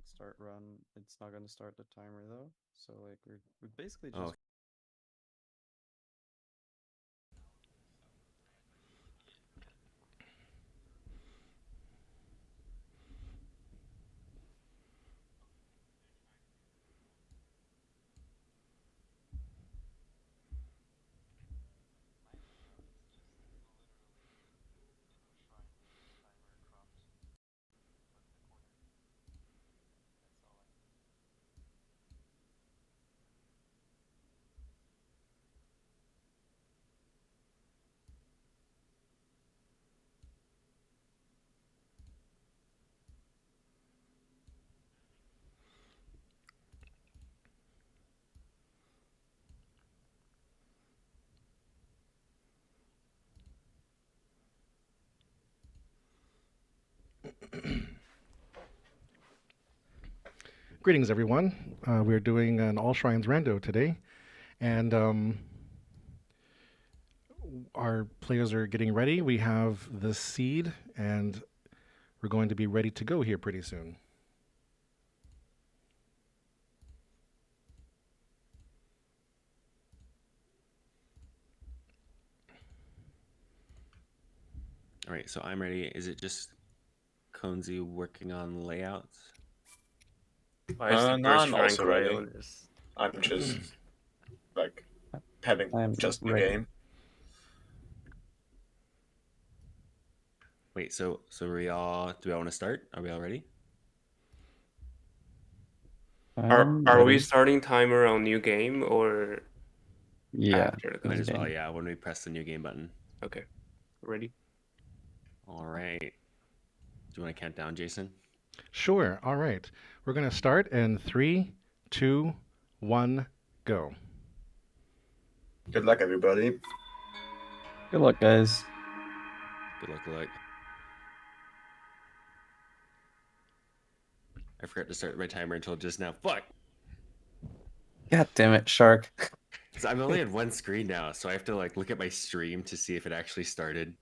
start run. It's not gonna start the timer though. So like we basically just. Oh. Greetings, everyone. We're doing an All Shrines Rando today, and our players are getting ready. We have the seed, and we're going to be ready to go here pretty soon. All right, so I'm ready. Is it just Cönsi working on layouts? No, I'm also ready. I'm just like having I'm just the ready. game. Wait, so do we all want to start? Are we all ready? Are we starting timer on new game or after the Might game? as well, yeah, when we press the new game button. Okay. Ready? All right. Do you want to count down, Jason? Sure. All right. We're going to start in 3, 2, 1, go. Good luck, everybody. Good luck, guys. Good luck, good luck. I forgot to start my timer until just now. Fuck! God damn it, Shark. So I've only had one screen now, so I have to like look at my stream to see if it actually started.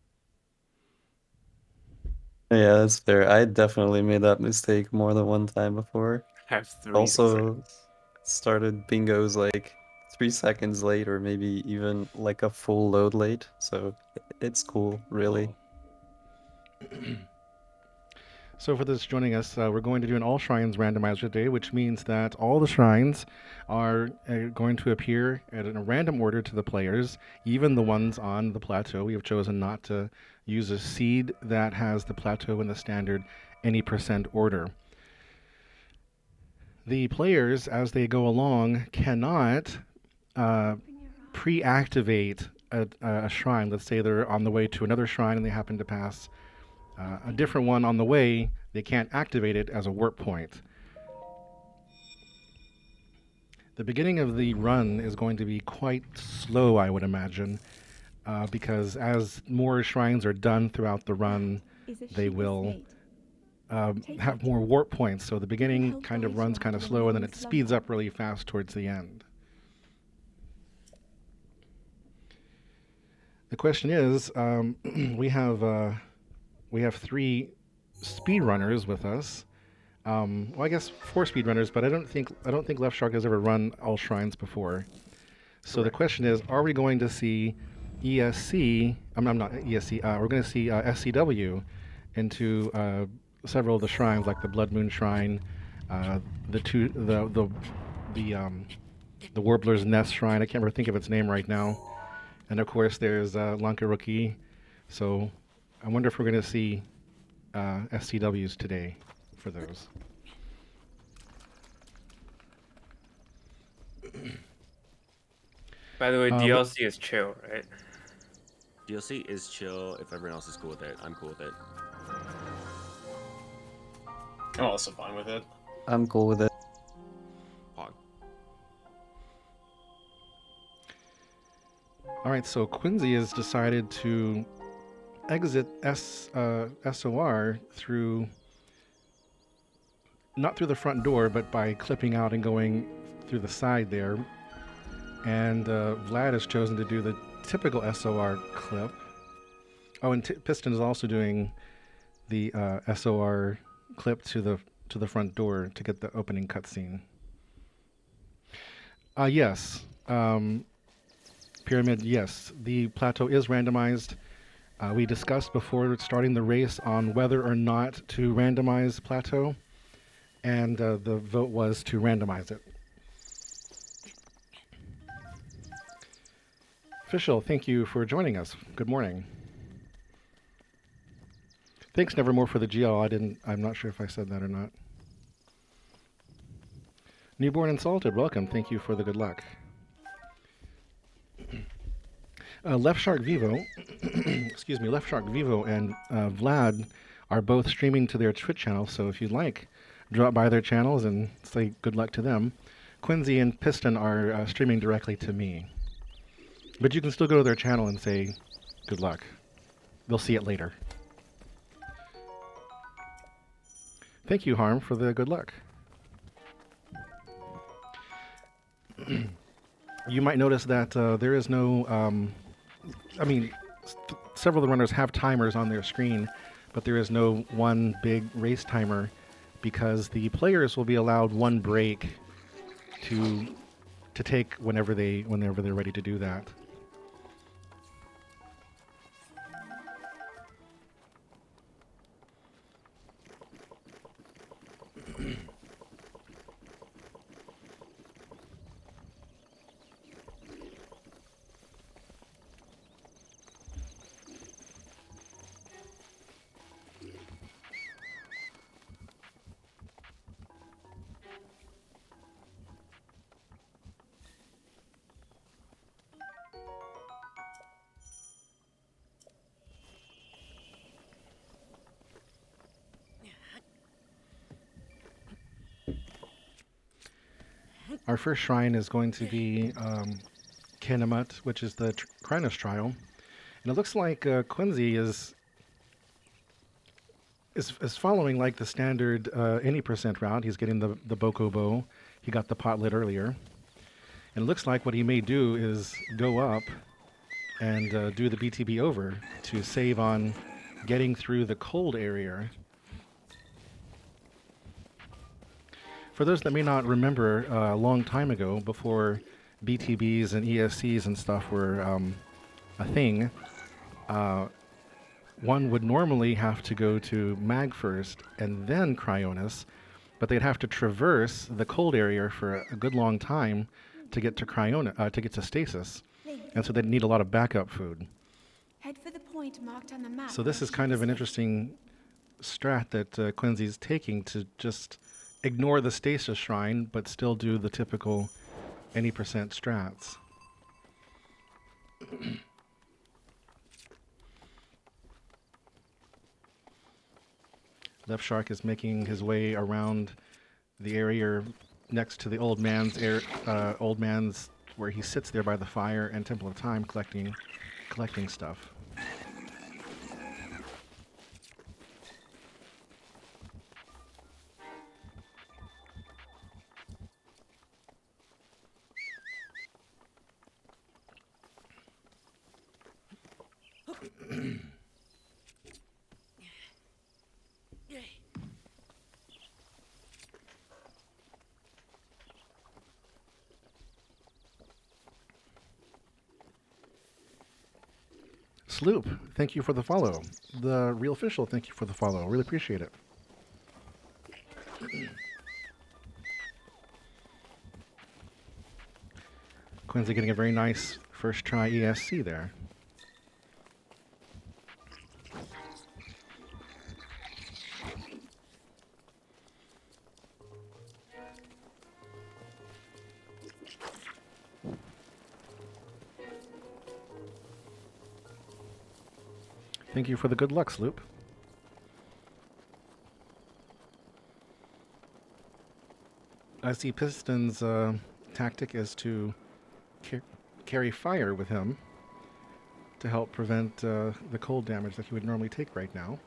Yeah, that's fair. I definitely made that mistake more than one time before. I have 3 Also seconds. started bingos like 3 seconds late, or maybe even like a full load late. So it's cool, really. So for those joining us, we're going to do an all shrines randomizer today, which means that all the shrines are going to appear in a random order to the players, even the ones on the plateau. We have chosen not to use a seed that has the plateau in the standard any percent order. The players, as they go along, cannot pre-activate a shrine. Let's say they're on the way to another shrine and they happen to pass a different one on the way, they can't activate it as a warp point. The beginning of the run is going to be quite slow, I would imagine, because as more shrines are done throughout the run, they will have more warp points. So the beginning kind of runs kind of slow, and then it speeds up really fast towards the end. The question is, we have 3 speedrunners with us. Well, I guess 4 speedrunners, but I don't think Left Shark has ever run all shrines before. So the question is, are we going to see ESC? I'm not ESC. We're going to see SCW into several of the shrines, like the Blood Moon Shrine, the Warbler's Nest Shrine. I can't think of its name right now. And of course, there's Lankaruki. So I wonder if we're going to see SCWs today for those. By the way, DLC is chill, right? DLC is chill if everyone else is cool with it. I'm cool with it. I'm also fine with it. I'm cool with it. Pog. All right, so Cönsi has decided to exit SOR through, not through the front door, but by clipping out and going through the side there. And Vlad has chosen to do the typical SOR clip. Oh, and Piston is also doing the SOR clip to to the front door to get the opening cutscene. Yes. Pyramid, yes. The plateau is randomized. We discussed before starting the race on whether or not to randomize plateau, and the vote was to randomize it. Official, thank you for joining us. Good morning. Thanks, Nevermore, for the GL. I'm not sure if I said that or not. Newborn and Salted, welcome. Thank you for the good luck. Left Shark Vivo, excuse me, Left Shark Vivo and Vlad are both streaming to their Twitch channel, so if you'd like, drop by their channels and say good luck to them. Cönsi and Piston are streaming directly to me. But you can still go to their channel and say good luck. They'll see it later. Thank you, Harm, for the good luck. You might notice that there is no... several of the runners have timers on their screen, but there is no one big race timer because the players will be allowed one break to take whenever they're ready to do that. Our first shrine is going to be Kenamut, which is the Krynos trial. And it looks like Cönsi is following like the standard any percent route. He's getting the Boko bow. He got the pot lit earlier. And it looks like what he may do is go up and do the BTB over to save on getting through the cold area. For those that may not remember, a long time ago, before BTBs and ESCs and stuff were a thing, one would normally have to go to Mag first and then Cryonis, but they'd have to traverse the cold area for a good long time to get to to get to stasis, and so they'd need a lot of backup food. Head for the point marked on the map. So this is kind of an interesting strat that Cönsi's taking to just ignore the stasis shrine, but still do the typical any percent strats. Left Shark is making his way around the area next to the old man's where he sits there by the fire and Temple of Time collecting stuff. Sloop, thank you for the follow. The Real Official, thank you for the follow. Really appreciate it. Cönsi getting a very nice first try ESC there. Thank you for the good luck, Sloop. I see Piston's tactic is to carry fire with him to help prevent the cold damage that he would normally take right now.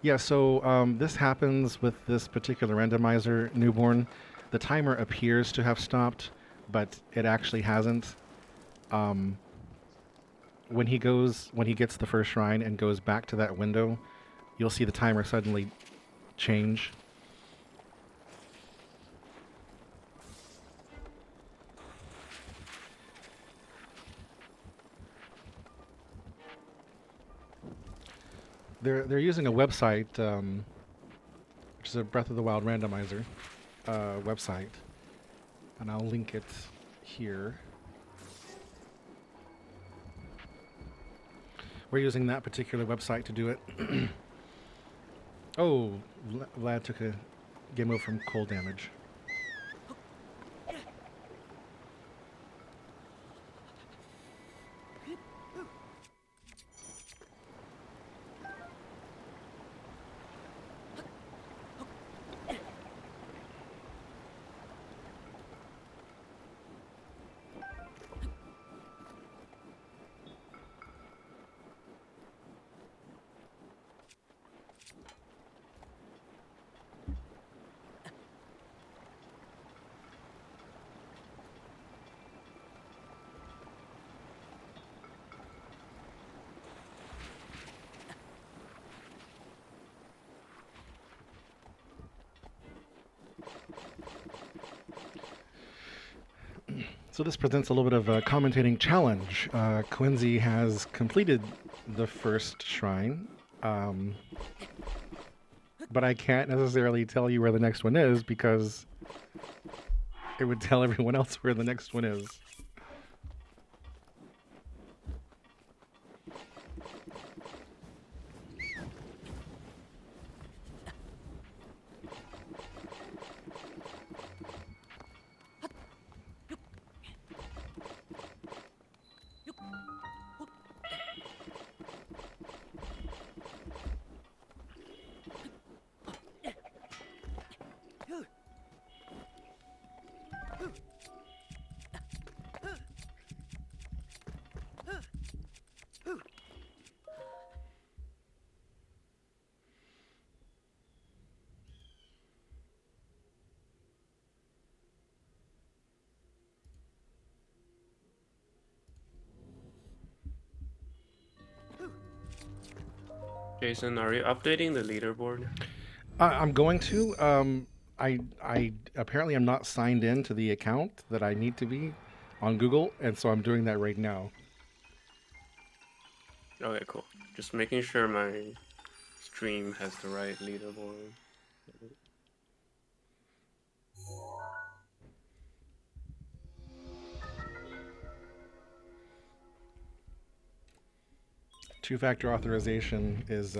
Yeah, so this happens with this particular randomizer, Newborn. The timer appears to have stopped, but it actually hasn't. when he gets the first shrine and goes back to that window, you'll see the timer suddenly change. They're using a website, which is a Breath of the Wild randomizer website, and I'll link it here. We're using that particular website to do it. Oh, Vlad took a game over from cold damage. So this presents a little bit of a commentating challenge. Cönsi has completed the first shrine, but I can't necessarily tell you where the next one is because it would tell everyone else where the next one is. Jason, are you updating the leaderboard? I'm going to. I apparently am not signed in to the account that I need to be on Google, and so I'm doing that right now. Okay, cool. Just making sure my stream has the right leaderboard. Two-factor authorization is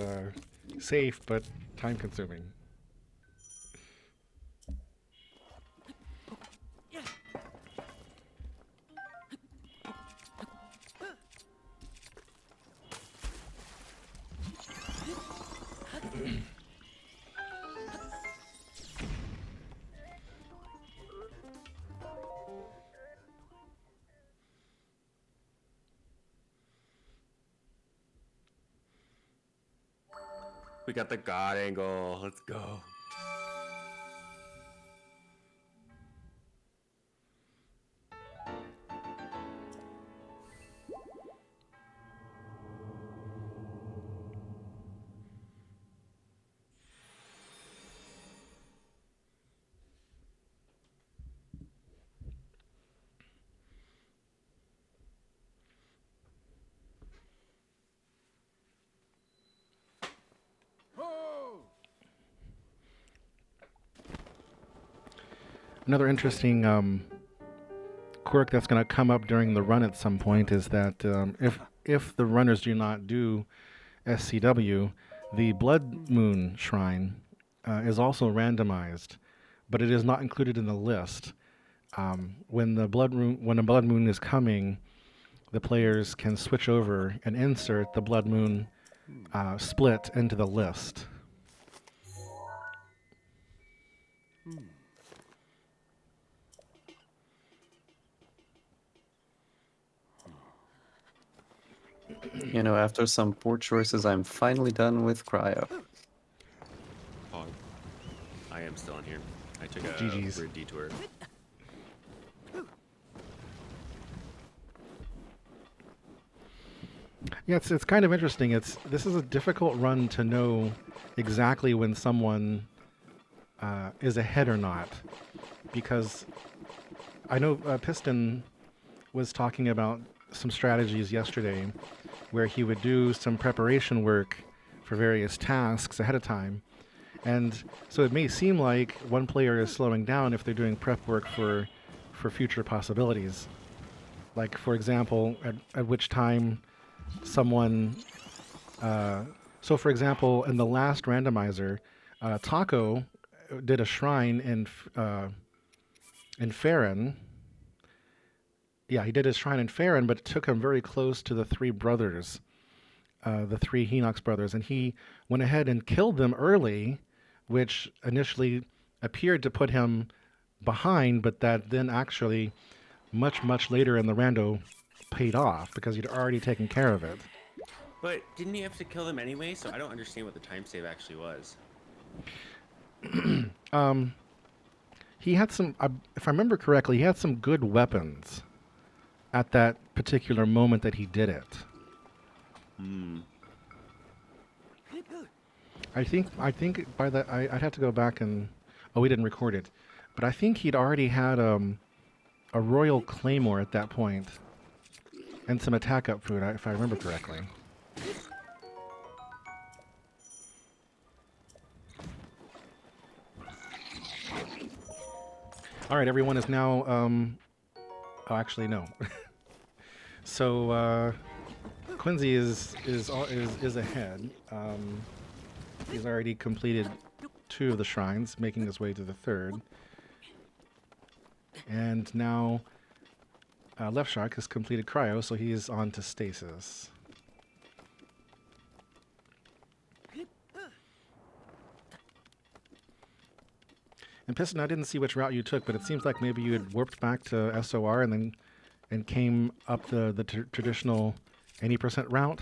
safe, but time-consuming. We got the God angle. Let's go. Another interesting quirk that's going to come up during the run at some point is that if the runners do not do SCW, the Blood Moon Shrine is also randomized, but it is not included in the list. When a Blood Moon is coming, the players can switch over and insert the Blood Moon split into the list. You know, after some poor choices, I'm finally done with cryo. Pog. I am still in here. I took a GG's. weird detour. Yeah, it's kind of interesting. This is a difficult run to know exactly when someone is ahead or not, because I know Piston was talking about some strategies yesterday where he would do some preparation work for various tasks ahead of time. And so it may seem like one player is slowing down if they're doing prep work for future possibilities. Like, for example, at which time someone... so, for example, in the last randomizer, Taco did a shrine in Farron. Yeah, he did his shrine in Farron, but it took him very close to the three brothers, the three Hinox brothers, and he went ahead and killed them early, which initially appeared to put him behind, but that then actually, much later in the rando, paid off because he'd already taken care of it. But didn't he have to kill them anyway? So I don't understand what the time save actually was. He had some, if I remember correctly, he had some good weapons at that particular moment that he did it. I think by that I'd have to go back and we didn't record it, but I think he'd already had a royal claymore at that point, and some attack up food, if I remember correctly. All right, everyone is now. Oh, actually, no. So Cönsi is ahead. He's already completed 2 of the shrines, making his way to the 3rd. And now Left Shark has completed Cryo, so he is on to Stasis. And Piston, I didn't see which route you took, but it seems like maybe you had warped back to SOR and came up the traditional 80% route.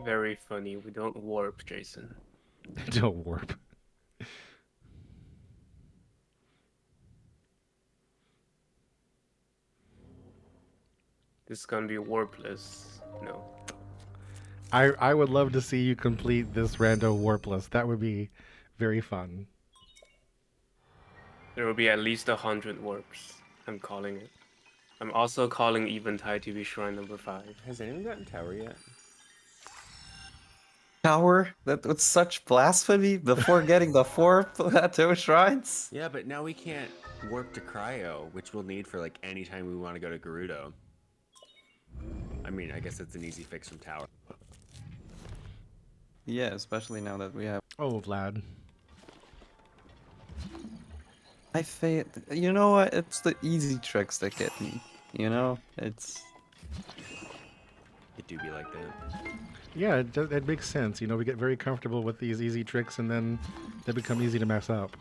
Very funny. We don't warp, Jason. Don't warp. This is gonna be warpless. No. I would love to see you complete this rando warpless. That would be very fun. There will be at least 100 warps. I'm calling it. I'm also calling Eventide to be shrine number 5. Has anyone gotten Tower yet? Tower? That was such blasphemy before getting the 4 plateau shrines? Yeah, but now we can't warp to Cryo, which we'll need for like any time we want to go to Gerudo. I mean, I guess it's an easy fix from Tower. Yeah, especially now that we have... Oh, Vlad. I failed. You know what? It's the easy tricks that get me. You know? It's... It do be like that. Yeah, it makes sense. You know, we get very comfortable with these easy tricks, and then they become easy to mess up.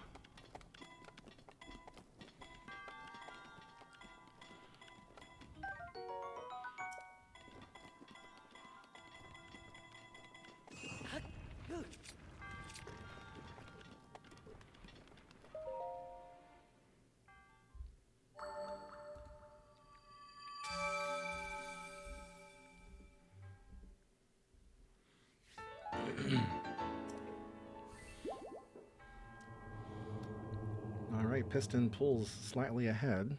All right, Piston pulls slightly ahead.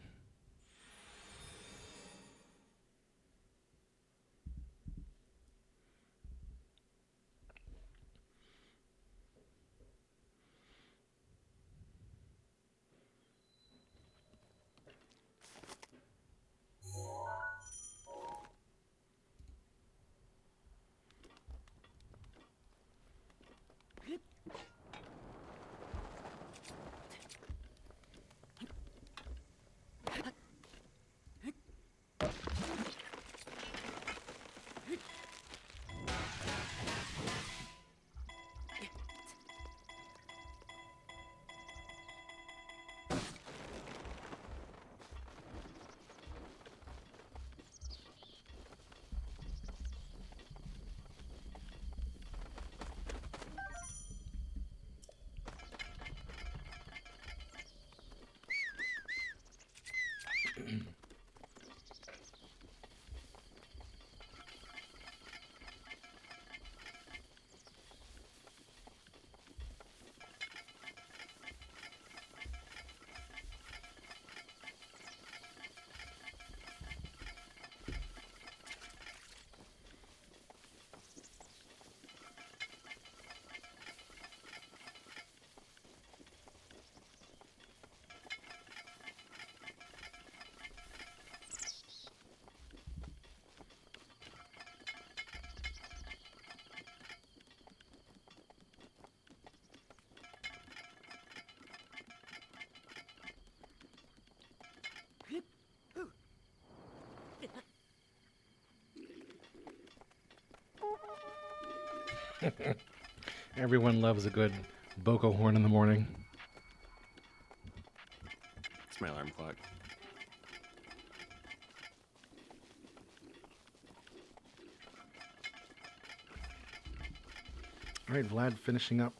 Everyone loves a good Boko horn in the morning. It's my alarm clock. All right, Vlad finishing up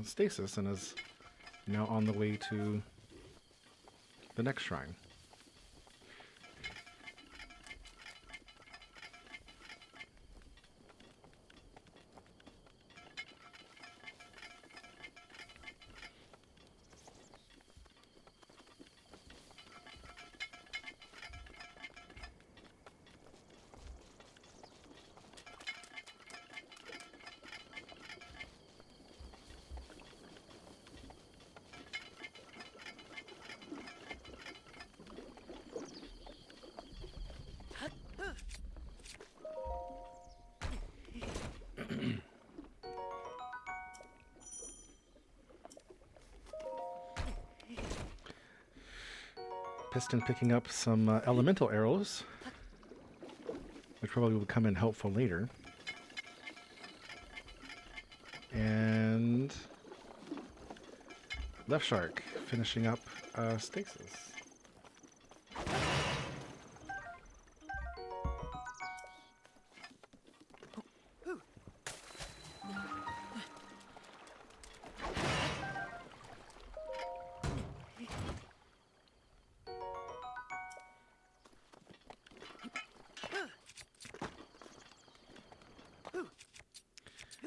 stasis and is now on the way to the next shrine. Piston picking up some elemental arrows, which probably will come in helpful later. And Left Shark finishing up stasis.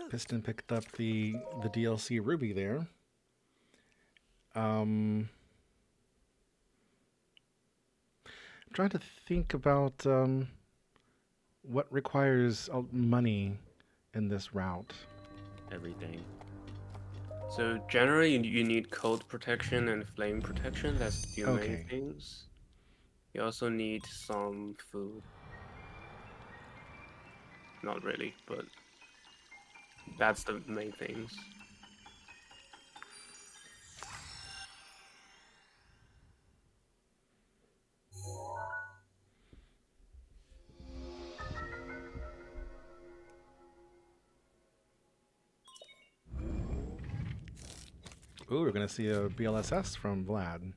Piston picked up the DLC Ruby there. I'm trying to think about what requires money in this route. Everything. So generally, you need cold protection and flame protection. That's the Okay. main things. You also need some food. Not really, but that's the main things. Ooh, we're going to see a BLSS from Vlad.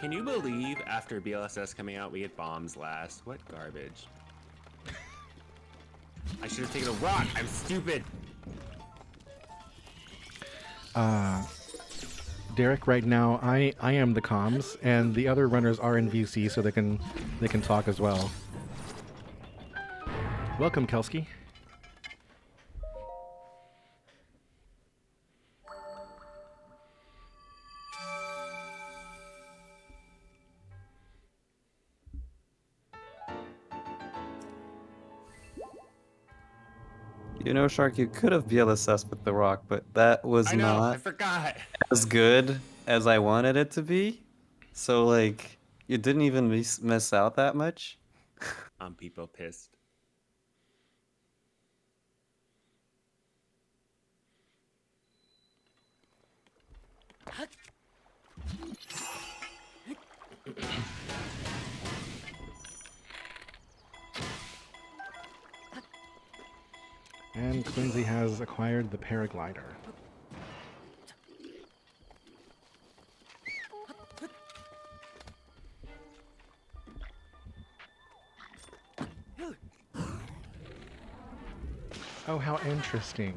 Can you believe after BLSS coming out, we get bombs last? What garbage. I should have taken a rock. I'm stupid. Derek, right now, I am the comms, and the other runners are in VC, so they can talk as well. Welcome, Kelskii. You know, Shark, you could have BLSS with the rock, but that was I know. I not forgot. as good as I wanted it to be. So, like, you didn't even miss out that much. People pissed. And Cönsi has acquired the paraglider. Oh, how interesting.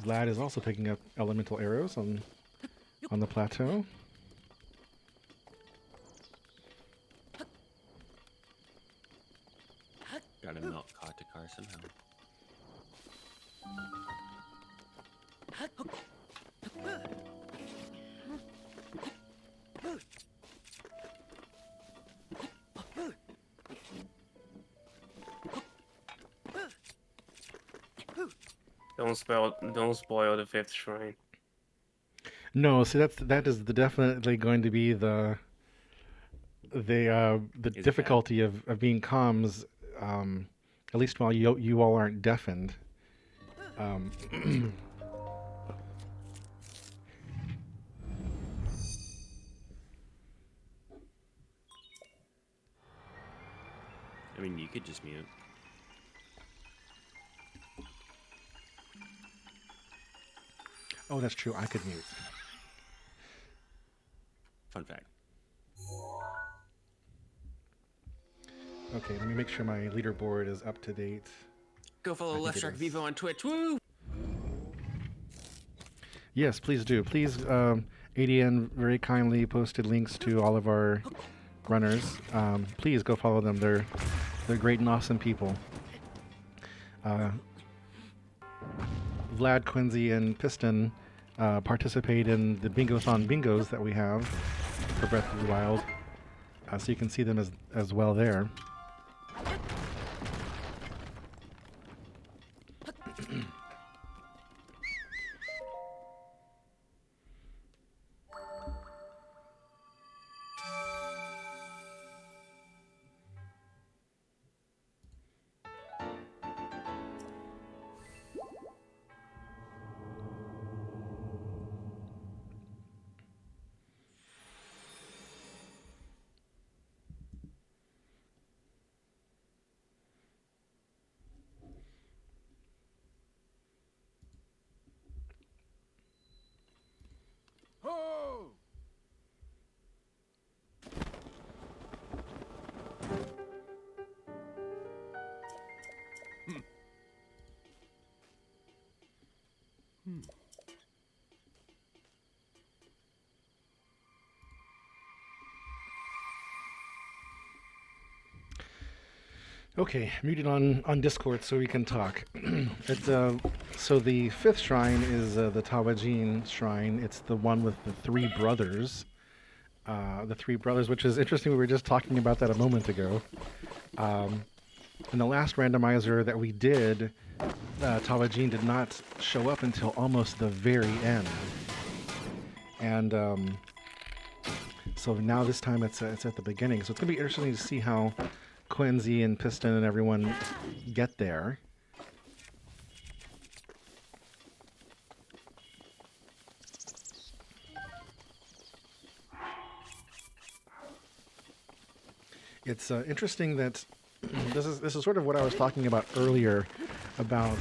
Vlad is also picking up elemental arrows on the plateau. Gotta melt Katakar somehow. Don't spoil the 5th shrine. No, see that is definitely going to be the difficulty of being comms, at least while you all aren't deafened. I mean, you could just mute. Oh, that's true. I could mute. Fun fact. Okay, let me make sure my leaderboard is up to date. Go follow think Left it Shark is. Vivo on Twitch. Woo! Yes, please do. Please, ADN very kindly posted links to all of our runners. Please go follow them. They're great and awesome people. Vlad, Cönsi, and Piston participate in the Bingo-thon bingos that we have for Breath of the Wild. So you can see them as well there. Okay, muted on Discord so we can talk. So the fifth shrine is the Tawajin shrine. It's the one with the three brothers. The three brothers, which is interesting. We were just talking about that a moment ago. In the last randomizer that we did, Tawajin did not show up until almost the very end. And so now this time it's at the beginning. So it's going to be interesting to see how Cönsi and Piston and everyone get there. It's interesting that this is sort of what I was talking about earlier about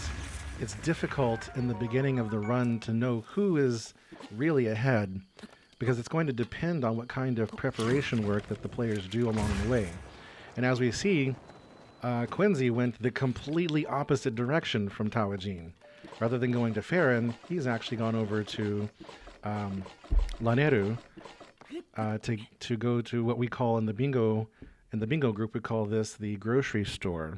it's difficult in the beginning of the run to know who is really ahead because it's going to depend on what kind of preparation work that the players do along the way. And as we see, Cönsi went the completely opposite direction from Tawajin. Rather than going to Farron, he's actually gone over to Laneru to go to what we call in the bingo group, we call this the grocery store,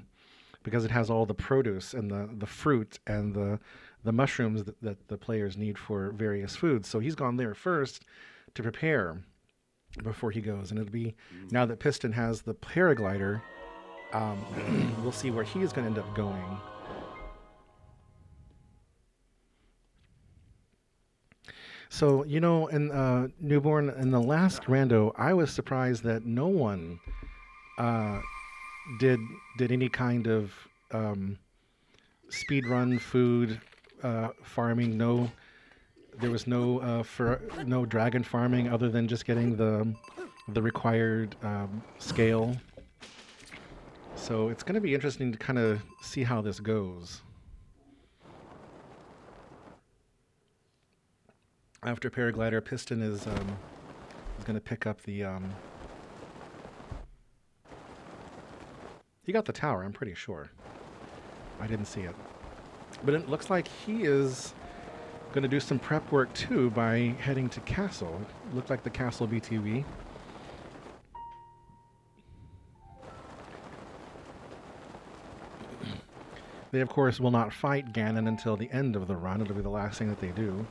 because it has all the produce and the fruit and the mushrooms that the players need for various foods. So he's gone there first to prepare before he goes. And it'll be, now that Piston has the paraglider, we'll see where he is going to end up going. So, you know, in Newborn, in the last rando, I was surprised that no one did any kind of speed run food farming. No, there was no dragon farming other than just getting the required scale. So it's going to be interesting to kind of see how this goes. After paraglider, Piston is going to pick up the. He got the tower, I'm pretty sure. I didn't see it, but it looks like he is going to do some prep work too by heading to castle. It looked like the castle BTV. They, of course, will not fight Ganon until the end of the run. It'll be the last thing that they do.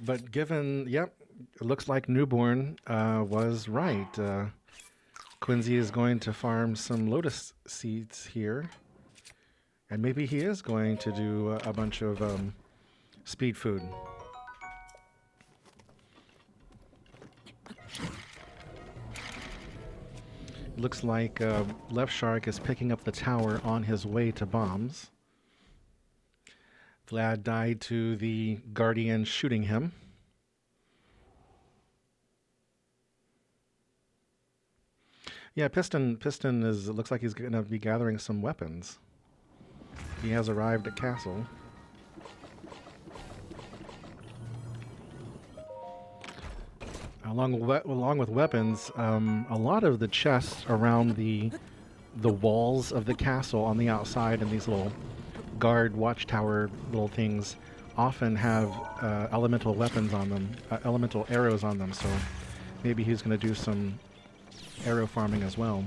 But given, yep, it looks like Newborn was right. Cönsi is going to farm some lotus seeds here. And maybe he is going to do a bunch of speed food. Looks like Left Shark is picking up the tower on his way to bombs. Vlad died to the Guardian shooting him. Yeah, Piston is, it looks like he's going to be gathering some weapons. He has arrived at Castle. Along with weapons, a lot of the chests around the walls of the castle on the outside and these little guard watchtower little things often have elemental weapons on them, elemental arrows on them, so maybe he's going to do some arrow farming as well.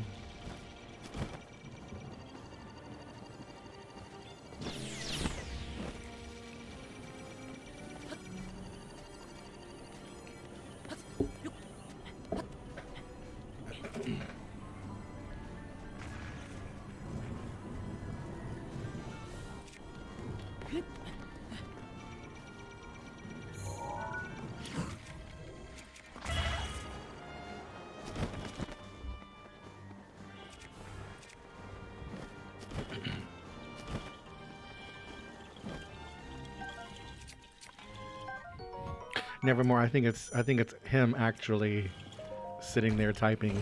Nevermore. I think it's him actually sitting there typing.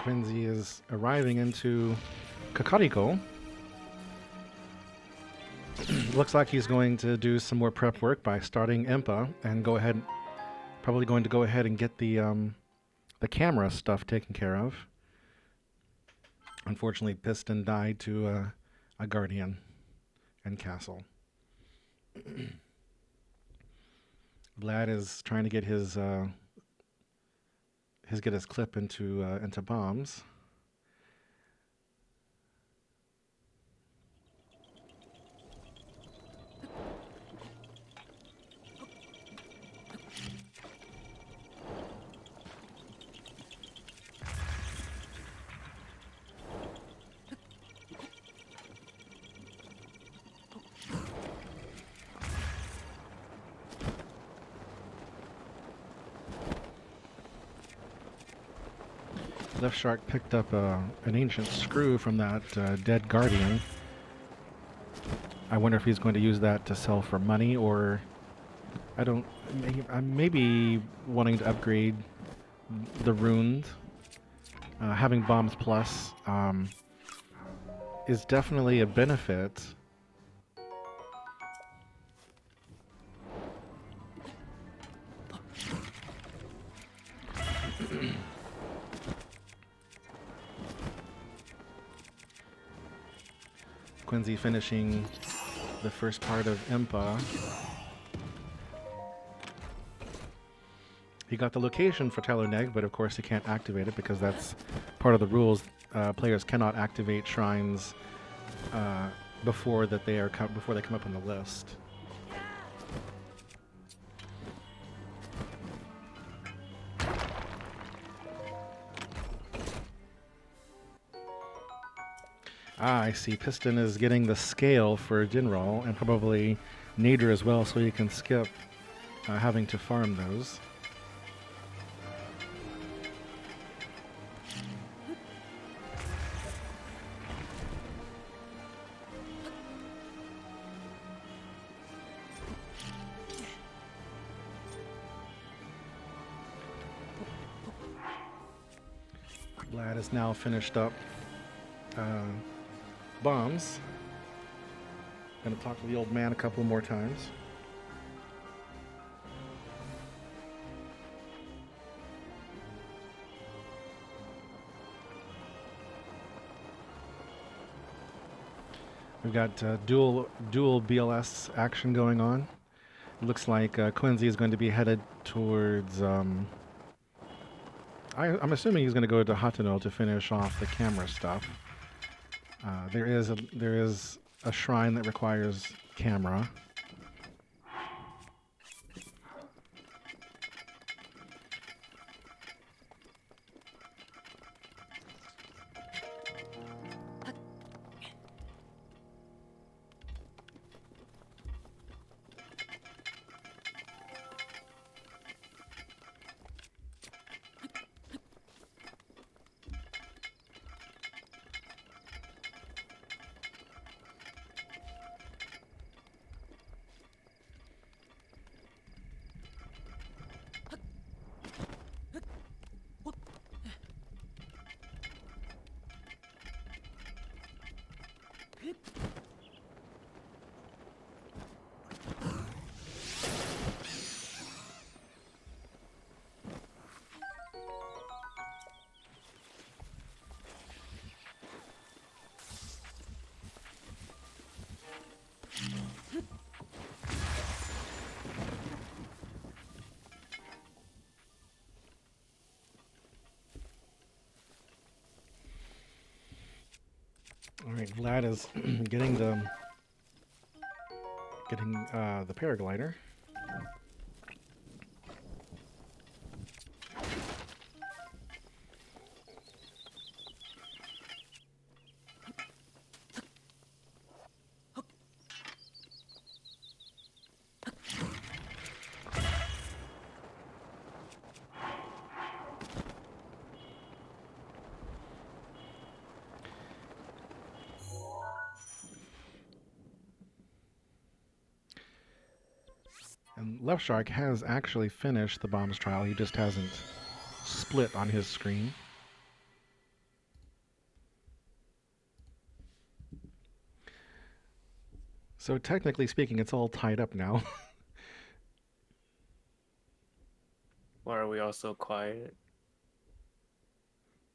Cönsi is arriving into Kakariko. Looks like he's going to do some more prep work by starting Impa and probably going to go ahead and get the camera stuff taken care of. Unfortunately, Piston died to a Guardian and Castle. Vlad is trying to get his clip into bombs. Left Shark picked up an ancient screw from that dead Guardian. I wonder if he's going to use that to sell for money, or I'm maybe wanting to upgrade the runes. Having bombs plus is definitely a benefit. Cönsi finishing the first part of Impa. He got the location for Taloneg, but of course he can't activate it because that's part of the rules. Players cannot activate shrines before they come up on the list. I see. Piston is getting the scale for Jinral and probably Nader as well, so you can skip having to farm those. Vlad is now finished up bombs. Gonna talk to the old man a couple more times. We've got dual BLS action going on. It looks like Cönsi is going to be headed towards. I'm assuming he's going to go to Hateno to finish off the camera stuff. There is a shrine that requires camera. All right, Vlad is getting the paraglider. And Left Shark has actually finished the bombs trial. He just hasn't split on his screen. So technically speaking, it's all tied up now. Why are we all so quiet?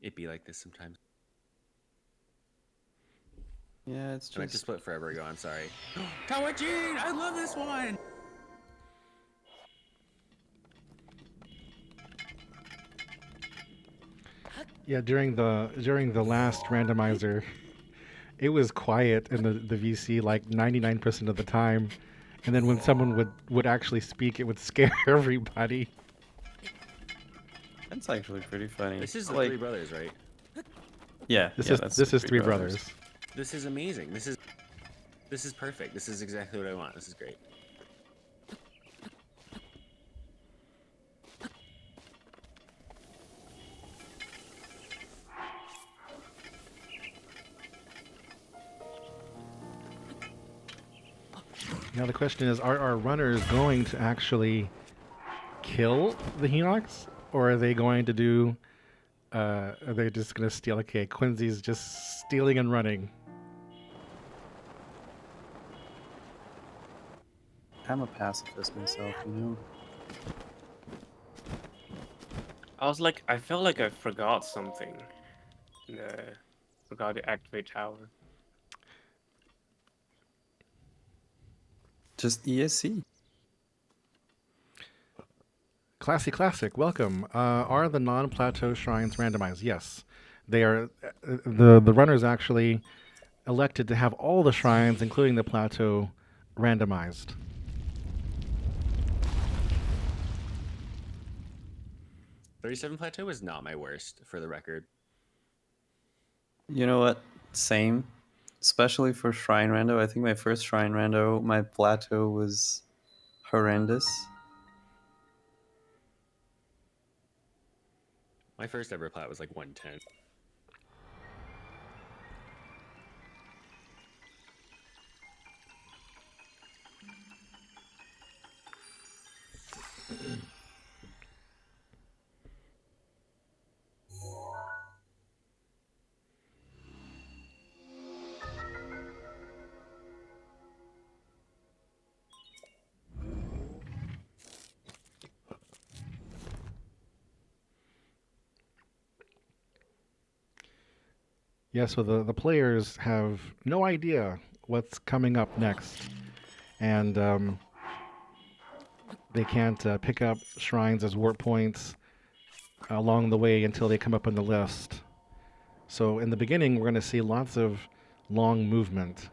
It'd be like this sometimes. Yeah, it's I meant to just split forever ago. I'm sorry. Kawajin! I love this one! Yeah, during the last randomizer, it was quiet in the VC like 99% of the time, and then when someone would actually speak, it would scare everybody. that's actually pretty funny. This is the like, Three Brothers, right? Yeah, This yeah, is that's this the is Three Brothers. This is amazing. This is perfect. This is exactly what I want. This is great. Now the question is, are our runners going to actually kill the Hinox, or are they going to do? Are they just going to steal? Okay, Cönsi's just stealing and running. I'm a pacifist myself, you know. I felt like I forgot something. Forgot to activate tower. Just ESC. Classic, welcome. Are the non-plateau shrines randomized? Yes, they are. The runners actually elected to have all the shrines, including the plateau, randomized. 37 Plateau is not my worst, for the record. You know what? Same. Especially for Shrine Rando. I think my first Shrine Rando, my plateau was horrendous. My first ever plat was like 110. Yeah, so the players have no idea what's coming up next, and they can't pick up shrines as warp points along the way until they come up on the list. So in the beginning, we're going to see lots of long movement.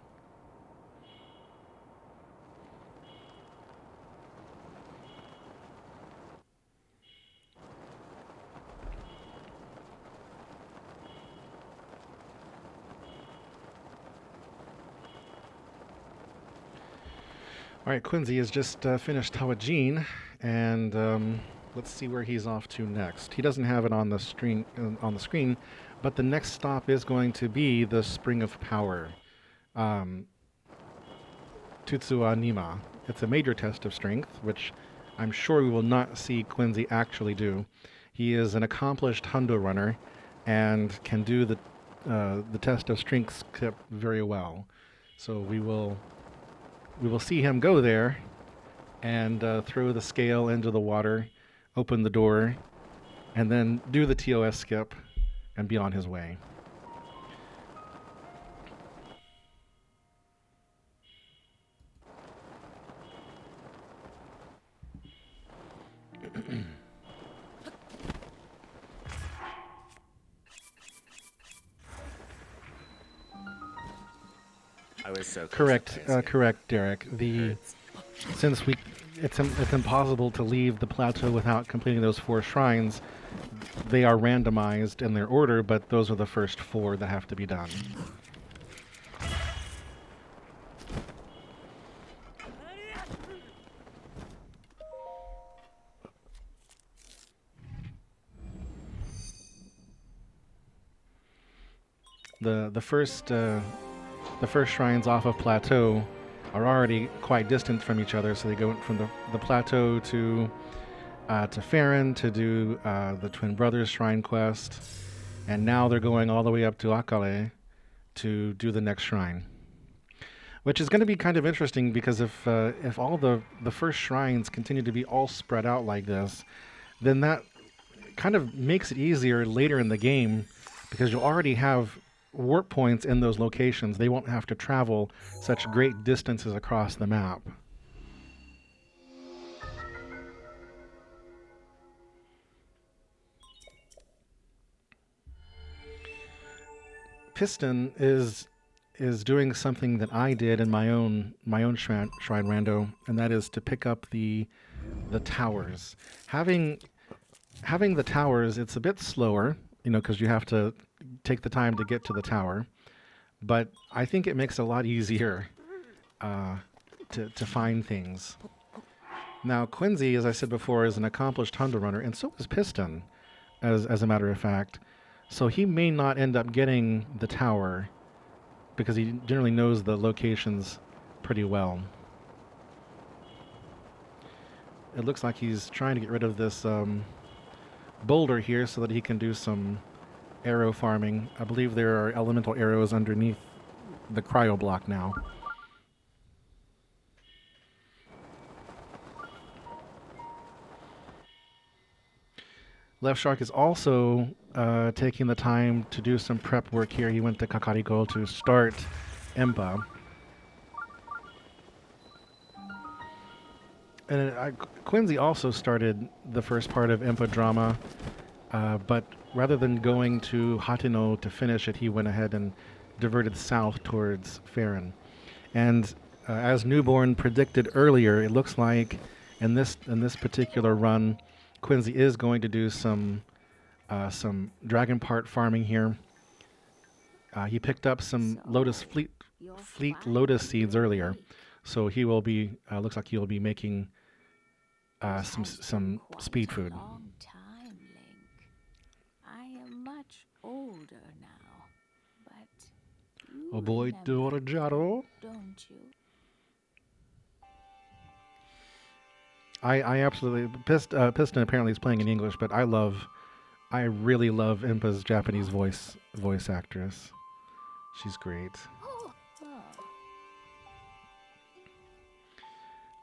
All right, Cönsi has just finished Tawajin, and let's see where he's off to next. He doesn't have it on the screen, but the next stop is going to be the Spring of Power, Tutsuwa Nima. It's a major test of strength, which I'm sure we will not see Cönsi actually do. He is an accomplished Hundo runner and can do the test of strength skip very well. So we will see him go there and throw the scale into the water, open the door, and then do the TOS skip and be on his way. I was so close to Correct, passing it. correct, Derek. It hurts. It's impossible to leave the plateau without completing those 4 shrines. They are randomized in their order, but those are the first 4 that have to be done. The first shrines off of plateau are already quite distant from each other, so they go from the plateau to Farron to do the Twin Brothers Shrine quest, and now they're going all the way up to Akale to do the next shrine, which is going to be kind of interesting because if all the first shrines continue to be all spread out like this, then that kind of makes it easier later in the game because you'll already have warp points in those locations. They won't have to travel such great distances across the map. Piston is doing something that I did in my own shrine rando, and that is to pick up the towers. Having the towers, it's a bit slower, because you have to take the time to get to the tower. But I think it makes it a lot easier to find things. Now, Cönsi, as I said before, is an accomplished Honda runner, and so is Piston, as a matter of fact. So he may not end up getting the tower because he generally knows the locations pretty well. It looks like he's trying to get rid of this boulder here so that he can do some arrow farming. I believe there are elemental arrows underneath the cryo block now. Left Shark is also taking the time to do some prep work here. He went to Kakariko to start Empa. And Cönsi also started the first part of Empa drama, but rather than going to Hateno to finish it, he went ahead and diverted south towards Farron. And as Newborn predicted earlier, it looks like in this particular run, Cönsi is going to do some dragon part farming here. He picked up some fleet lotus seeds earlier, so he will be looks like he will be making some speed food. I am much older now, but Oh boy, Dorajaro. don't you? I absolutely Piston apparently is playing in English, but I really love Impa's Japanese voice actress. She's great.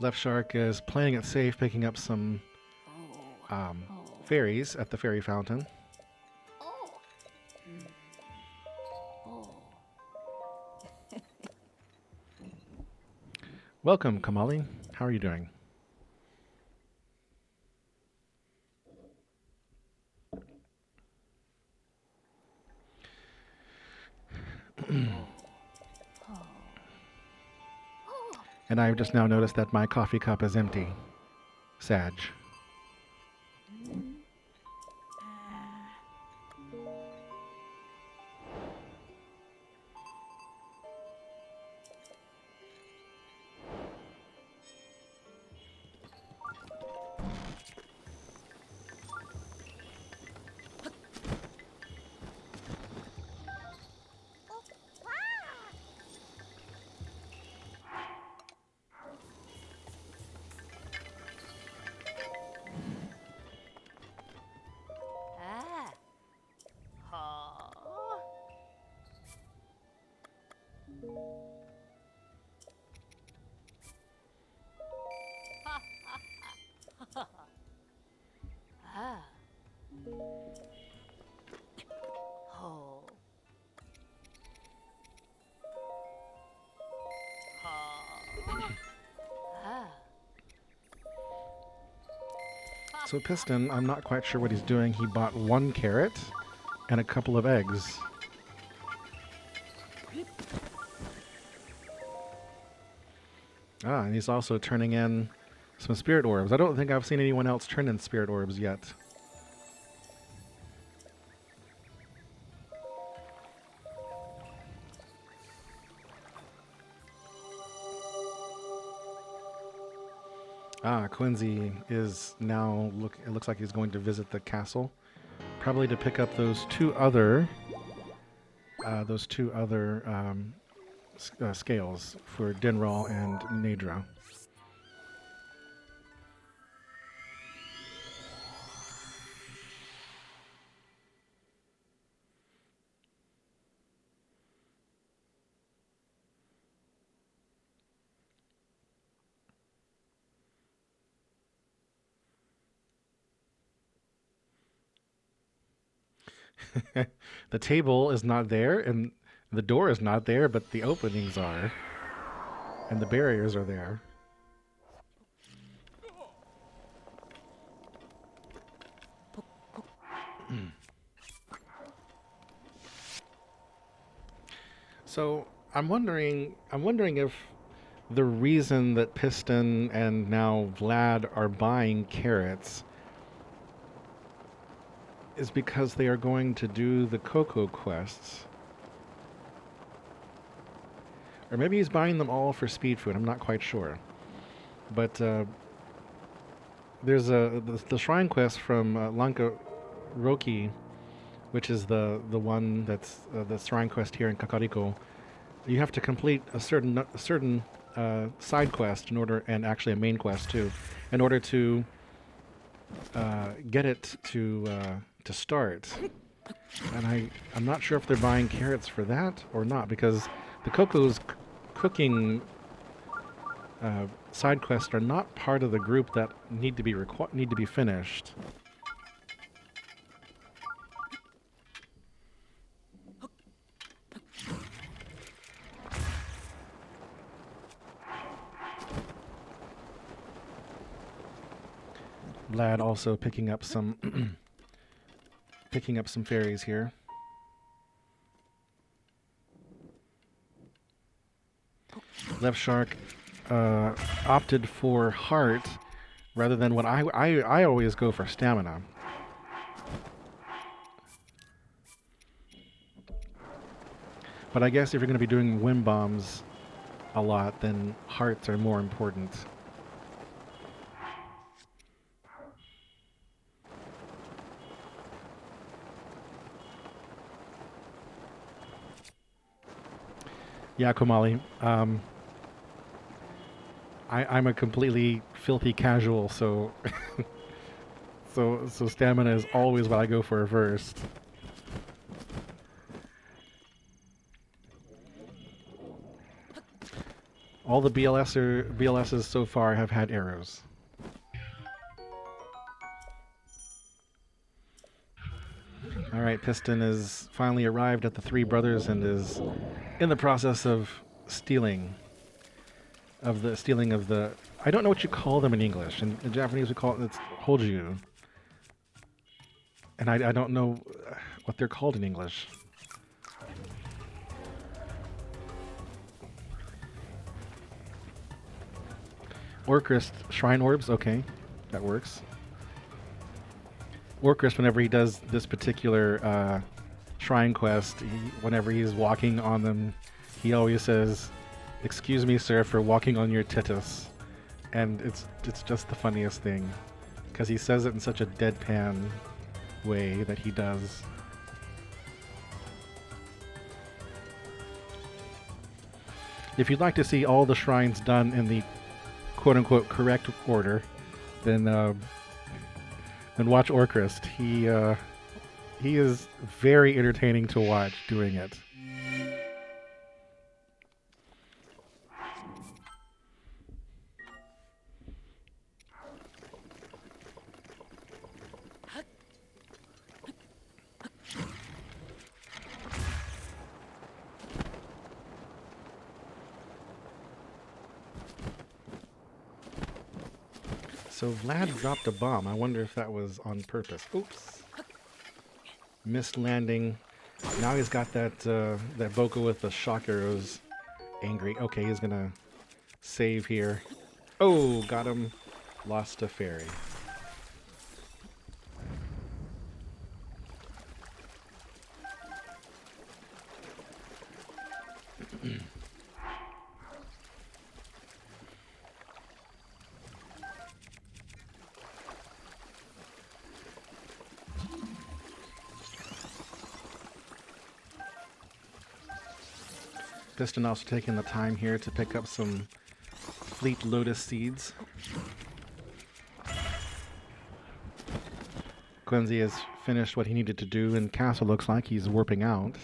Left Shark is playing it safe, picking up some fairies at the fairy fountain. Welcome, Kamali. How are you doing? And I've just now noticed that my coffee cup is empty. Sag. So Piston, I'm not quite sure what he's doing. He bought 1 carrot and a couple of eggs. Ah, and he's also turning in some spirit orbs. I don't think I've seen anyone else turn in spirit orbs yet. Ah, Cönsi is now it looks like he's going to visit the castle, probably to pick up those two other scales for Dinral and Nadra. The table is not there, and the door is not there, but the openings are, and the barriers are there. So I'm wondering if the reason that Piston and now Vlad are buying carrots is because they are going to do the cocoa quests. Or maybe he's buying them all for speed food. I'm not quite sure. But there's the shrine quest from Lanka Roki, which is the one that's the shrine quest here in Kakariko. You have to complete a certain side quest in order, and actually a main quest too, in order to get it to start. And I'm not sure if they're buying carrots for that or not, because the Coco's cooking side quests are not part of the group that need to be finished. Vlad also picking up some fairies here. Left Shark opted for heart rather than what I always go for stamina. But I guess if you're going to be doing wind bombs a lot, then hearts are more important. Yeah, Komali. I'm a completely filthy casual, so so stamina is always what I go for first. All the BLSs so far have had arrows. All right, Piston has finally arrived at the Three Brothers and is in the process of stealing of the. I don't know what you call them in English. In Japanese, we call it hoju, and I don't know what they're called in English. Orcrist shrine orbs. Okay, that works. Orcrist, whenever he does this particular shrine quest, whenever he's walking on them, he always says, "Excuse me, sir, for walking on your titus," and it's just the funniest thing, because he says it in such a deadpan way that he does. If you'd like to see all the shrines done in the quote-unquote correct order, then watch Orcrist. He is very entertaining to watch doing it. So Vlad dropped a bomb. I wonder if that was on purpose. Oops. Missed landing. Now he's got that Boko with the shock arrows angry. Okay, he's gonna save here. Oh, got him. Lost a fairy. Piston also taking the time here to pick up some fleet lotus seeds. Cönsi has finished what he needed to do, and Castle looks like he's warping out.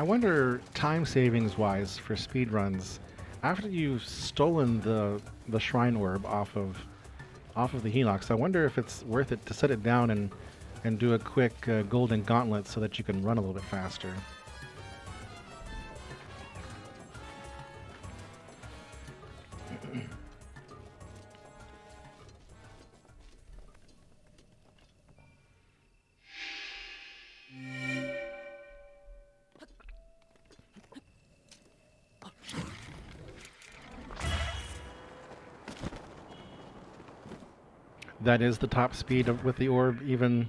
I wonder, time savings wise for speed runs, after you've stolen the shrine orb off of the Hinox, I wonder if it's worth it to set it down and do a quick golden gauntlet so that you can run a little bit faster. That is the top speed with the orb, even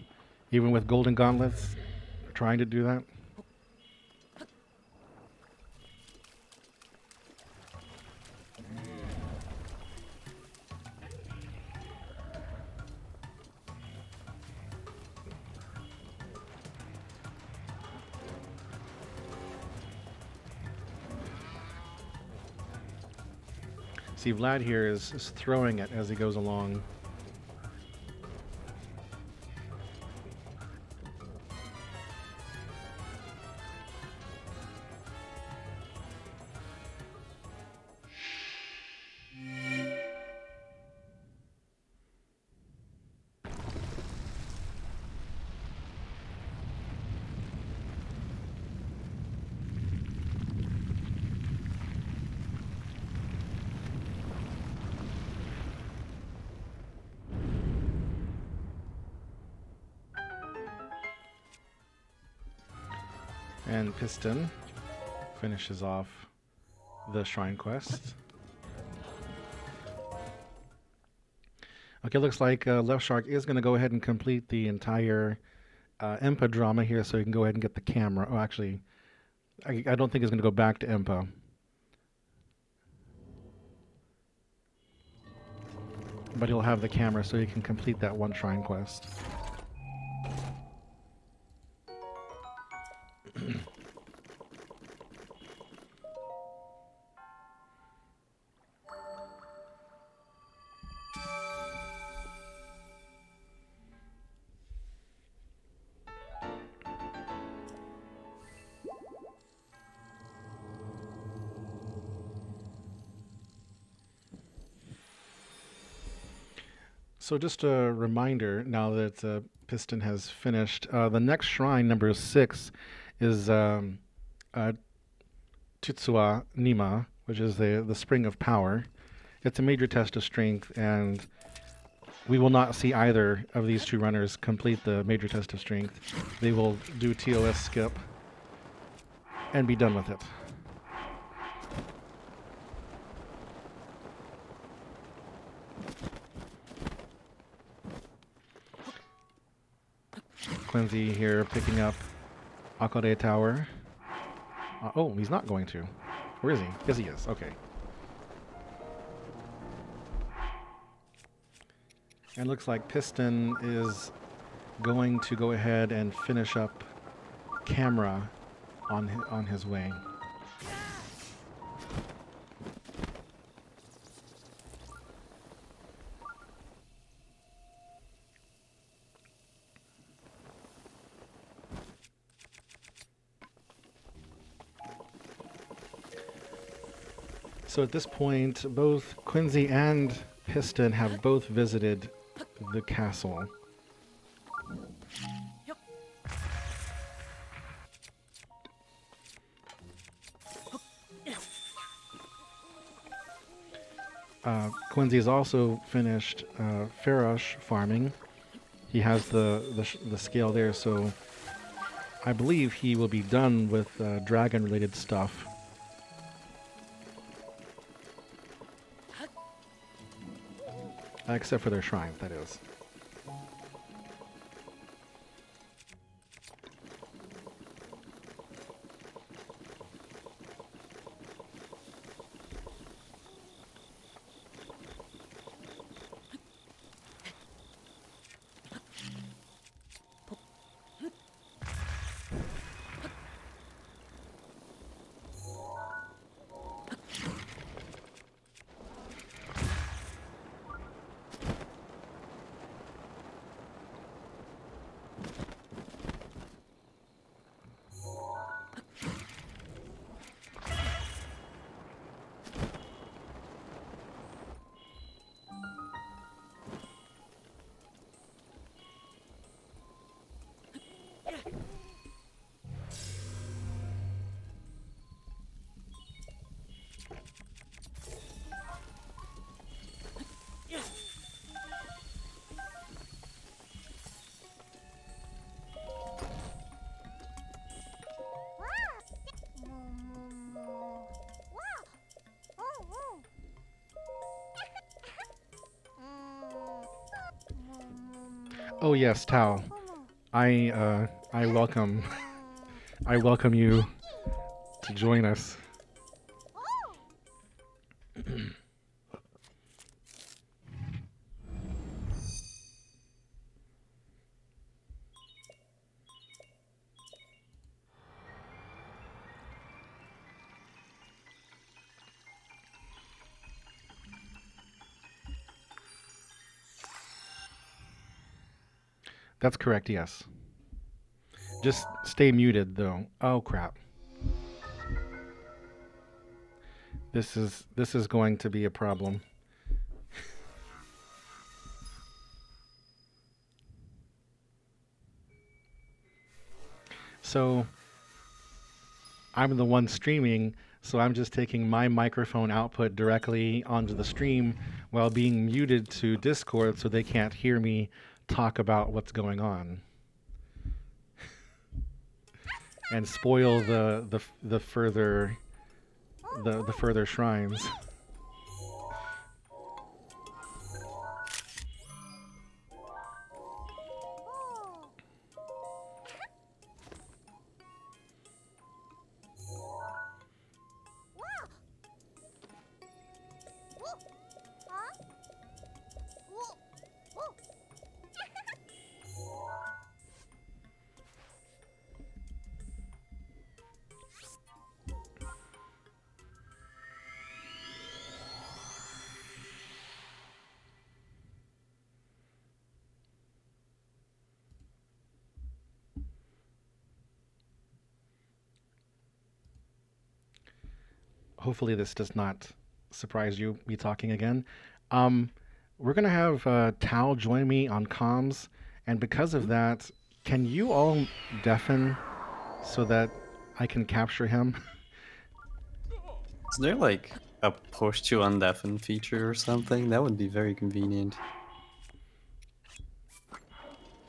with golden gauntlets, trying to do that. See, Vlad here is throwing it as he goes along. And Piston finishes off the shrine quest. Okay, looks like Left Shark is going to go ahead and complete the entire EMPA drama here, so he can go ahead and get the camera. Oh, actually, I don't think he's going to go back to EMPA. But he'll have the camera so he can complete that one shrine quest. So just a reminder, now that Piston has finished, the next shrine, number 6, is Titsua Nima, which is the Spring of Power. It's a major test of strength, and we will not see either of these two runners complete the major test of strength. They will do TOS skip and be done with it. Cönsi here picking up Akare Tower. Oh, he's not going to. Where is he? Yes, he is. Okay. And looks like Piston is going to go ahead and finish up camera on his way. So at this point, both Cönsi and Piston have both visited the castle. Cönsi has also finished Farosh farming. He has the scale there, so I believe he will be done with dragon-related stuff. Except for their shrines, that is. Oh yes, Tao. I welcome I welcome you to join us. That's correct, yes. Just stay muted though. Oh crap. This is going to be a problem. So I'm the one streaming, so I'm just taking my microphone output directly onto the stream while being muted to Discord so they can't hear me talk about what's going on. And spoil the further shrines. Hopefully this does not surprise you, me talking again. We're going to have Tao join me on comms, and because of that, can you all deafen so that I can capture him? Is there like a push to undeafen feature or something? That would be very convenient.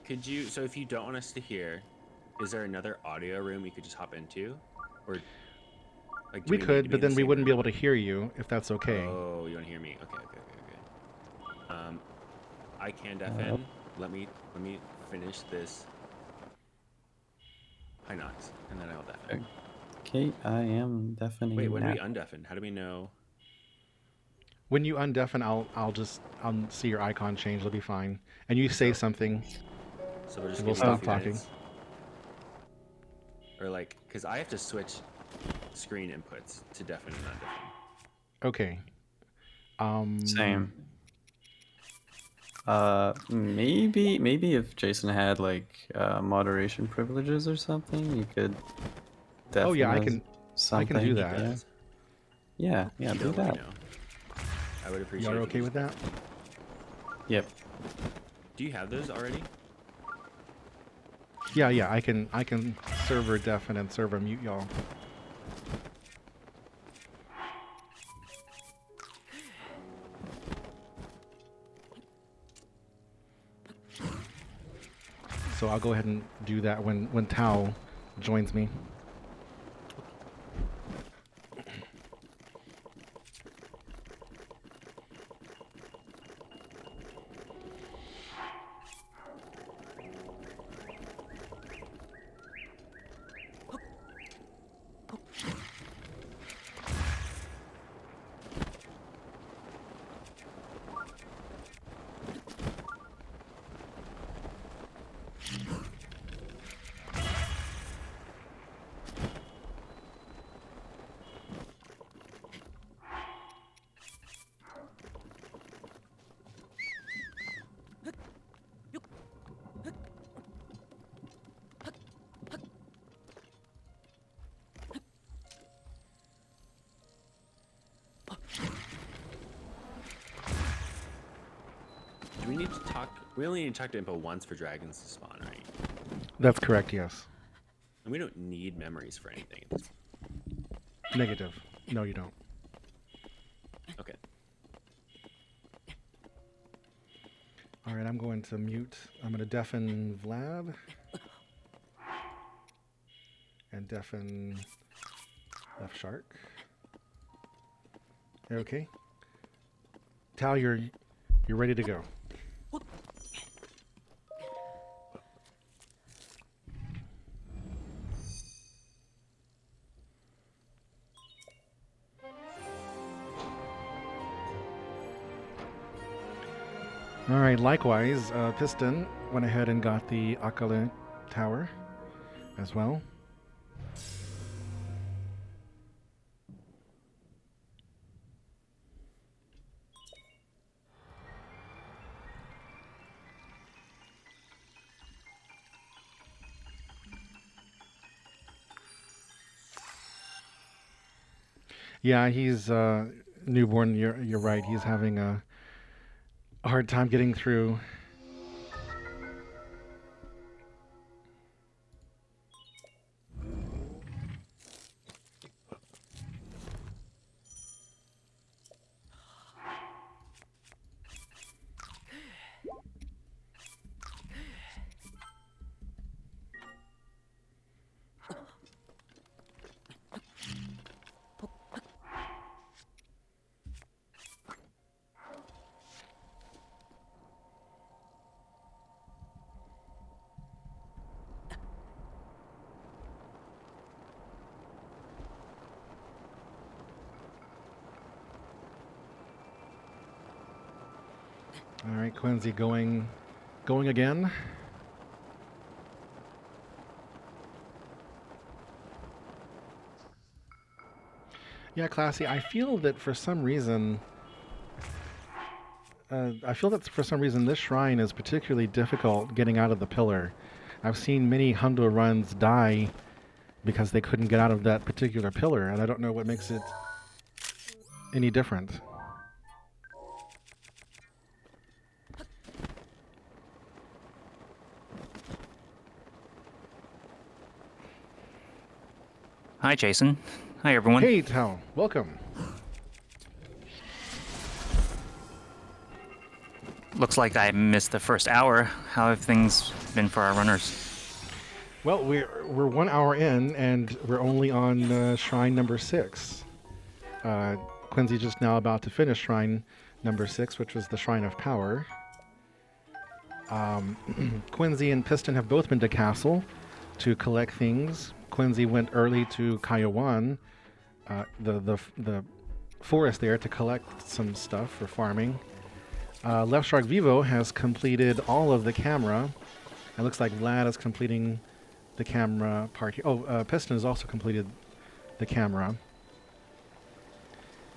Could you, so if you don't want us to hear, is there another audio room you could just hop into? Or like, We could, but then we wouldn't be able to hear you, if that's okay. Oh, you want to hear me? Okay. I can deafen. Let me finish this high Nox, and then I'll deafen. Okay, I am deafening. Wait, when now. do we undeafen? How do we know? When you undeafen, I'll see your icon change. It'll be fine. And you say something. So we'll just we'll stop talking. Or like, because I have to switch screen inputs to deafen and undeafen. Okay. Same. Maybe if Jason had like moderation privileges or something, you could. Oh yeah, I can do that. that. Yeah, do that. I would appreciate. You're okay with that? Yep. Do you have those already? Yeah, I can server deafen and server mute y'all. So I'll go ahead and do that when Tao joins me. Do we need to talk? We only need to talk to Impa once for dragons to spawn, right? That's correct, yes. And we don't need memories for anything. Negative. No, you don't. Okay. All right, I'm going to mute. I'm going to deafen Vlad. And deafen Left Shark. Okay. Tao, you're ready to go. All right, likewise, Piston went ahead and got the Akale Tower as well. Yeah, he's newborn. You're right. He's having a hard time getting through. All right, Cönsi going again. Yeah, Classy, I feel that for some reason this shrine is particularly difficult getting out of the pillar. I've seen many Hundo runs die because they couldn't get out of that particular pillar, and I don't know what makes it any different. Hi, Jason. Hi, everyone. Hey, Tao. Welcome. Looks like I missed the first hour. How have things been for our runners? Well, we're 1 hour in, and we're only on shrine number 6. Cönsi just now about to finish shrine number 6, which was the Shrine of Power. Cönsi and Piston have both been to Castle to collect things. Cönsi went early to Kayawan, the forest there, to collect some stuff for farming. Left Shark Vivo has completed all of the camera. It looks like Vlad is completing the camera part here. Oh, Piston has also completed the camera.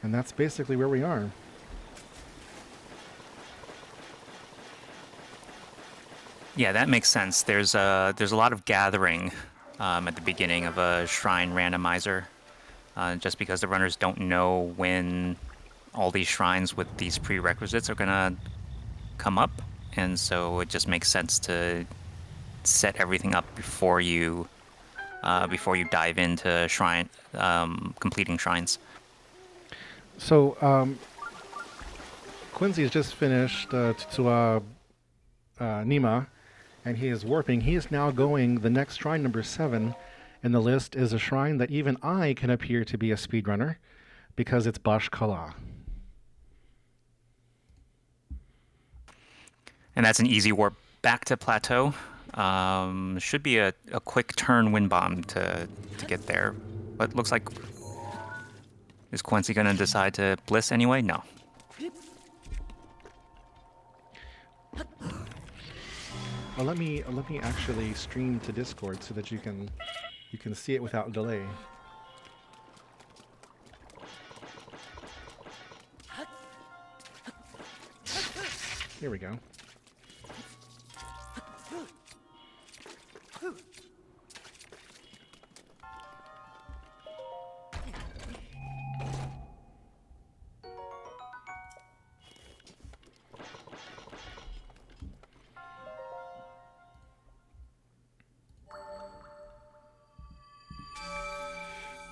And that's basically where we are. Yeah, that makes sense. There's a lot of gathering at the beginning of a shrine randomizer, just because the runners don't know when all these shrines with these prerequisites are gonna come up, and so it just makes sense to set everything up before you dive into shrine completing shrines. So Cönsi has just finished Tutua Nima, and he is warping. He is now going. The next shrine, number 7 in the list, is a shrine that even I can appear to be a speedrunner because it's Bashkala. And that's an easy warp back to Plateau. Should be a quick turn wind bomb to get there. But looks like... Is Cönsi going to decide to bliss anyway? No. Well, let me actually stream to Discord so that you can see it without delay. Here we go.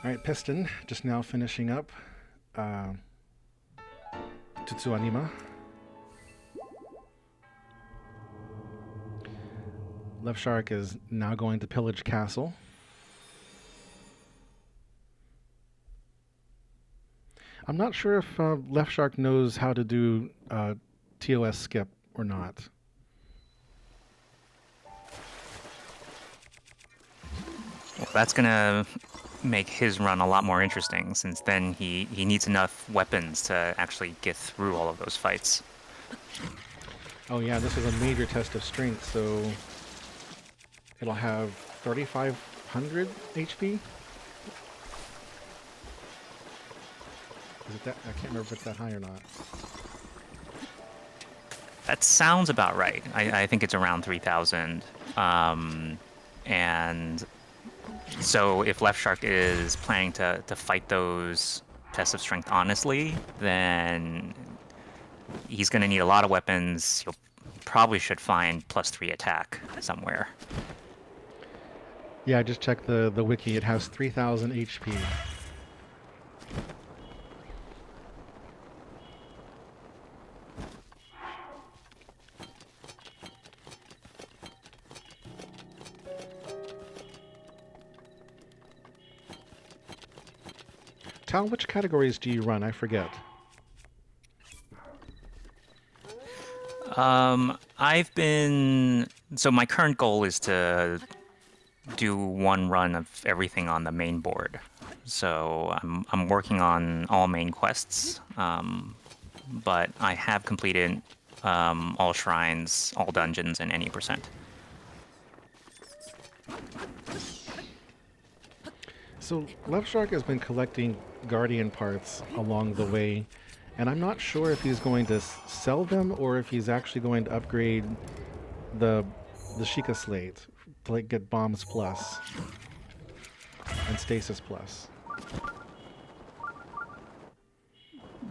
All right, Piston, just now finishing up Tutsuanima. Left Shark is now going to pillage castle. I'm not sure if Left Shark knows how to do TOS skip or not. Well, that's going to make his run a lot more interesting, since then he needs enough weapons to actually get through all of those fights. Oh yeah, this is a major test of strength, so it'll have 3,500 HP? Is it that? I can't remember if it's that high or not. That sounds about right. I think it's around 3,000. And so if Left Shark is planning to fight those tests of strength honestly, then he's going to need a lot of weapons. He'll probably should find +3 attack somewhere. Yeah, I just checked the wiki. It has 3,000 HP. Tal, which categories do you run? I forget. So my current goal is to do one run of everything on the main board. So I'm working on all main quests, but I have completed all shrines, all dungeons, and any percent. So Left Shark has been collecting Guardian parts along the way, and I'm not sure if he's going to sell them or if he's actually going to upgrade the Sheikah Slate to like get Bombs Plus and Stasis Plus.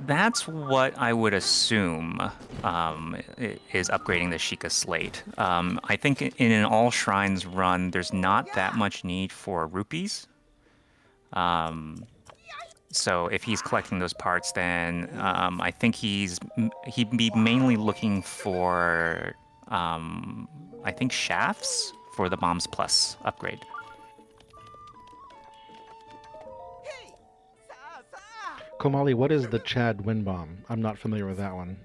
That's what I would assume is upgrading the Sheikah Slate. I think in an all shrines run, there's not that much need for rupees. So if he's collecting those parts, then I think he'd be mainly looking for I think shafts for the Bombs Plus upgrade. Komali, what is the Chad Wind Bomb? I'm not familiar with that one.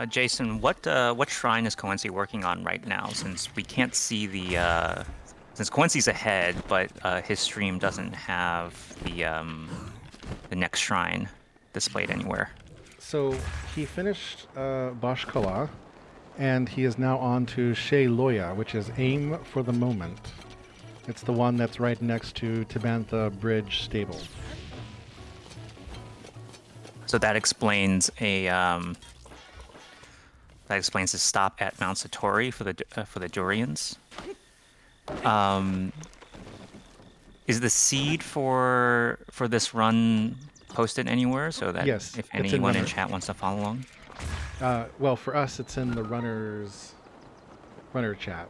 Jason, what shrine is Cönsi working on right now? Since we can't see the, since Cönsi's ahead, but his stream doesn't have the next shrine displayed anywhere. So he finished Bashkala, and he is now on to She Loya, which is Aim for the Moment. It's the one that's right next to Tabantha Bridge Stable. So that explains that explains the stop at Mount Satori for the Durians. Is the seed for this run post it anywhere so that Yes, if it's in anyone in runner. chat wants to follow along? Well, for us, it's in the runner chat.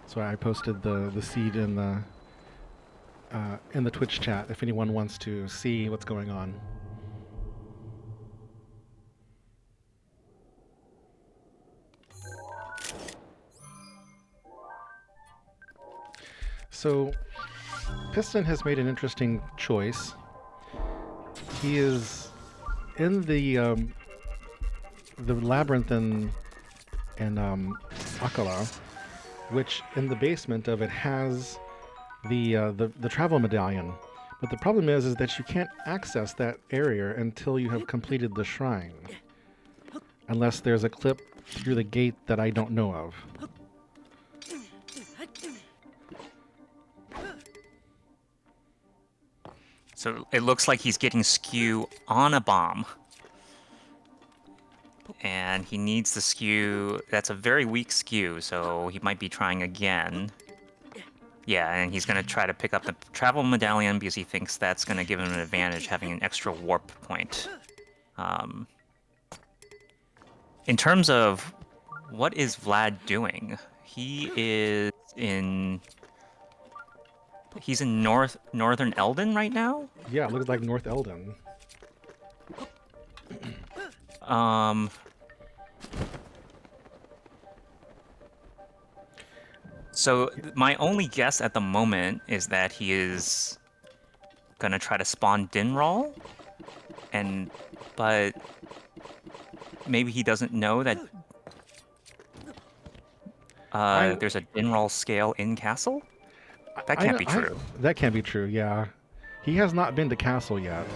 So I posted the seed in the Twitch chat if anyone wants to see what's going on. So Piston has made an interesting choice. He is in the labyrinth in Akala, which in the basement of it has the travel medallion. But the problem is that you can't access that area until you have completed the shrine, unless there's a clip through the gate that I don't know of. So it looks like he's getting skew on a bomb. And he needs the skew. That's a very weak skew, so he might be trying again. Yeah, and he's going to try to pick up the travel medallion because he thinks that's going to give him an advantage, having an extra warp point. In terms of what is Vlad doing, he's in northern Eldon right now. Yeah, it looks like North Eldon. So my only guess at the moment is that he is gonna try to spawn Dinral, but maybe he doesn't know that there's a Dinral scale in Castle. That can't be true. That can't be true. Yeah, he has not been to Castle yet.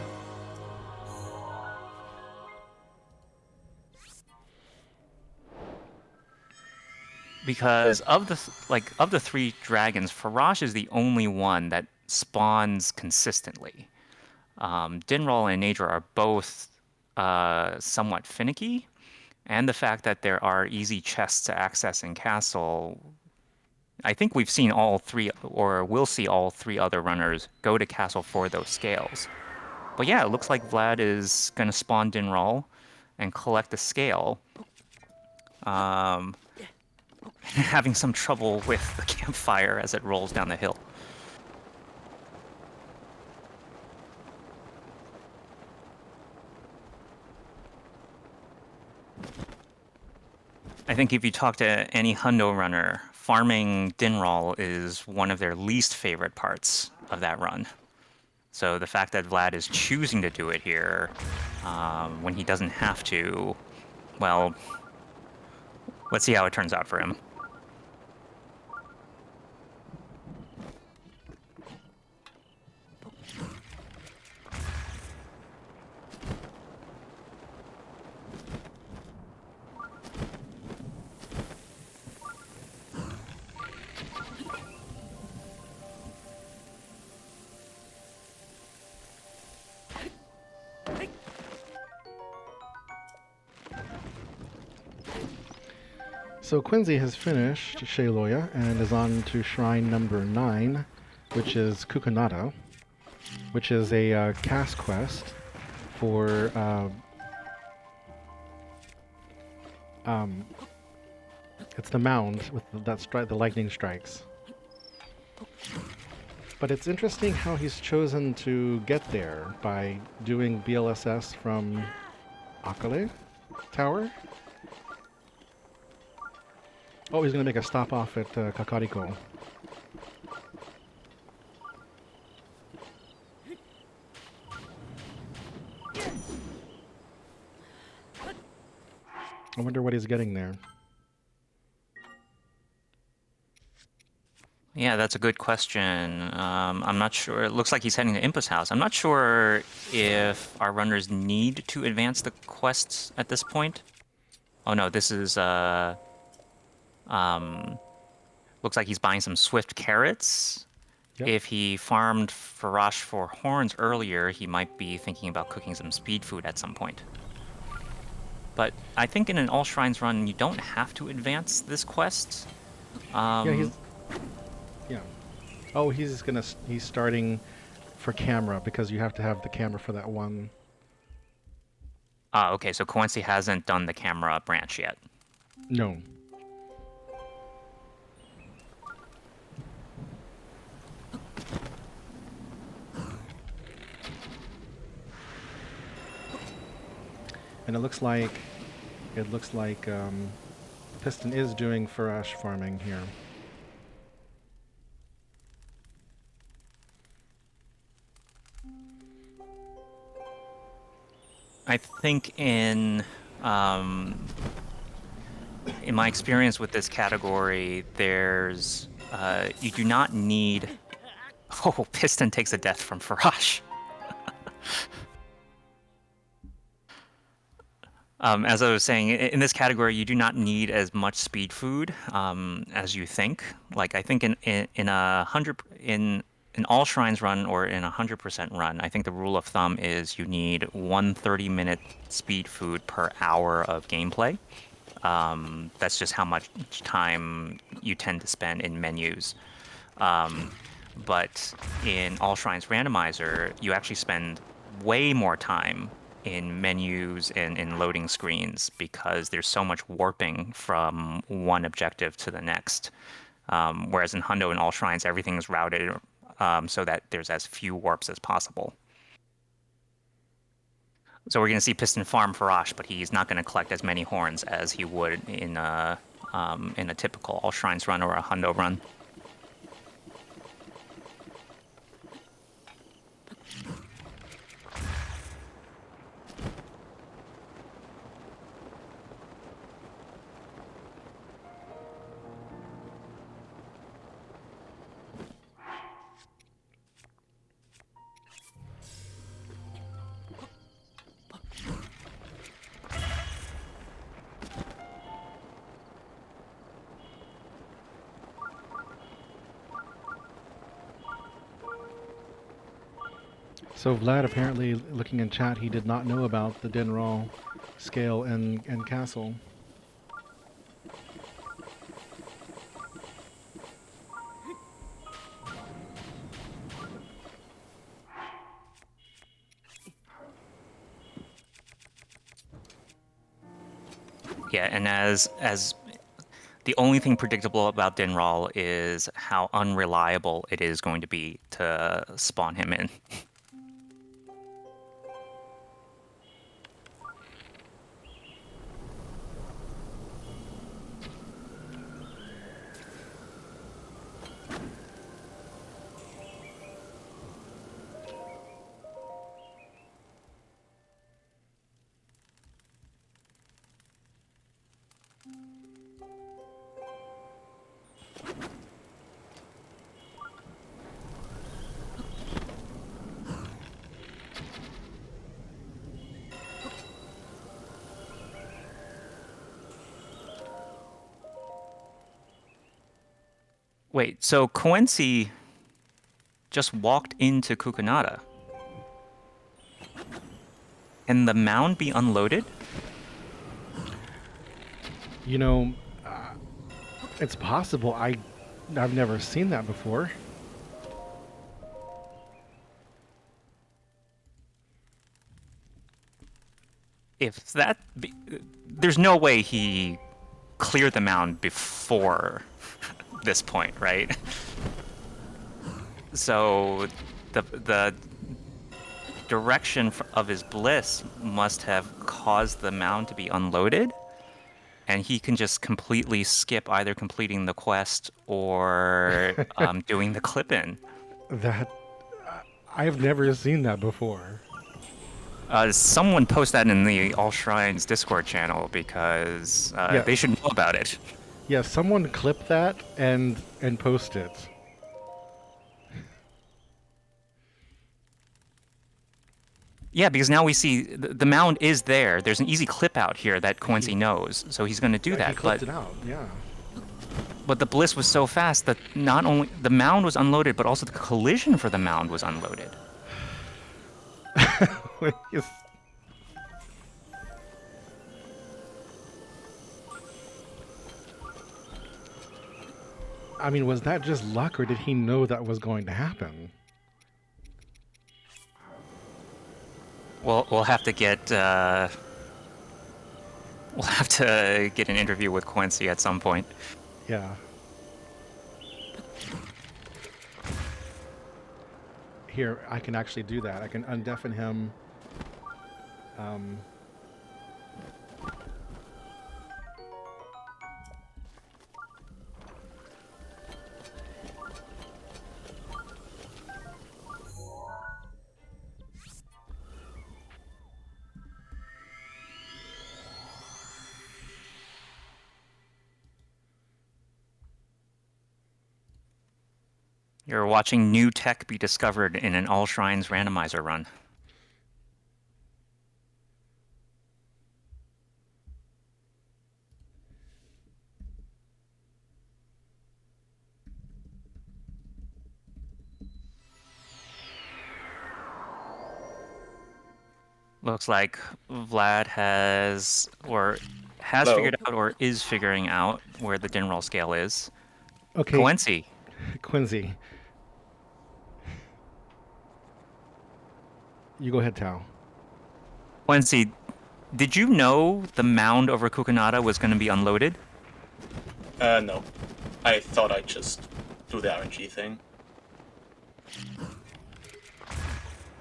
Because of the three dragons, Farash is the only one that spawns consistently. Dinral and Nadra are both somewhat finicky, and the fact that there are easy chests to access in Castle, I think we've seen all three, or will see all three other runners go to Castle for those scales. But yeah, it looks like Vlad is going to spawn Dinral and collect the scale. Having some trouble with the campfire as it rolls down the hill. I think if you talk to any Hundo runner, farming Dinral is one of their least favorite parts of that run. So the fact that Vlad is choosing to do it here, when he doesn't have to, well, let's see how it turns out for him. So Cönsi has finished Shayloya and is on to shrine number 9, which is Kukunada, which is a cast quest for it's the mound with the lightning strikes. But it's interesting how he's chosen to get there by doing BLSS from Akale Tower. Oh, he's going to make a stop off at Kakariko. I wonder what he's getting there. Yeah, that's a good question. I'm not sure. It looks like he's heading to Impa's house. I'm not sure if our runners need to advance the quests at this point. Oh no, this is looks like he's buying some swift carrots. Yep. If he farmed Farash for horns earlier, he might be thinking about cooking some speed food at some point. But I think in an All Shrines run, you don't have to advance this quest. Yeah. Oh, he's starting for camera because you have to have the camera for that one. Okay, so Cönsi hasn't done the camera branch yet. No. And it looks like Piston is doing Farash farming here. I think in my experience with this category, there's you do not need. Oh, Piston takes a death from Farash. As I was saying, in this category, you do not need as much speed food as you think. Like I think in an all shrines run or in a 100% run, I think the rule of thumb is you need 1 30-minute speed food per hour of gameplay. That's just how much time you tend to spend in menus. But in All Shrines Randomizer, you actually spend way more time in menus and in loading screens because there's so much warping from one objective to the next. Whereas in Hundo and All Shrines, everything is routed so that there's as few warps as possible. So we're going to see Piston farm Farash, but he's not going to collect as many horns as he would in a typical All Shrines run or a Hundo run. So Vlad, apparently, looking in chat, he did not know about the Dinral scale and castle. Yeah, and as the only thing predictable about Dinral is how unreliable it is going to be to spawn him in. Wait, so Cönsi just walked into Kukunada? Can the mound be unloaded? You know, it's possible. I've never seen that before. If that... there's no way he cleared the mound before this point, right? So the direction of his bliss must have caused the mound to be unloaded, and he can just completely skip either completing the quest or doing the clip-in. That I've never seen that before. Someone post that in the All Shrines Discord channel because they should know about it. Yeah, someone clip that and post it. Yeah, because now we see the mound is there. There's an easy clip out here that Cönsi knows, so he's going to do that. He clipped it out, yeah. But the bliss was so fast that not only the mound was unloaded, but also the collision for the mound was unloaded. I mean, was that just luck, or did he know that was going to happen? We'll have to get an interview with Cönsi at some point. Yeah. Here, I can actually do that. I can undeafen him. You're watching new tech be discovered in an All Shrines randomizer run. Looks like Vlad has Hello. figured out or is figuring out where the din roll scale is. Okay. Cönsi. Cönsi. You go ahead, Tao. Cönsi, did you know the mound over Kukanada was going to be unloaded? No. I thought I'd just do the RNG thing.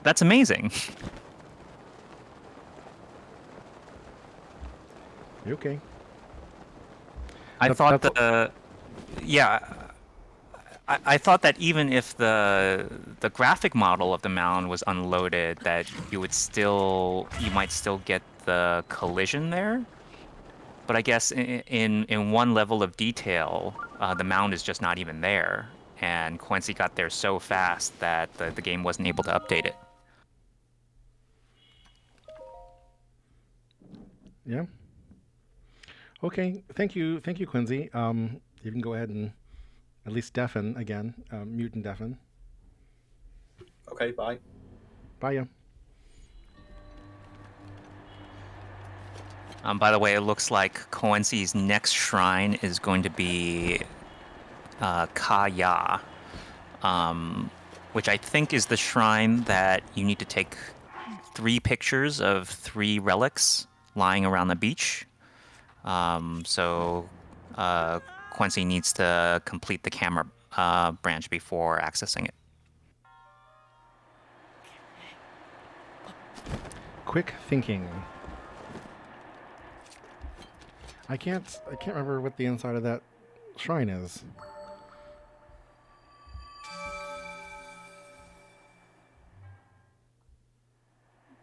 That's amazing. You okay? I thought I thought that even if the graphic model of the mound was unloaded, that you might still get the collision there. But I guess in one level of detail, the mound is just not even there, and Cönsi got there so fast that the game wasn't able to update it. Yeah. Okay. Thank you, Cönsi. You can go ahead and at least deafen again, mute and deafen. Okay, bye. Bye, ya. By the way, it looks like Cönsi's next shrine is going to be Kaya, which I think is the shrine that you need to take 3 pictures of 3 relics lying around the beach. So Cönsi needs to complete the camera branch before accessing it. Quick thinking. I can't remember what the inside of that shrine is.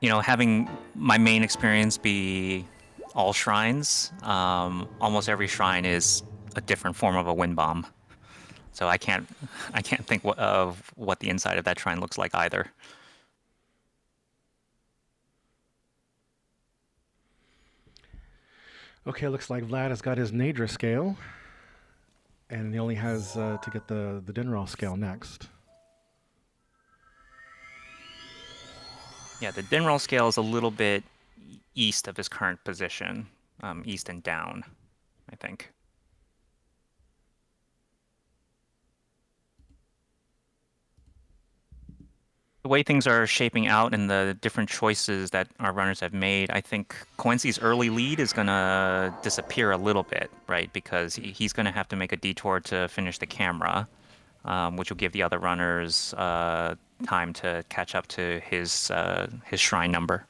You know, having my main experience be all shrines, almost every shrine is a different form of a wind bomb. So I can't think of what the inside of that shrine looks like either. Okay, looks like Vlad has got his Nadra scale, and he only has to get the Dinral scale next. Yeah, the din roll scale is a little bit east of his current position, east and down, I think. The way things are shaping out and the different choices that our runners have made, I think Cönsi's early lead is going to disappear a little bit, right? Because he's going to have to make a detour to finish the camera, which will give the other runners time to catch up to his shrine number.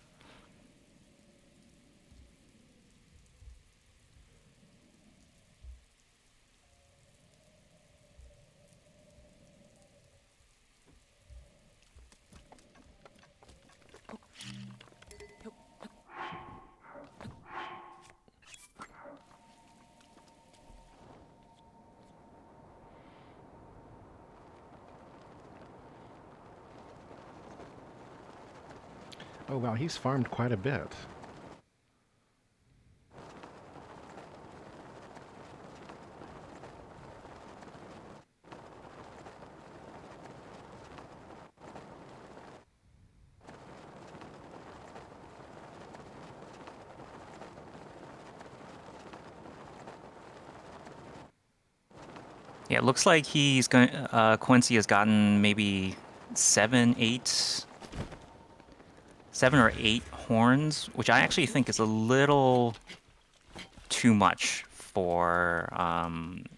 Oh wow, he's farmed quite a bit. Yeah, it looks like he's going. Cönsi has gotten maybe 7 or 8 horns, which I actually think is a little too much for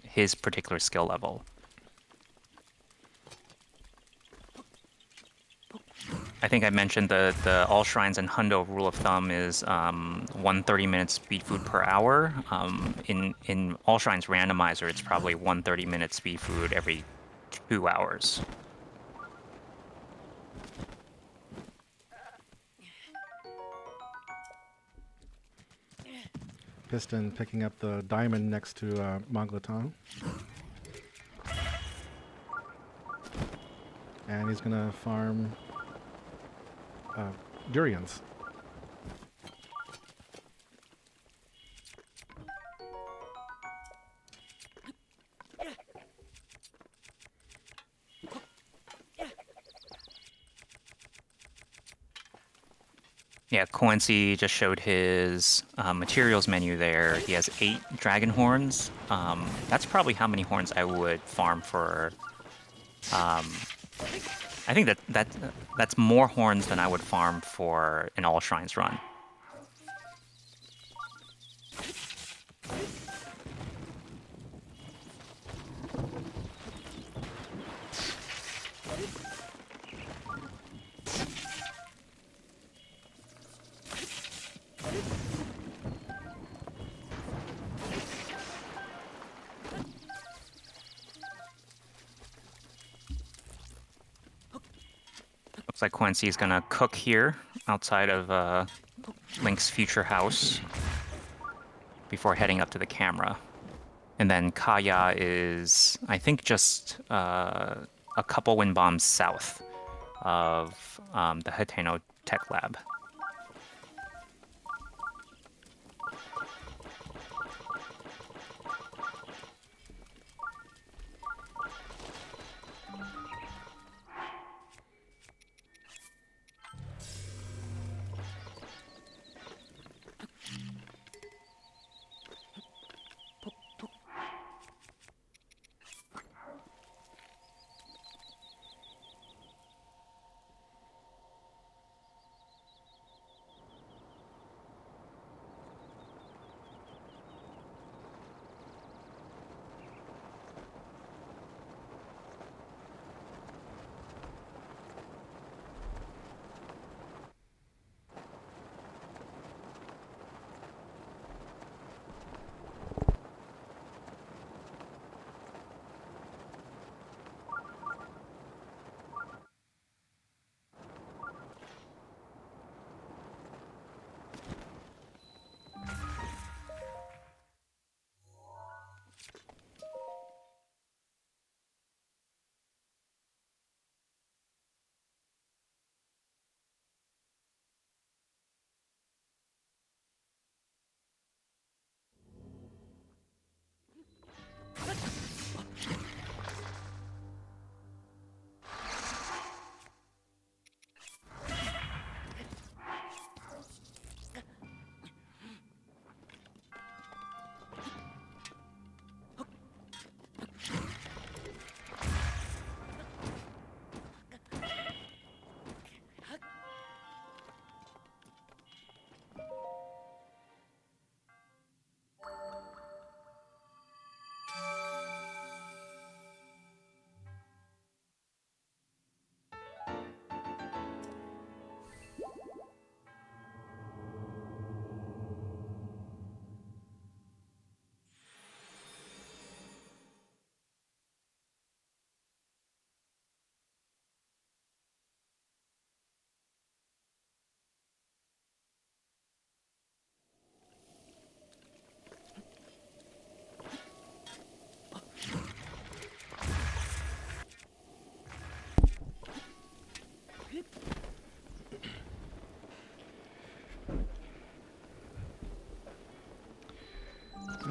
his particular skill level. I think I mentioned the all shrines and hundo rule of thumb is 1 30-minute speed food per hour. In all shrines randomizer, it's probably 1 30-minute speed food every 2 hours. Piston picking up the diamond next to Maglaton. And he's gonna farm durians. Yeah, Cönsi just showed his materials menu there. He has 8 dragon horns. That's probably how many horns I would farm for. I think that's more horns than I would farm for an all shrines run. Looks like Cönsi's gonna cook here outside of Link's future house before heading up to the camera. And then Kaya is, I think, just a couple wind bombs south of the Hateno Tech Lab.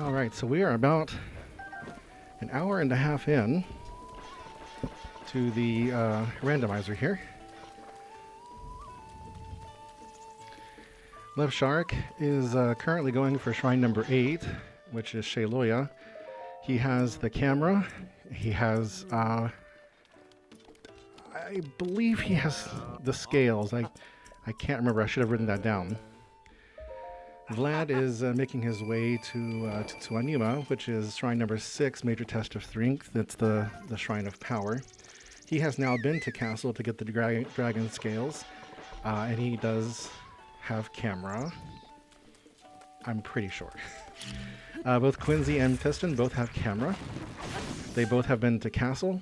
All right, so we are about an hour and a half in to the randomizer here. Left Shark is currently going for shrine number 8, which is Shayloya. He has the camera, He has, I believe he has the scales. I can't remember. I should have written that down. Vlad is making his way to Anima, which is shrine number 6, major test of strength. It's the shrine of power. He has now been to castle to get the dragon scales, and he does have camera. I'm pretty sure. Both Cönsi and Piston both have camera. They both have been to castle,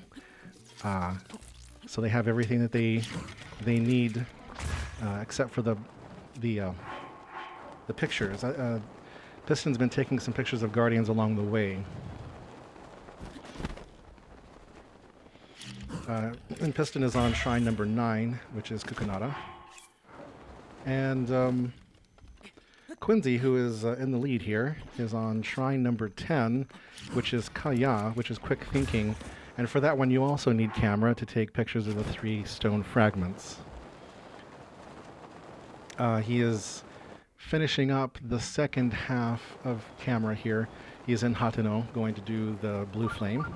so they have everything that they need, except for the pictures. Piston's been taking some pictures of guardians along the way. And Piston is on shrine number 9, which is Kukunada. And Cönsi, who is in the lead here, is on shrine number 10, which is Kaya, which is quick thinking. And for that one, you also need camera to take pictures of the 3 stone fragments. He is finishing up the second half of camera here. He's in Hateno, going to do the blue flame.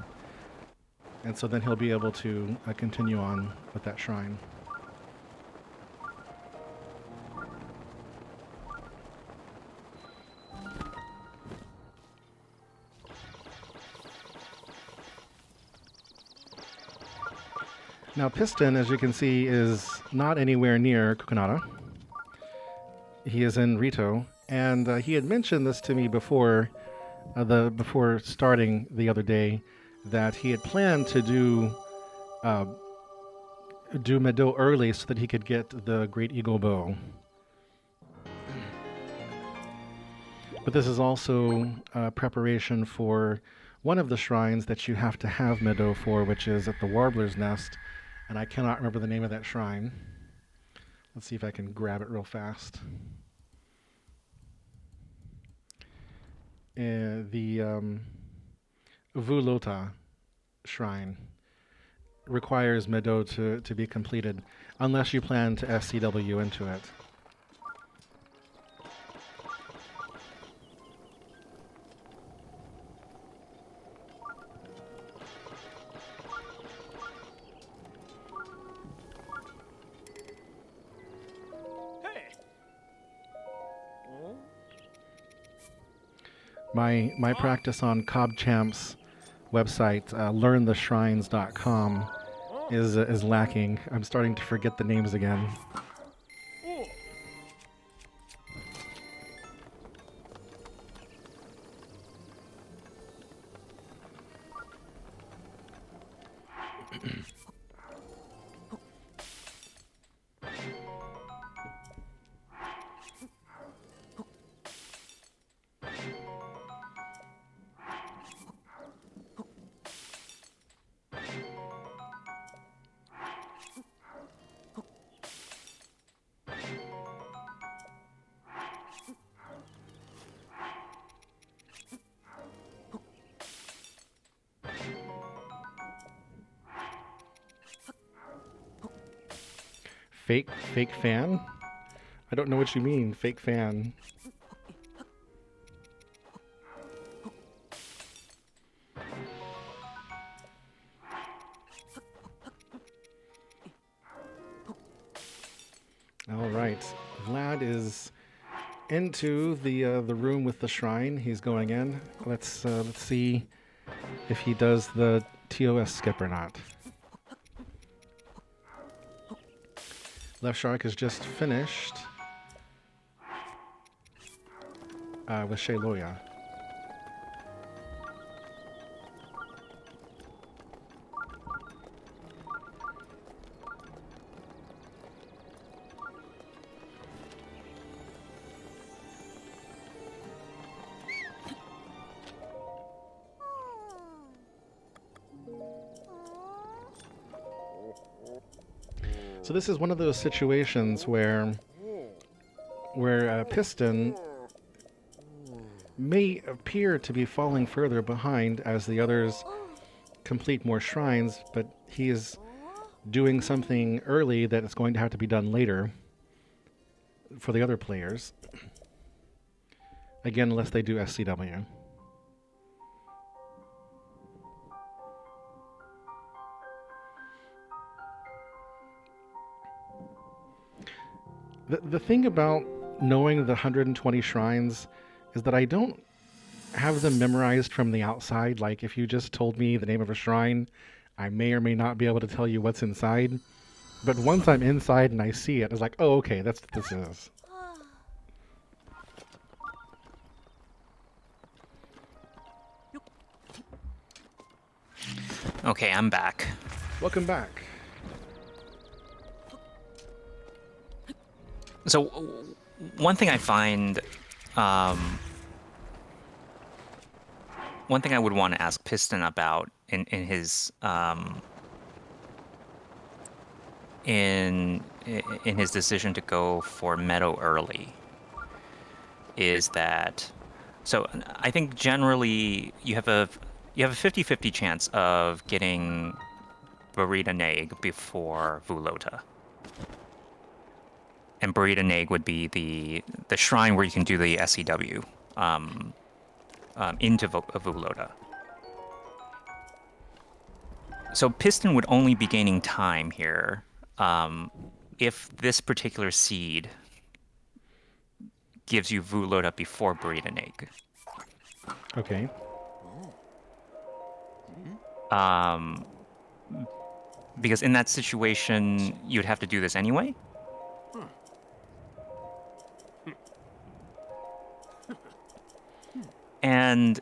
And so then he'll be able to continue on with that shrine. Now Piston, as you can see, is not anywhere near Kukunada. He is in Rito, and he had mentioned this to me before starting the other day, that he had planned to do Meadow early so that he could get the Great Eagle Bow. But this is also preparation for one of the shrines that you have to have Meadow for, which is at the Warbler's Nest, and I cannot remember the name of that shrine. Let's see if I can grab it real fast. The Vulota shrine requires Meadow to be completed, unless you plan to SCW into it. My practice on CobChamp's website, learntheshrines.com, is lacking. I'm starting to forget the names again. Fake fan? I don't know what you mean, fake fan. All right, Vlad is into the room with the shrine. He's going in. Let's see if he does the TOS skip or not. Left Shark has just finished with Shayloya. So this is one of those situations where Piston may appear to be falling further behind as the others complete more shrines, but he is doing something early that is going to have to be done later for the other players. Again, unless they do SCW. The thing about knowing the 120 shrines is that I don't have them memorized from the outside. Like, if you just told me the name of a shrine, I may or may not be able to tell you what's inside. But once I'm inside and I see it, it's like, oh, okay, that's what this is. Okay, I'm back. Welcome back. So, one thing I find, one thing I would want to ask Piston about in his in his decision to go for Meadow early is that, so I think generally you have a 50-50 chance of getting Burita Neg before Vulota. And Burita Neg would be the shrine where you can do the SEW into Vulota. So Piston would only be gaining time here if this particular seed gives you Vulota before Burita Neg. Okay. Because in that situation, you'd have to do this anyway. And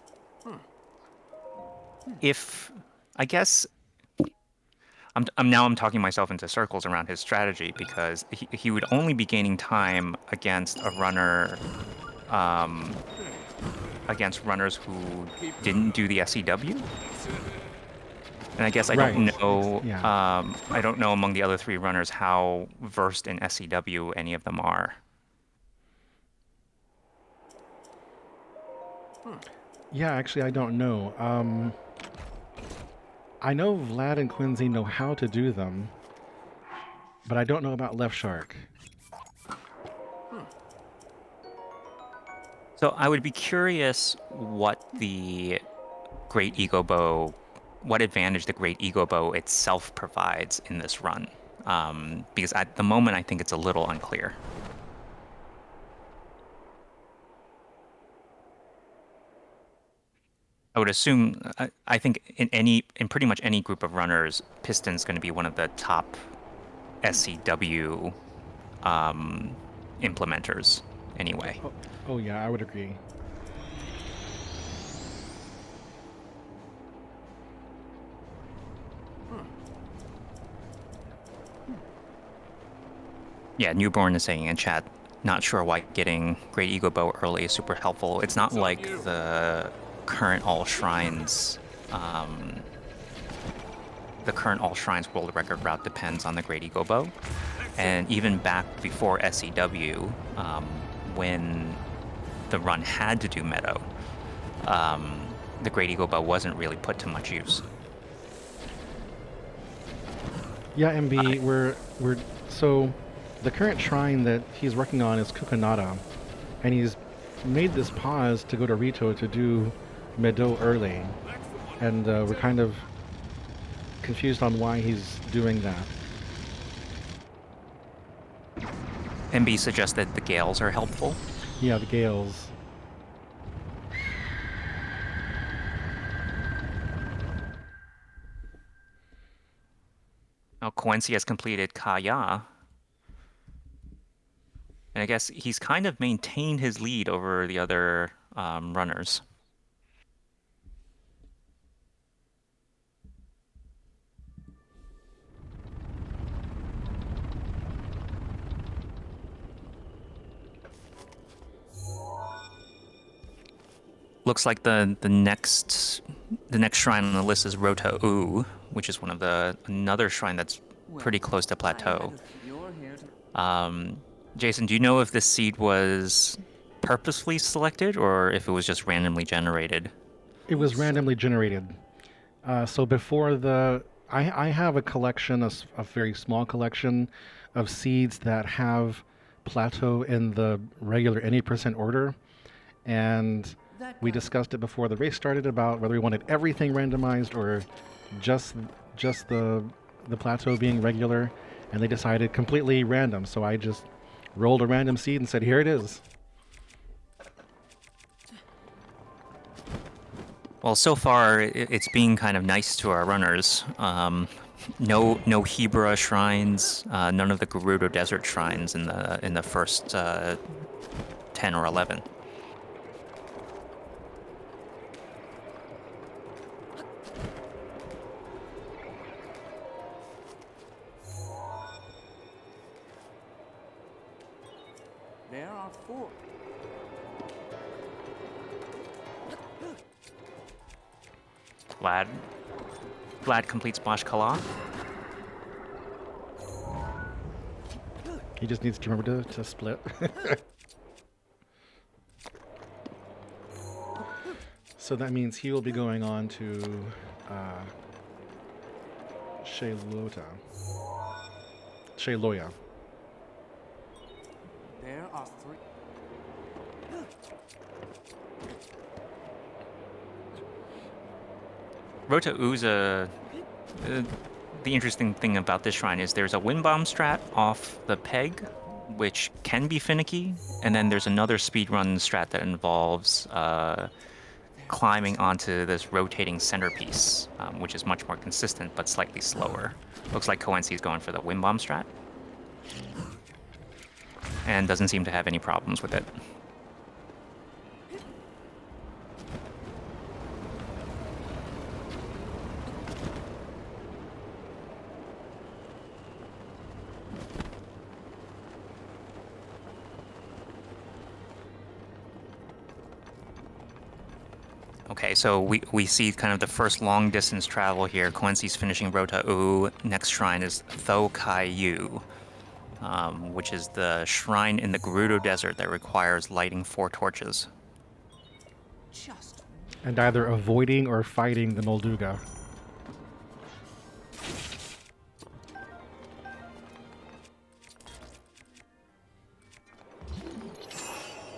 if, I guess, I'm talking myself into circles around his strategy, because he would only be gaining time against a runner, against runners who didn't do the SEW. And I guess I don't know. Yeah. I don't know among the other three runners how versed in SEW any of them are. Yeah, actually, I don't know. I know Vlad and Cönsi know how to do them, but I don't know about Left Shark. So I would be curious what the Great Ego Bow, what advantage the Great Ego Bow itself provides in this run. Because at the moment, I think it's a little unclear. I would assume, I think in pretty much any group of runners, Piston's going to be one of the top SCW implementers anyway. Oh yeah, I would agree. Yeah, Newborn is saying in chat, not sure why getting Great Ego Bow early is super helpful. It's not like the current All Shrines, world record route depends on the Great Ego Bow. And even back before SEW, when the run had to do Meadow, the Great Ego Bow wasn't really put to much use. Yeah, MB, so the current shrine that he's working on is Kukanada, and he's made this pause to go to Rito to do Meadow early, and we're kind of confused on why he's doing that. MB suggested the Gales are helpful. Yeah, the Gales. Now Cönsi has completed Kaya. And I guess he's kind of maintained his lead over the other runners. Looks like the next shrine on the list is Rota U, which is another shrine that's pretty close to Plateau. Jason, do you know if this seed was purposefully selected or if it was just randomly generated? It was randomly generated. So before I have a collection, a very small collection of seeds that have Plateau in the regular any percent order, and we discussed it before the race started about whether we wanted everything randomized or just the Plateau being regular, and they decided completely random. So I just rolled a random seed and said, "Here it is." Well, so far it's being kind of nice to our runners. No Hebra shrines, none of the Gerudo Desert shrines in the first 10 or 11. There are 4. Vlad completes Bosch Kala. He just needs to remember to split. So that means he will be going on to Shayloya. There are 3. Rota Uza, the interesting thing about this shrine is there's a wind bomb strat off the peg, which can be finicky, and then there's another speedrun strat that involves climbing onto this rotating centerpiece, which is much more consistent but slightly slower. Looks like Cönsi's going for the wind bomb strat, and doesn't seem to have any problems with it. Okay, so we see kind of the first long distance travel here. Cönsi's finishing Rota U. Next shrine is Tho Kai Yu, which is the shrine in the Gerudo Desert that requires lighting 4 torches. And either avoiding or fighting the Nolduga.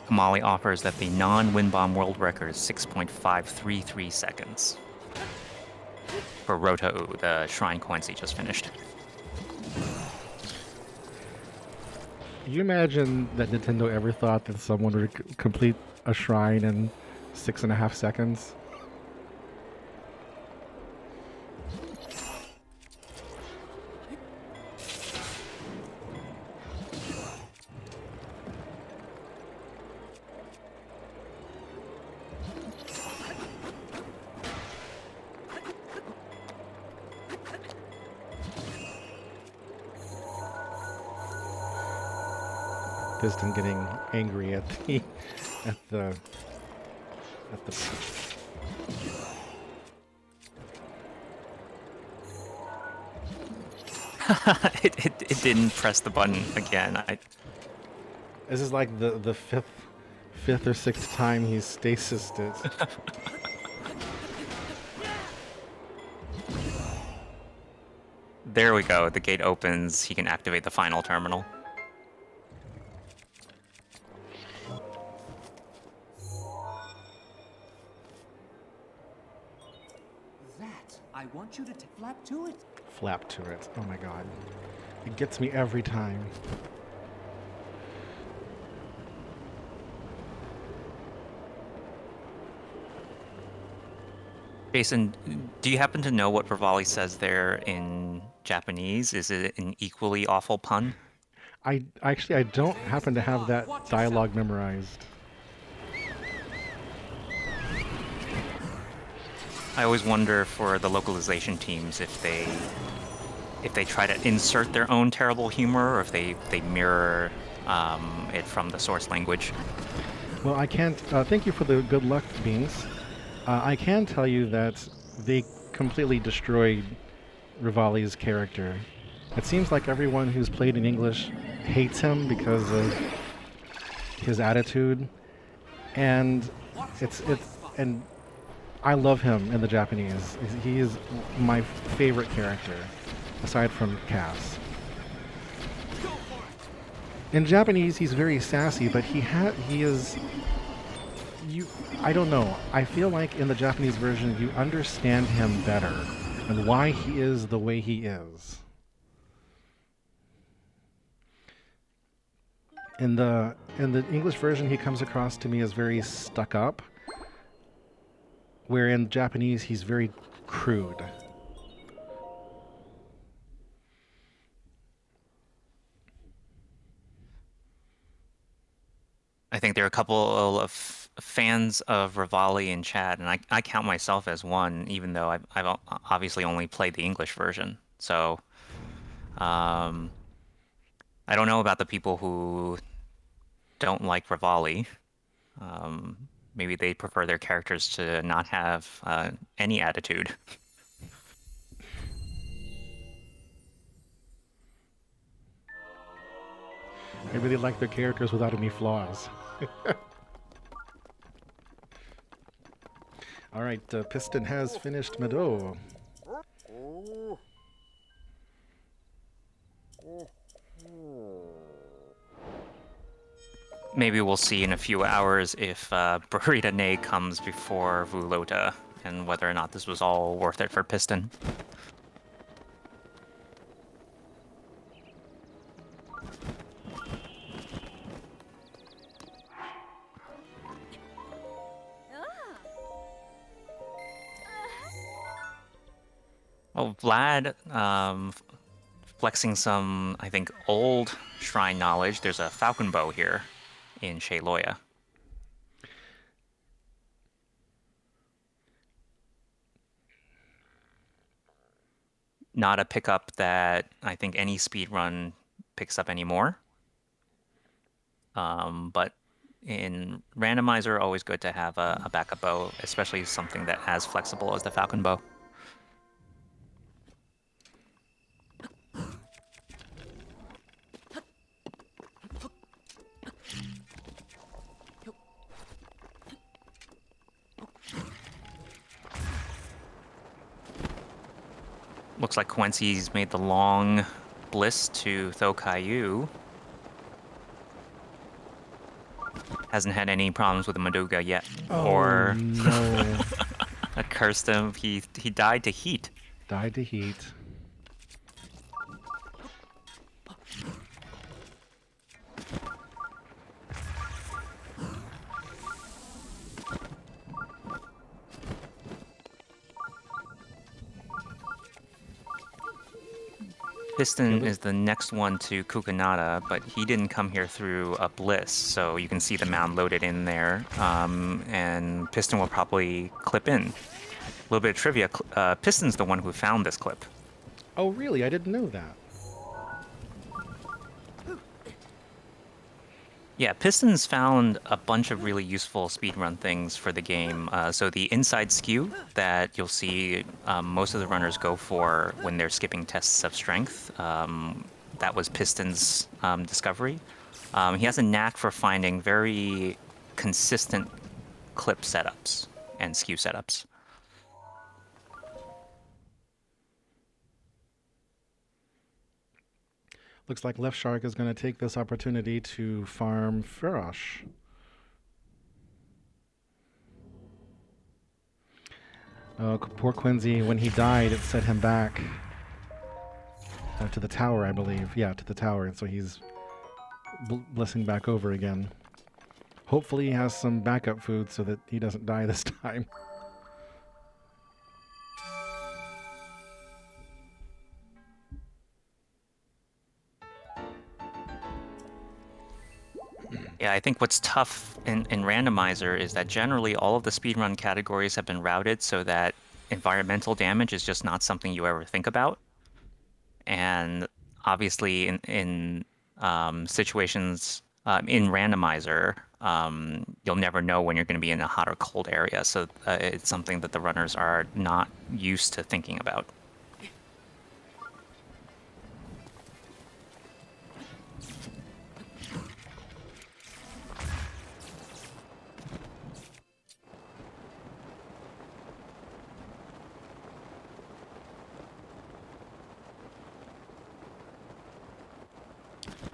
Kamali offers that the non-wind bomb world record is 6.533 seconds for Rota U, the shrine Cönsi just finished. You imagine that Nintendo ever thought that someone would complete a shrine in 6.5 seconds? Piston getting angry at the it didn't press the button again. This is like the fifth or sixth time he's stasised it. There we go. The gate opens. He can activate the final terminal. I want you to flap to it. Flap to it. Oh my god. It gets me every time. Jason, do you happen to know what Rivali says there in Japanese? Is it an equally awful pun? I don't happen to have that dialogue memorized. I always wonder for the localization teams if they try to insert their own terrible humor or if they mirror it from the source language. Well, I can't. Thank you for the good luck, Beans. I can tell you that they completely destroyed Rivali's character. It seems like everyone who's played in English hates him because of his attitude, and and I love him in the Japanese. He is my favorite character, aside from Cass. In Japanese, he's very sassy, but he is. I don't know. I feel like in the Japanese version, you understand him better and why he is the way he is. In the English version, he comes across to me as very stuck up, where in Japanese he's very crude. I think there are a couple of fans of Rivali in chat, and I count myself as one, even though I've obviously only played the English version. So, um, I don't know about the people who don't like Rivali. Maybe they prefer their characters to not have any attitude. I really like their characters without any flaws. All right, Piston has finished Meadow. Maybe we'll see in a few hours if Burita Ne comes before Vulota, and whether or not this was all worth it for Piston. Oh, Vlad, flexing some, I think, old shrine knowledge. There's a falcon bow here in Shayloya. Not a pickup that I think any speedrun picks up anymore. But in randomizer, always good to have a backup bow, especially something that as flexible as the falcon bow. Looks like Cönsi's made the long bliss to Thokaiyu. Hasn't had any problems with the Maduga yet. Oh, or no. that cursed him. He died to heat. Died to heat. Piston is the next one to Kukanada, but he didn't come here through a bliss, so you can see the mound loaded in there, and Piston will probably clip in. A little bit of trivia, Piston's the one who found this clip. Oh, really? I didn't know that. Yeah, Piston's found a bunch of really useful speedrun things for the game. So the inside skew that you'll see most of the runners go for when they're skipping tests of strength, that was Piston's discovery. He has a knack for finding very consistent clip setups and skew setups. Looks like Left Shark is going to take this opportunity to farm Ferosh. Poor Cönsi, when he died, it set him back to the tower, I believe. Yeah, to the tower, and so he's blissing back over again. Hopefully he has some backup food so that he doesn't die this time. Yeah, I think what's tough in randomizer is that generally all of the speedrun categories have been routed so that environmental damage is just not something you ever think about. And obviously in situations in randomizer, you'll never know when you're going to be in a hot or cold area. So it's something that the runners are not used to thinking about.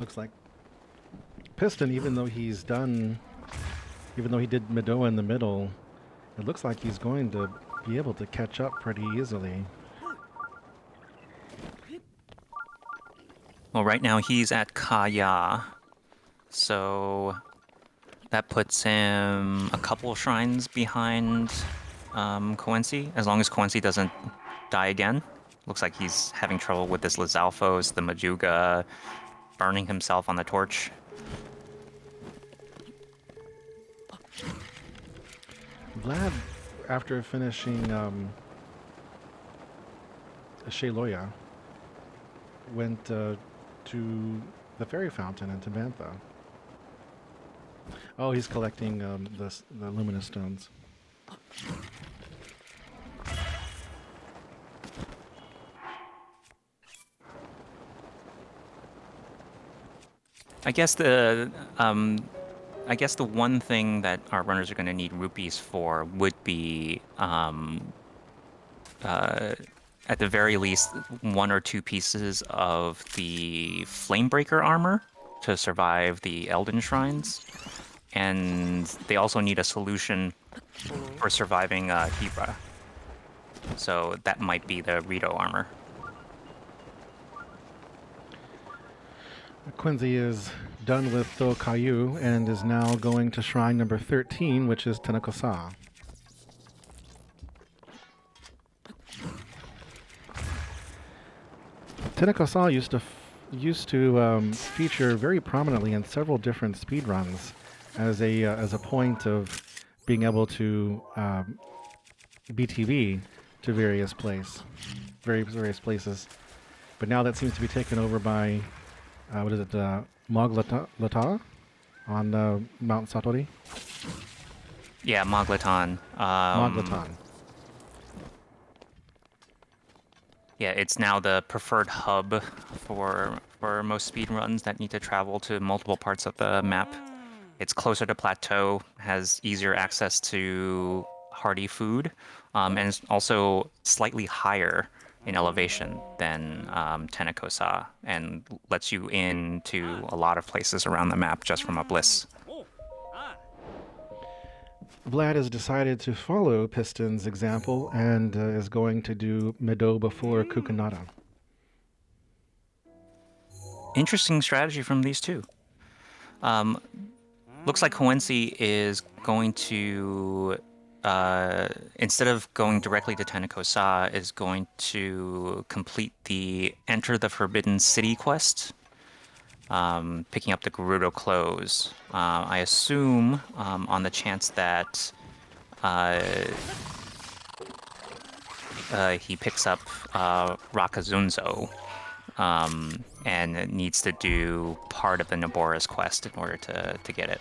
Looks like Piston, even though he did Medoa in the middle, it looks like he's going to be able to catch up pretty easily. Well, right now he's at Kaya, So that puts him a couple shrines behind Cönsi, as long as Cönsi doesn't die again. Looks like he's having trouble with this Lizalfos, the Majuga, burning himself on the torch. Vlad, after finishing Shayloya, went to the fairy fountain in Tabantha. Oh, he's collecting the luminous stones. I guess the one thing that our runners are going to need rupees for would be, at the very least, 1 or 2 pieces of the Flamebreaker armor to survive the Elden Shrines. And they also need a solution for surviving Hibra. So that might be the Rito armor. Cönsi is done with Do Caillou and is now going to shrine number 13, which is Tenakosa. Tenakosa used to feature very prominently in several different speedruns as a point of being able to BTV to various places. But now that seems to be taken over by Moglata on Mount Satori? Yeah, Moglatan. Moglatan. Yeah, it's now the preferred hub for most speedruns that need to travel to multiple parts of the map. It's closer to plateau, has easier access to hearty food, and it's also slightly higher in elevation than Tenakosa, and lets you into a lot of places around the map just from a bliss. Vlad has decided to follow Piston's example and is going to do Meadow before Kukanada. Interesting strategy from these two. Looks like Cönsi is going to, instead of going directly to Tenakosa, is going to complete the Enter the Forbidden City quest, picking up the Gerudo Clothes. I assume, on the chance that he picks up Rakazunzo, and needs to do part of the Naboris quest in order to get it.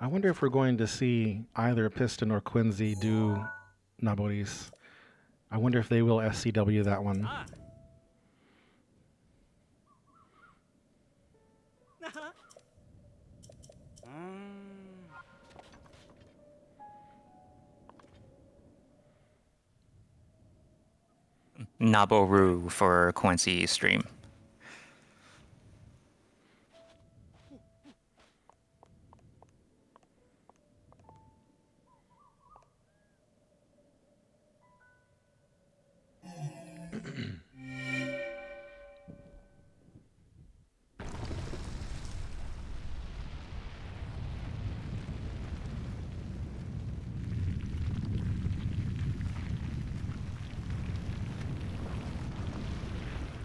I wonder if we're going to see either Piston or Cönsi do Naboris. I wonder if they will SCW that one. Naboru for Cönsi stream.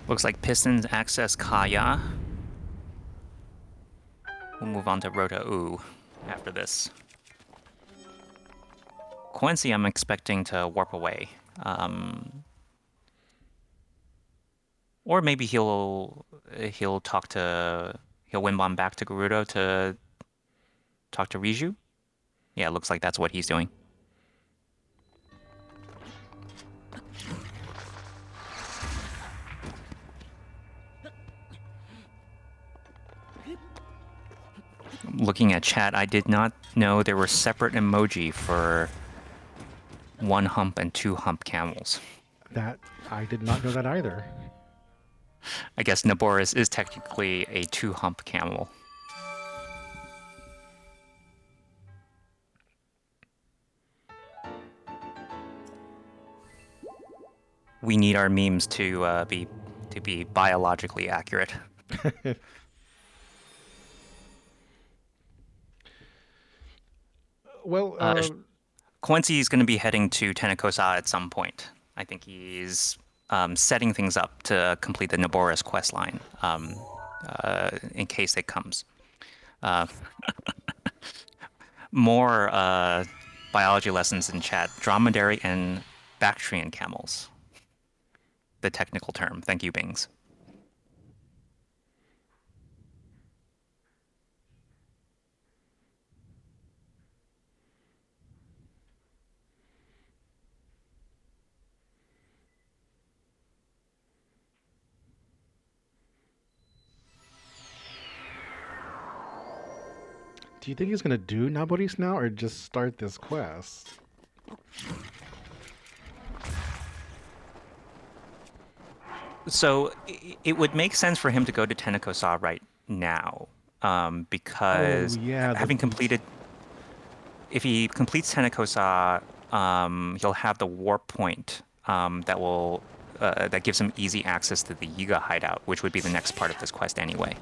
Looks like Pistons access Kaya. We'll move on to Rota U after this. Cönsi, I'm expecting to warp away. Or maybe he'll Wimbomb back to Gerudo to talk to Riju. Yeah, looks like that's what he's doing. Looking at chat, I did not know there were separate emoji for 1 hump and 2 hump camels. That I did not know that either. I guess Naboris is technically a 2 hump camel. we need our memes to be biologically accurate. Well, Cönsi is going to be heading to Tenekosa at some point. I think he's setting things up to complete the Naboris quest line in case it comes. More biology lessons in chat. Dromedary and Bactrian camels. The technical term. Thank you, Bings. do you think he's going to do Naboris now or just start this quest? So it would make sense for him to go to Tenekosa right now, because having completed, if he completes Tenekosa, he'll have the warp point that will that gives him easy access to the Yiga hideout, which would be the next part of this quest anyway.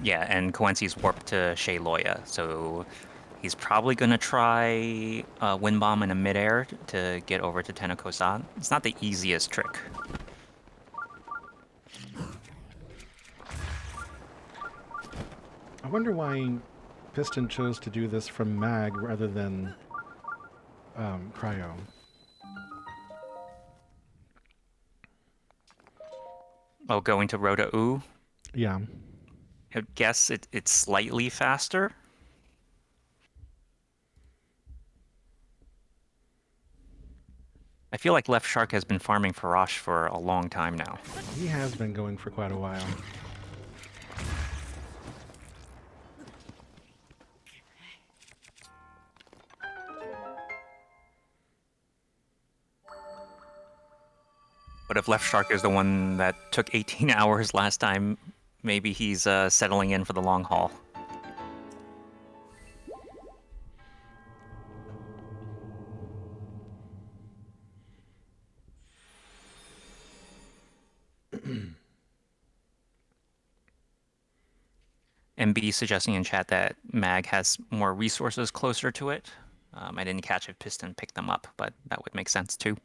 Yeah, and Cönsi's warped to Shayloya, so he's probably going to try Wind Bomb in a midair to get over to Tenekosa. It's not the easiest trick. I wonder why Piston chose to do this from Mag rather than Cryo. Oh, going to Rota U? Yeah. I would guess it's slightly faster. I feel like Left Shark has been farming Farash for a long time now. He has been going for quite a while. But if Left Shark is the one that took 18 hours last time, maybe he's settling in for the long haul. MB suggesting in chat that Mag has more resources closer to it. I didn't catch if Piston picked them up, but that would make sense too.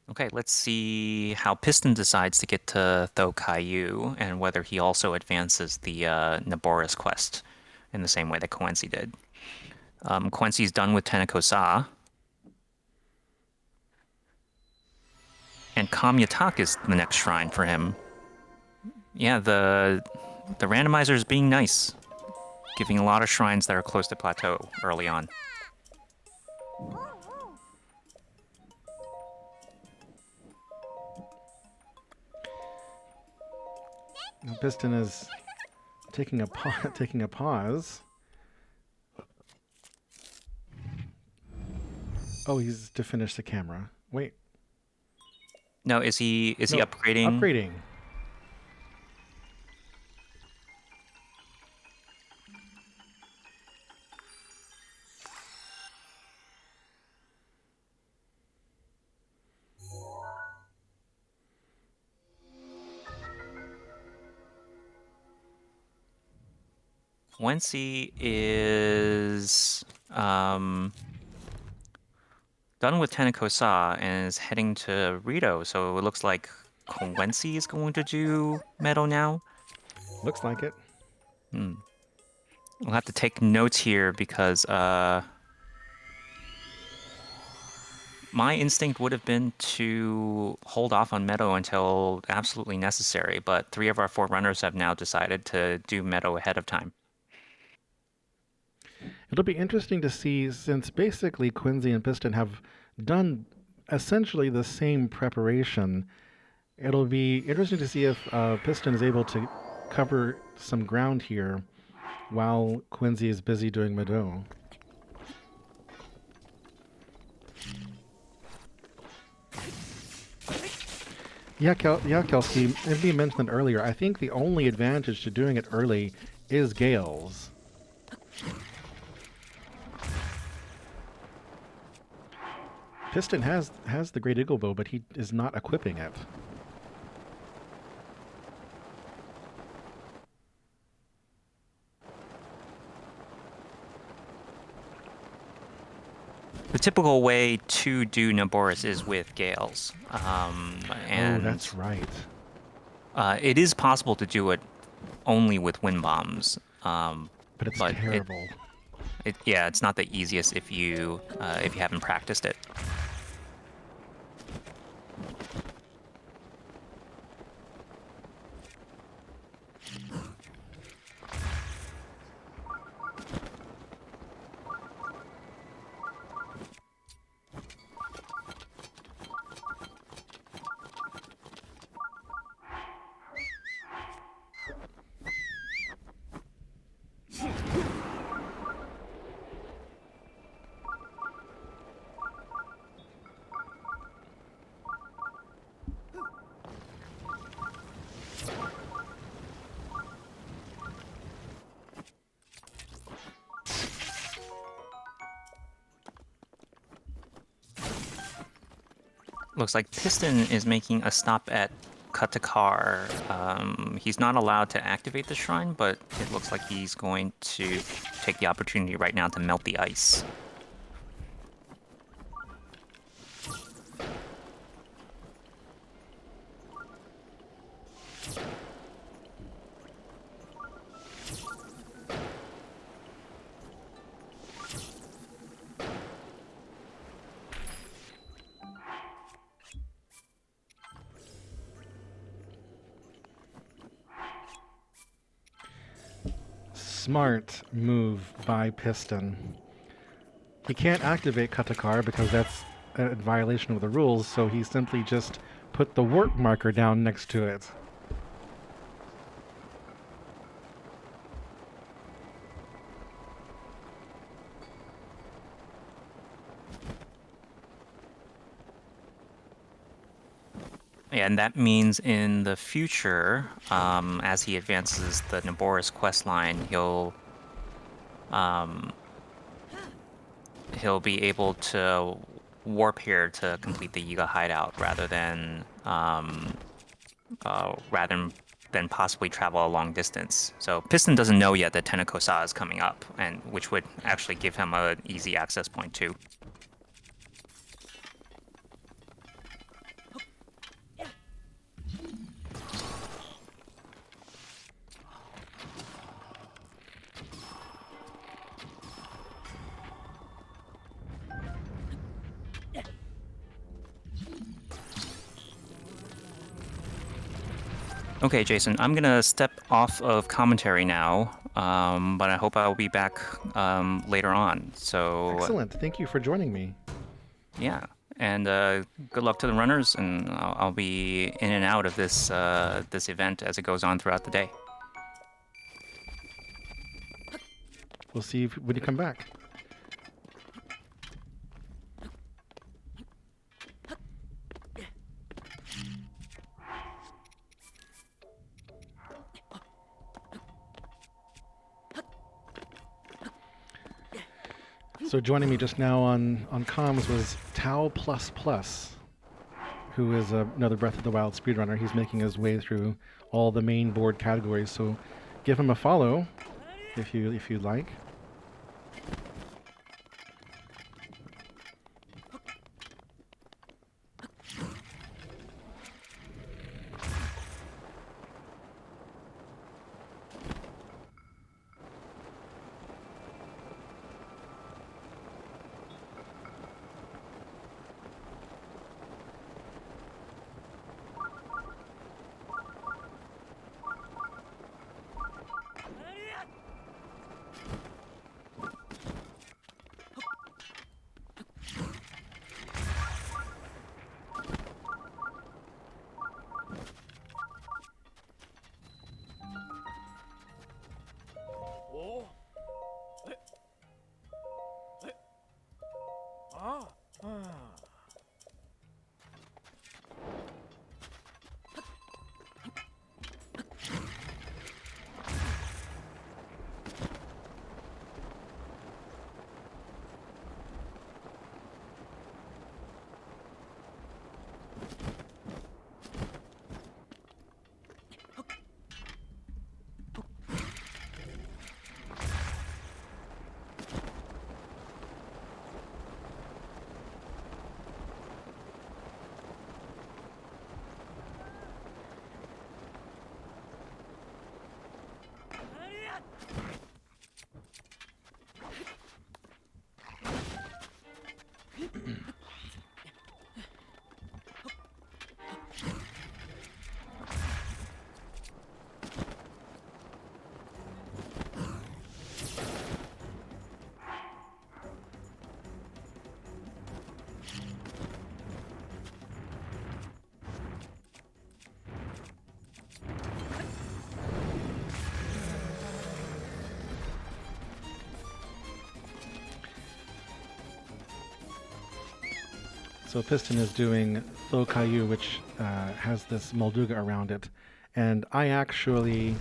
Okay, let's see how Piston decides to get to Tho Caillou and whether he also advances the Naboris quest in the same way that Cönsi did. Cönsi's done with Tenekosa. And Kamyatak is the next shrine for him. Yeah, the randomizer is being nice, giving a lot of shrines that are close to plateau early on. Now Piston is taking a pause. Oh, he's to finish the camera. Wait. No, is he upgrading? Upgrading. Cönsi is done with Tenekosa and is heading to Rito, so it looks like Cönsi is going to do Meadow now. Looks like it. We'll have to take notes here because my instinct would have been to hold off on Meadow until absolutely necessary, but 3 of our 4 runners have now decided to do Meadow ahead of time. It'll be interesting to see, since basically Cönsi and Piston have done essentially the same preparation. It'll be interesting to see if Piston is able to cover some ground here while Cönsi is busy doing Meadow. Yeah, Kelskii, MB mentioned it earlier. I think the only advantage to doing it early is Gales. Piston has the Great Eagle Bow, but he is not equipping it. The typical way to do Naboris is with Gales. And oh, that's right. It is possible to do it only with wind bombs. But it's but terrible. Yeah, it's not the easiest if you haven't practiced it. Looks like Piston is making a stop at Katakar. He's not allowed to activate the shrine, but it looks like he's going to take the opportunity right now to melt the ice. Smart move by Piston. He can't activate Katakar because that's a violation of the rules, so he simply just put the warp marker down next to it. And that means in the future, as he advances the Naboris questline, he'll be able to warp here to complete the Yiga hideout rather than possibly travel a long distance. So Piston doesn't know yet that Tenakosa is coming up, and which would actually give him an easy access point too. Okay, Jason, I'm gonna step off of commentary now, but I hope I'll be back later on. So Excellent. Thank you for joining me. yeah, and good luck to the runners, and I'll be in and out of this this event as it goes on throughout the day. We'll see you when you come back. So joining me just now on comms was TaoPlusPlus, who is another Breath of the Wild speedrunner. He's making his way through all the main board categories, so give him a follow if you'd like. So Piston is doing Lo Caillou, which has this Molduga around it. And I actually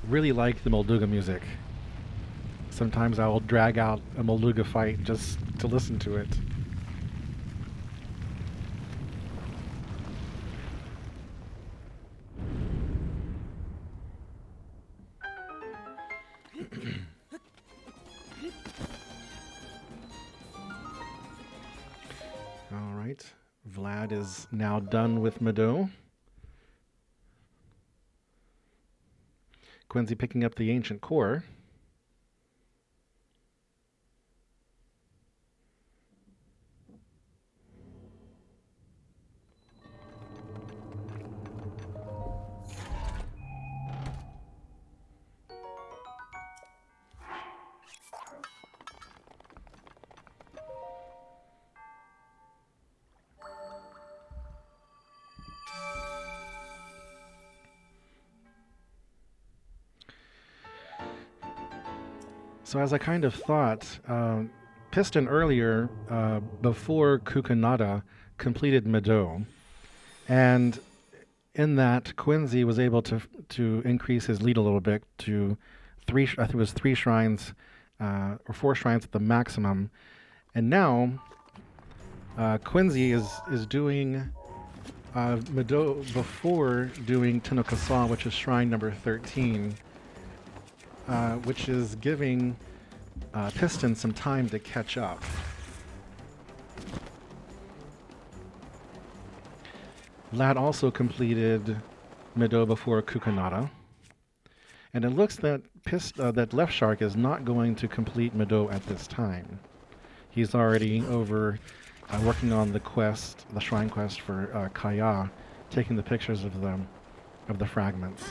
really like the Molduga music. Sometimes I will drag out a Molduga fight just to listen to it. All right, Vlad is now done with Mado. Cönsi picking up the ancient core. So as I kind of thought, Piston earlier, before Kukanada, completed Mado, and in that, Cönsi was able to increase his lead a little bit to three. I think it was 3 shrines, or 4 shrines at the maximum, and now Cönsi is doing Mado before doing Tenokasa, which is shrine number 13. Which is giving Piston some time to catch up. Vlad also completed Mado before Kukanada. And it looks that that Left Shark is not going to complete Mado at this time. He's already over working on the quest, the shrine quest for Kaya, taking the pictures of the fragments.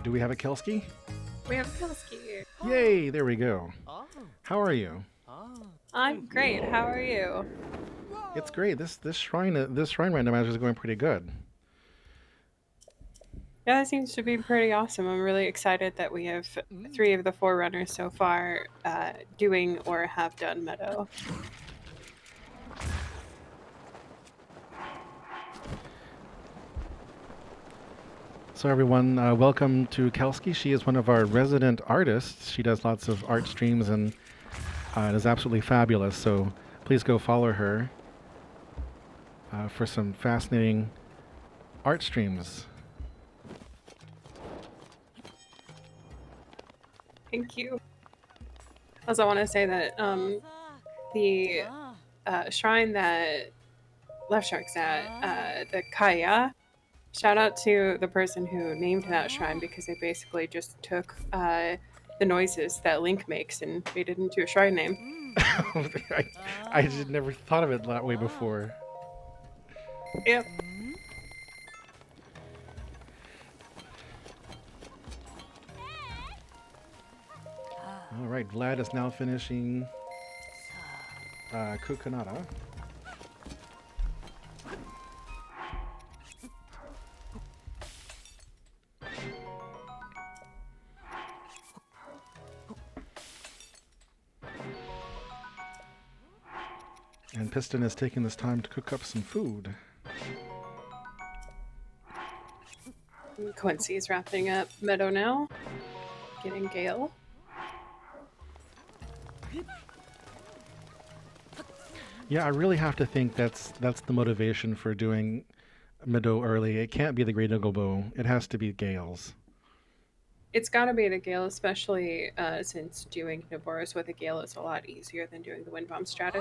Do we have a Kelskii? We have Kelskii. Yay, there we go. How are you? I'm great. How are you? It's great. This shrine randomizer is going pretty good. Yeah, that seems to be pretty awesome. I'm really excited that we have 3 of the 4 runners so far doing or have done Meadow. So everyone, welcome to Kelskii. She is one of our resident artists. She does lots of art streams and it is absolutely fabulous. So please go follow her for some fascinating art streams. Thank you. Also, want to say that the shrine that Left Shark's at, the Kaya, shout out to the person who named that shrine because they basically just took the noises that Link makes and made it into a shrine name. I just never thought of it that way before. Yep. All right, Vlad is now finishing Kukanada. Piston is taking this time to cook up some food. Cönsi's wrapping up Meadow now. Getting Gale. Yeah, I really have to think that's the motivation for doing Meadow early. It can't be the Great Eagle Bow. It has to be Gale's. It's got to be the Gale, especially since doing Naboris with a Gale is a lot easier than doing the Wind Bomb strat,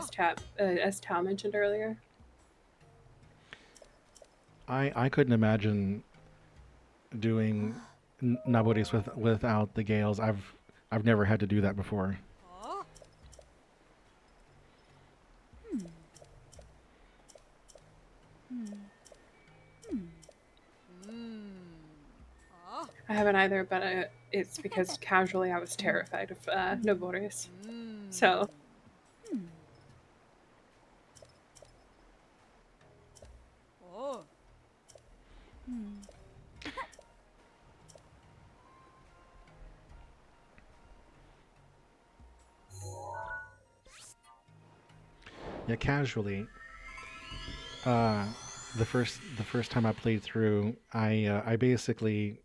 as Tao mentioned earlier. I couldn't imagine doing Naboris without the Gales. I've never had to do that before. I haven't either, but it's because casually I was terrified of Naboris. So. Yeah, casually. The first time I played through, I basically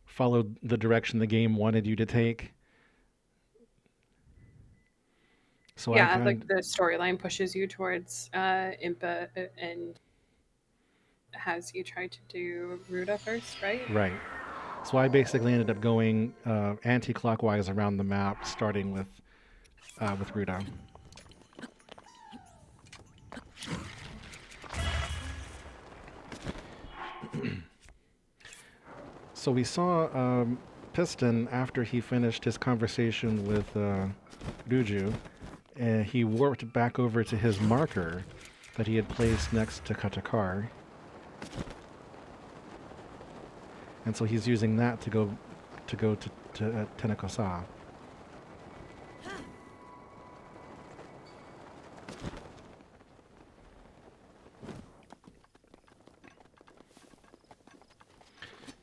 followed the direction the game wanted you to take. So yeah, like the storyline pushes you towards Impa and has you try to do Ruda first, right? Right. So I basically ended up going anti-clockwise around the map, starting with Ruda. So we saw Piston after he finished his conversation with Ruju, and he warped back over to his marker that he had placed next to Katakar. And so he's using that to go to Tenekosa.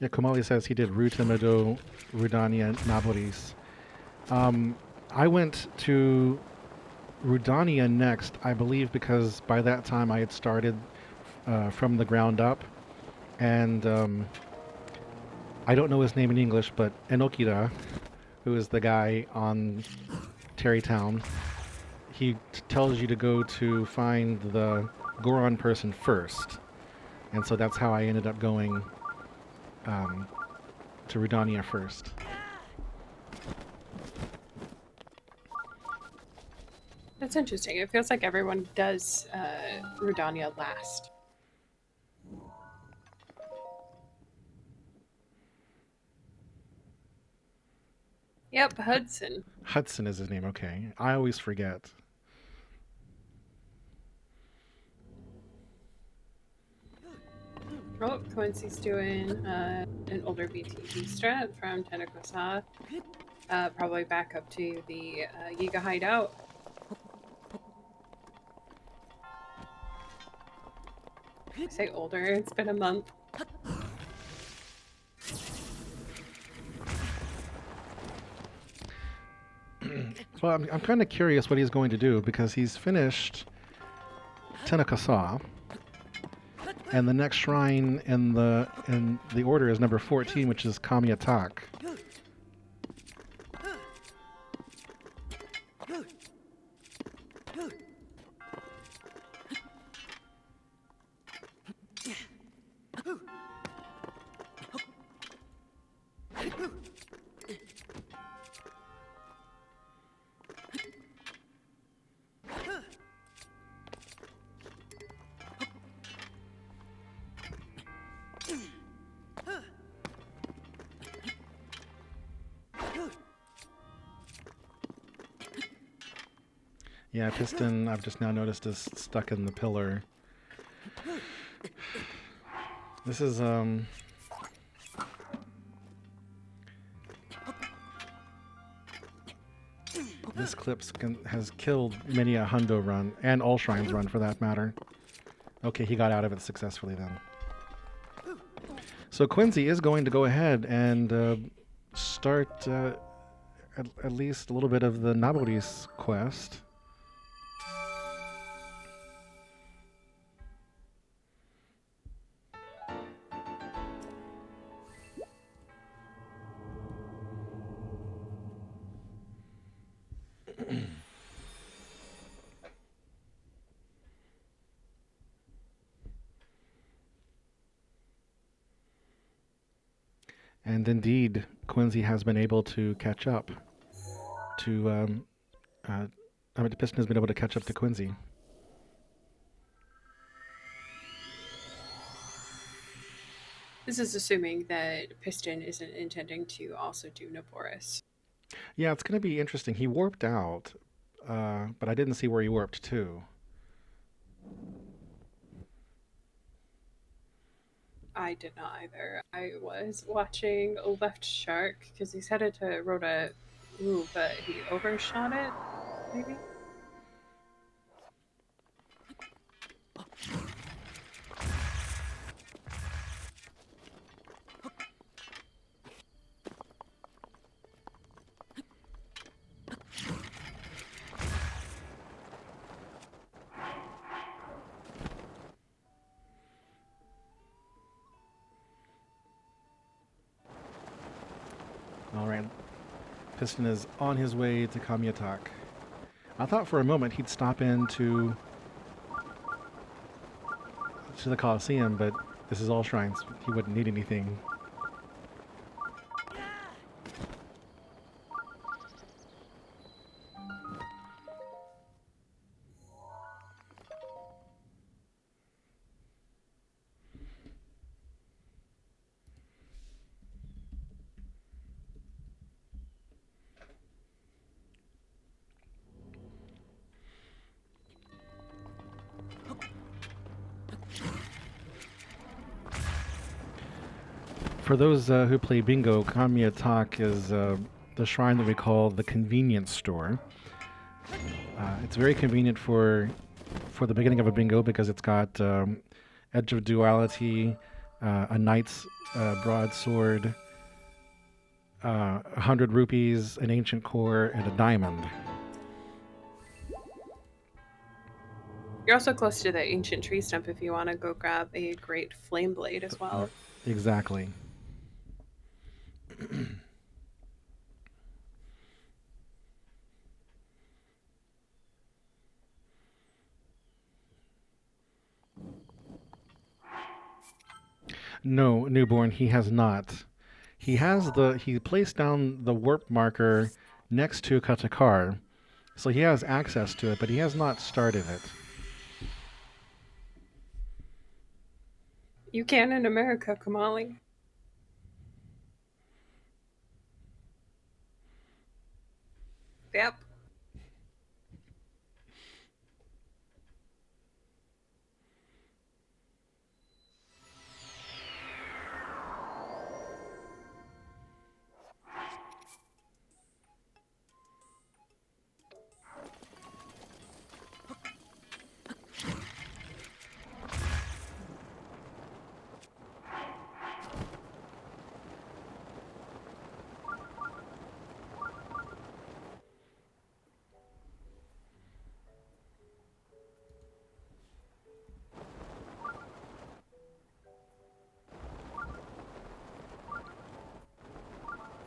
Yeah, Komali says he did Ruta, Meadow, Rudania, Naboris. I went to Rudania next, I believe, because by that time I had started from the ground up. And I don't know his name in English, but Enokira, who is the guy on Terrytown, he tells you to go to find the Goron person first. And so that's how I ended up going to Rudania first. That's interesting. It feels like everyone does Rudania last. Yep, Hudson. Hudson is his name, okay. I always forget. Oh, Cönsi's doing an older BTG strat from Tenekosa. Probably back up to the Yiga hideout. I say older, it's been a month. Well, I'm kind of curious what he's going to do, because he's finished Tenekosa, and the next shrine in the order is number 14, which is Kami Attack. Yeah, Piston, I've just now noticed, is stuck in the pillar. This is, this clip has killed many a Hundo run, and all shrines run for that matter. Okay, he got out of it successfully then. So Cönsi is going to go ahead and start at least a little bit of the Naboris quest. And indeed, Cönsi has been able to catch up to. The Piston has been able to catch up to Cönsi. This is assuming that Piston isn't intending to also do Naboris. Yeah, it's going to be interesting. He warped out, but I didn't see where he warped to. I did not either. I was watching Left Shark because he's headed to Rhoda. Ooh, but he overshot it, maybe? All right. Piston is on his way to Kamyatak. I thought for a moment he'd stop into to the Colosseum, but this is all shrines. He wouldn't need anything. For those who play bingo, Kamyatak is the shrine that we call the convenience store. It's very convenient for the beginning of a bingo because it's got Edge of Duality, a knight's broadsword, 100 rupees, an ancient core, and a diamond. You're also close to the ancient tree stump if you want to go grab a great flame blade as well. Exactly. No, newborn, he has not. He placed down the warp marker next to Katakar, so he has access to it, but he has not started it. You can in America, Kamali. Yep.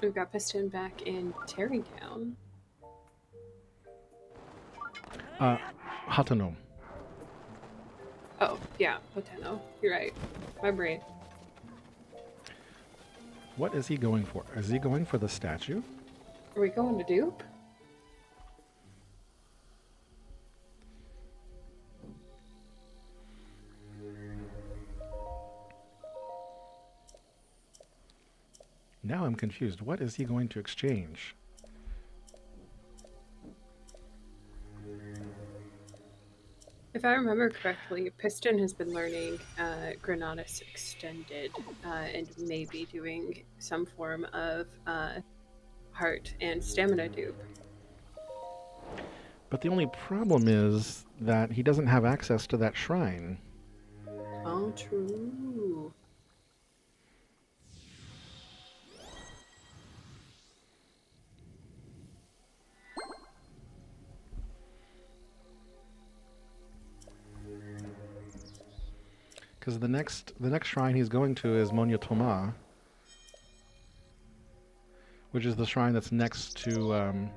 We've got Piston back in Terrytown. Hatano. Oh, yeah, Poteno. You're right. My brain. What is he going for? Is he going for the statue? Are we going to dupe? Now I'm confused. What is he going to exchange? If I remember correctly, Piston has been learning Granatus Extended and maybe doing some form of heart and stamina dupe. But the only problem is that he doesn't have access to that shrine. Oh, true. Because the next shrine he's going to is Monya Toma, which is the shrine that's next to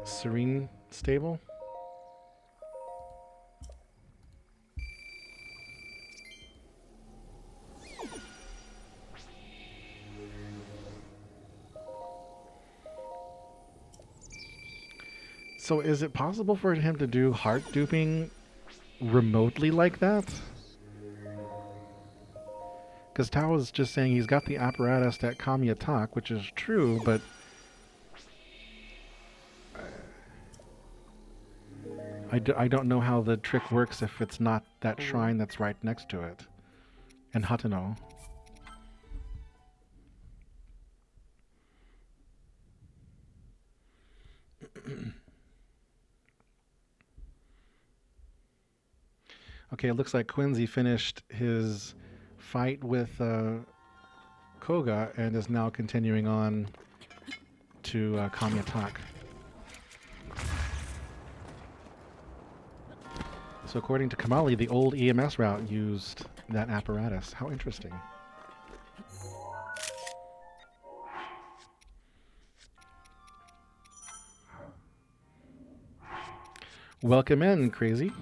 Serene Stable. So is it possible for him to do heart duping remotely like that? Because Tao is just saying he's got the apparatus that Kami attack, which is true, but I don't know how the trick works if it's not that shrine that's right next to it. And Hateno. Okay, it looks like Cönsi finished his fight with Koga and is now continuing on to Kami attack. So according to Kamali, the old EMS route used that apparatus. How interesting. Welcome in, Crazy.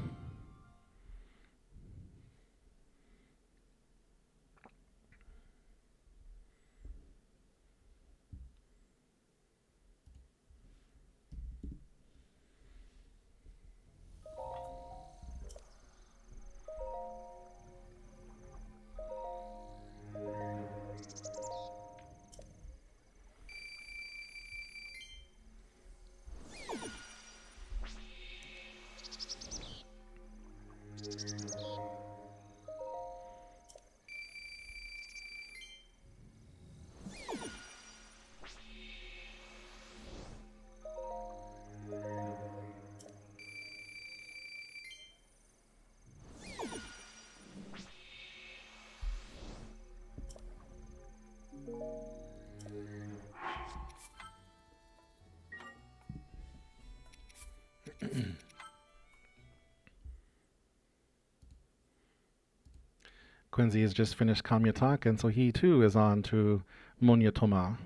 Cönsi has just finished Kami attack, and so he too is on to Monya Toma.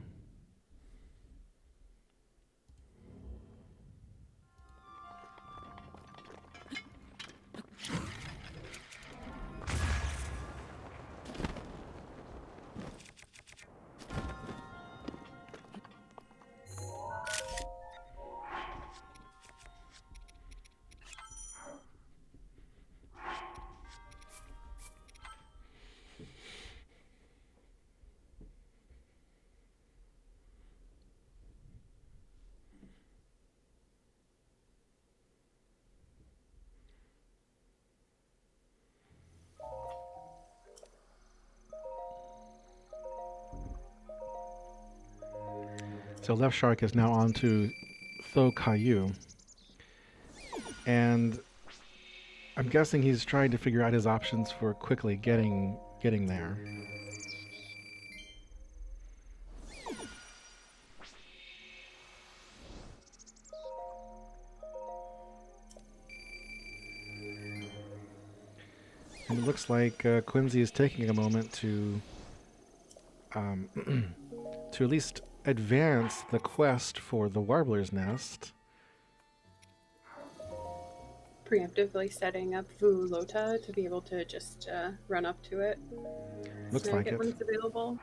So Left Shark is now on to Tho Caillou. And I'm guessing he's trying to figure out his options for quickly getting there. And it looks like Cönsi is taking a moment to to at least advance the quest for the Warbler's Nest. Preemptively setting up Vulota to be able to just run up to it. Looks Snag like it it. when it's available.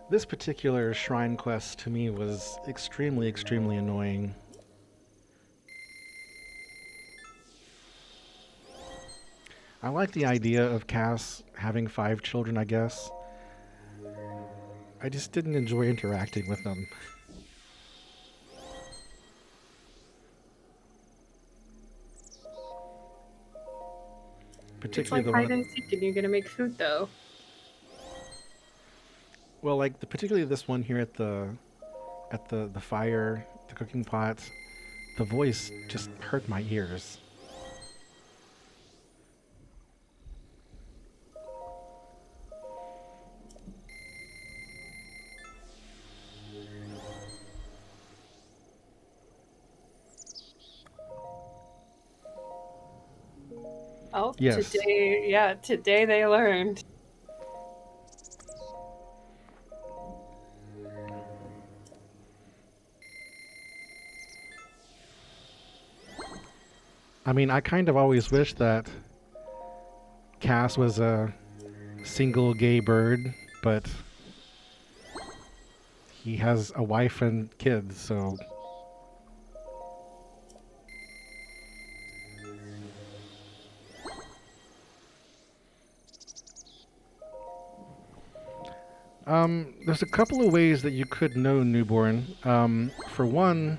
This particular shrine quest to me was extremely, extremely annoying. I like the idea of Cass having 5 children, I guess. I just didn't enjoy interacting with them. It's like hide and seek, and you're gonna make food though. Well, like particularly this one here at the fire, the cooking pot, the voice just hurt my ears. Oh, yes. Today they learned. I mean, I kind of always wished that Cass was a single gay bird, but he has a wife and kids, so... There's a couple of ways that you could know Newborn. For one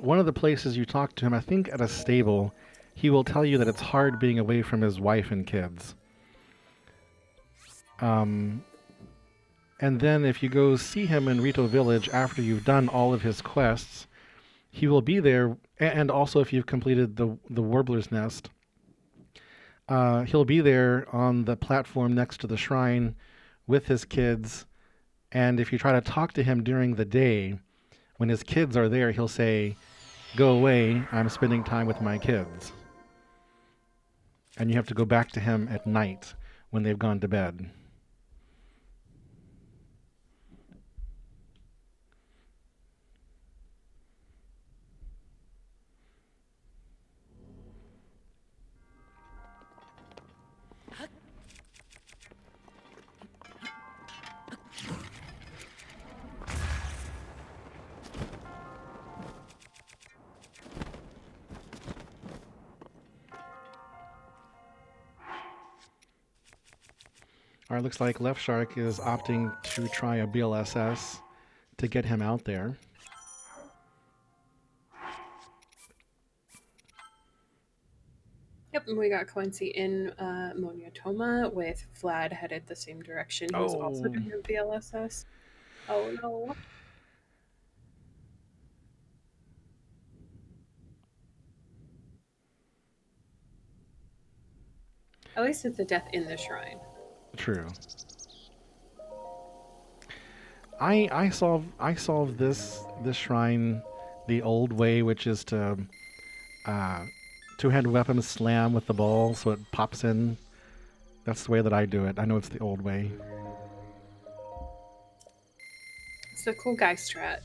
of the places you talk to him, I think at a stable, he will tell you that it's hard being away from his wife and kids. And then if you go see him in Rito Village after you've done all of his quests, he will be there, and also if you've completed the Warbler's Nest, he'll be there on the platform next to the shrine with his kids, and if you try to talk to him during the day, when his kids are there, he'll say, "Go away, I'm spending time with my kids." And you have to go back to him at night when they've gone to bed. Alright, looks like Left Shark is opting to try a BLSS to get him out there. Yep, and we got Cönsi in Monyotoma with Vlad headed the same direction. He was also doing a BLSS. Oh no. At least it's a death in the shrine. True. I solved this shrine the old way, which is to two-handed weapon slam with the ball so it pops in. That's the way that I do it. I know it's the old way. It's the cool guy strat.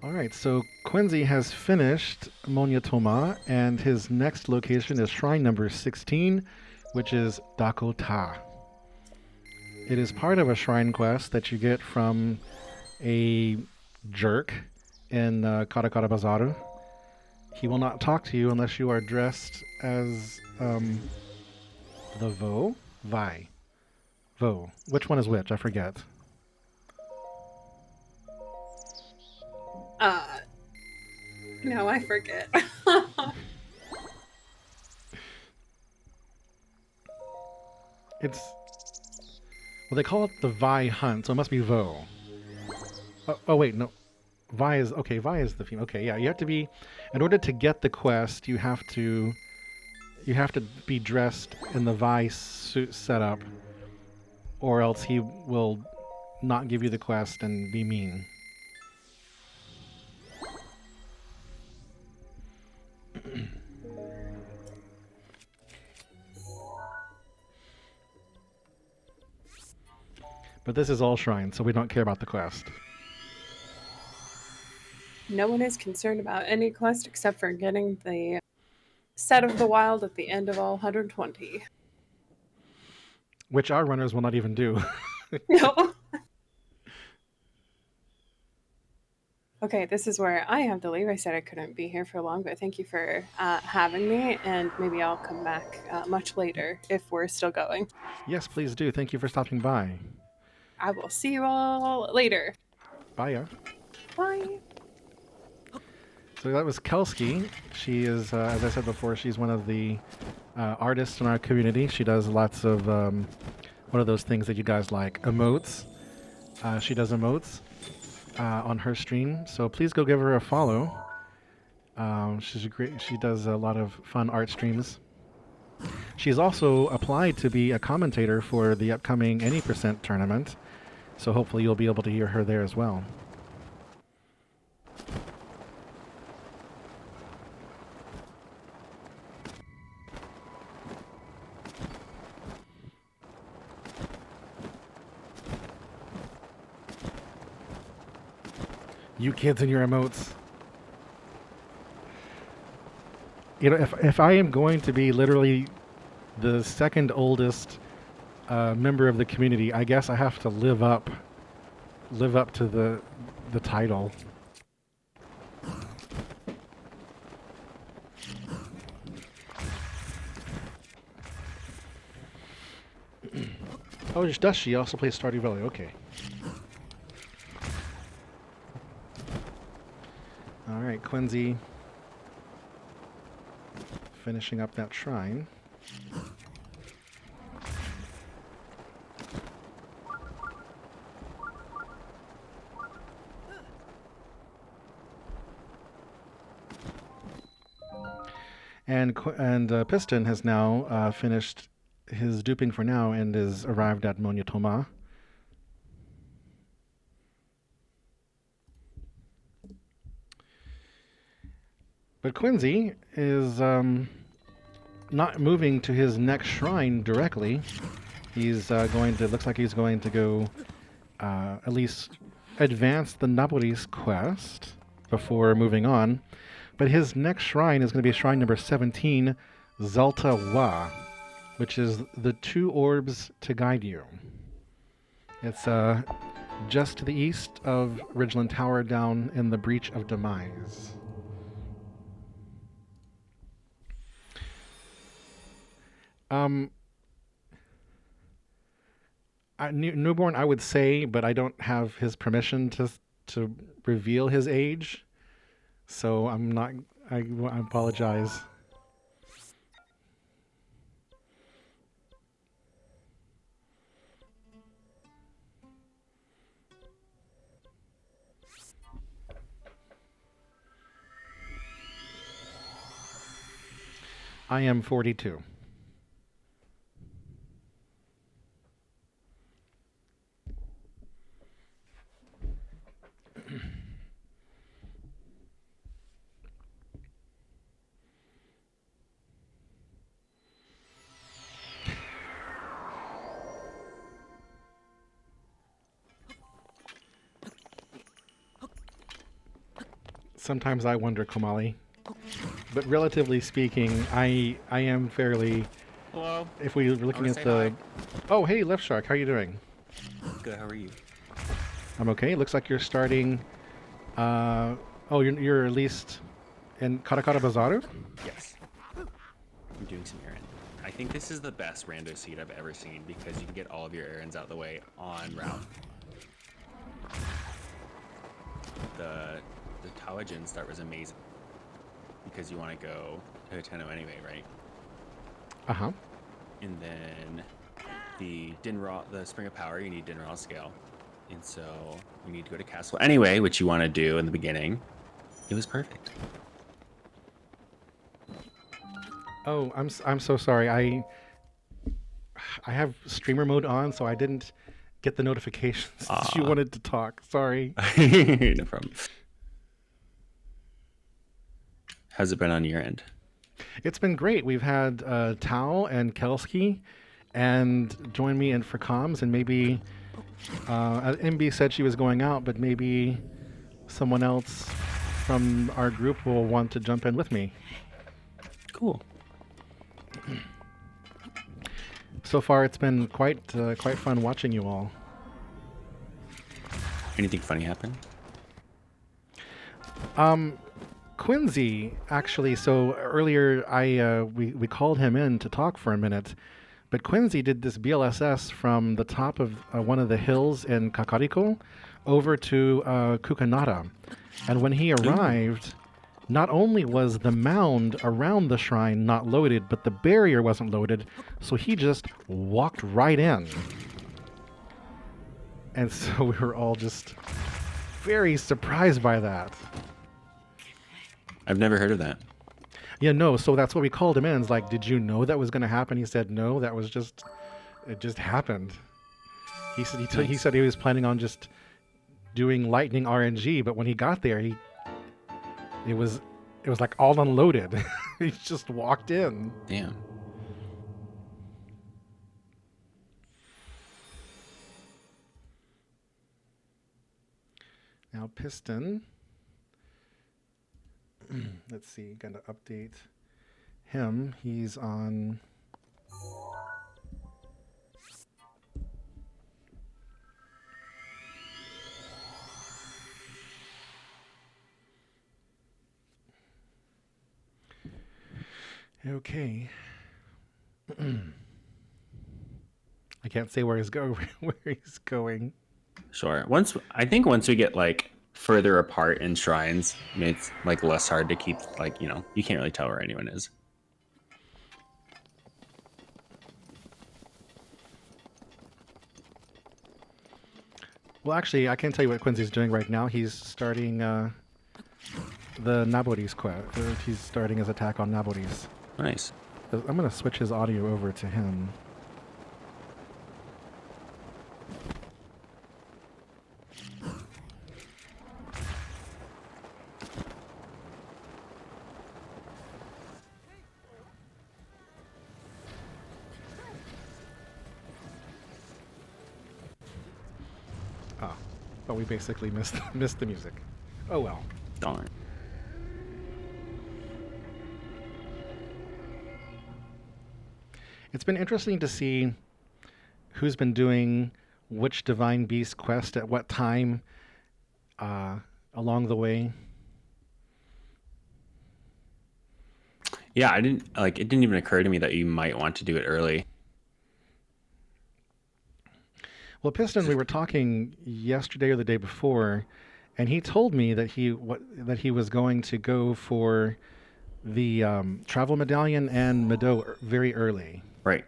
Alright, so Cönsi has finished Monyotoma, and his next location is shrine number 16, which is Dakota. It is part of a shrine quest that you get from a jerk in Karakara Bazaru. He will not talk to you unless you are dressed as the Vo? Vi. Vo. Which one is which? I forget. No, I forget. It's... Well, they call it the Vi Hunt, so it must be Vo. Oh wait, no. Vi is... Okay, Vi is the female. Okay, yeah, you have to be... In order to get the quest, you have to be dressed in the Vi suit setup, or else he will not give you the quest and be mean. But this is all shrine, so we don't care about the quest. No one is concerned about any quest except for getting the set of the wild at the end of all 120. Which our runners will not even do. No. Okay, this is where I have to leave. I said I couldn't be here for long, but thank you for having me, and maybe I'll come back much later if we're still going. Yes, please do. Thank you for stopping by. I will see you all later. Bye. Bye. So that was Kelskii. She is, as I said before, she's one of the artists in our community. She does lots of, what are those things that you guys like? Emotes. She does emotes on her stream, so please go give her a follow. She does a lot of fun art streams. She's also applied to be a commentator for the upcoming Any% tournament, so hopefully you'll be able to hear her there as well. You kids and your emotes. You know, if I am going to be literally the second oldest member of the community, I guess I have to live up to the title. Oh, does she also play Stardew Valley? Okay. All right, Cönsi finishing up that shrine. And Piston has now finished his duping for now and is arrived at Monyotoma. But Cönsi is not moving to his next shrine directly. He's looks like he's going to go at least advance the Naboris quest before moving on. But his next shrine is going to be shrine number 17, Zalta Wa, which is the 2 orbs to guide you. It's just to the east of Ridgeland Tower down in the Breach of Demise. Newborn, I would say, but I don't have his permission to reveal his age, so I'm not. I apologize. I am 42. Sometimes I wonder, Komali. But relatively speaking, I am fairly. Hello. If we were looking at the. Oh, hey, Left Shark, how are you doing? Good. How are you? I'm okay. Looks like you're starting. Oh, you're at least in Karakara Bazaru? Yes. I'm doing some errands. I think this is the best rando seed I've ever seen because you can get all of your errands out of the way on route. The Taoijin start was amazing because you want to go to Tenno anyway, right? Uh-huh. And then the Spring of Power, you need Dinral scale. And so you need to go to Castle anyway, which you want to do in the beginning. It was perfect. Oh, I'm so sorry. I have streamer mode on, so I didn't get the notifications that you wanted to talk. Sorry. No problem. How's it been on your end? It's been great. We've had Tao and Kelskii and join me in for comms, and maybe MB said she was going out, but maybe someone else from our group will want to jump in with me. Cool. So far, it's been quite fun watching you all. Anything funny happen? Cönsi, actually, so earlier we called him in to talk for a minute, but Cönsi did this BLSS from the top of one of the hills in Kakariko over to Kukanara. And when he arrived, not only was the mound around the shrine not loaded, but the barrier wasn't loaded, so he just walked right in. And so we were all just very surprised by that. I've never heard of that. Yeah, no, so that's what we called him in. It's like, did you know that was going to happen? He said, no, it just happened. He said he was planning on just doing lightning RNG, but when he got there, it was like all unloaded. He just walked in. Damn. Now Piston. Let's see, gonna update him. He's on Okay. I can't say where he's going. Sure. I think once we get like further apart in shrines, I mean, it's like less hard to keep, like, you know, you can't really tell where anyone is. Well, actually, I can tell you what Cönsi's doing right now. He's starting the Naboris quest. He's starting his attack on Naboris. Nice. I'm going to switch his audio over to him. Ah, but we basically missed the music. Oh well. Darn. It's been interesting to see who's been doing which Divine Beast quest at what time along the way. Yeah, it didn't even occur to me that you might want to do it early. Well, Piston, we were talking yesterday or the day before, and he told me that he was going to go for the travel medallion and Meadow very early. Right.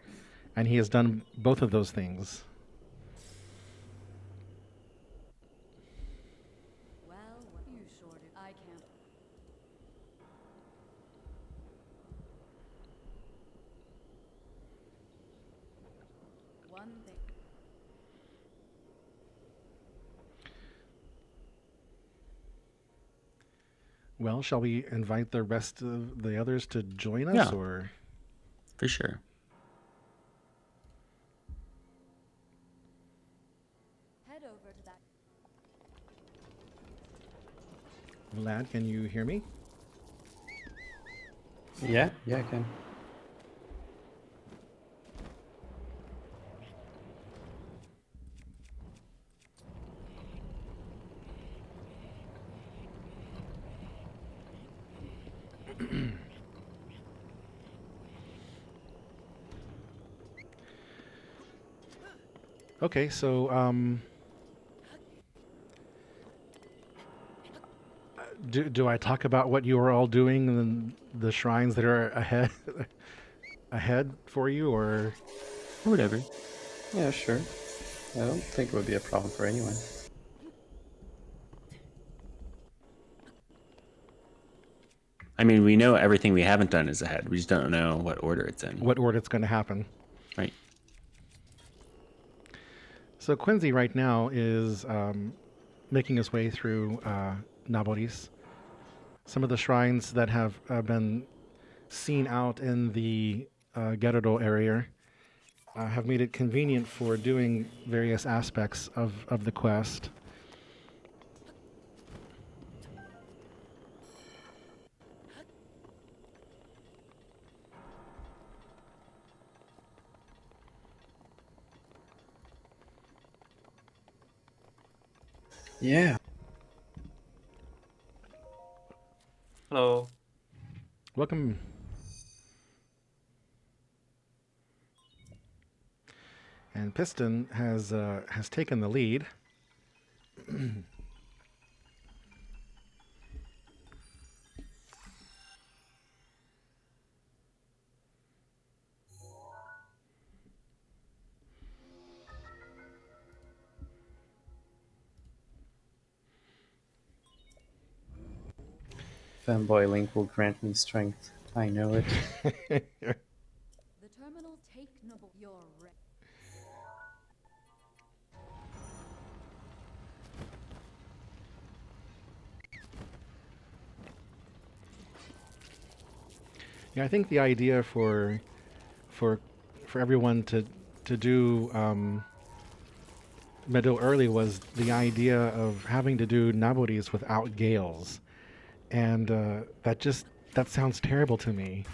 And he has done both of those things. Well, you sorted. I can't. One thing. Well, shall we invite the rest of the others to join us? Yeah. Or For sure. Head over to that. Vlad, can you hear me? Yeah, I can. Okay, so do I talk about what you are all doing and the shrines that are ahead for you, or Whatever. Yeah, sure. I don't think it would be a problem for anyone. I mean, we know everything we haven't done is ahead. We just don't know what order it's in. what order it's going to happen? Right. So Cönsi right now is making his way through Naboris. Some of the shrines that have been seen out in the Gerudo area have made it convenient for doing various aspects of the quest. Yeah. Hello. Welcome. And Piston has taken the lead. Fanboy Link will grant me strength. I know it. The terminal take noble your re- Yeah, I think the idea for everyone to do Meadow early was the idea of having to do Naboris without gales, and that sounds terrible to me.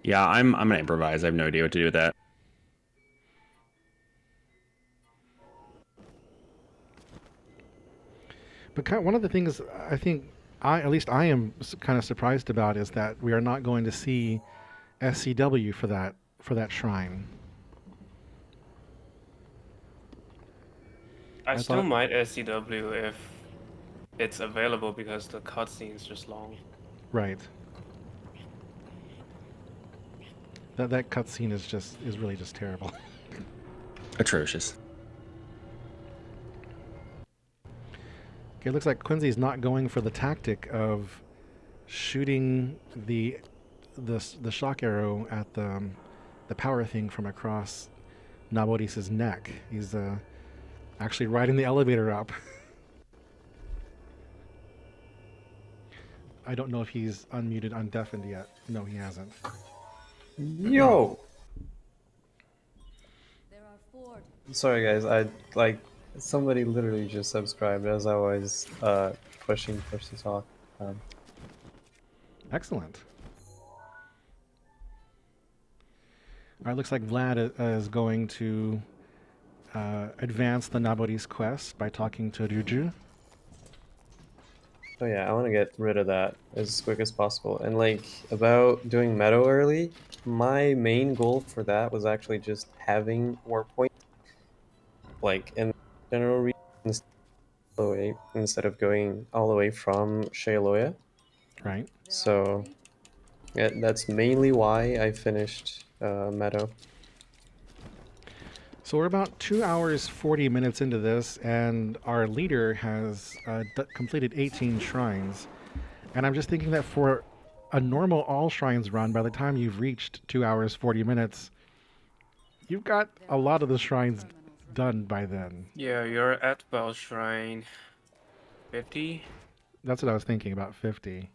Yeah, I'm gonna improvise. I have no idea what to do with that. But one of the things I think at least I am kind of surprised about is that we are not going to see SCW for that shrine. I still thought- might SCW if it's available because the cutscene's just long. Right. That cutscene is really just terrible. Atrocious. Okay, it looks like Cönsi's not going for the tactic of shooting the shock arrow at the power thing from across Naboris's neck. He's actually riding the elevator up. I don't know if he's unmuted, undeafened yet. No, he hasn't. Yo! Sorry guys, somebody literally just subscribed as I was pushing push to talk. Excellent. All right, looks like Vlad is going to advance the Naboris quest by talking to Ryuju. Oh yeah, I want to get rid of that as quick as possible. And like, about doing meadow early, my main goal for that was actually just having warp point, like in general region, instead of going all the way from Shayloya. Right. So yeah, that's mainly why I finished meadow. So we're about 2 hours 40 minutes into this, and our leader has completed 18 shrines. And I'm just thinking that for a normal all shrines run, by the time you've reached 2 hours 40 minutes, you've got a lot of the shrines done by then. Yeah, you're at about shrine 50. That's what I was thinking, about 50.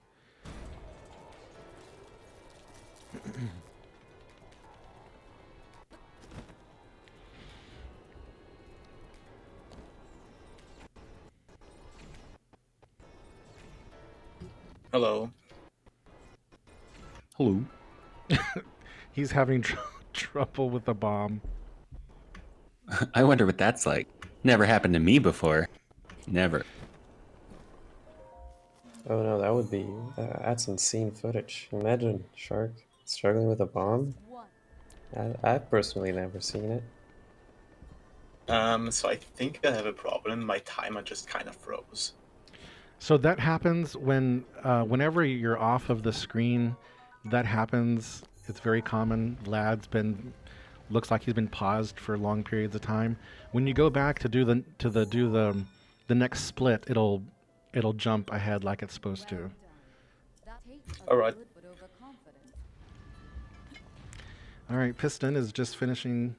Hello. Hello. He's having trouble with the bomb. I wonder what that's like. Never happened to me before. Never. Oh no, that would be that's insane footage. Imagine Shark struggling with a bomb. I've personally never seen it. So I think I have a problem. My timer just kind of froze. So that happens whenever you're off of the screen. That happens. It's very common. Looks like he's been paused for long periods of time. When you go back to do the next split, it'll jump ahead like it's supposed to. All right. All right, Piston is just finishing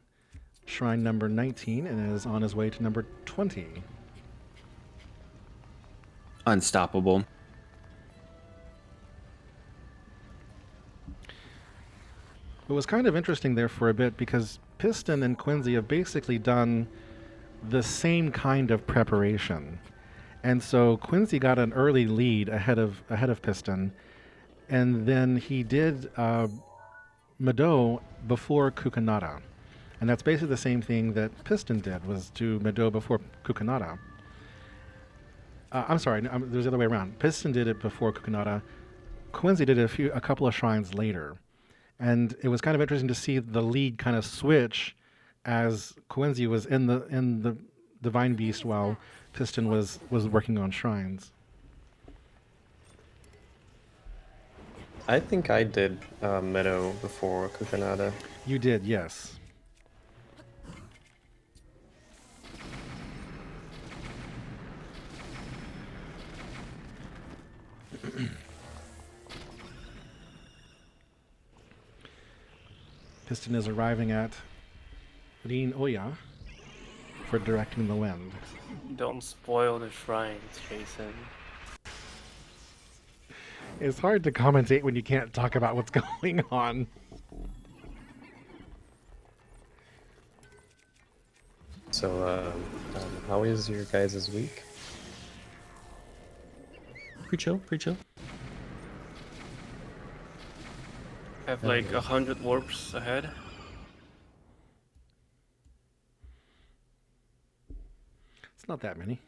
shrine number 19 and is on his way to number 20. Unstoppable. It was kind of interesting there for a bit because Piston and Cönsi have basically done the same kind of preparation. And so Cönsi got an early lead ahead of Piston, and then he did Mado before Kukanada. And that's basically the same thing that Piston did, was do Mado before Kukanada. I'm sorry, there's the other way around. Piston did it before Kukanada. Cönsi did it a couple of shrines later. And it was kind of interesting to see the lead kind of switch as Cönsi was in the Divine Beast while Piston was working on shrines. I think I did meadow before Kukanada. You did, yes. Piston is arriving at Rin Oya for directing the wind. Don't spoil the shrines, Jason. It's hard to commentate when you can't talk about what's going on. So, how is your guys' week? Pretty chill, pretty chill. have like 100 warps ahead. It's not that many.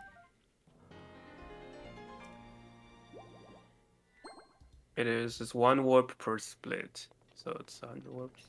It is. It's 1 warp per split, so it's 100 warps.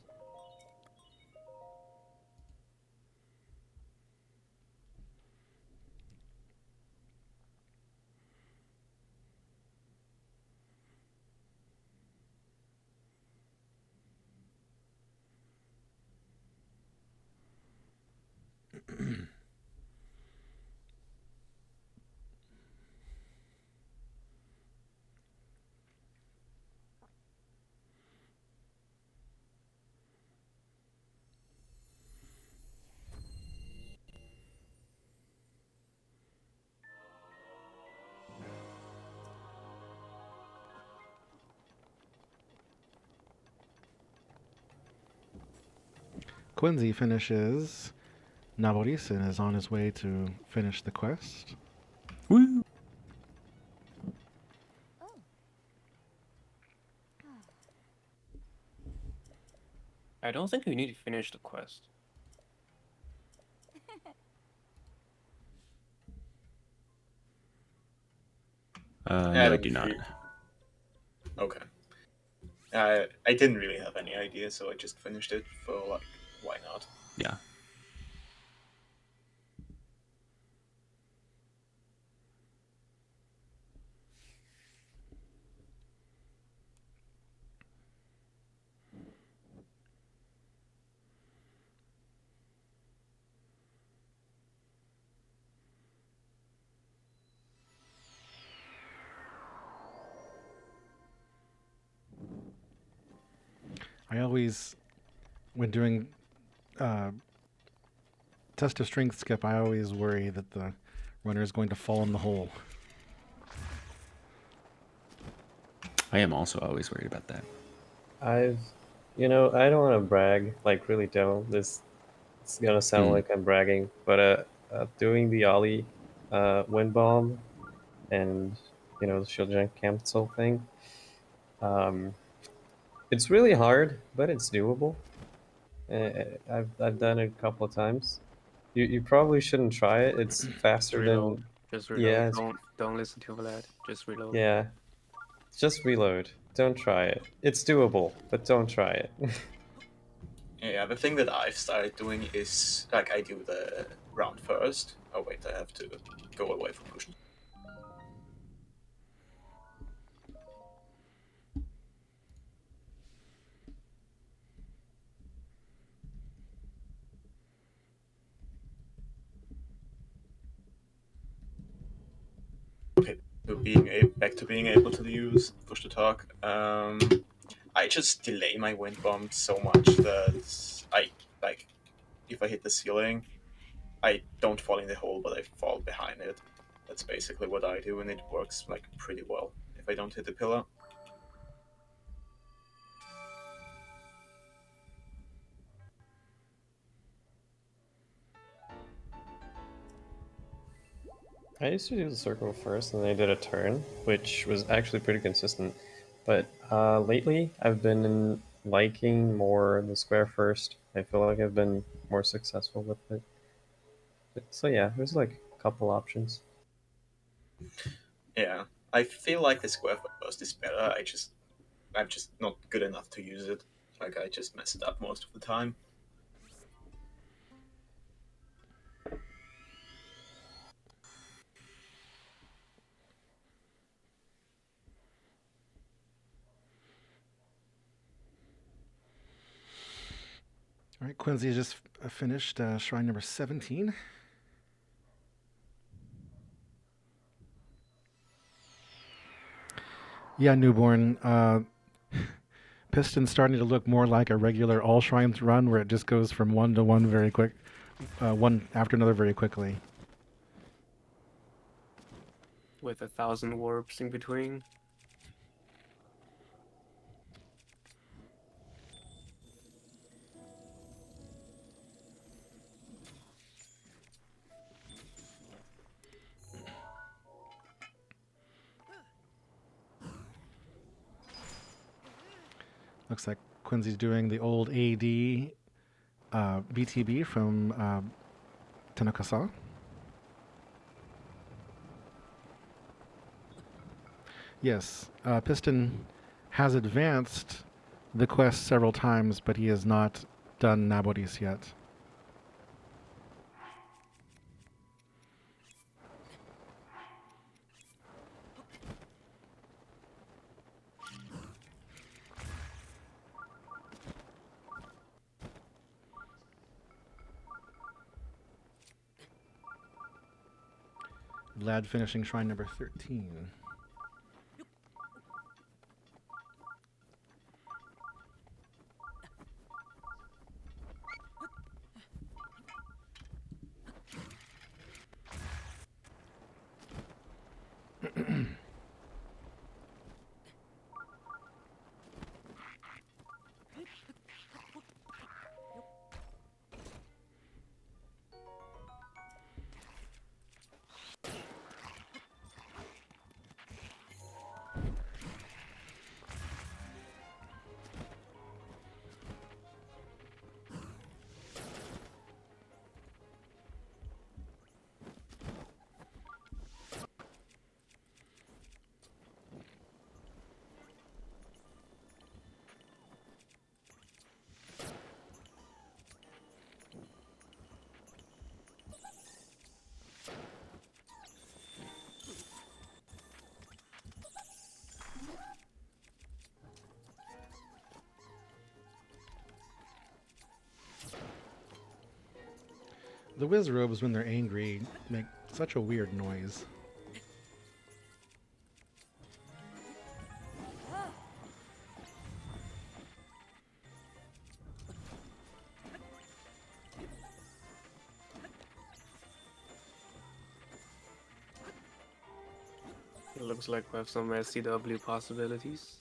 Cönsi finishes Naboris and is on his way to finish the quest. Woo! I don't think we need to finish the quest. No, I do not. Okay. I didn't really have any idea, so I just finished it for like, why not? Yeah. I always, when doing test of strength skip, I always worry that the runner is going to fall in the hole. I am also always worried about that. I don't want to brag, like really don't. It's gonna sound like I'm bragging, but doing the Ollie wind bomb and the shield gen cancel thing, it's really hard, but it's doable. I've done it a couple of times. You probably shouldn't try it. It's Just faster reload. than Just reload. yeah, Don't listen to Vlad. Just reload. yeah. Just reload. Don't try it. It's doable, but don't try it. Yeah, the thing that I've started doing is, like, I do the round first. Oh wait, I have to go away from push. Okay, so back to being able to use push to talk. I just delay my wind bomb so much that if I hit the ceiling, I don't fall in the hole, but I fall behind it. That's basically what I do, and it works like pretty well if I don't hit the pillar. I used to do the circle first, and then I did a turn, which was actually pretty consistent. But lately, I've been liking more the square first. I feel like I've been more successful with it. So yeah, there's like a couple options. Yeah, I feel like the square first is better. I'm just not good enough to use it. Like, I just mess it up most of the time. All right, Cönsi just finished shrine number 17. Yeah, newborn. Piston's starting to look more like a regular all shrines run, where it just goes from one to one very quick, one after another very quickly. With 1,000 warps in between. Looks like Cönsi's doing the old AD BTB from Tanaka-sa. Yes, Piston has advanced the quest several times, but he has not done Naboris yet. Vlad finishing shrine number 13. The Wizrobes, when they're angry, make such a weird noise. It looks like we have some SCW possibilities.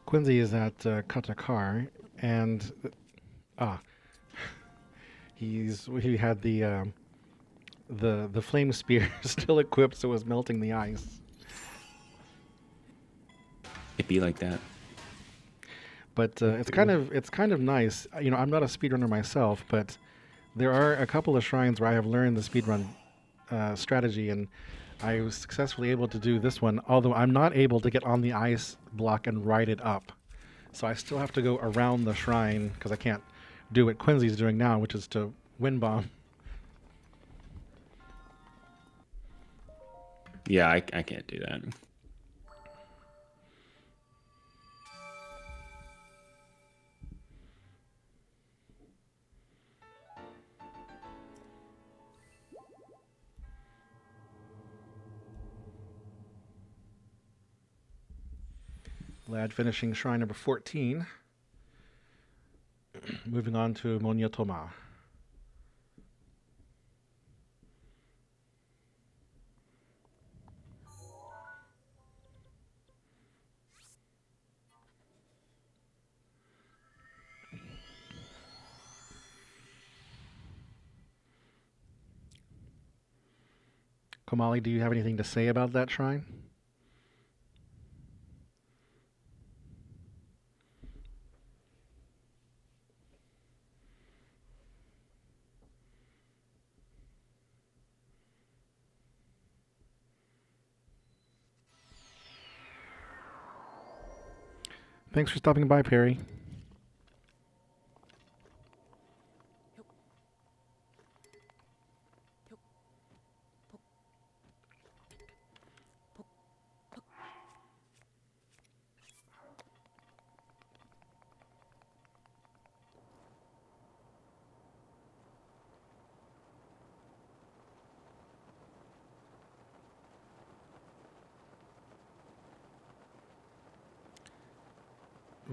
Cönsi is at Katakar, and he had the flame spear still equipped, so it was melting the ice. It be like that. But it's kind of nice. You know, I'm not a speedrunner myself, but there are a couple of shrines where I have learned the speedrun strategy, and I was successfully able to do this one, although I'm not able to get on the ice block and ride it up. So I still have to go around the shrine because I can't do what Cönsi's doing now, which is to wind bomb. Yeah, I can't do that. Lad finishing shrine number 14. Moving on to Monyotoma. Komali, do you have anything to say about that shrine? Thanks for stopping by, Perry.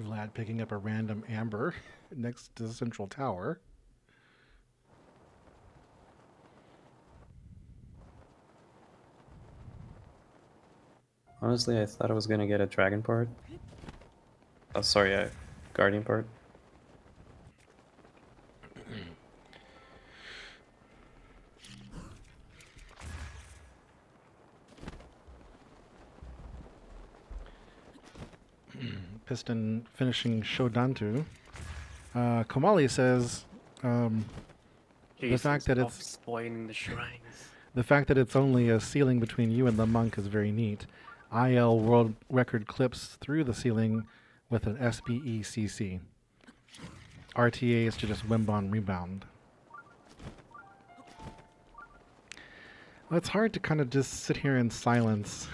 Vlad picking up a random amber next to the central tower. Honestly, I thought I was gonna get a dragon part. Oh, sorry, a guardian part. Piston finishing Shodantu. Kamali says the fact that it's spoiling the shrines. The fact that it's only a ceiling between you and the monk is very neat. IL world record clips through the ceiling with an SBECC. RTA is to just Wimbon rebound. Well, it's hard to kind of just sit here in silence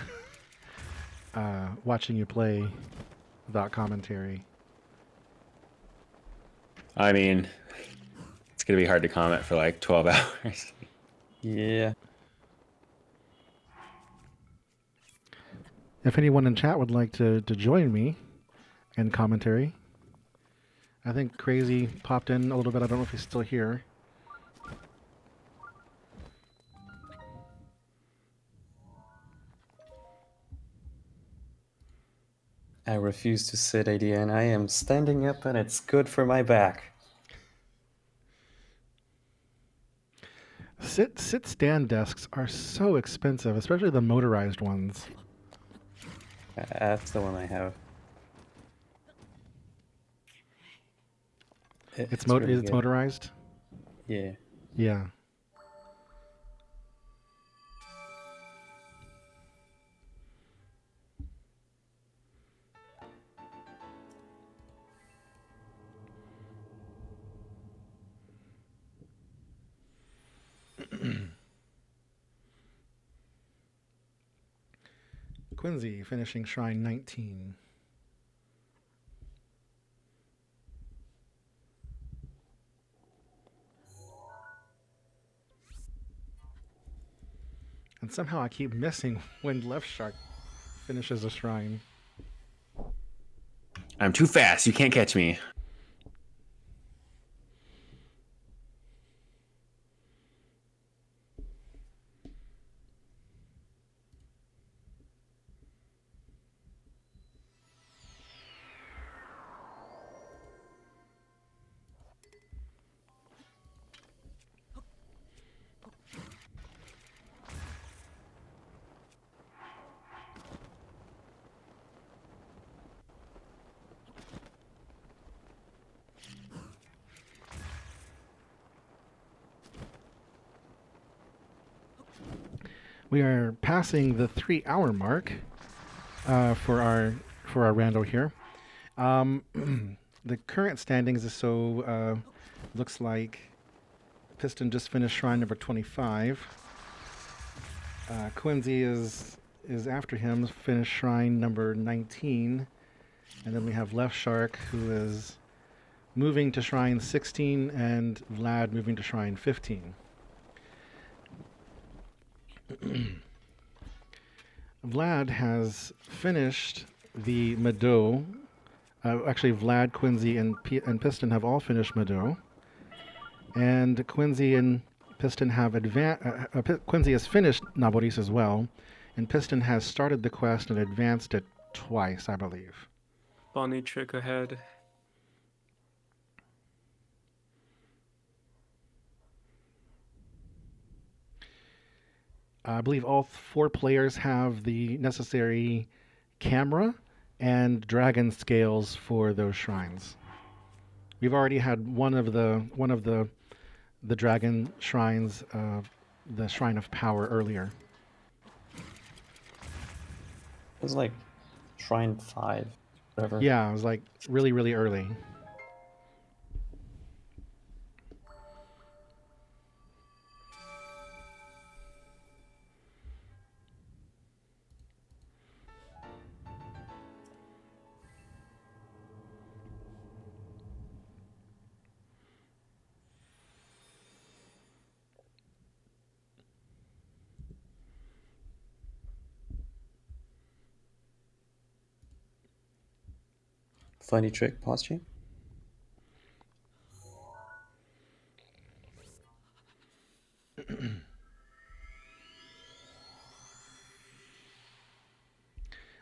watching you play without commentary. I mean, it's going to be hard to comment for like 12 hours. Yeah. If anyone in chat would like to join me in commentary, I think Crazy popped in a little bit. I don't know if he's still here. I refuse to sit, ADN. I am standing up and it's good for my back. Sit-stand desks are so expensive, especially the motorized ones. That's the one I have. It's really good. motorized? Yeah. Yeah. Cönsi finishing Shrine 19. And somehow I keep missing when Left Shark finishes a shrine. I'm too fast. You can't catch me. We are passing the 3-hour mark for our rando here. The current standings is so looks like Piston just finished shrine number 25. Cönsi is after him, finished shrine number 19, and then we have Left Shark who is moving to shrine 16, and Vlad moving to shrine 15. Vlad has finished the Mado. Actually, Vlad, Cönsi, and Piston have all finished Mado. And Cönsi and Piston have Cönsi has finished Naboris as well. And Piston has started the quest and advanced it twice, I believe. Bonnie trick ahead. I believe all 4 players have the necessary camera and dragon scales for those shrines. We've already had one of the dragon shrines, the Shrine of Power earlier. It was like Shrine 5, whatever. Yeah, it was like really, really early. funny trick posture.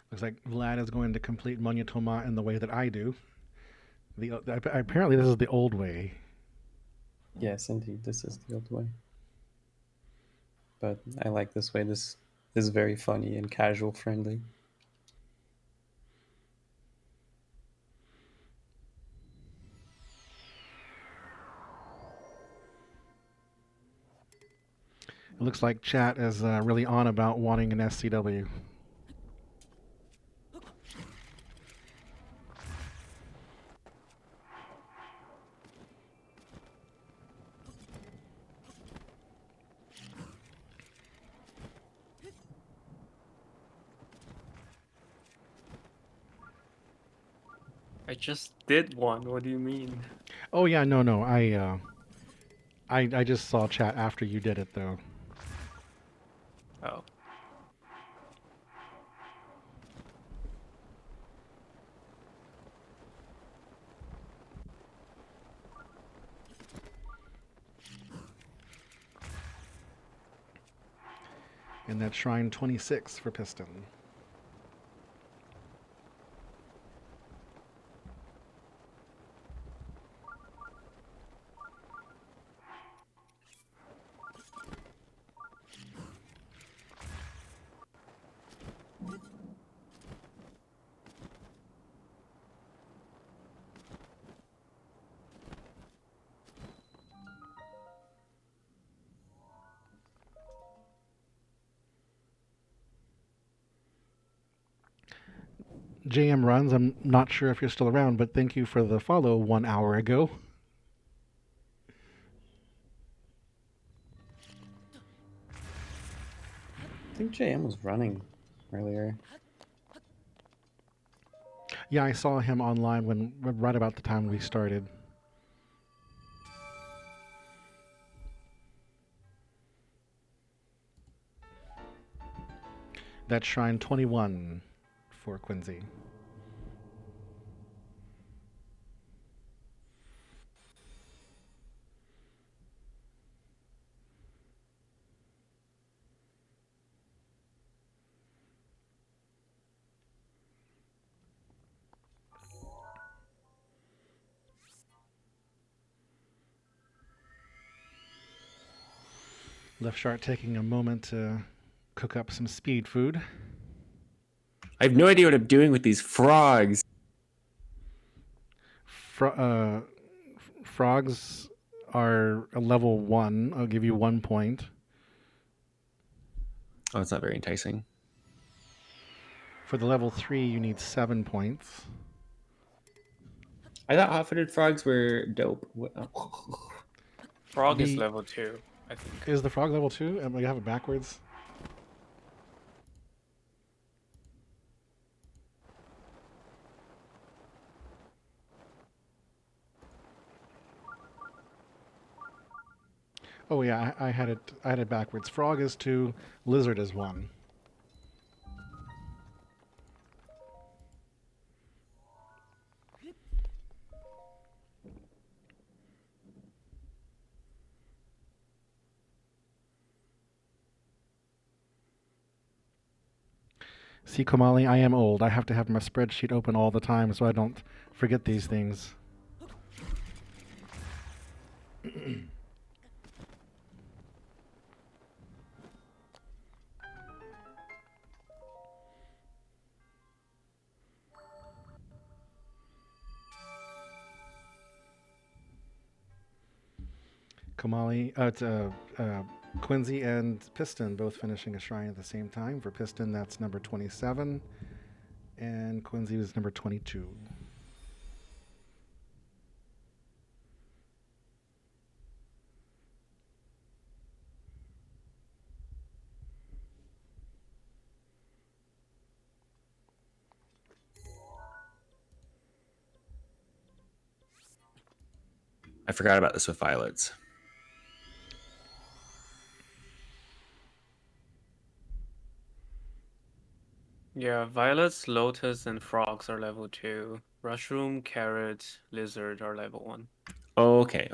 Looks like Vlad is going to complete Monyetoma in the way that I do. Apparently, this is the old way. Yes, indeed, this is the old way. But I like this way. This is very funny and casual friendly. It looks like chat is really on about wanting an SCW. I just did one. What do you mean? Oh yeah, no. I just saw chat after you did it though. Oh. And that's Shrine 26 for Piston. JM Runs, I'm not sure if you're still around, but thank you for the follow 1 hour ago. I think JM was running earlier. Yeah, I saw him online right about the time we started. That's Shrine 21 for Cönsi. Left Shark taking a moment to cook up some speed food. I have no idea what I'm doing with these frogs. Frogs are a level 1. I'll give you 1 point. Oh, it's not very enticing. For the level 3, you need 7 points. I thought hot-footed frogs were dope. Frog is level 2, I think. Is the frog level 2? Am I have it backwards? Oh yeah, I had it backwards. Frog is 2, lizard is 1. See, Kamali, I am old. I have to have my spreadsheet open all the time so I don't forget these things. Kamali, Cönsi and Piston both finishing a shrine at the same time. For Piston, that's number 27, and Cönsi was number 22. I forgot about this with violets. Yeah, violets, lotus, and frogs are level 2. Mushroom, carrot, lizard are level 1. Okay.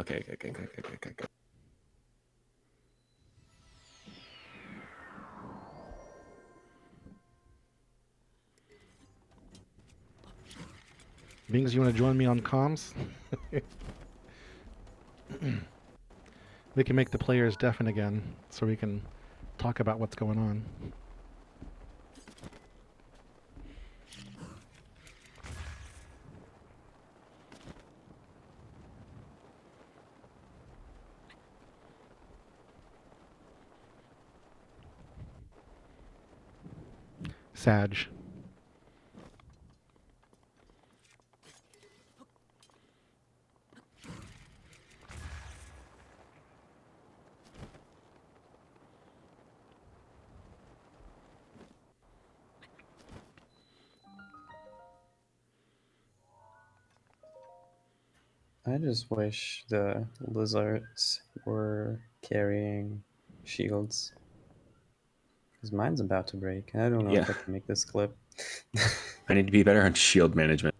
Bings, you want to join me on comms? We can make the players deafen again, so we can talk about what's going on. Sag. I just wish the lizards were carrying shields. Because mine's about to break. I don't know if I can make this clip. I need to be better on shield management.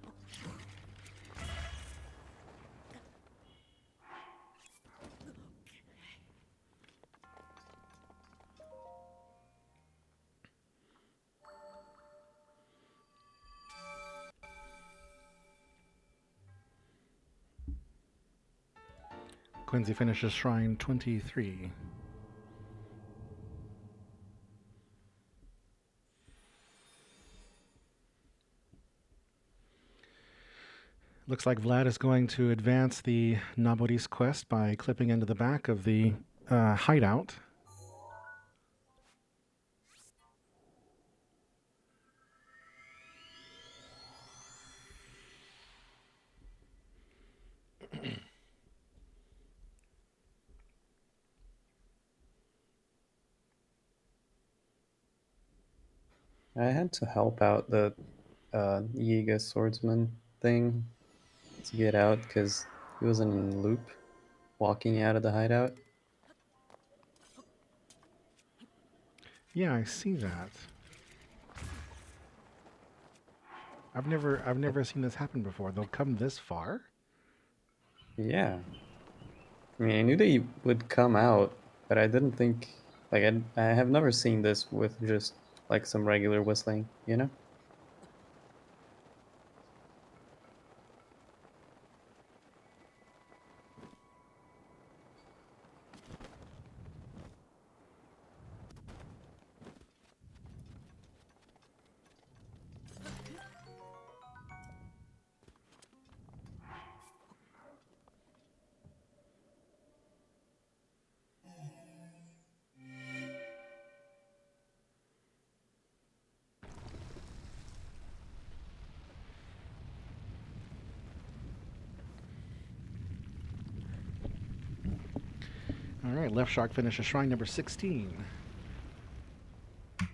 Cönsi finishes Shrine 23. Looks like Vlad is going to advance the Nabori's quest by clipping into the back of the hideout. I had to help out the Yiga swordsman thing to get out because he was in a loop walking out of the hideout. Yeah, I see that. I've never seen this happen before. They'll come this far? Yeah. I mean, I knew they would come out, but I didn't think... Like, I have never seen this with just, like, some regular whistling, you know? All right, Left Shark finishes Shrine number 16.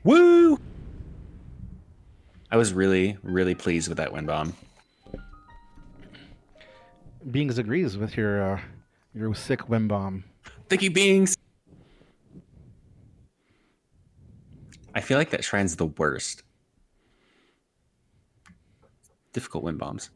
Woo! I was really, really pleased with that wind bomb. Beings agrees with your sick Wim bomb. Thank you, Beings. I feel like that shrine's the worst. Difficult wind bombs.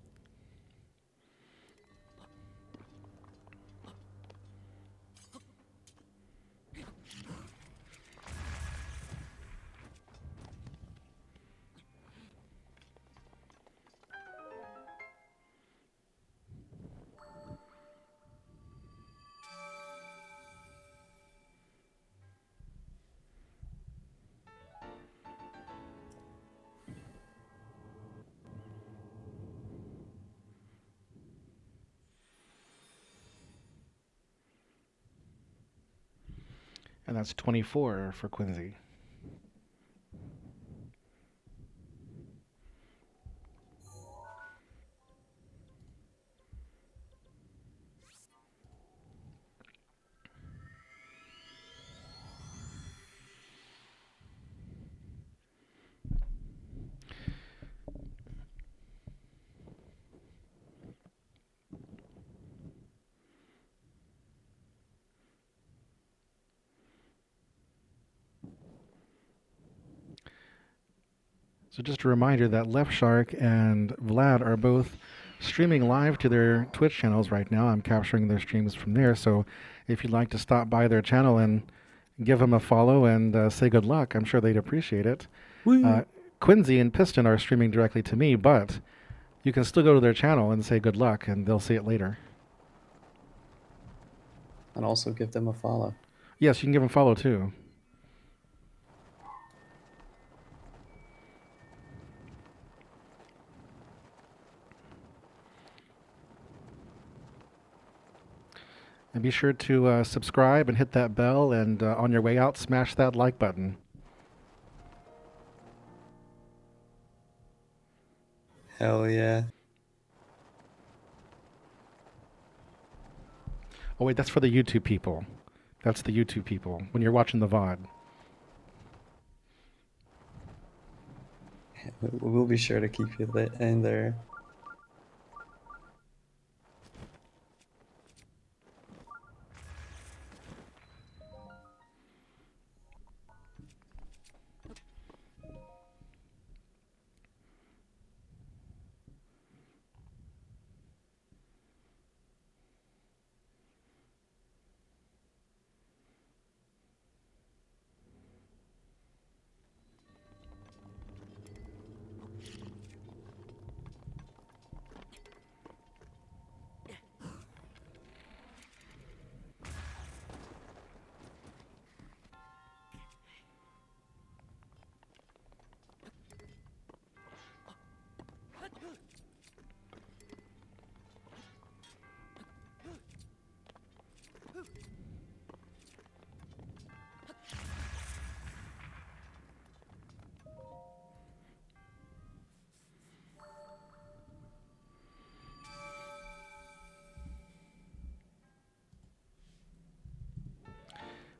And that's 24 for Cönsi. So just a reminder that Left Shark and Vlad are both streaming live to their Twitch channels right now. I'm capturing their streams from there. So if you'd like to stop by their channel and give them a follow and say good luck, I'm sure they'd appreciate it. Cönsi and Piston are streaming directly to me, but you can still go to their channel and say good luck, and they'll see it later. And also give them a follow. Yes, you can give them a follow too. And be sure to subscribe and hit that bell, and on your way out, smash that like button. Hell yeah. Oh wait, that's for the YouTube people. That's the YouTube people, when you're watching the VOD. We'll be sure to keep you in there.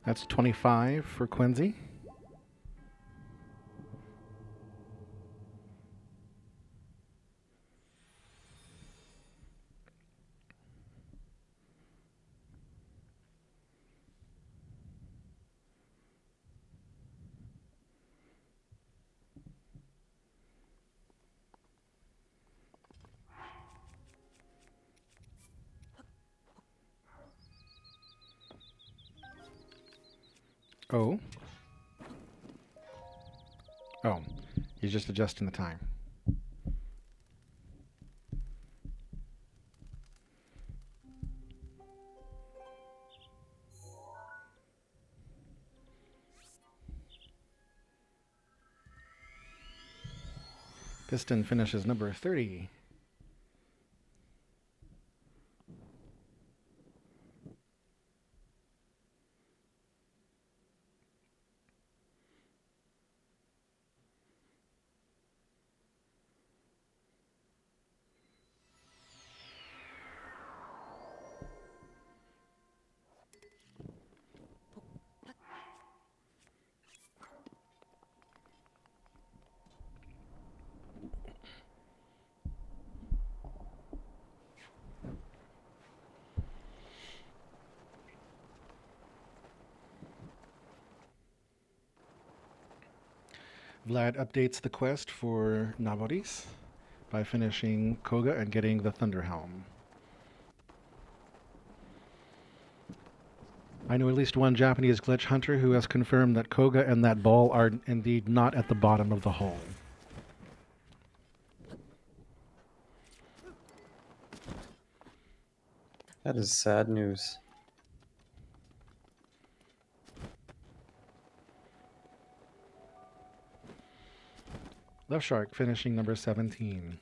That's 25 for Cönsi. Oh. Oh, he's just adjusting the time. Piston finishes number 30. Vlad updates the quest for Navoris by finishing Koga and getting the Thunder Helm. I know at least one Japanese glitch hunter who has confirmed that Koga and that ball are indeed not at the bottom of the hole. That is sad news. Left Shark finishing number 17.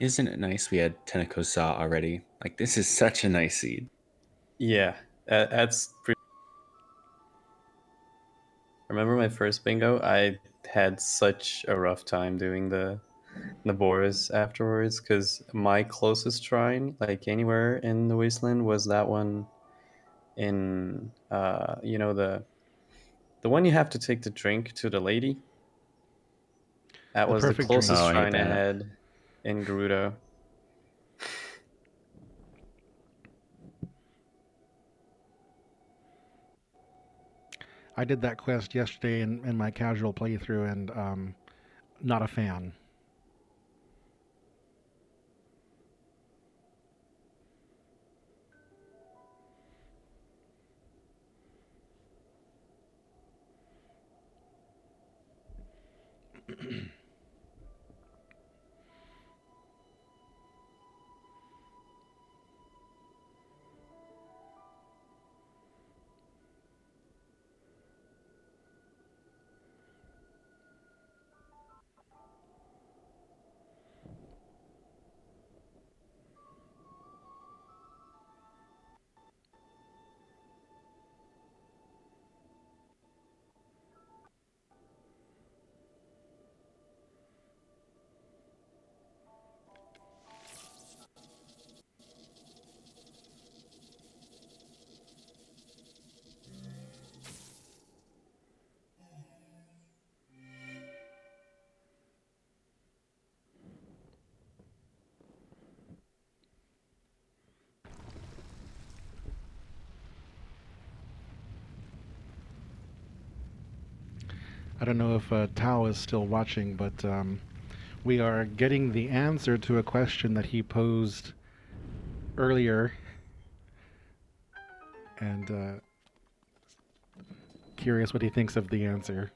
Isn't it nice we had Tenekosa already? Like, this is such a nice seed. Yeah, that's pretty. Remember my first bingo? I had such a rough time doing the the Boris afterwards, because my closest shrine, like anywhere in the wasteland, was that one in you know, the one you have to take the drink to the lady. That The was the perfect drink. closest Oh, I hate shrine I that. had in Gerudo. I did that quest yesterday in my casual playthrough, and not a fan. I don't know if Tao is still watching, but we are getting the answer to a question that he posed earlier, and curious what he thinks of the answer.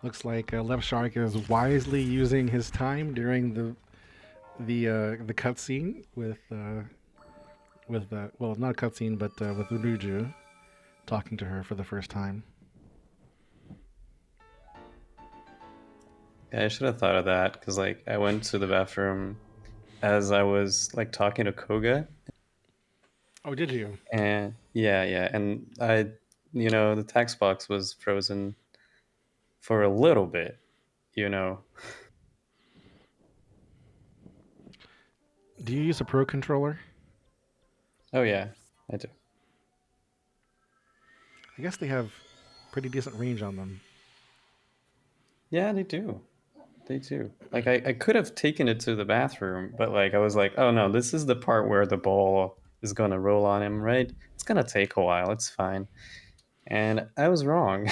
Looks like Left Shark is wisely using his time during the cutscene with well, not a cutscene, but with Uruju talking to her for the first time. Yeah, I should have thought of that, because like I went to the bathroom as I was like talking to Koga. Oh, did you? And yeah, and I, you know, the text box was frozen for a little bit, you know. Do you use a Pro controller? Oh yeah, I do. I guess they have pretty decent range on them. Yeah, they do. They do. Like I could have taken it to the bathroom, but like I was like, oh no, this is the part where the ball is gonna roll on him, right? It's gonna take a while. It's fine. And I was wrong.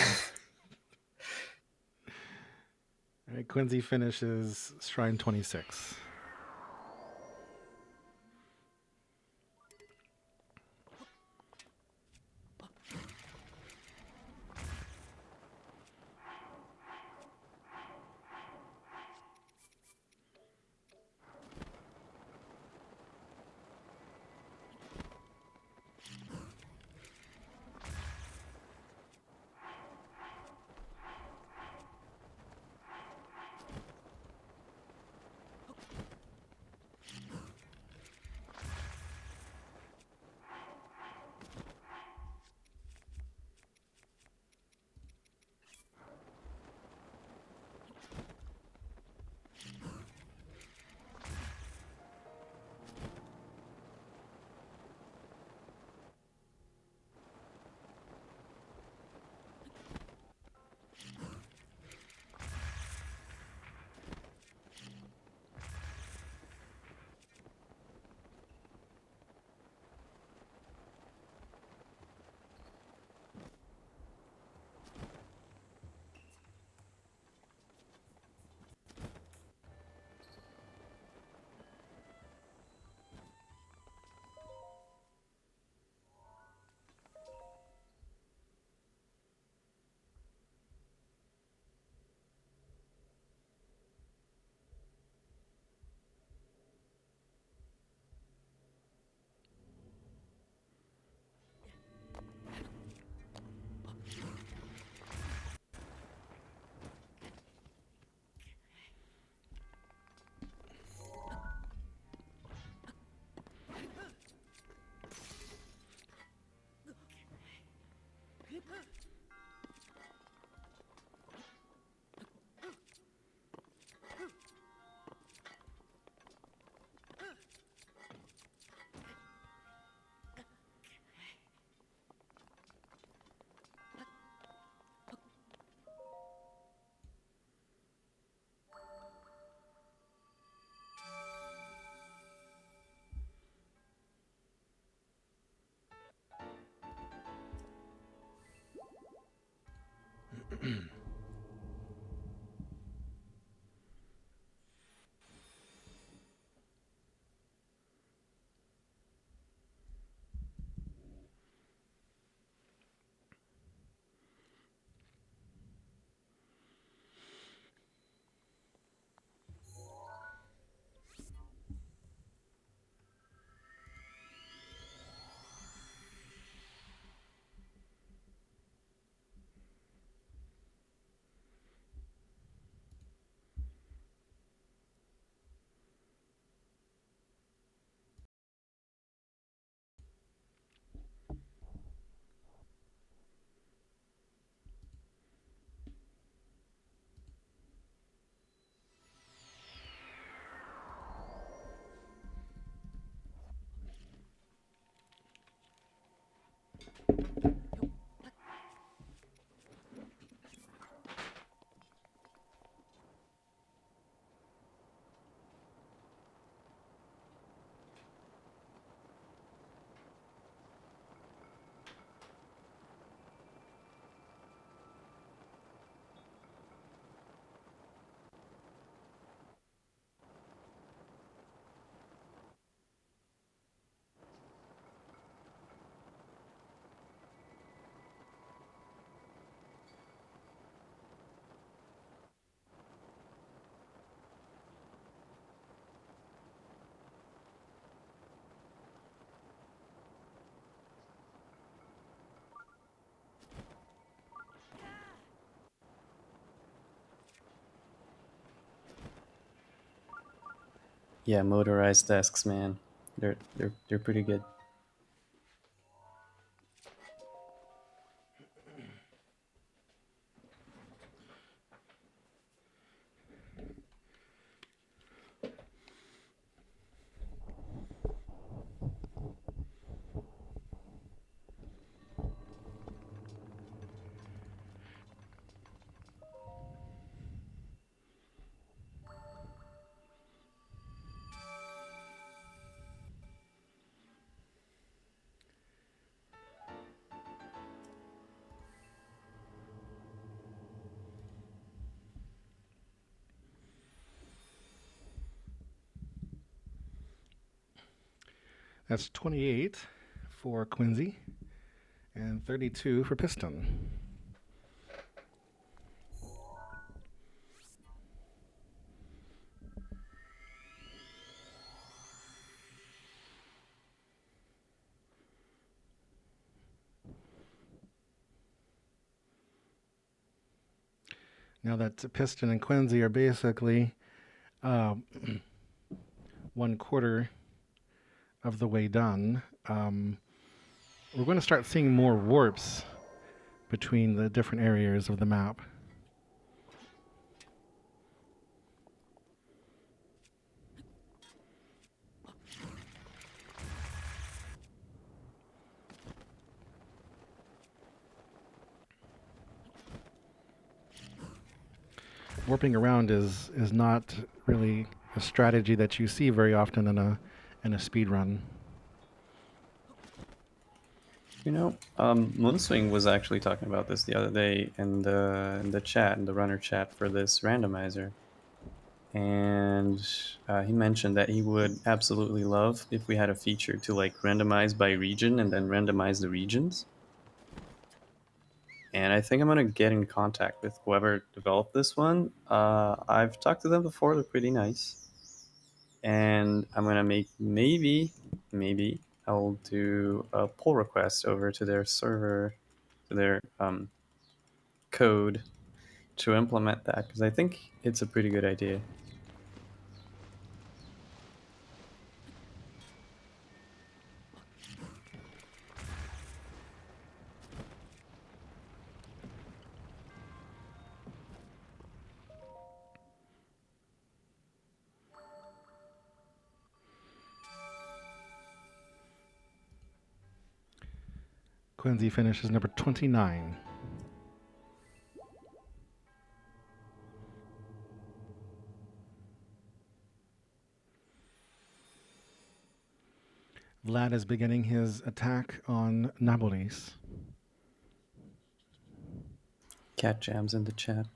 All right, Cönsi finishes Shrine 26. Yeah, motorized desks, man. They're pretty good. That's 28 for Cönsi and 32 for Piston. Now that Piston and Cönsi are basically 1/4 of the way done, we're going to start seeing more warps between the different areas of the map. Warping around is not really a strategy that you see very often in a speed run. You know, Moonswing was actually talking about this the other day in the chat, in the runner chat for this randomizer, and he mentioned that he would absolutely love if we had a feature to like randomize by region and then randomize the regions. And I think I'm gonna get in contact with whoever developed this one. I've talked to them before; they're pretty nice, and I'm gonna make maybe I'll do a pull request over to their server, to their code to implement that, because I think it's a pretty good idea. Cönsi finishes number 29. Vlad is beginning his attack on Naboris. Cat Jams in the chat.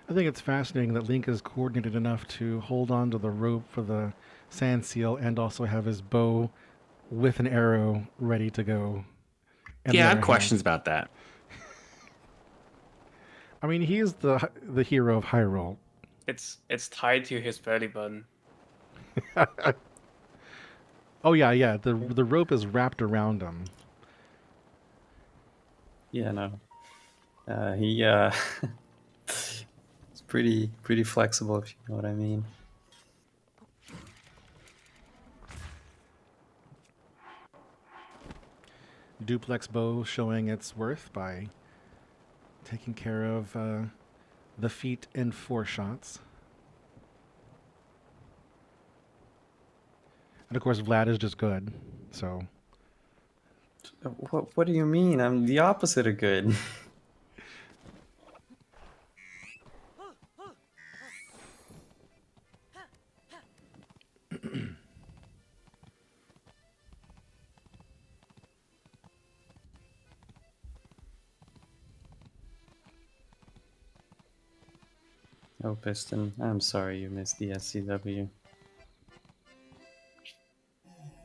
I think it's fascinating that Link is coordinated enough to hold on to the rope for the sand seal and also have his bow with an arrow ready to go. And Yeah, I have questions about that. I mean, he is the hero of Hyrule. It's tied to his belly button. Oh yeah. The rope is wrapped around him. Yeah, no. He it's pretty flexible, if you know what I mean. Duplex bow showing its worth by taking care of the feet in 4 shots. And of course, Vlad is just good. So. What do you mean? I'm the opposite of good. Oh, Piston, I'm sorry you missed the SCW.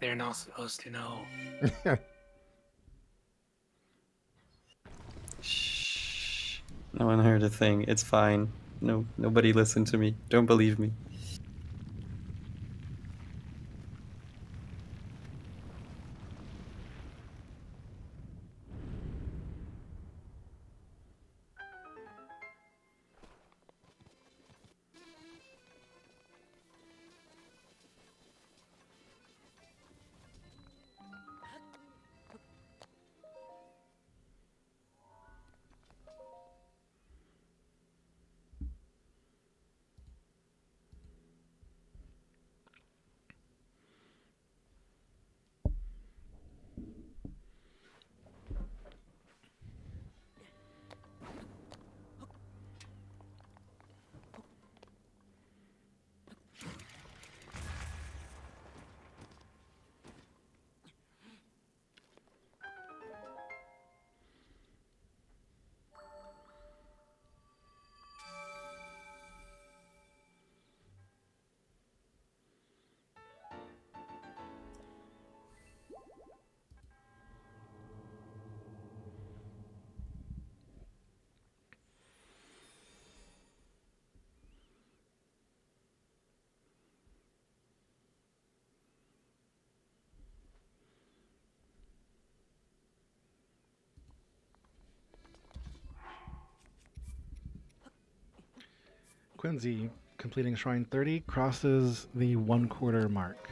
They're not supposed to know. Shh. No one heard a thing. It's fine. No, nobody listened to me. Don't believe me. Cönsi, completing Shrine 30, crosses the 1/4 mark.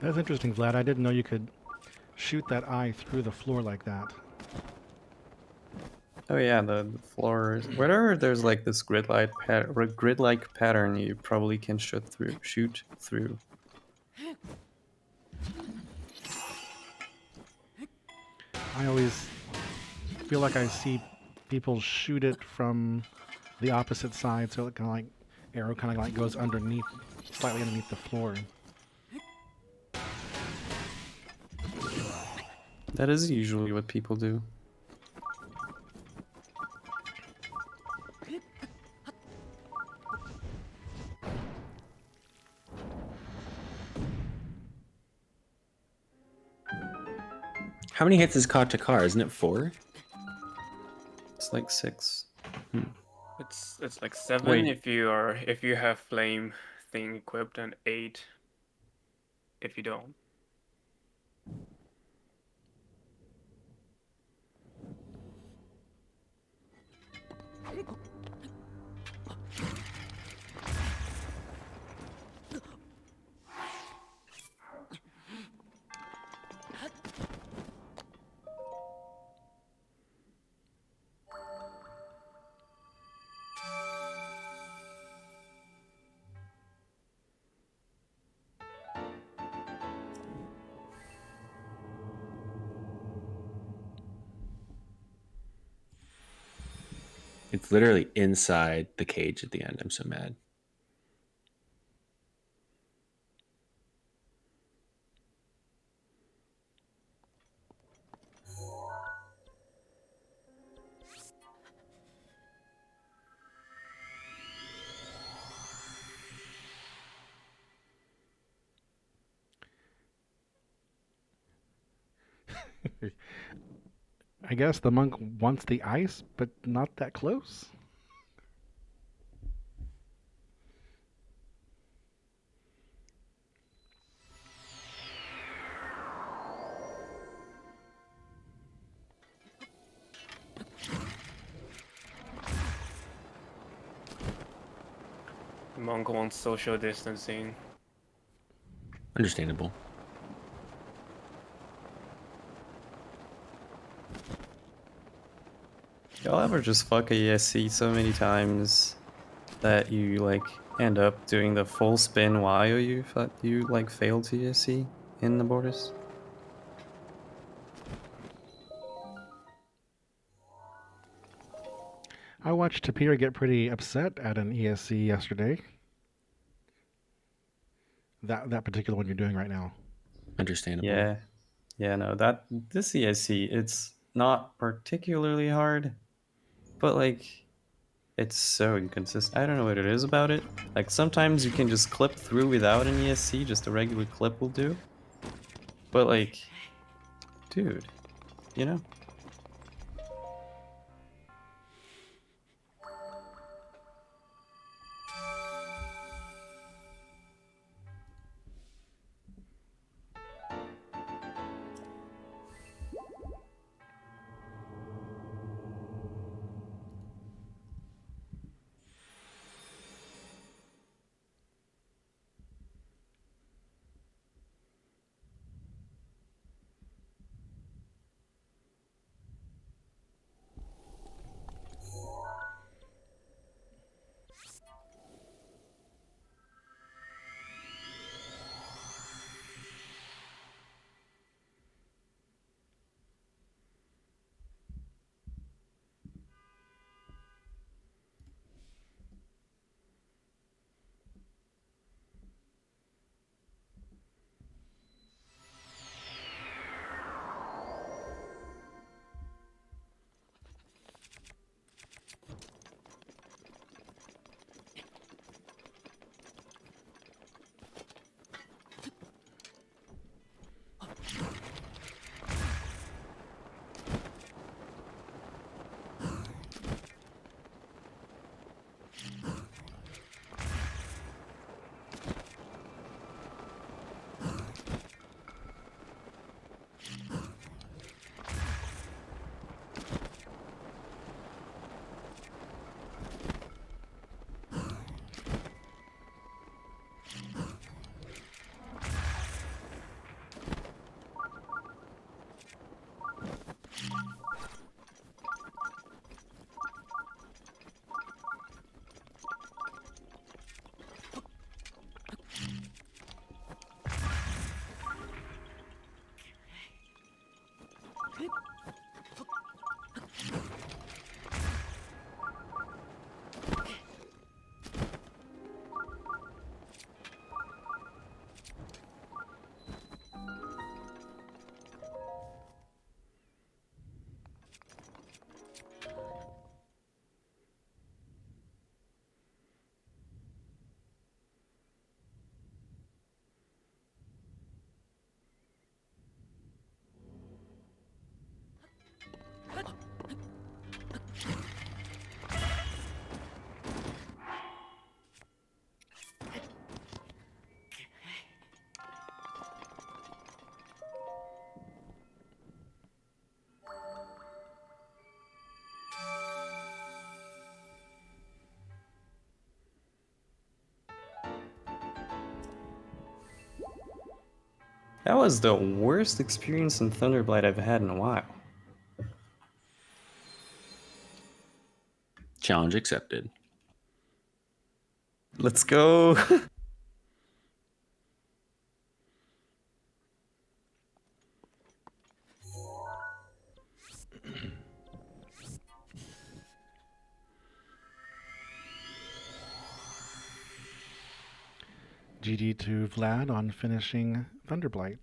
That's interesting, Vlad. I didn't know you could shoot that eye through the floor like that. Oh yeah, the floors. Wherever there's like this grid-like pattern, you probably can shoot through. I always feel like I see people shoot it from the opposite side, so it kind of like arrow kind of like goes underneath, slightly underneath the floor. That is usually what people do. How many hits is Caught to Car? Isn't it 4? It's like 6. It's like 7 Wait. if you have flame thing equipped, and 8 if you don't. It's literally inside the cage at the end. I'm so mad. I guess the monk wants the ice, but not that close. The monk wants social distancing. Understandable. Y'all ever just fuck a ESC so many times that you like end up doing the full spin while you like fail to ESC in the borders? I watched Tapir get pretty upset at an ESC yesterday. That particular one you're doing right now. Understandable. Yeah, no, this ESC, it's not particularly hard, but like it's so inconsistent. I don't know what it is about it. Like sometimes you can just clip through without an ESC, just a regular clip will do. But like, dude, you know? That was the worst experience in Thunderblight I've had in a while. Challenge accepted. Let's go. GG to Vlad on finishing Thunderblight.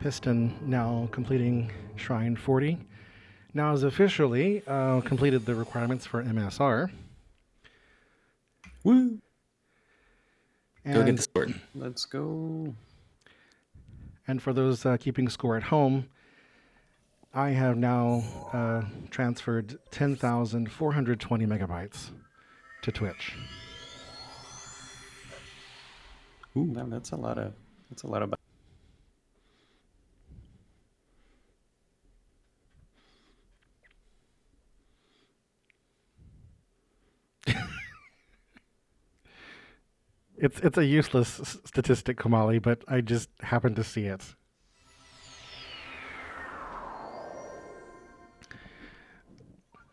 Piston now completing Shrine 40. Now has officially completed the requirements for MSR. Woo! And, Go get the sword. Let's go. And for those keeping score at home, I have now transferred 10,420 megabytes to Twitch. Ooh, man, that's a lot of It's a useless statistic, Kamali, but I just happened to see it.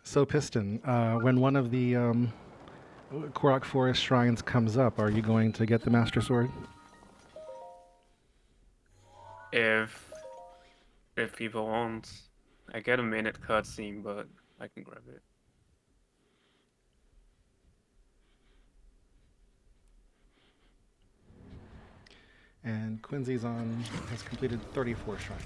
So, Piston, when one of the Korok Forest shrines comes up, are you going to get the Master Sword? If people want, I get a minute cutscene, but I can grab it. And Cönsi's has completed 34 shrines.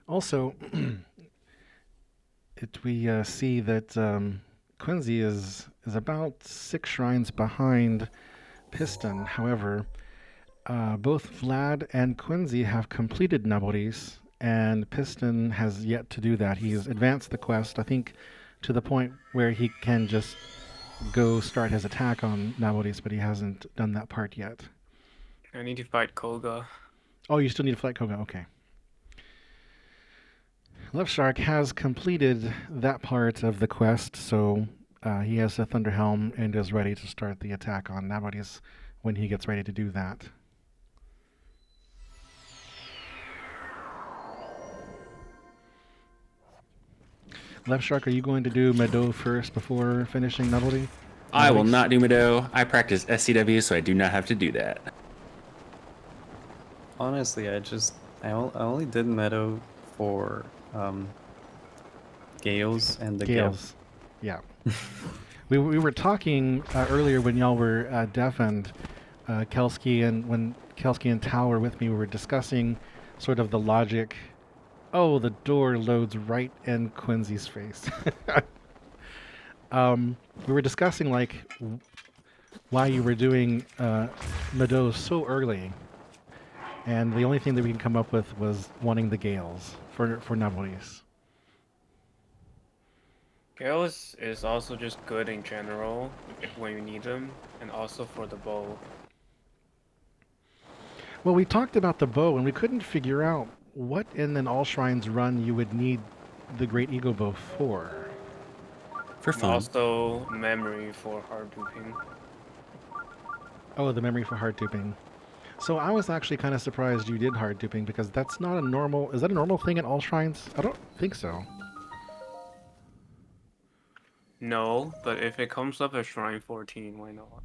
Also, we see that Cönsi is about 6 shrines behind Piston. However, both Vlad and Cönsi have completed Naboris, and Piston has yet to do that. He's advanced the quest, I think, to the point where he can just go start his attack on Naboris, but he hasn't done that part yet. I need to fight Koga. Oh, you still need to fight Koga, okay. Left Shark has completed that part of the quest, so he has the Thunder Helm and is ready to start the attack on Naboris when he gets ready to do that. Left Shark, are you going to do Meadow first before finishing Naboris? I will not do Meadow. I practice SCW, so I do not have to do that. Honestly, I only did Meadow for Gales and the Gales. Yeah. we were talking earlier when y'all were deafened, Kelskii, and when Kelskii and Tao were with me, we were discussing sort of the logic. Oh, the door loads right in Cönsi's face. We were discussing like why you were doing Meadow so early, and the only thing that we can come up with was wanting the Gales for Naboris. Gales is also just good in general when you need them, and also for the bow. Well, we talked about the bow, and we couldn't figure out what in an All Shrines run you would need the Great Eagle Bow for. For fun. Also, memory for hard duping. Oh, the memory for hard duping. So I was actually kind of surprised you did hard duping, because that's not a normal... Is that a normal thing in All Shrines? I don't think so. No, but if it comes up at Shrine 14, why not?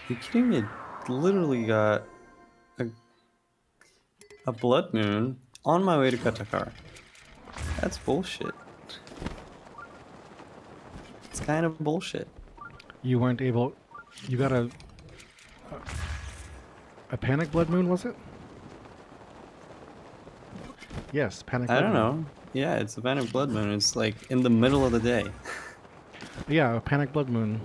You kidding me? Literally got a blood moon on my way to Katakar. That's bullshit. It's kind of bullshit. You weren't able... You got a panic blood moon, was it? Yes, Panic I Blood don't Moon. know. Yeah, it's a Panic Blood Moon. It's like in the middle of the day. Yeah, Panic Blood Moon.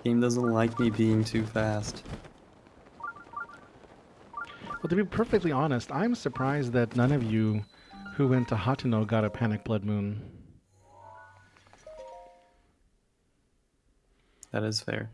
Game doesn't like me being too fast. Well, to be perfectly honest, I'm surprised that none of you who went to Hateno got a Panic Blood Moon. That is fair.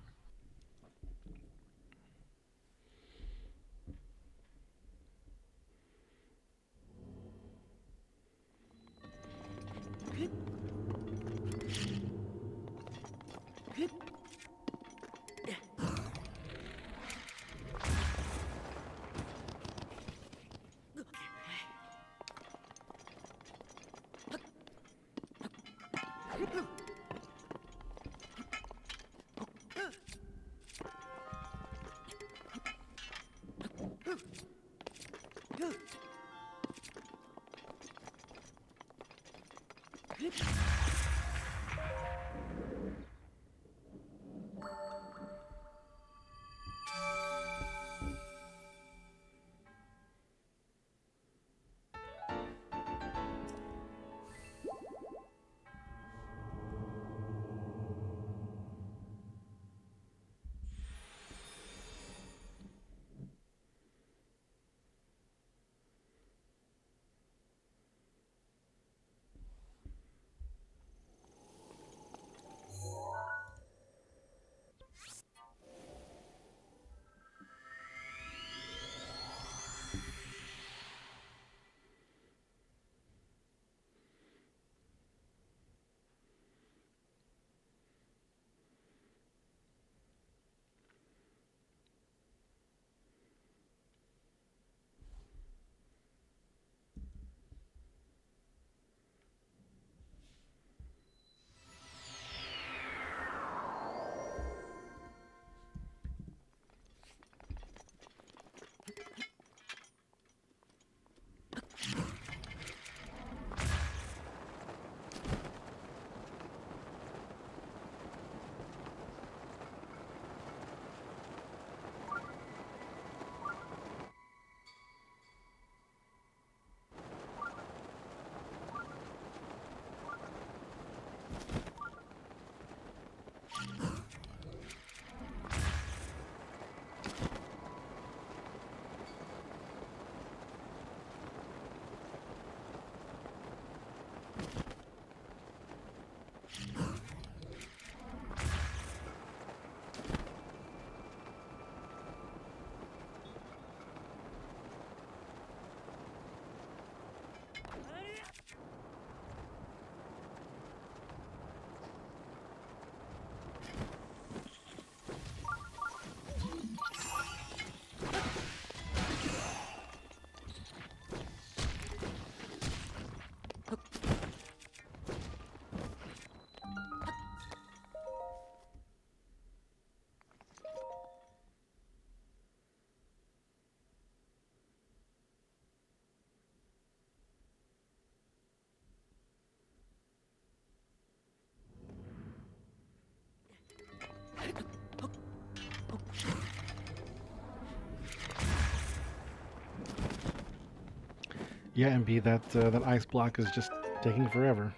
Yeah, MB, that ice block is just taking forever.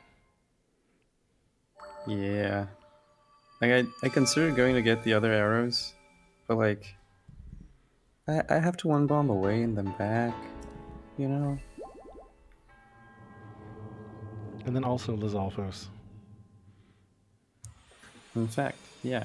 Yeah. Like I considered going to get the other arrows, but like I have to one bomb away and then back, you know? And then also Lizalfos. In fact, yeah.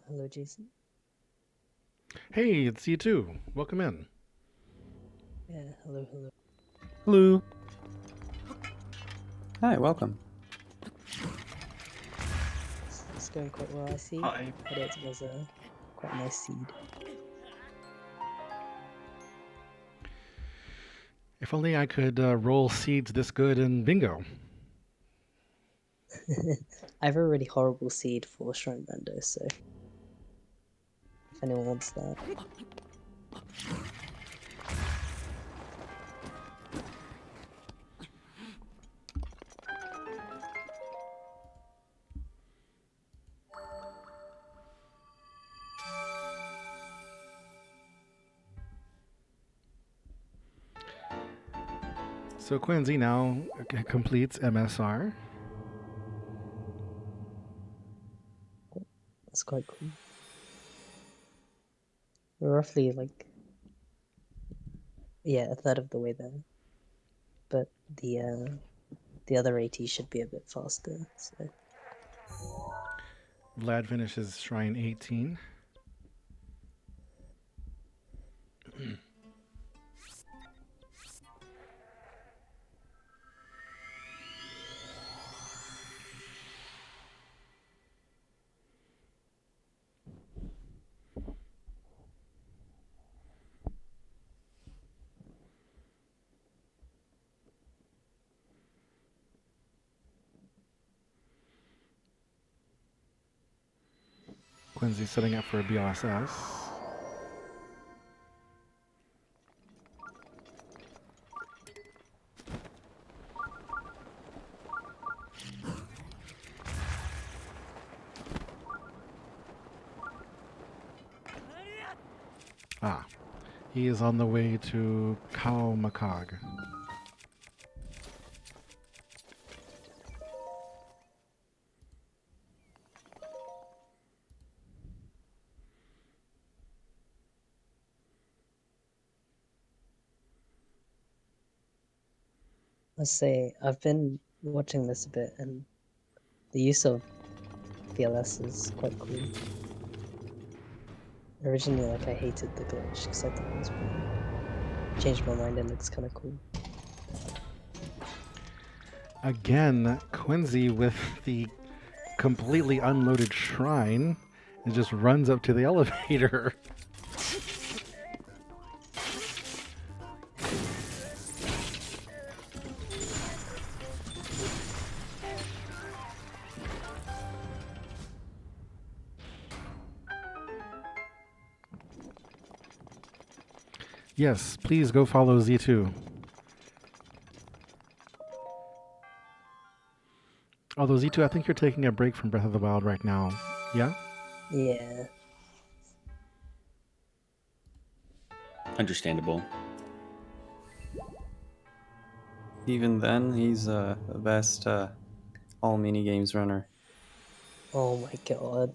Hello, Jason. Hey, it's you too. Welcome in. Yeah, hello, hello. Hello. Hi, welcome. It's going quite well, I see. Hi. But it was a quite nice seed. If only I could roll seeds this good in bingo. I have a really horrible seed for Shrine Rando, so if anyone wants that. So Cönsi now completes MSR. That's quite cool. We're roughly like, yeah, a third of the way there. But the other AT should be a bit faster, so. Vlad finishes Shrine 18. Cönsi setting up for a BLSS. Ah, he is on the way to Kao. Let's say I've been watching this a bit, and the use of BLS is quite cool. Originally, like, I hated the glitch because I thought it was weird. Changed my mind, it looks kind of cool. Again, Cönsi with the completely unloaded shrine and just runs up to the elevator. Yes, please go follow Z2. Although Z2, I think you're taking a break from Breath of the Wild right now. Yeah? Yeah. Understandable. Even then, he's the best all minigames runner. Oh my god.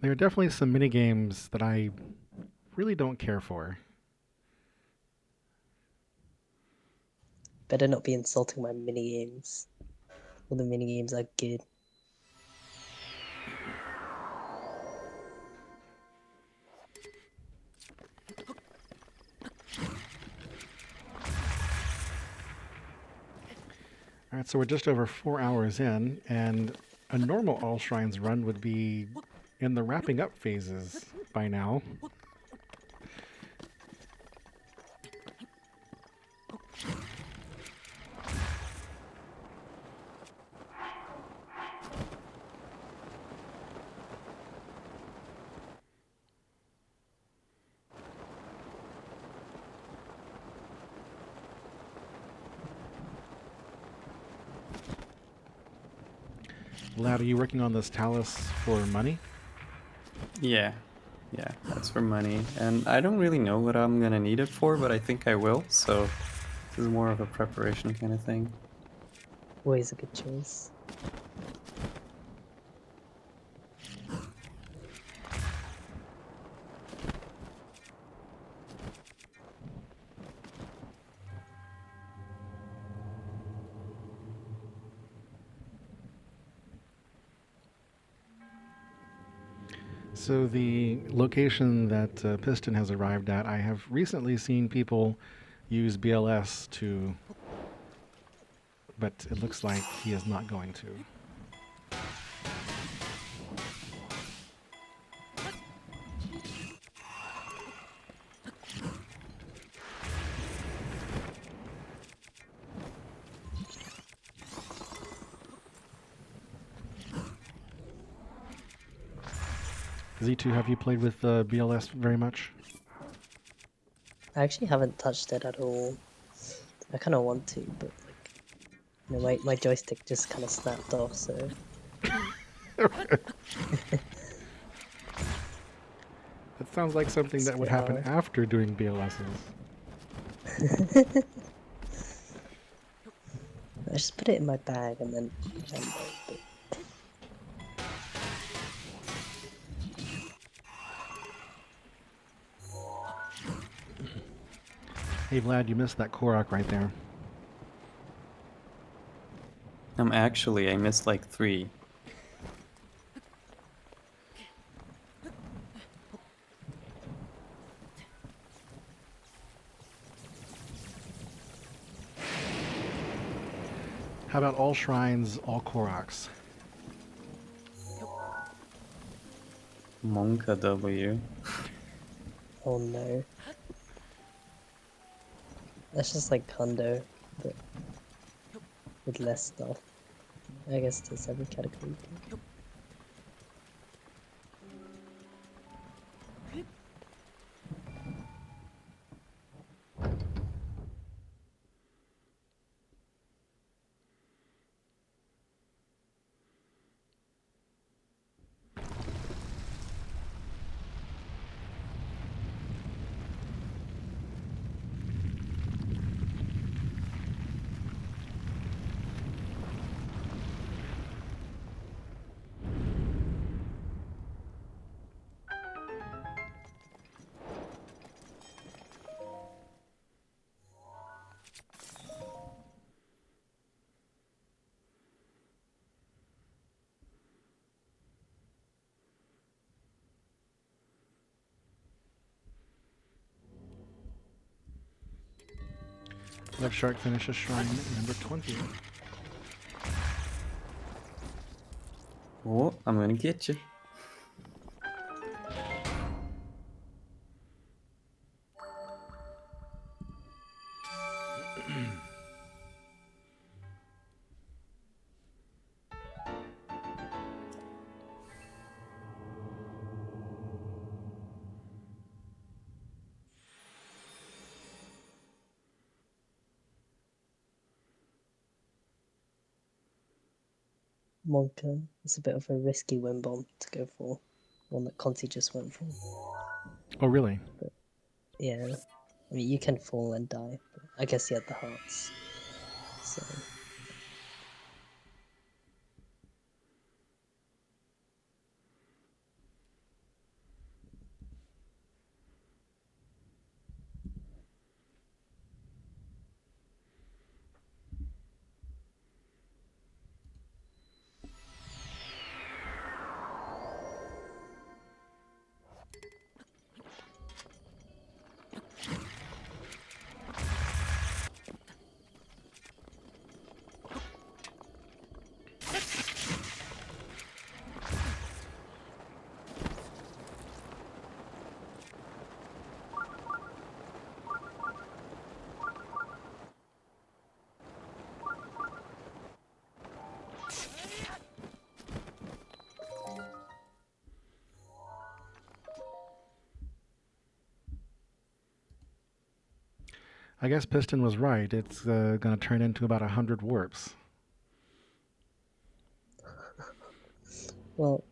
There are definitely some minigames that I really don't care for. Better not be insulting my minigames. All the minigames are good. Alright, so we're just over 4 hours in, and a normal All Shrines run would be in the wrapping up phases by now. Lad, are you working on this Talus for money? Yeah, that's for money. And I don't really know what I'm gonna need it for, but I think I will, so This is more of a preparation kind of thing. Always a good choice. So the location that Piston has arrived at, I have recently seen people use BLS to, but it looks like he is not going to. Z2, have you played with BLS very much? I actually haven't touched it at all. I kind of want to, but like, you know, my joystick just kind of snapped off, so. That sounds like something It's that a would bit happen hard. after doing BLSs. I just put it in my bag and then pretend but... Hey Vlad, you missed that Korok right there. Actually, I missed like 3. How about all shrines, all Koroks? Monka W. Oh no. That's just like Kondo, but with less stuff. I guess there's every category. Left Shark finishes shrine number 20. Oh, I'm gonna get you. Monka is a bit of a risky win bomb to go for. One that Cönsi just went for. Oh, really? But yeah. I mean, you can fall and die, but I guess he had the hearts. So. I guess Piston was right. It's going to turn into about 100 warps. Well,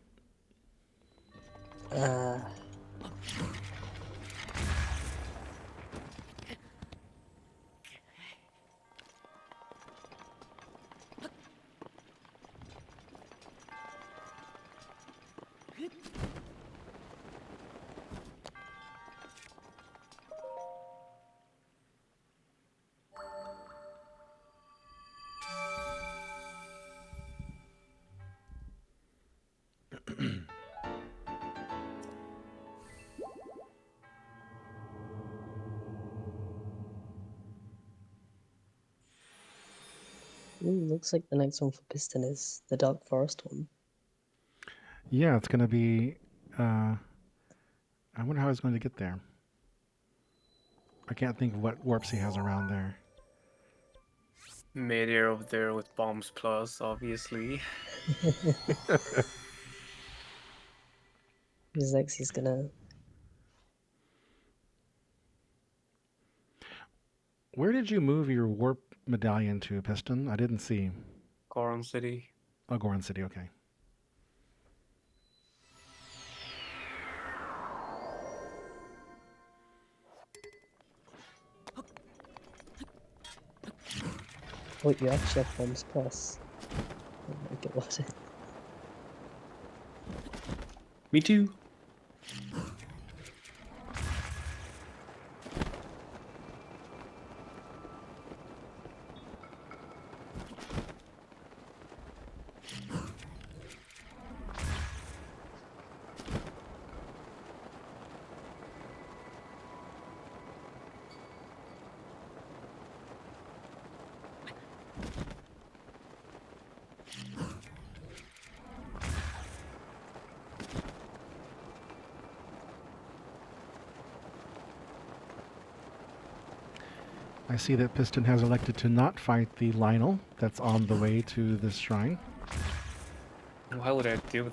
Looks like the next one for Piston is the Dark Forest one. Yeah, it's going to be... I wonder how he's going to get there. I can't think of what warps he has around there. Meteor over there with bombs plus, obviously. He's like, he's gonna... Where did you move your warp medallion to, Piston? I didn't see. Goron City. Oh, Goron City, okay. Wait, you actually have bombs plus. Oh my god. Me too. I see that Piston has elected to not fight the Lionel that's on the way to this shrine. Why would I do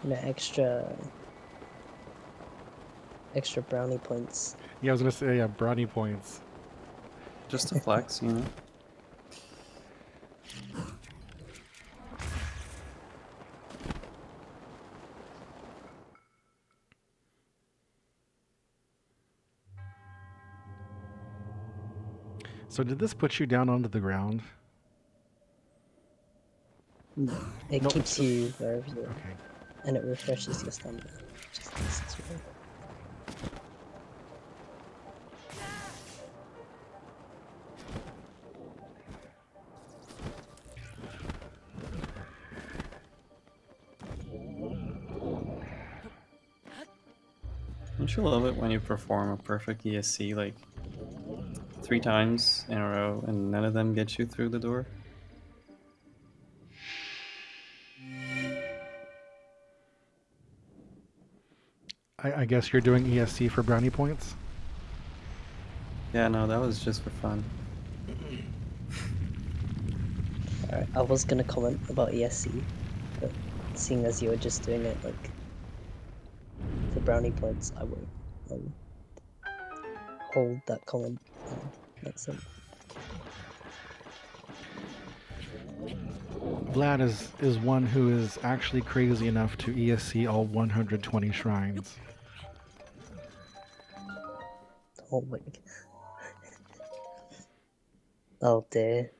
that? Extra brownie points. Yeah, I was gonna say, yeah, brownie points. Just a flex, you know. So did this put you down onto the ground? It Nope. keeps you wherever you are. Okay. And it refreshes your stamina. Just nice as well. Don't you love it when you perform a perfect ESC like 3 times in a row and none of them get you through the door? I guess you're doing ESC for brownie points? Yeah, no, that was just for fun. Alright, I was gonna comment about ESC, but seeing as you were just doing it like for brownie points, I won't hold that comment. That's it. Vlad is one who is actually crazy enough to ESC all 120 shrines. Oh my god. Oh dear.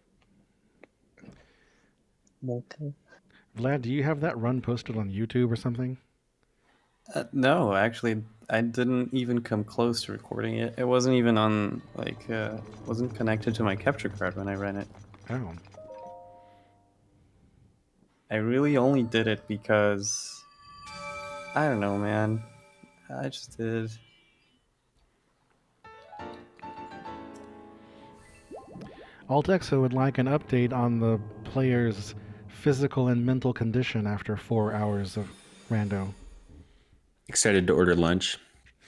Monka. Vlad, do you have that run posted on YouTube or something? No, actually, I didn't even come close to recording it. It wasn't even on, like, wasn't connected to my capture card when I ran it. Oh. I really only did it because, I don't know, man. I just did. Altexo would like an update on the player's physical and mental condition after 4 hours of rando. Excited to order lunch.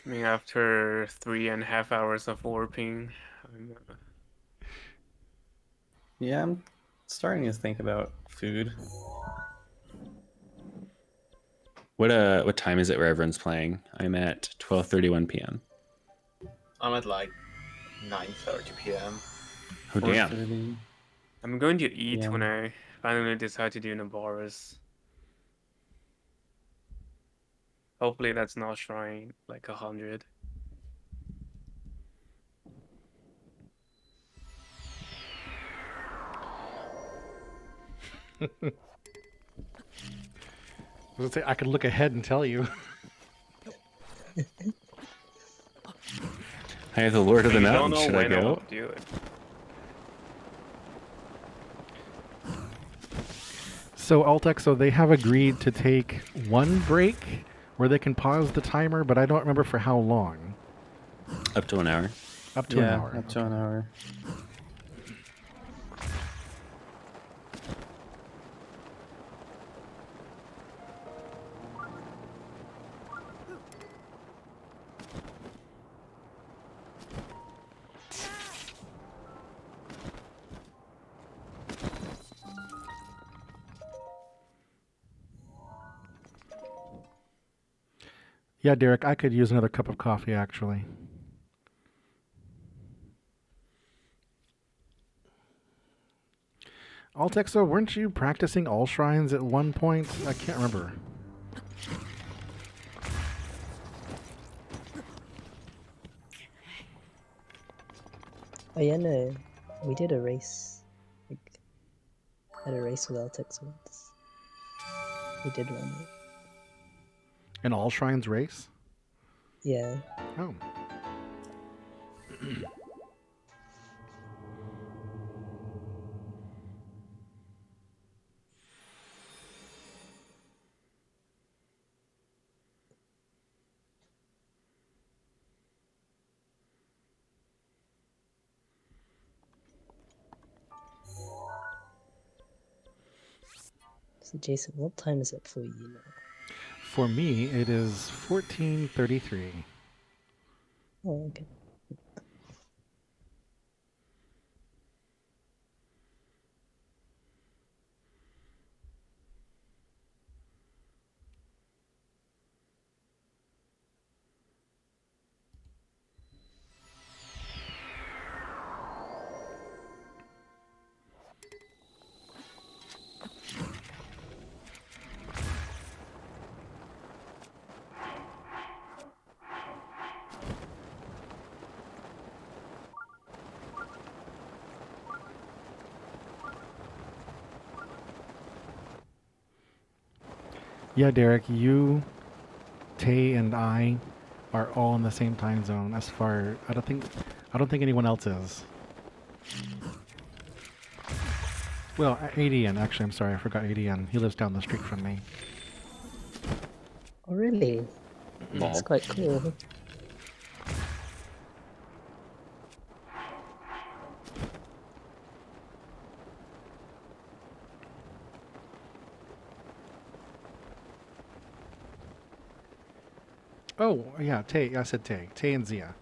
I mean, after 3.5 hours of warping, Yeah, I'm starting to think about food. What time is it where everyone's playing? I'm at 12:31 p.m. I'm at like 9:30 p.m. Oh damn! 4:30. I'm going to eat Yeah. when I finally decide to do Naboris. Hopefully that's not shrine like 100. I could look ahead and tell you. I have the Lord of the I don't Mountains. know Should I when I go? will do it. So Altexo, they have agreed to take one break where they can pause the timer, but I don't remember for how long. Up to an hour. Up to an hour. Up to an hour. Yeah, Derek, I could use another cup of coffee, actually. Altexo, weren't you practicing all shrines at one point? I can't remember. Oh yeah, no, we did a race. Like, had a race with Altex once. We did run it. An all shrines race? Yeah. Oh. So Jason, what time is it for you now? For me, it is 14:33. Oh, okay. Yeah, Derek, you, Tay, and I are all in the same time zone. As far, I don't think anyone else is. Well, ADN. Actually, I'm sorry, I forgot ADN. He lives down the street from me. Oh really? That's quite cool. Oh, yeah, Tay. I said Tay. Tay and Zia.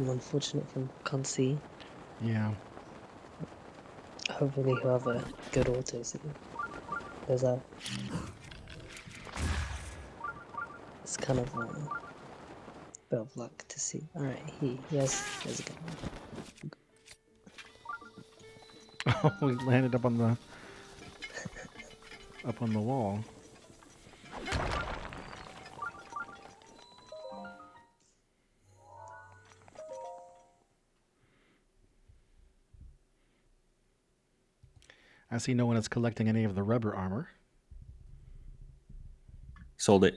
Unfortunate from Cönsi. Yeah. Hopefully he'll have a good auto soon. There's a... It's kind of a bit of luck to see. Alright, he has a good one. Oh, we landed up on the wall. I see no one is collecting any of the rubber armor. Sold it.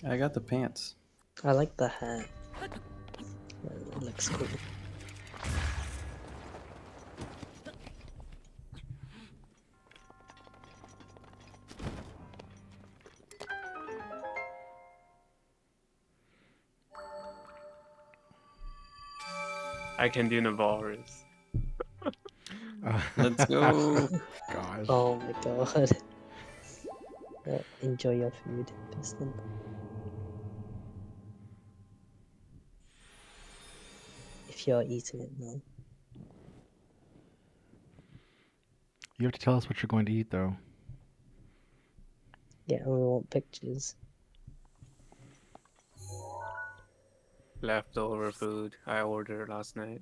I got the pants. I like the hat. It looks cool. I can do Navarres. Let's go. Gosh. Oh my god. Enjoy your food, Piston. If you're eating it now. You have to tell us what you're going to eat, though. Yeah, and we want pictures. Leftover food I ordered last night.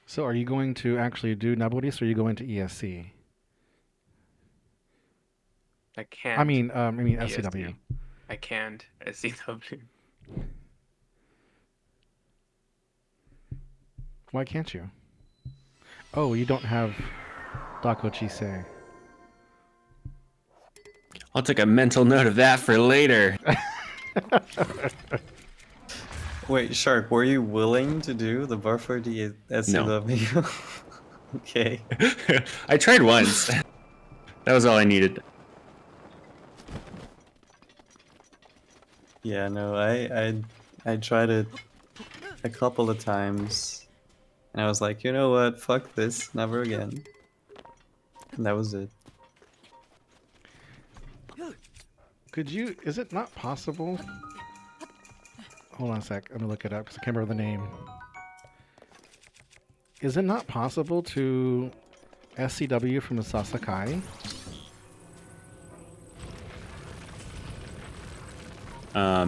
So are you going to actually do Naboris, or are you going to ESC? I can't. I mean SCW. ESC. I can't. SCW. Why can't you? Oh, you don't have Dako Chisei. I'll take a mental note of that for later. Wait, Shark, were you willing to do the bar for the SCW? Okay. I tried once. That was all I needed. Yeah, no, I tried it a couple of times, and I was like, you know what, fuck this, never again. And that was it. Could you? Is it not possible? Hold on a sec. I'm gonna look it up because I can't remember the name. Is it not possible to SCW from the Sasakai?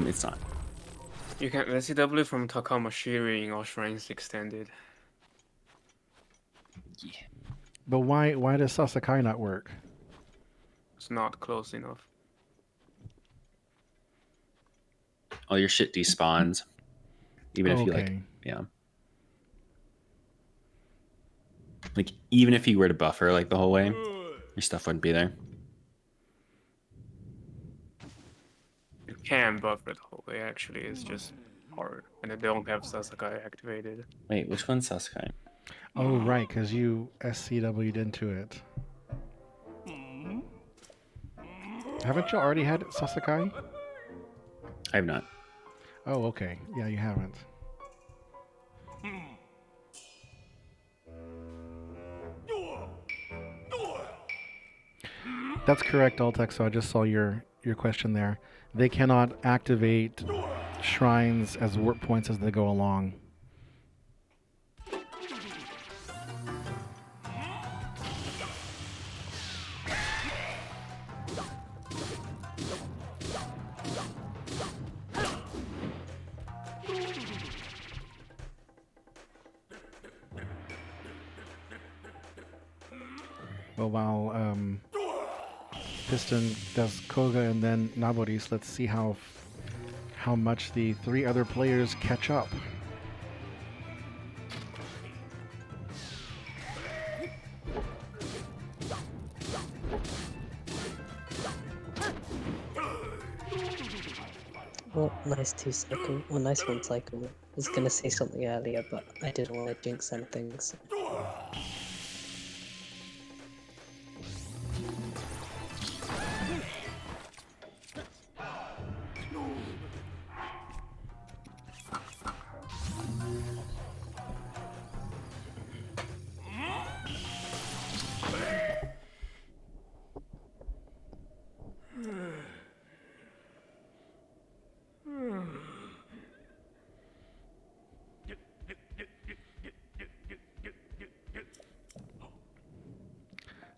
It's not. You can SCW from Takamashiri in all shrines extended. Yeah. But why does Sasakai not work? It's not close enough. All your shit despawns. Even if you like, Okay. yeah. Like, even if you were to buffer like the whole way, your stuff wouldn't be there. You can buffer the whole way, actually. It's just hard. And they don't have Sasakai activated. Wait, which one's Sasuke? Oh, right, because you SCW'd into it. Haven't you already had Sasakai? I have not. Oh, okay. Yeah, you haven't. That's correct, Altex. So I just saw your question there. They cannot activate shrines as warp points as they go along. Well, while Piston does Koga and then Naboris, let's see how much the three other players catch up. Well, nice 2 cycle. Well, nice 1 cycle. I was gonna say something earlier, but I didn't want to jinx anything. So.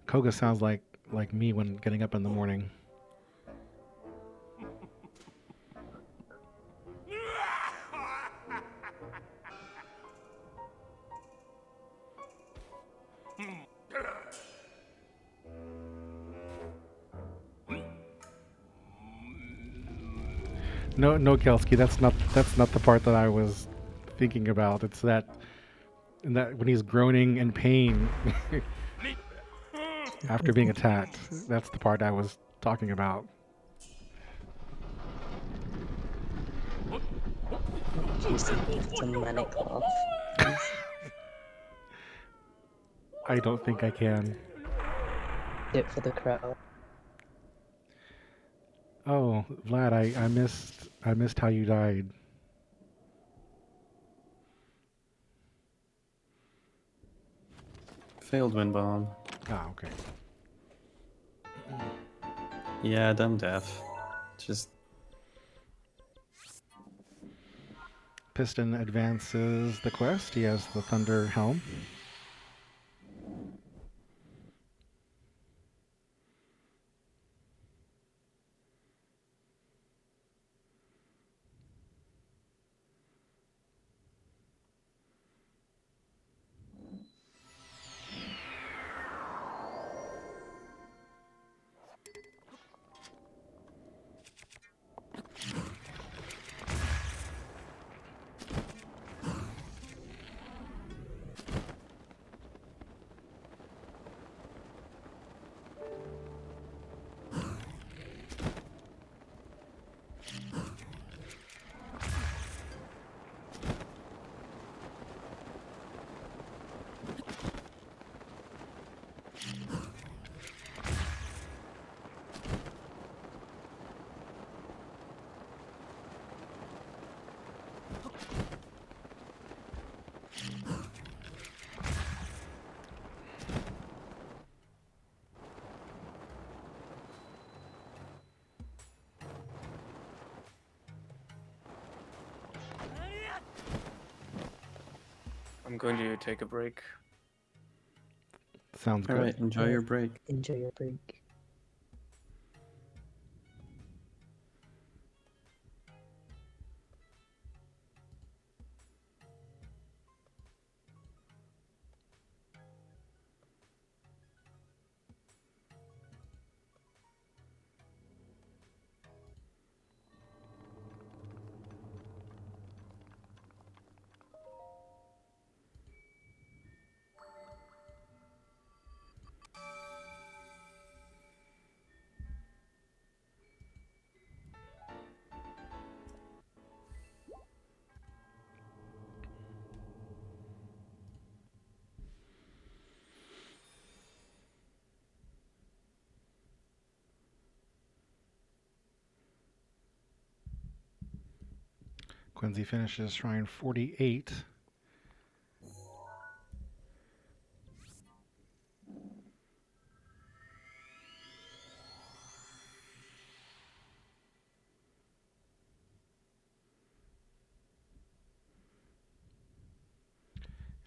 Koga sounds like me when getting up in the morning. No, Kelskii, that's not the part that I was thinking about. It's that And that when he's groaning in pain after being attacked. That's the part I was talking about. Juicy needs a manic laugh, please. I don't think I can. Do it for the crowd. Oh, Vlad, I missed how you died. Failed wind bomb. Ah, okay. Yeah, dumb deaf. Just Piston advances the quest. He has the Thunder Helm. I'm going to take a break. Sounds good. all right. Enjoy your break. Enjoy your break. Cönsi finishes Shrine 48.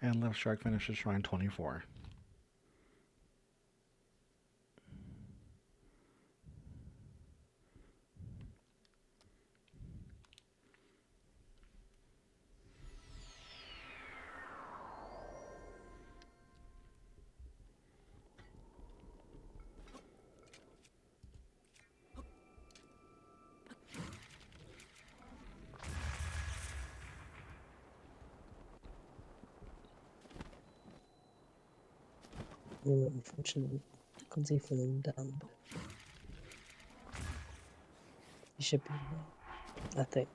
And Left Shark finishes Shrine 24. Oh, unfortunately, Cönsi falling down, but he should be there, I think.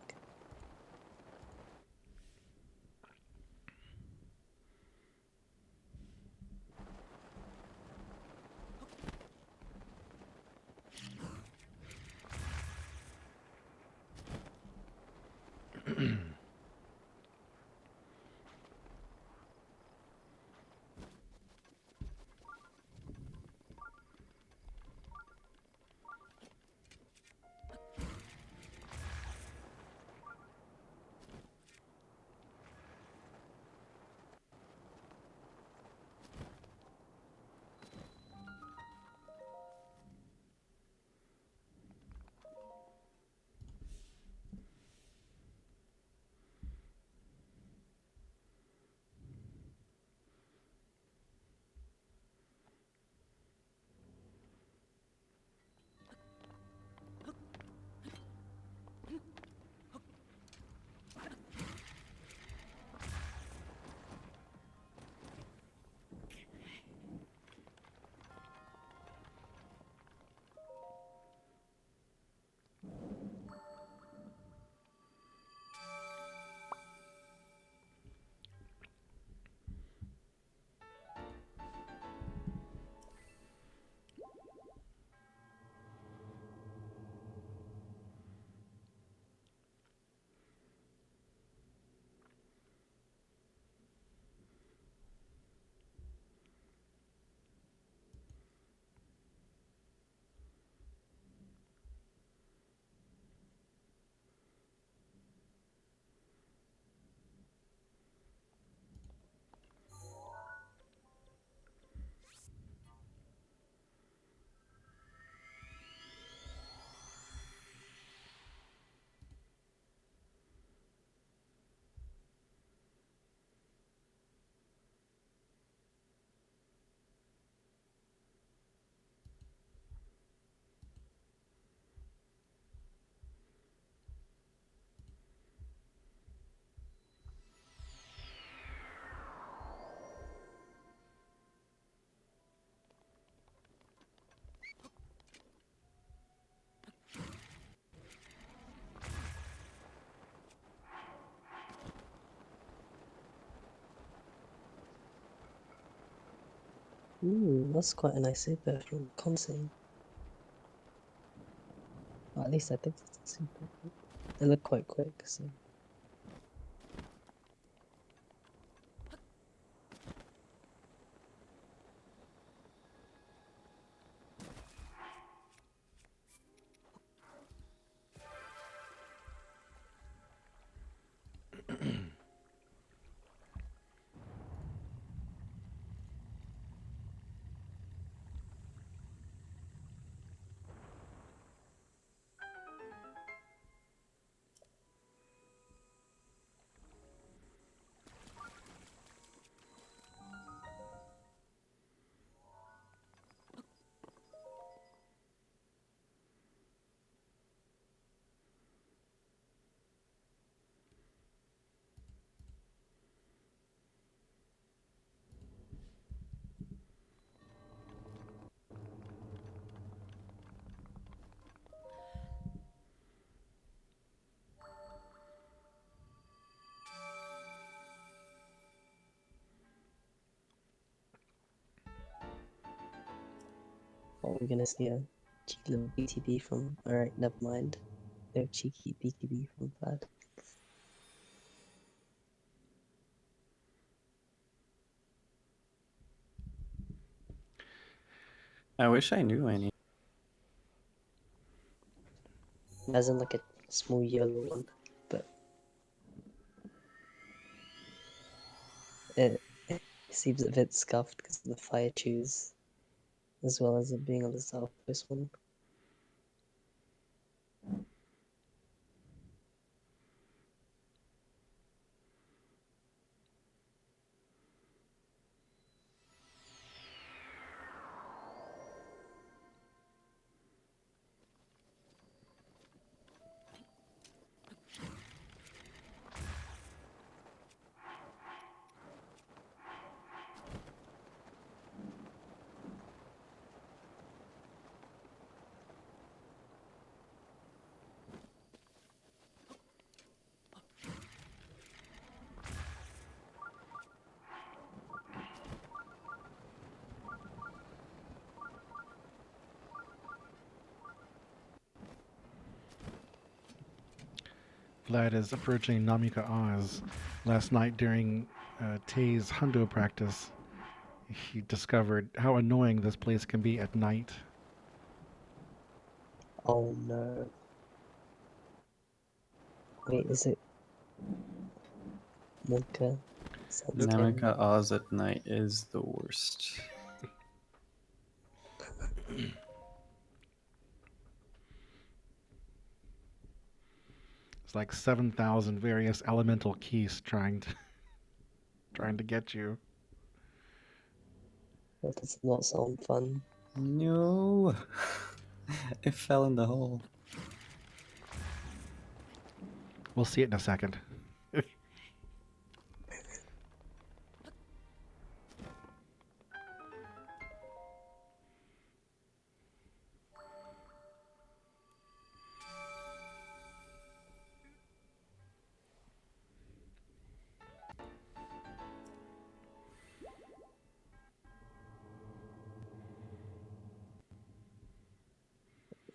Ooh, that's quite a nice super from Cönsi. Or at least I think it's a super. They look quite quick, so. Oh, we're gonna see a cheeky little BTB from. Alright, never mind. No cheeky BTB from Vlad. I wish I knew any. As in like a small yellow one, but it seems a bit scuffed because of the fire choose, as well as it being on the southwest one. Vlad is approaching Namika Oz. Last night during Tay's Hundo practice, he discovered how annoying this place can be at night. Oh no. Wait, is it Monka? Sounds scary. Namika Oz at night is the worst. It's like 7,000 various elemental keys trying to get you. That does not sound fun. No. It fell in the hole. We'll see it in a second.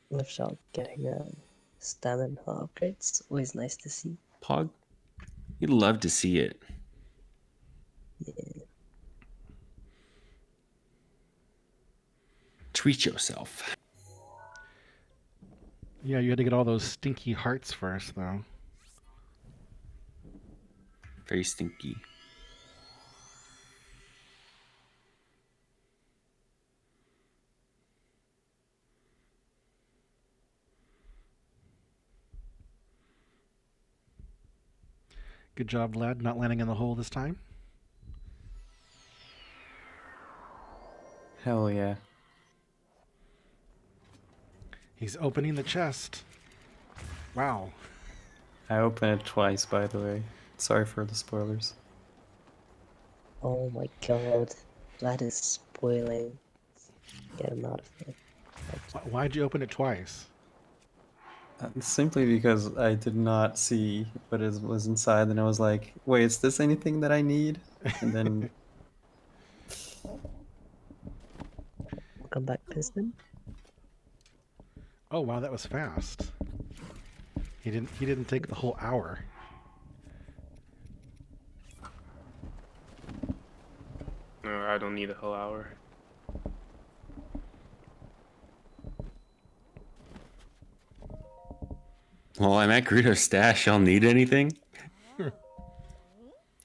Left shot getting stamina upgrades. Always nice to see. Pog, you'd love to see it. Yeah. Treat yourself. Yeah, you had to get all those stinky hearts first, though. Very stinky. Good job, Vlad, not landing in the hole this time. Hell yeah. He's opening the chest. Wow. I opened it twice, by the way. Sorry for the spoilers. Oh my god. Vlad is spoiling. Get him out of here. Why'd you open it twice? Simply because I did not see what was inside, and I was like, wait, is this anything that I need? And then Welcome back, Piston. Oh wow, that was fast. He didn't take the whole hour. No, I don't need a whole hour. Well, I'm at Greedo's stash. Y'all need anything?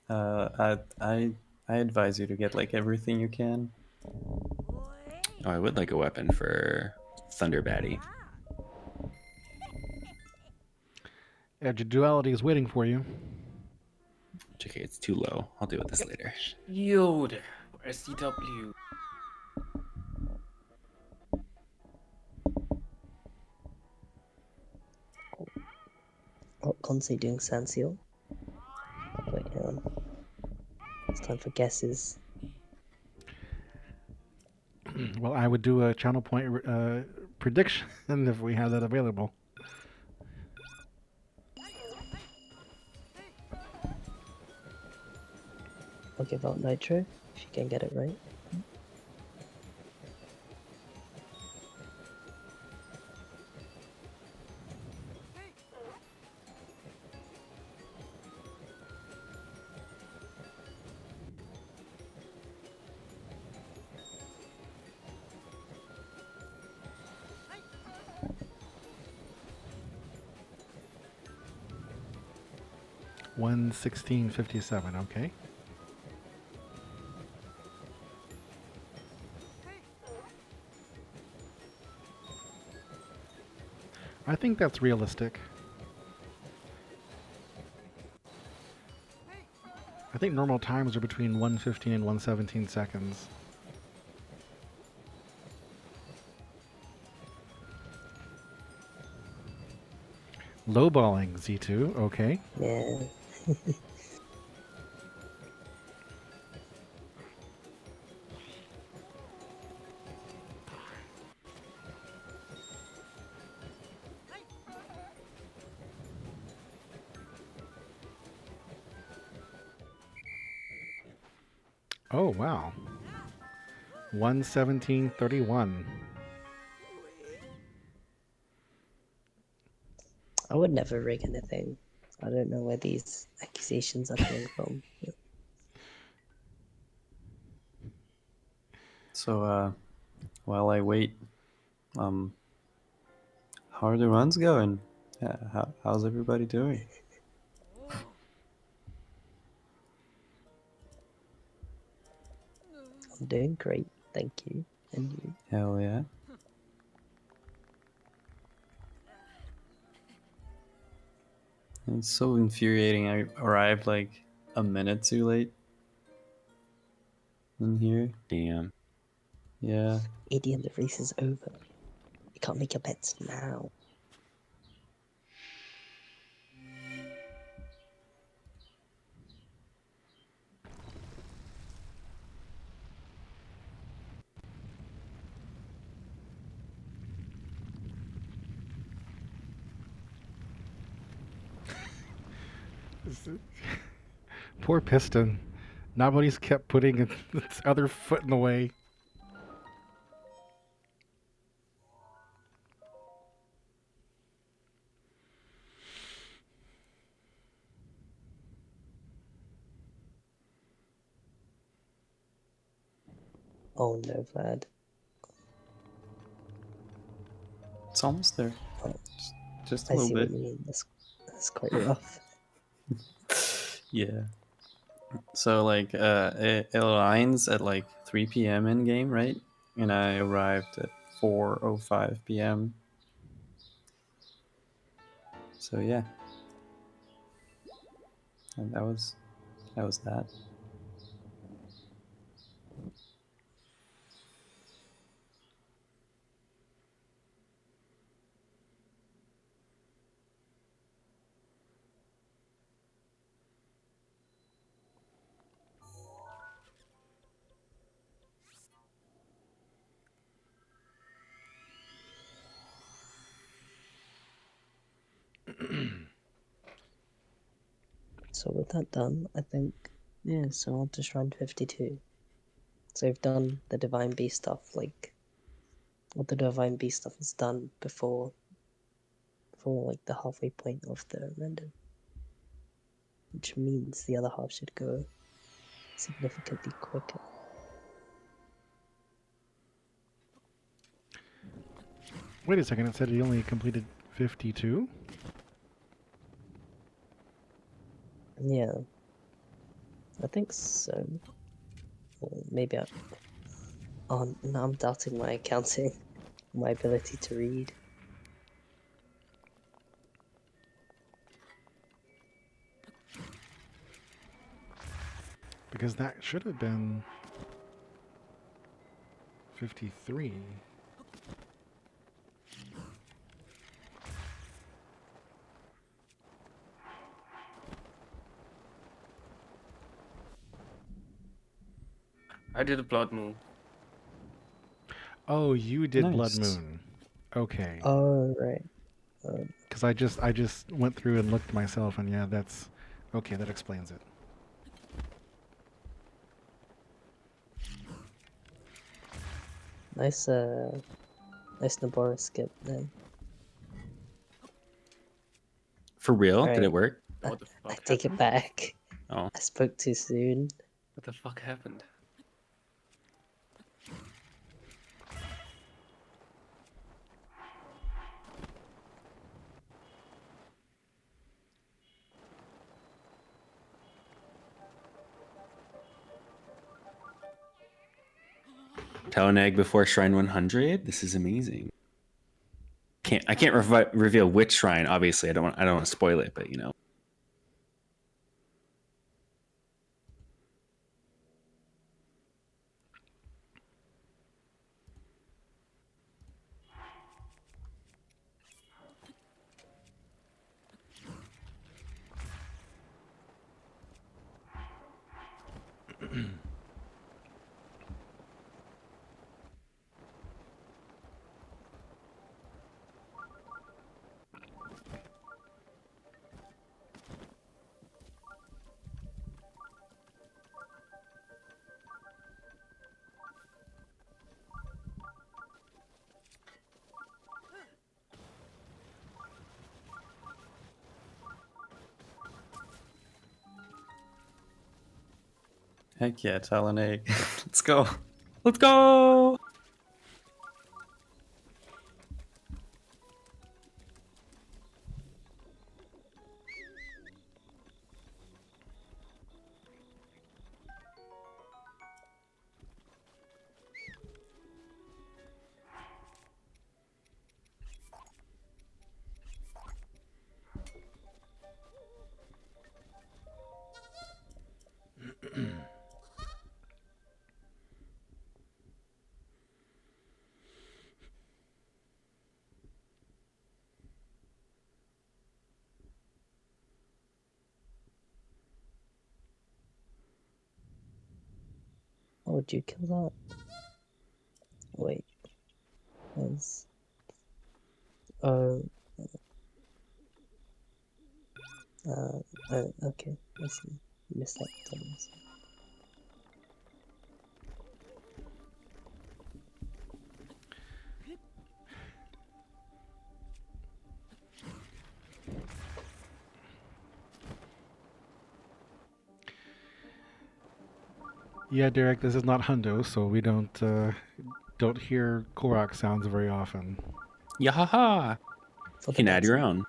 I advise you to get like everything you can. Oh, I would like a weapon for Thunder Batty. Edge of Duality is waiting for you. Okay, it's too low. I'll deal with this later. Yield for SCW. Oh, Cönsi doing Sanseal. Wait, hang on. It's time for guesses. Well, I would do a channel point prediction if we had that available. I'll give out Nitro if you can get it right. $116.57. Okay. I think that's realistic. I think normal times are between 115 and 117 seconds. Lowballing Z2, okay. Yeah. Oh, wow. 117.31. I would never rig anything. I don't know where these accusations are coming from. So while I wait, how are the runs going? How's everybody doing? I'm doing great, thank you. And you? Hell yeah. It's so infuriating. I arrived like a minute too late in here. Damn. Yeah. ADM, the race is over. You can't make your bets now. Poor Piston. Nobody's kept putting its other foot in the way. Oh no, Vlad. It's almost there. Oh, Just a I little see bit. what you mean. That's quite rough. Yeah. So like it aligns at like 3 p.m. in game, right? And I arrived at 4:05 p.m. So yeah. And that was that. So with that done, I think, yeah, so on to Shrine 52. So we've done the Divine Beast stuff, like, all the Divine Beast stuff is done before like the halfway point of the render, which means the other half should go significantly quicker. Wait a second, it said he only completed 52? Yeah, I think so. Or maybe oh, now I'm doubting my accounting, my ability to read. Because that should have been 53. I did a Blood Moon. Oh, you did Blood Nice. Moon. Okay. Oh, right. Because I just went through and looked myself, and yeah, that's okay. That explains it. Nice Nabora skip then. For real? Did Alright. it work? What the fuck I take it happened? back. Oh. I spoke too soon. What the fuck happened? Taloneg before Shrine 100? This is amazing. I can't reveal which shrine, obviously. I don't want to spoil it, but you know. Heck yeah, Taloneg. Let's go. Let's go! Oh, would you kill that? Wait. That's... Oh. Okay. I see. Missed that button. Yeah, Derek, this is not Hundo, so we don't hear Korok sounds very often. Yahaha! You can add your own.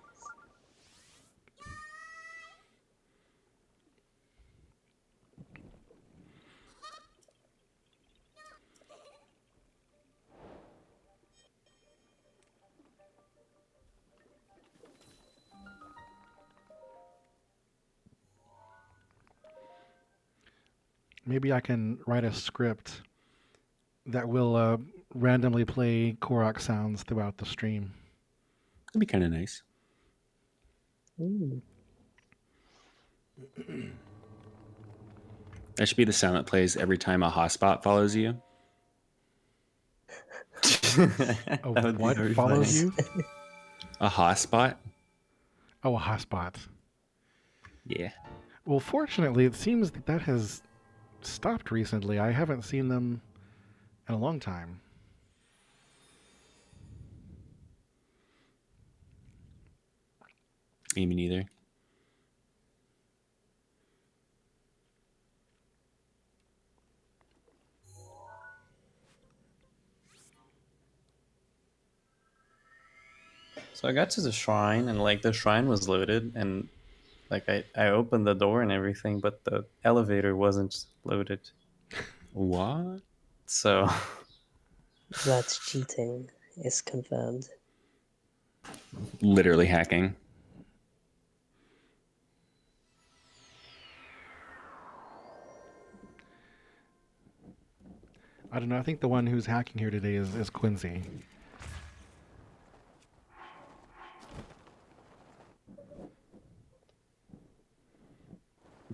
Maybe I can write a script that will randomly play Korok sounds throughout the stream. That'd be kind of nice. Ooh. That should be the sound that plays every time a hotspot follows you. What follows you? A hotspot? Oh, a hotspot. Yeah. Well, fortunately, it seems that has stopped recently. I haven't seen them in a long time. Me neither. So I got to the shrine, and like the shrine was loaded, and like I opened the door and everything, but the elevator wasn't loaded. What? So Vlad's cheating is confirmed. Literally hacking. I don't know. I think the one who's hacking here today is Cönsi.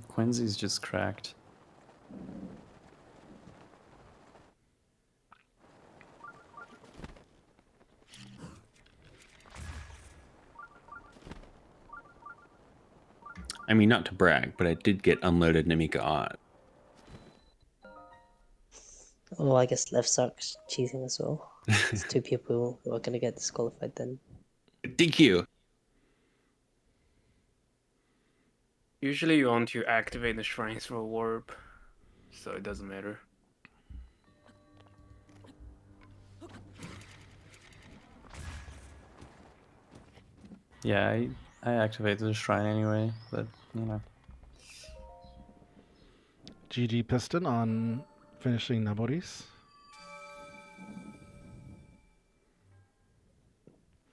Cönsi's just cracked. I mean, not to brag, but I did get unloaded Namika Odd. Oh, I guess Left sucks cheating as well. It's two people who are gonna get disqualified then. DQ. Usually you want to activate the shrines for a warp, so it doesn't matter. Yeah, I activated the shrine anyway, but you know. GG Piston on finishing Naboris.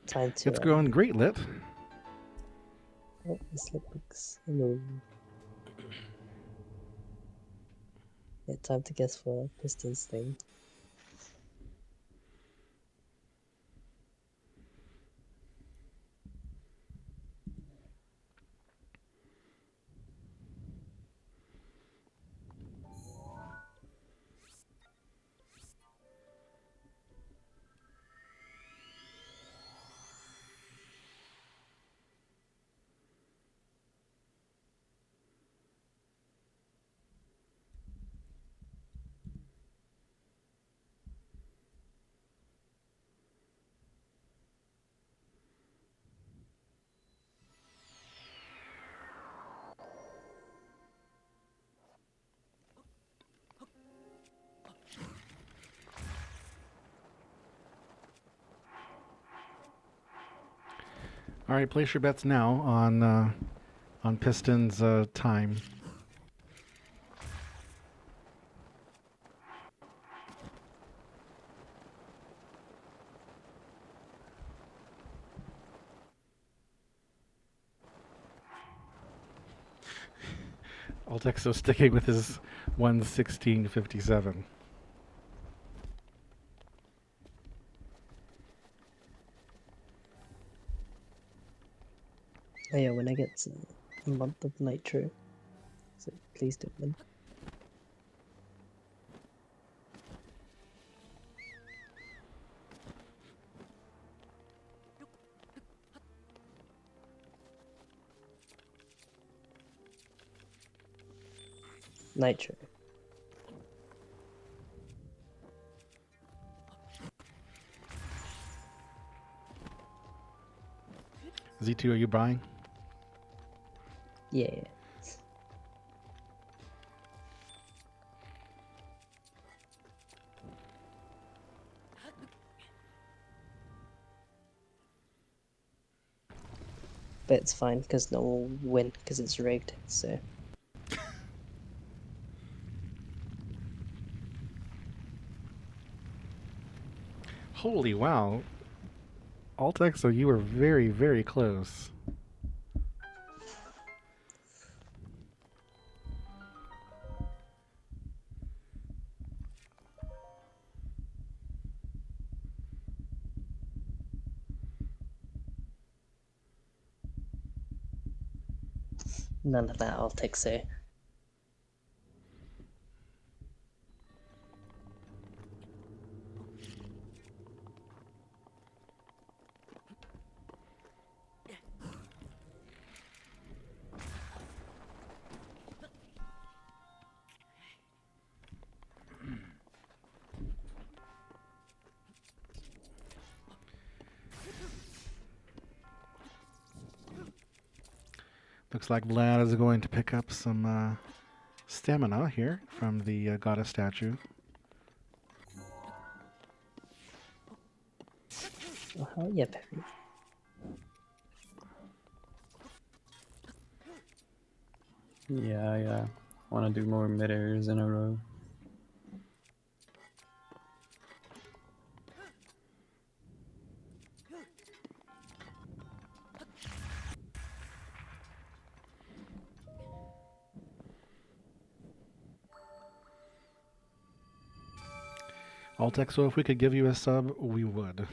Time to. It's going great, Lit. Oh, this Litbooks. Hello. Yeah, time to guess for Piston's thing. All right, place your bets now on Piston's time. Altexo sticking with his 1:16:57. Oh yeah, when I get a month of Nitro, so please don't win. Nitro. Z2, are you buying? Yeah. But it's fine because no one will win because it's rigged. So. Holy wow. Altexo, you were very, very close. None of that, I'll take so. Looks like Vlad is going to pick up some stamina here from the goddess statue. Oh, hell yeah, Perry. Yeah, I want to do more mid-airs in a row. Altec, so if we could give you a sub, we would.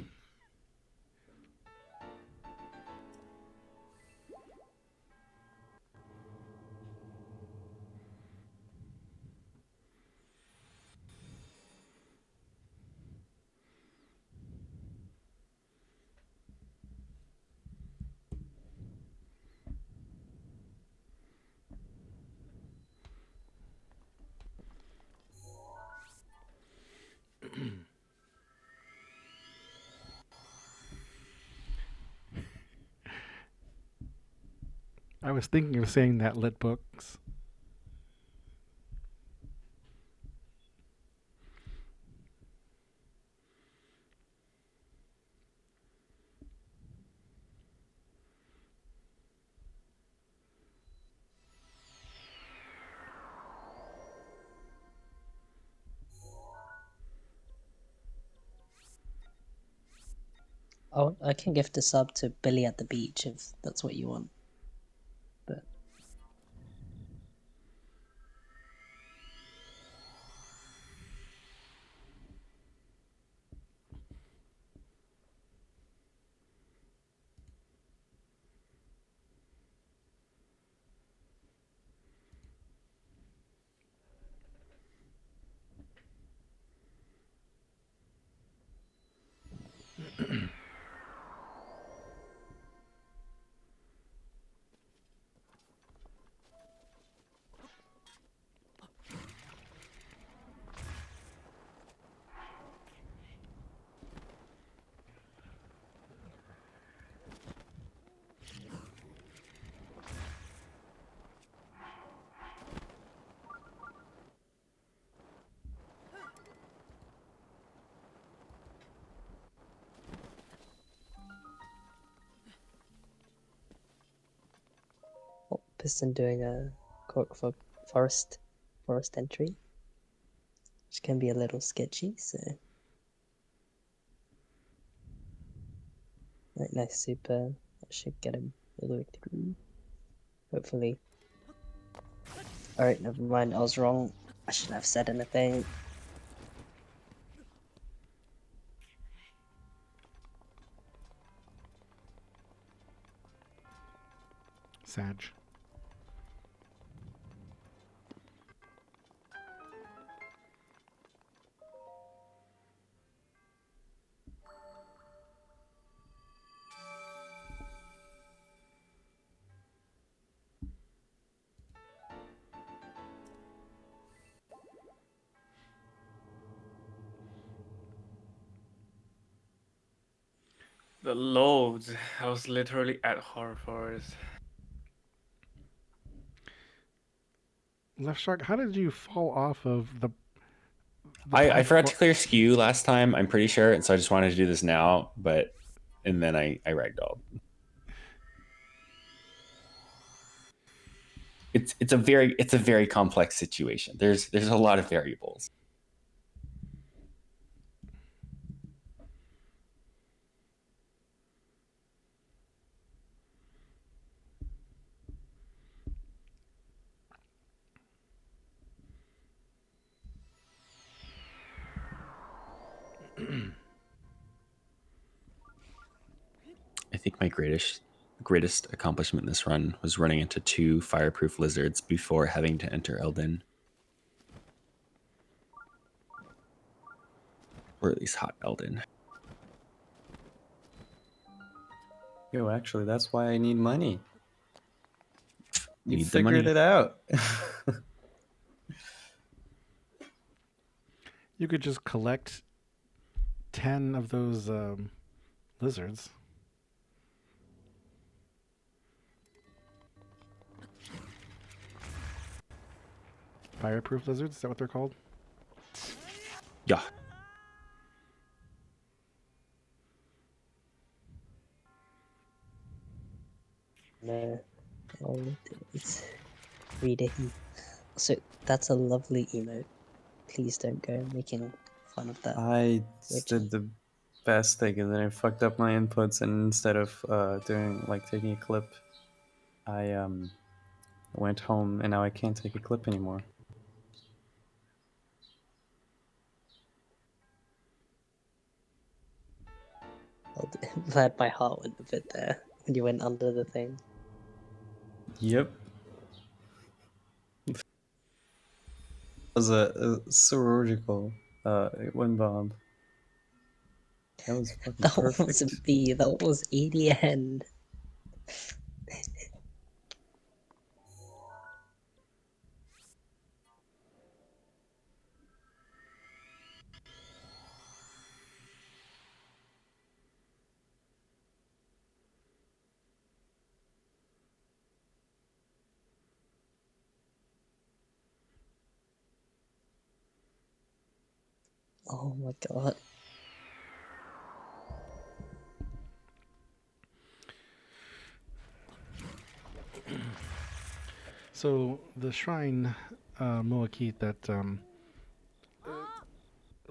I was thinking of saying that, Litbooks. Oh, I can gift a sub to Billy at the beach if that's what you want. But Piston doing a cork for forest entry, which can be a little sketchy, so right, nice super. That should get him all the way through. Hopefully. Alright, never mind, I was wrong. I shouldn't have said anything. Sag. The loads. I was literally at Horror Forest. Left Shark, how did you fall off of the I forgot to clear skew last time, I'm pretty sure, and so I just wanted to do this now, and then I ragdolled. It's a very complex situation. There's a lot of variables. I think my greatest accomplishment in this run was running into 2 fireproof lizards before having to enter Elden. Or at least hot Elden. Yo, actually, that's why I need money. You Need the figured money. it out. You could just collect 10 of those lizards. Fireproof lizards, is that what they're called? Yeah. No, all it is. Read it. So that's a lovely emote. Please don't go making fun of that. I Richard. did the best thing, and then I fucked up my inputs, and instead of doing like taking a clip, I went home, and now I can't take a clip anymore. Glad my heart went a bit there when you went under the thing. Yep. It was a surgical wind bomb. That was fucking That perfect. wasn't B, that was ADN. Oh my god. So the shrine Moakit that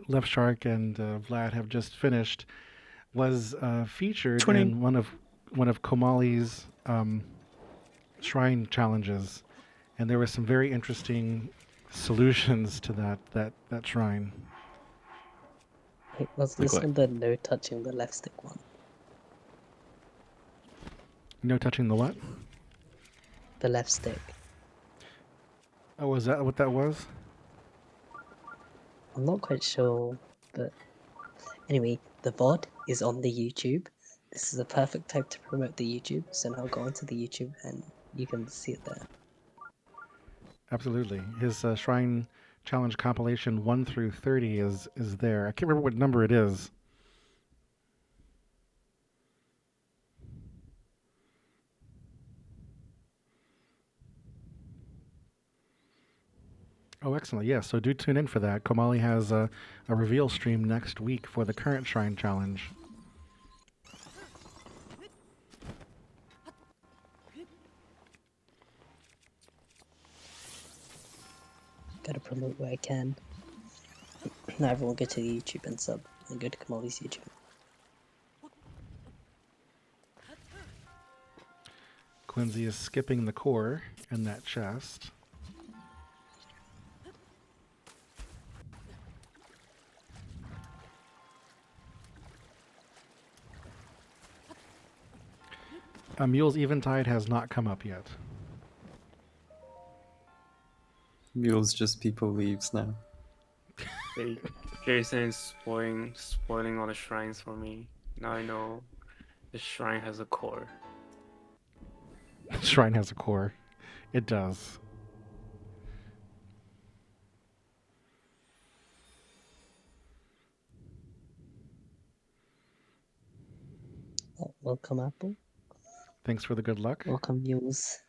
Left Shark and Vlad have just finished was featured in one of Komali's shrine challenges, and there were some very interesting solutions to that shrine. Wait, was this on the no touching the left stick one? No touching the what? The left stick. Oh, was that what that was? I'm not quite sure, but anyway, the VOD is on the YouTube. This is a perfect time to promote the YouTube, so now go onto the YouTube and you can see it there. Absolutely. His shrine challenge compilation 1 through 30 is there. I can't remember what number it is. Oh, excellent. Yeah, so do tune in for that. Komali has a reveal stream next week for the current Shrine Challenge. Gotta promote where I can. Now everyone go to the YouTube and sub, and go to Komali's YouTube. Cönsi is skipping the core in that chest. Mule's Eventide has not come up yet. Mule's just people leaves now. Jason is spoiling all the shrines for me. Now I know the shrine has a core. Shrine has a core. It does. Oh, welcome, Apple. Thanks for the good luck. Welcome, Mules.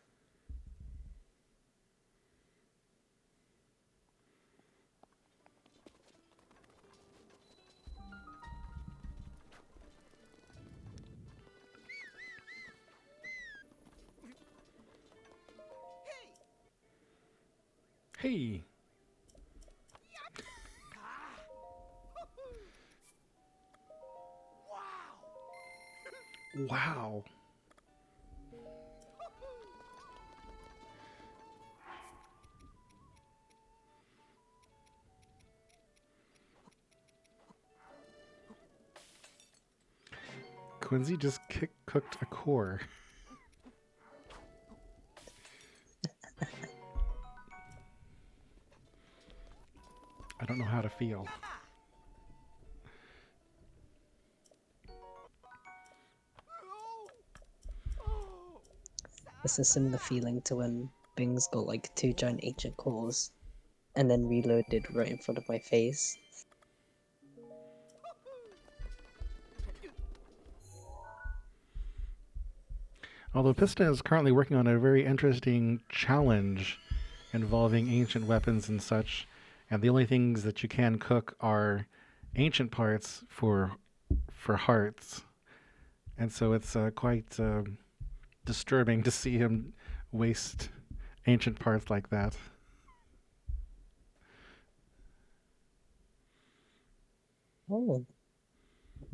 Hey. Wow. Cönsi just cooked a core. I don't know how to feel. It's a similar feeling to when Bing's got like 2 giant ancient cores and then reloaded right in front of my face. Although Piston is currently working on a very interesting challenge involving ancient weapons and such, and the only things that you can cook are ancient parts for hearts, and so it's quite disturbing to see him waste ancient parts like that. Oh,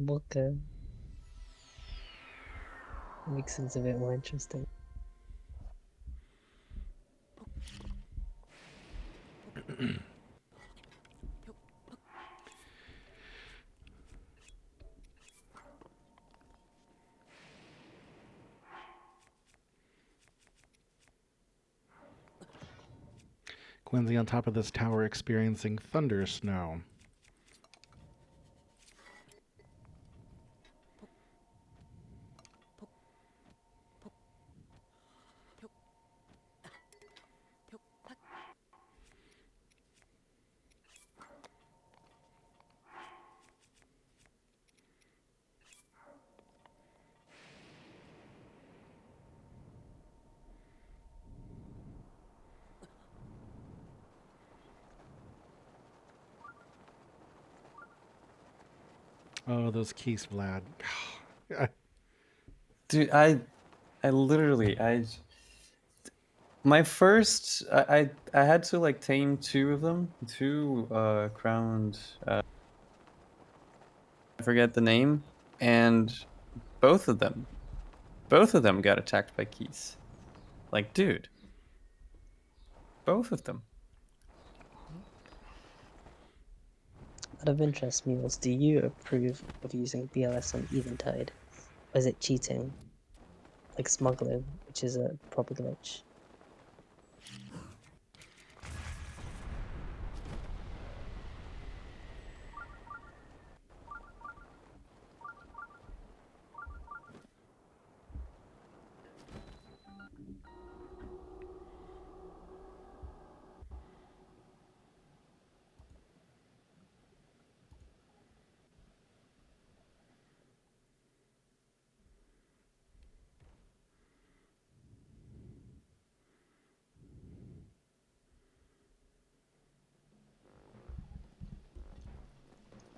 okay. Makes things a bit more interesting. Cönsi on top of this tower experiencing thunder snow. Oh, those keys, Vlad. Dude, I literally, my first, I had to like tame two of them, two crowned, I forget the name, and both of them got attacked by keys. Like, dude, both of them. Out of interest, Mules, do you approve of using BLS on Eventide? Or is it cheating? Like smuggling, which is a proper glitch.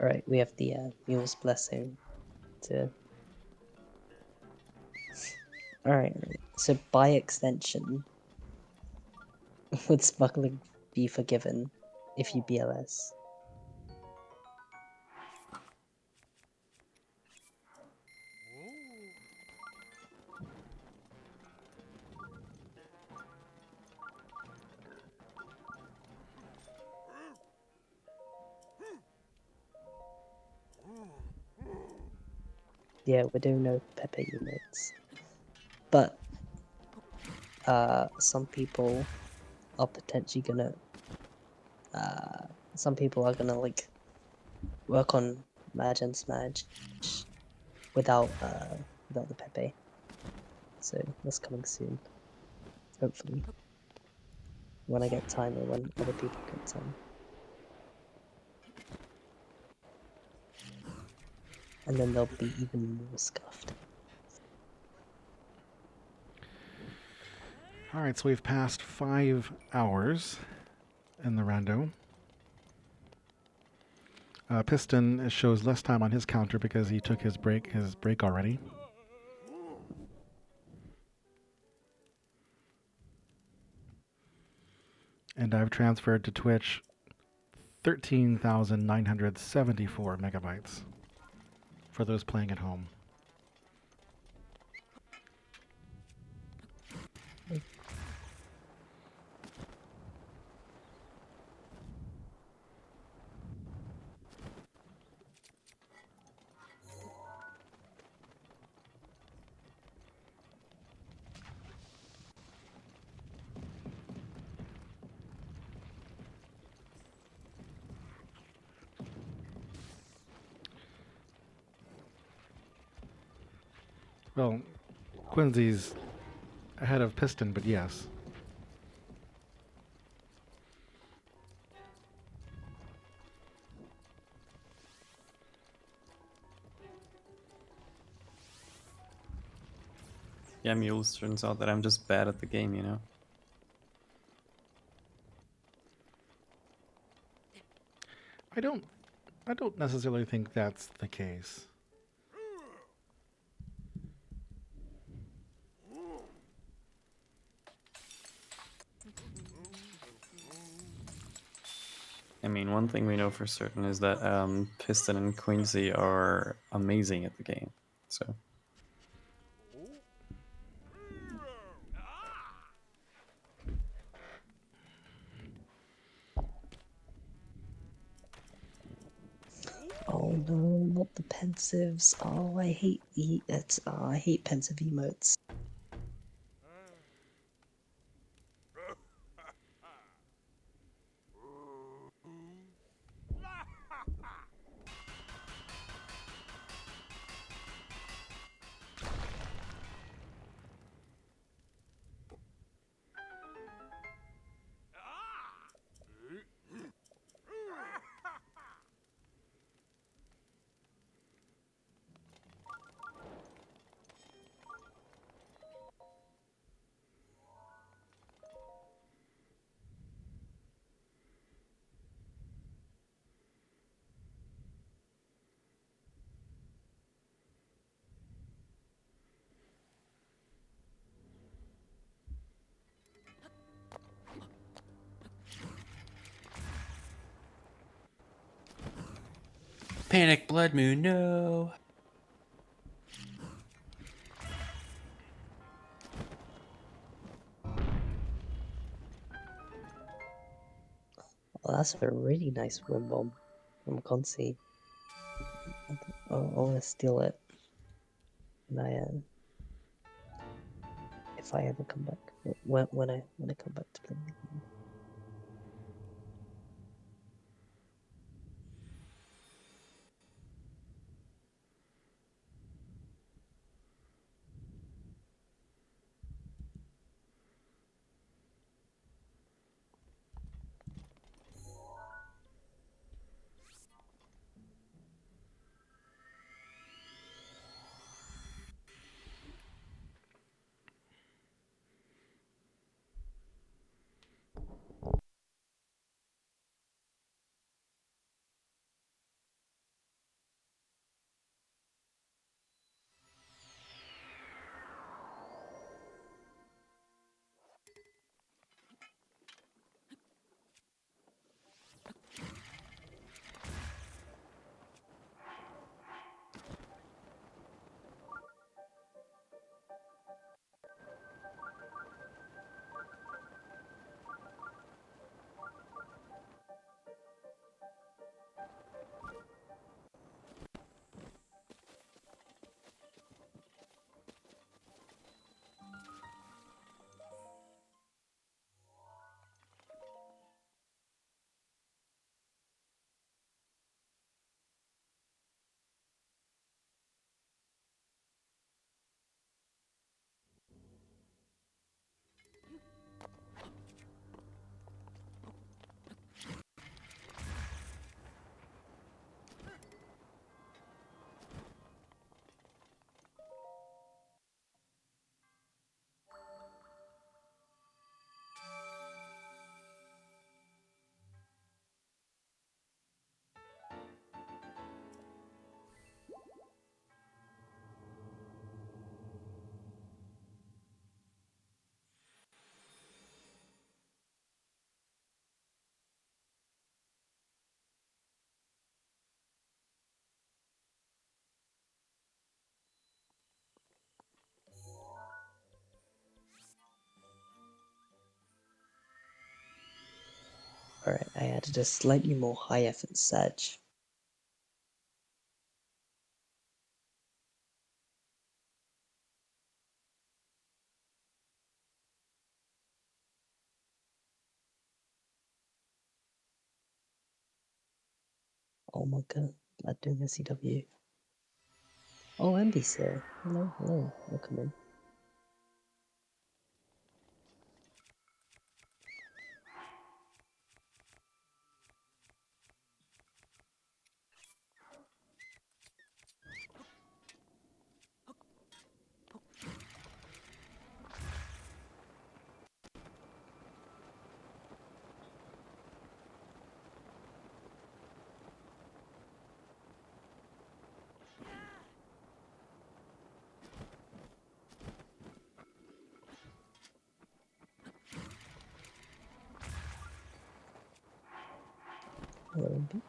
Alright, we have the Mule's Blessing to... Alright, so by extension, would smuggling be forgiven if you BLS? Yeah, we do know Pepe units. But some people are potentially gonna some people are gonna like work on Madge and Smadge without the Pepe. So that's coming soon. Hopefully. When I get time or when other people get time. And then they'll be even more scuffed. Alright, so we've passed 5 hours in the rando. Piston shows less time on his counter because he took his break already. And I've transferred to Twitch 13,974 megabytes for those playing at home. Well, Cönsi's ahead of Piston, but yes. Yeah, Mules, turns out that I'm just bad at the game, you know? I don't necessarily think that's the case. I mean, one thing we know for certain is that Piston and Cönsi are amazing at the game. So. Oh no, not the pensives. Oh, I hate it. I hate pensive emotes. Panic Blood Moon, no. Oh, that's a really nice wind bomb from Cönsi. I want to steal it. And if I ever come back, when I come back to play the game. Alright, I added a slightly more high effort Sedge. Oh my god, I'm doing a CW. Oh, Andy's here. Hello, hello, welcome in. Hello, MB.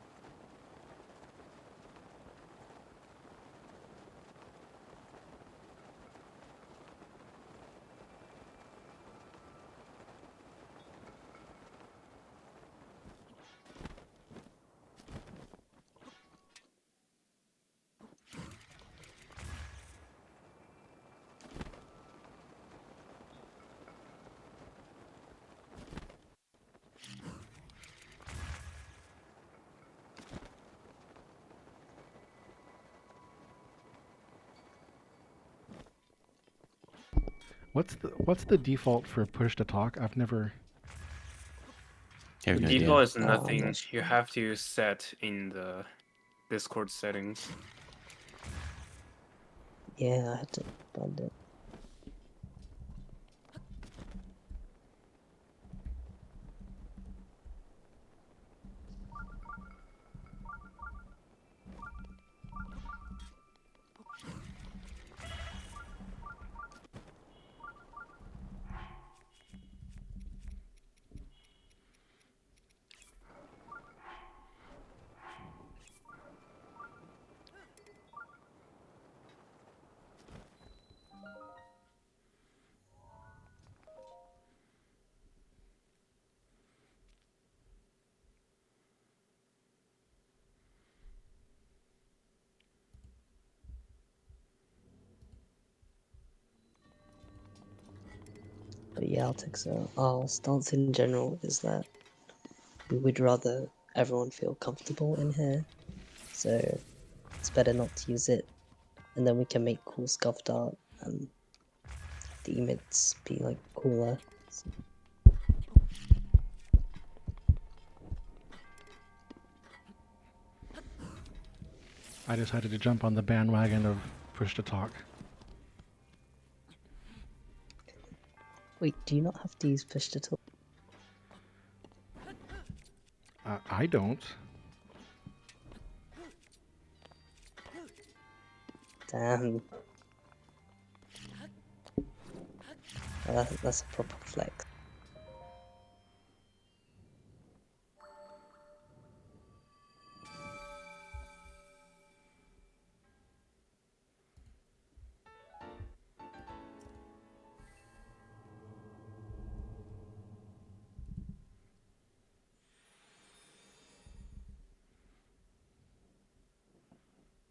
What's the default for push to talk? I've never. The Good default idea. is nothing. not sure. You have to set in the Discord settings. Yeah, I had to find it. But yeah, I'll take so. Our stance in general is that we would rather everyone feel comfortable in here, so it's better not to use it, and then we can make cool scuffed art and the emits be like cooler. So. I decided to jump on the bandwagon of push to talk. Wait, do you not have to use push to talk? I don't. Damn. That's a proper flex.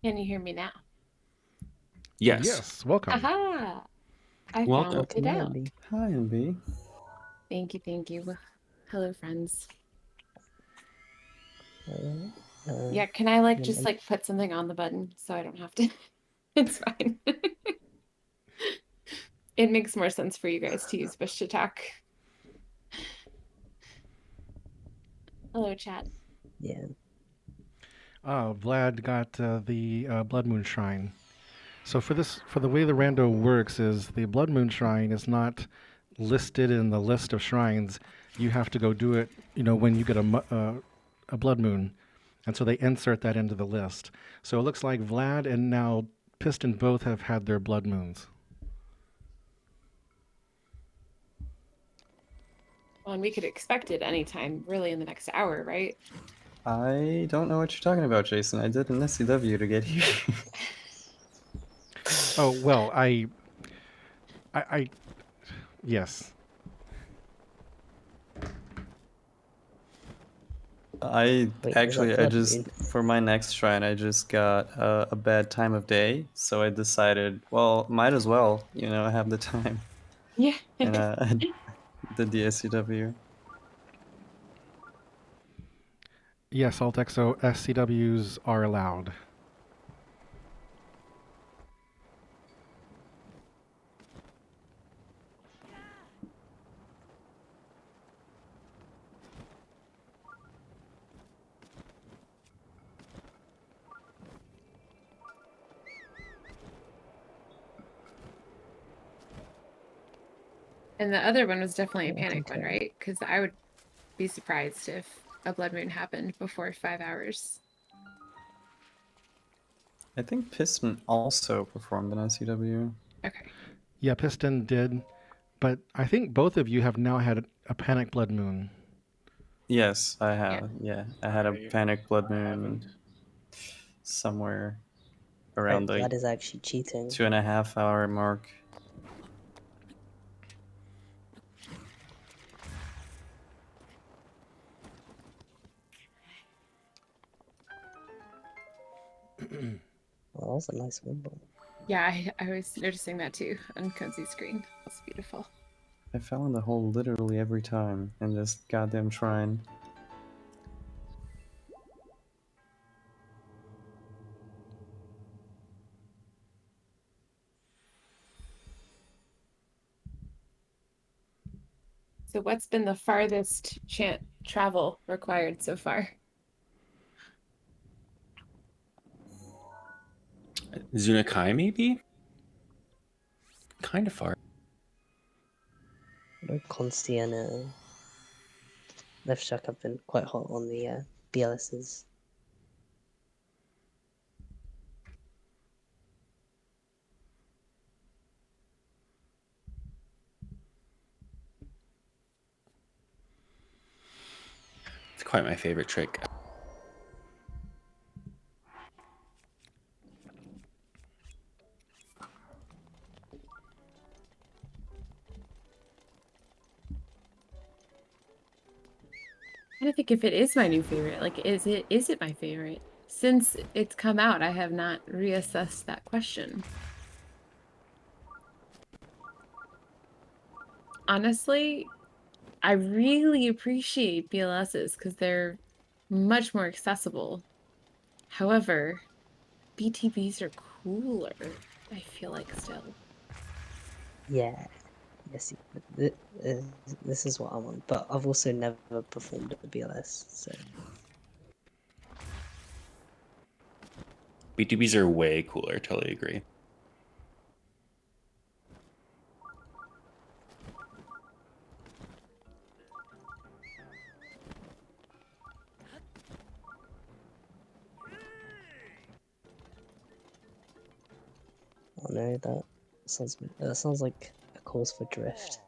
Can you hear me now? Yes. Yes, welcome. Aha! I Welcome. found it out. MB. Hi, MB. Thank you, thank you. Hello, friends. Yeah, can I like just like put something on the button so I don't have to? It's fine. It makes more sense for you guys to use push to talk. Hello, chat. Yeah. Vlad got the Blood Moon Shrine. So for the way the rando works is the Blood Moon Shrine is not listed in the list of shrines. You have to go do it, when you get a blood moon, and so they insert that into the list. So it looks like Vlad and now Piston both have had their blood moons. Well, and we could expect it anytime, really, in the next hour, right? I don't know what you're talking about, Jason. I did an SCW to get here. Oh well, I yes. I Wait, actually, was I that just, Blood for my next shrine, I just got a bad time of day. So I decided, well, might as well, have the time. Yeah. And I did the SCW. Yes, Altexo SCWs are allowed. And the other one was definitely a Yeah, I can panic one, tell. right? Because I would be surprised if a blood moon happened before 5 hours. I think Piston also performed an SCW. Okay. Yeah, Piston did, but I think both of you have now had a panic blood moon. Yes, I have. Yeah, I had a I panic blood moon haven't. somewhere Right, around like Vlad is actually cheating. 2.5 hour mark. Well, that was a nice win bomb. Yeah, I was noticing that too on Cönsi's screen. That's beautiful. I fell in the hole literally every time in this goddamn shrine. So what's been the farthest travel required so far? Zunakai, maybe? Kind of far. I know Cönsi and Left Shark have been quite hot on the BLSs. It's quite my favorite trick. I don't think if it is my new favorite. Like, is it my favorite? Since it's come out, I have not reassessed that question. Honestly, I really appreciate BLSs because they're much more accessible. However, BTBs are cooler, I feel like still. Yeah, yes, this is what I want. But I've also never performed a BLS, so BTBs are way cooler, totally agree. I know that sounds like a cause for drift.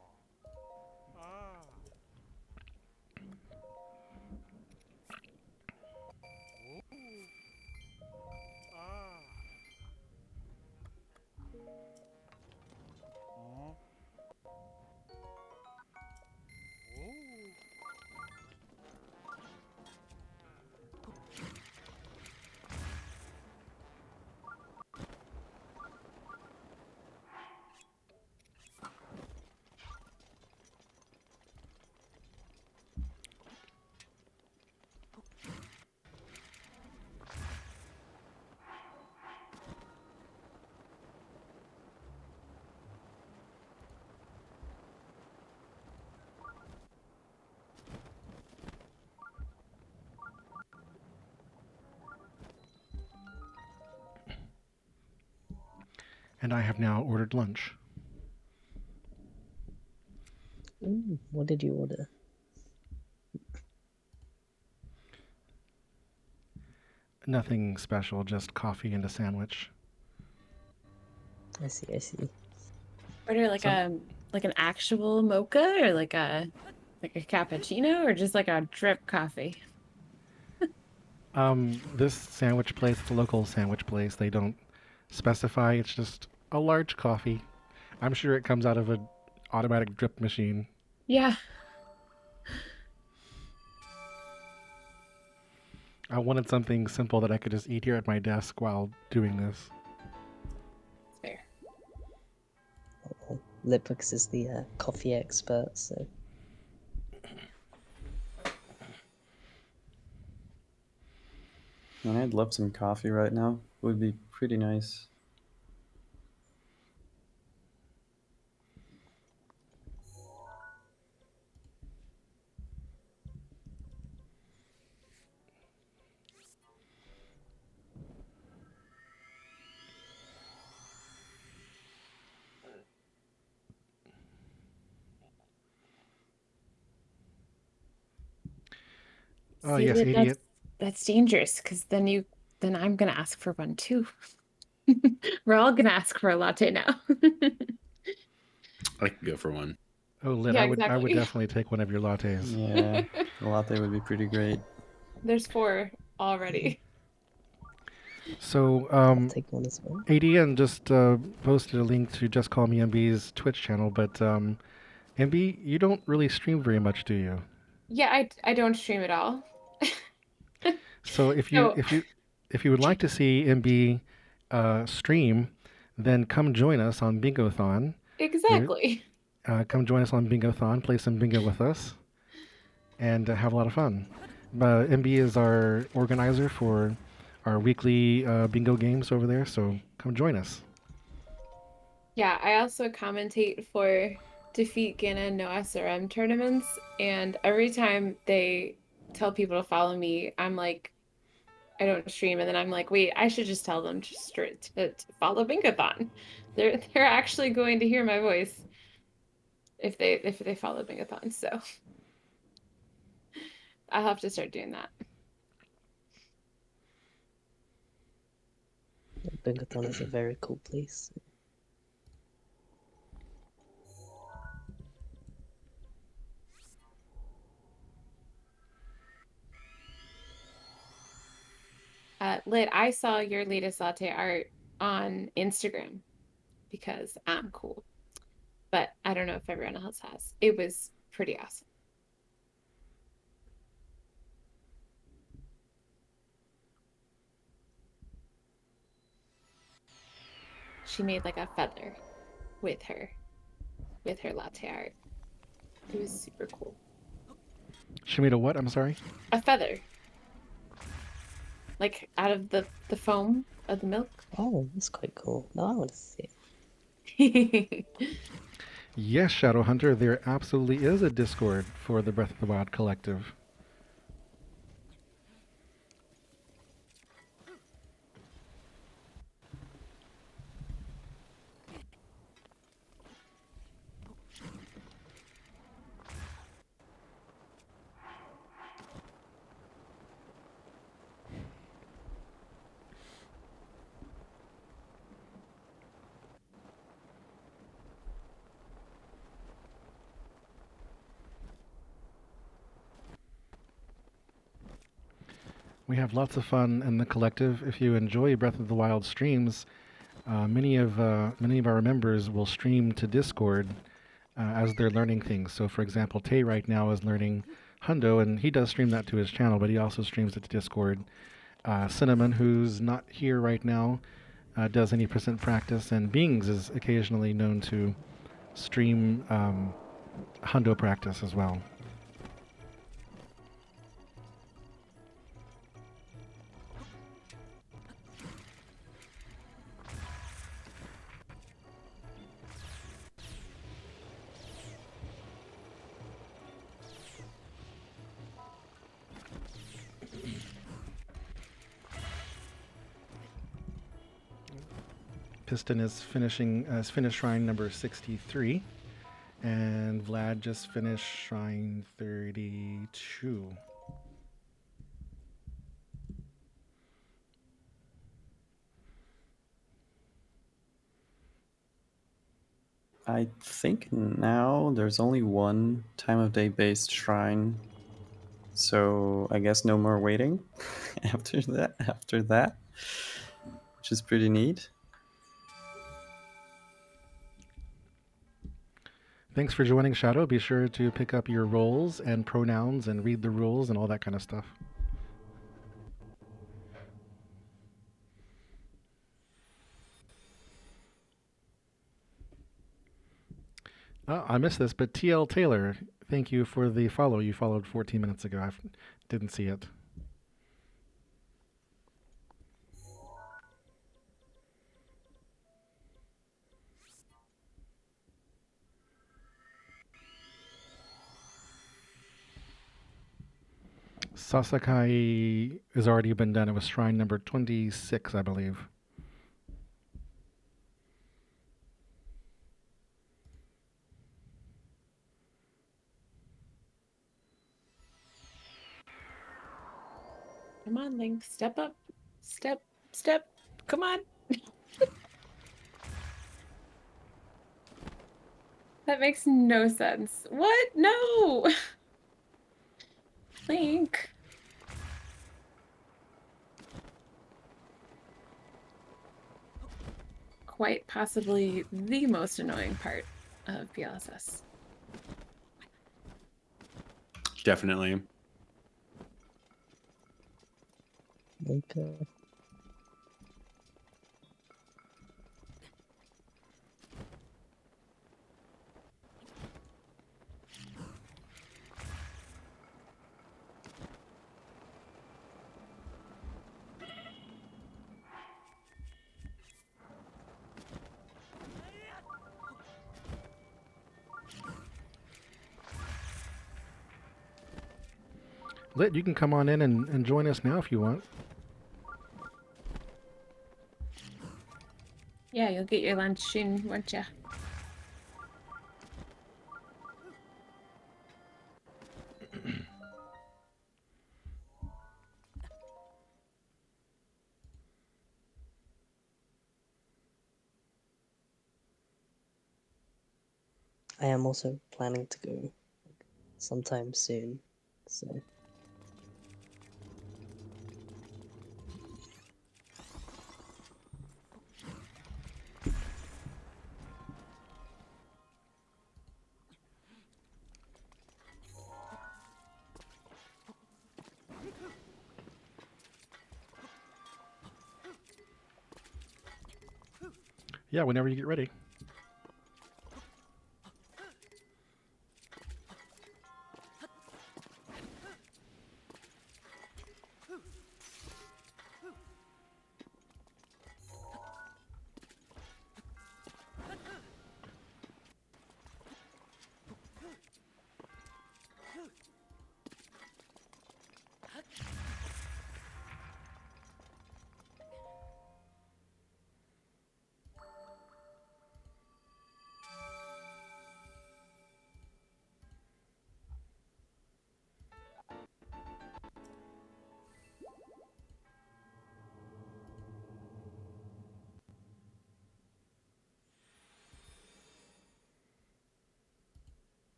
And I have now ordered lunch. Ooh, what did you order? Nothing special, just coffee and a sandwich. I see. Order like like an actual mocha or like a cappuccino or just like a drip coffee? This sandwich place, the local sandwich place, they don't specify. It's just a large coffee. I'm sure it comes out of an automatic drip machine. Yeah. I wanted something simple that I could just eat here at my desk while doing this. Fair. Well, Litbooks is the coffee expert, so And I'd love some coffee right now. It would be pretty nice. Oh See, yes, that 88. that's dangerous because then I'm gonna ask for one too. We're all gonna ask for a latte now. I could go for one. Oh, Lit, Yeah, I would exactly. definitely take one of your lattes. Yeah, a latte would be pretty great. There's 4 already. So, I'll take one as well. ADN just posted a link to Just Call Me MB's Twitch channel, but MB, you don't really stream very much, do you? Yeah, I don't stream at all. So So if you would like to see MB stream, then come join us on Bingothon. exactly. Come join us on Bingothon, play some bingo with us, and have a lot of fun. MB is our organizer for our weekly bingo games over there, so come join us. Yeah, I also commentate for Defeat Ganon no SRM tournaments, and every time they tell people to follow me, I'm like, I don't stream, and then I'm like, wait, I should just tell them to follow Bingathon. They're actually going to hear my voice if they follow Bingathon. So I'll have to start doing that. Bingathon is a very cool place. Lit, I saw your latest latte art on Instagram because I'm cool, but I don't know if everyone else has. It was pretty awesome. She made like a feather with her latte art. It was super cool. She made a what? I'm sorry? A feather. Like out of the foam of the milk. Oh, that's quite cool. Now I want to see it. Yes, Shadowhunter, there absolutely is a Discord for the Breath of the Wild Collective. We have lots of fun in the collective. If you enjoy Breath of the Wild streams, many of our members will stream to Discord as they're learning things. So, for example, Tay right now is learning Hundo, and he does stream that to his channel, but he also streams it to Discord. Cinnamon, who's not here right now, does any percent practice, and Bings is occasionally known to stream Hundo practice as well. Piston is finished shrine number 63, and Vlad just finished shrine 32. I think now there's only one time of day based shrine, so I guess no more waiting after that, which is pretty neat. Thanks for joining, Shadow. Be sure to pick up your roles and pronouns and read the rules and all that kind of stuff. Oh, I missed this, but TL Taylor, thank you for the follow. You followed 14 minutes ago. I didn't see it. Sasakai has already been done. It was shrine number 26, I believe. Come on, Link. Step up. Step. Come on. That makes no sense. What? No! Link. Quite possibly the most annoying part of PLSS. Definitely. Okay. Lit, you can come on in and join us now if you want. Yeah, you'll get your lunch soon, won't ya? I am also planning to go sometime soon, so. Yeah, whenever you get ready.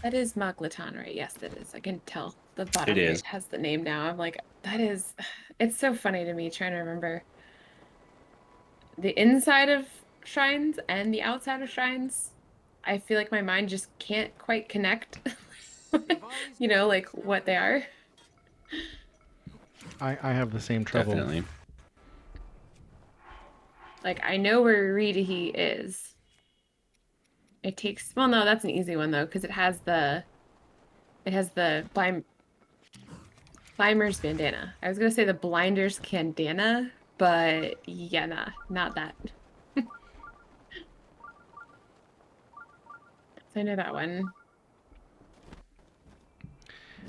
That is Maglaton, right? Yes, that is. I can tell the bottom It right is. has the name now. I'm like, that is. It's so funny to me trying to remember the inside of shrines and the outside of shrines. I feel like my mind just can't quite connect, you know, like what they are. I have the same trouble. Definitely. Like, I know where Ridahi is. It takes, well, no, that's an easy one though, because it has the climber's bandana. I was gonna say the blinder's bandana, but yeah, nah, not that. So I know that one.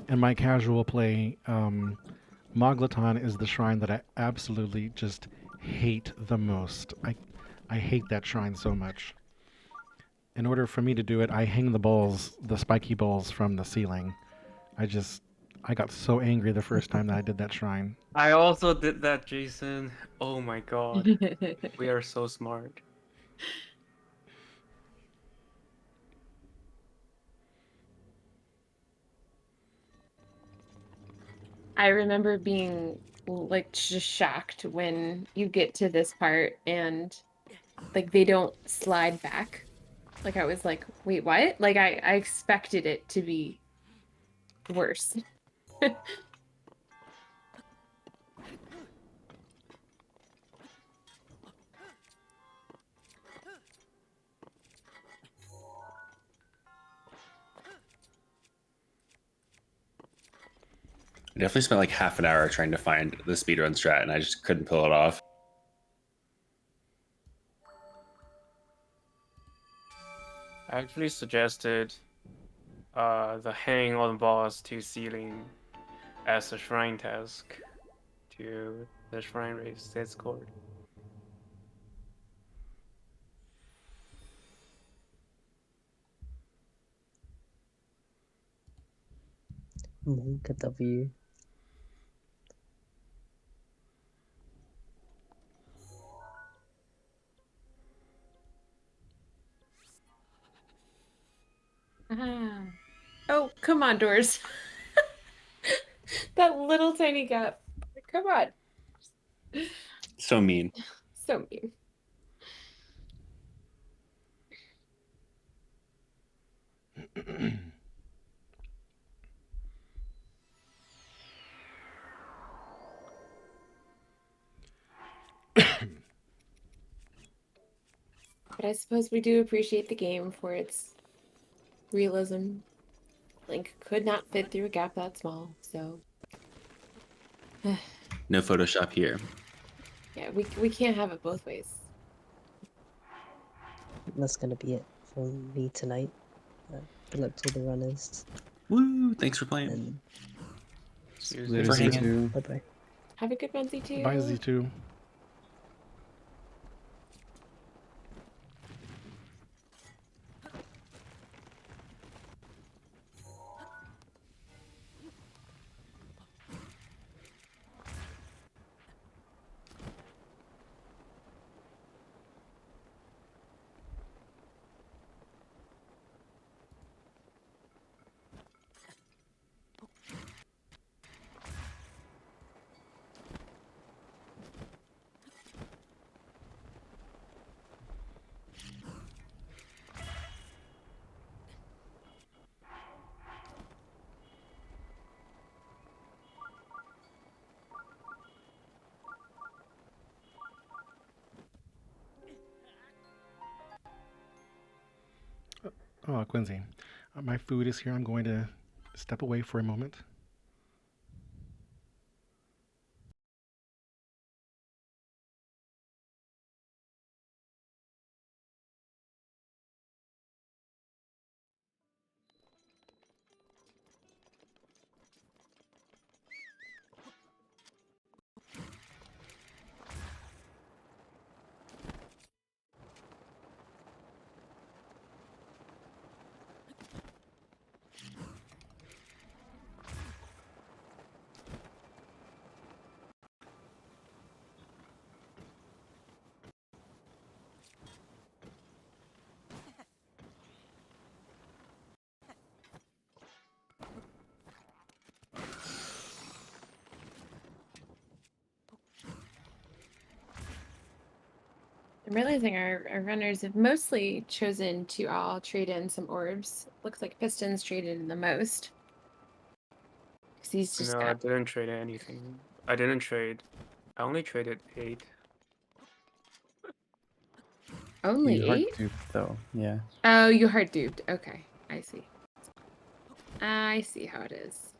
In my casual play, Moglaton is the shrine that I absolutely just hate the most. I hate that shrine so much. In order for me to do it, I hang the balls, the spiky balls from the ceiling. I got so angry the first time that I did that shrine. I also did that, Jason. Oh my god. We are so smart. I remember being like just shocked when you get to this part and like they don't slide back. Like I was like, wait, what? Like I expected it to be worse. I definitely spent like half an hour trying to find the speedrun strat, and I just couldn't pull it off. I actually suggested the hang on boss to ceiling as a shrine task to the shrine race Discord. BotW. Ah. Oh, come on, doors. That little tiny gap. Come on. So mean. So mean. But I suppose we do appreciate the game for its realism. Link could not fit through a gap that small, so No Photoshop here. yeah, we can't have it both ways. That's gonna be it for me tonight. Good luck to all the runners. Woo! Thanks for playing. And Later, for hanging. Z2. bye-bye. Have a good one, Z2. Bye, Z2. Oh, Quincy, my food is here. I'm going to step away for a moment. I'm realizing our runners have mostly chosen to all trade in some orbs. Looks like Piston's traded in the most. Because he's just No, I got... didn't trade anything. I didn't trade. I only traded 8. Only You hard 8? duped though, yeah. Oh, you hard duped. Okay, I see. I see how it is.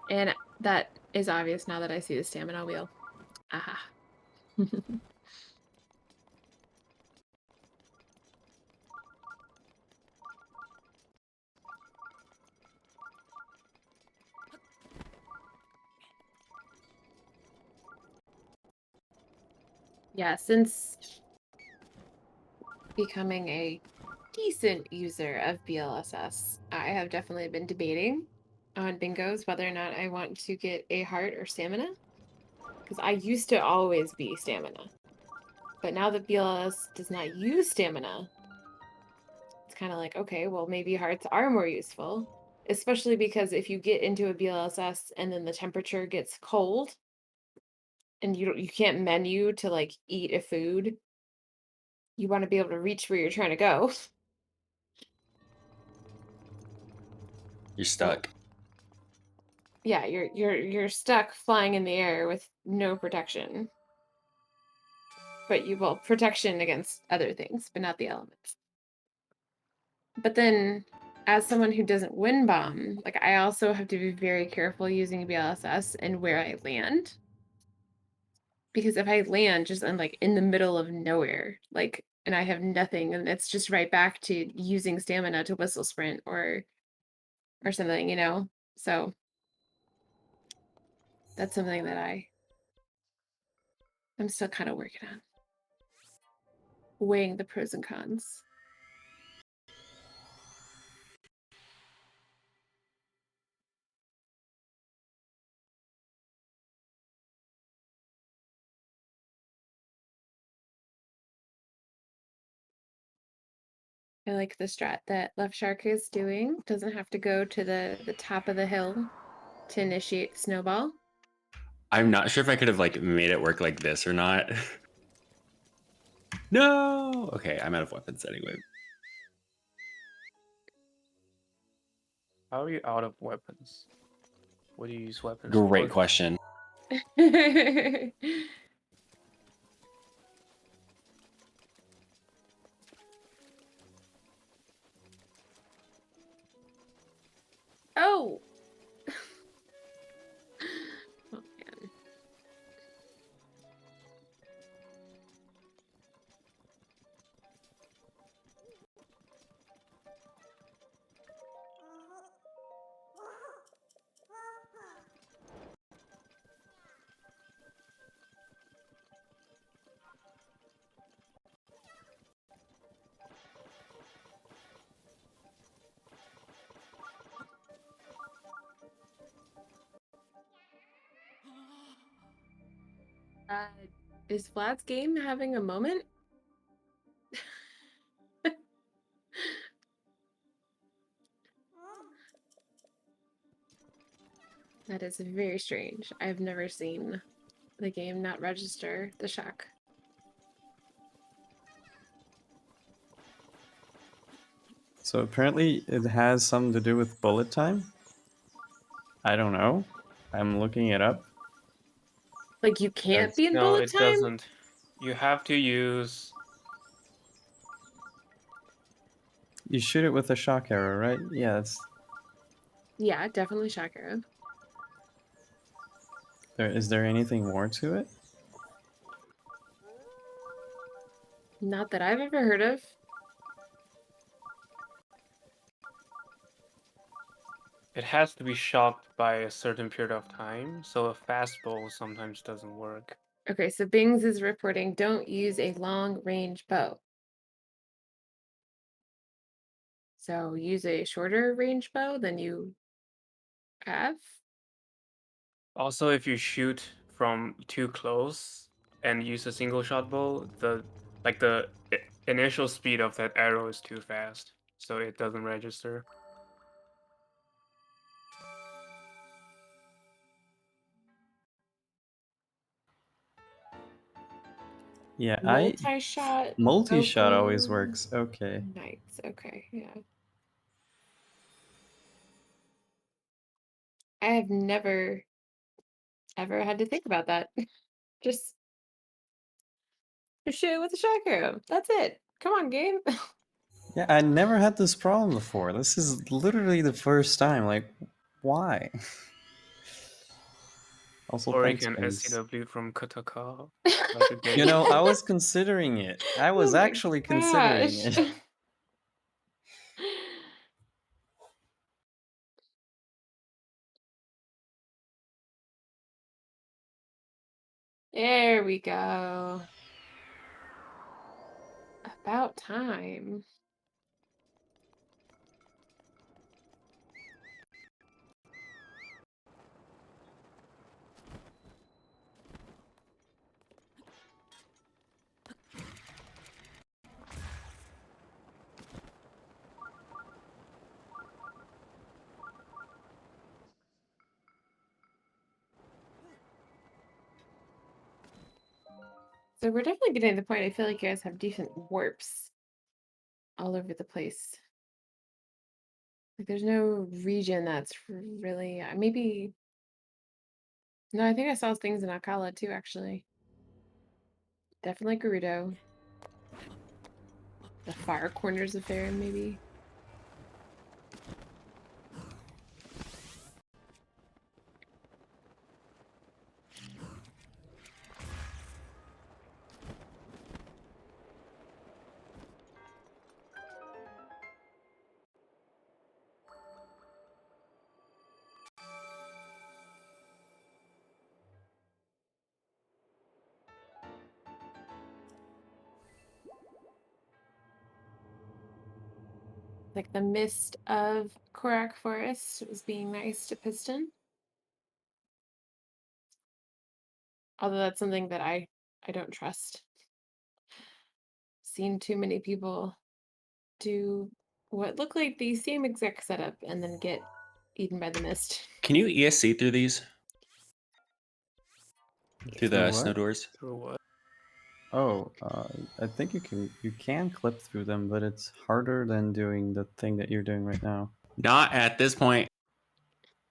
And that is obvious now that I see the stamina wheel. Aha. Yeah, since becoming a decent user of BLSS. I have definitely been debating on bingos whether or not I want to get a heart or stamina, because I used to always be stamina. But now that BLS does not use stamina, it's kind of like, okay, well, maybe hearts are more useful, especially because if you get into a BLSS and then the temperature gets cold and you can't menu to like eat a food, you want to be able to reach where you're trying to go. You're stuck. Yeah, you're stuck flying in the air with no protection. But you will protection against other things, but not the elements. But then as someone who doesn't wind bomb, like I also have to be very careful using BLSS and where I land. Because if I land just like in the middle of nowhere, like and I have nothing and it's just right back to using stamina to whistle sprint or something, you know? So that's something that I'm still kind of working on. Weighing the pros and cons. I like the strat that Left Shark is doing. Doesn't have to go to the top of the hill to initiate snowball. I'm not sure if I could have like made it work like this or not. No. Okay, I'm out of weapons anyway. How are you out of weapons? What do you use weapons Great for? question. Oh. Oh man. Is Vlad's game having a moment? That is very strange. I've never seen the game not register the shock. So apparently it has something to do with bullet time. I don't know. I'm looking it up. Like you can't be in No, bullet it time? doesn't. You have to use. You shoot it with a shock arrow, right? Yeah, that's Yeah, definitely shock arrow. there. Is there anything more to it? Not that I've ever heard of. It has to be shocked by a certain period of time, so a fastball sometimes doesn't work. Okay, so Bings is reporting don't use a long range bow. So use a shorter range bow than you have. Also, if you shoot from too close and use a single shot bow, the initial speed of that arrow is too fast, so it doesn't register. Yeah, Multi-shot. multi-shot always vocal works. Okay. Knights. Okay, yeah. I have never ever had to think about that. Just shoot with a shock arrow. That's it. Come on, game. Yeah, I never had this problem before. This is literally the first time. Like, why? Also, Or you thanks, can Bings. SCW from Kataka, like a game. You know, I was considering it. I was Oh my actually considering gosh. it. There we go. About time. So we're definitely getting to the point. I feel like you guys have decent warps all over the place. Like there's no region that's really maybe. No, I think I saw things in Akala too, actually. Definitely Gerudo. The far corners of Faerun, maybe. Like the mist of Korak Forest was being nice to Piston. Although that's something that I don't trust. Seen too many people do what look like the same exact setup and then get eaten by the mist. Can you ESC through these? Through the what? snow doors? Through what? Oh, I think you can clip through them, but it's harder than doing the thing that you're doing right now. Not at this point.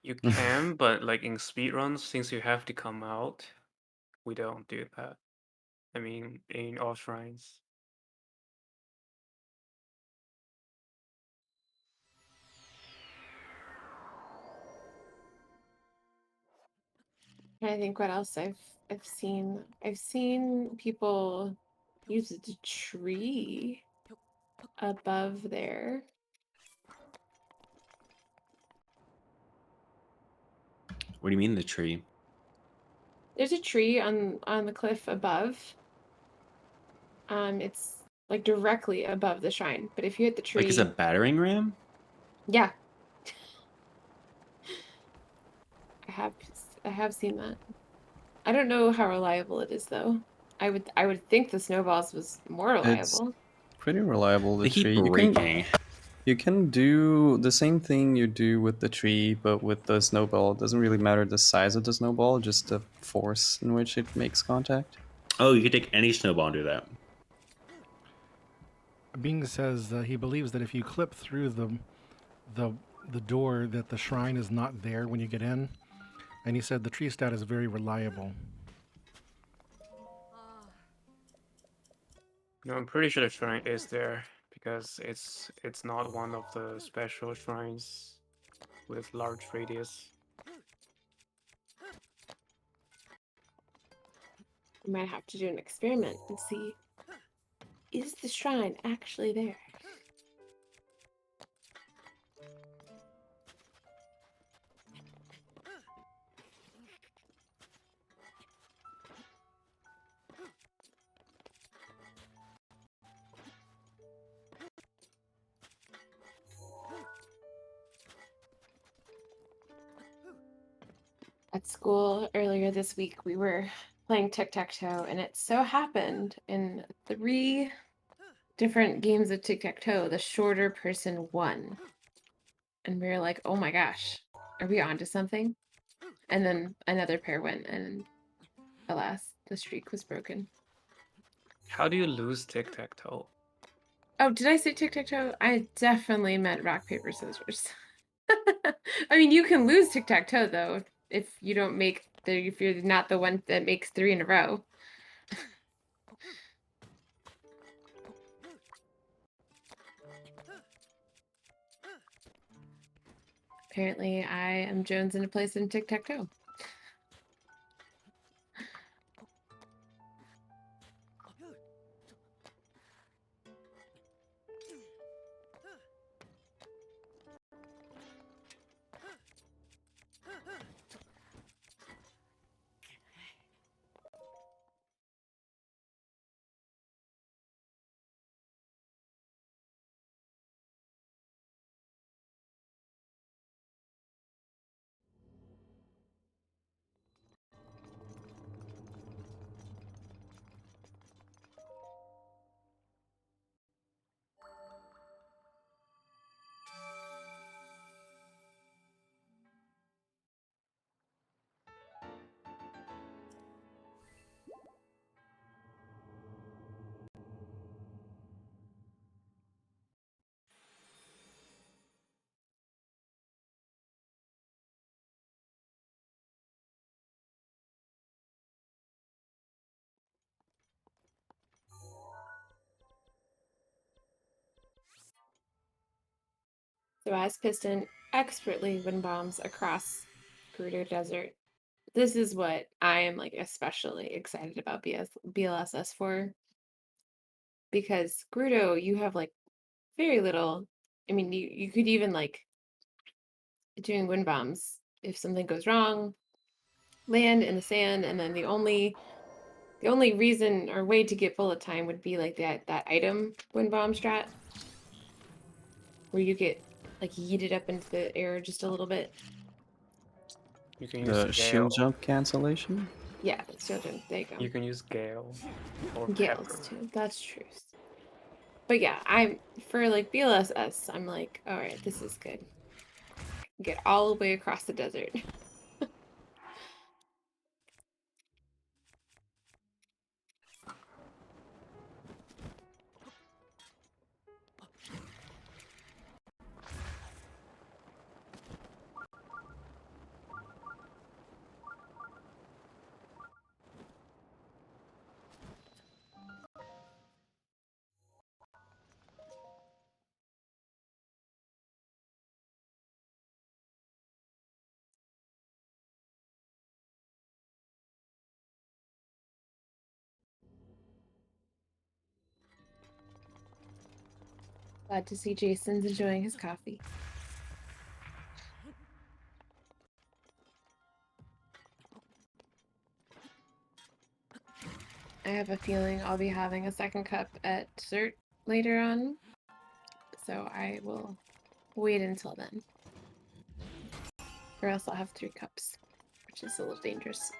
You can, but like in speedruns, since you have to come out, we don't do that. I mean, in all shrines. I think what else I've seen. I've seen people use the tree above there. What do you mean the tree? There's a tree on the cliff above. It's like directly above the shrine. But if you hit the tree, Like it's a battering ram? yeah, I have seen that. I don't know how reliable it is though. I would think the snowballs was more reliable. It's pretty reliable. The They keep tree. breaking. You can do the same thing you do with the tree, but with the snowball. It doesn't really matter the size of the snowball, just the force in which it makes contact. Oh, you could take any snowball and do that. Bing says he believes that if you clip through the door, that the shrine is not there when you get in, and he said the tree stat is very reliable. No, I'm pretty sure the shrine is there because it's not one of the special shrines with large radius. We might have to do an experiment and see, is the shrine actually there? At school earlier this week, we were playing tic-tac-toe, and it so happened in 3 different games of tic-tac-toe, the shorter person won. And we were like, oh my gosh, are we onto something? And then another pair went, and alas, the streak was broken. How do you lose tic-tac-toe? Oh, did I say tic-tac-toe? I definitely meant rock, paper, scissors. I mean, you can lose tic-tac-toe, though, if you don't make if you're not the one that makes 3 in a row. Apparently, I am Jones in a place in tic-tac-toe. So as Piston expertly wind bombs across Gerudo Desert, this is what I am like especially excited about BLSS for. Because Gerudo, you have like very little. I mean, you could even like doing wind bombs if something goes wrong, land in the sand, and then the only reason or way to get bullet time would be like that item wind bomb strat, where you get like yeeted up into the air just a little bit. You can use The shield jump cancellation? Yeah, that's children. There you go. You can use Gale or Gales Pepper. too. That's true. But yeah, I'm for like BLSS. I'm like, all right, this is good. Get all the way across the desert. Glad to see Jason's enjoying his coffee. I have a feeling I'll be having a second cup at dessert later on, so I will wait until then. Or else I'll have 3 cups, which is a little dangerous.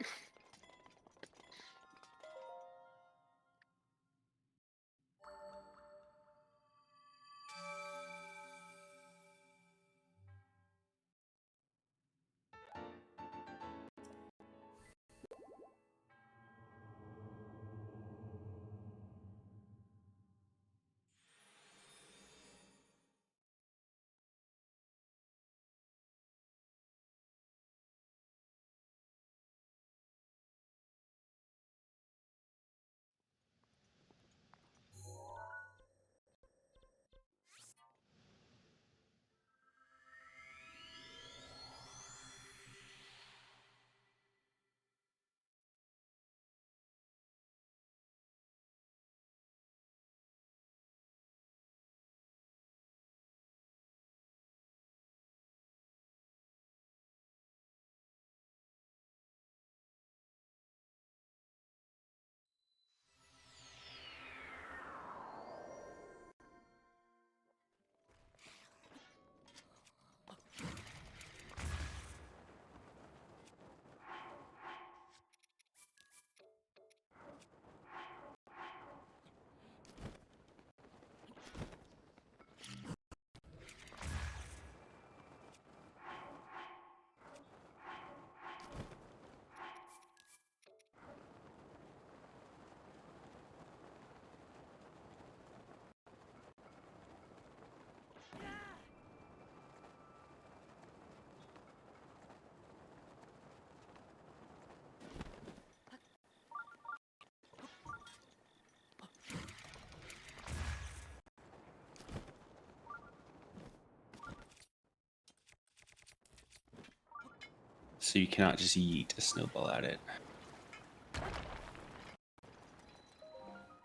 So you cannot just yeet a snowball at it.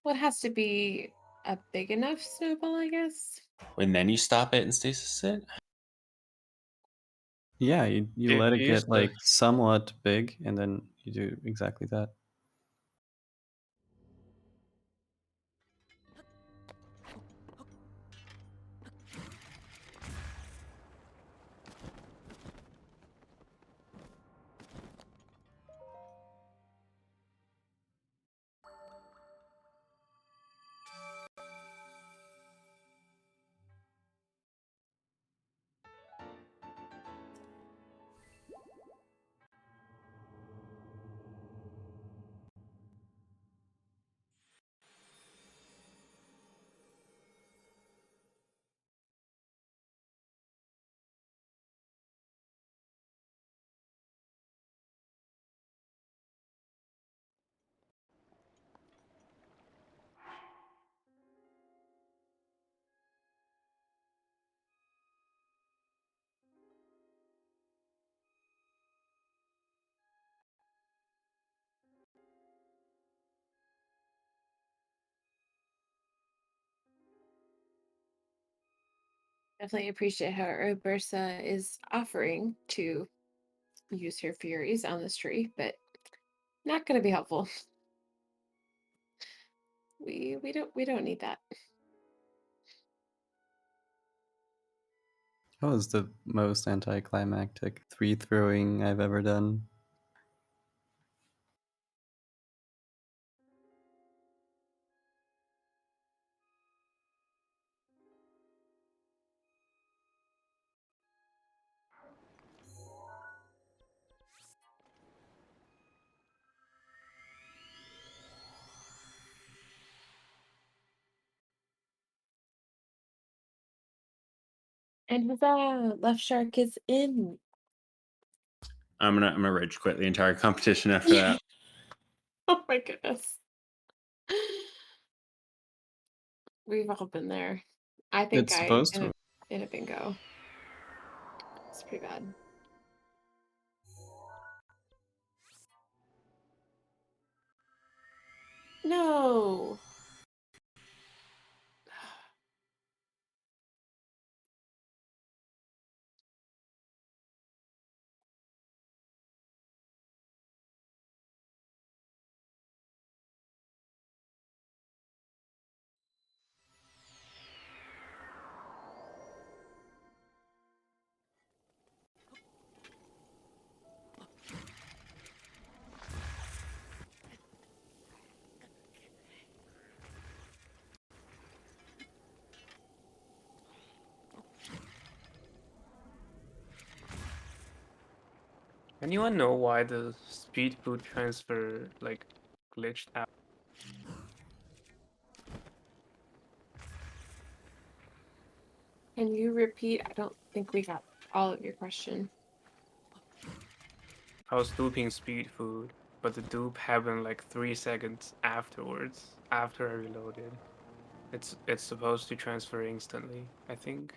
Well, it has to be a big enough snowball, I guess. And then you stop it and stasis it? Yeah, you You let it use get the- like somewhat big, and then you do exactly that. Definitely appreciate how Urbursa is offering to use her furies on this tree, but not going to be helpful. We don't need that. That was the most anticlimactic 3 throwing I've ever done. And huzzah! Left Shark is in. I'm gonna rage quit the entire competition after that. Oh my goodness. We've all been there. I think It's supposed to. in a bingo. It's pretty bad. No. Anyone know why the speed boot transfer like glitched out? Can you repeat? I don't think we got all of your question. I was duping speed food, but the dupe happened like 3 seconds afterwards, after I reloaded. It's supposed to transfer instantly, I think.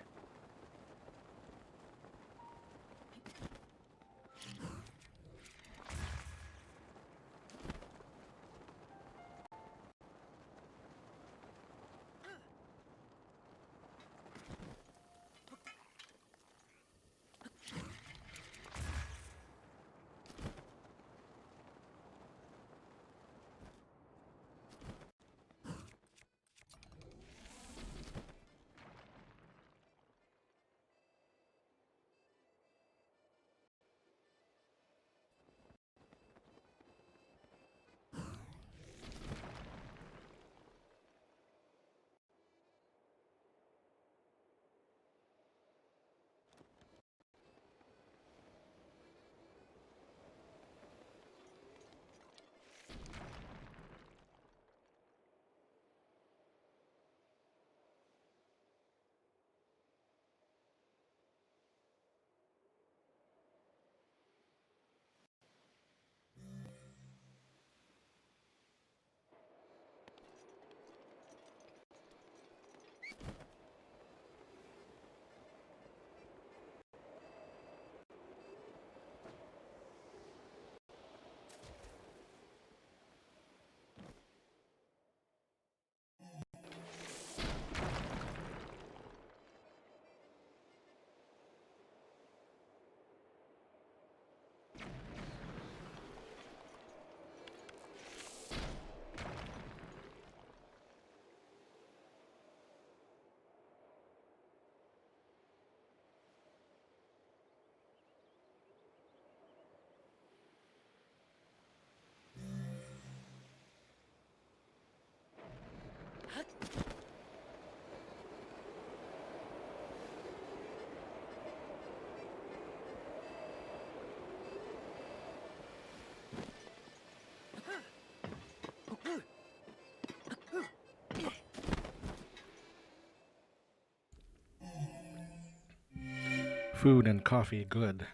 Food and coffee, good.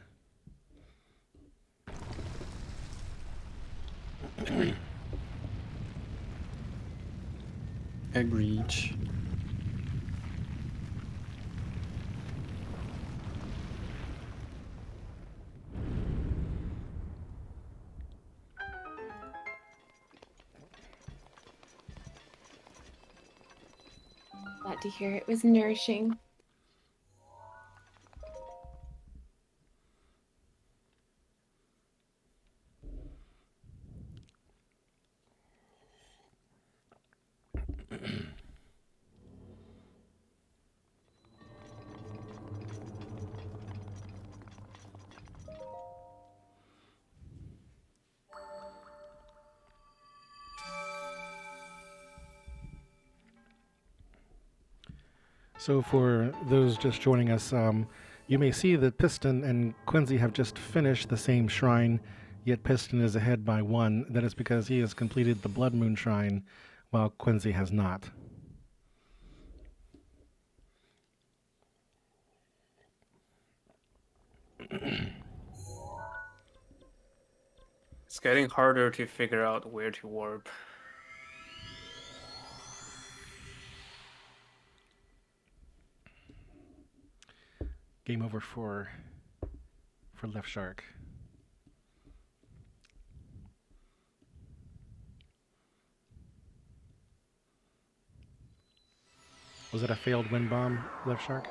Agreed. Glad to hear it was nourishing. So for those just joining us, you may see that Piston and Cönsi have just finished the same shrine, yet Piston is ahead by 1. That is because he has completed the Blood Moon Shrine, while Cönsi has not. It's getting harder to figure out where to warp. Game over for Left Shark. Was it a failed wind bomb, Left Shark?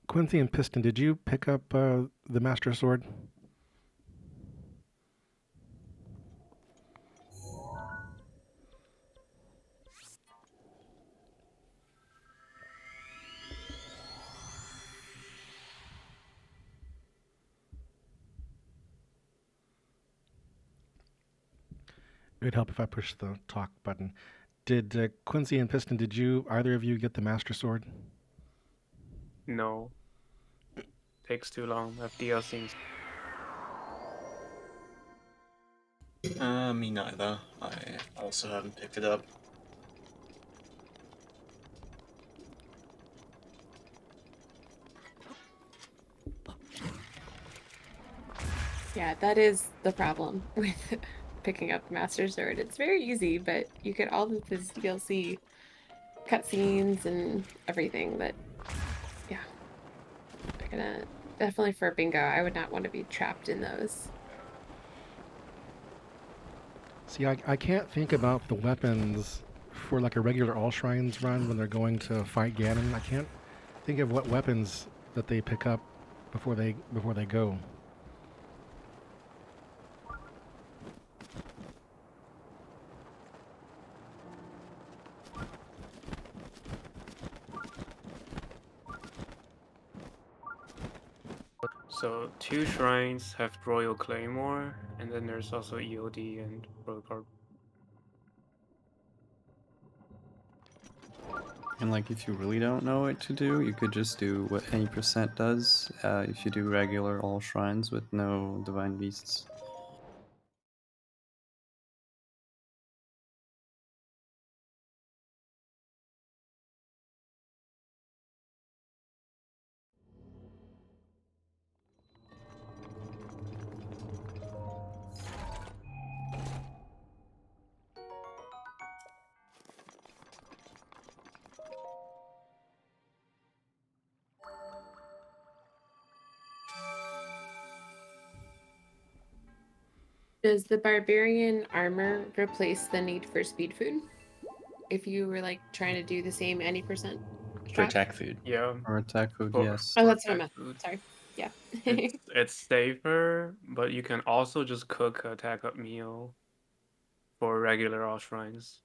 Cönsi and Piston, did you pick up the Master Sword? It would help if I pushed the talk button. Did Cönsi and Piston, did either of you get the Master Sword? No. Takes too long. FDL seems. Me neither. I also haven't picked it up. Yeah, that is the problem with picking up the Master Sword. It's very easy, but you get all of this DLC cutscenes and everything that, yeah. Definitely for bingo, I would not want to be trapped in those. See, I can't think about the weapons for like a regular All Shrines run when they're going to fight Ganon. I can't think of what weapons that they pick up before they go. So 2 shrines have Royal Claymore, and then there's also EOD and Royal Card. And like, if you really don't know what to do, you could just do what any percent does if you do regular all shrines with no divine beasts. Does the barbarian armor replace the need for speed food? If you were like trying to do the same any percent For shot? attack food. Yeah. Or attack food, For- yes. Oh, that's what I attack meant. food. Sorry. Yeah. It's safer, but you can also just cook a attack up meal for regular all shrines.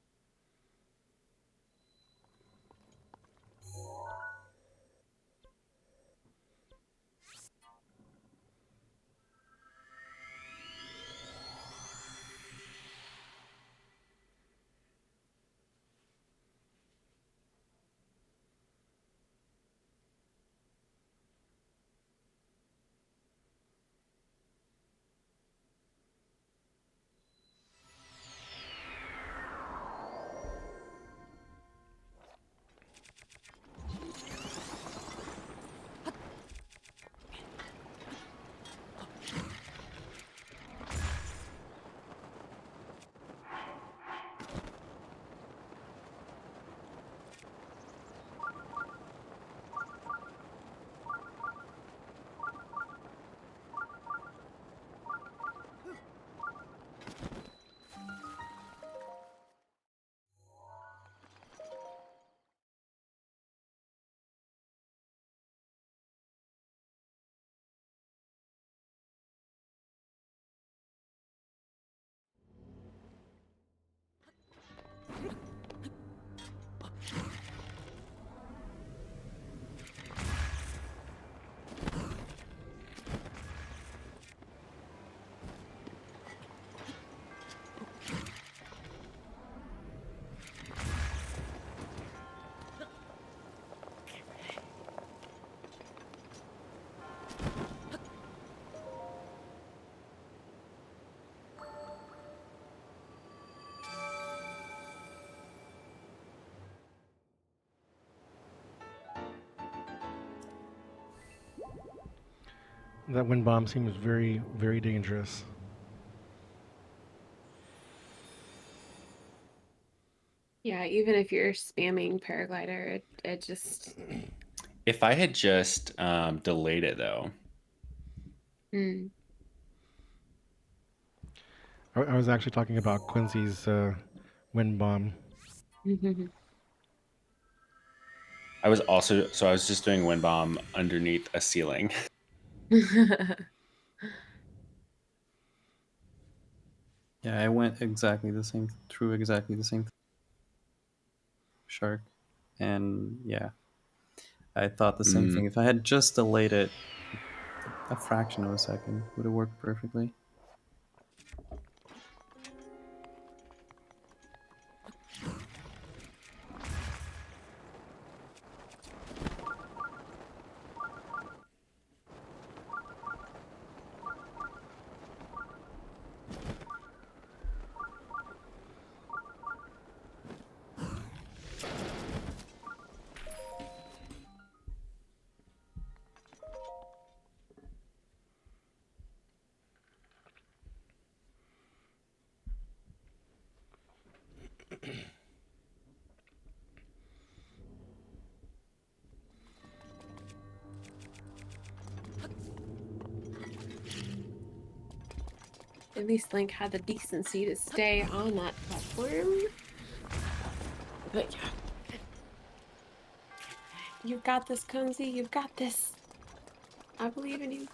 That wind bomb seems very, very dangerous. Yeah, even if you're spamming paraglider, it just. If I had just delayed it though. Mm. I was actually talking about Cönsi's wind bomb. I was just doing wind bomb underneath a ceiling. Yeah, I went through exactly the same shark, and yeah, I thought the same thing. If I had just delayed it a fraction of a second, would have worked perfectly. At least Link had the decency to stay on that platform. But yeah. You've got this, Cönsi. You've got this. I believe in you.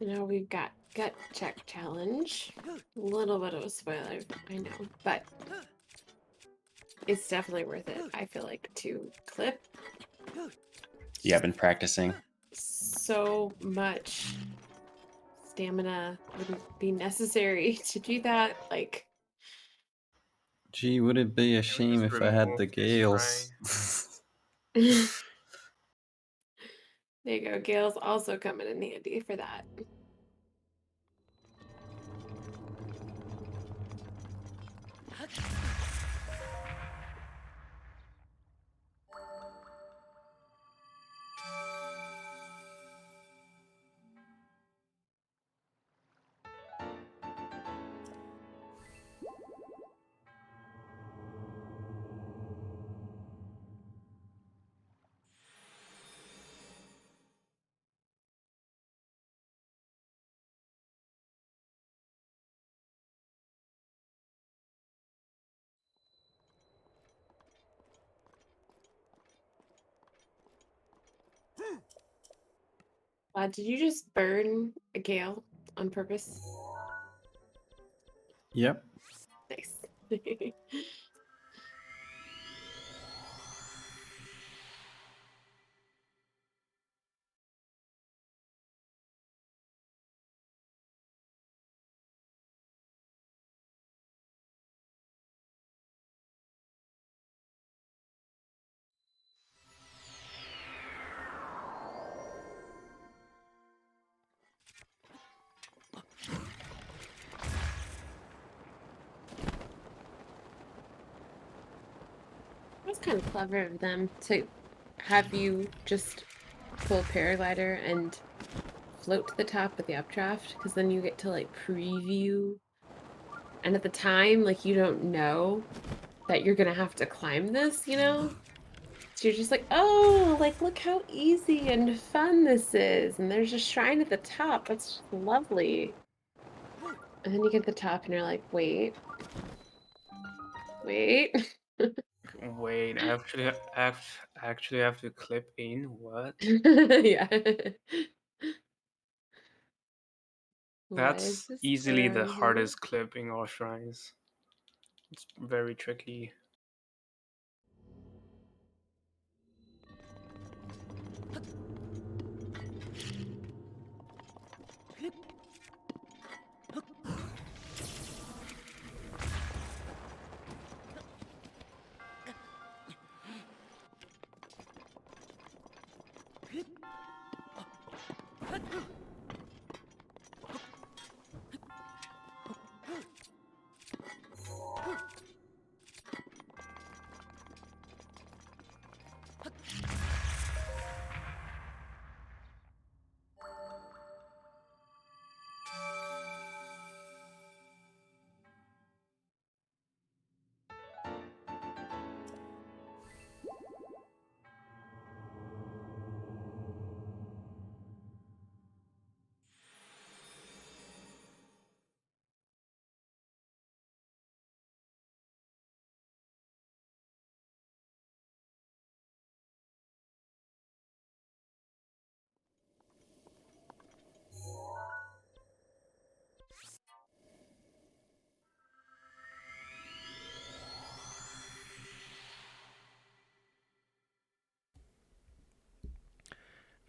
Now we've got gut check challenge. A little bit of a spoiler, I know, but it's definitely worth it. I feel like to clip. Yeah, I've been practicing. So much stamina wouldn't be necessary to do that. Like, Gee, would it be a shame if I had the Gales? there you go. Gale's also coming in handy for that. Did you just burn a Gale on purpose? Yep. Nice. That's kind of clever of them to have you just pull paraglider and float to the top with the updraft, because then you get to like preview. And at the time, like, you don't know that you're gonna have to climb this, you know? So you're just like, oh, like, look how easy and fun this is. And there's a shrine at the top. That's just lovely. And then you get to the top and you're like, wait. Wait. Wait, actually have to clip in what? Yeah. Why is That's this easily the square on here? hardest clip in all shrines. It's very tricky.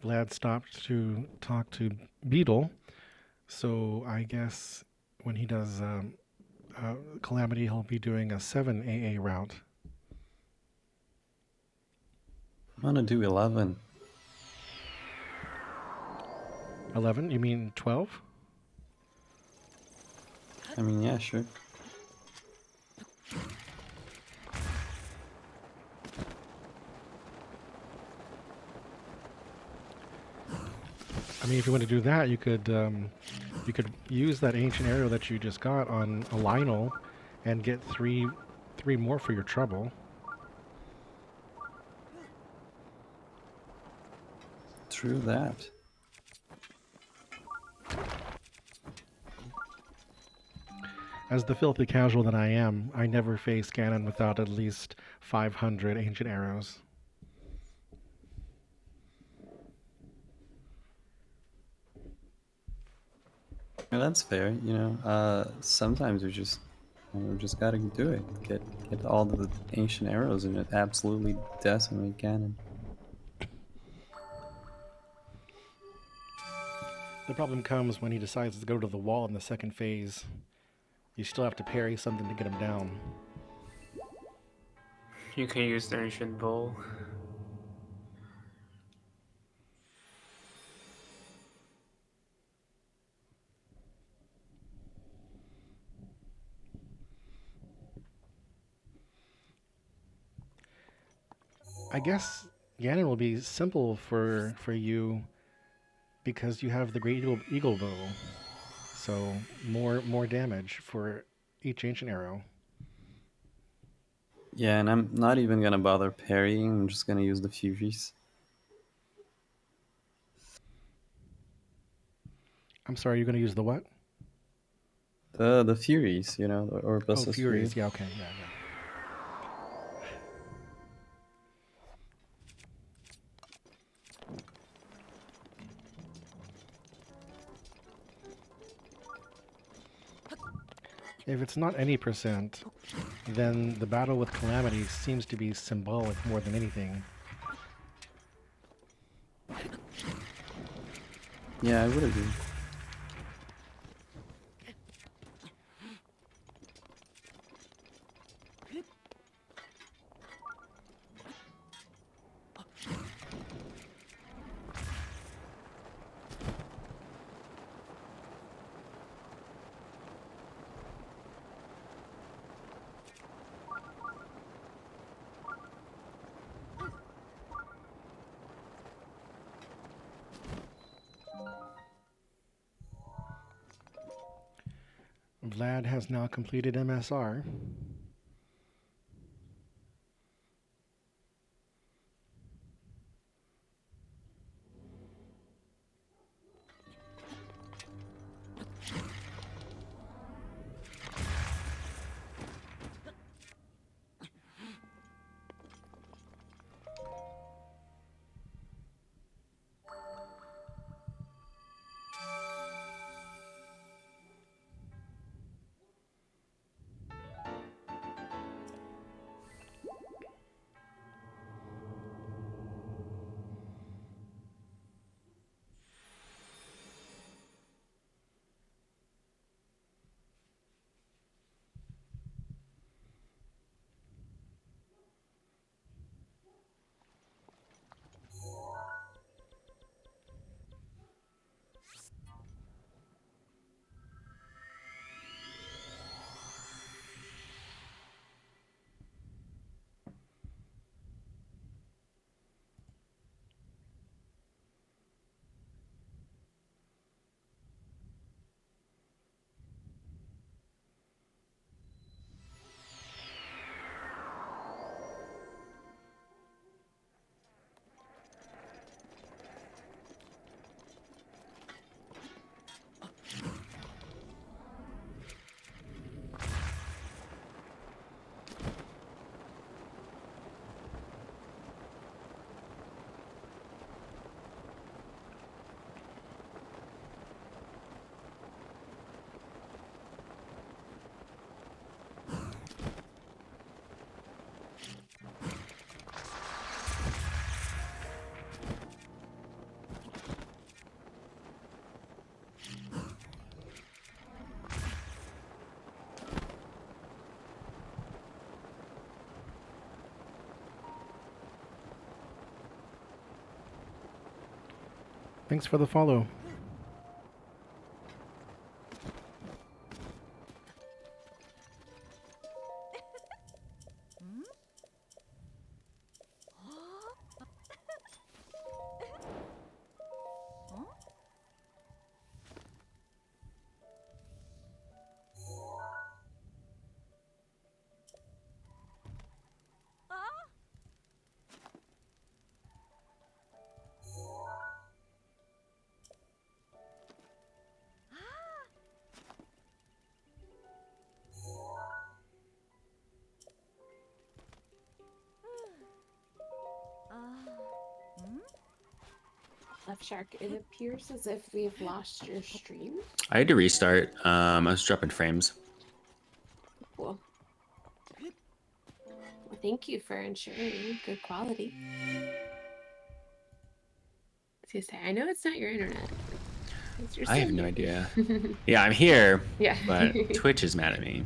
Vlad stopped to talk to Beetle, so I guess when he does Calamity, he'll be doing a 7 AA route. I'm gonna do 11. 11? You mean 12? I mean, yeah, sure. I mean, if you want to do that, you could use that ancient arrow that you just got on a Lionel and get three more for your trouble. True that. As the filthy casual that I am, I never face Ganon without at least 500 ancient arrows. Yeah, that's fair. Sometimes we just gotta do it. Get all the ancient arrows and it absolutely decimate cannon. The problem comes when he decides to go to the wall in the second phase. You still have to parry something to get him down. You can use the ancient bow. I guess Ganon will be simple for you because you have the Great Eagle Bow. So more damage for each ancient arrow. Yeah, and I'm not even gonna bother parrying. I'm just gonna use the Furies. I'm sorry, you're going to use the what? The Furies, or Oh, Buster's Furies. Fury. Yeah, okay, yeah. If it's not any percent, then the battle with Calamity seems to be symbolic more than anything. Yeah, I would agree. Vlad has now completed MSR. Thanks for the follow. Left Shark, it appears as if we've lost your stream. I had to restart. I was dropping frames. Cool. Well, thank you for ensuring good quality. I know it's not your internet. It's your I have no sender. idea. Yeah, I'm here. Yeah. But Twitch is mad at me.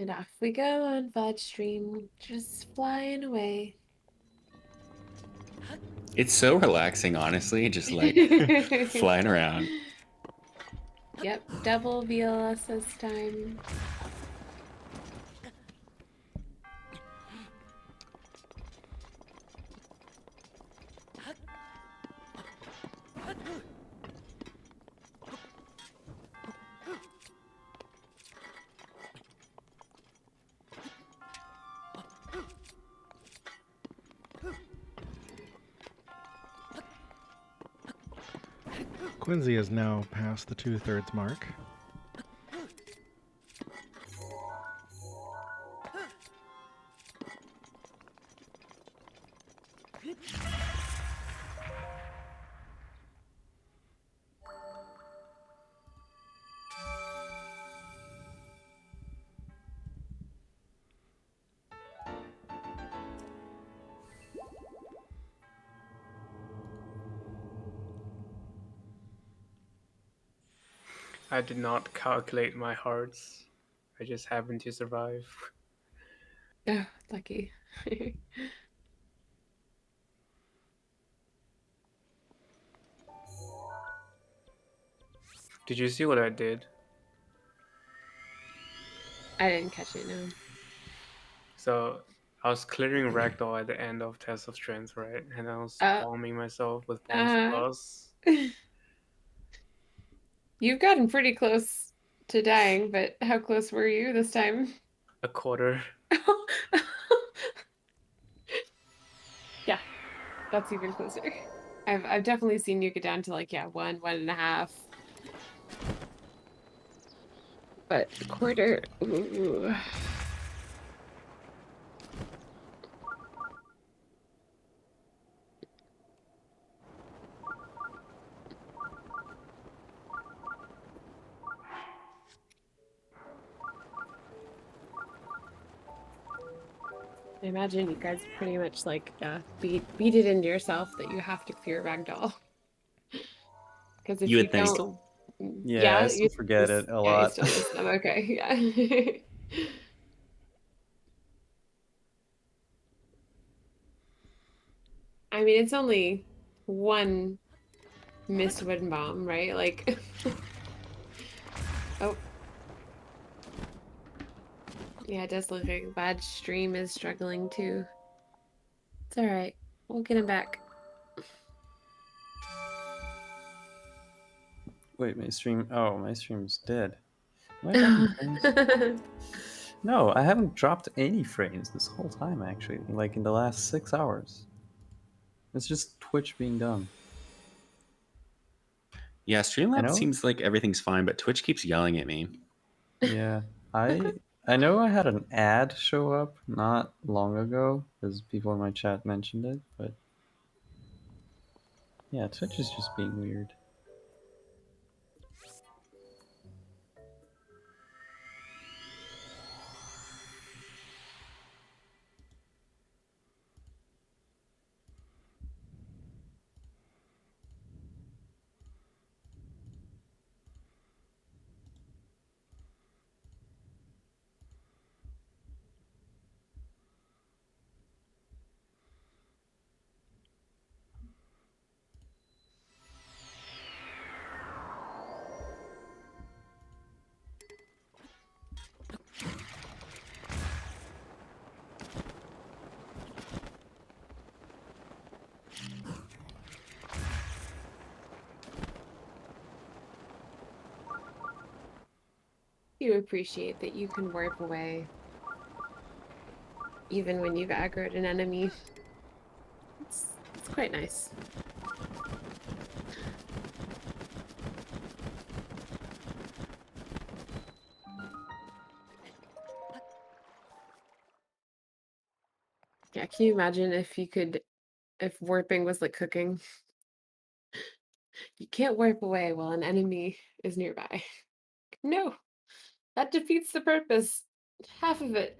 And off we go on VOD stream, just flying away. It's so relaxing, honestly, just like flying around. Yep, double VLSS time. Cönsi has now passed the 2/3 mark. I did not calculate my hearts. I just happened to survive. Oh, lucky. Did you see what I did? I didn't catch it, no. So I was clearing ragdoll at the end of Test of Strength, right? And I was bombing myself with bombs plus. You've gotten pretty close to dying, but how close were you this time? A quarter. Yeah, that's even closer. I've definitely seen you get down to like 1.5. But a quarter, ooh. I imagine you guys pretty much like beat it into yourself that you have to clear ragdoll. Because if You you would think. don't, Yeah, I still forget it a lot. You still miss them. Okay, yeah. I mean, it's only one missed wind bomb, right? Like, oh. Yeah, it does look like bad stream is struggling too. It's alright. We'll get him back. Wait, my stream. Oh, my stream's dead. Am I dropping frames? No, I haven't dropped any frames this whole time, actually. Like in the last 6 hours. It's just Twitch being dumb. Yeah, Streamlabs seems like everything's fine, but Twitch keeps yelling at me. Yeah, I know I had an ad show up not long ago because people in my chat mentioned it, but yeah, Twitch is just being weird. do appreciate that you can warp away even when you've aggroed an enemy. It's quite nice. Yeah, can you imagine if warping was like cooking? You can't warp away while an enemy is nearby. No, that defeats the purpose. Half of it.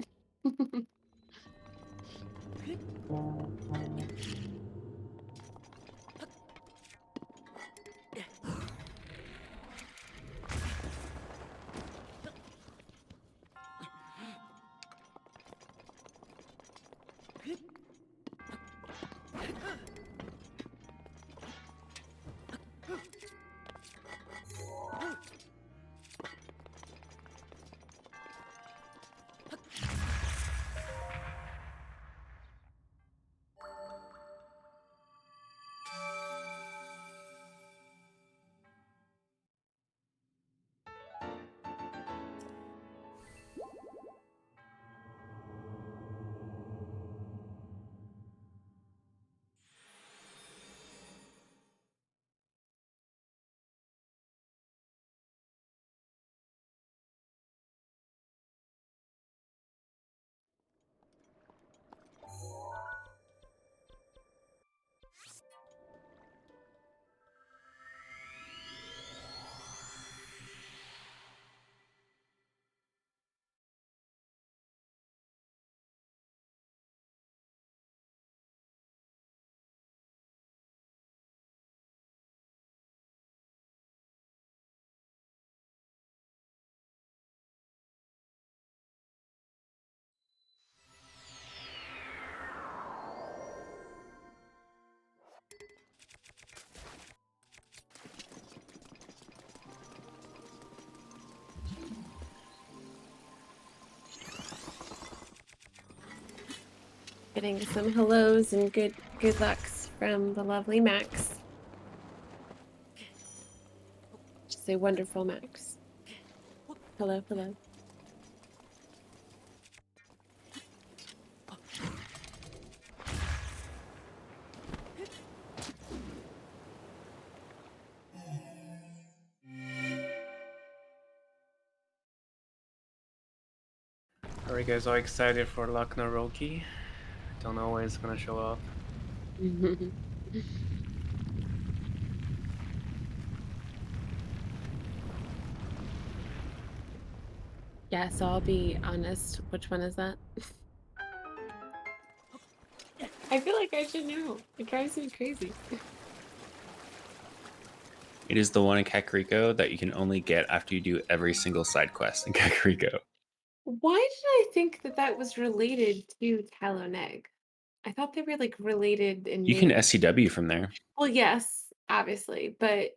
Getting some hellos and good lucks from the lovely Max. Just say wonderful Max. Hello, hello. Are you guys all excited for Ragnarok? Don't know when it's gonna show up. Yeah, so I'll be honest. Which one is that? I feel like I should know. It drives me crazy. It is the one in Kakariko that you can only get after you do every single side quest in Kakariko. Why did I think that that was related to Taloneg? I thought they were like related in You can name. SCW from there. Well, yes, obviously, but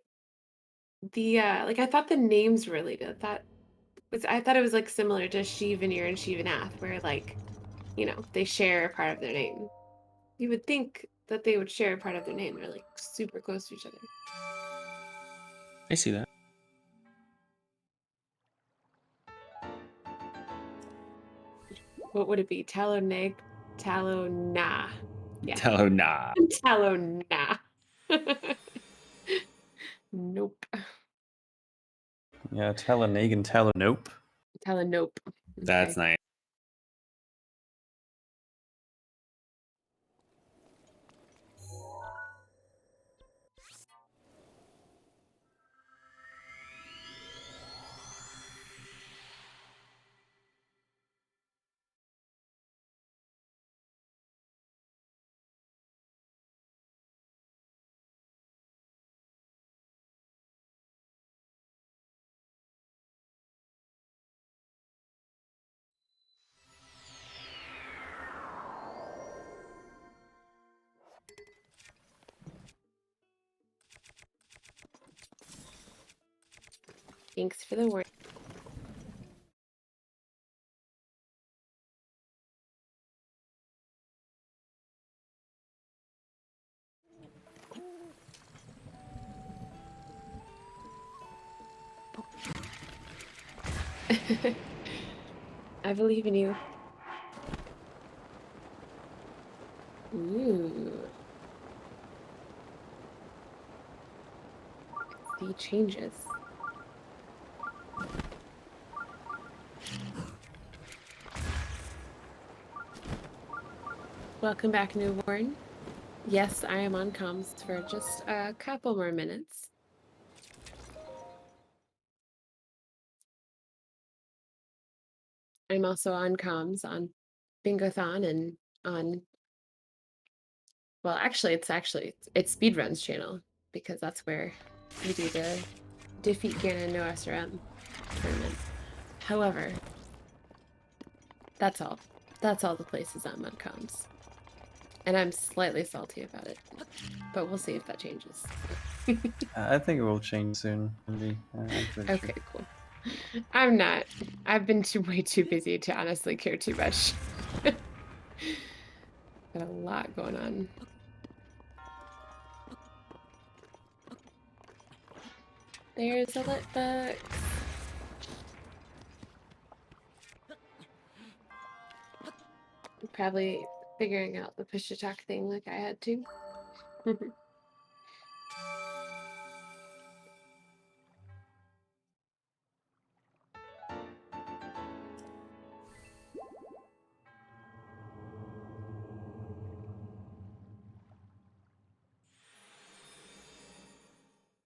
the like I thought the names were related. I thought it was like similar to Shivanir and Shivanath, where like, you know, they share a part of their name. You would think that they would share a part of their name. They're like super close to each other. I see that. What would it be? Taloneg, Talona. Yeah. Talona. Talona. Nope. Yeah, Taloneg and Nope. Talanope. That's nice. Thanks for the word. I believe in you. Ooh. See changes. Welcome back, newborn. Yes, I am on comms for just a couple more minutes. I'm also on comms on Bingothon and on, well, actually it's Speedrun's channel, because that's where we do the Defeat Ganon No SRM tournament. However, that's all. That's all the places I'm on comms. And I'm slightly salty about it, but we'll see if that changes. I think it will change soon. Maybe. I'm pretty Okay, sure. cool. I'm not. I've been way too busy to honestly care too much. Got a lot going on. There's a Litbooks. Probably figuring out the push to talk thing like I had to.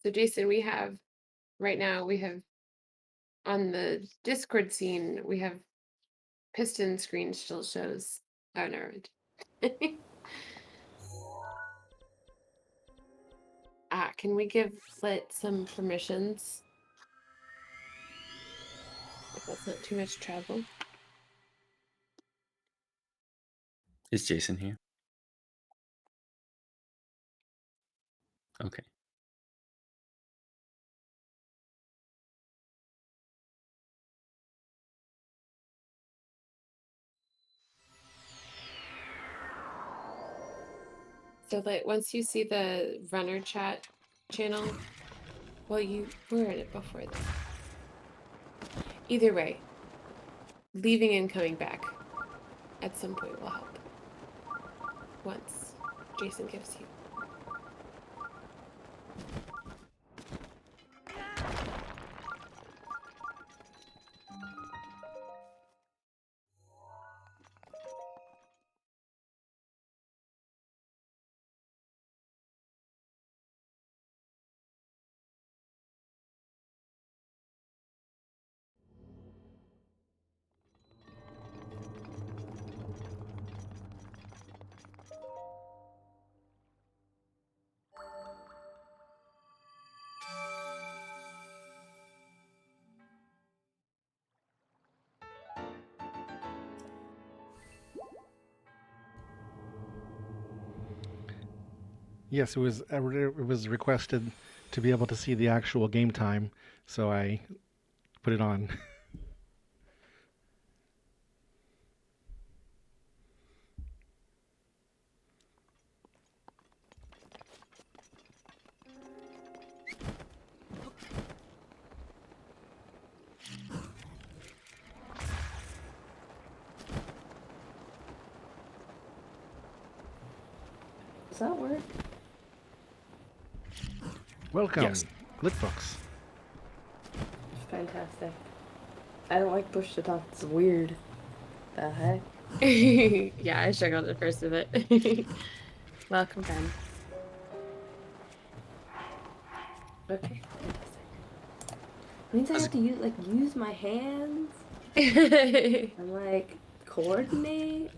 So Jason, right now we have on the Discord scene, we have Piston screen still shows. Oh, never mind. Can we give Lit some permissions? If that's not too much trouble. Is Jason here? Okay. So like once you see the runner chat channel, well, you were in it before then. Either way, leaving and coming back at some point will help. Once Jason gives you. Yes, it was requested to be able to see the actual game time, so I put it on. Does that work? Welcome, Yes. Litbooks. Fantastic. I don't like push to talk. It's weird. The heck? Yeah, I struggled at first with it. Welcome, Ben. Okay. Fantastic. Means I have to use my hands and like coordinate.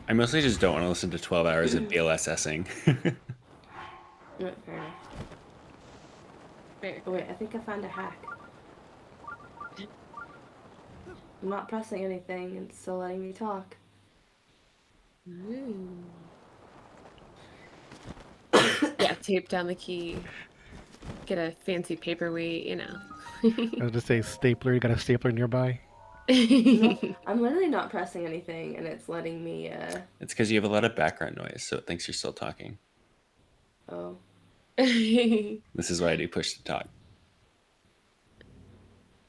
I mostly just don't want to listen to 12 hours of BLSSing. No, fair enough. Fair. Oh wait, I think I found a hack. I'm not pressing anything and it's still letting me talk. Ooh. Yeah, tape down the key. Get a fancy paperweight, you know. I was just say stapler. You got a stapler nearby? No, I'm literally not pressing anything and it's letting me It's because you have a lot of background noise, so it thinks you're still talking. Oh. This is why I do push to talk.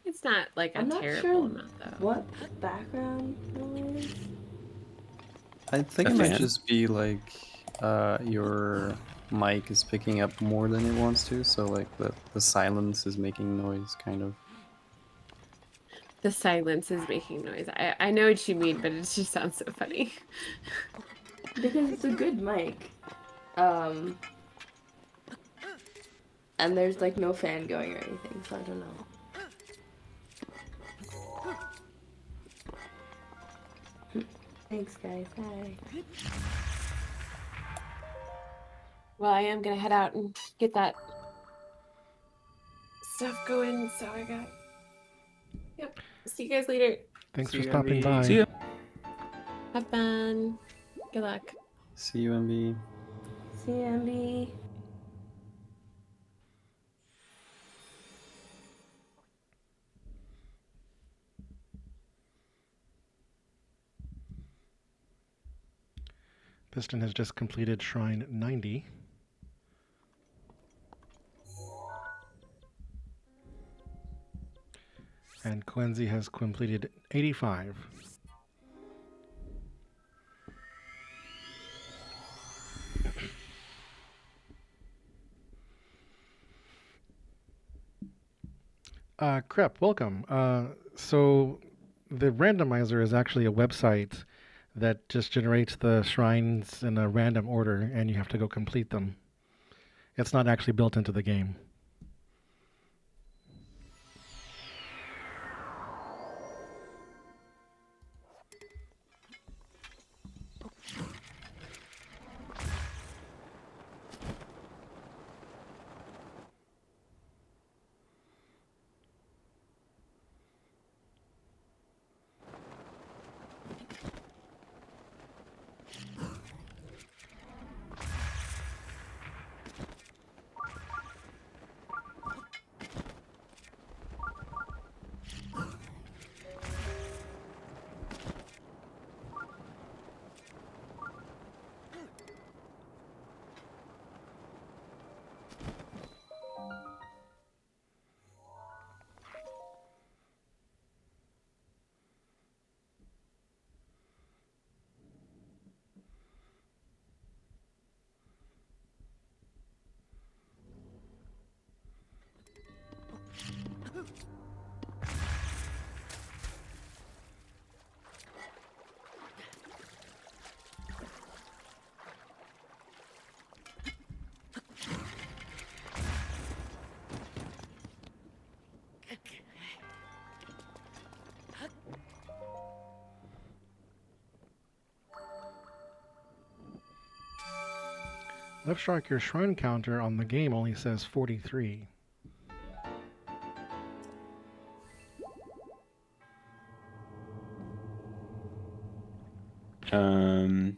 It's not like a I'm not terrible sure amount though. what background noise. I think A it might fan? just be like your mic is picking up more than it wants to, so like the silence is making noise, kind of. The silence is making noise. I know what you mean, but it just sounds so funny. Because it's a good mic. And there's like no fan going or anything, so I don't know. Thanks, guys. Hi. Well, I am gonna head out and get that stuff going, so I got. Yep. See you guys later. Thanks See for you, stopping MB. by. See ya. Have fun. Good luck. See you, MB. See you, MB. Piston has just completed Shrine 90. And Cönsi has completed 85. Crep, welcome. So the randomizer is actually a website that just generates the shrines in a random order, and you have to go complete them. It's not actually built into the game. Left Shark, your shrine counter on the game only says 43. And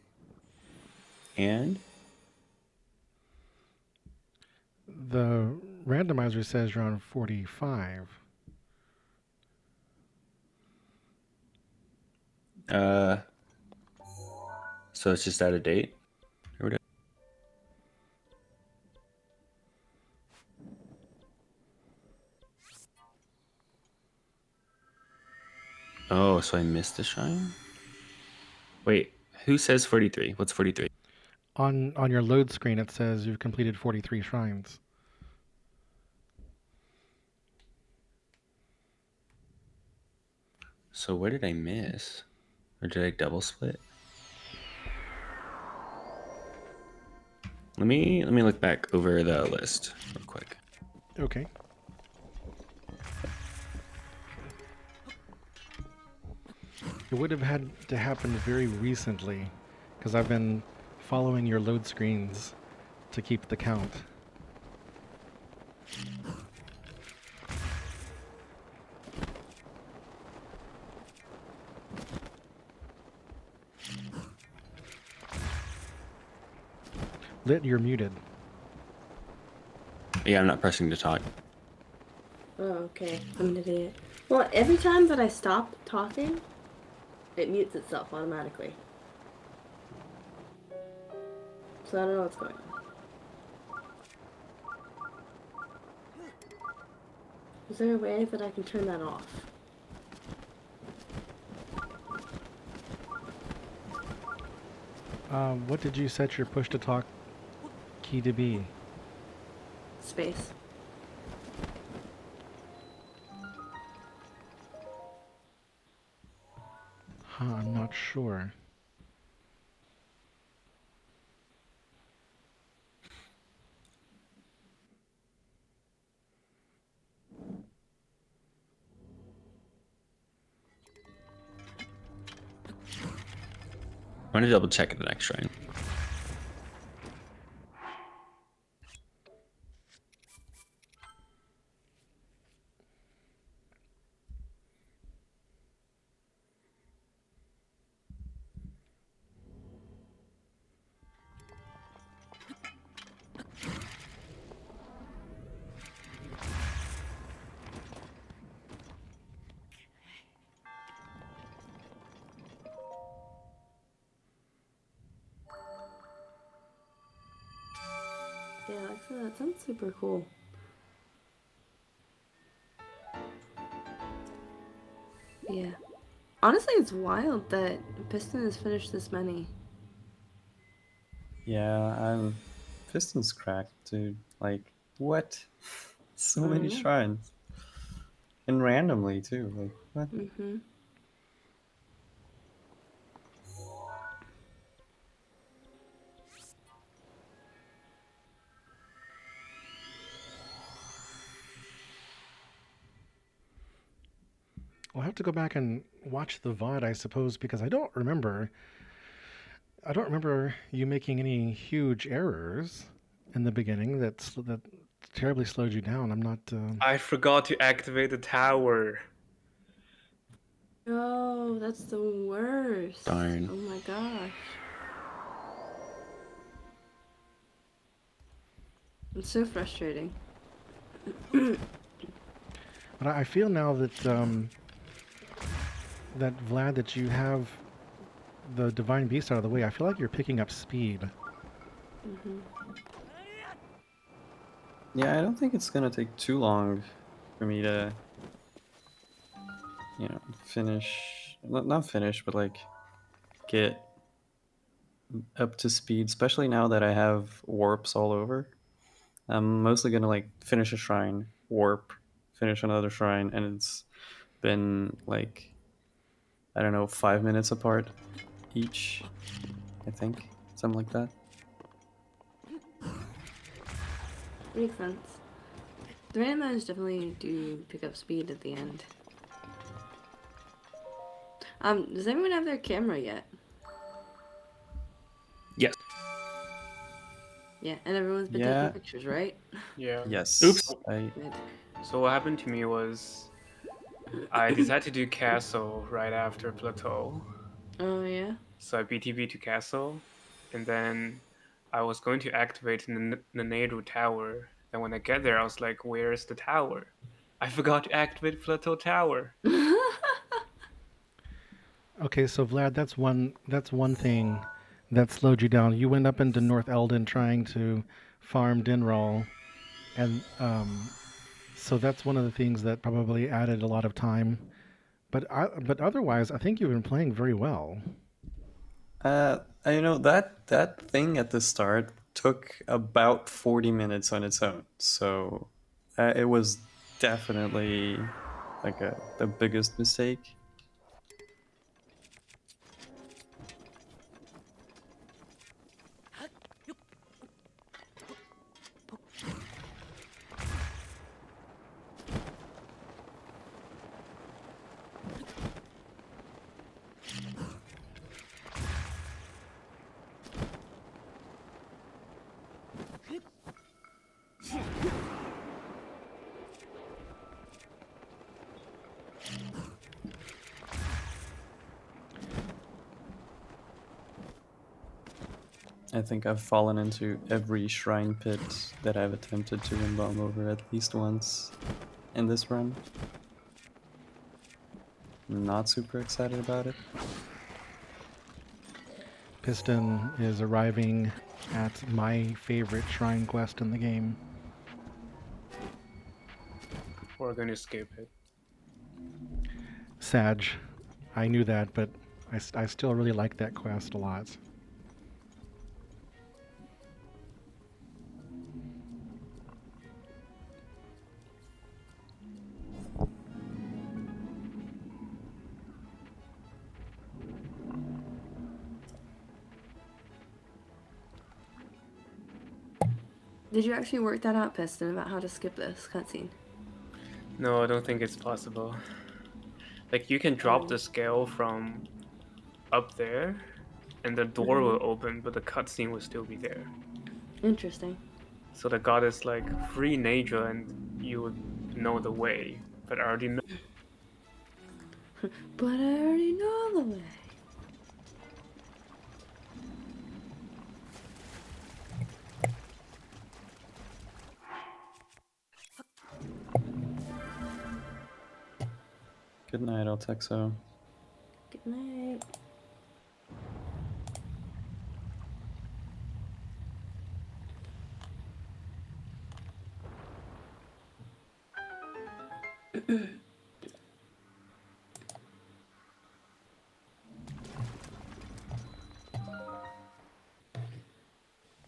The randomizer says you're on 45. So it's just out of date or whatever. Oh, so I missed the shrine? Wait, who says 43? What's 43? On your load screen, it says you've completed 43 shrines. So where did I miss? Or did I double split? Let me look back over the list real quick. Okay. It would have had to happen very recently, because I've been following your load screens to keep the count. Lit, you're muted. Yeah, I'm not pressing to talk. Oh, okay. I'm an idiot. Well, every time that I stop talking, it mutes itself automatically. So I don't know what's going on. Is there a way that I can turn that off? What did you set your push to talk key to be? Space. Huh, I'm not sure. I'm going to double check at the next shrine. Yeah, Alexa, that sounds super cool. Yeah. Honestly, it's wild that Piston has finished this many. Yeah, Piston's cracked, dude. Like, what? So I many know. shrines. And randomly, too. Like, what? Mm-hmm. I'll have to go back and watch the VOD, I suppose, because I don't remember you making any huge errors in the beginning that terribly slowed you down. I'm not. I forgot to activate the tower. Oh, that's the worst. Darn. Oh my gosh. It's so frustrating. But I feel now that that Vlad, that you have the Divine Beast out of the way, I feel like you're picking up speed. Mm-hmm. Yeah, I don't think it's gonna take too long for me to, finish. Not finish, but like get up to speed, especially now that I have warps all over. I'm mostly gonna like finish a shrine, warp, finish another shrine, and it's been like, I don't know, 5 minutes apart each, I think. Something like that. Makes sense. The randomizers definitely do pick up speed at the end. Does anyone have their camera yet? Yes. Yeah, and everyone's been taking pictures, right? Yeah. Yes. Oops. So what happened to me was I decided to do castle right after plateau. Oh yeah. So I BTB to castle, and then I was going to activate the Naneru tower. And when I get there, I was like, "Where's the tower? I forgot to activate plateau tower." Okay, so Vlad, that's one thing that slowed you down. You went up into North Eldon trying to farm Dinral, and so that's one of the things that probably added a lot of time. But otherwise, I think you've been playing very well. That thing at the start took about 40 minutes on its own, so it was definitely like the biggest mistake. I think I've fallen into every shrine pit that I've attempted to windbomb over at least once in this run. Not super excited about it. Piston is arriving at my favorite shrine quest in the game. we're going to skip it. Sag. I knew that, but I still really like that quest a lot. Did you actually work that out, Piston, about how to skip this cutscene? No, I don't think it's possible. Like, you can drop the scale from up there, and the door will open, but the cutscene will still be there. Interesting. So the god is like, free nature, and you would know the way. But I already know. But I already know the way. Good night, I'll text so. Good night.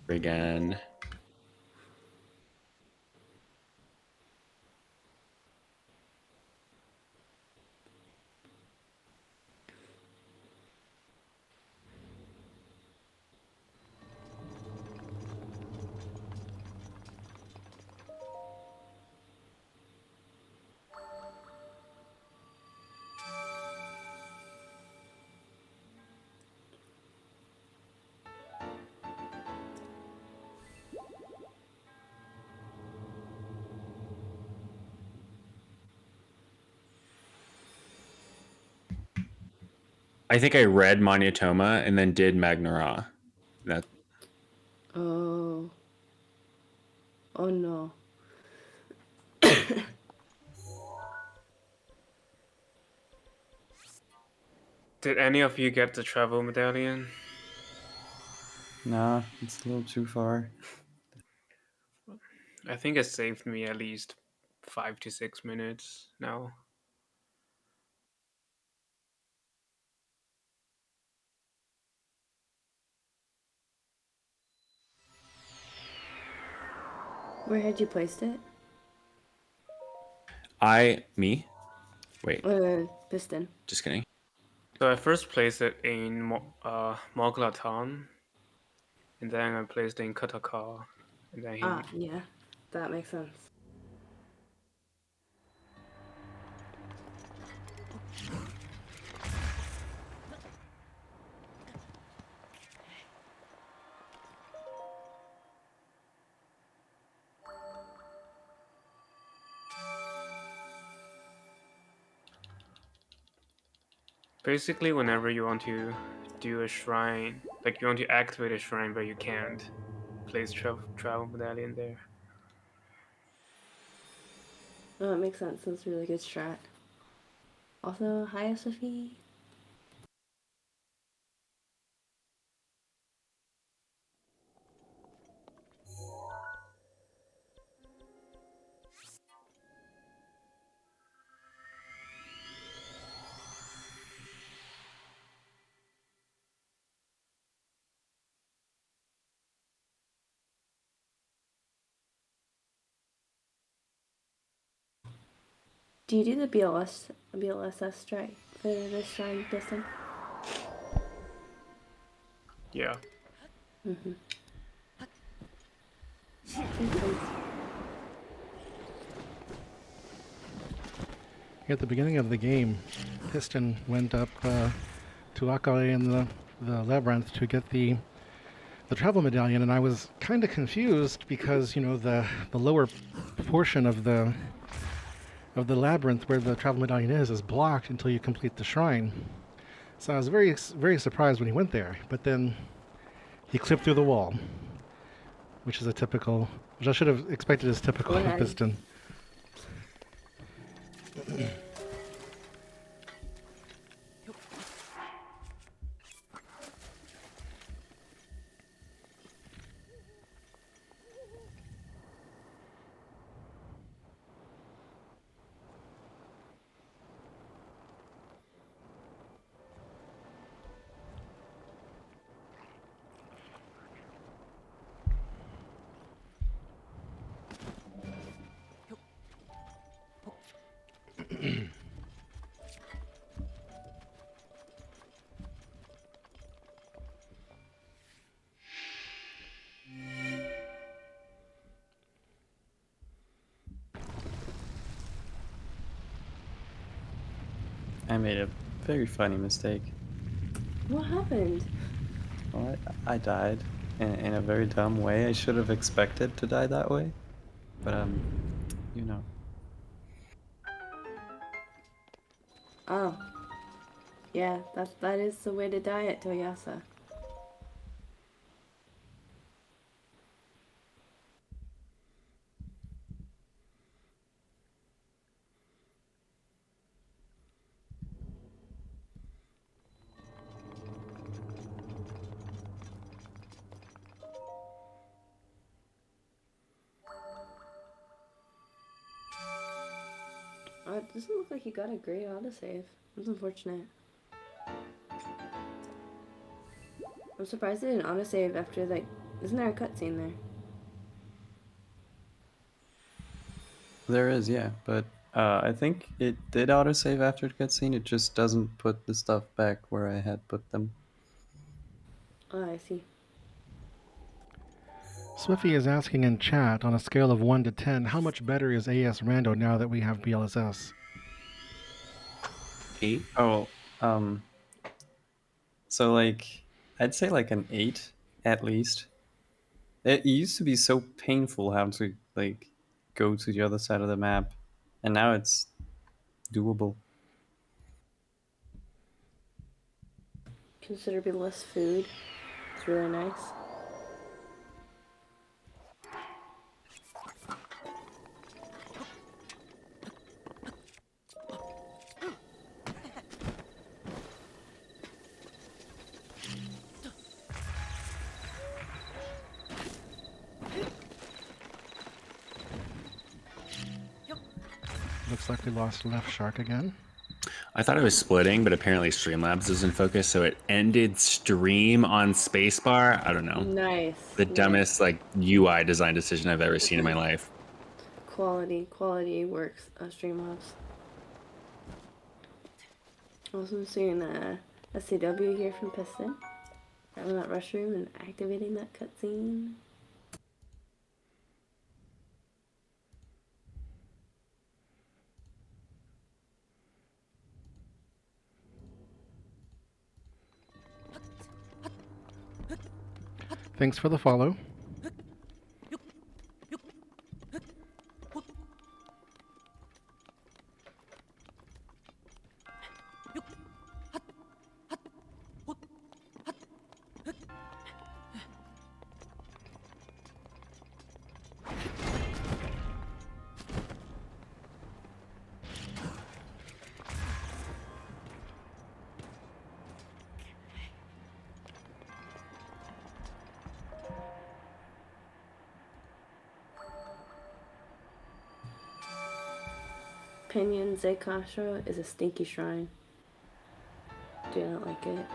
Again. I think I read Maniatoma and then did Magnara. That. Oh. Oh no. Did any of you get the travel medallion? Nah, it's a little too far. I think it saved me at least 5 to 6 minutes now. Where had you placed it? Me? Wait. Piston. Just kidding. So I first placed it in Mogla Town, and then I placed it in Katakar, and then Yeah. That makes sense. Basically, whenever you want to do a shrine, like you want to activate a shrine but you can't, place travel medallion there. Oh, it makes sense. That's really good strat. Also, hi, Sophie. Do you do the BLSS strike for this shrine, Piston? Yeah. At the beginning of the game, Piston went up to Akale in the labyrinth to get the travel medallion, and I was kind of confused because, you know, the lower portion of the labyrinth where the travel medallion is blocked until you complete the shrine. So I was very, very surprised when he went there, but then he clipped through the wall, which is which I should have expected as typical of Piston. I made a very funny mistake. What happened? Well, I died in a very dumb way. I should have expected to die that way. But, you know. Oh. Yeah, that is the way to die at Toyasa. It doesn't look like you got a great autosave. That's unfortunate. I'm surprised it didn't autosave after, like, isn't there a cutscene there? There is, yeah. But I think it did autosave after the cutscene. It just doesn't put the stuff back where I had put them. Oh, I see. Swiffy is asking in chat, on a scale of 1 to 10, how much better is AS Rando now that we have BLSS? 8. Oh, so like I'd say like an 8 at least. It used to be so painful how to like go to the other side of the map, and now it's doable. Considerably less food. It's really nice. Looks like we lost Left Shark again. I thought it was splitting, but apparently Streamlabs doesn't focus, so it ended stream on spacebar. I don't know. Nice. The dumbest like UI design decision I've ever seen in my life. Quality works. Streamlabs. Also seeing SCW here from Piston. Grabbing that rush room and activating that cutscene. Thanks for the follow. Pinyon Zekashra is a stinky shrine. Do not like it.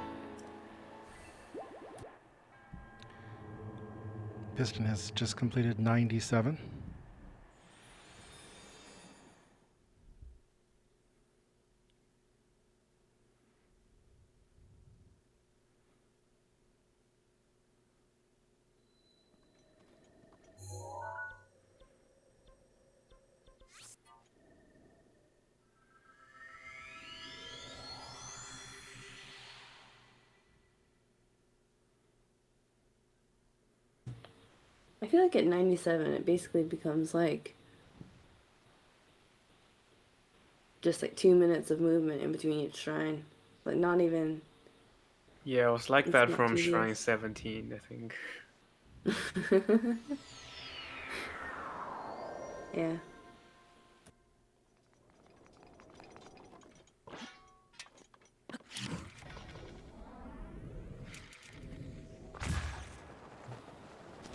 Piston has just completed 97. I feel like at 97 it basically becomes like just like 2 minutes of movement in between each shrine. Like not even. Yeah, it was like It's that not from tedious. Shrine 17, I think. Yeah.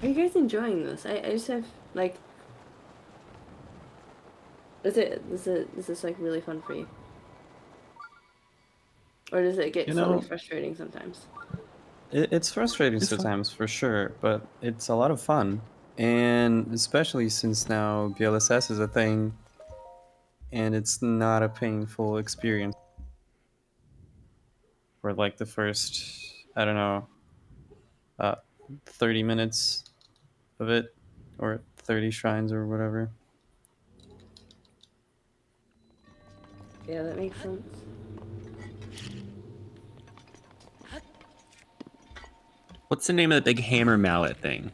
Are you guys enjoying this? I just have like. Is this like really fun for you? Or does it get You slightly know, frustrating sometimes? it's frustrating It's fun. sometimes for sure, but it's a lot of fun. And especially since now BLSS is a thing and it's not a painful experience. For like the first, I don't know, 30 minutes of it, or 30 shrines or whatever. Yeah, that makes sense. What's the name of the big hammer mallet thing?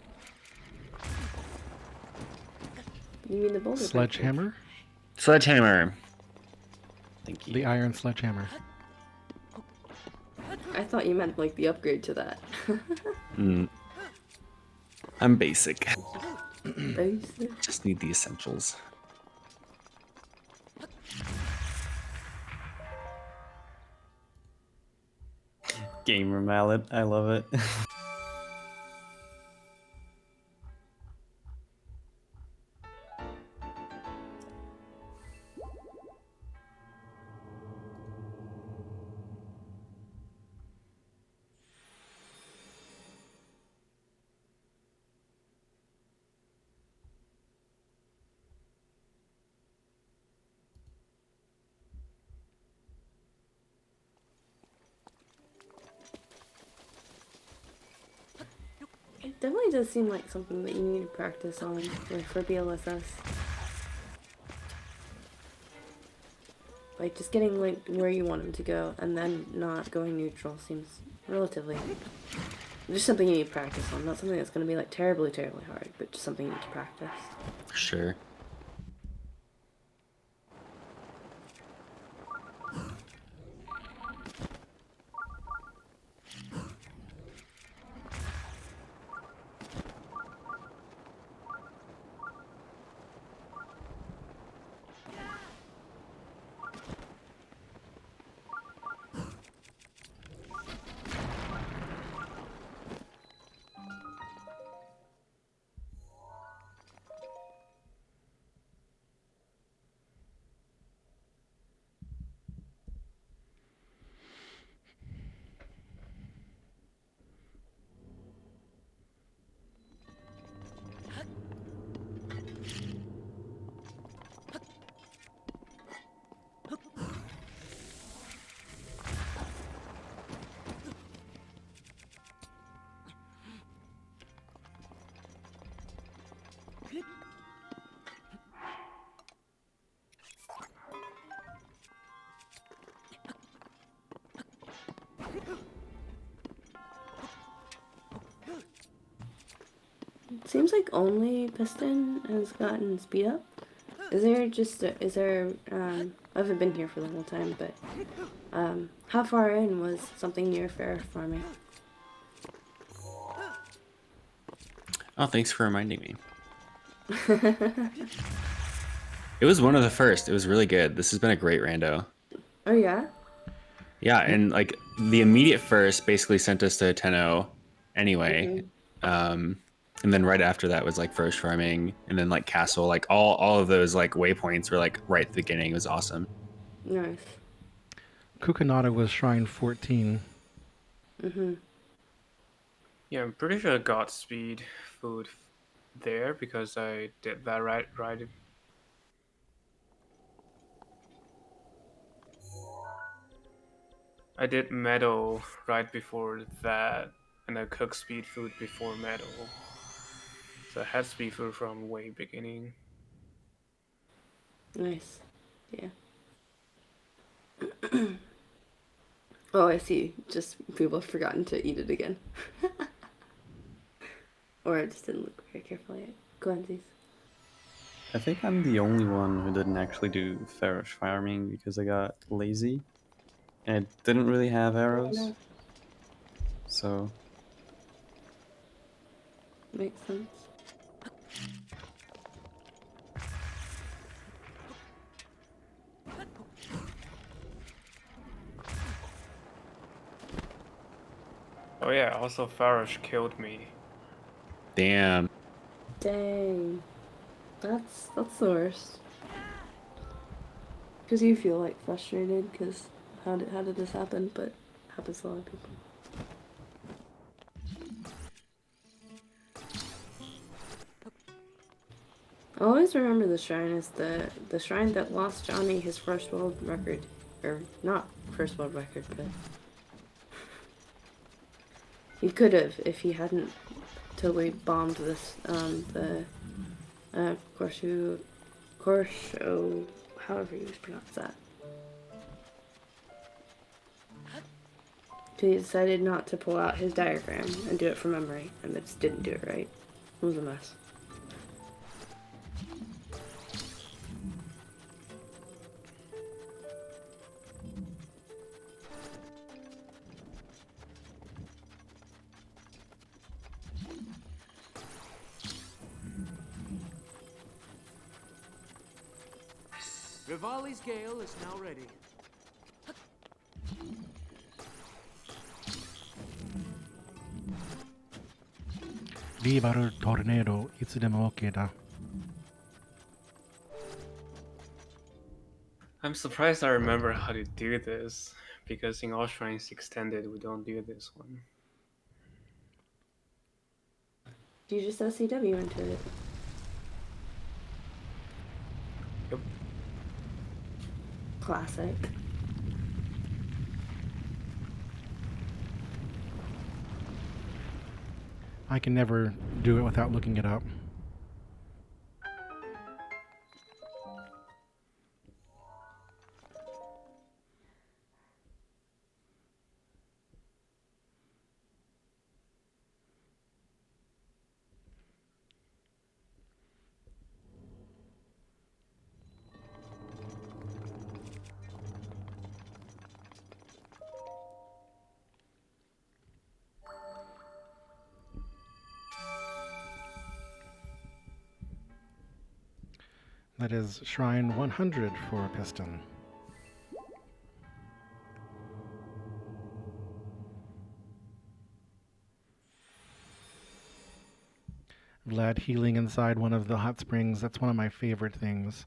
You mean the boulder? Sledgehammer? Sledgehammer. Thank you. The iron sledgehammer. I thought you meant like the upgrade to that. I'm basic. Basic. Just need the essentials. Gamer mallet. I love it. It definitely does seem like something that you need to practice on, like for BLSS. Like just getting like where you want him to go and then not going neutral seems relatively just something you need to practice on. Not something that's going to be like terribly hard, but just something you need to practice. Sure. It seems like only Piston has gotten speed up. Is there just I haven't been here for the whole time, but how far in was something near fair farming? Oh, thanks for reminding me. It was one of the first. It was really good. This has been a great rando. Oh yeah? Yeah, and like the immediate first basically sent us to 10-0 anyway. And then right after that was like first farming and then like castle, like all of those like waypoints were like right at the beginning. It was awesome. Nice. Kukanata was Shrine 14. Yeah, I'm pretty sure I got speed food there because I did that right. I did meadow right before that, and I cooked speed food before meadow. So I had speed food from way beginning. Nice. Yeah. Oh, I see. Just people have forgotten to eat it again. Or I just didn't look very carefully at Cönsi's. I think I'm the only one who didn't actually do farish farming because I got lazy. And I didn't really have arrows. So. Makes sense. Oh yeah, also Farish killed me. Damn. Dang. That's the worst. Because you feel like frustrated because how did this happen? But it happens to a lot of people. I always remember the shrine as the shrine that lost Johnny his first world record. Or not first world record, but he could have if he hadn't totally bombed this the Corso, however you pronounce that. So he decided not to pull out his diagram and do it from memory, and they just didn't do it right. It was a mess. Rivali's Gale is now ready. Viva tornado, いつでも OK だ. I'm surprised I remember how to do this, because in All Shrines Extended, we don't do this one. You just SCW into it. Yep. Classic. I can never do it without looking it up. That is Shrine 100 for Piston. Vlad healing inside one of the hot springs. That's one of my favorite things.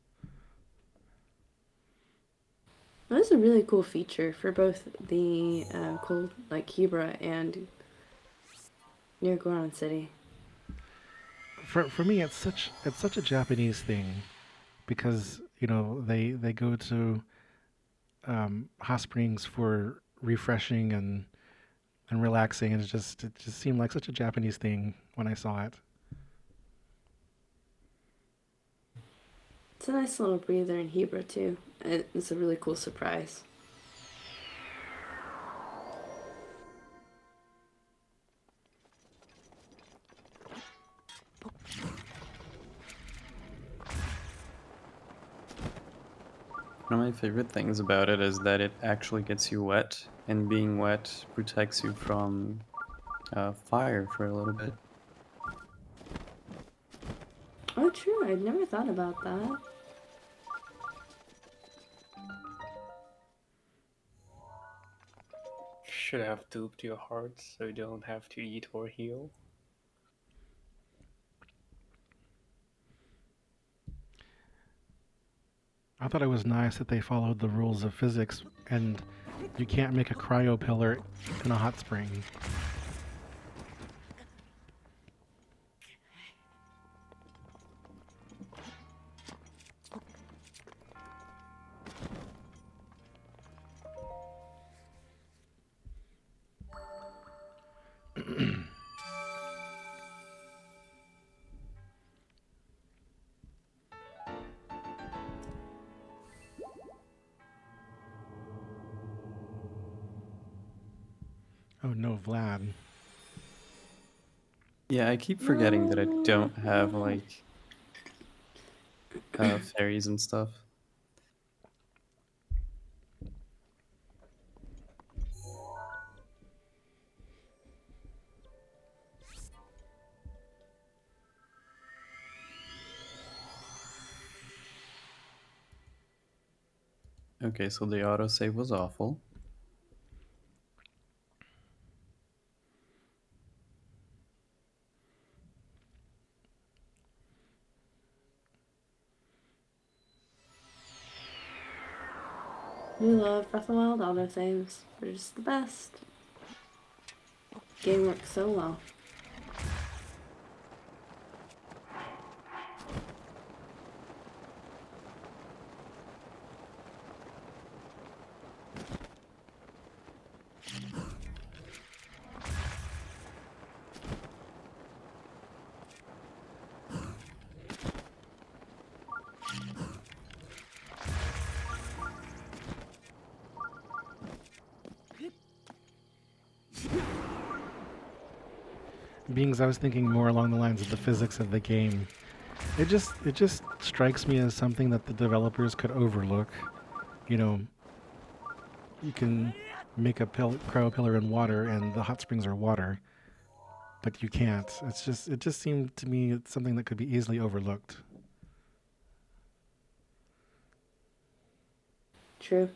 That's a really cool feature for both the cold, like Hebra and near Goron City. For me, it's such a Japanese thing, because you know they go to hot springs for refreshing and relaxing, and it just seemed like such a Japanese thing when I saw it. It's a nice little breather in Hebra too. It's a really cool surprise. One of my favorite things about it is that it actually gets you wet, and being wet protects you from fire for a little bit. Oh, true. I'd never thought about that. Should have duped your heart so you don't have to eat or heal. I thought it was nice that they followed the rules of physics, and you can't make a cryo pillar in a hot spring. Oh no, Vlad. Yeah, I keep forgetting that I don't have like fairies and stuff. Okay, so the autosave was awful. We love Breath of the Wild autosaves. They're just the best. Game works so well. beings, I was thinking more along the lines of the physics of the game. It just strikes me as something that the developers could overlook. You know, you can make a cryo pillar in water, and the hot springs are water, but you can't. It just seemed to me it's something that could be easily overlooked. True.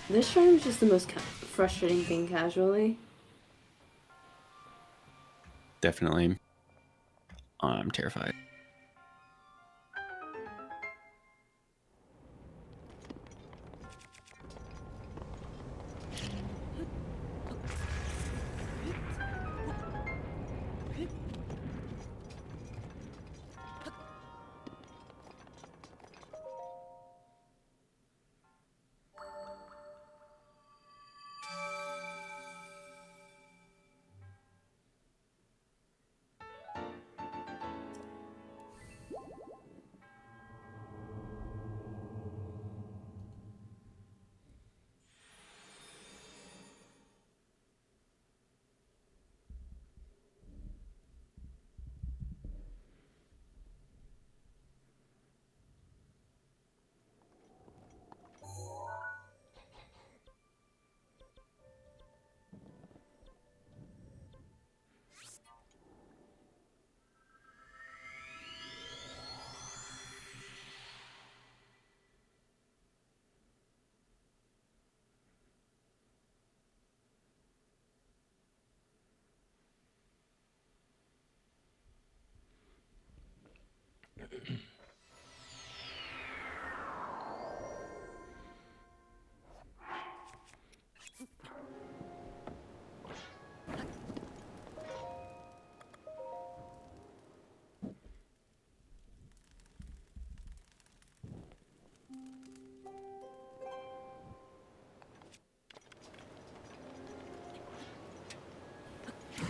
This shrine was just the most frustrating thing casually. Definitely. I'm terrified.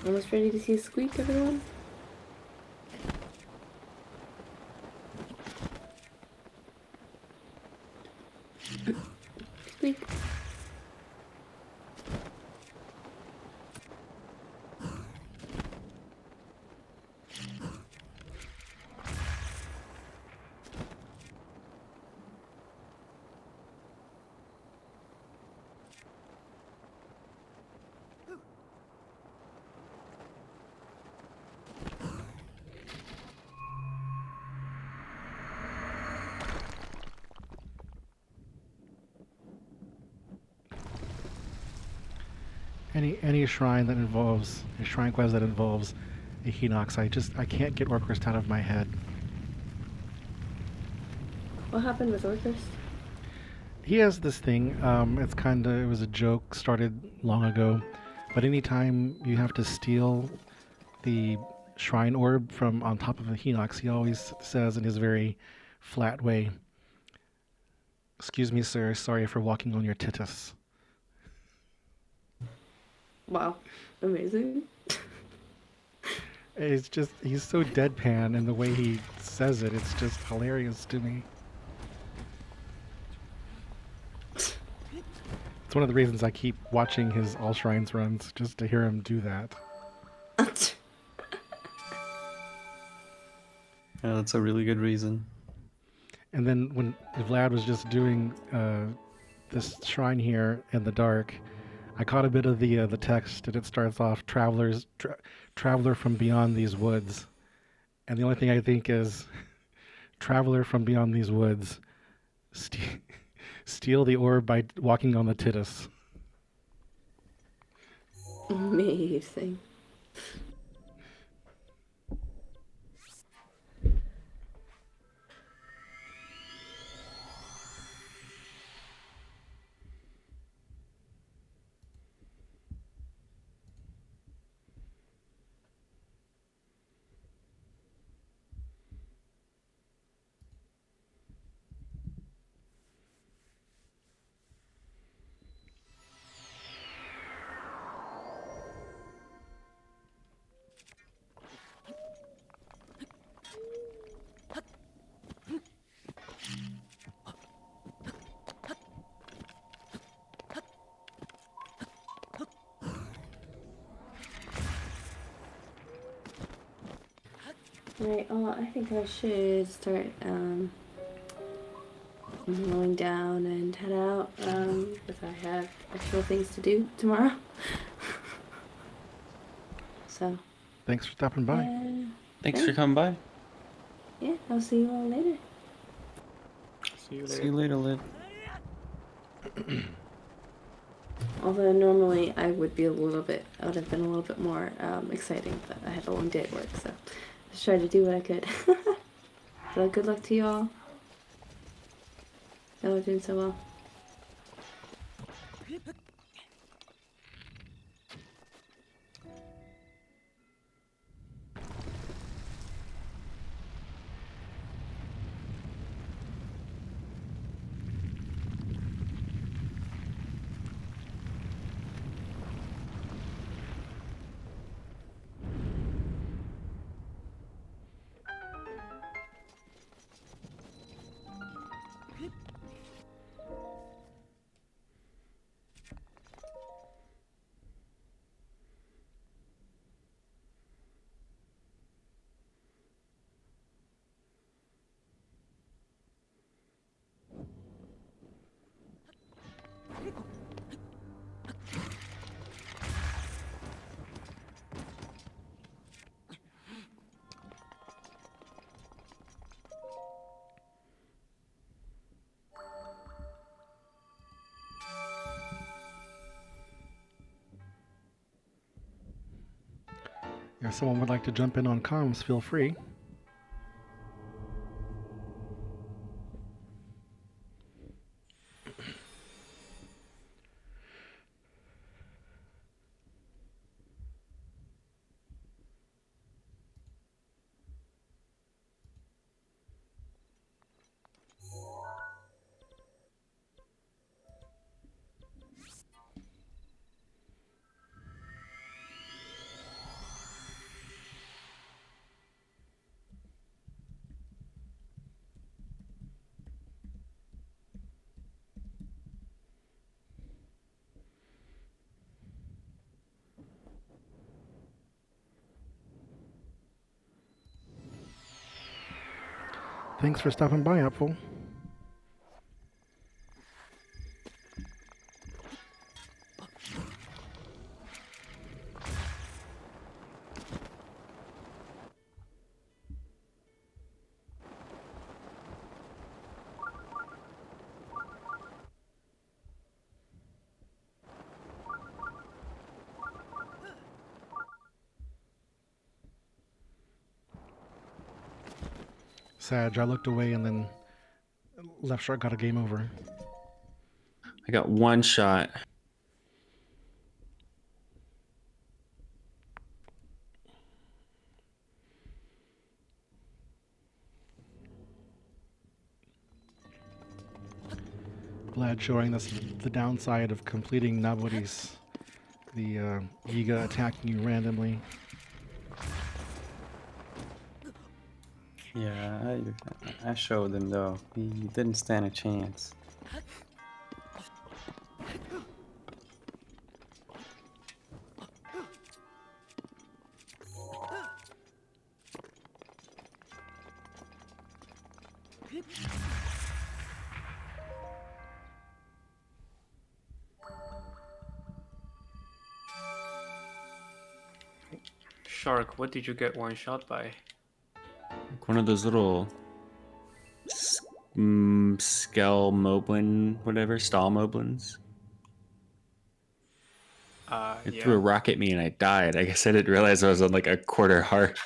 Almost ready to see a squeak, everyone? Squeak. Any shrine that involves a shrine quest that involves a Hinox, I can't get Orcrist out of my head. What happened with Orcrist? He has this thing. It was a joke, started long ago, but anytime you have to steal the shrine orb from on top of a Hinox, he always says in his very flat way, "Excuse me, sir. Sorry for walking on your titus." Wow. Amazing. He's so deadpan, and the way he says it, it's just hilarious to me. It's one of the reasons I keep watching his All Shrines runs, just to hear him do that. Yeah, that's a really good reason. And then when Vlad was just doing this shrine here in the dark, I caught a bit of the text, and it starts off traveler from beyond these woods, and the only thing I think is traveler from beyond these woods, steal the orb by walking on the titus. Amazing. Alright, I think I should start rolling down and head out because I have actual things to do tomorrow. So. Thanks for stopping by. Thanks for coming by. Yeah, I'll see you all later. See you later. See you later, Lid. Although normally I would have been a little bit more exciting, but I had a long day at work, so just tried to do what I could. So good luck to y'all. Y'all are doing so well. If someone would like to jump in on comms, feel free. Thanks for stopping by, Apple. Sag, I looked away and then Left Shark got a game over. I got one shot. Vlad showing us the downside of completing Naboris. The Yiga attacking you randomly. Yeah, I showed him though. He didn't stand a chance. Shark, what did you get one shot by? Like one of those little Skell Moblin, whatever, Stall Moblins. It Yeah. threw a rock at me and I died. I guess I didn't realize I was on like a quarter heart.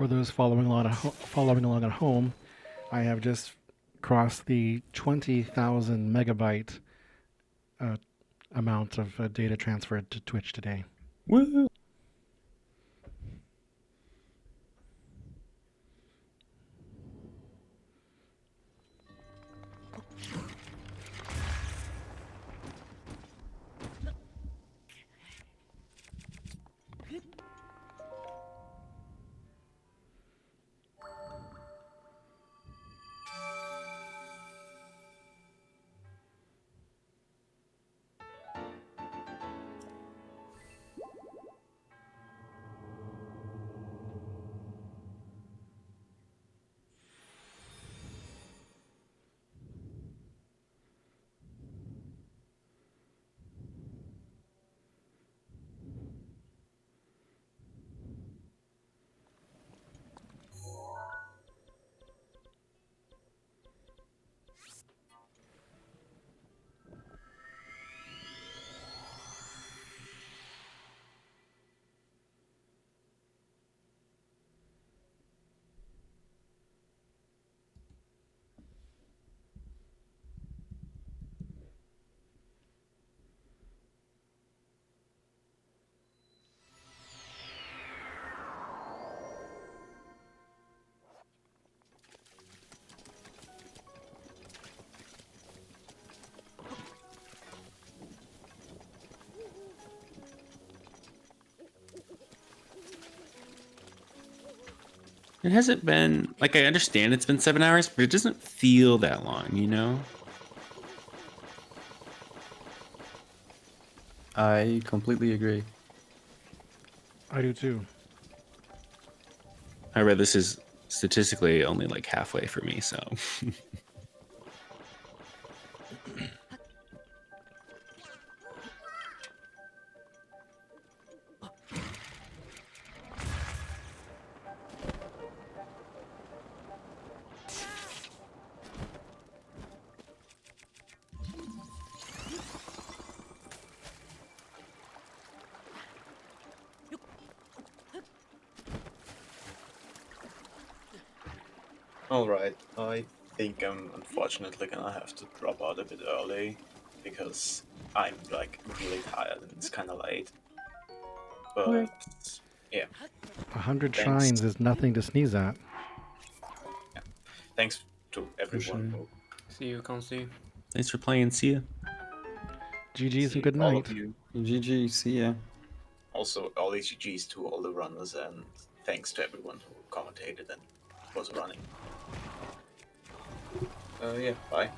for those following along at home, I have just crossed the 20,000 megabyte amount of data transferred to Twitch today. Woo! It hasn't been, like, I understand it's been 7 hours, but it doesn't feel that long, you know? I completely agree. I do too. I read this is statistically only like halfway for me, so. Alright, I think I'm unfortunately gonna have to drop out a bit early because I'm like really tired and it's kinda late. But yeah. 100 Thanks. shrines is nothing to sneeze at. Yeah. Thanks to everyone who See you, Cönsi. Thanks for playing. See ya. GG's and good all night. of you. GG, see ya. Also, all these GGs to all the runners, and thanks to everyone who commentated and was running. Yeah, bye.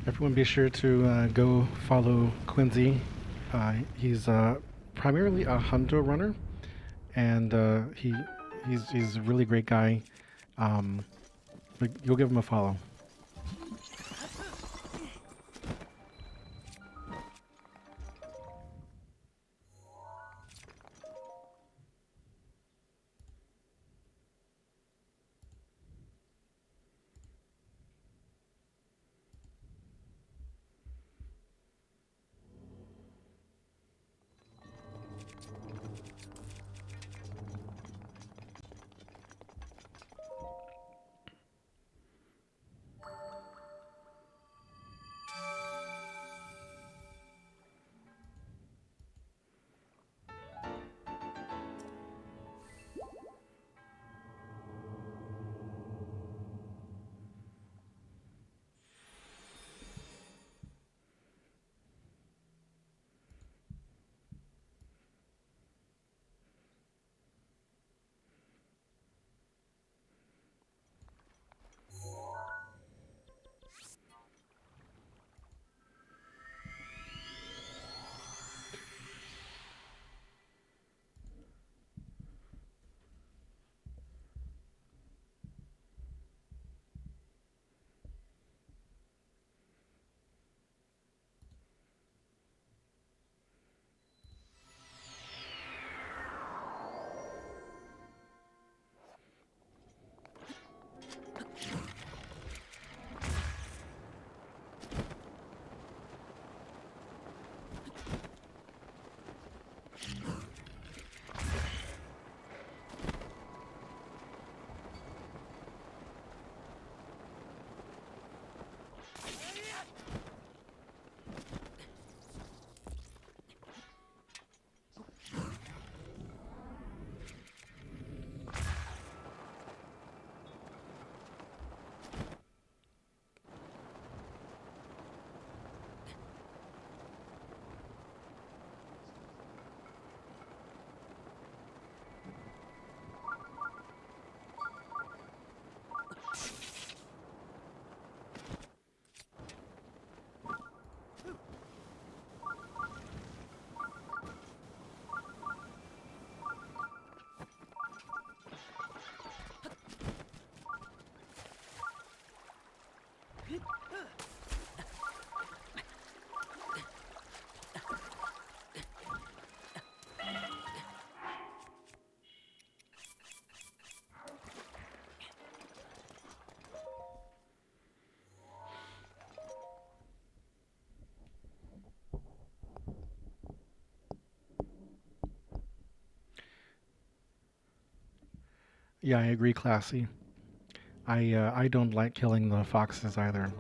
Everyone be sure to go follow Cönsi. He's primarily a hundo runner, and he's a really great guy. But you'll give him a follow. Yeah, I agree, Classy. I don't like killing the foxes either.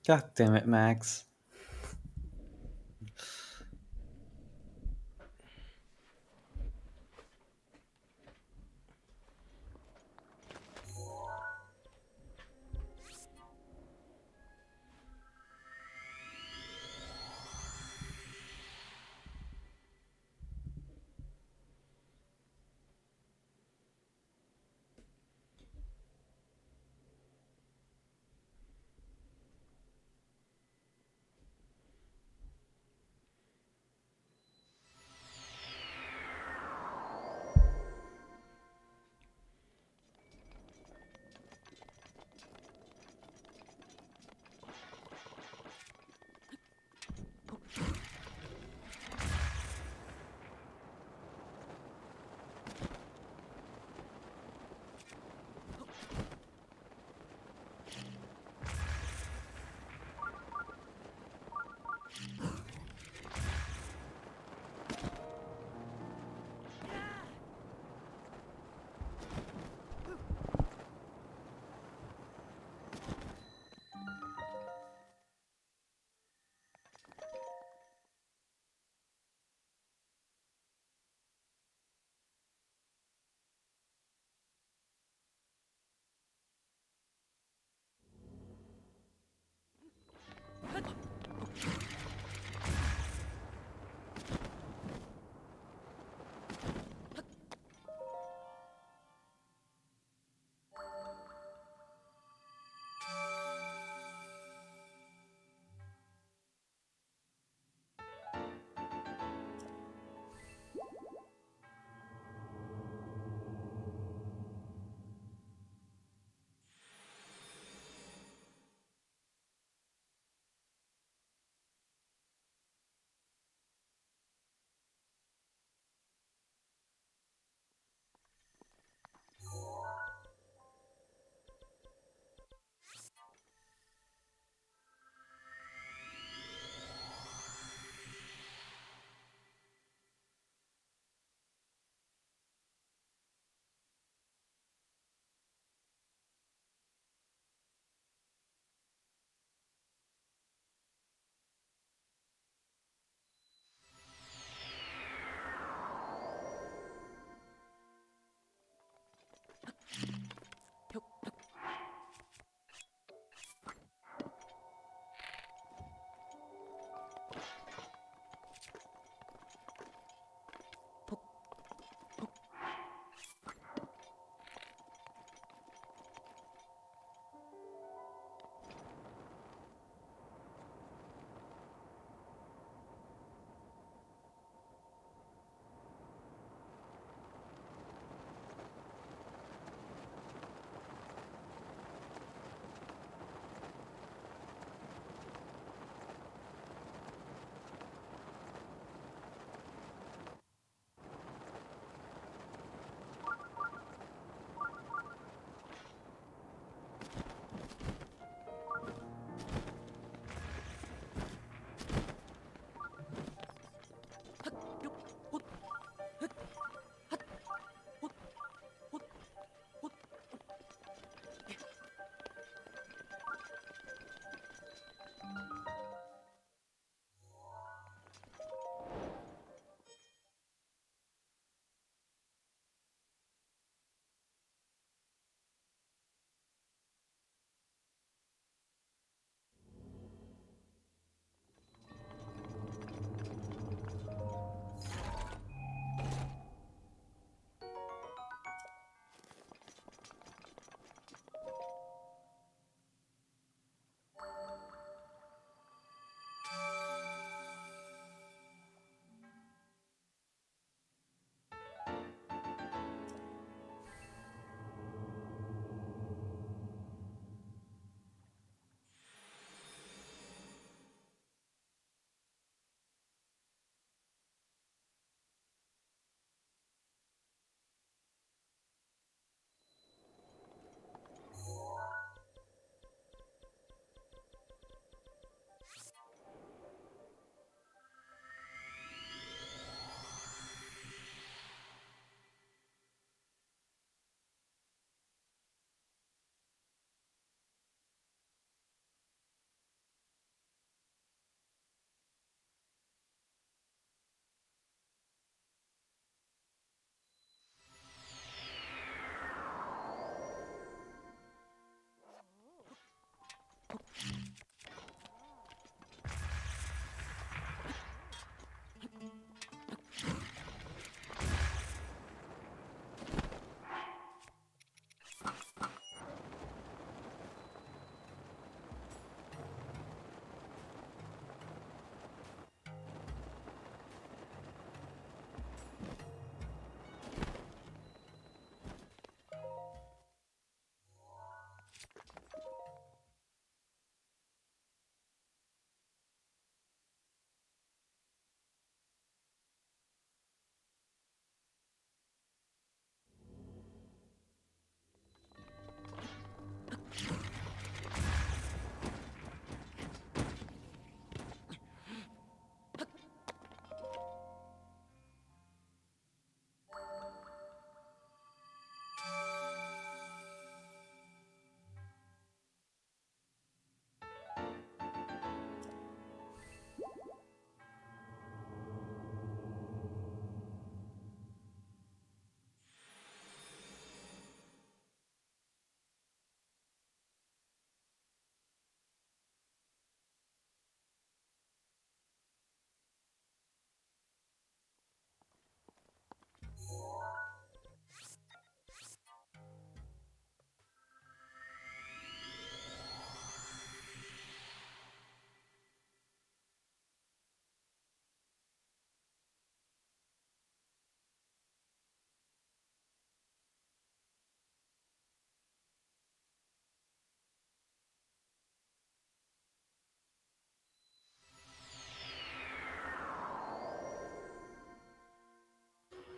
God damn it, Max.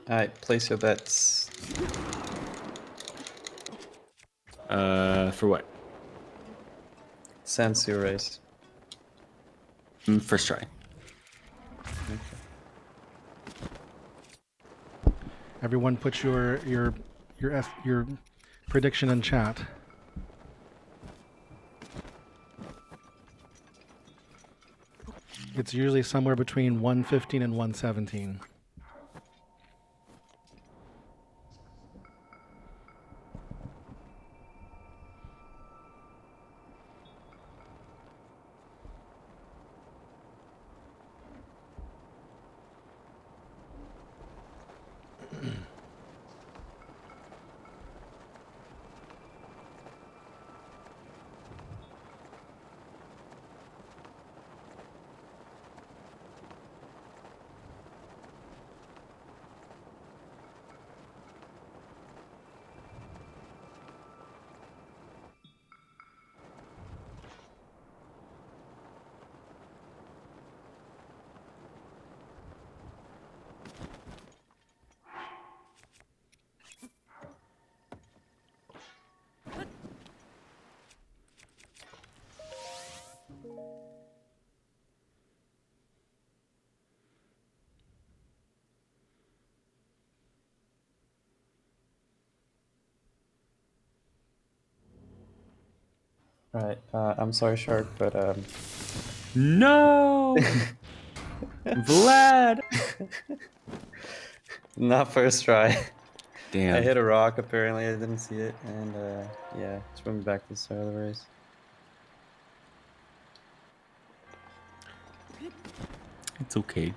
Alright, place your bets. For what? Cönsi race. First try. Everyone, put your prediction in chat. It's usually somewhere between 115 and 117. Right, I'm sorry, Shark, but No! Vlad! Not first try. Damn. I hit a rock, apparently I didn't see it, and yeah, swimming back to the start of the race. It's okay.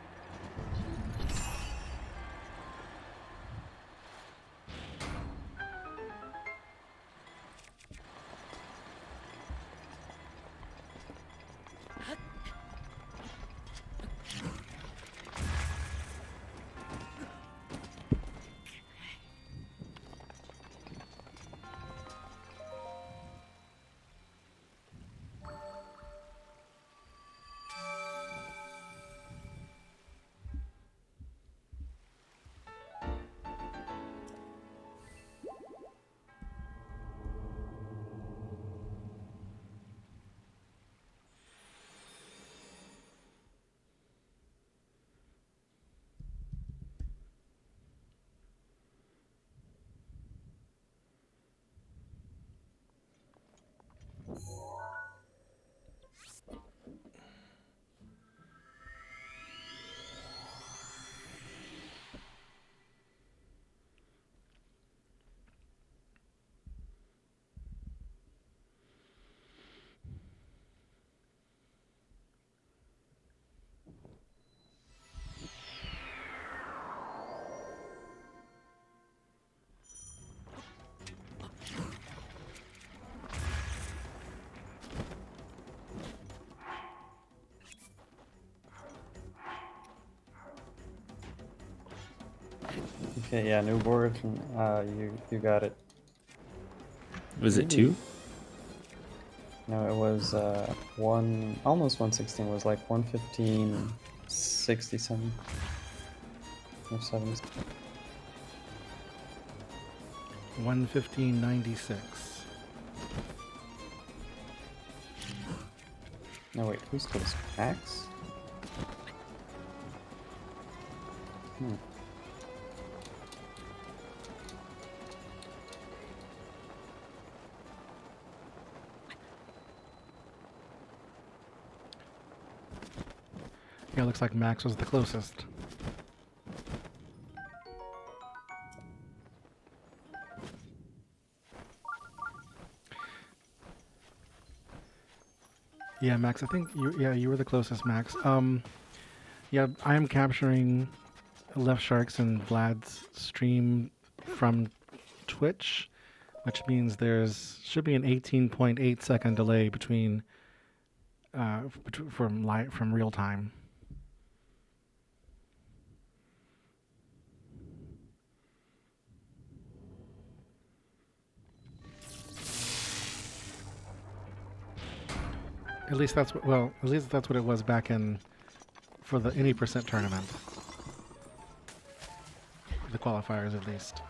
Okay, yeah, new board. You got it. Was it 2? No, it was almost 116. It was like 115.67 or 70. 115.96. No, wait, who's close? Max? Yeah, looks like Max was the closest. Yeah, Max, I think you were the closest, Max. Yeah, I am capturing Left Sharks and Vlad's stream from Twitch, which means should be an 18.8 second delay between from real time. At least that's what it was back in for the any percent tournament. the qualifiers at least.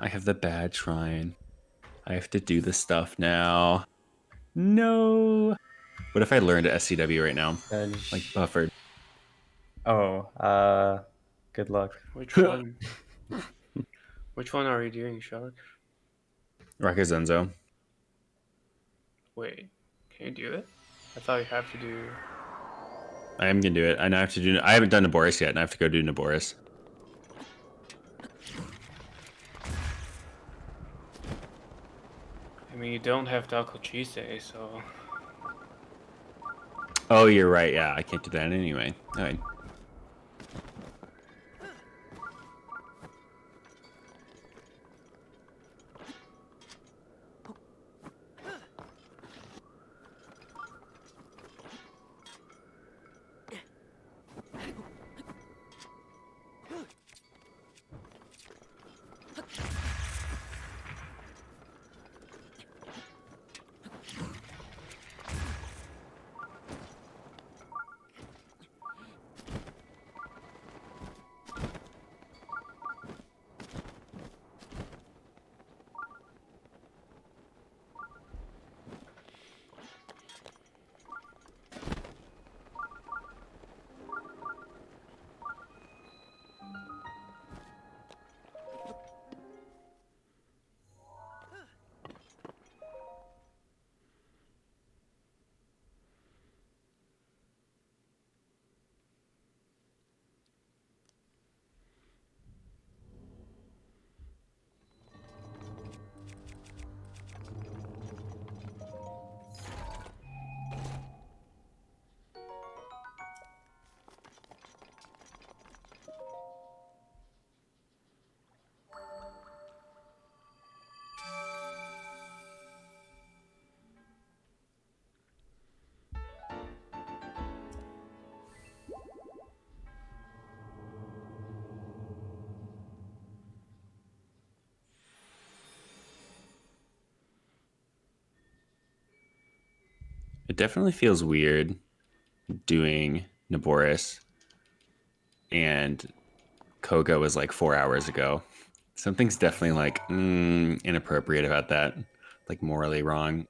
I have the bad shrine. I have to do the stuff now. No. What if I learned SCW right now? Like buffered. Oh, good luck. Which one? Which one are you doing, Shark? Rakazenzo. Wait, can you do it? I thought you have to do. I am gonna do it. I now have to do. I haven't done Naboris yet, and I have to go do Naboris. I mean, you don't have Dakochise, so. Oh, you're right. Yeah, I can't do that anyway. All right. It definitely feels weird doing Naboris, and Koga was like 4 hours ago. Something's definitely like inappropriate about that, like morally wrong.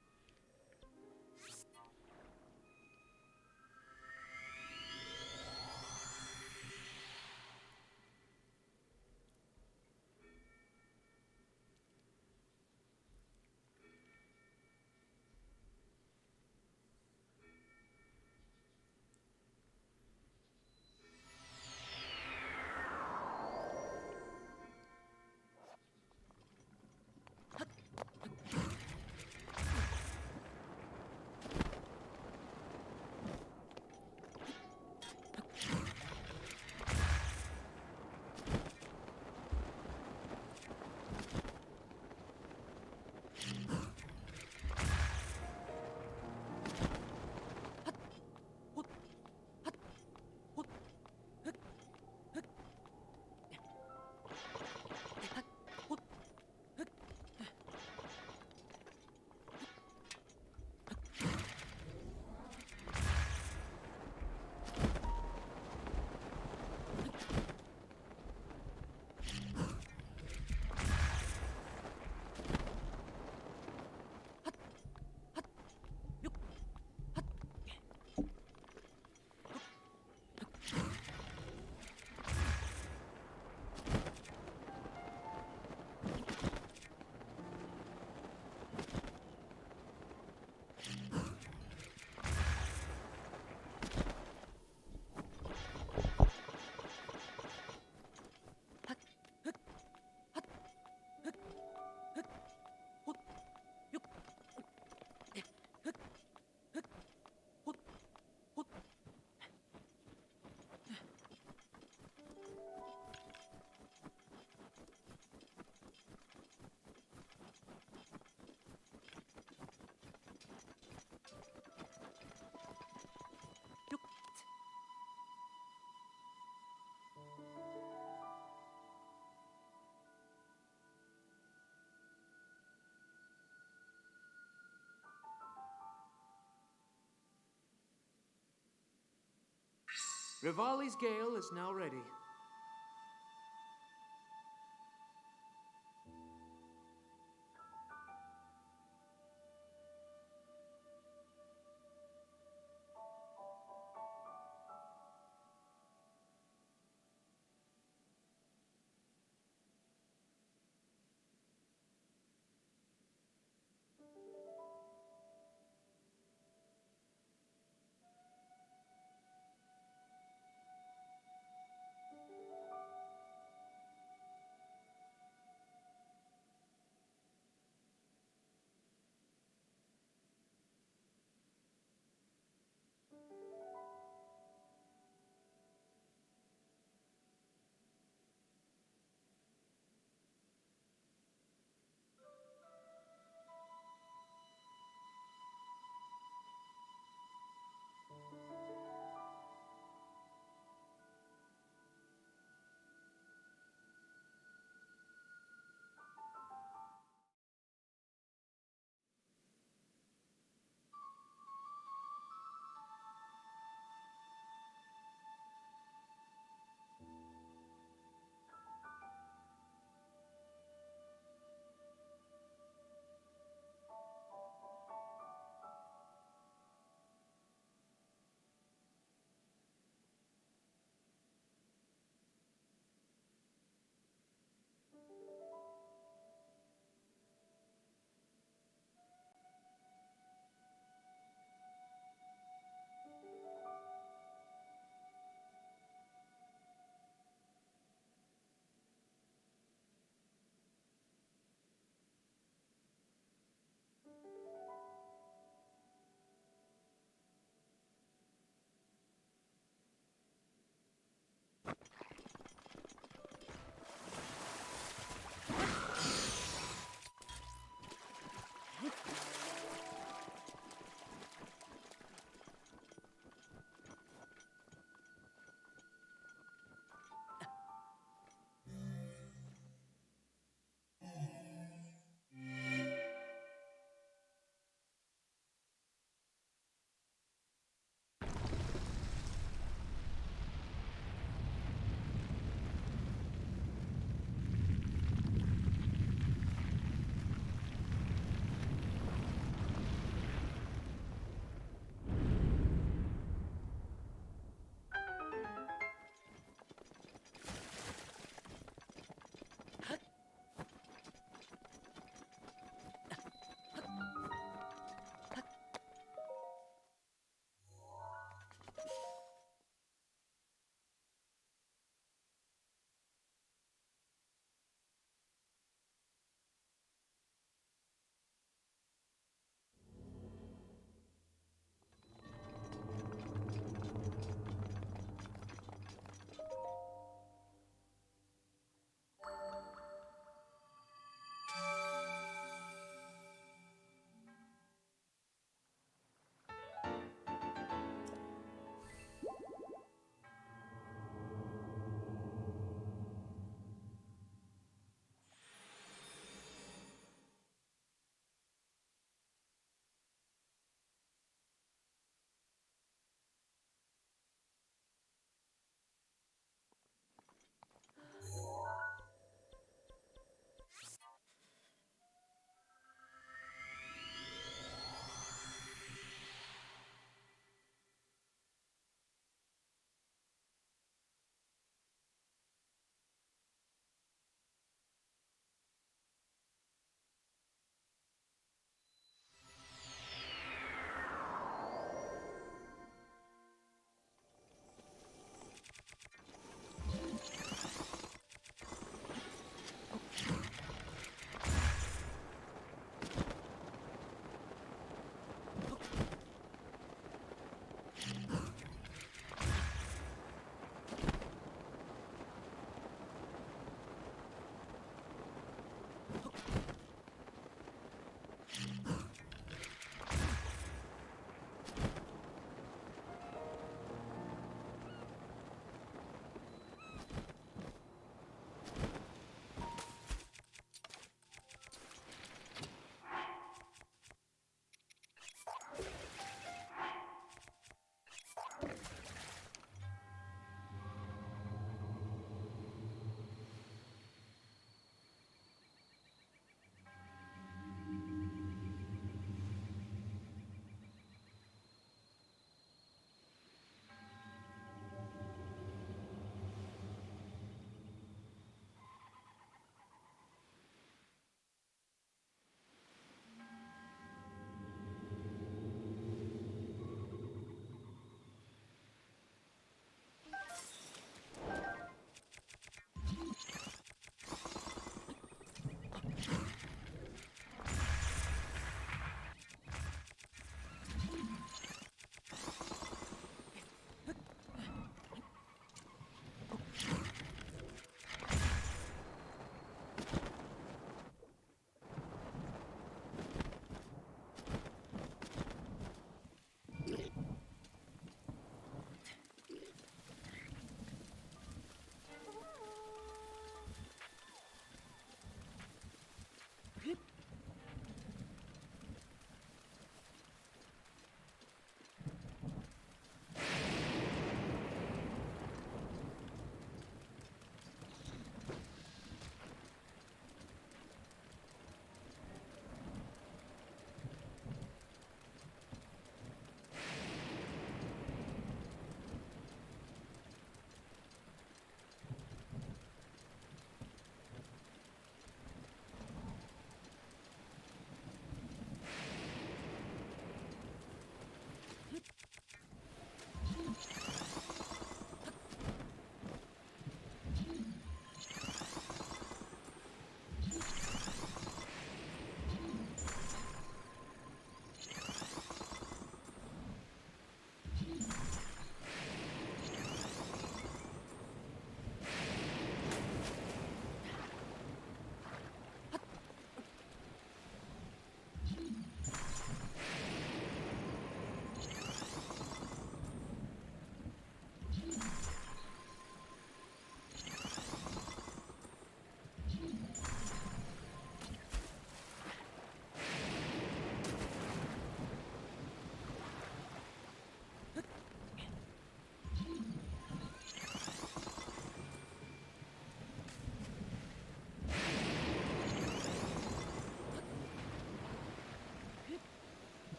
Rivali's gale is now ready.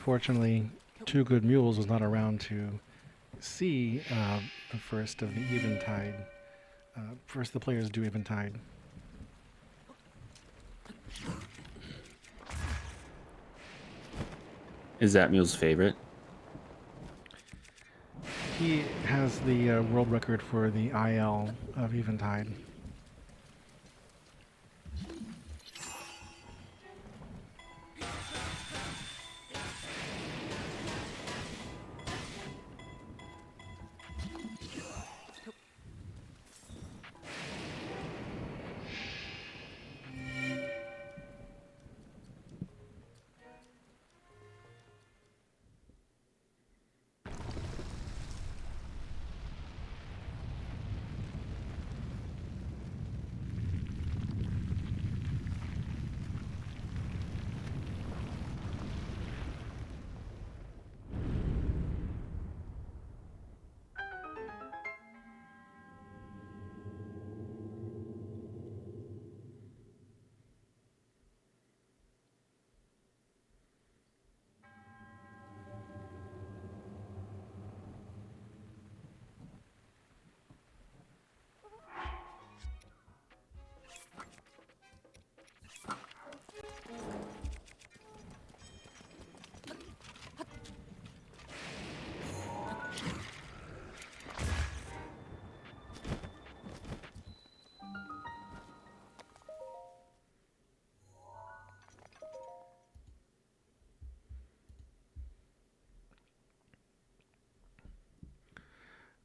Unfortunately, Two Good Mules was not around to see the first of the Eventide. First, the players do Eventide. Is that Mule's favorite? He has the world record for the IL of Eventide.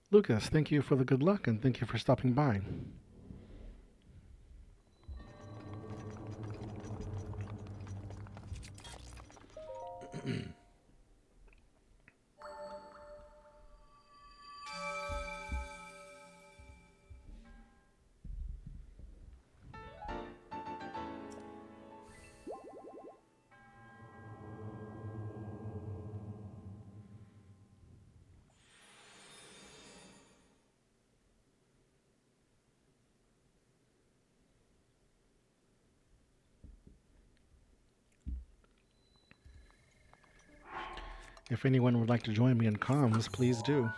Lucas, thank you for the good luck and thank you for stopping by. If anyone would like to join me in comms, please do.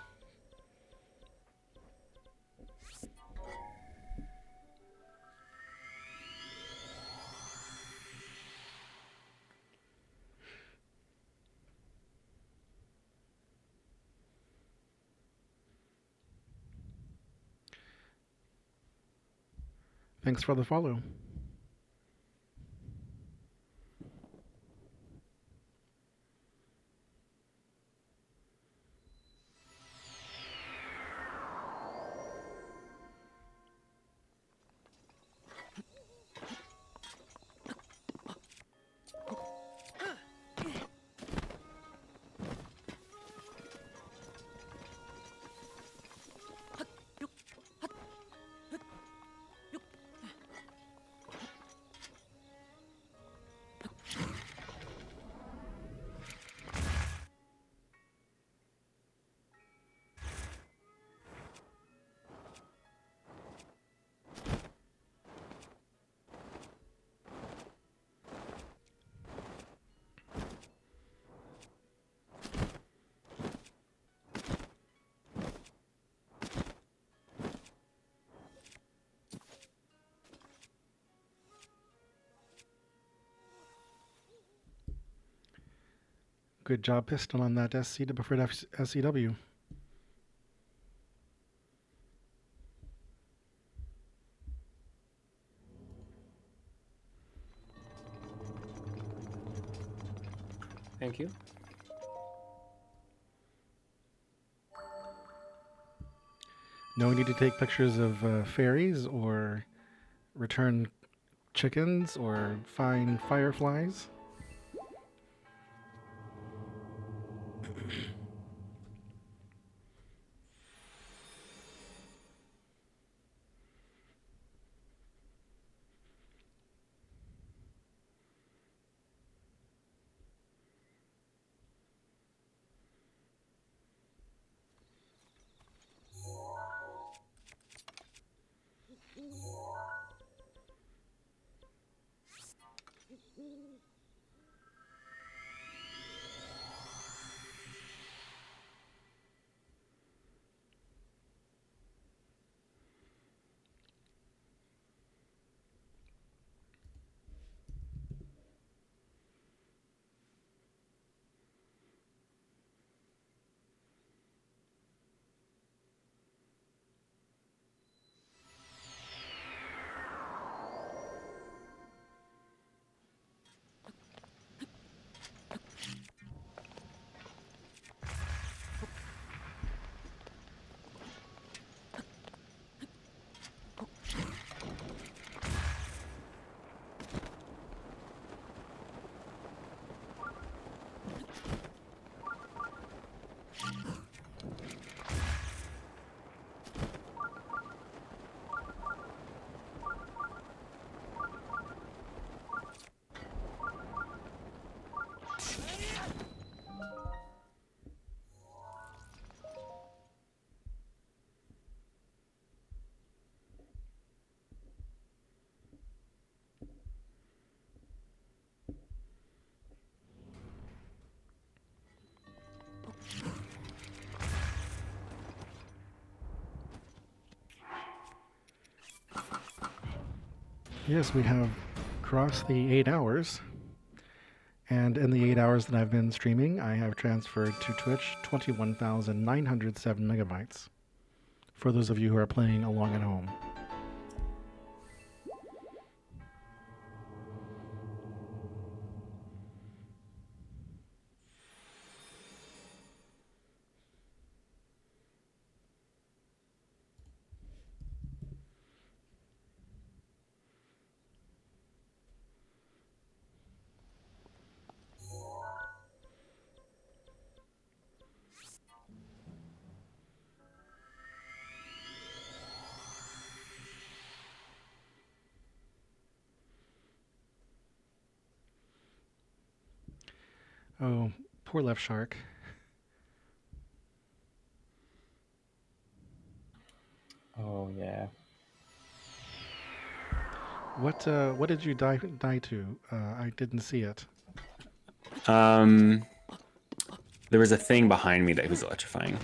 Thanks for the follow. Good job, Piston, on that preferred SCW. Thank you. No need to take pictures of fairies or return chickens or find fireflies. Yes, we have crossed the 8 hours. And in the 8 hours that I've been streaming, I have transferred to Twitch 21,907 megabytes. For those of you who are playing along at home. Oh, poor left shark. Oh yeah. What did you die to? I didn't see it. There was a thing behind me that was electrifying.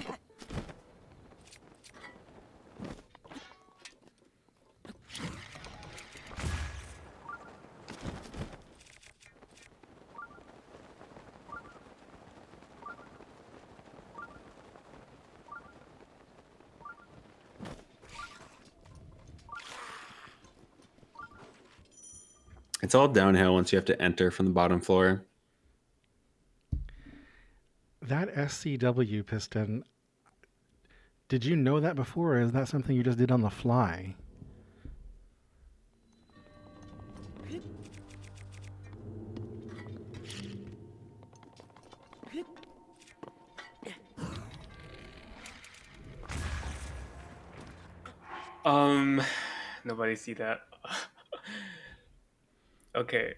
It's all downhill once you have to enter from the bottom floor. That SCW piston, did you know that before, or is that something you just did on the fly? Nobody see that. Okay,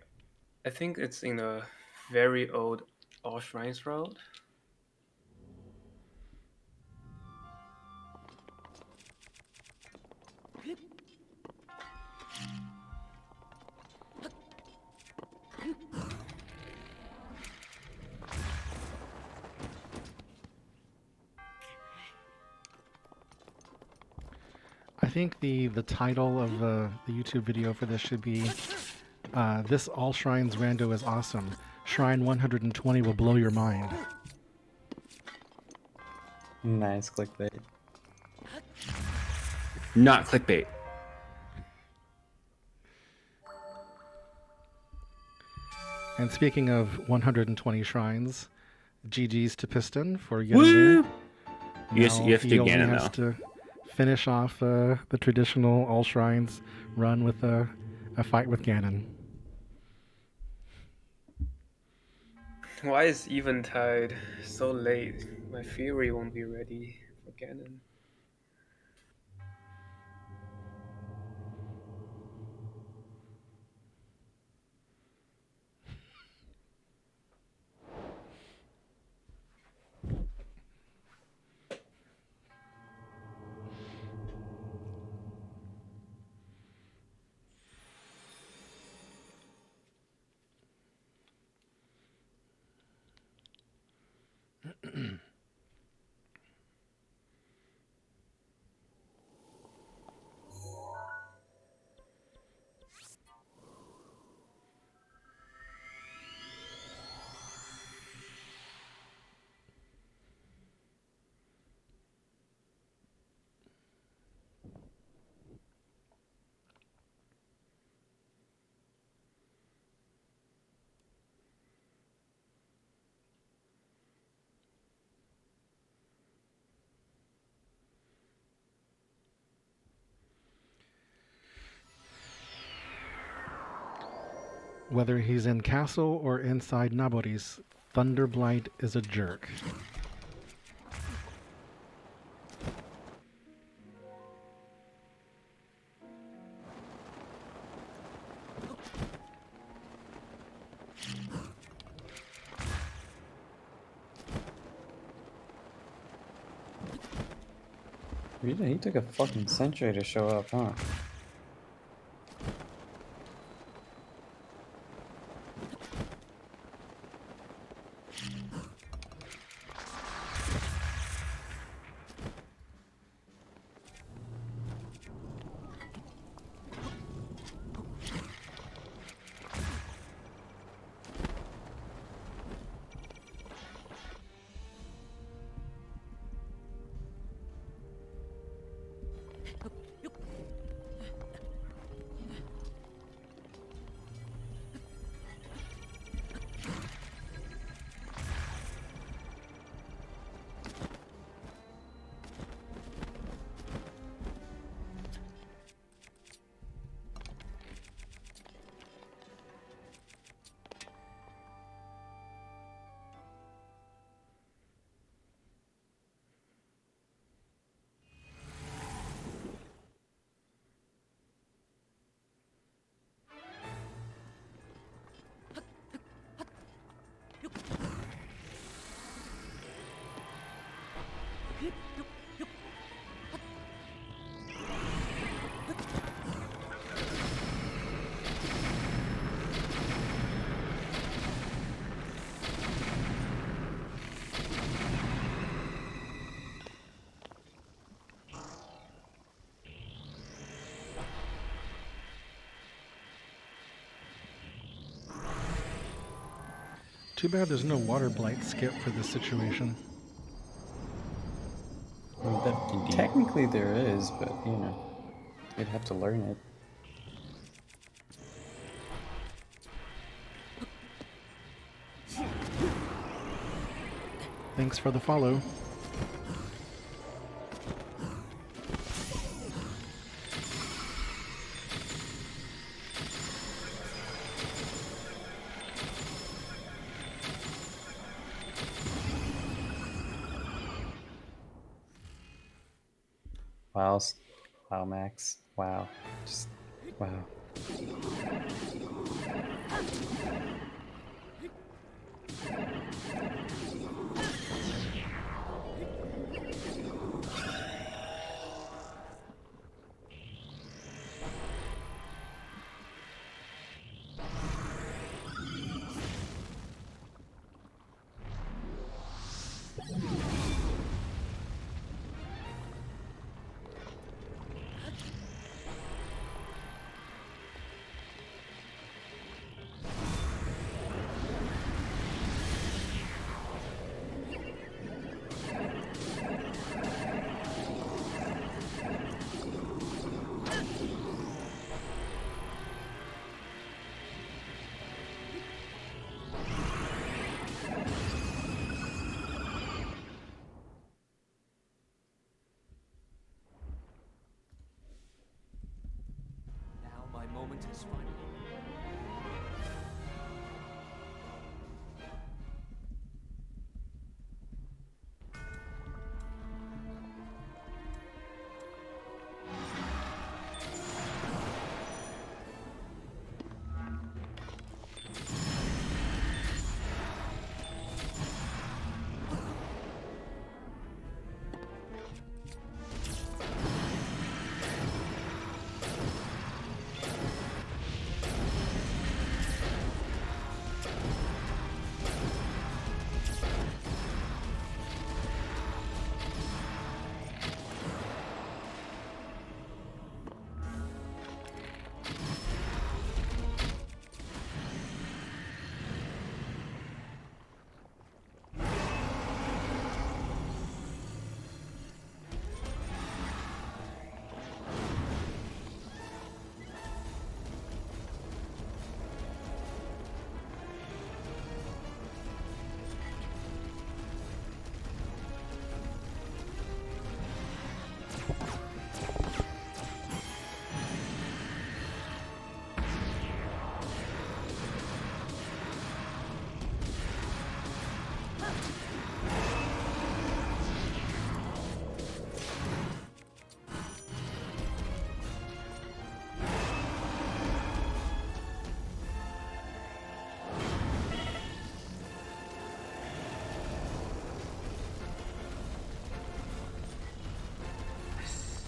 I think it's in a very old All Shrines road. I think the title of the YouTube video for this should be This All Shrines Rando is Awesome. Shrine 120 will blow your mind. Nice clickbait. Not clickbait. And speaking of 120 shrines, GG's to Piston for getting there. You have to he only Ganon, has though. to finish off the traditional All Shrines run with a fight with Ganon. Why is Eventide so late? My Fury won't be ready for Ganon. Whether he's in castle or inside Naboris, Thunderblight is a jerk. He took a fucking century to show up, huh? Too bad there's no water blight skip for this situation. Technically there is, but you know, you'd have to learn it. Thanks for the follow. Wow, wow, Max. Wow, just wow. My moment is finally.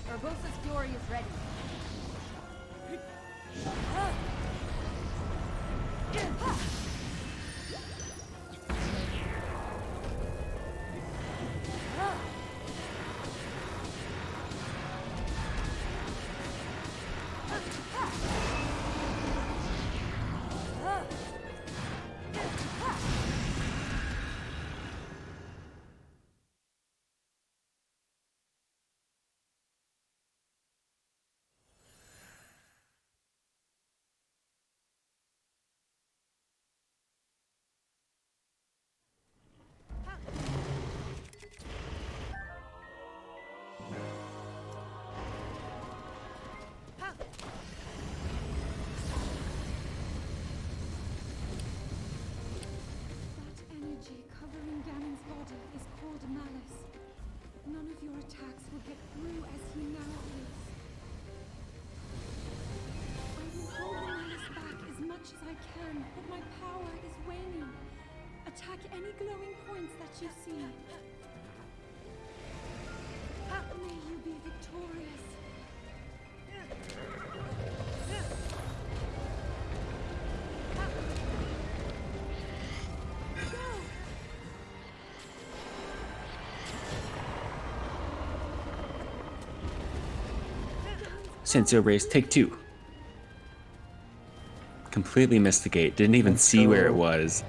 Urbosa's fury is ready. Attack any glowing points that you see. Senseo race, take 2. Completely missed the gate. Didn't even Let's see where it go. was.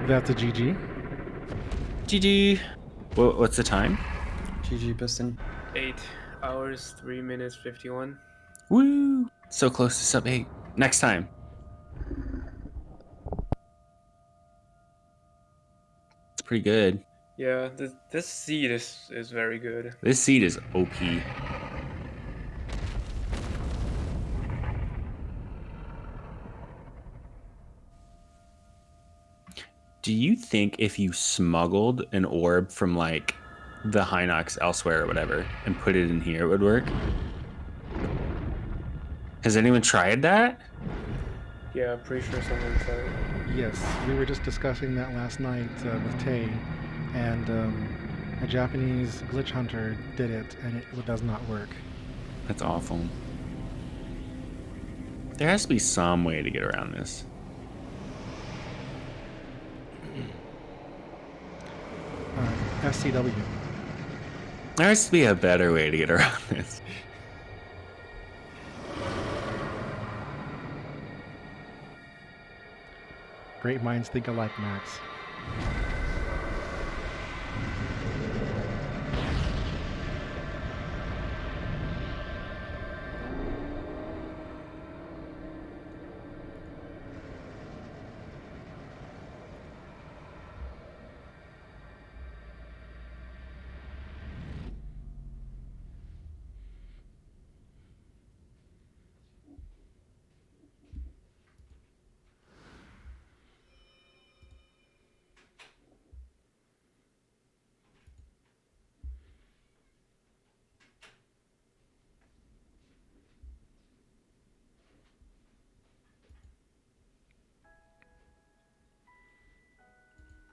That's a GG. GG. What's the time? GG Piston. 8 hours, 3 minutes, 51. Woo! So close to sub 8. Next time. It's pretty good. Yeah, this seed is very good. This seed is OP. Do you think if you smuggled an orb from like the Hinox elsewhere or whatever and put it in here, it would work? Has anyone tried that? Yeah, I'm pretty sure someone tried it. Yes, we were just discussing that last night with Tay, and a Japanese glitch hunter did it, and it does not work. That's awful. There has to be some way to get around this. SCW. There has to be a better way to get around this. Great minds think alike, Max.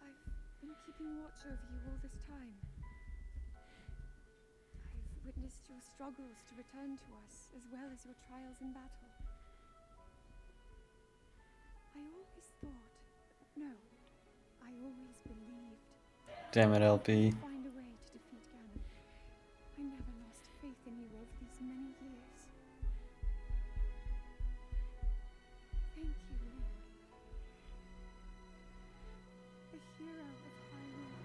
I've been keeping watch over you all this time. I've witnessed your struggles to return to us, as well as your trials in battle. I always thought, no, I always believed. Damn it, LP. Find a way to defeat Ganon. I never lost faith in you over these many years. Thank you, Link. The hero of Hyrule.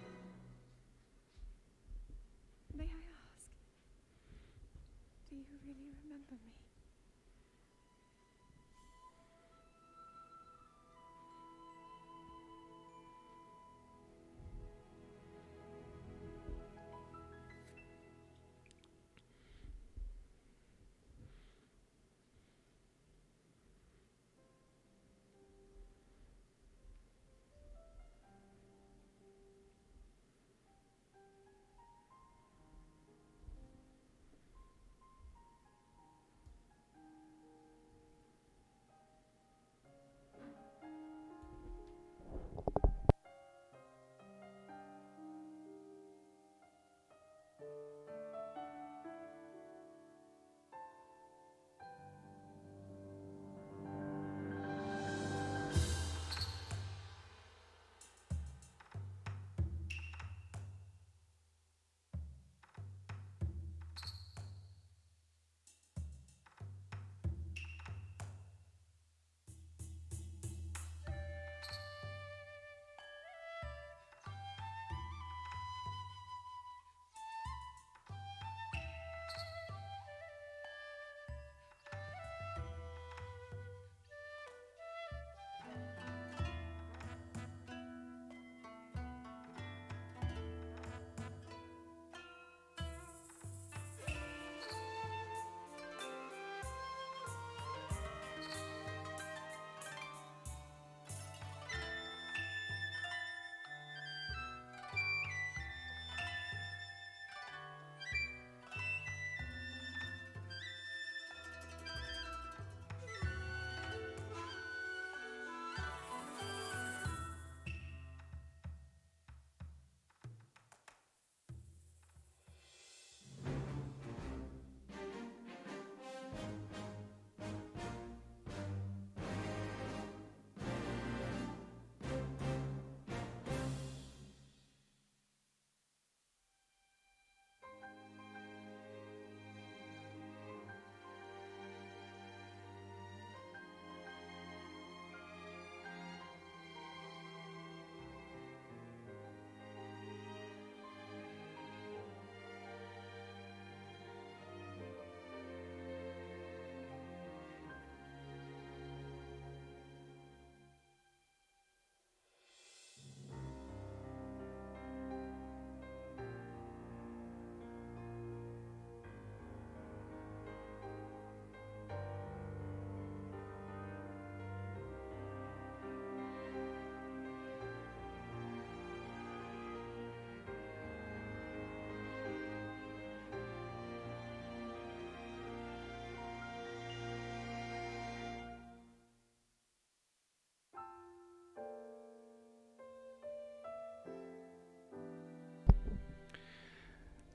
May I ask, do you really remember me?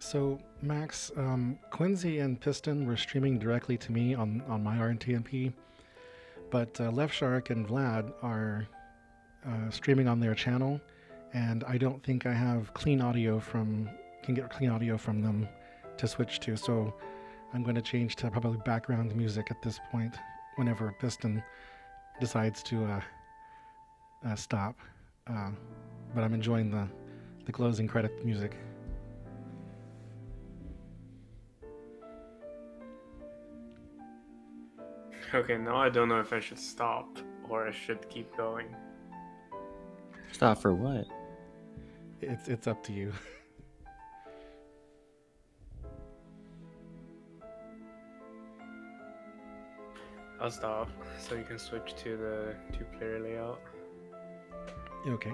So, Max, Cönsi and Piston were streaming directly to me on my RNTMP, but Left Shark and Vlad are streaming on their channel, and I don't think I have can get clean audio from them to switch to, so I'm going to change to probably background music at this point whenever Piston decides to stop. But I'm enjoying the closing credit music. Okay, now I don't know if I should stop or I should keep going. Stop for what? It's up to you. I'll stop so you can switch to the 2-player layout. Okay.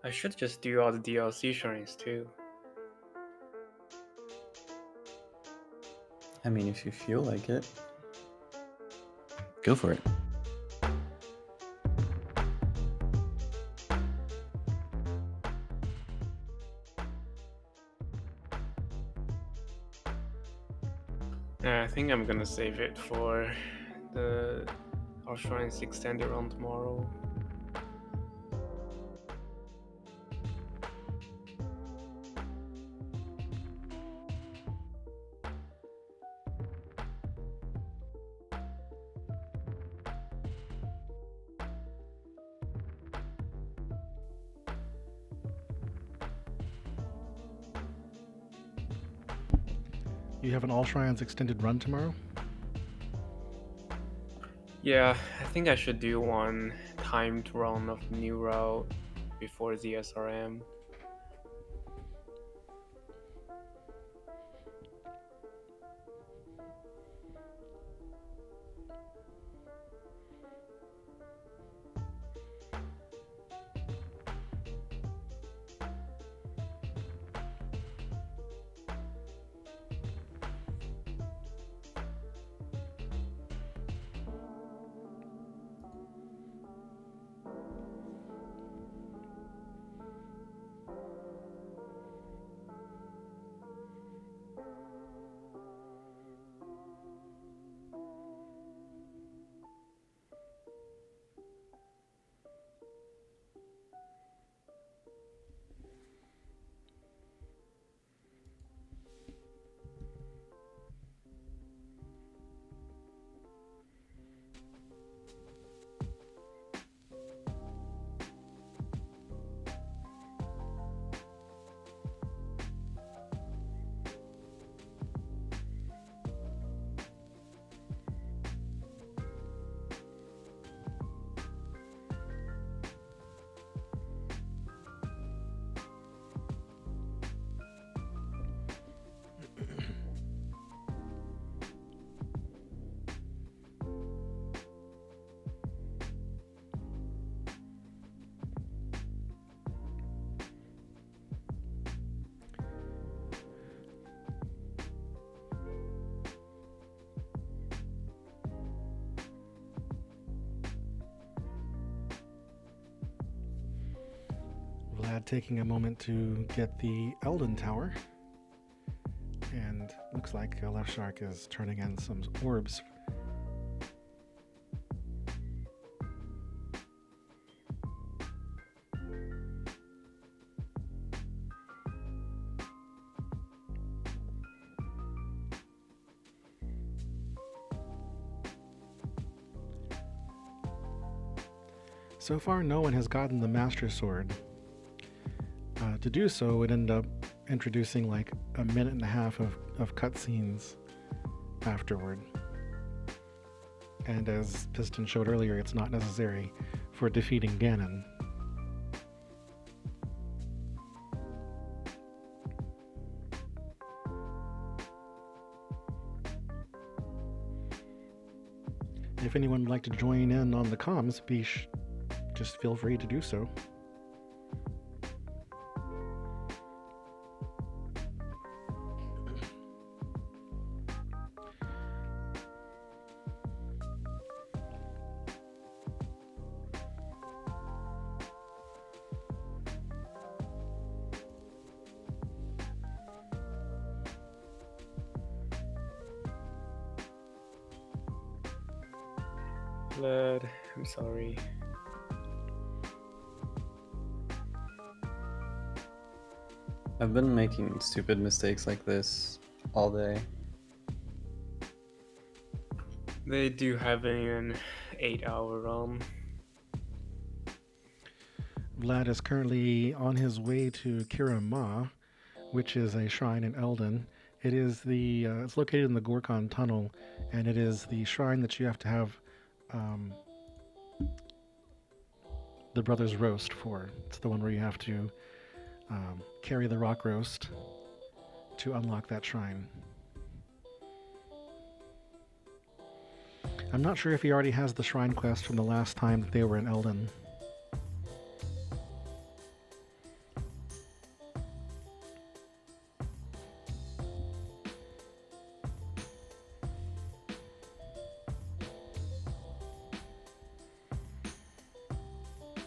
I should just do all the DLC shrines too. I mean, if you feel like it. Go for it. Yeah, I think I'm gonna save it for the our shrines extended on tomorrow. You have an All Shrines extended run tomorrow? Yeah, I think I should do one timed run of new route before the SRM. Vlad taking a moment to get the Elden Tower. And looks like Left Shark is turning in some orbs. So far, no one has gotten the Master Sword. To do so would end up introducing like a minute and a half of cutscenes afterward. And as Piston showed earlier, it's not necessary for defeating Ganon. If anyone would like to join in on the comms, just feel free to do so. Vlad, I'm sorry. I've been making stupid mistakes like this all day. They do have an 8-hour ROM. Vlad is currently on his way to Kirima, which is a shrine in Eldon. It is it's located in the Gorkon Tunnel, and it is the shrine that you have to have the Brothers Roast for. It's the one where you have to carry the rock roast to unlock that shrine. I'm not sure if he already has the shrine quest from the last time that they were in Eldon.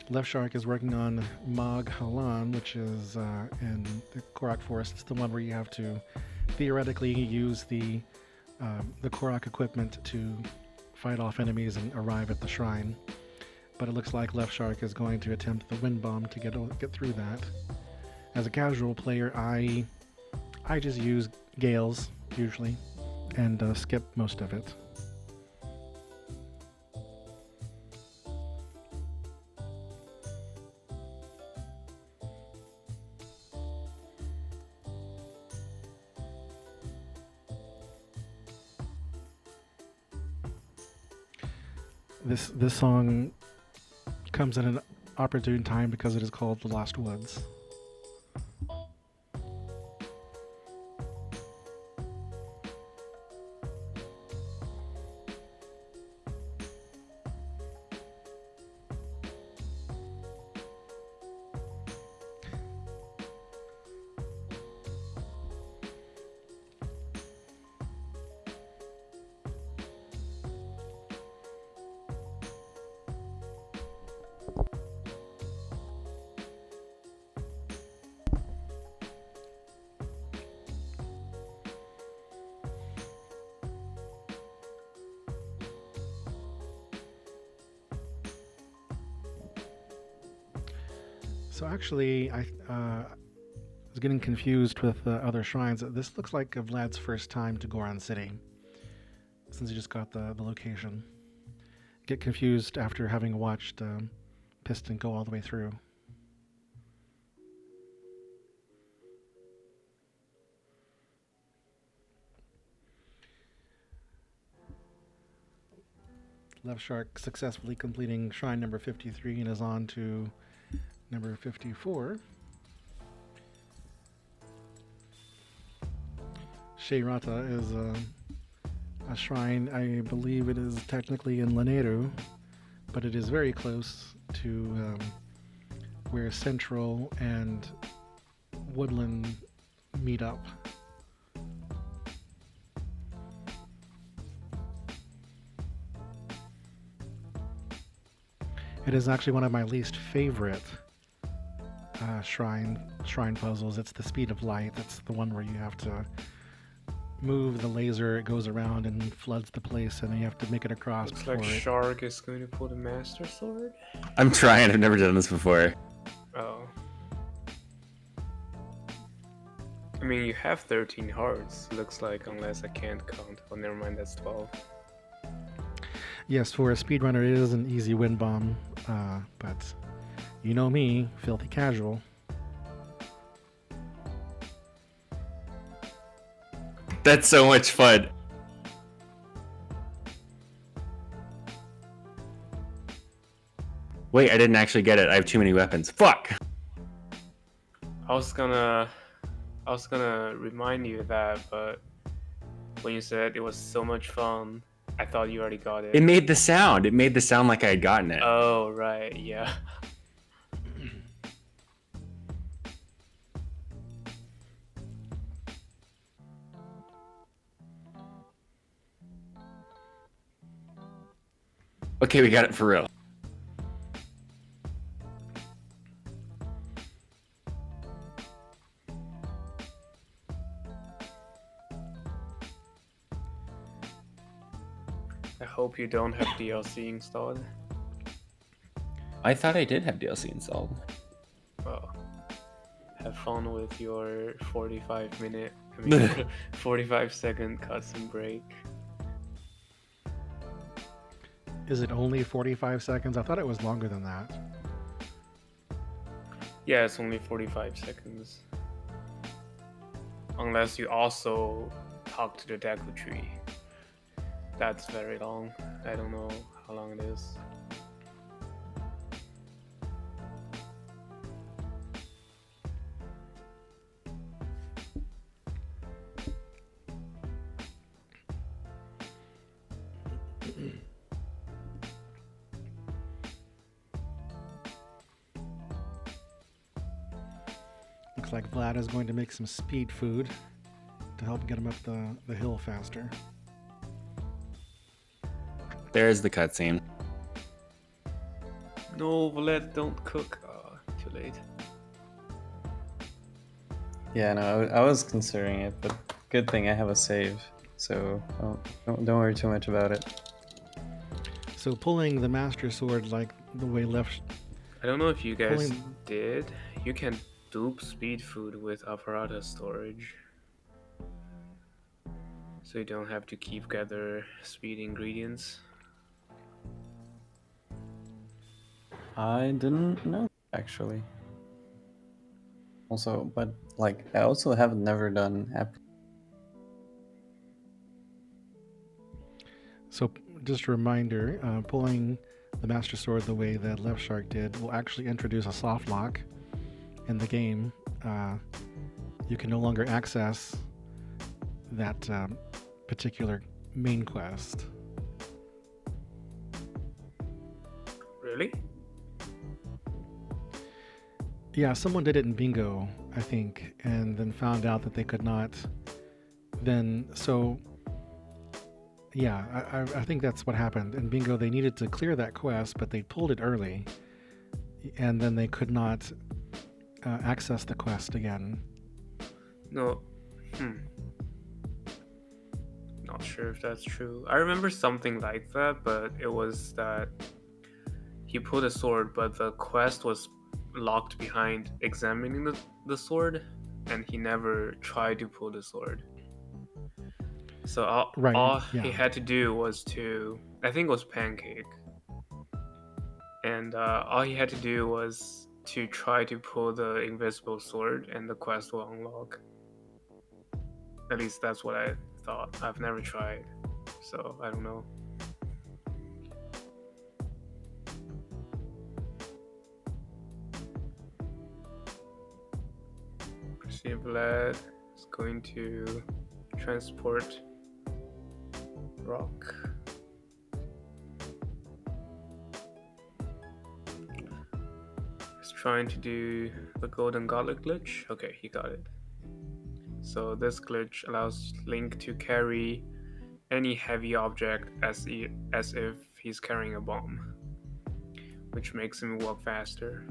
Left Shark is working on Mag Halan, which is in the Korok Forest. It's the one where you have to theoretically use the Korok equipment to fight off enemies and arrive at the shrine. But it looks like Left Shark is going to attempt the Wind Bomb to get through that. As a casual player, I just use Gales usually and skip most of it. This song comes at an opportune time because it is called The Lost Woods. So actually, I was getting confused with other shrines. This looks like Vlad's first time to Goron City, since he just got the location. Get confused after having watched Piston go all the way through. Left Shark successfully completing shrine number 53 and is on to number 54. Sheirata is a shrine. I believe it is technically in Laneru, but it is very close to where Central and Woodland meet up. It is actually one of my least favorite shrine puzzles. It's the speed of light. That's the one where you have to move the laser. It goes around and floods the place, and then you have to make it across. Looks like Shark is going to pull the Master Sword. I'm trying. I've never done this before. Oh. I mean, you have 13 hearts, looks like, unless I can't count. Oh, never mind, that's 12. Yes, for a speedrunner, it is an easy win bomb, but you know me, filthy casual. That's so much fun. Wait, I didn't actually get it. I have too many weapons. Fuck! I was gonna remind you of that, but when you said it was so much fun, I thought you already got it. It made the sound. It made the sound like I had gotten it. Oh, right, yeah. Okay, we got it for real. I hope you don't have DLC installed. I thought I did have DLC installed. Well, have fun with your 45-second cutscene break. Is it only 45 seconds? I thought it was longer than that. Yeah, it's only 45 seconds. Unless you also talk to the Deku tree. That's very long. I don't know how long it is. Looks like Vlad is going to make some speed food to help get him up the hill faster. There's the cutscene. No, Vlad, don't cook. Too late. Yeah, no, I was considering it, but good thing I have a save, so don't worry too much about it. So pulling the Master Sword like the way left... I don't know if you guys did. You can dupe speed food with apparatus storage. So you don't have to keep gather speed ingredients. I didn't know, actually. Also, but like, I also have never done app. So just a reminder, pulling the Master Sword the way that Left Shark did will actually introduce a soft lock in the game. You can no longer access that particular main quest. Really? Yeah, someone did it in Bingo, I think, and then found out that they could not. Then, so, yeah, I think that's what happened. In Bingo, they needed to clear that quest, but they pulled it early, and then they could not access the quest again. No. Not sure if that's true. I remember something like that, but it was that he pulled a sword, but the quest was locked behind examining the sword, and he never tried to pull the sword. So all he had to do was to, I think it was Pancake, and all he had to do was to try to pull the invisible sword, and the quest will unlock. At least that's what I thought. I've never tried, so I don't know. Vlad is going to transport rock. He's trying to do the golden gauntlet glitch. Okay, he got it. So this glitch allows Link to carry any heavy object as if he's carrying a bomb, which makes him walk faster.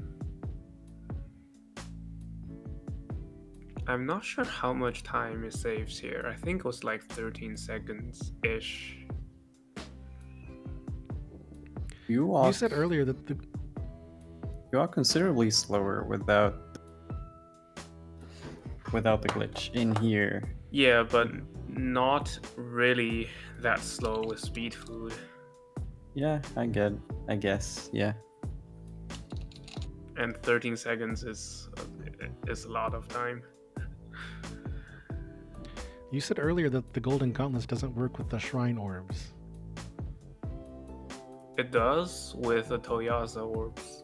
I'm not sure how much time it saves here. I think it was like 13 seconds-ish. You said earlier that you are considerably slower without the glitch in here. Yeah, but not really that slow with speed food. Yeah, I guess, yeah. And 13 seconds is a lot of time. You said earlier that the Golden Gauntlets doesn't work with the Shrine Orbs. It does with the Toyasa orbs.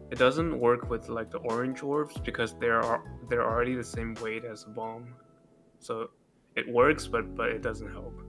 It doesn't work with like the orange orbs because they're already the same weight as a bomb. So it works, but it doesn't help.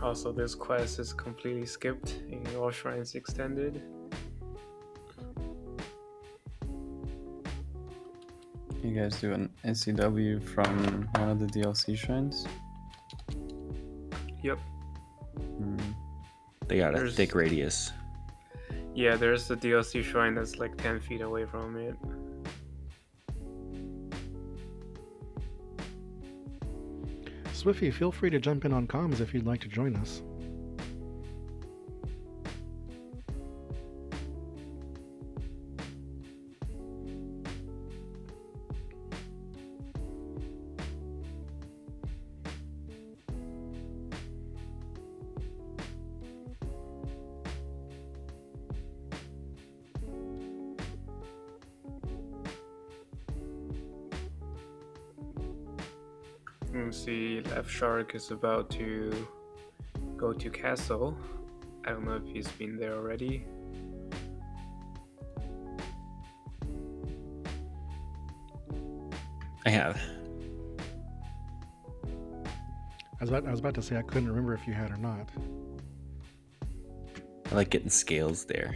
Also, this quest is completely skipped in All Shrines Extended. You guys do an SCW from one of the DLC shrines? Yep. They got a thick radius. Yeah, there's the DLC shrine that's like 10 feet away from it. Swiffy, feel free to jump in on comms if you'd like to join us. See, Left Shark is about to go to Castle. I don't know if he's been there already. I have. I was about to say I couldn't remember if you had or not. I like getting scales there.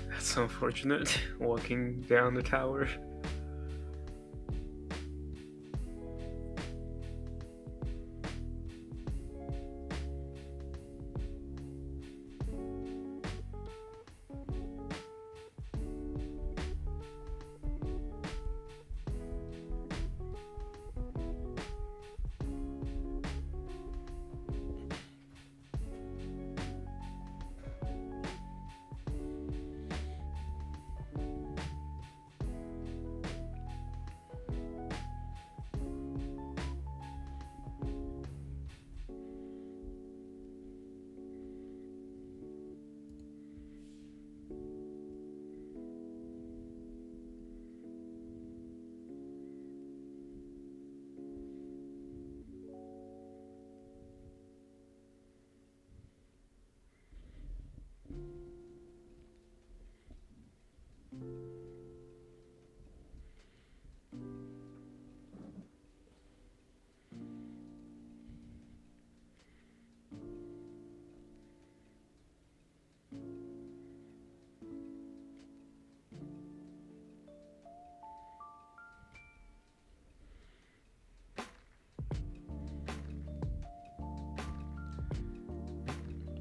That's unfortunate, walking down the tower.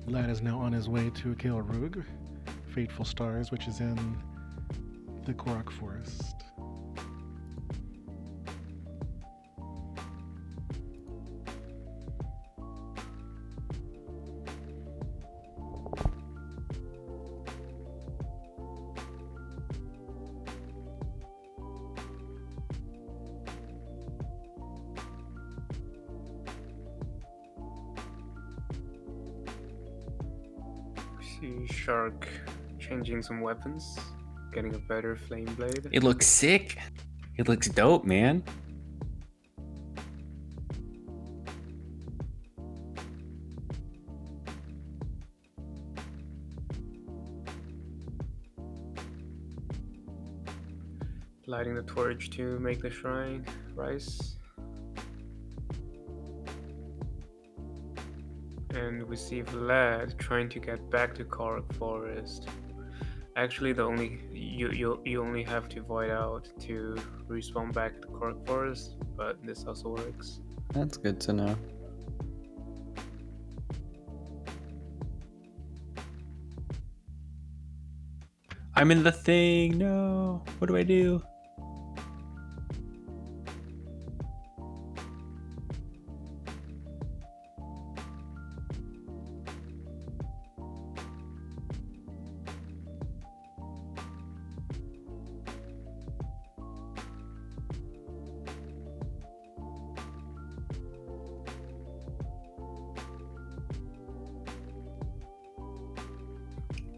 Vlad is now on his way to Kael'Rug, Fateful Stars, which is in the Korok Forest. See Shark changing some weapons, getting a better flame blade. It looks sick. It looks dope, man. lighting the torch to make the shrine rise. And we see Vlad trying to get back to Korok Forest. Actually, you only have to void out to respawn back to Korok Forest, but this also works. That's good to know. I'm in the thing. No. What do I do?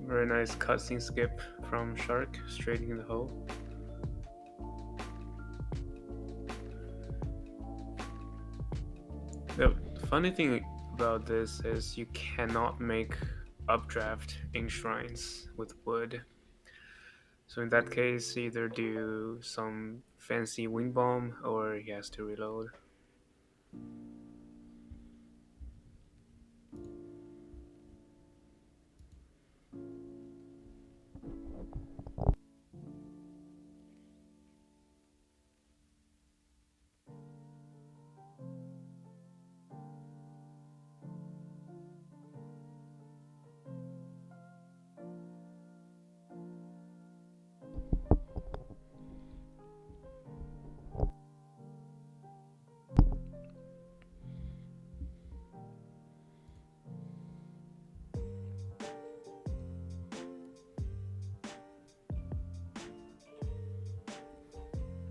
Very nice cutscene skip from Shark, straight in the hole. The funny thing about this is you cannot make updraft in shrines with wood. So in that case, either do some fancy wind bomb or he has to reload.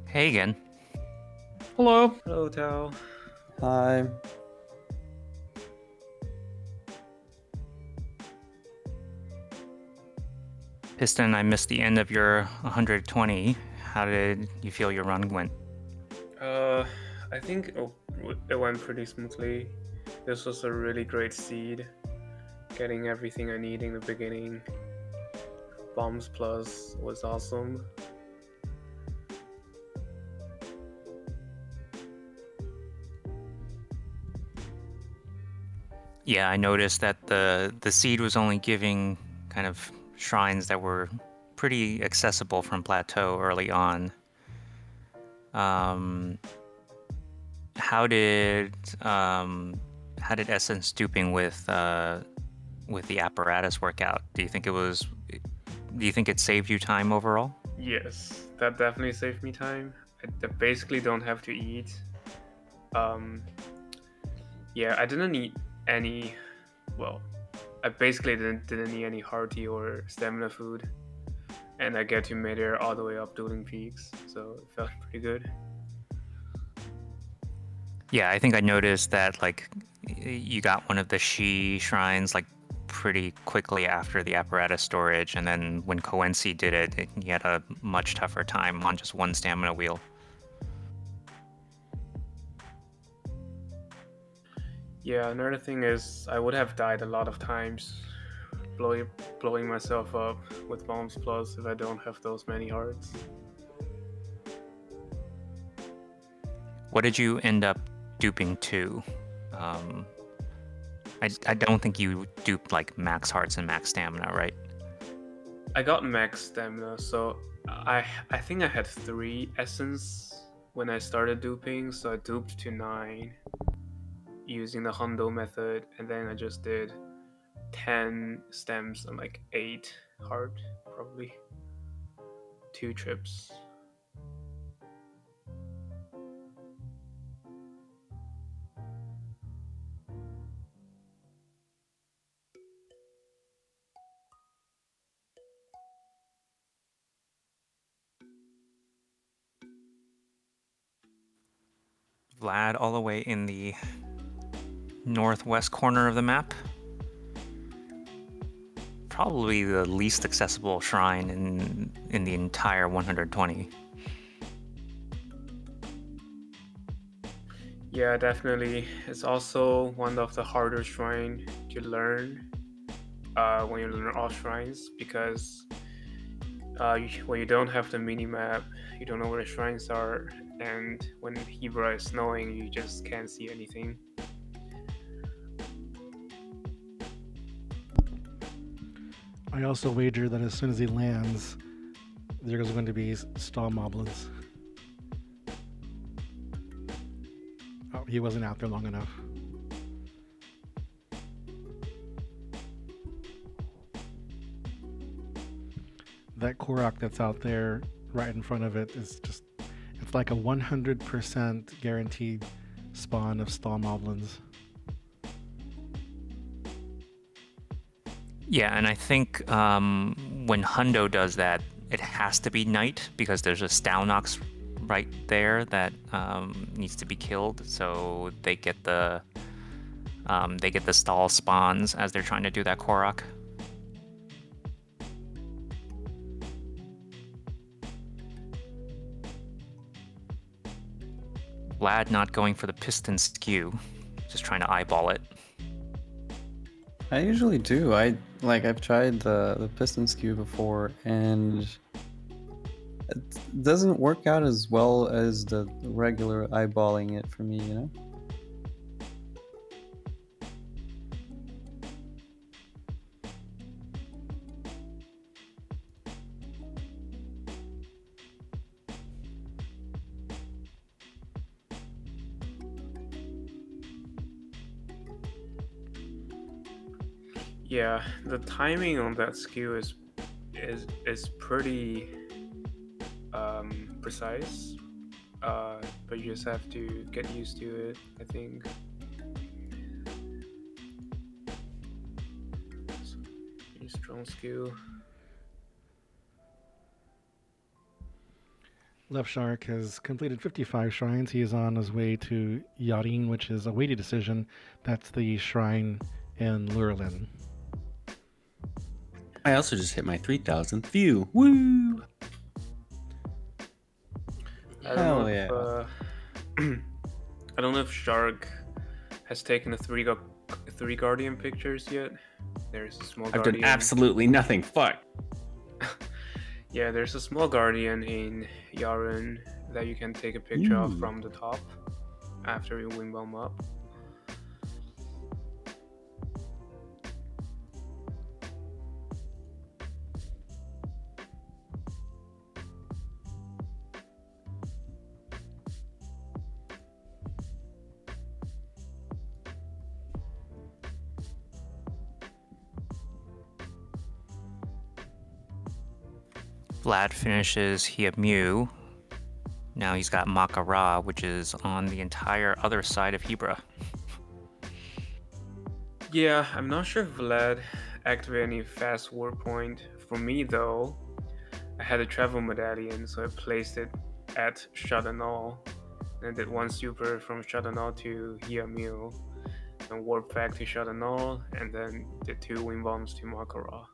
Hey again. Hello. Hello, Tao. Hi. Piston, I missed the end of your 120. How did you feel your run went? I think it went pretty smoothly. This was a really great seed. Getting everything I need in the beginning. Bombs Plus was awesome. Yeah, I noticed that the seed was only giving kind of shrines that were pretty accessible from plateau early on. How did essence duping with the apparatus work out? Do you think it saved you time overall? Yes, that definitely saved me time. I basically don't have to eat. Yeah, I didn't eat any. Well, I basically didn't eat any hearty or stamina food, and I get to midair all the way up dueling peaks, so it felt pretty good. Yeah, I think I noticed that like you got one of the Shi shrines like pretty quickly after the apparatus storage, and then when Cönsi did it, you had a much tougher time on just one stamina wheel. Yeah, another thing is I would have died a lot of times blowing myself up with Bombs Plus if I don't have those many hearts. What did you end up duping to? I don't think you duped like max hearts and max stamina, right? I got max stamina, so I think I had 3 essence when I started duping, so I duped to 9 using the Hundo method, and then I just did 10 stems and like 8 heart, probably 2 trips. Vlad all the way in the northwest corner of the map. Probably the least accessible shrine in the entire 120. Yeah, definitely. It's also one of the harder shrines to learn when you learn all shrines, because when you don't have the mini map, you don't know where the shrines are, and when Hebra is snowing, you just can't see anything. I also wager that as soon as he lands, there's going to be stall moblins. Oh, he wasn't out there long enough. That Korok that's out there right in front of it is just, it's like a 100% guaranteed spawn of stall moblins. Yeah, and I think when Hundo does that, it has to be night because there's a Stalnox right there that needs to be killed. So they get the stall spawns as they're trying to do that Korok. Vlad not going for the piston skew, just trying to eyeball it. I usually do. I've tried the piston skew before, and it doesn't work out as well as the regular eyeballing it for me, you know? Yeah, the timing on that skew is pretty precise, but you just have to get used to it, I think. Strong skew. Left Shark has completed 55 shrines. He is on his way to Yarin, which is a weighty decision. That's the shrine in Lurelin. I also just hit my 3,000th view. Woo! Hell yeah. I don't know if Shark has taken the three Guardian pictures yet. There's a small Guardian. I've done absolutely nothing. Fuck. Yeah, there's a small Guardian in Yaren that you can take a picture of from the top after you wing bomb up. Vlad finishes Hiamu. Now he's got Makara, which is on the entire other side of Hebra. Yeah, I'm not sure if Vlad activated any fast war point. For me though, I had a travel medallion, so I placed it at Shadanal and did one super from Shadanal to Hiamu, and warped back to Shadanal, and then did 2 wing bombs to Makara.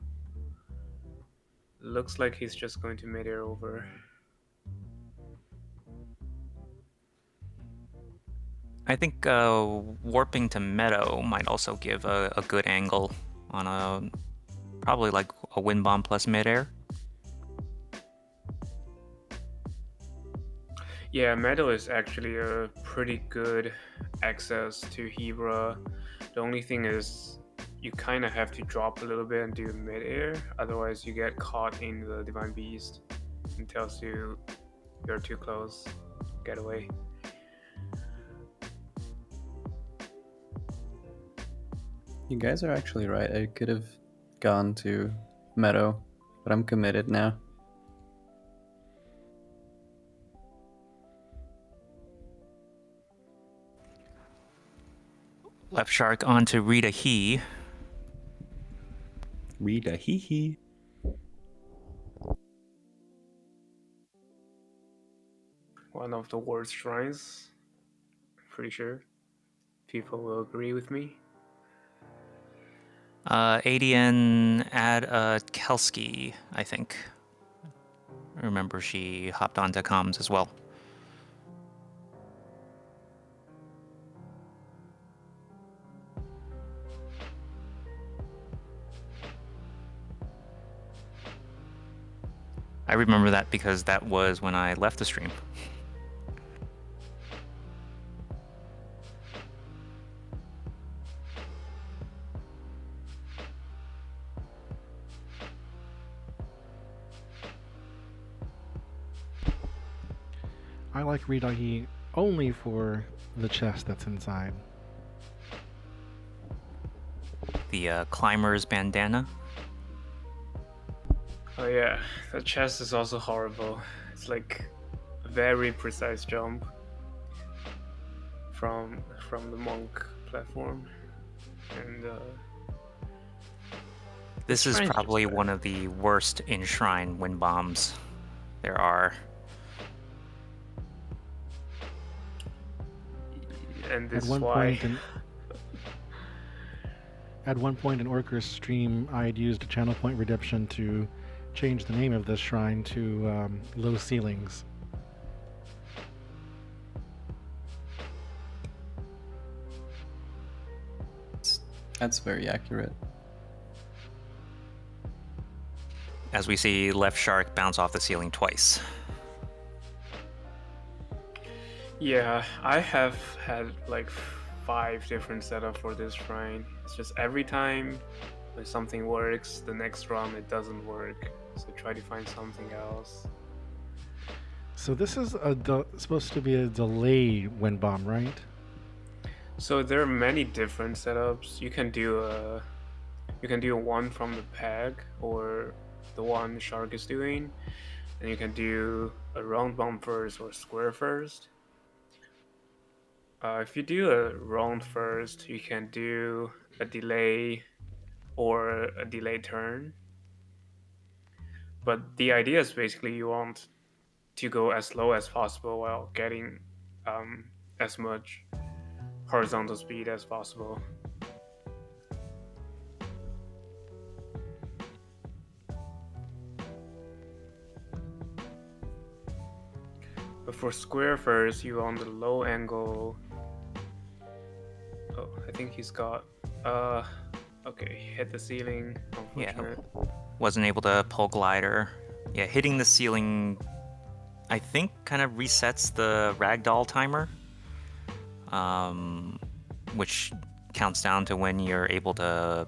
Looks like he's just going to mid-air over. I think warping to Meadow might also give a good angle on probably like a wind bomb plus mid-air. Yeah, Meadow is actually a pretty good access to Hebra. The only thing is you kind of have to drop a little bit and do mid-air, otherwise you get caught in the Divine Beast and tells you you're too close, get away. You guys are actually right. I could have gone to Meadow, but I'm committed now. Left Shark on to Rita He. Rita He. One of the worst shrines, pretty sure. People will agree with me. ADN add Kelskii, I think. I remember she hopped onto comms as well. I remember that because that was when I left the stream. I like Ridai only for the chest that's inside. The climber's bandana. Oh yeah, the chest is also horrible. It's like a very precise jump from the monk platform, and This is probably one of the worst in-shrine wind bombs there are. And this is why. At one point in Orker's stream, I had used a channel point redemption to change the name of this shrine to Low Ceilings. That's very accurate. As we see Left Shark bounce off the ceiling twice. Yeah, I have had like 5 different setups for this shrine. It's just every time when something works, the next run it doesn't work. So try to find something else. So this is supposed to be a delay wind bomb, right? So there are many different setups. You can do one from the peg or the one Shark is doing, and you can do a round bomb first or square first. If you do a round first, you can do a delay or a delay turn. But the idea is basically you want to go as low as possible while getting as much horizontal speed as possible. But for square first, you want the low angle. Oh, I think he's got okay, hit the ceiling. Unfortunate. Yeah, wasn't able to pull glider. Yeah, hitting the ceiling, I think, kind of resets the ragdoll timer, which counts down to when you're able to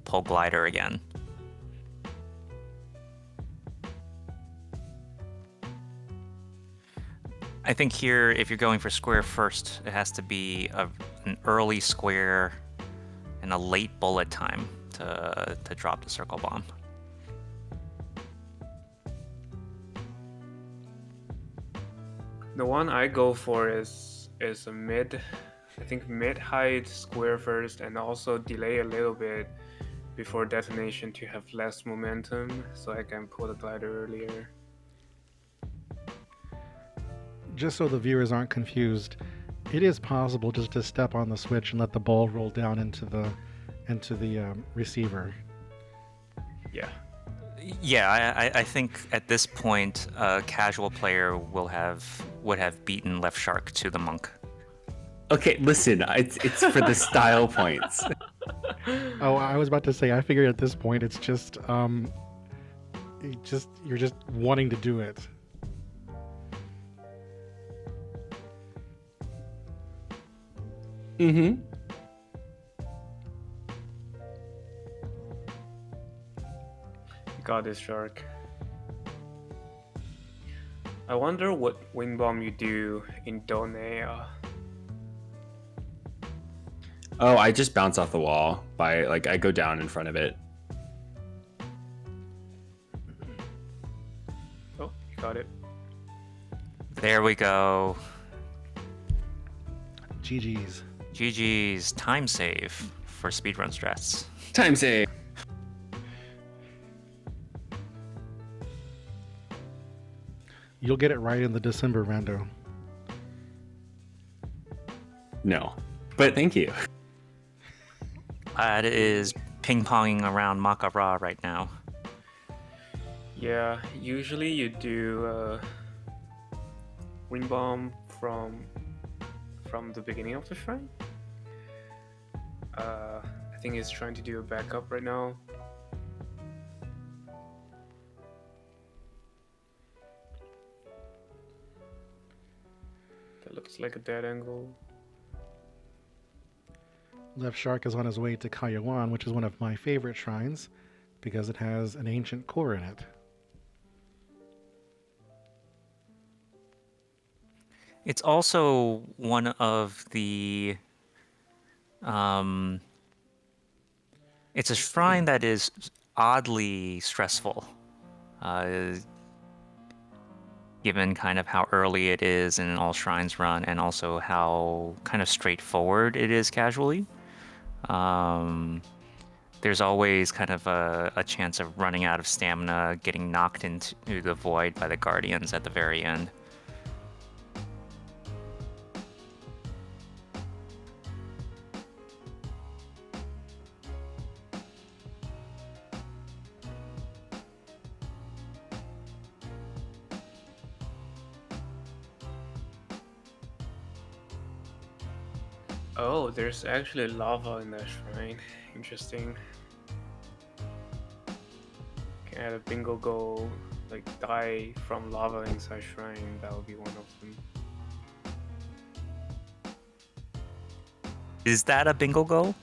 pull glider again. I think here, if you're going for square first, it has to be an early square and a late bullet time to drop the circle bomb. The one I go for is a mid, I think mid-height square first, and also delay a little bit before detonation to have less momentum, so I can pull the glider earlier. Just so the viewers aren't confused, it is possible just to step on the switch and let the ball roll down into the receiver. Yeah. Yeah, I think at this point, a casual player would have beaten Left Shark to the monk. Okay, listen, it's for the style points. Oh, I was about to say, I figured at this point it's just you're just wanting to do it. Mm-hmm. Got this, Shark. I wonder what wing bomb you do in Donea. Oh, I just bounce off the wall by I go down in front of it. Oh, you got it. There we go. GG's. GG's. Time save for speedrun strats. Time save. You'll get it right in the December rando. No, but thank you. It is ping-ponging around Makara right now. Yeah, usually you do wing bomb from the beginning of the shrine. I think he's trying to do a backup right now. That looks like a dead angle. Left Shark is on his way to Kayawan, which is one of my favorite shrines because it has an ancient core in it. It's also one of the it's a shrine that is oddly stressful, given kind of how early it is and all shrines run, and also how kind of straightforward it is casually. There's always kind of a chance of running out of stamina, getting knocked into the void by the guardians at the very end. Oh, there's actually lava in that shrine. Interesting. Can add a bingo goal, like die from lava inside shrine. That would be one of them. Is that a bingo goal?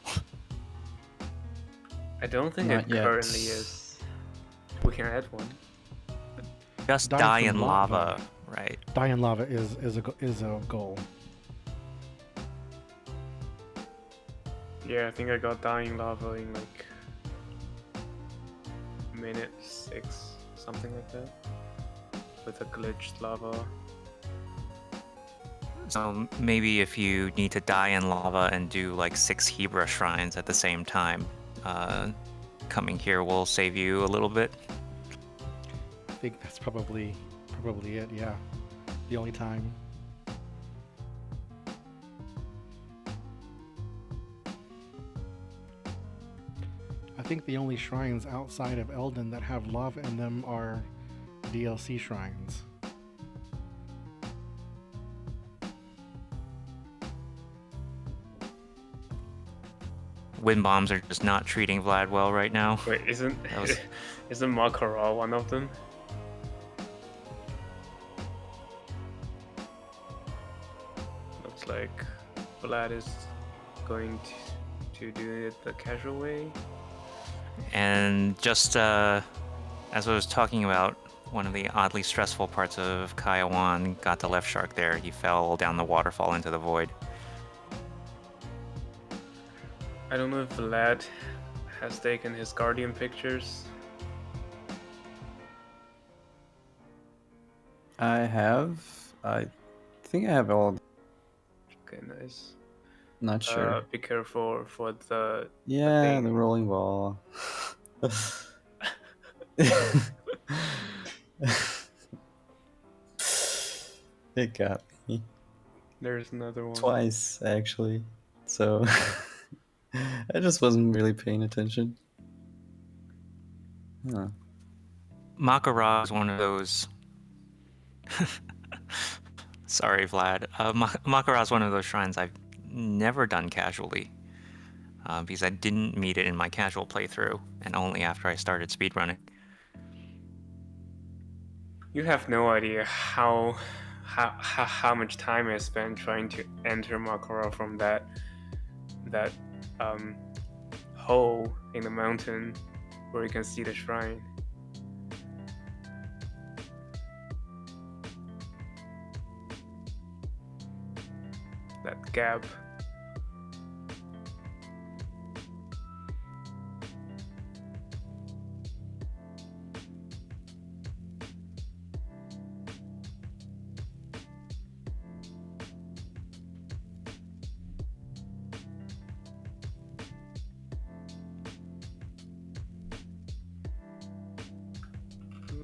I don't think Not it yet. currently is. We can add one. Just Die die from in lava, right? Die in lava is a goal. Yeah, I think I got dying lava in like minute 6, something like that, with a glitched lava. So maybe if you need to die in lava and do like 6 Hebra shrines at the same time, coming here will save you a little bit. I think that's probably it. Yeah, the only time. I think the only shrines outside of Elden that have lava in them are DLC shrines. Wind bombs are just not treating Vlad well right now. Wait, isn't was... isn't Makara one of them? Looks like Vlad is going to do it the casual way. And just as I was talking about, one of the oddly stressful parts of Kayawan got the left shark there. He fell down the waterfall into the void. I don't know if Vlad has taken his guardian pictures. I have. I think I have all. Okay, nice. Not sure. Be careful for the Yeah, thing. the rolling ball. It got me. There's another one. Twice, actually. So I just wasn't really paying attention. Huh. Makara is one of those... Sorry, Vlad. Makara is one of those shrines I've never done casually. Because I didn't meet it in my casual playthrough, and only after I started speedrunning. You have no idea how much time I spent trying to enter Makara from that hole in the mountain where you can see the shrine. That gap.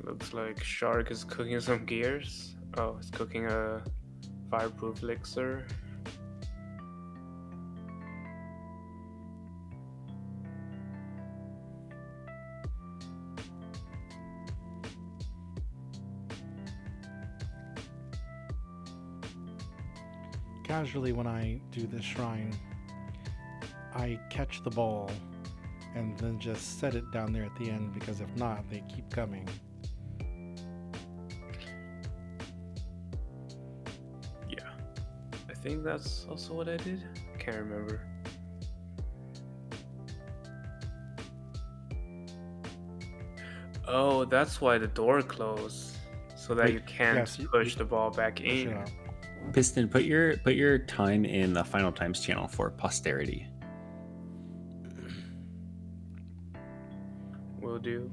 Looks like Shark is cooking some gears. Oh, it's cooking a fireproof elixir. Casually, when I do this shrine, I catch the ball and then just set it down there at the end, because if not, they keep coming. Yeah. think that's also what I did. Can't remember. Oh, that's why the door closed, so that you can't yes, push the ball back push it in. out. Piston, put your time in the Final Times channel for posterity. Will do.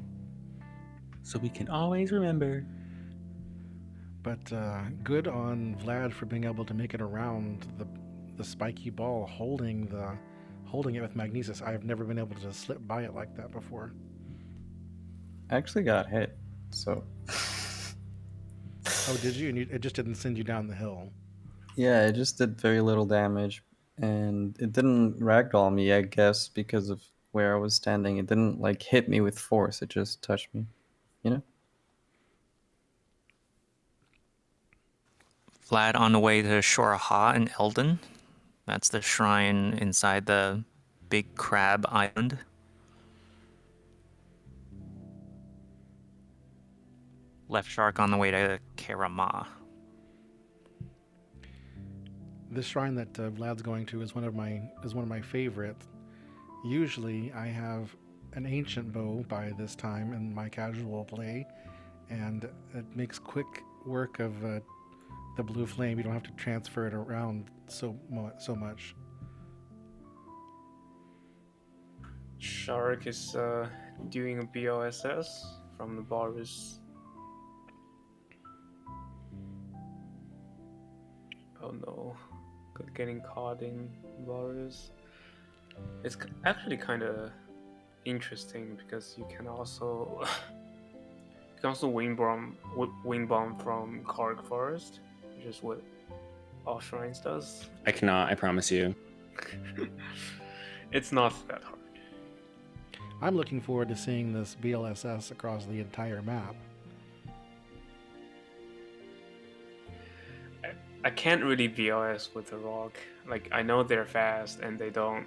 So we can always remember. But good on Vlad for being able to make it around the spiky ball, holding it with magnesis. I've never been able to slip by it like that before. I actually got hit, so. Oh, did you? And it just didn't send you down the hill. Yeah, it just did very little damage, and it didn't ragdoll me, I guess, because of where I was standing. It didn't like hit me with force. It just touched me, you know? Vlad on the way to Shoraha in Eldon. That's the shrine inside the Big Crab Island. Left Shark on the way to Karama. This shrine that Vlad's going to is one of my favorites. Usually, I have an ancient bow by this time in my casual play, and it makes quick work of the blue flame. You don't have to transfer it around so much. Shark is doing a BOSS from the bars. Oh no, getting caught in bars. It's actually kind of interesting because you can also wing bomb from Karg Forest, which is what all shrines does. I cannot, I promise you. It's not that hard. I'm looking forward to seeing this BLSS across the entire map. I can't really BLS with the rock. Like, I know they're fast and they don't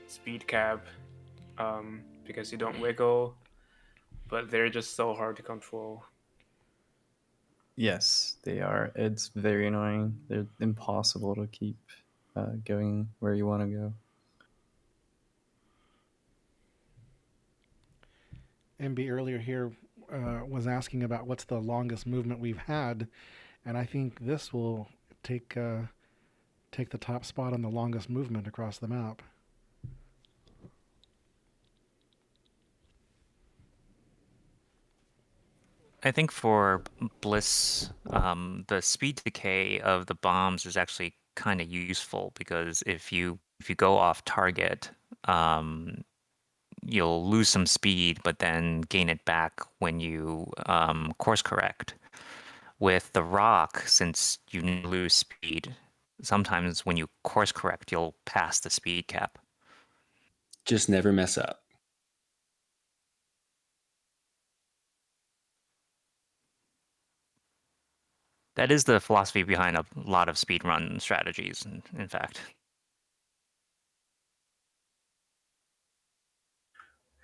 speed cap because you don't wiggle, but they're just so hard to control. Yes, they are. It's very annoying. They're impossible to keep going where you want to go. MB earlier here was asking about what's the longest movement we've had, and I think this will take the top spot on the longest movement across the map. I think for Bliss, the speed decay of the bombs is actually kind of useful because if you go off target, you'll lose some speed, but then gain it back when you course correct. With the rock, since you lose speed, sometimes when you course correct, you'll pass the speed cap. Just never mess up. That is the philosophy behind a lot of speedrun strategies, in fact.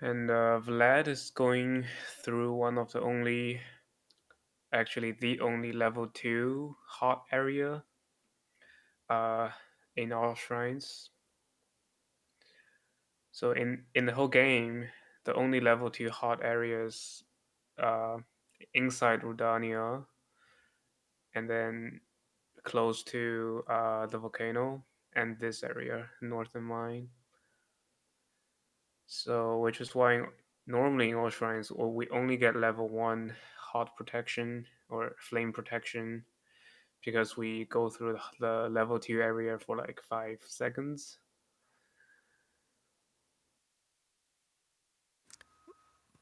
And Vlad is going through one of the only, actually the only level 2 hot area in all shrines. So in the whole game, the only level 2 hot areas inside Rudania and then close to the volcano and this area, Northern Mine. So, which is why normally in all shrines, we only get level 1 hot protection or flame protection because we go through the level 2 area for like 5 seconds.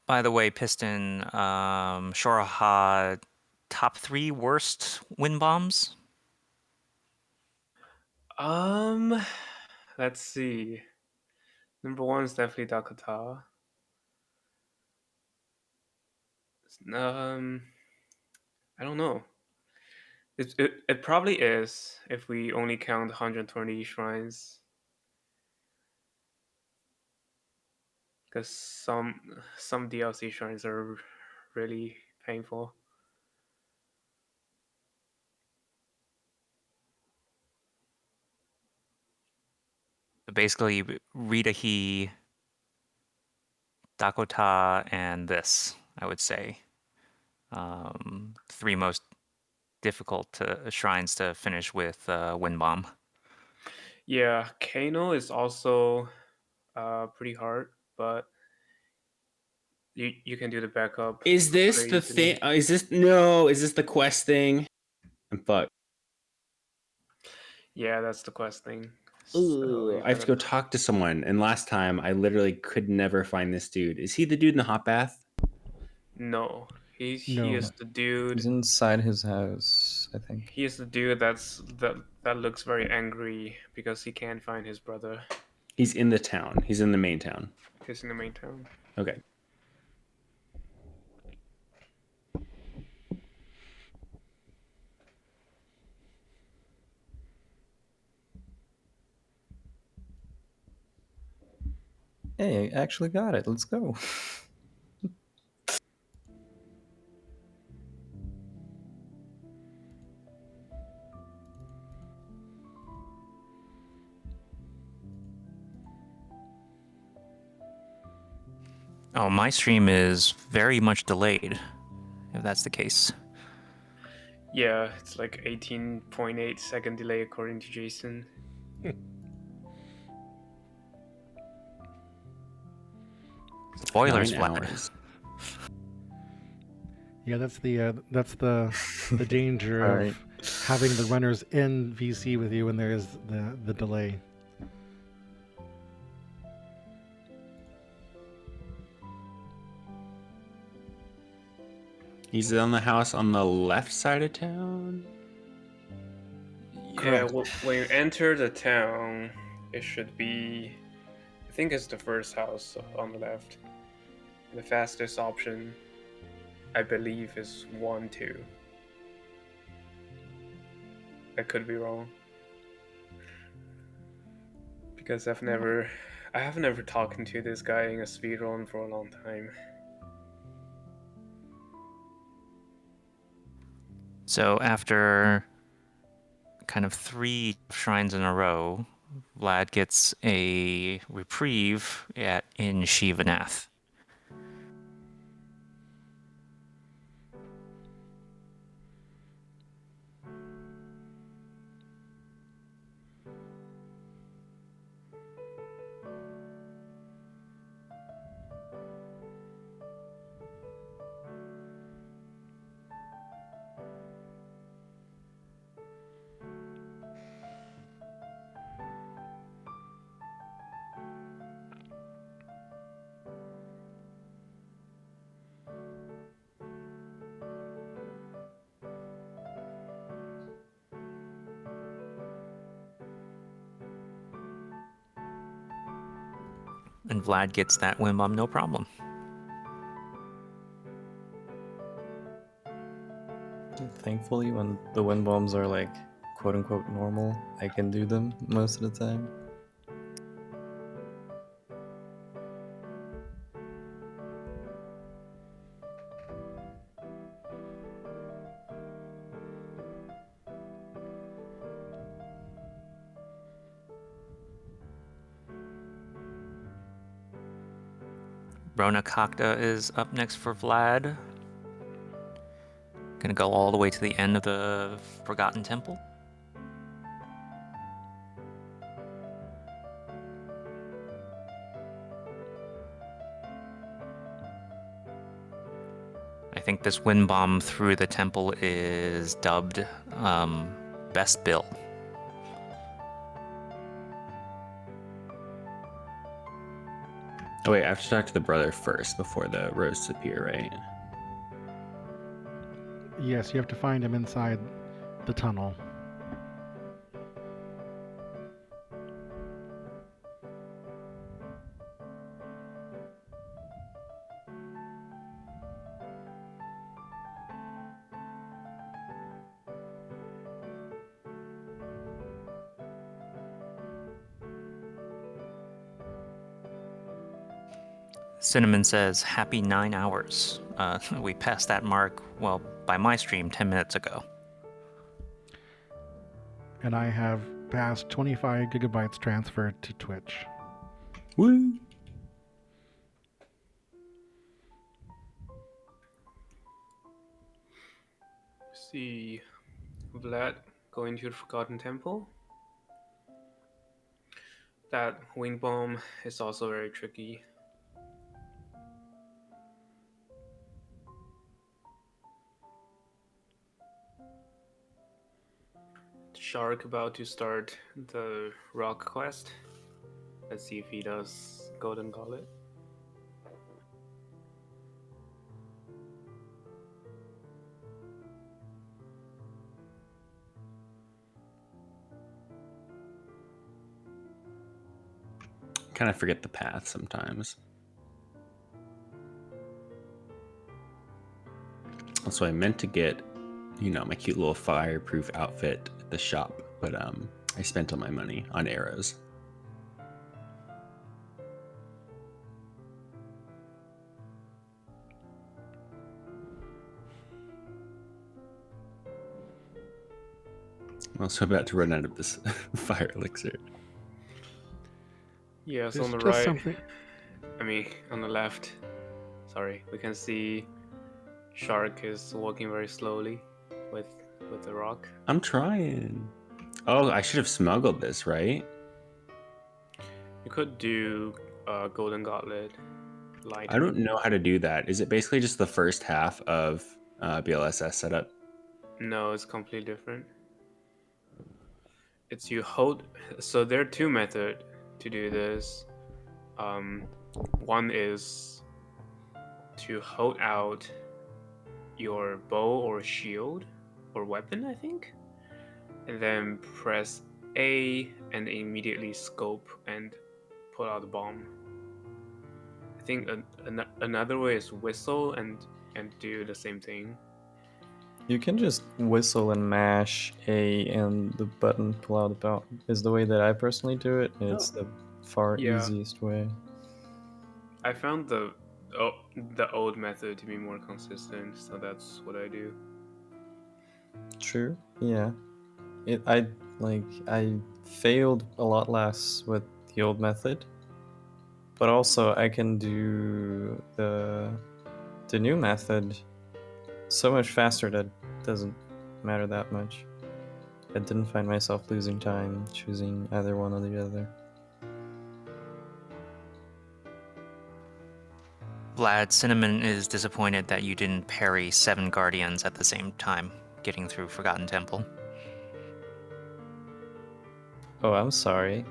By the way, Piston, Shoraha, top 3 worst wind bombs? Let's see. Number 1 is definitely Dakota. I don't know. It probably is if we only count 120 shrines. Because some DLC shrines are really painful. basically, Ritahi, Dakota, and this, I would say. Three most difficult shrines to finish with Wind Bomb. Yeah, Kano is also pretty hard, but you can do the backup. Is this very the easily. thing? Is this the quest thing? I'm fucked. Yeah, that's the quest thing. Ooh, I have to go talk to someone. And last time, I literally could never find this dude. Is he the dude in the hot bath? No, he No. is the dude. He's inside his house, I think. He is the dude that looks very angry because he can't find his brother. He's in the town. He's in the main town. He's in the main town. Okay. Hey, I actually got it. Let's go. Oh, my stream is very much delayed, if that's the case. Yeah, it's like 18.8 second delay according to Jason. Spoilers, 9 Vlad. hours. Yeah, that's the danger All of right. having the runners in VC with you when there is the delay. He's on the house on the left side of town. Yeah, when you enter the town, it should be, I think it's the first house on the left. The fastest option, I believe, is 1-2. I could be wrong. Because I have never talked to this guy in a speedrun for a long time. So after kind of 3 shrines in a row, Vlad gets a reprieve in Shivanath. And Vlad gets that Wind Bomb no problem. Thankfully, when the wind bombs are like quote unquote normal, I can do them most of the time. Rona Kakta is up next for Vlad. Gonna go all the way to the end of the Forgotten Temple. I think this wind bomb through the temple is dubbed Best Bill. Oh wait, I have to talk to the brother first before the roasts appear, right? Yes, you have to find him inside the tunnel. Cinnamon says, happy 9 hours. We passed that mark, well, by my stream 10 minutes ago. And I have past 25 gigabytes transferred to Twitch. Woo! See Vlad going to the Forgotten Temple. That wing bomb is also very tricky. Shark about to start the rock quest. Let's see if he does Golden Gauntlet. Kind of forget the path sometimes. So I meant to get, my cute little fireproof outfit at the shop, but I spent all my money on arrows. I'm also about to run out of this fire elixir. Yeah, so on the There's just right, something- on the left, sorry, we can see Shark is walking very slowly with the rock. I'm trying. Oh, I should have smuggled this, right? You could do Golden Gauntlet. I don't know how to do that. Is it basically just the first half of BLSS setup? No, it's completely different. It's you hold. So there are two methods to do this. One is to hold out your bow or shield or weapon, I think, and then press A and immediately scope and pull out the bomb. I think another way is whistle and do the same thing. You can just whistle and mash A and the button pull out the bow. Is the way that I personally do it. It's the far easiest way. I found the old method to be more consistent, so that's what I do. True. Yeah. I failed a lot less with the old method, but also I can do the new method so much faster that doesn't matter that much. I didn't find myself losing time choosing either one or the other. Vlad, Cinnamon is disappointed that you didn't parry 7 Guardians at the same time, getting through Forgotten Temple. Oh, I'm sorry.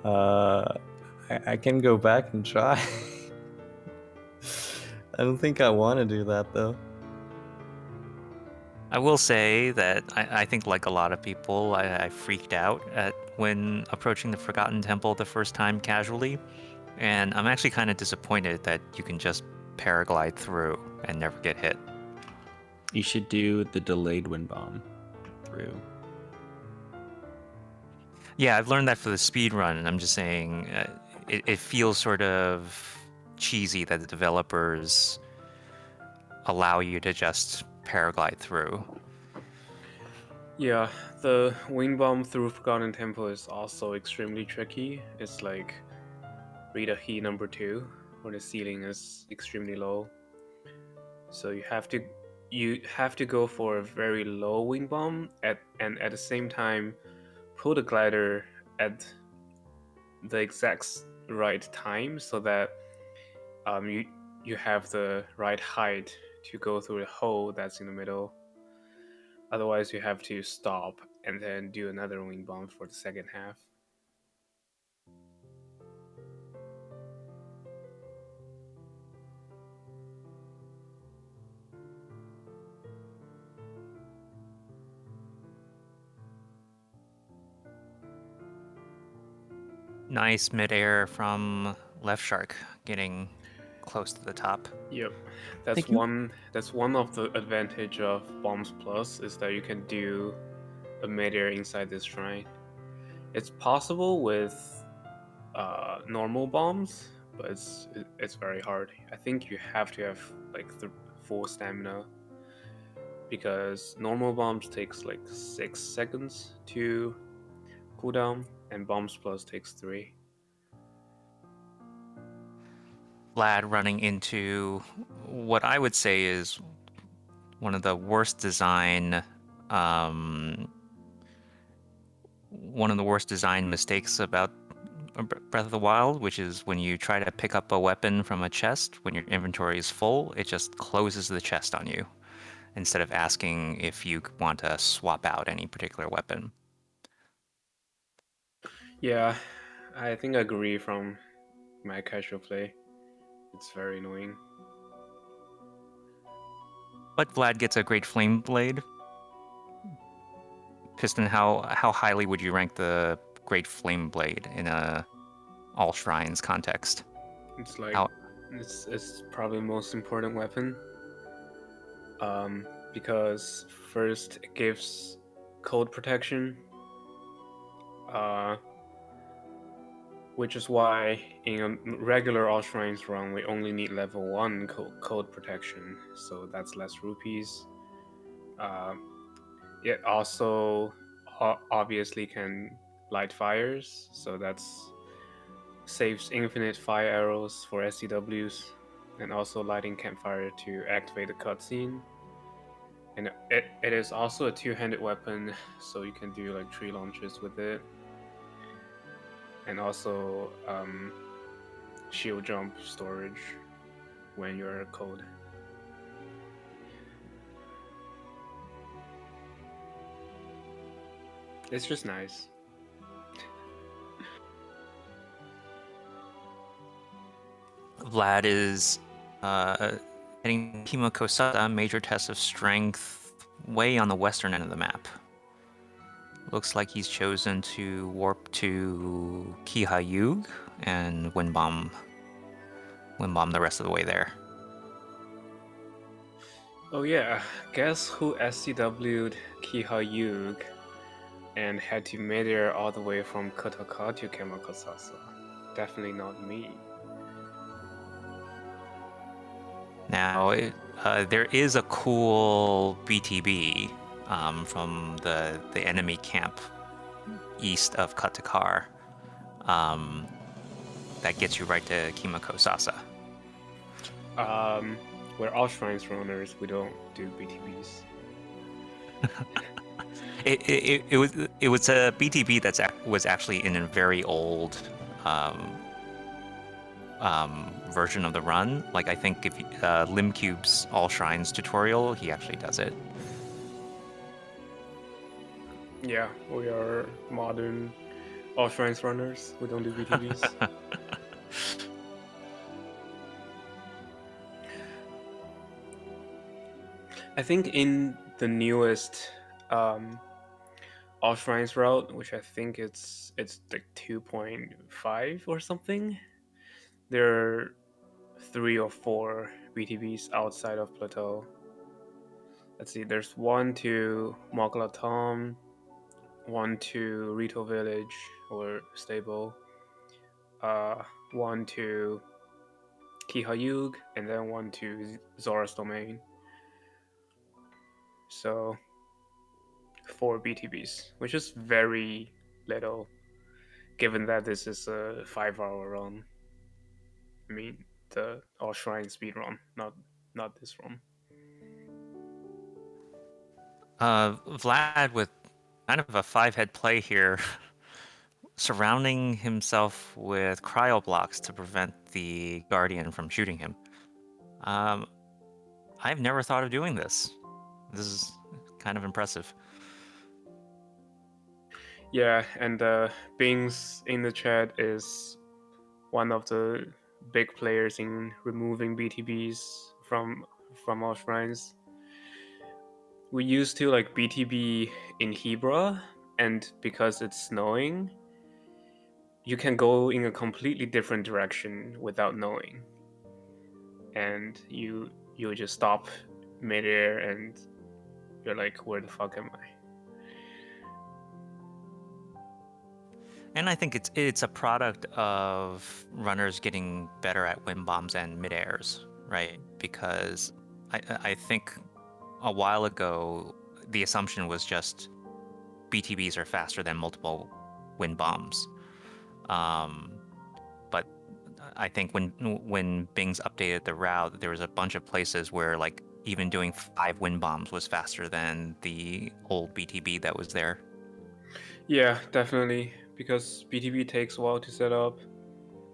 I can go back and try. I don't think I want to do that, though. I will say that I think, like a lot of people, I freaked out when approaching the Forgotten Temple the first time casually, and I'm actually kind of disappointed that you can just paraglide through and never get hit. You should do the delayed wind bomb through. Yeah, I've learned that for the speed run, and I'm just saying it feels sort of cheesy that the developers allow you to just paraglide through. Yeah, the wing bomb through Forgotten Temple is also extremely tricky. It's like Rita He number 2, where the ceiling is extremely low. So you have to go for a very low wing bomb and at the same time pull the glider at the exact right time so that you have the right height to go through the hole that's in the middle. Otherwise, you have to stop and then do another wing bomb for the second half. Nice midair from Left Shark, getting close to the top. Yep, that's one of the advantage of Bombs Plus is that you can do a midair inside this shrine. It's possible with normal bombs, but it's very hard. I think you have to have like the full stamina because normal bombs takes like 6 seconds to cooldown, and bombs plus takes 3. Vlad running into what I would say is one of the worst design mistakes about Breath of the Wild, which is when you try to pick up a weapon from a chest, when your inventory is full, it just closes the chest on you instead of asking if you want to swap out any particular weapon. Yeah, I think I agree from my casual play. It's very annoying. But Vlad gets a great flame blade. Piston, how highly would you rank the Great Flame Blade in a all shrines context? It's like it's probably the most important weapon. Because first it gives code protection, which is why in a regular all shrines run we only need level 1 code protection, so that's less rupees. It also obviously can light fires, so that's saves infinite fire arrows for SCWs, and also lighting campfire to activate the cutscene. And it is also a two-handed weapon, so you can do like 3 launches with it. And also shield jump storage when you're cold. It's just nice. Vlad is heading Kimo Kosada, major test of strength, way on the western end of the map. Looks like he's chosen to warp to Kihayug and wind bomb the rest of the way there. Oh yeah, guess who SCW'd Kihayug and had to midair all the way from Kotaka to Kemakosasa? Definitely not me. Now, there is a cool BTB from the enemy camp east of Katakar that gets you right to Kimakosasa. We're all shrines runners. We don't do BTBs. It was a BTB that was actually in a very old version of the run. Like I think if Limcube's All Shrines tutorial, he actually does it. Yeah, we are modern all shrines runners. We don't do BTBs. I think in the newest all shrines route, which I think it's like 2.5 or something, there are 3 or 4 BTBs outside of Plateau. Let's see, there's 1 to Mogla Tom, 1 to Rito Village or Stable, 1 to Kihayug, and then 1 to Zora's Domain. So 4 BTBs, which is very little, given that this is a 5-hour run. I mean, the All Shrine speed run, not this run. Vlad with kind of a 5-head play here, surrounding himself with cryo blocks to prevent the Guardian from shooting him. I've never thought of doing this. This is kind of impressive. Yeah, and Bings in the chat is one of the big players in removing BTBs from all shrines. We used to like BTB in Hebra, and because it's snowing, you can go in a completely different direction without knowing, and you just stop midair, and you're like, where the fuck am I? And I think it's a product of runners getting better at wind bombs and mid-airs, right? Because I think a while ago, the assumption was just BTBs are faster than multiple wind bombs. But I think when Bing's updated the route, there was a bunch of places where like even doing 5 wind bombs was faster than the old BTB that was there. Yeah, definitely, because BTB takes a while to set up,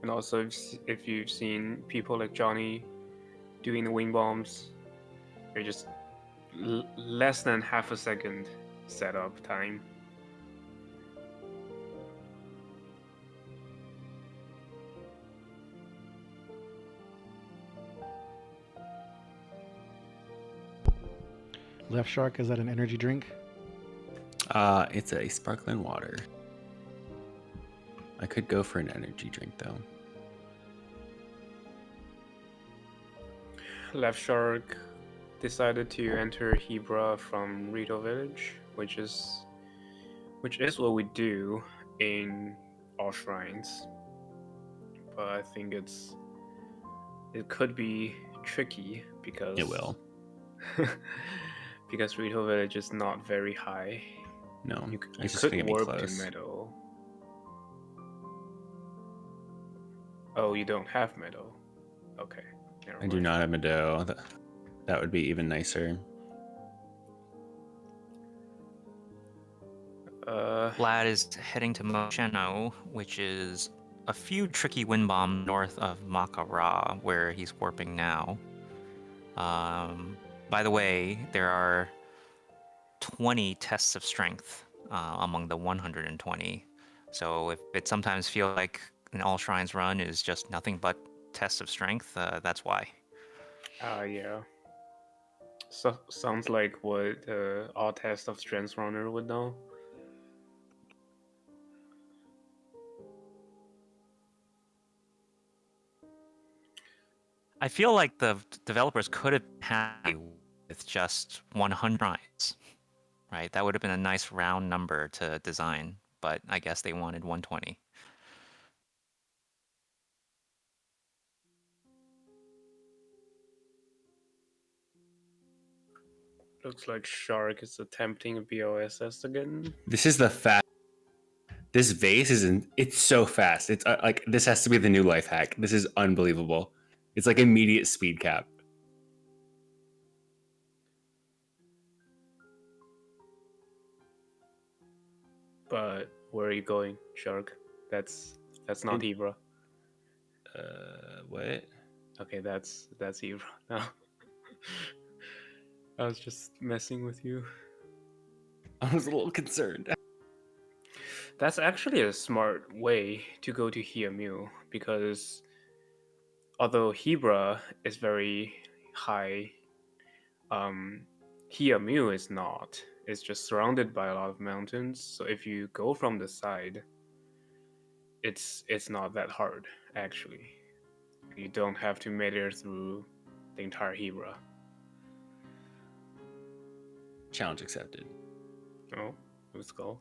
and also if you've seen people like Johnny doing the wing bombs, they're just less than half a second setup time. Left Shark, is that an energy drink? It's a sparkling water. I could go for an energy drink though. Left Shark decided to enter Hebra from Rito Village, which is what we do in all shrines. But I think it could be tricky because It will. because Rito Village is not very high. No, you it's just could gonna be warp to close. Meadow. Oh, you don't have Meadow. Okay. I do not have Meadow. That would be even nicer. Vlad is heading to Mosheno, which is a few tricky wind bombs north of Makara, where he's warping now. By the way, there are 20 tests of strength among the 120. So if it sometimes feels like an all shrines run is just nothing but tests of strength, that's why. Yeah. So, sounds like what all test of strength runner would know. I feel like the developers could have been happy with just 100 shrines, right? That would have been a nice round number to design, but I guess they wanted 120. Looks like Shark is attempting a BOSS again. This is the fast. This vase it's so fast. It's like this has to be the new life hack. This is unbelievable. It's like immediate speed cap. But where are you going, Shark? That's not Hebra. What? Okay, that's Hebra now. I was just messing with you. I was a little concerned. That's actually a smart way to go to Hiamu, because although Hebra is very high, Hiamu is not. It's just surrounded by a lot of mountains. So if you go from the side, it's not that hard actually. You don't have to meter through the entire Hebra. Challenge accepted. Oh, let's go.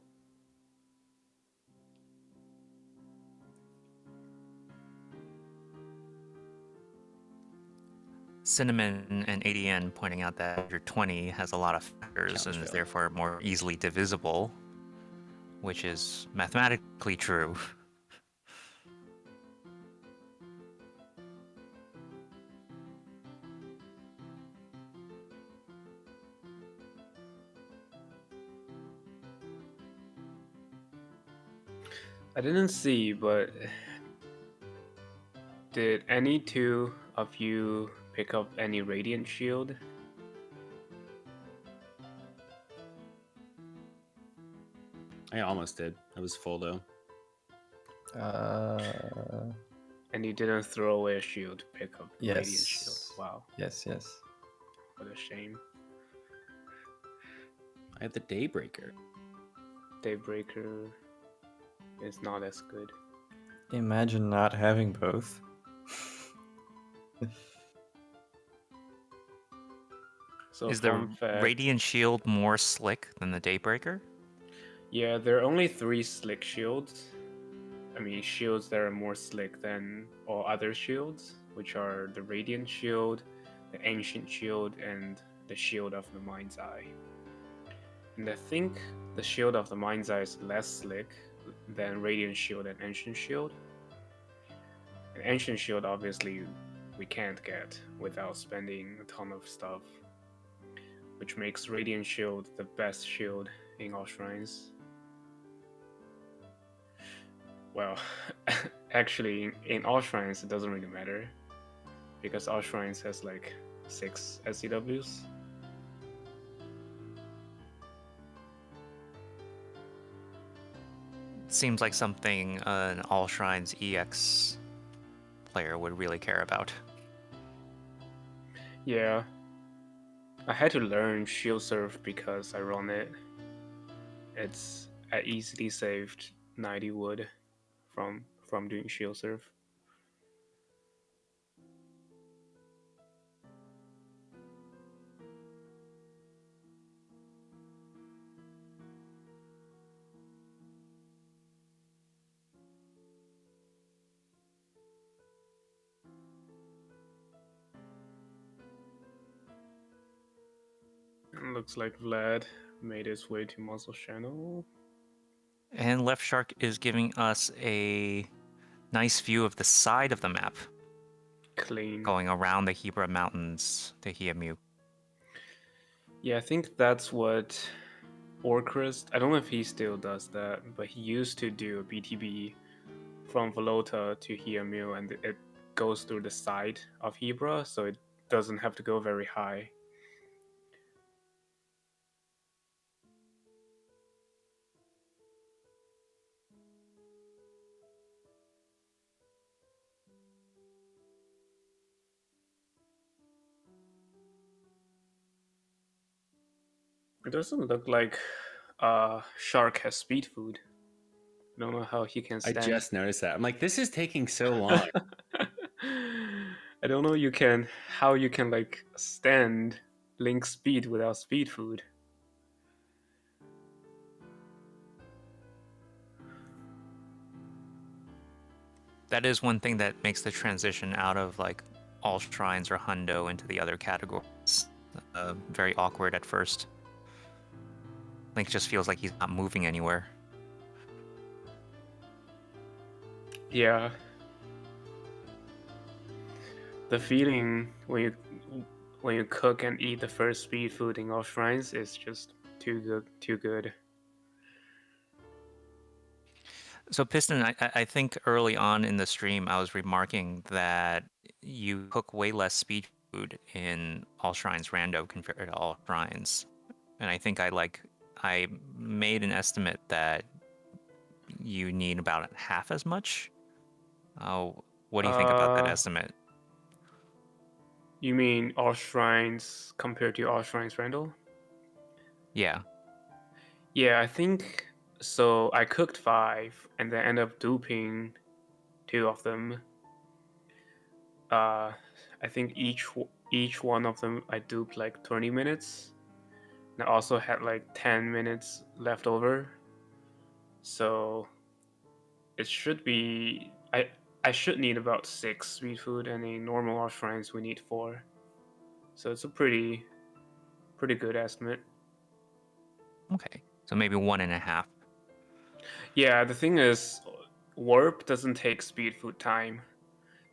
Cinnamon and ADN pointing out that your 20 has a lot of factors and is therefore more easily divisible, which is mathematically true. I didn't see, but did any two of you pick up any Radiant Shield? I almost did. I was full though. And you didn't throw away a shield to pick up Radiant Shield. Yes. Wow. Yes. What a shame. I have the Daybreaker. Daybreaker is not as good. Imagine not having both. So is the fun fact, Radiant Shield more slick than the Daybreaker? yeah, there are only 3 slick shields. I mean, shields that are more slick than all other shields, which are the Radiant Shield, the Ancient Shield, and the Shield of the Mind's Eye. And I think the Shield of the Mind's Eye is less slick than Radiant Shield and Ancient Shield. And Ancient Shield, obviously, we can't get without spending a ton of stuff, which makes Radiant Shield the best shield in all shrines. Well, actually, in all shrines, it doesn't really matter, because all shrines has like 6 SCWs. Seems like something an All Shrines EX player would really care about. Yeah. I had to learn Shield Surf because I run it. I easily saved 90 wood from doing Shield Surf. And looks like Vlad made his way to Muzzle Channel. And Left Shark is giving us a nice view of the side of the map. Clean. Going around the Hebra Mountains to Hiamu. Yeah, I think that's what Orchrist, I don't know if he still does that, but he used to do a BTB from Volota to Hiamu, and it goes through the side of Hebra, so it doesn't have to go very high. It doesn't look like Shark has speed food. I don't know how he can stand. I just noticed that. I'm like, this is taking so long. I don't know how you can like stand Link speed without speed food. That is one thing that makes the transition out of like all shrines or hundo into the other categories very awkward at first. Link just feels like he's not moving anywhere. Yeah. The feeling when you cook and eat the first speed food in all shrines is just too good. So Piston, I think early on in the stream I was remarking that you cook way less speed food in all shrines rando compared to all shrines. And I think I made an estimate that you need about half as much. What do you think about that estimate? You mean all shrines compared to all shrines randall? Yeah. Yeah, I think so. I cooked 5 and then ended up duping 2 of them. I think each one of them I duped like 20 minutes. And I also had like 10 minutes left over. So it should be I should need about 6 speed food, and in normal all shrines we need 4. So it's a pretty good estimate. Okay, so maybe 1.5. Yeah, the thing is, warp doesn't take speed food time.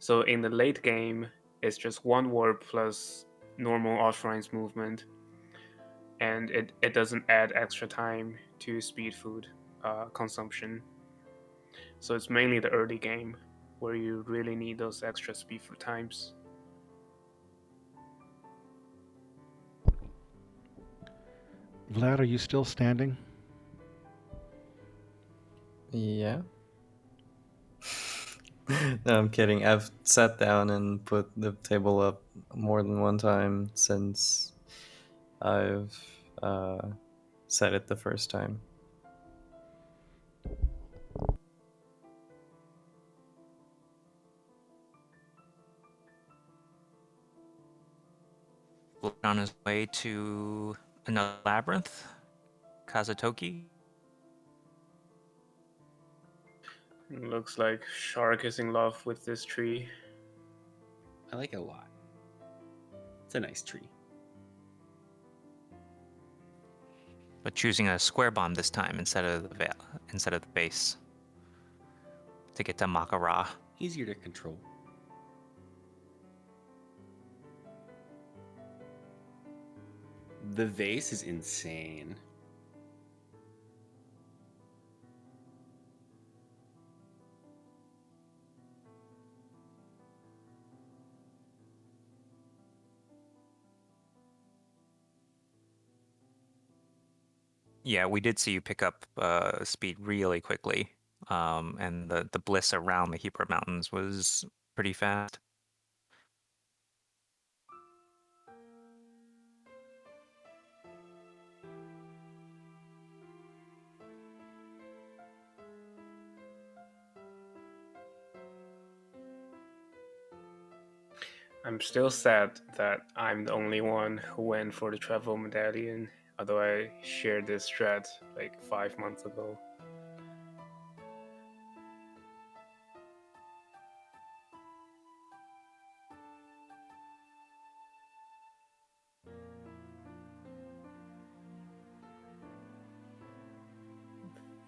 So in the late game, it's just 1 warp plus normal all shrines movement, and it doesn't add extra time to speed food consumption. So it's mainly the early game where you really need those extra speed food times. Vlad, are you still standing? Yeah. No, I'm kidding. I've sat down and put the table up more than one time since I've set it the first time. On his way to another labyrinth, Kazutoki. Looks like Shark is in love with this tree. I like it a lot. It's a nice tree. but choosing a square bomb this time instead of the base to get to Makara. Easier to control. The vase is insane. Yeah, we did see you pick up speed really quickly, and the bliss around the Hebra Mountains was pretty fast. I'm still sad that I'm the only one who went for the travel medallion, although I shared this strat like 5 months ago.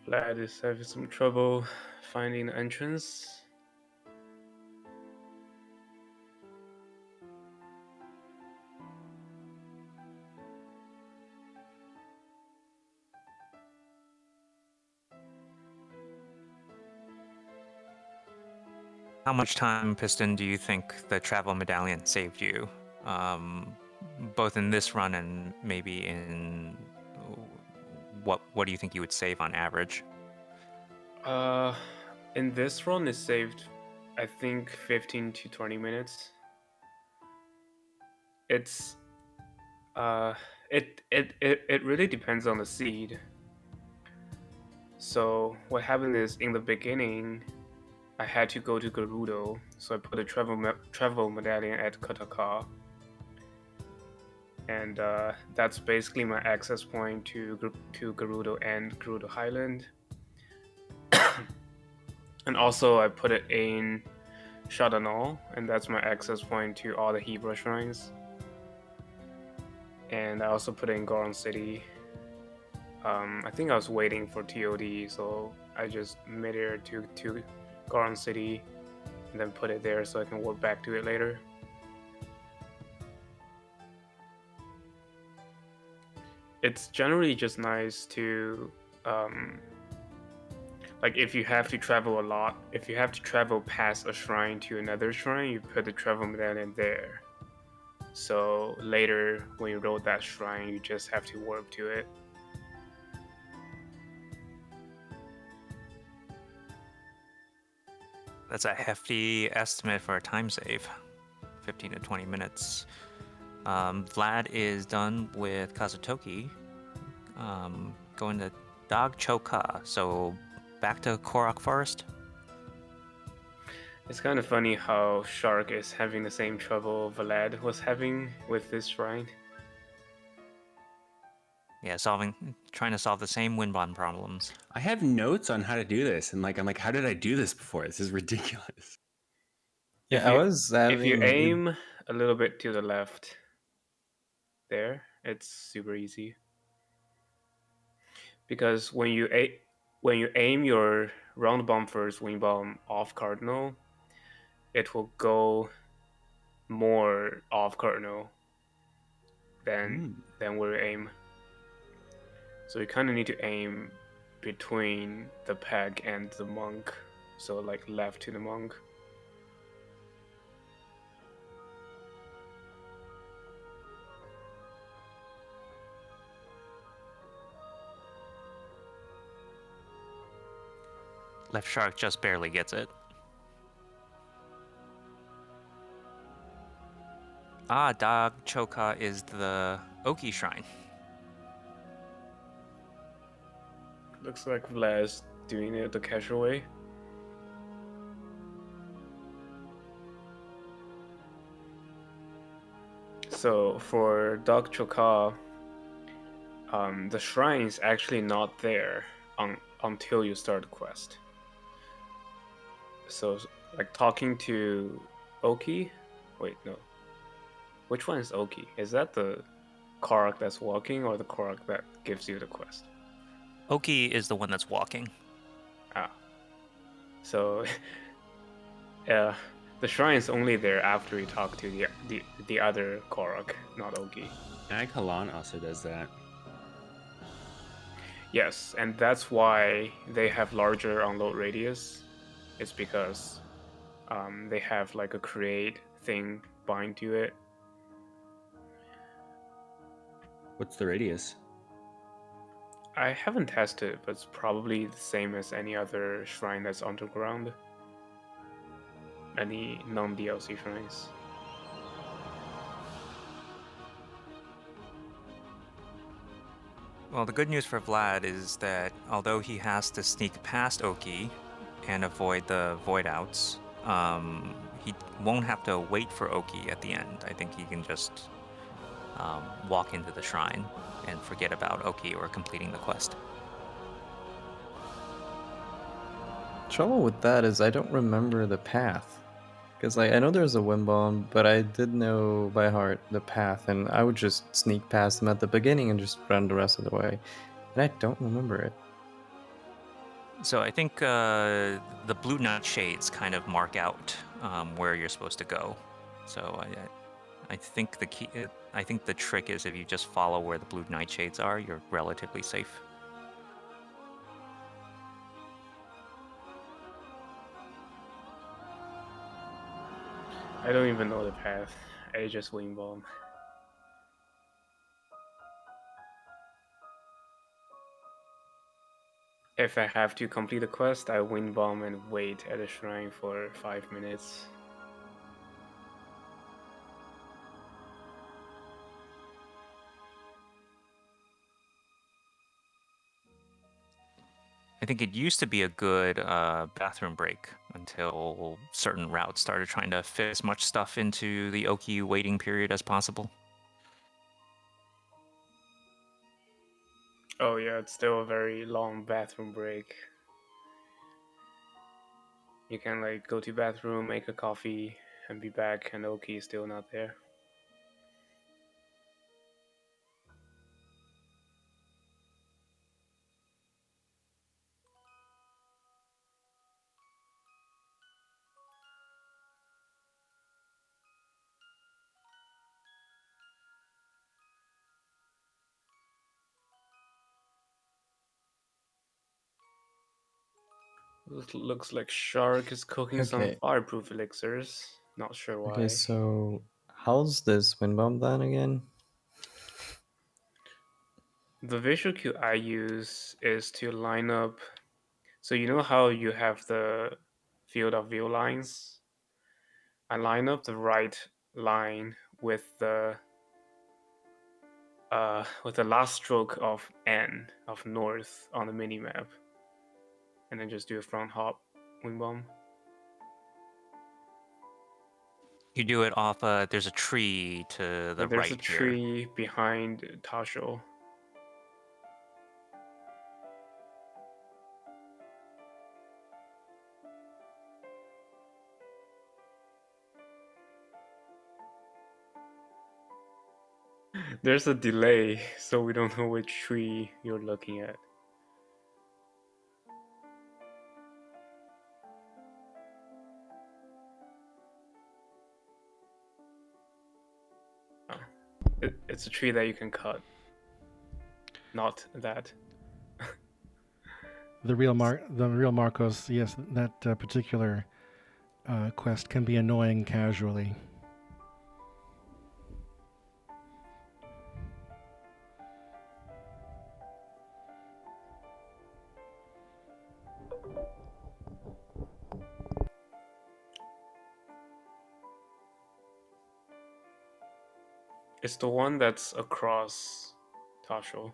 Vlad is having some trouble finding the entrance. How much time, Piston, do you think the travel medallion saved you? Both in this run and maybe in what do you think you would save on average? In this run it saved, I think, 15 to 20 minutes. It's it really depends on the seed. So what happened is, in the beginning, I had to go to Gerudo, so I put a travel medallion at Kotaka, and that's basically my access point to Gerudo and Gerudo Highland. And also I put it in Shadanol, and that's my access point to all the Hebra shrines. And I also put it in Goron City. I think I was waiting for TOD, so I just made it to Goron City and then put it there so I can work back to it later. It's generally just nice to, like, if you have to travel a lot, if you have to travel past a shrine to another shrine, you put the travel medallion there. So later, when you roll that shrine, you just have to warp to it. That's a hefty estimate for a time save, 15 to 20 minutes. Vlad is done with Kazutoki, going to Dog Choka, so back to Korok Forest. It's kind of funny how Shark is having the same trouble Vlad was having with this shrine. Yeah, trying to solve the same wind bond problems. I have notes on how to do this, and I'm like, how did I do this before? This is ridiculous. Yeah, If you aim a little bit to the left, there, it's super easy. Because when you aim your round bomb first, wing bomb off cardinal, it will go more off cardinal than where you aim. So you kind of need to aim between the peg and the monk, so like left to the monk. Left Shark just barely gets it. Ah, Dog Choka is the Oki shrine. Looks like Vlad's doing it the casual way. So for Dog Choka, the shrine is actually not there until you start the quest. So, like, talking to Oki. Wait, no. Which one is Oki? Is that the Korok that's walking or the Korok that gives you the quest? Oki is the one that's walking. Ah. So, the shrine's only there after you talk to the other Korok, not Oki. Kalan also does that. Yes, and that's why they have larger unload radius. It's because they have like a create thing bind to it. What's the radius? I haven't tested, but it's probably the same as any other shrine that's underground. Any non-DLC shrines. Well, the good news for Vlad is that although he has to sneak past Oki and avoid the void outs, he won't have to wait for Oki at the end. I think he can just walk into the shrine and forget about Oki or completing the quest. Trouble with that is I don't remember the path. Because like, I know there's a wind bomb, but I did know by heart the path, and I would just sneak past them at the beginning and just run the rest of the way. And I don't remember it. So I think the blue nightshades kind of mark out where you're supposed to go. So I think the key, I think the trick is if you just follow where the blue nightshades are, you're relatively safe. I don't even know the path. I just wing bomb. If I have to complete a quest, I wing bomb and wait at a shrine for 5 minutes. I think it used to be a good bathroom break until certain routes started trying to fit as much stuff into the Oki waiting period as possible. Oh yeah, it's still a very long bathroom break. You can like go to bathroom, make a coffee, and be back, and Oki is still not there. This looks like Shark is cooking some Okay. fireproof elixirs. Not sure why. Okay, so how's this wind bomb done again? The visual cue I use is to line up. So you know how you have the field of view lines? I line up the right line with the last stroke of N of north on the mini map, and then just do a front hop wing bomb. You do it off. There's a tree to the There's right a here. tree behind Tasho. There's a delay, so we don't know which tree you're looking at. Oh. It's a tree that you can cut. Not that. The real Marcos, yes, that particular quest can be annoying casually. It's the one that's across Tasho.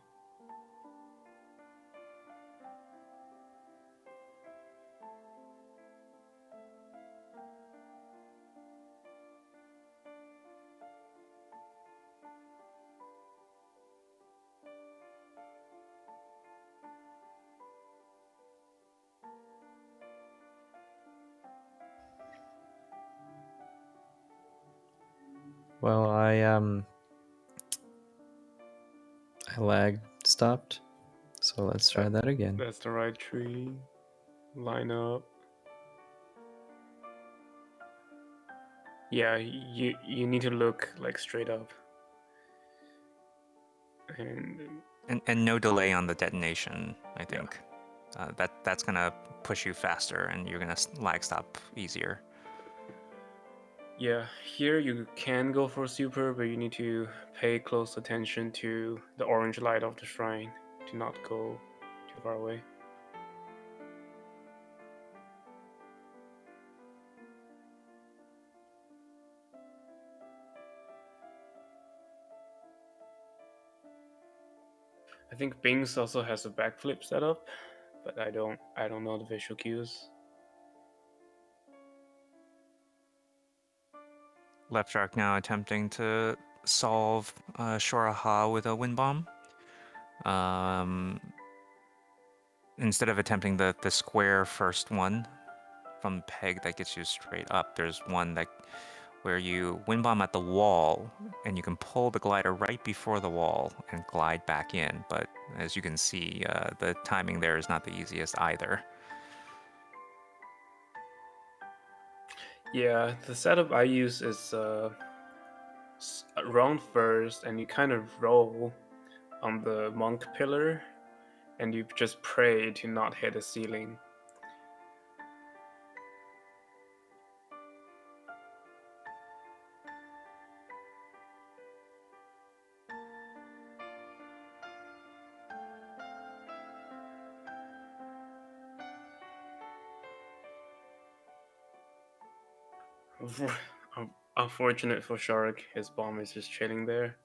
Well, I My lag stopped. So let's try that again. That's the right tree. Line up. Yeah, you need to look like straight up. And no delay on the detonation, I think. That's gonna push you faster, and you're gonna lag stop easier. Yeah, here you can go for super, but you need to pay close attention to the orange light of the shrine to not go too far away. I think Bings also has a backflip setup, but I don't know the visual cues. Left Shark now attempting to solve Shoraha with a wind bomb. Instead of attempting the square first one from peg that gets you straight up, there's one that where you wind bomb at the wall, and you can pull the glider right before the wall and glide back in. But as you can see, the timing there is not the easiest either. Yeah, the setup I use is round first, and you kind of roll on the monk pillar, and you just pray to not hit the ceiling. Unfortunate for Shark, his bomb is just chilling there.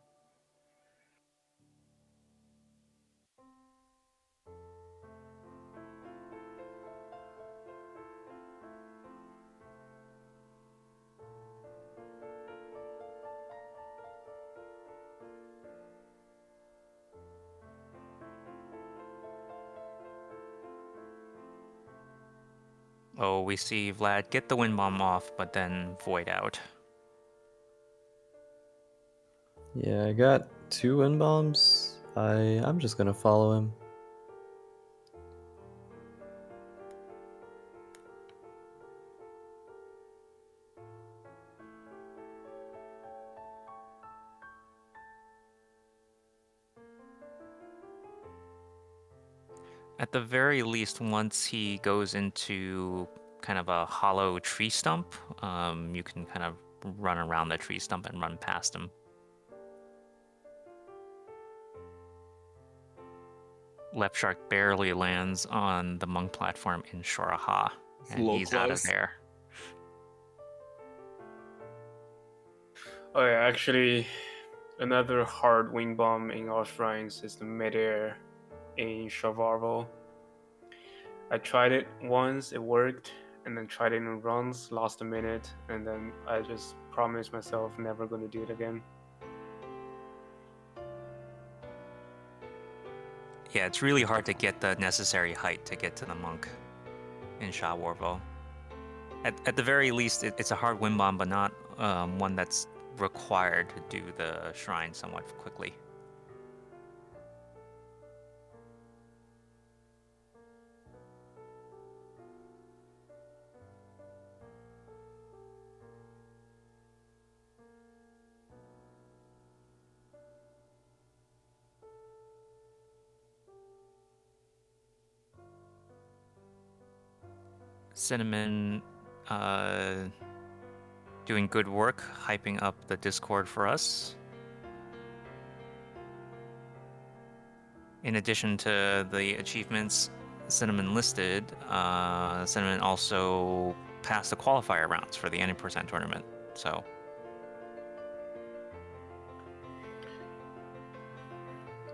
Oh, we see Vlad get the wind bomb off, but then void out. Yeah, I got 2 wind bombs. I'm just gonna follow him. At the very least, once he goes into kind of a hollow tree stump, you can kind of run around the tree stump and run past him. Left Shark barely lands on the monk platform in Shoraha, and he's out of there. Oh yeah, actually, another hard wing bomb in our shrines is the midair in Shavarvo. I tried it once, it worked, and then tried it in runs, lost a minute, and then I just promised myself never gonna do it again. Yeah, it's really hard to get the necessary height to get to the monk in Shawarvo. At the very least, it's a hard wind bomb, but not one that's required to do the shrine somewhat quickly. Cinnamon doing good work, hyping up the Discord for us. In addition to the achievements Cinnamon listed, Cinnamon also passed the qualifier rounds for the 90% tournament, so...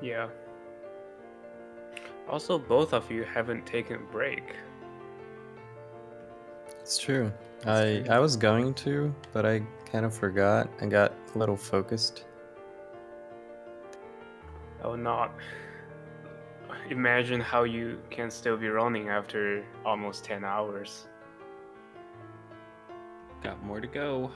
Yeah. Also, both of you haven't taken a break. It's true. I was going to, but I kind of forgot. I got a little focused. I would not imagine how you can still be running after almost 10 hours. Got more to go.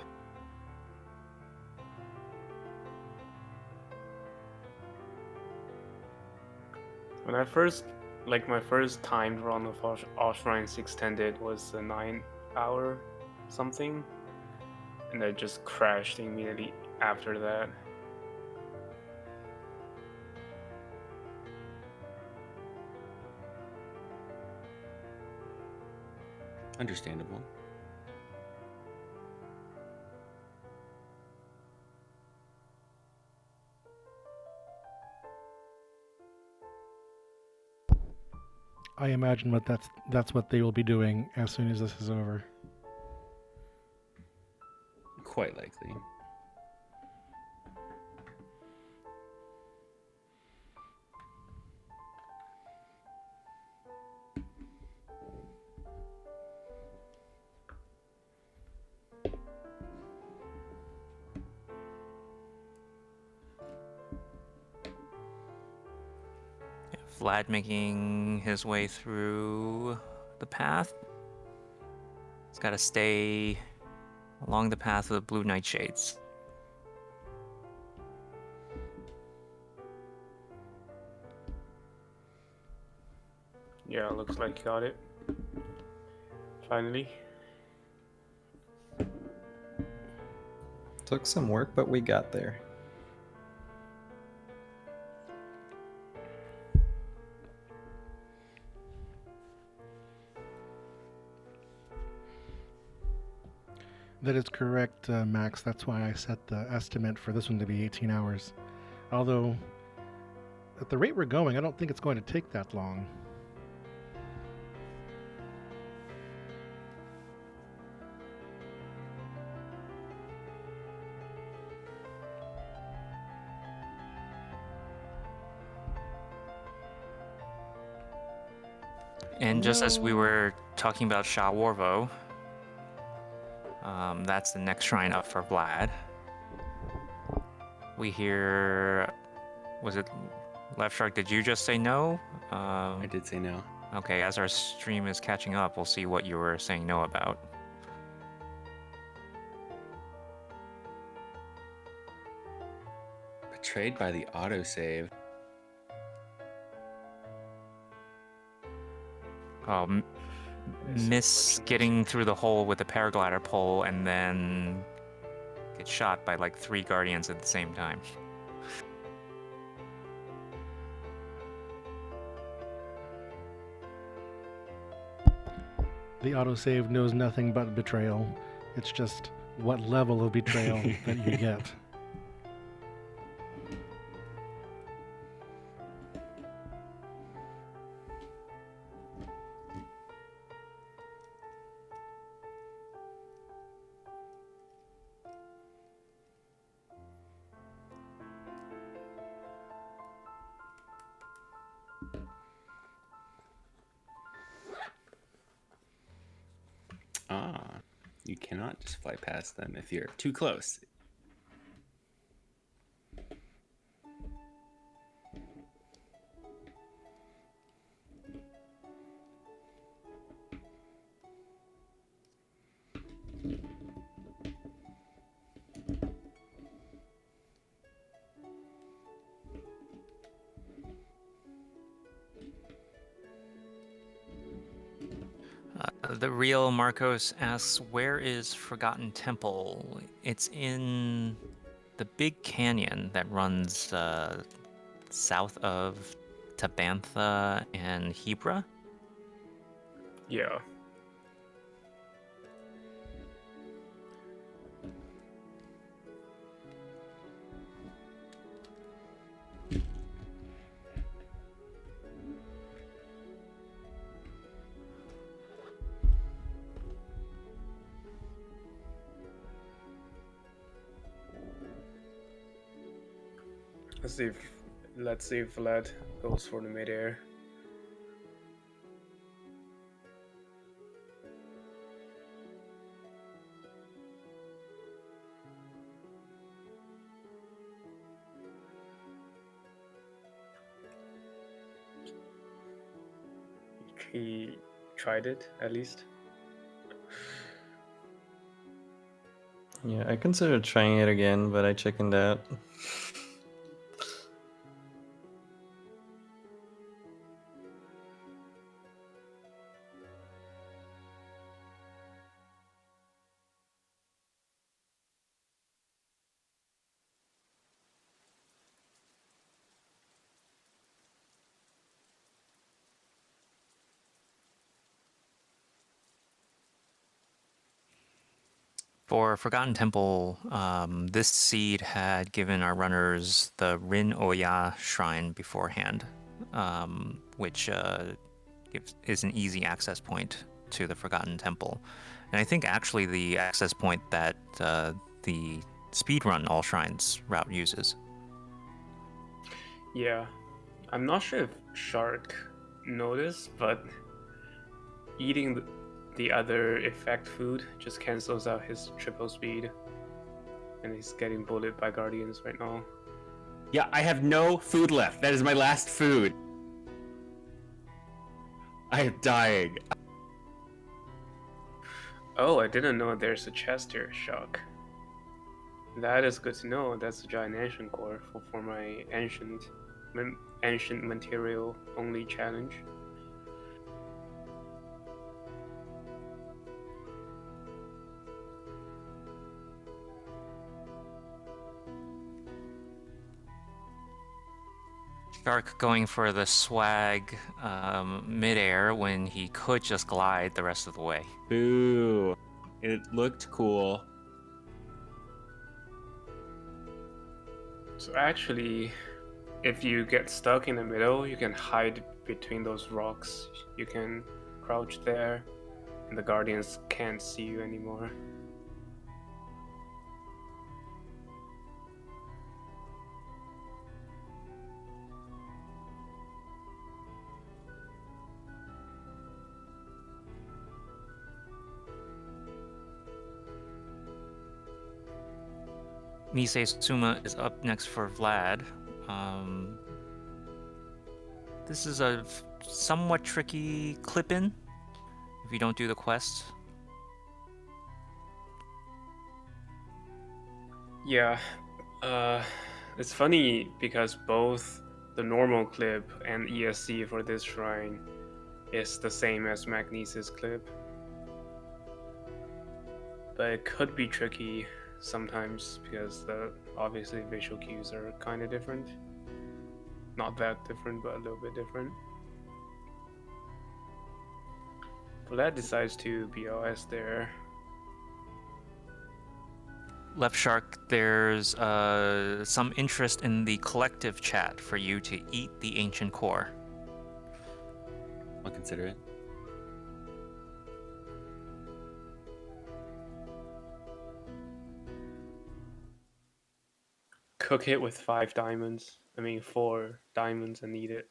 When I first, like my first timed run of All Shrines Extended was a 9-hour something, and I just crashed immediately after that. Understandable. I imagine that's what they will be doing as soon as this is over. Quite likely. Vlad making his way through the path. He's got to stay along the path of the blue nightshades. Yeah, looks like you got it. Finally. Took some work, but we got there. That is correct, Max. That's why I set the estimate for this one to be 18 hours. Although, at the rate we're going, I don't think it's going to take that long. And just as we were talking about Sha Warvo, that's the next shrine up for Vlad. We hear, was it Left Shark? Did you just say no? I did say no. Okay, as our stream is catching up, we'll see what you were saying no about. Betrayed by the autosave. Miss getting through the hole with the paraglider pole and then get shot by like 3 guardians at the same time. The autosave knows nothing but betrayal. It's just what level of betrayal that you get. You cannot just fly past them if you're too close. The real Marcos asks, where is Forgotten Temple? It's in the big canyon that runs south of Tabantha and Hebra. Yeah. Let's see if Vlad goes for the midair. He tried it, at least. Yeah, I considered trying it again, but I chickened out. For Forgotten Temple, this seed had given our runners the Rin Oya shrine beforehand, which is an easy access point to the Forgotten Temple. And I think actually the access point that the speedrun all shrines route uses. Yeah, I'm not sure if Shark noticed, but eating the other effect food just cancels out his triple speed, and he's getting bullied by guardians right now. Yeah, I have no food left. That is my last food. I am dying. Oh, I didn't know there's a chest here, Shark. That is good to know. That's a giant ancient core for my ancient material only challenge. Shark going for the swag midair when he could just glide the rest of the way. Boo. It looked cool. So actually, if you get stuck in the middle, you can hide between those rocks. You can crouch there, and the guardians can't see you anymore. Nisei Suma is up next for Vlad. This is a somewhat tricky clip-in if you don't do the quest. Yeah, it's funny because both the normal clip and ESC for this shrine is the same as Magnesis clip. But it could be tricky sometimes because the obviously visual cues are kind of different. Not that different, but a little bit different. Vlad decides to BOS there. Left Shark, there's some interest in the collective chat for you to eat the ancient core. I'll consider it. Cook it with 5 diamonds. I mean 4 diamonds and eat it.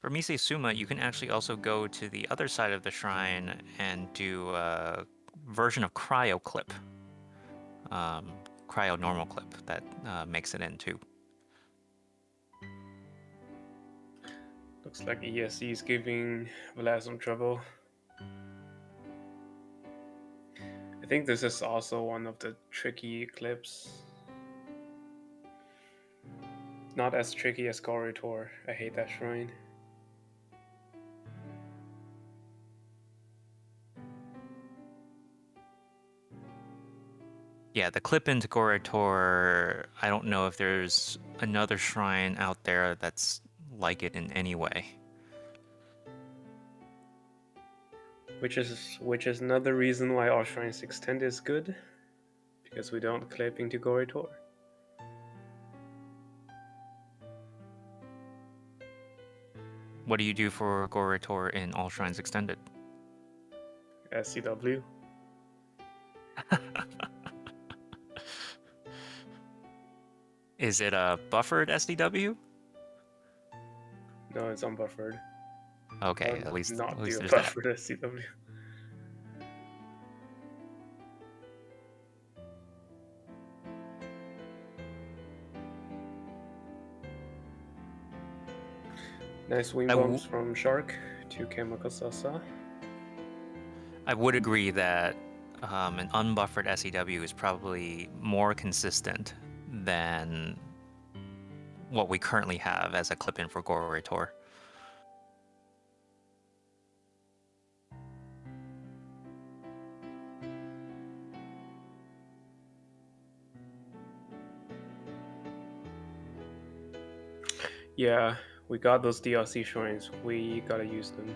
For Misei Suma, you can actually also go to the other side of the shrine and do a version of Cryo Clip. Cryo Normal Clip that makes it in too. Looks like ESC is giving Vlad some trouble. I think this is also one of the tricky clips. Not as tricky as Corridor. I hate that shrine. Yeah, the clip into Gorator, I don't know if there's another shrine out there that's like it in any way. Which is another reason why our shrines extend is good, because we don't clip into Corridor. What do you do for Gorator in All Shrines Extended? SCW. Is it a buffered SDW? No, it's unbuffered. Okay, at least not do a there's buffered SCW. Nice wing bumps from Shark to Chemical Sasa. I would agree that an unbuffered SEW is probably more consistent than what we currently have as a clip-in for Gorator. Yeah, we got those DLC shrines. We gotta use them.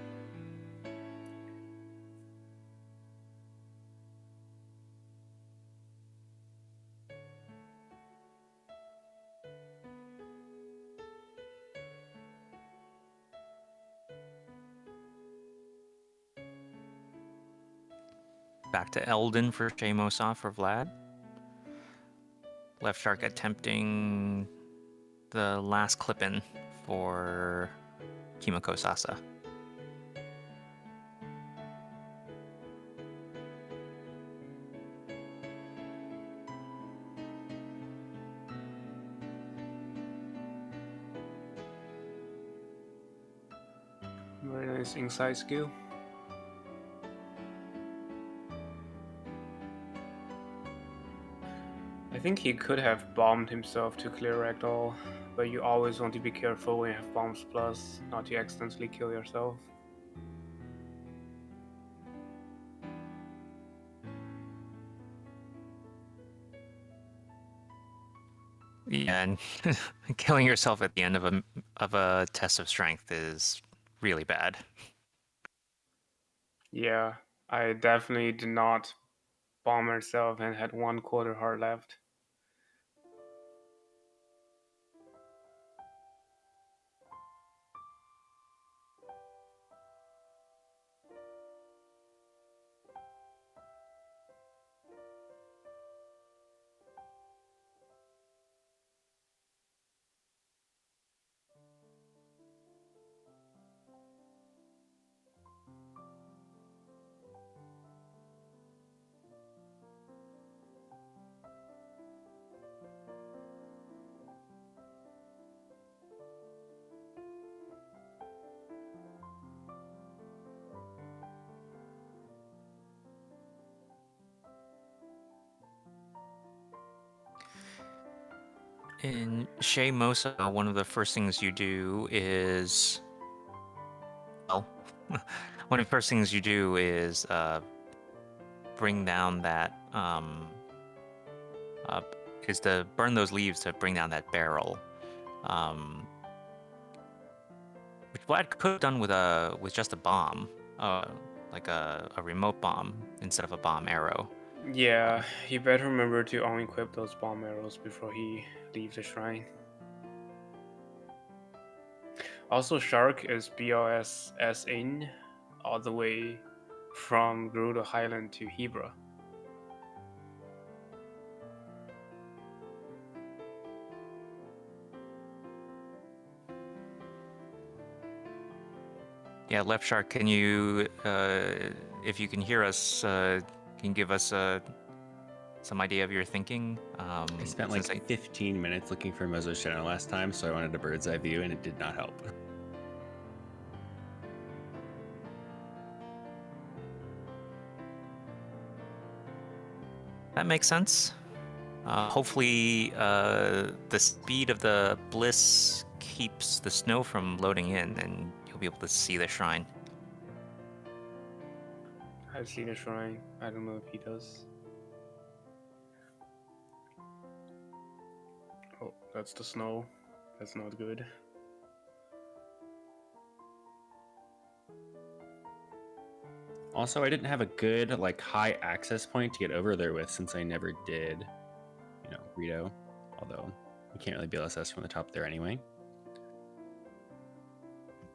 Back to Eldin for Shamosa for Vlad. Left Shark attempting the last clip-in for Kimiko Sasa. Very nice inside skill. I think he could have bombed himself to clear Ragdoll, but you always want to be careful when you have bombs plus, not to accidentally kill yourself. Yeah, and killing yourself at the end of a test of strength is really bad. Yeah, I definitely did not bomb myself and had 1/4 heart left. In Shamosa, one of the first things you do is, well, one of the first things you do is bring down that is to burn those leaves to bring down that barrel, which Vlad could have done with just a bomb, like a remote bomb instead of a bomb arrow. Yeah, he better remember to unequip those bomb arrows before he leaves the shrine. Also, Shark is BOSS in all the way from Gerudo Highland to Hebra. Yeah, Left Shark, can you, if you can hear us, can you give us some idea of your thinking? I spent like 15 minutes looking for Mozo's channel last time, so I wanted a bird's eye view, and it did not help. That makes sense. Hopefully, the speed of the bliss keeps the snow from loading in, and you'll be able to see the shrine. I've seen a shrine. I don't know if he does. Oh, that's the snow. That's not good. Also, I didn't have a good, like, high access point to get over there with, since I never did, you know, Rito. Although, you can't really BLSS from the top there anyway.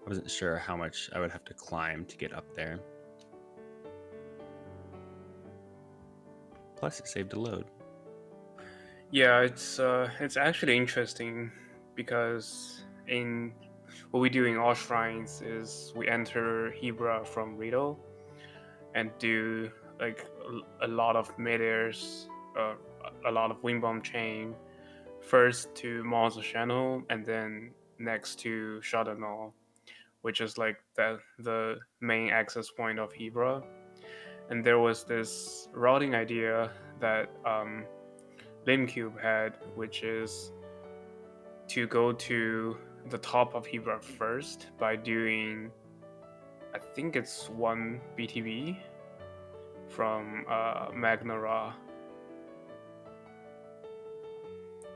I wasn't sure how much I would have to climb to get up there. Plus, it saved a load. Yeah, it's actually interesting because in what we do in all shrines is we enter Hebra from Rito and do like a lot of mid-airs, a lot of wing bomb chain, first to Mars Channel and then next to Shadanol, which is like the main access point of Hebra. and there was this routing idea that LimCube had, which is to go to the top of Hebra first by doing, I think it's 1 BTB from Magna Ra.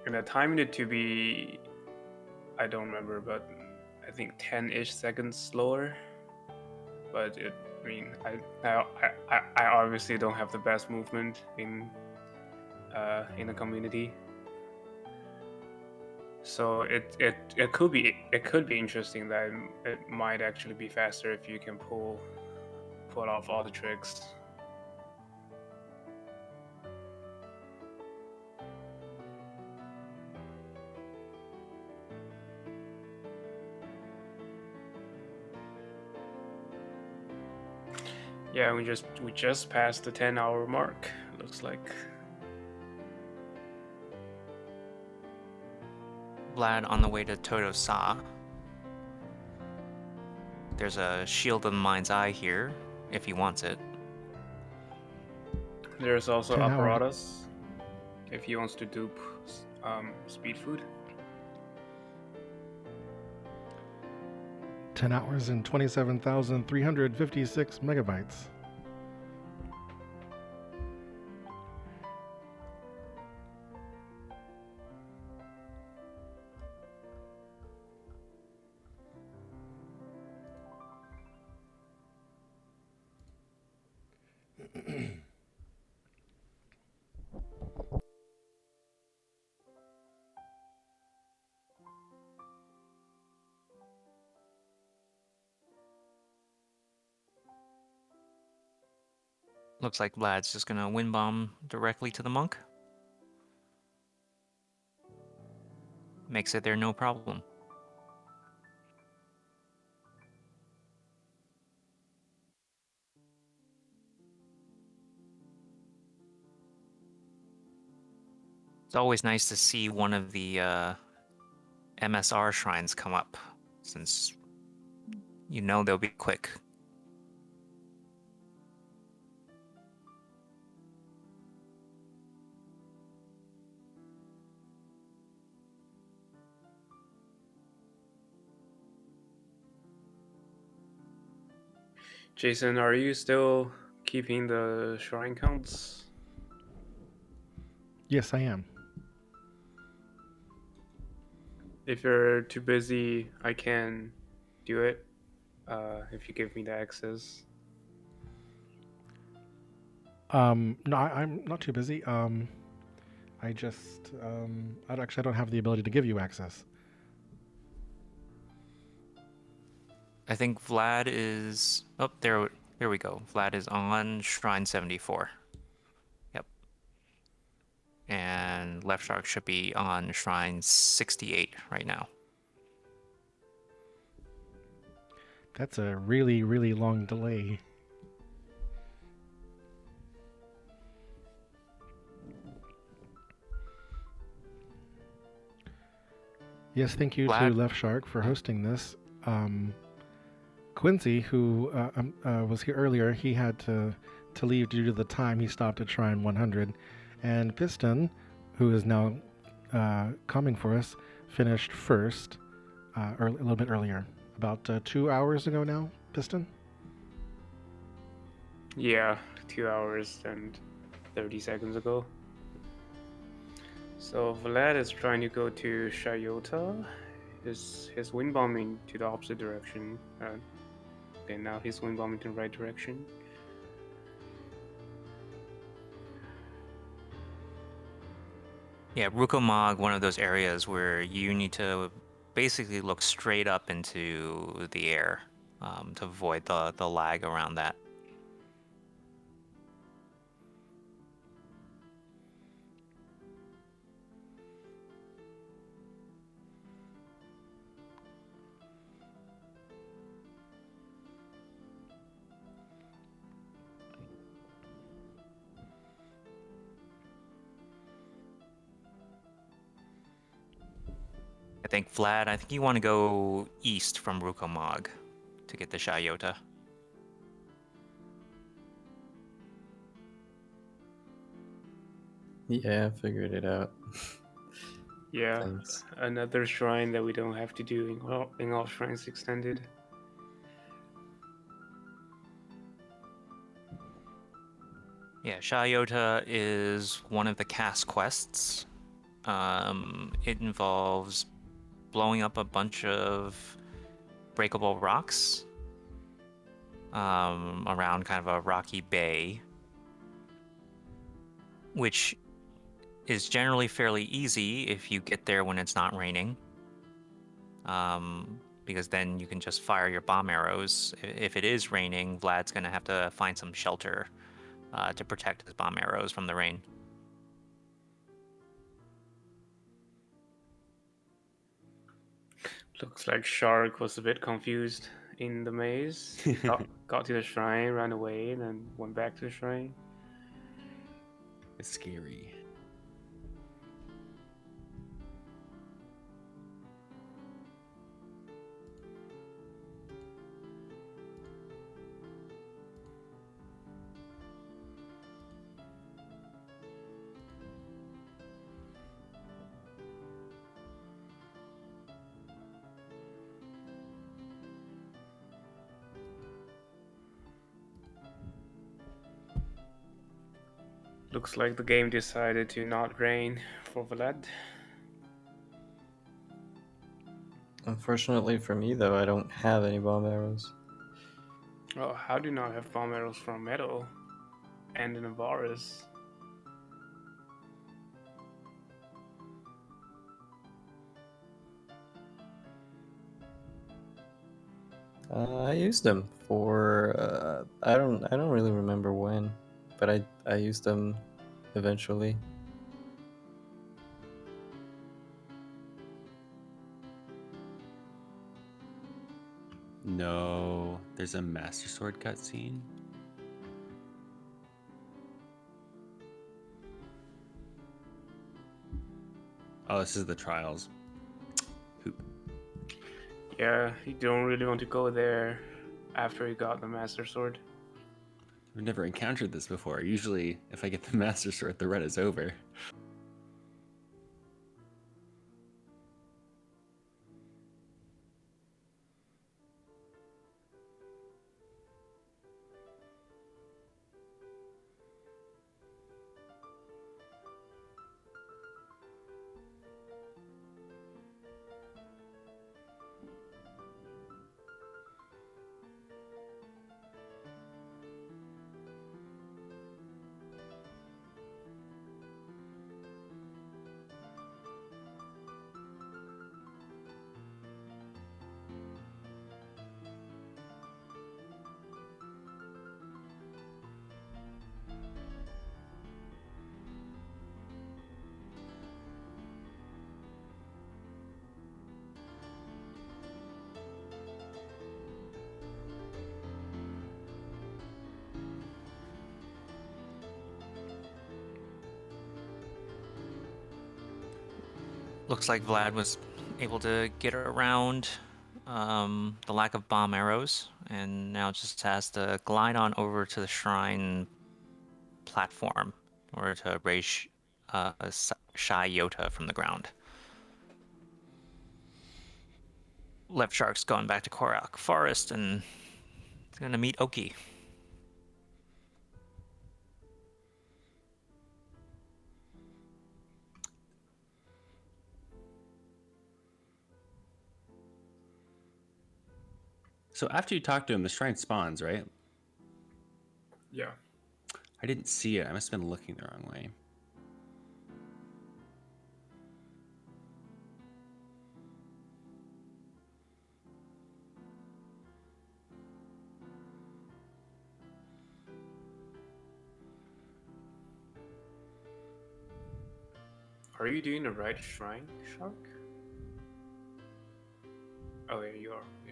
And I timed it to be, I don't remember, but I think 10-ish seconds slower. But I mean, I obviously don't have the best movement in the community. So it could be interesting that it might actually be faster if you can pull off all the tricks. Yeah, we just passed the 10-hour mark. Looks like. Vlad on the way to Toto Sa. There's a Shield of the Mind's Eye here, if he wants it. There's also 10 hour. apparatus, if he wants to dupe speed food. 10 hours and 27,356 megabytes. Looks like Vlad's just gonna wind bomb directly to the monk. Makes it there no problem. It's always nice to see one of the MSR shrines come up, since you know they'll be quick. Jason, are you still keeping the shrine counts? Yes, I am. If you're too busy, I can do it. If you give me the access. No, I'm not too busy. I just, I don't have the ability to give you access. I think Vlad is... Oh, there we go. Vlad is on Shrine 74. Yep. And Left Shark should be on Shrine 68 right now. That's a really, really long delay. Yes, thank you Vlad? to Left Shark for hosting this. Cönsi, who was here earlier, he had to leave due to the time he stopped at Shrine 100. And Piston, who is now coming for us, finished first a little bit earlier. About 2 hours ago now, Piston? Yeah, 2 hours and 30 seconds ago. So Vlad is trying to go to Shayota. His wind bombing to the opposite direction. Okay, now he's wind bombing to the right direction. Yeah, Rukomag, one of those areas where you need to basically look straight up into the air to avoid the lag around that. I think Vlad, I think you want to go east from Rukomag to get to Shayota. Yeah, I figured it out. Yeah, Thanks. another shrine that we don't have to do in all shrines extended. Yeah, Shayota is one of the cast quests. It involves blowing up a bunch of breakable rocks around kind of a rocky bay, which is generally fairly easy if you get there when it's not raining. Because then you can just fire your bomb arrows. If it is raining, Vlad's going to have to find some shelter to protect his bomb arrows from the rain. Looks like Shark was a bit confused in the maze. got to the shrine, ran away, and then went back to the shrine. It's scary. Looks like the game decided to not rain for Vlad. Unfortunately for me, though, I don't have any bomb arrows. Oh, how do you not have bomb arrows from metal and in a Varus? I used them for I don't really remember when, but I used them eventually. No, there's a Master Sword cutscene. Oh, this is the trials. Poop. Yeah, you don't really want to go there after you got the Master Sword. I've never encountered this before. Usually, if I get the Master Sword, the run is over. Looks like Vlad was able to get around the lack of bomb arrows, and now just has to glide on over to the shrine platform in order to raise Shayota from the ground. Left Shark's going back to Korok Forest and he's gonna meet Oki. So after you talk to him, the shrine spawns, right? Yeah. I didn't see it. I must have been looking the wrong way. Are you doing the right shrine, Shark? Oh yeah, you are. Yeah.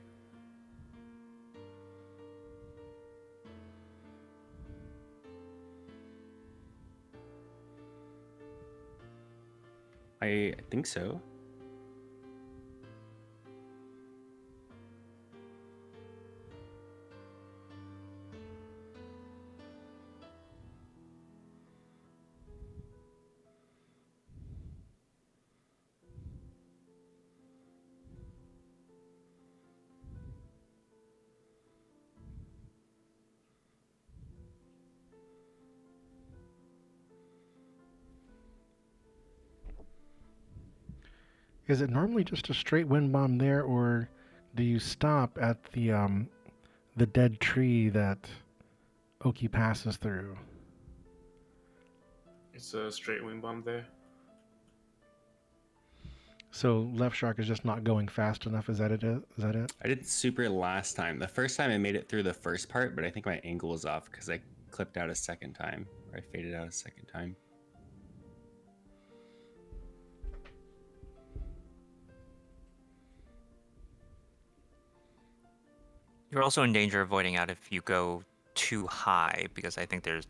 I think so. Is it normally just a straight wind bomb there, or do you stop at the dead tree that Oki passes through? It's a straight wind bomb there. So left shark is just not going fast enough. Is that it? I did super last time. The first time I made it through the first part, but I think my angle was off because I clipped out a second time, or I faded out a second time. You're also in danger of voiding out if you go too high, because I think there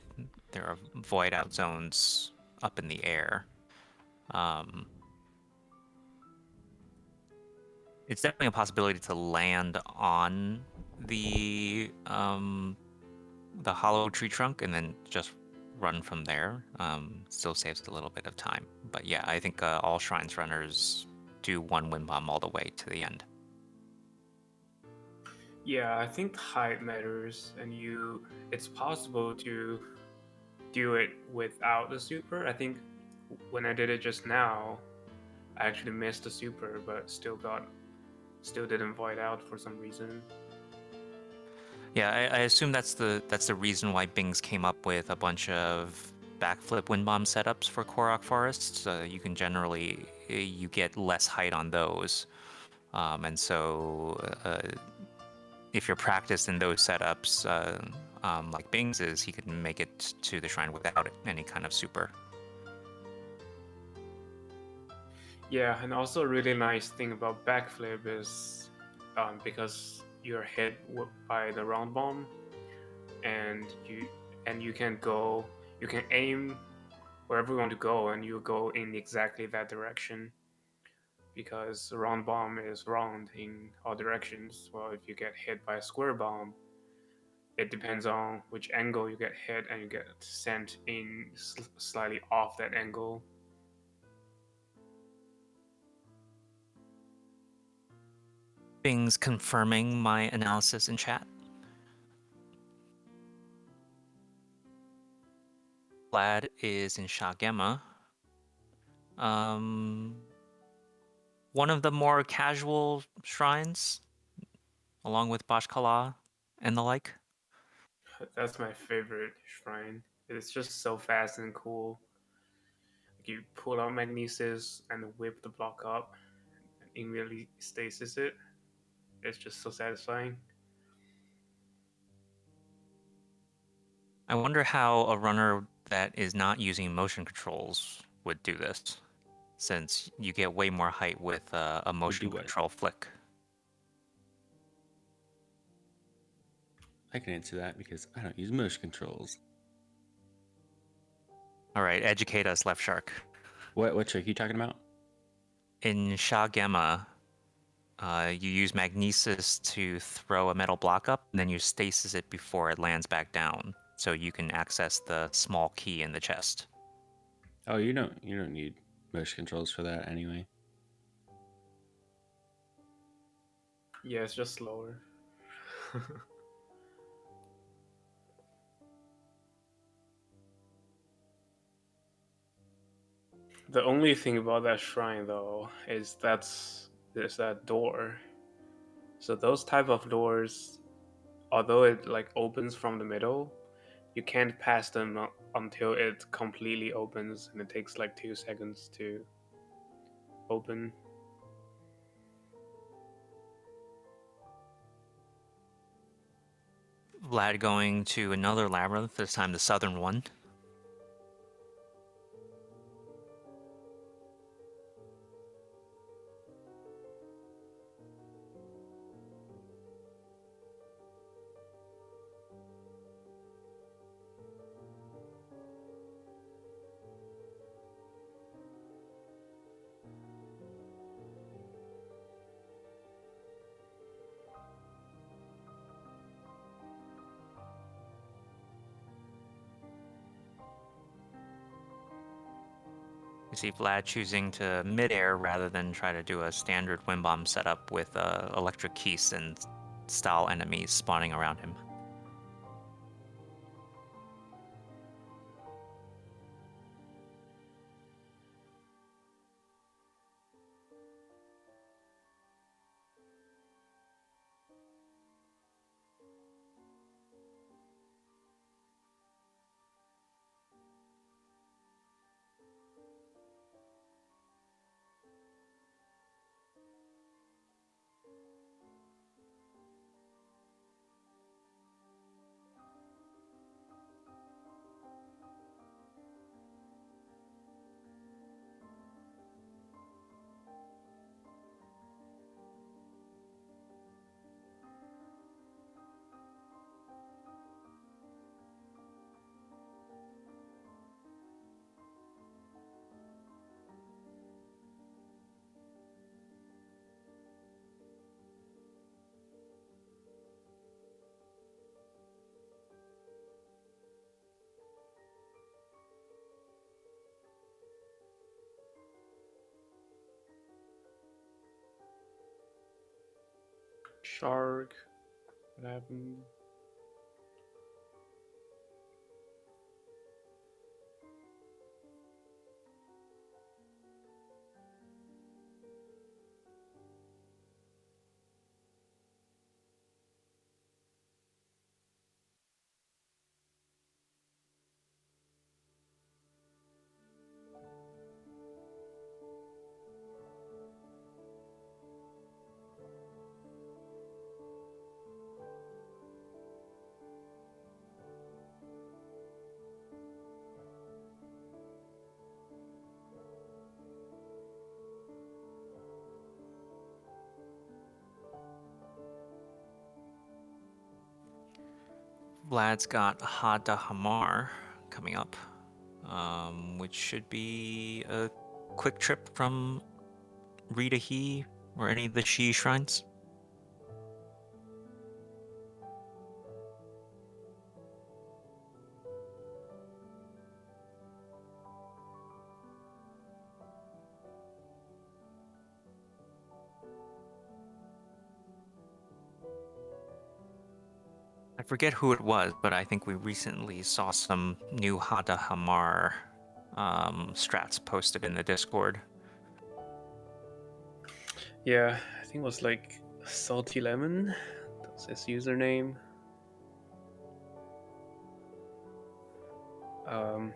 are void out zones up in the air. It's definitely a possibility to land on the hollow tree trunk and then just run from there. Still saves a little bit of time, but yeah, I think all Shrines runners do one wind bomb all the way to the end. Yeah, I think height matters, and it's possible to do it without the super. I think when I did it just now, I actually missed the super, but still didn't void out for some reason. Yeah, I assume that's the reason why Bings came up with a bunch of backflip wind bomb setups for Korok forests. You can generally you get less height on those, and so if you're practiced in those setups, like Bings is, he can make it to the shrine without any kind of super. Yeah, and also a really nice thing about backflip is because you're hit by the round bomb, and you can aim wherever you want to go, and you go in exactly that direction. Because the round bomb is round in all directions. Well, if you get hit by a square bomb, it depends on which angle you get hit, and you get sent in slightly off that angle. Bing's confirming my analysis in chat. Vlad is in Shagema. One of the more casual shrines, along with Bashkala and the like. That's my favorite shrine. It's just so fast and cool. Like you pull out Magnesis and whip the block up and immediately stasis it. It's just so satisfying. I wonder how a runner that is not using motion controls would do this, since you get way more height with a motion control flick. I can answer that because I don't use motion controls. All right, educate us, Left Shark. What trick are you talking about? In Shagema, you use Magnesis to throw a metal block up, and then you stasis it before it lands back down, so you can access the small key in the chest. Oh, you don't need motion controls for that anyway. Yeah, it's just slower. The only thing about that shrine, though, is there's that door. So those type of doors, although it like opens from the middle, you can't pass them until it completely opens, and it takes like 2 seconds to open. Vlad going to another labyrinth, this time the southern one. You see Vlad choosing to mid-air rather than try to do a standard wind bomb setup with electric keys and style enemies spawning around him. shark. What happened? Vlad's got Hada Hamar coming up, which should be a quick trip from Rita He or any of the Shi shrines. I forget who it was, but I think we recently saw some new Hada Hamar strats posted in the Discord. Yeah, I think it was like Salty Lemon. That's his username. I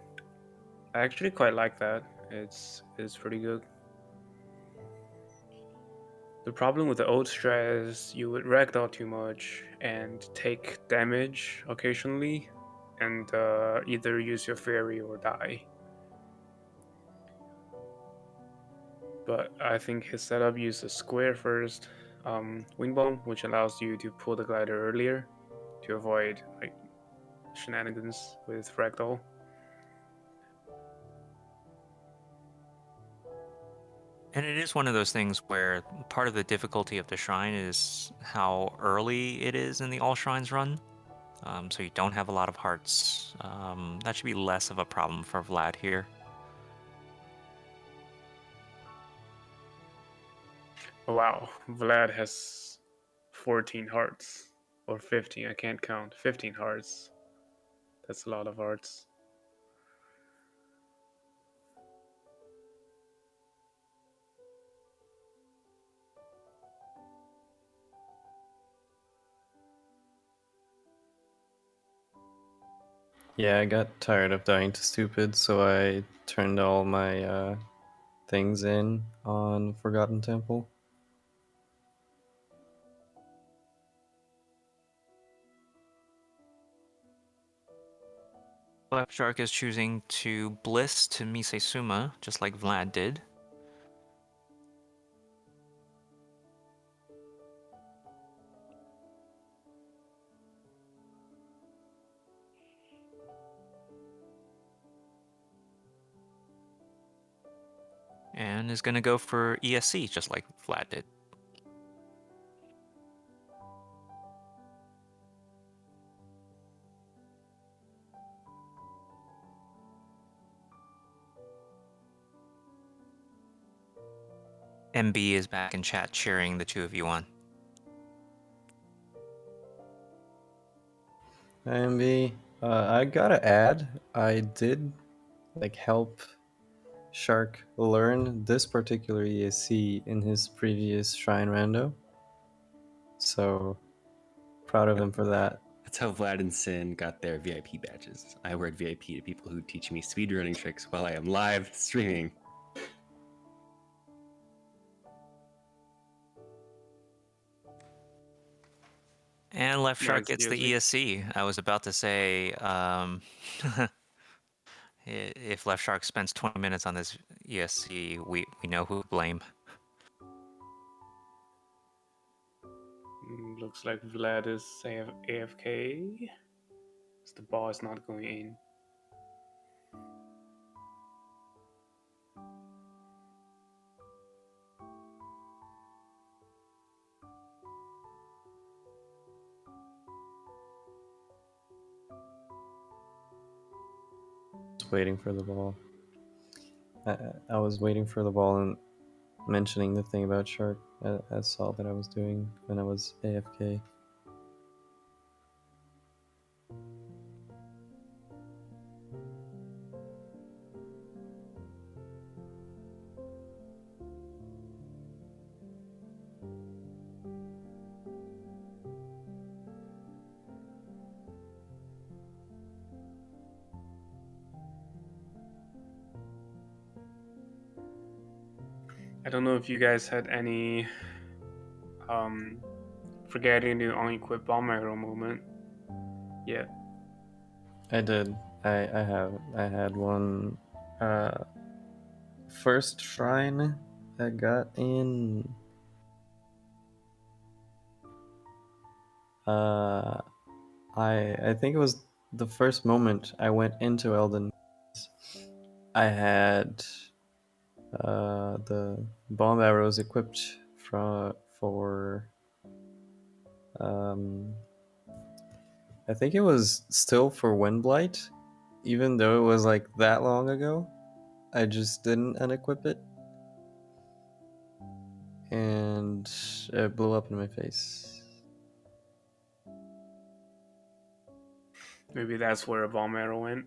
actually quite like that. It's pretty good. The problem with the old strat is you would ragdoll too much and take damage occasionally, and either use your fairy or die. But I think his setup uses square first, wing bomb, which allows you to pull the glider earlier to avoid like shenanigans with ragdoll. And it is one of those things where part of the difficulty of the shrine is how early it is in the All Shrines run. So you don't have a lot of hearts. That should be less of a problem for Vlad here. Oh, wow, Vlad has 14 hearts. Or 15, I can't count. 15 hearts. That's a lot of hearts. Yeah, I got tired of dying to stupid, so I turned all my things in on Forgotten Temple. Left Shark is choosing to Bliss to Mise Suma, just like Vlad did. And is going to go for ESC, just like Vlad did. MB is back in chat cheering the two of you on. MB, I gotta add, I did help Shark learn this particular ESC in his previous Shrine Rando. So proud of him for that. That's how Vlad and Sin got their VIP badges. I award VIP to people who teach me speedrunning tricks while I am live streaming. And Left Shark Nice, gets the seriously. ESC. I was about to say, if Left Shark spends 20 minutes on this ESC, we know who to blame. Looks like Vlad is AFK. The ball is not going in. Waiting for the ball. I was waiting for the ball, and mentioning the thing about Shark. I saw that I was doing when I was AFK. I don't know if you guys had any forgetting to unequip bomb arrow moment. Yeah. I did. I had one first shrine I got in I think it was the first moment I went into Elden. I had the bomb arrows equipped for I think it was still for Windblight, even though it was like that long ago. I just didn't unequip it, and it blew up in my face. Maybe that's where a bomb arrow went.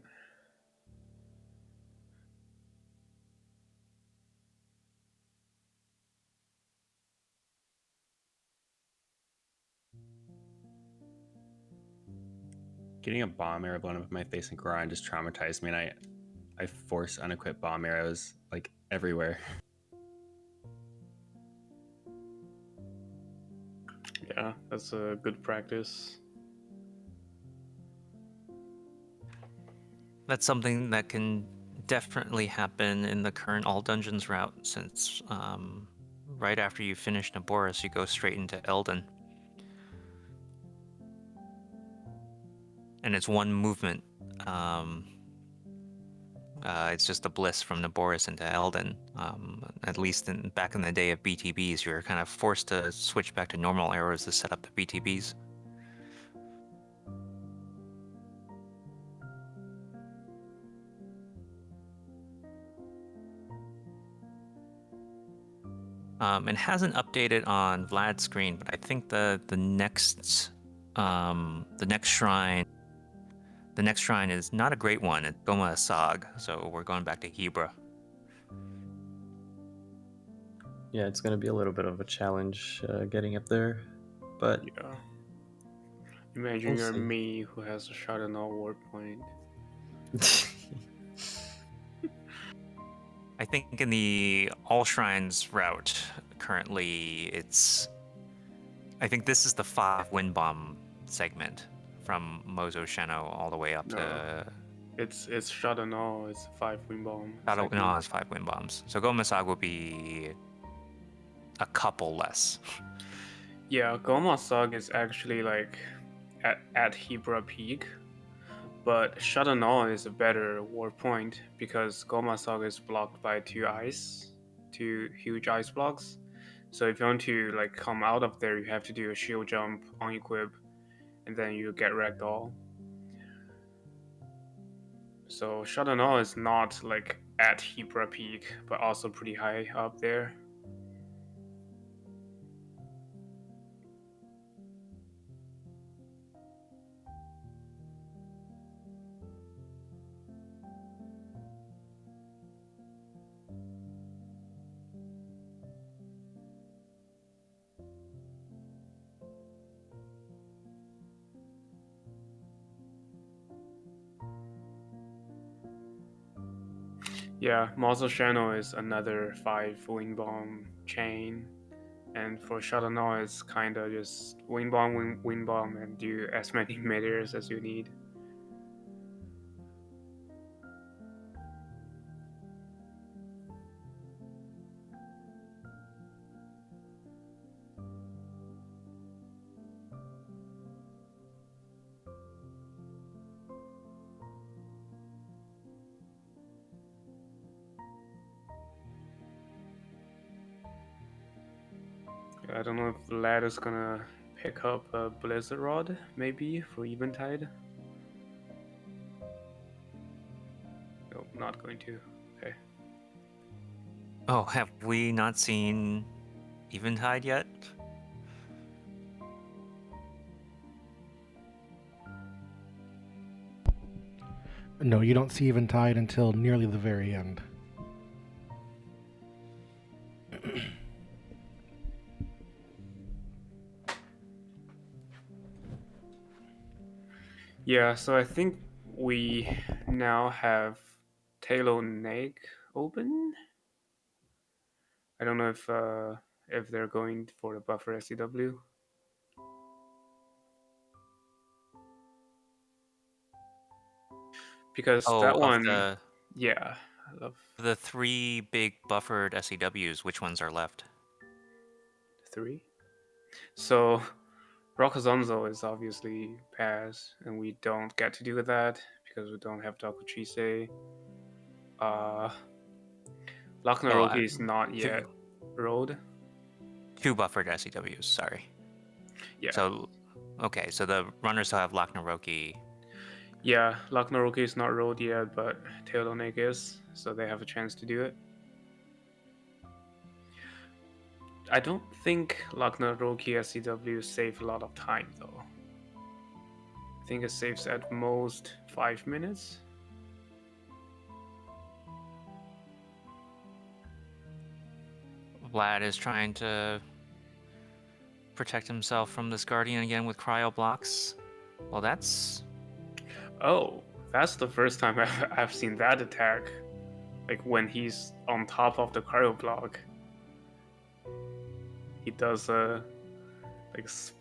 Getting a bomb arrow blown up in my face and groin just traumatized me, and I force unequipped bomb arrows like everywhere. Yeah, that's a good practice. That's something that can definitely happen in the current all dungeons route, since right after you finish Naboris, you go straight into Elden. And it's one movement. It's just a bliss from Naboris into Elden. At least back in the day of BTBs, you were kind of forced to switch back to normal arrows to set up the BTBs. It hasn't updated on Vlad's screen, but I think the next shrine is not a great one. It's Goma Asag, so we're going back to Hebra. Yeah, it's gonna be a little bit of a challenge getting up there, but yeah. Imagine we'll you're see. me who has a shot in all war point. I think in the All Shrines route, currently I think this is the 5 Wind Bomb segment from Mozo Sheno all the way up to... It's shot in all, it's 5 wind bomb. No, it's 5 Wind Bombs. So Goma Asag will be a couple less. Yeah, Goma Asag is actually like at Hebra peak, but Shut and All is a better war point because Goma Asag is blocked by 2 huge ice blocks. So if you want to like come out of there, you have to do a shield jump on equip, and then you get ragdoll. So Shut and All is not like at Hebra peak, but also pretty high up there. Yeah, Mazel Channel is another 5 Wing Bomb chain. And for Shadownaw, it's kind of just Wing Bomb, Wing Bomb, and do as many meters as you need. I don't know if Vlad is gonna pick up a Blizzard Rod, maybe, for Eventide. Nope, not going to. Okay. Oh, have we not seen Eventide yet? No, you don't see Eventide until nearly the very end. Yeah, so I think we now have Taylor Neg open. I don't know if they're going for the buffer SCW. Because that one, yeah, I love the 3 big buffered SCWs. Which ones are left? 3. So Rockazonzo is obviously pass, and we don't get to do that because we don't have Dakuchise. Laknaroki is not yet rolled. 2 buffered SCWs, sorry. Yeah. So, okay, so the runners still have Laknaroki. Yeah, Laknaroki is not rolled yet, but Teodonek is, so they have a chance to do it. I don't think Laknaroki SCW save a lot of time, though. I think it saves at most 5 minutes. Vlad is trying to protect himself from this Guardian again with cryo blocks. Well, that's... Oh, that's the first time I've seen that attack. Like when he's on top of the cryo block. He does a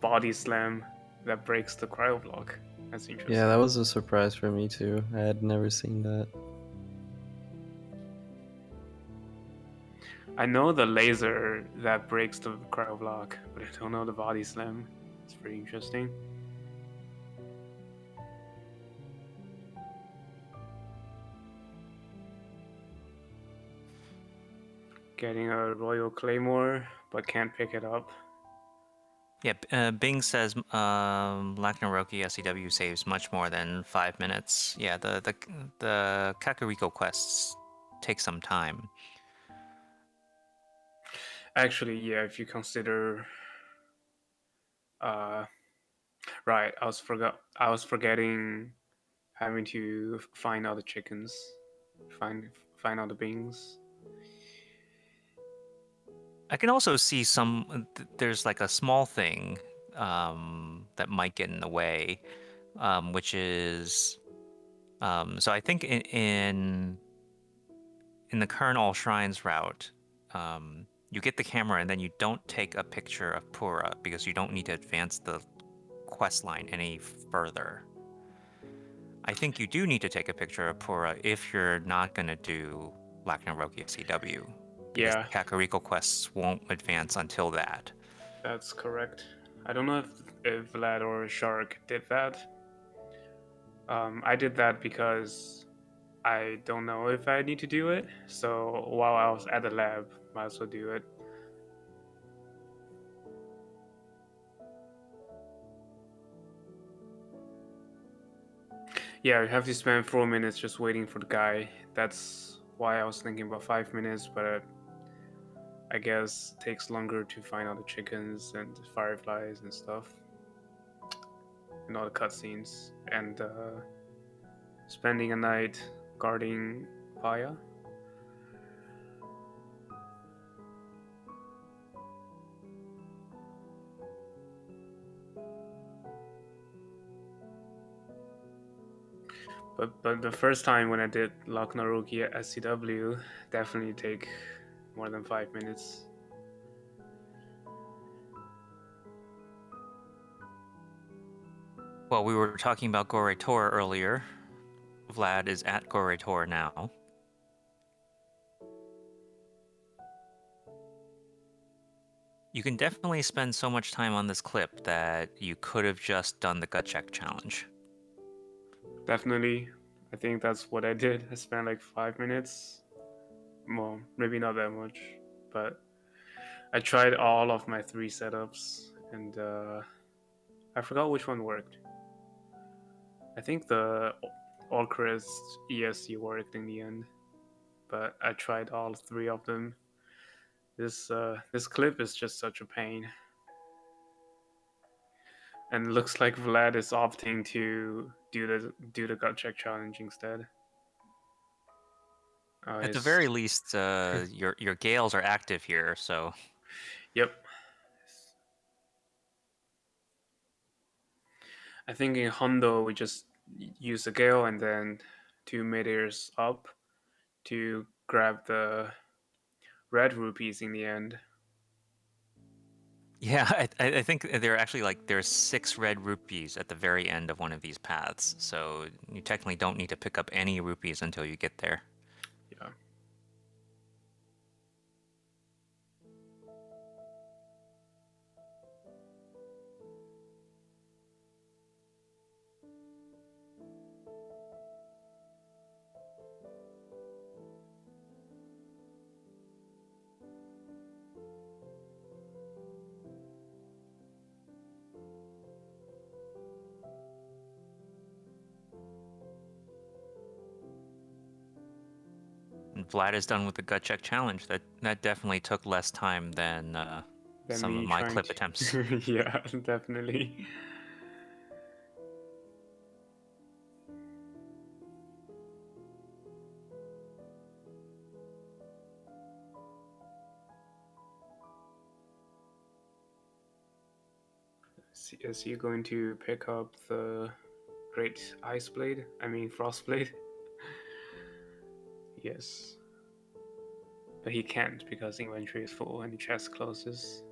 body slam that breaks the cryo block. That's interesting. Yeah, that was a surprise for me too. I had never seen that. I know the laser that breaks the cryo block, but I don't know the body slam. It's pretty interesting. Getting a Royal Claymore, but can't pick it up. Yeah, Bing says Laknaroki SCW saves much more than 5 minutes. Yeah, the Kakariko quests take some time. Actually, yeah, if you consider, right, I was forgetting having to find all the chickens, find all the bings. I can also see there's like a small thing that might get in the way, which is, so I think in the current All Shrines route, you get the camera and then you don't take a picture of Pura because you don't need to advance the quest line any further. I think you do need to take a picture of Pura if you're not going to do Laknaroki CW. Because Yeah. Kakariko quests won't advance until that. That's correct. I don't know if Vlad or Shark did that. I did that because I don't know if I need to do it. So while I was at the lab, might as well do it. Yeah, you have to spend 4 minutes just waiting for the guy. That's why I was thinking about 5 minutes, but I guess it takes longer to find all the chickens and the fireflies and stuff. And all the cutscenes. And spending a night guarding Paya. But the first time when I did Laknaroki at SCW, definitely take more than 5 minutes. Well, we were talking about Gore Tor earlier. Vlad is at Gore Tor now. You can definitely spend so much time on this clip that you could have just done the gut check challenge. Definitely. I think that's what I did. I spent like 5 minutes. Well, maybe not that much. But I tried all of my 3 setups. And I forgot which one worked. I think the Orchrist ESC worked in the end. But I tried all 3 of them. This clip is just such a pain. And it looks like Vlad is opting to do the gut check challenge instead. At the very least, your gales are active here, so. Yep. I think in Hondo we just use the gale and then 2 mid-airs up to grab the red rupees in the end. Yeah, I think there are actually there's 6 red rupees at the very end of one of these paths, so you technically don't need to pick up any rupees until you get there. Yeah. And Vlad is done with the gut check challenge. That definitely took less time than some of my clip attempts. Yeah, definitely. Is he going to pick up the Great Ice Blade? I mean Frost Blade? Yes. But he can't because inventory is full and the chest closes.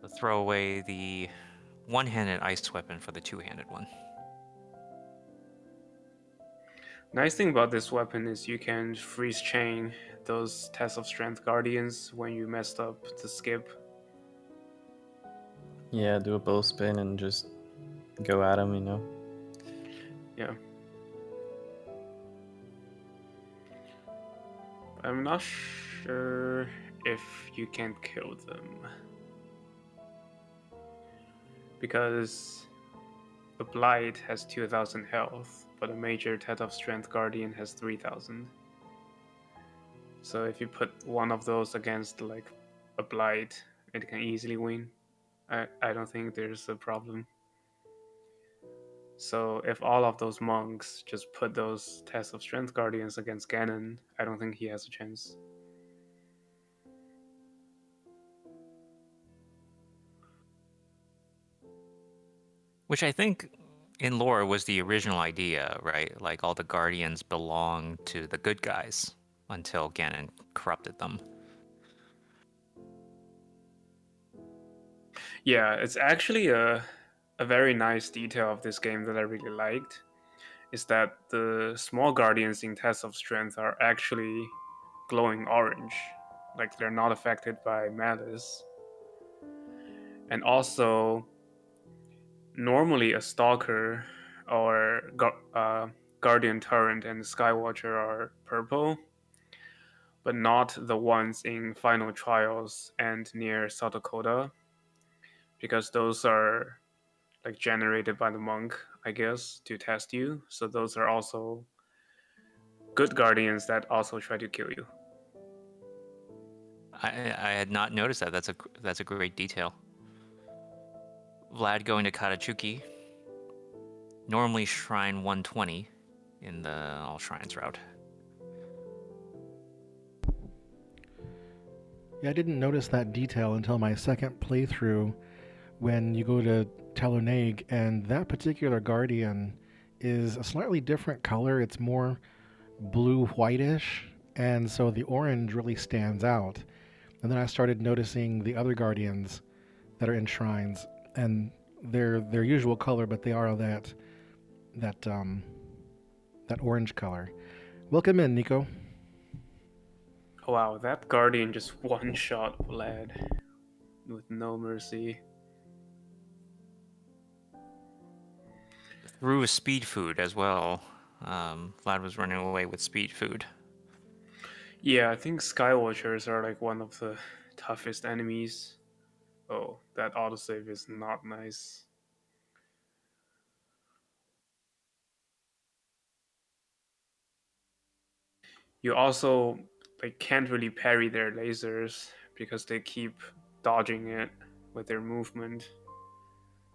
So throw away the one-handed ice weapon for the two-handed one. Nice thing about this weapon is you can freeze chain those Test of Strength Guardians when you messed up the skip. Yeah, do a bow spin and just go at him, you know? Yeah. I'm not sure if you can kill them. Because the Blight has 2000 health, but a major Test of Strength Guardian has 3000. So if you put one of those against like a Blight, it can easily win. I don't think there's a problem. So if all of those monks just put those Test of Strength Guardians against Ganon, I don't think he has a chance. Which I think in lore was the original idea, right? Like all the guardians belong to the good guys until Ganon corrupted them. Yeah, it's actually a very nice detail of this game that I really liked, is that the small guardians in Test of Strength are actually glowing orange. Like they're not affected by malice. And also, normally a Stalker or Guardian Turret and Skywatcher are purple, but not the ones in Final Trials and near South Dakota, because those are like generated by the monk, I guess, to test you. So those are also good guardians that also try to kill you. I had not noticed that. That's a great detail. Vlad going to Katachuki. Normally Shrine 120 in the All Shrines route. Yeah, I didn't notice that detail until my second playthrough when you go to Taloneg, and that particular guardian is a slightly different color. It's more blue-whitish, and so the orange really stands out. And then I started noticing the other guardians that are in shrines, and they're their usual color, but they are that orange color. Welcome in, Nico. Wow, that guardian just one-shot Vlad with no mercy. Through a speed food as well. Vlad was running away with speed food. Yeah, I think Skywatchers are like one of the toughest enemies. Oh, that autosave is not nice. you also like can't really parry their lasers because they keep dodging it with their movement.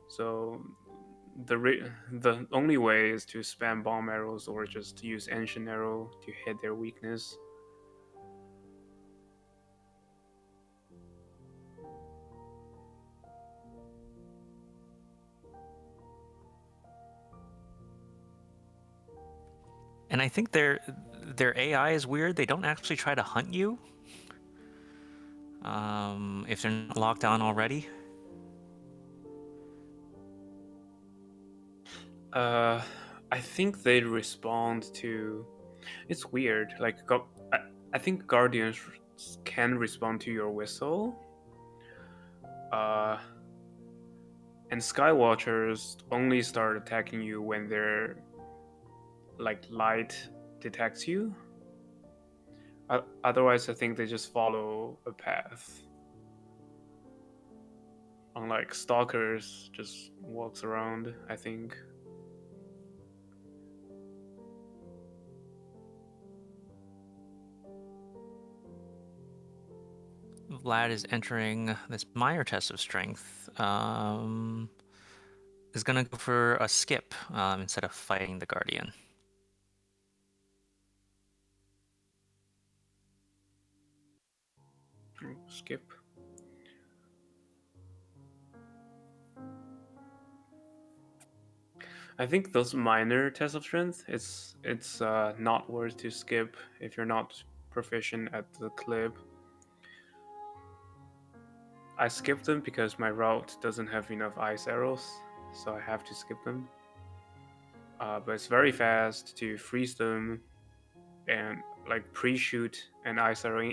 So the only way is to spam bomb arrows or just use ancient arrow to hit their weakness. And I think their AI is weird. They don't actually try to hunt you if they're not locked on already. I think they respond to. It's weird. Like I think guardians can respond to your whistle. And Skywatchers only start attacking you when their like light detects you. Otherwise, I think they just follow a path. Unlike Stalkers, just walks around, I think. Vlad is entering this minor test of strength. Is gonna go for a skip instead of fighting the Guardian. Skip. I think those minor tests of strength, it's not worth to skip if you're not proficient at the clip. I skipped them because my route doesn't have enough ice arrows, so I have to skip them. But it's very fast to freeze them and like pre-shoot an ice arrow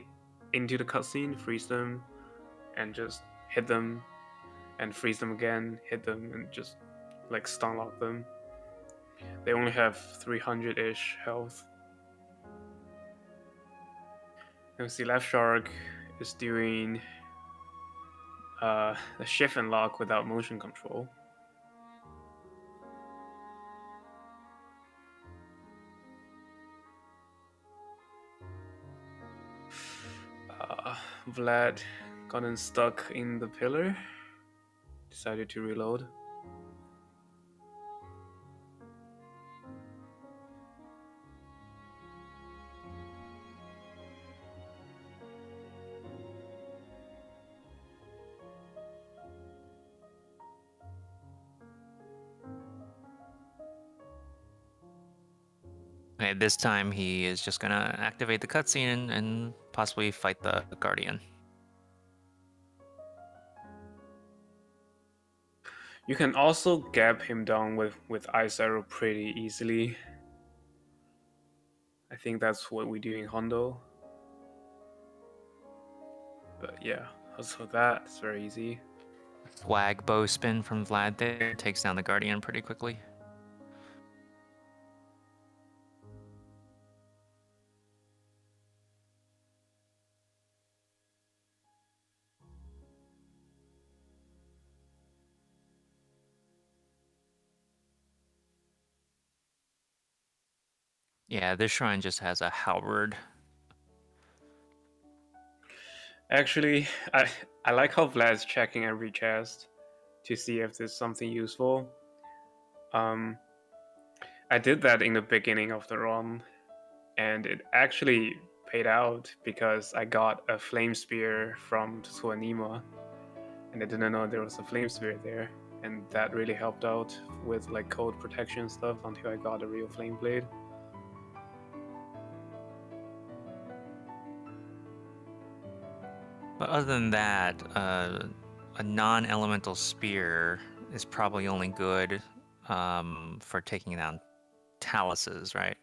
into the cutscene, freeze them, and just hit them, and freeze them again, hit them, and just like stun lock them. They only have 300-ish health. And see, Left Shark is doing a shift and lock without motion control. Vlad gotten stuck in the pillar. Decided to reload. Okay, this time he is just gonna activate the cutscene and possibly fight the Guardian. You can also gap him down with Ice Arrow pretty easily. I think that's what we do in Hondo. But yeah, also that's very easy. Swag bow spin from Vlad there takes down the Guardian pretty quickly. Yeah, this shrine just has a halberd. Actually, I like how Vlad's checking every chest to see if there's something useful. I did that in the beginning of the run, and it actually paid out because I got a flame spear from Tsuanima, and I didn't know there was a flame spear there, and that really helped out with like code protection stuff until I got a real flame blade. But other than that, a non-elemental spear is probably only good for taking down taluses, right?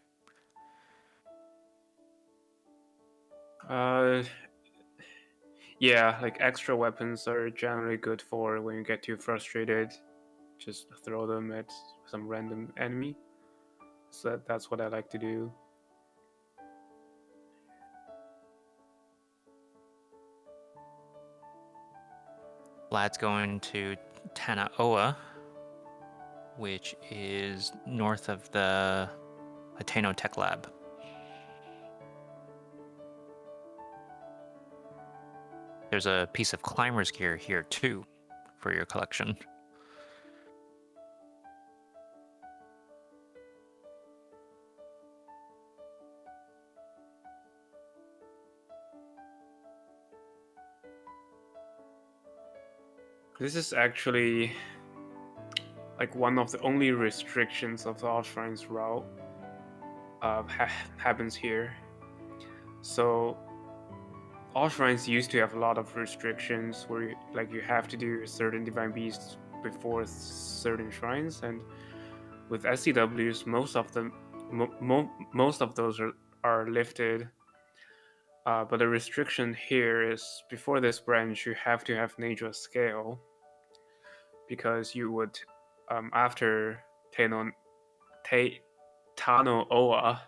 Yeah, like extra weapons are generally good for when you get too frustrated. Just throw them at some random enemy. So that's what I like to do. Vlad's going to Tanaoa, which is north of the Hateno Tech Lab. There's a piece of climber's gear here too for your collection. This is actually like one of the only restrictions of the All-Shrines route happens here. So all shrines used to have a lot of restrictions where you have to do certain divine beasts before certain shrines, and with SCWs most of them most of those are lifted. But the restriction here is before this branch you have to have Nature Scale, because you would after Tano Oa,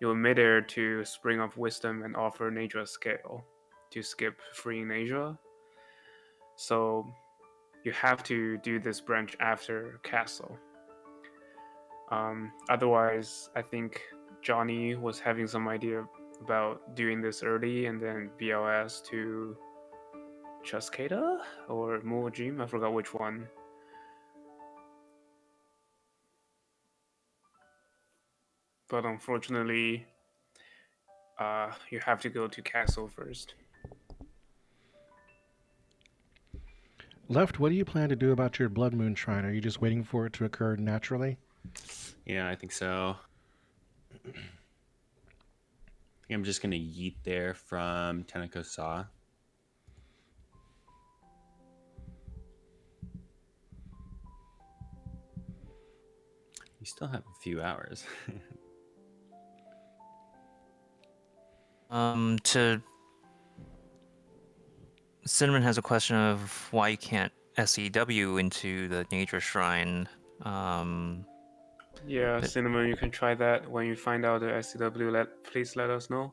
you will midair to Spring of Wisdom and offer Nature Scale to skip freeing Nature. So you have to do this branch after Castle. Otherwise, I think Johnny was having some idea about doing this early and then BLS to Chuskada or Muajim, I forgot which one. But unfortunately, you have to go to Castle first. Left, what do you plan to do about your Blood Moon Shrine? Are you just waiting for it to occur naturally? Yeah, I think so. I think I'm just gonna yeet there from Tenakosa. You still have a few hours. Cinnamon has a question of why you can't SEW into the Nature Shrine. Yeah, Cinnamon, you can try that when you find out the SCW. Please let us know.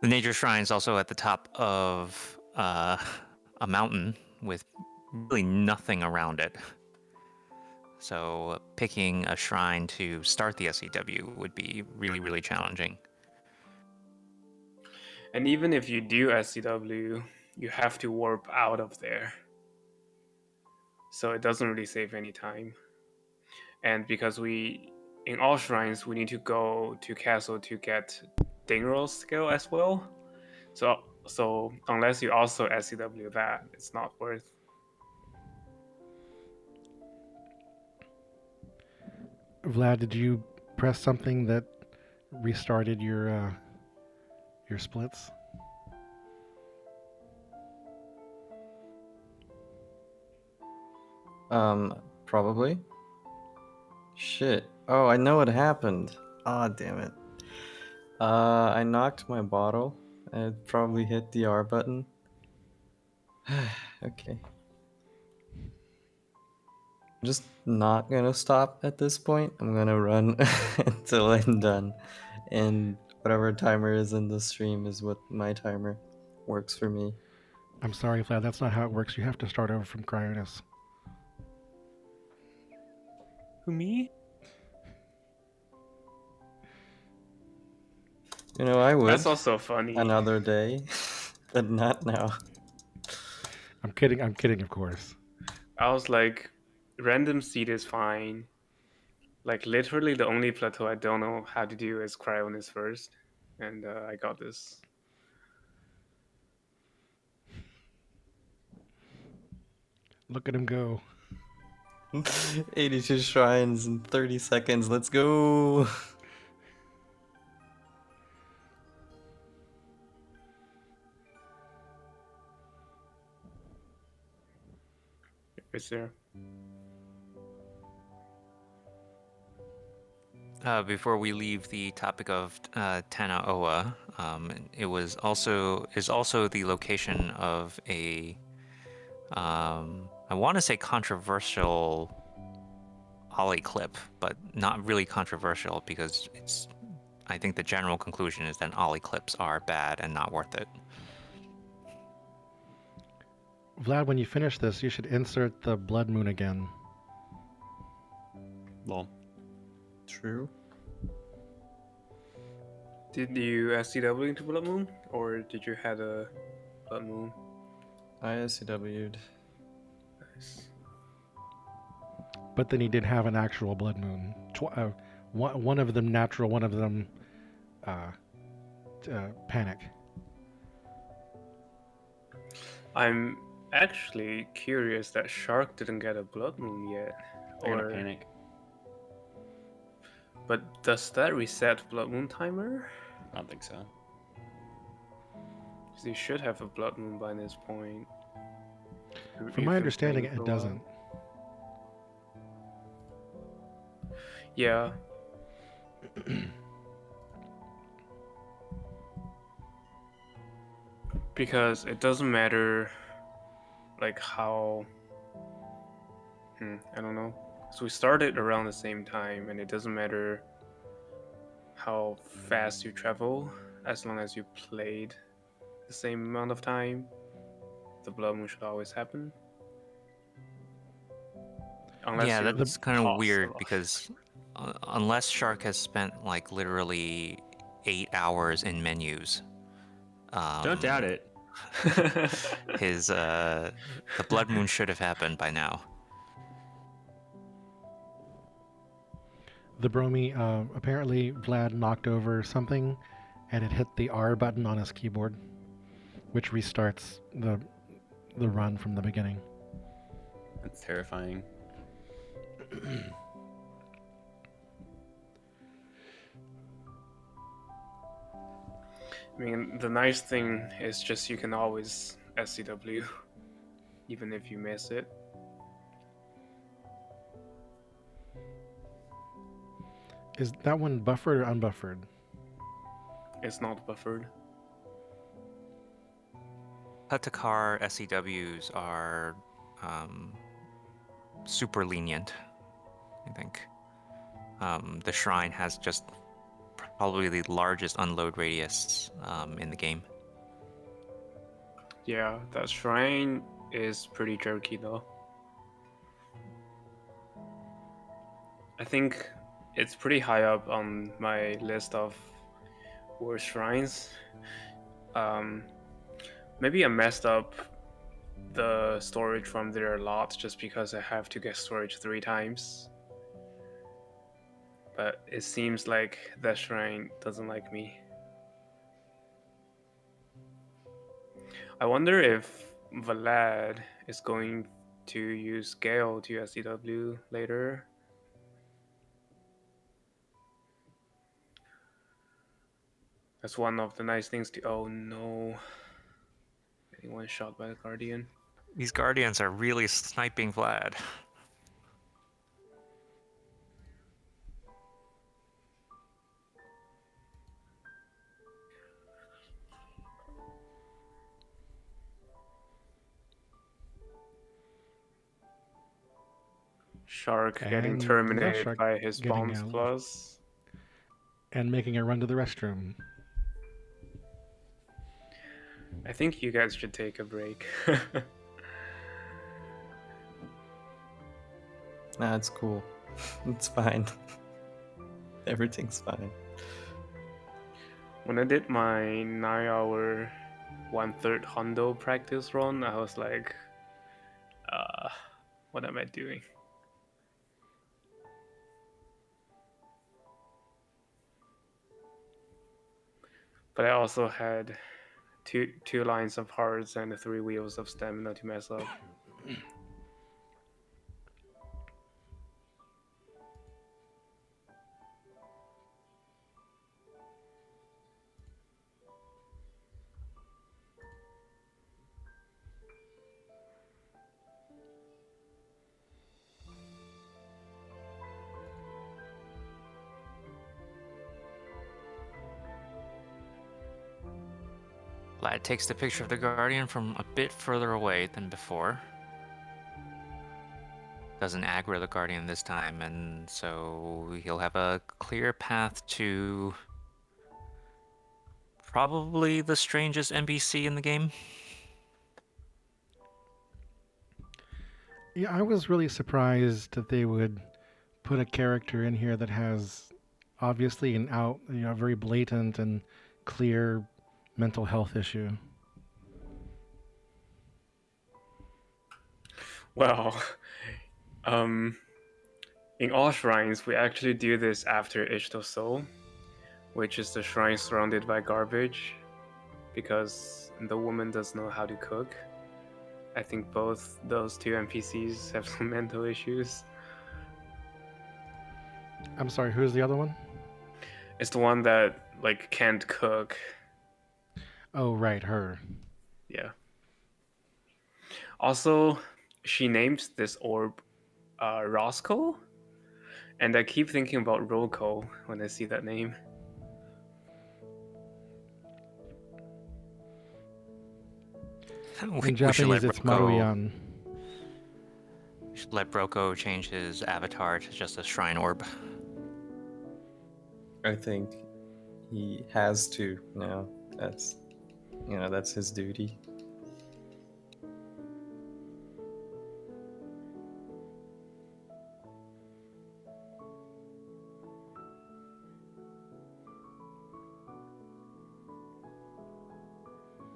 The Nature Shrine is also at the top of a mountain with really nothing around it. So picking a shrine to start the SEW would be really, really challenging. And even if you do SCW, you have to warp out of there. So it doesn't really save any time. And because in all shrines, we need to go to Castle to get Dingro's skill as well. So unless you also SCW that, it's not worth. Vlad, did you press something that restarted your splits? Probably. Shit. Oh, I know what happened. Ah, damn it. I knocked my bottle. I probably hit the R button. Okay. I'm just not gonna stop at this point. I'm gonna run until I'm done. And whatever timer is in the stream is what my timer works for me. I'm sorry, Vlad, that's not how it works. You have to start over from Cryonis. Who, me? You know, I would. That's also funny. Another day, but not now. I'm kidding, of course. I was like, random seed is fine. Like literally the only plateau I don't know how to do is Cryonis first. And I got this. Look at him go. 82 shrines in 30 seconds. Let's go. Is there? Before we leave the topic of Tana Oa, is also the location of a I want to say controversial ollie clip, but not really controversial because I think the general conclusion is that ollie clips are bad and not worth it. Vlad, when you finish this, you should insert the Blood Moon again. Lol. True. Did you SCW into Blood Moon, or did you have a Blood Moon? I SCW'd. Nice. But then he did have an actual blood moon. One of them natural, one of them panic. I'm actually curious that Shark didn't get a Blood Moon yet. I got a panic. But does that reset Blood Moon timer? I don't think so. Because you should have a Blood Moon by this point. From my understanding, it doesn't. Yeah. Because it doesn't matter, like, how... I don't know. So we started around the same time, and it doesn't matter how fast you travel, as long as you played the same amount of time. The Blood Moon should always happen. Unless yeah, you that's kind of pause weird a lot. because unless Shark has spent like literally 8 hours in menus, Don't doubt it. his the Blood Moon should have happened by now. The Bromy, apparently Vlad knocked over something, and it hit the R button on his keyboard, which restarts the run from the beginning. That's terrifying. I mean, the nice thing is just you can always SCW, even if you miss it. Is that one buffered or unbuffered? It's not buffered. Cut-to-car SCWs are super lenient, I think. The Shrine has just probably the largest unload radius in the game. Yeah, that Shrine is pretty jerky though. I think it's pretty high up on my list of worst shrines. Maybe I messed up the storage from there a lot just because I have to get storage 3 times. But it seems like that shrine doesn't like me. I wonder if Vlad is going to use Gale to SCW later. That's one of the nice things to... Oh no. Getting one shot by the Guardian. These Guardians are really sniping Vlad. Shark getting And terminated Shark by his getting bombs plus. And making a run to the restroom. I think you guys should take a break. Nah, it's cool. It's fine. Everything's fine. When I did my 9-hour 1/3 Hondo practice run, I was like, what am I doing? But I also had two lines of hearts and 3 wheels of stamina to mess up. Vlad takes the picture of the Guardian from a bit further away than before. Doesn't aggro the Guardian this time, and so he'll have a clear path to probably the strangest NPC in the game. Yeah, I was really surprised that they would put a character in here that has obviously an very blatant and clear mental health issue? Well, in all shrines, we actually do this after Ishto Soul, which is the shrine surrounded by garbage, because the woman doesn't know how to cook. I think both those two NPCs have some mental issues. I'm sorry, who's the other one? It's the one that like can't cook. Oh, right, her. Yeah. Also, she named this orb Roscoe, and I keep thinking about Roko when I see that name. In Japanese, it's Maruyan. We should let Broko change his avatar to just a shrine orb. I think he has to now. That's that's his duty.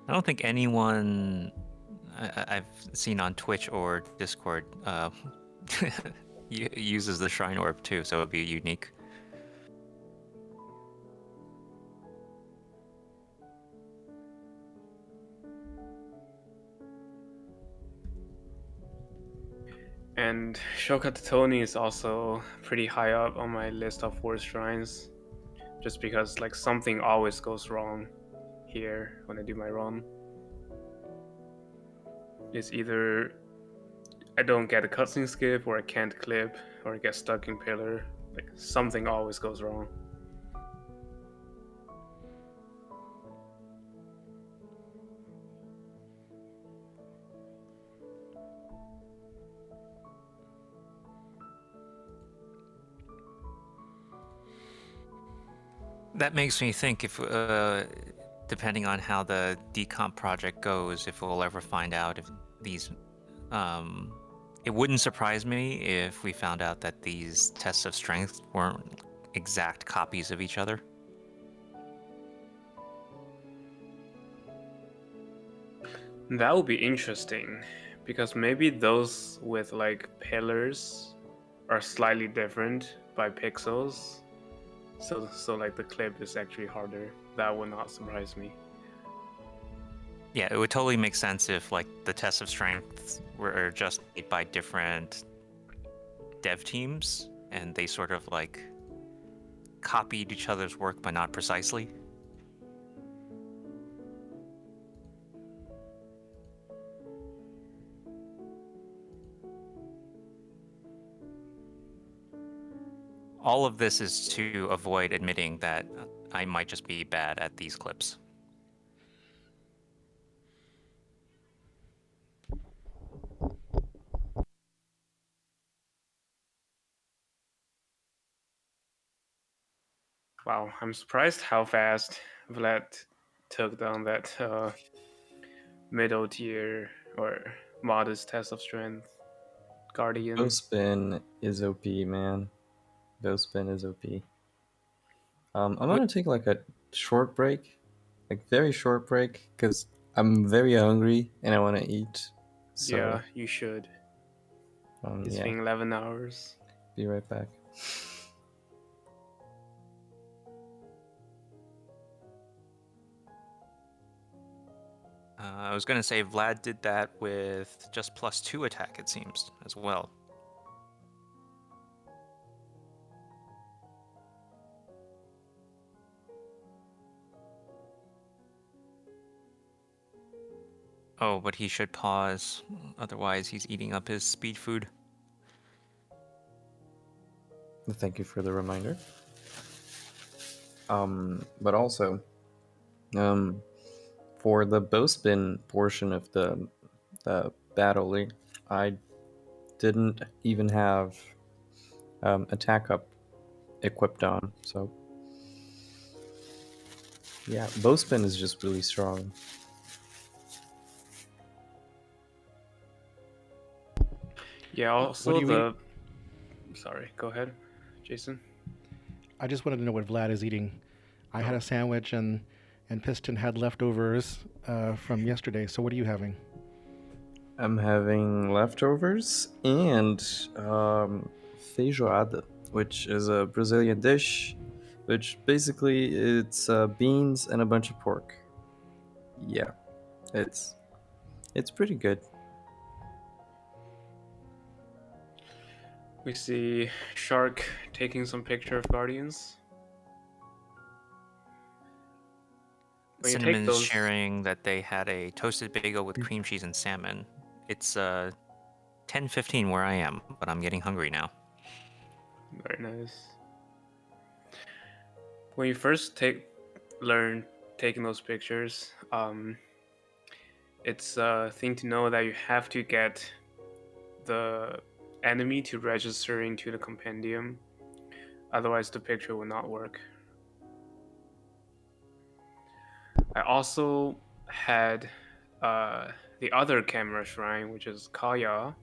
I don't think anyone I've seen on Twitch or Discord uses the shrine orb too, so it'd be unique. And Shokatatoni is also pretty high up on my list of worst shrines, just because like something always goes wrong here when I do my run. It's either I don't get a cutscene skip, or I can't clip, or I get stuck in pillar. Like something always goes wrong. That makes me think if, depending on how the decomp project goes, if we'll ever find out if these, it wouldn't surprise me if we found out that these tests of strength weren't exact copies of each other. That would be interesting, because maybe those with like pillars are slightly different by pixels. So like the clip is actually harder. That would not surprise me. Yeah, it would totally make sense if like the tests of strength were just made by different dev teams and they sort of like copied each other's work but not precisely. All of this is to avoid admitting that I might just be bad at these clips. Wow, I'm surprised how fast Vlad took down that middle tier or modest test of strength guardian. Bowspin is OP, man. Bowspin is OP. I'm gonna take like a short break, like very short break, because I'm very hungry and I want to eat. So, yeah, you should. It's yeah. been 11 hours. Be right back. I was going to say Vlad did that with just +2 attack, it seems, as well. Oh, but he should pause, otherwise he's eating up his speed food. Thank you for the reminder. But also, for the bowspin portion of the battle, I didn't even have attack up equipped on, so yeah, bowspin is just really strong. Yeah, also the... Sorry, go ahead, Jason. I just wanted to know what Vlad is eating. I had a sandwich, and Piston had leftovers from yesterday. So what are you having? I'm having leftovers and feijoada, which is a Brazilian dish, which basically it's beans and a bunch of pork. Yeah, it's pretty good. We see Shark taking some picture of Guardians. When you take Cinnamon's those, sharing that they had a toasted bagel with cream cheese and salmon. It's 10:15 where I am, but I'm getting hungry now. very nice. When you first learn taking those pictures, it's a thing to know that you have to get the enemy to register into the compendium, otherwise the picture will not work. I also had the other camera shrine, which is Kaya.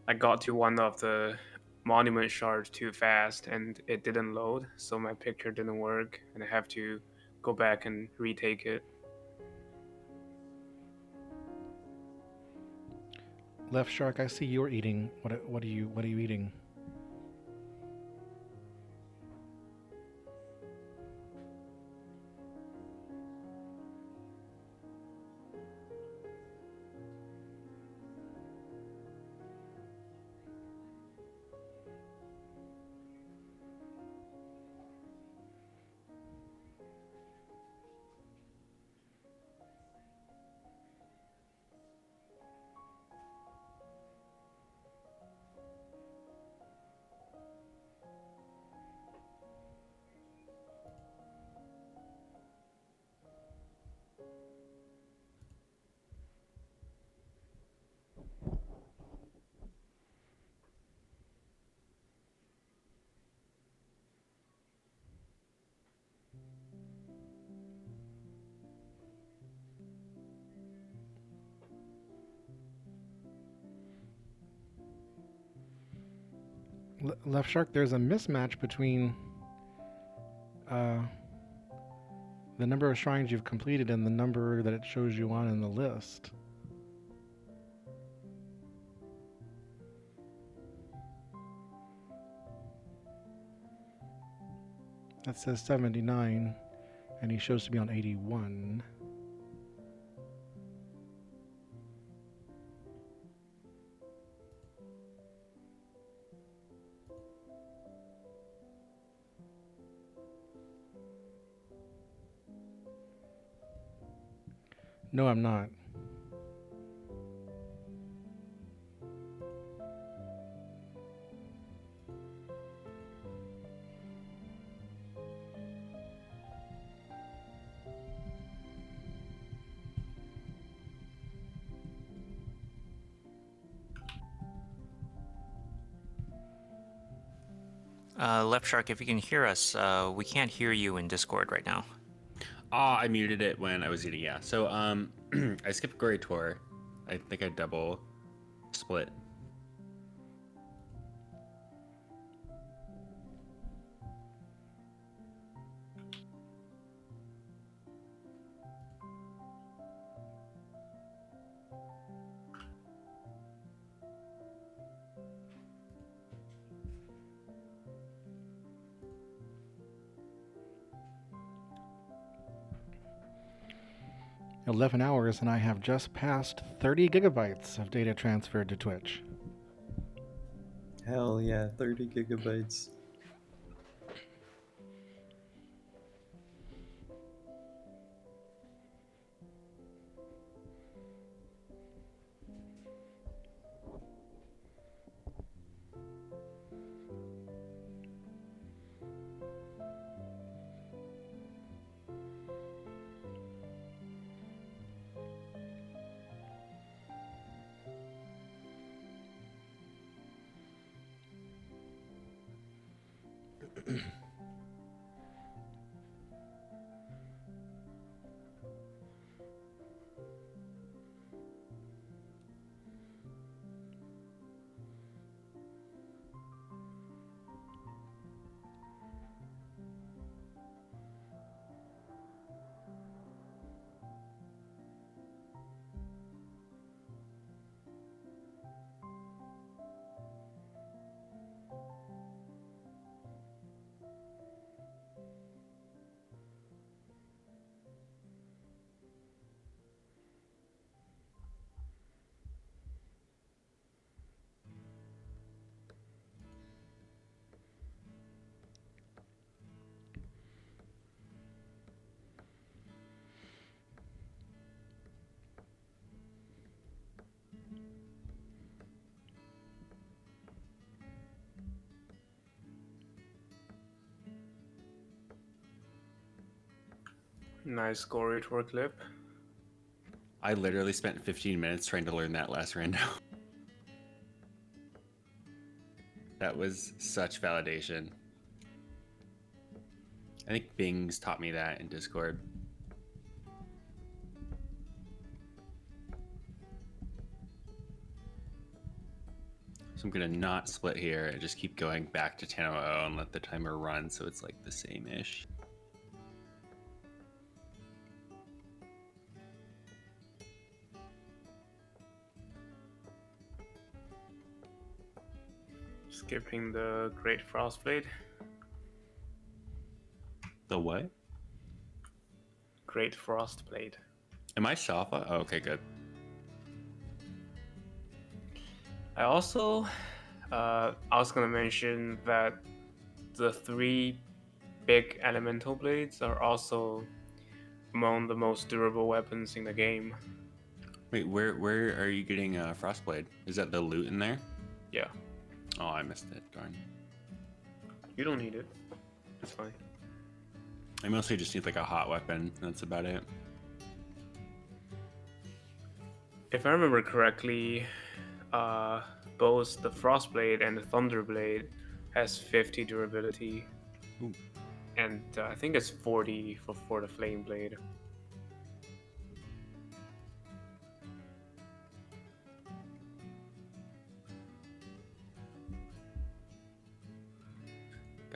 I got to one of the monument shards too fast and it didn't load, so my picture didn't work and I have to go back and retake it. Left Shark, I see you're eating. What are you eating? Left Shark, there's a mismatch between the number of shrines you've completed and the number that it shows you on in the list. That says 79, and he shows to be on 81. No, I'm not. Left Shark, if you can hear us, we can't hear you in Discord right now. I muted it when I was eating. Yeah. So I skipped Gory Tour. I think I double split. "11 hours, and I have just passed 30 gigabytes of data transferred to Twitch." Hell yeah, 30 gigabytes. Nice gory tour clip. I literally spent 15 minutes trying to learn that last rando. That was such validation. I think Bing's taught me that in Discord. So I'm gonna not split here and just keep going back to 10:00 and let the timer run so it's like the same-ish. Skipping the Great Frostblade. The what? Great Frostblade. Am I Shafa? Oh, okay, good. I also, I was gonna mention that the 3 big elemental blades are also among the most durable weapons in the game. Wait, where are you getting Frostblade? Is that the loot in there? Yeah. Oh, I missed it. Darn. You don't need it. It's fine. I mostly just need like a hot weapon. That's about it. If I remember correctly, both the Frostblade and the Thunderblade has 50 durability. Ooh. And I think it's 40 for the Flame Blade.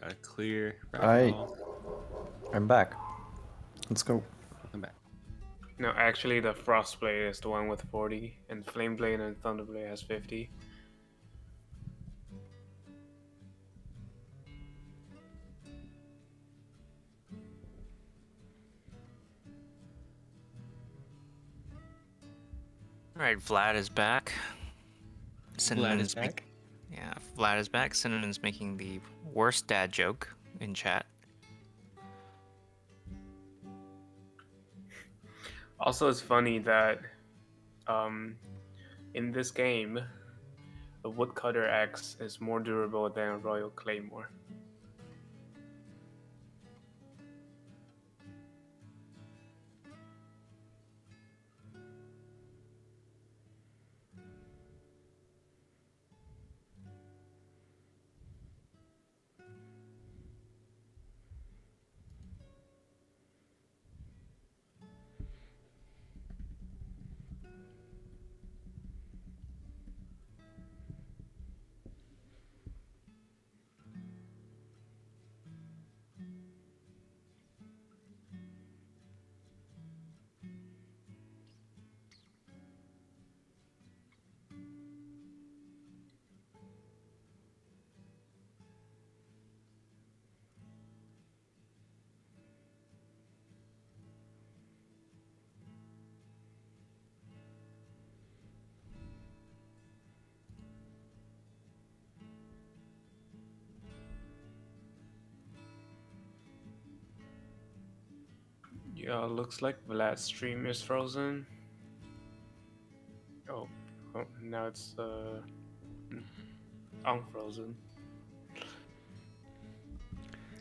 Got a clear. I'm back. Let's go. I'm back. No, actually the Frostblade is the one with 40, and Flame Blade and Thunderblade has 50. All right, Vlad is back. Vlad is back? Yeah, Vlad is back. Cinnamon's making the worst dad joke in chat. Also, it's funny that in this game, a Woodcutter axe is more durable than a Royal Claymore. Yeah, looks like Vlad's stream is frozen. Oh, now it's unfrozen.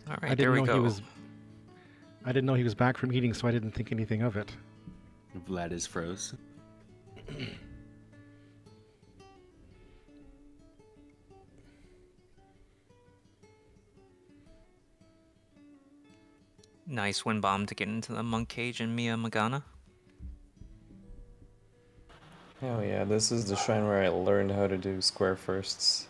All right, there we go. I didn't know he was back from eating, so I didn't think anything of it. Vlad is froze. Nice wind bomb to get into the monk cage in Mia Magana. Oh yeah, this is the shrine where I learned how to do square firsts.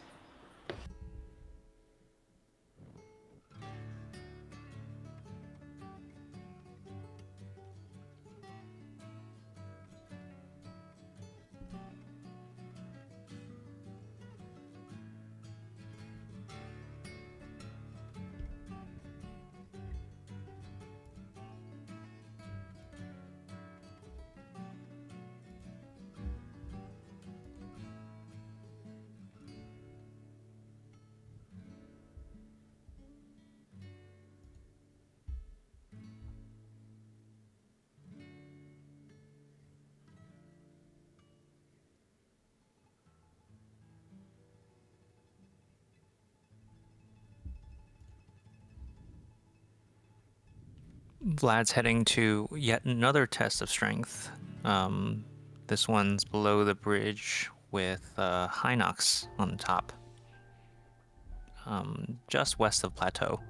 Vlad's heading to yet another test of strength. This one's below the bridge with Hinox on the top, just west of Plateau.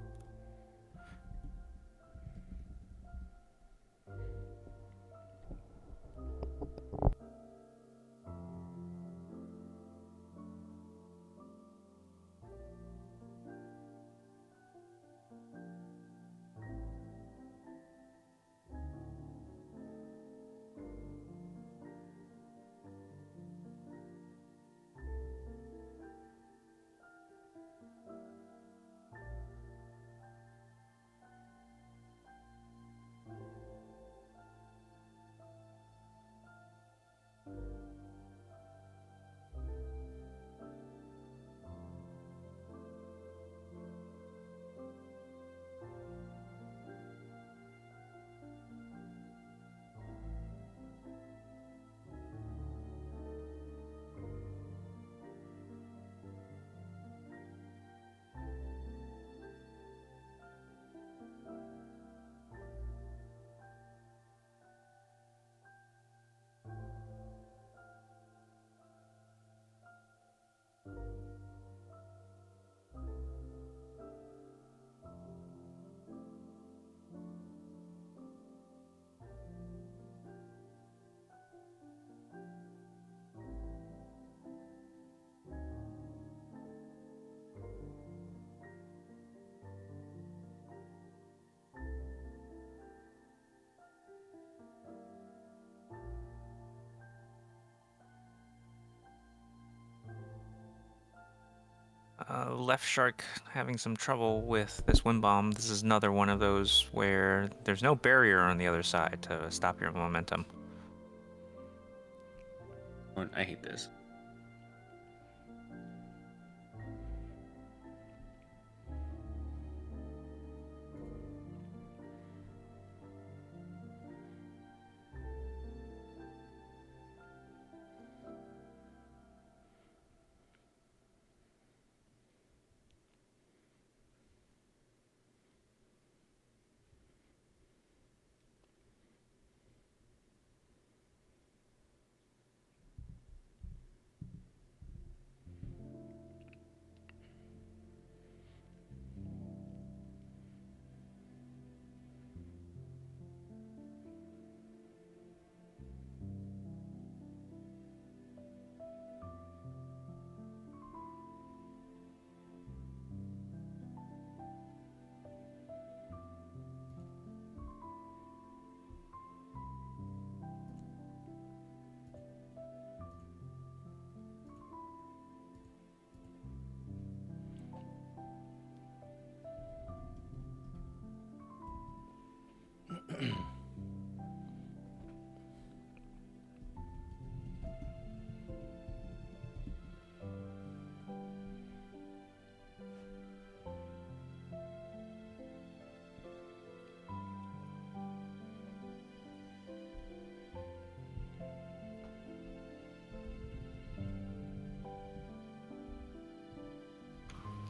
Left Shark having some trouble with this wind bomb. This is another one of those where there's no barrier on the other side to stop your momentum. I hate this.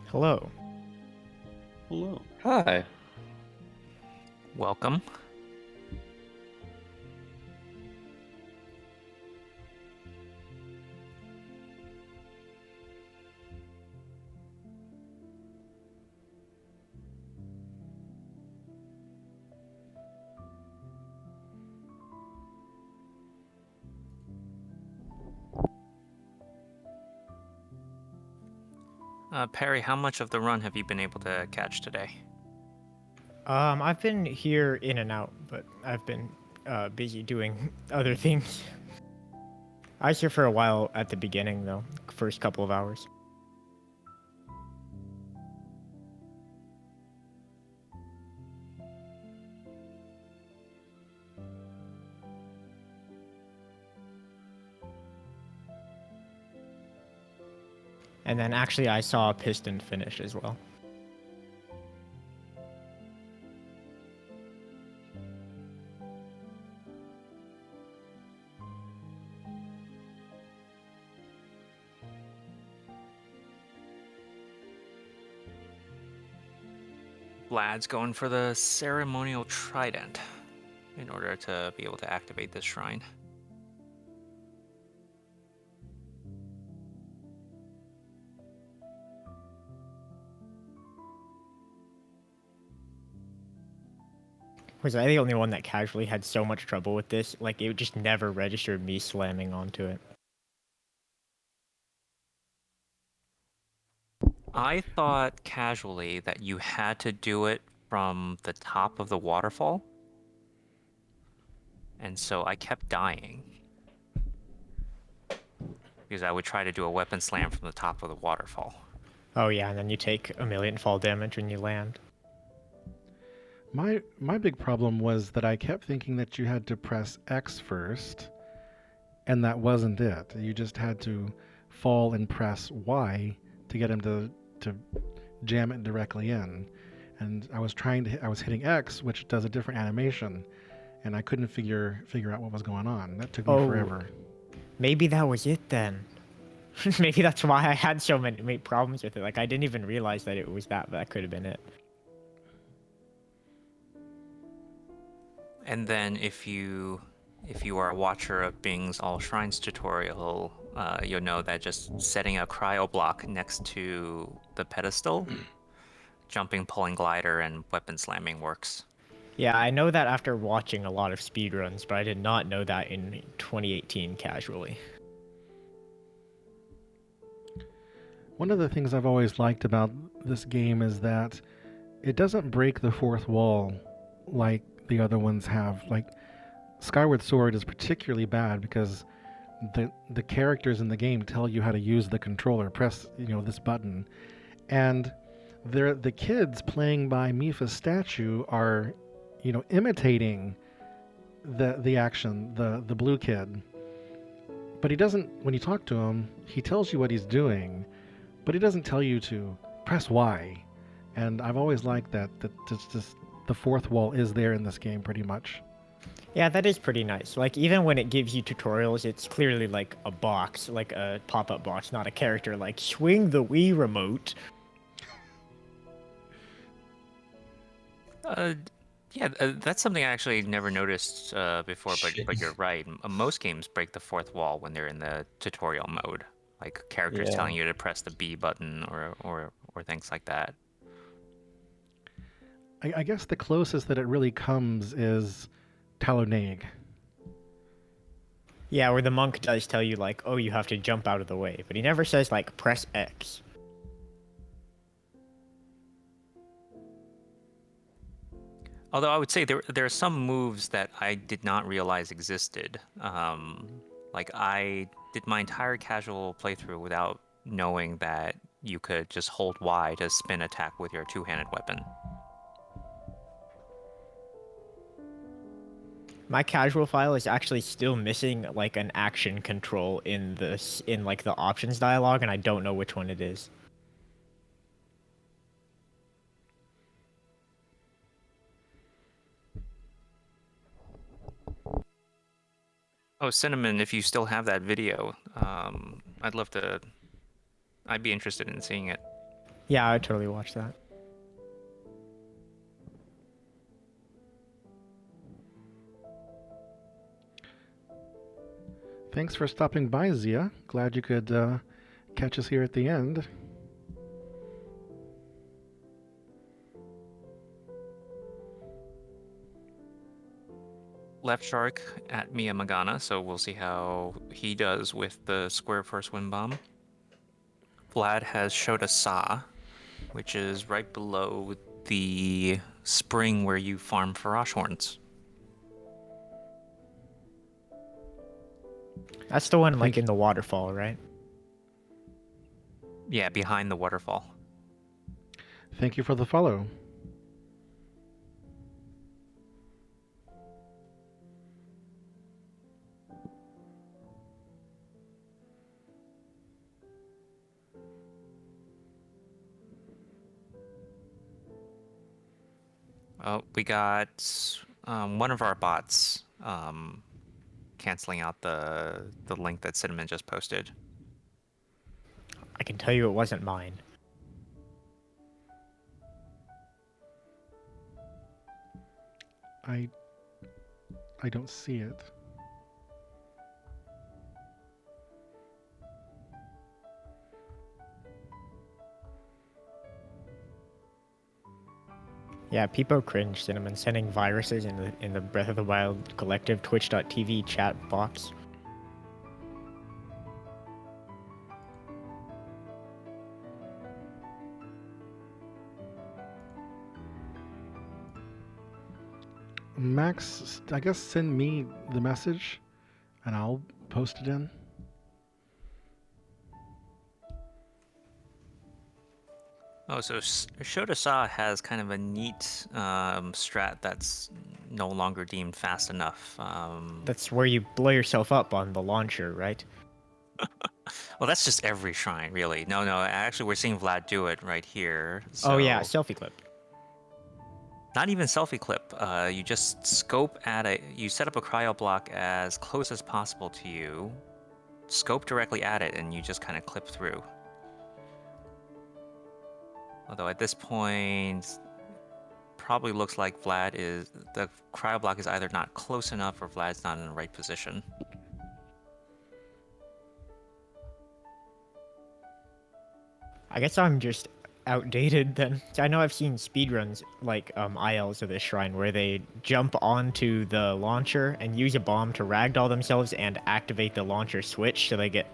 Hello. Hello. Hi. Welcome. Perry, how much of the run have you been able to catch today? I've been here in and out, but I've been busy doing other things. I was here for a while at the beginning, though, first couple of hours. And then actually I saw a piston finish as well. Vlad's going for the ceremonial trident in order to be able to activate this shrine. Was I the only one that casually had so much trouble with this? Like, it just never registered me slamming onto it. I thought casually that you had to do it from the top of the waterfall. And so I kept dying. Because I would try to do a weapon slam from the top of the waterfall. Oh yeah, and then you take 1,000,000 fall damage when you land. My big problem was that I kept thinking that you had to press X first, and that wasn't it. You just had to fall and press Y to get him to jam it directly in. And I was hitting X, which does a different animation, and I couldn't figure out what was going on. That took me forever. Maybe that was it then. Maybe that's why I had so many problems with it. Like, I didn't even realize that it was that, but that could have been it. And then if you are a watcher of Bing's All Shrines tutorial, you'll know that just setting a cryo block next to the pedestal, jumping, pulling glider, and weapon slamming works. Yeah, I know that after watching a lot of speedruns, but I did not know that in 2018 casually. One of the things I've always liked about this game is that it doesn't break the fourth wall like the other ones have. Like, Skyward Sword is particularly bad because the characters in the game tell you how to use the controller. Press, this button. And the kids playing by Mifa's statue are, imitating the action, the blue kid. But he doesn't, when you talk to him, he tells you what he's doing, but he doesn't tell you to press Y. And I've always liked that just the fourth wall is there in this game pretty much. Yeah, that is pretty nice. Like, even when it gives you tutorials, it's clearly like a box, like a pop-up box, not a character like, swing the Wii remote. Yeah, that's something I actually never noticed before, but you're right. Most games break the fourth wall when they're in the tutorial mode, like characters telling you to press the B button or things like that. I guess the closest that it really comes is Taloneg. Yeah, where the monk does tell you, like, oh, you have to jump out of the way, but he never says, like, press X. Although I would say there are some moves that I did not realize existed. Like, I did my entire casual playthrough without knowing that you could just hold Y to spin attack with your two-handed weapon. My casual file is actually still missing, like, an action control in the options dialog, and I don't know which one it is. Oh, Cinnamon, if you still have that video, I'd be interested in seeing it. Yeah, I'd totally watch that. Thanks for stopping by, Zia. Glad you could catch us here at the end. Left Shark at Mia Magana, so we'll see how he does with the square first wind bomb. Vlad has showed a Sa, which is right below the spring where you farm Farash horns. That's the one, like, in the waterfall, right? Yeah, behind the waterfall. Thank you for the follow. Oh, we got one of our bots canceling out the link that Cinnamon just posted. I can tell you it wasn't mine. I don't see it. Yeah, people cringe, Cinnamon, sending viruses in the Breath of the Wild Collective Twitch.tv chat box. Max, I guess send me the message, and I'll post it in. Oh, so Shotosa has kind of a neat strat that's no longer deemed fast enough. That's where you blow yourself up on the launcher, right? Well, that's just every shrine, really. No, actually, we're seeing Vlad do it right here. So... Oh yeah, selfie clip. Not even selfie clip. You just scope at it. You set up a cryo block as close as possible to you, scope directly at it, and you just kind of clip through. Although at this point, probably looks like the cryo block is either not close enough or Vlad's not in the right position. I guess I'm just outdated then. I know I've seen speedruns like ILs of this shrine where they jump onto the launcher and use a bomb to ragdoll themselves and activate the launcher switch so they get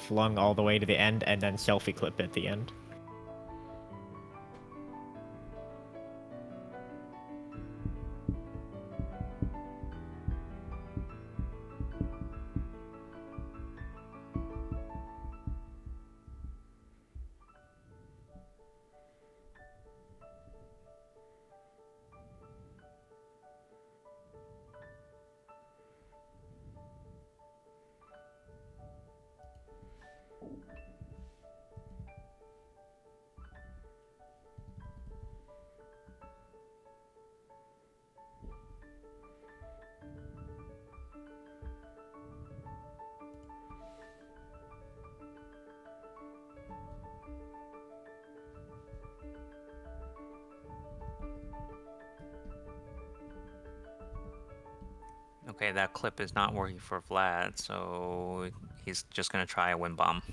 flung all the way to the end and then selfie clip at the end. Okay, that clip is not working for Vlad, so he's just gonna try a wind bomb.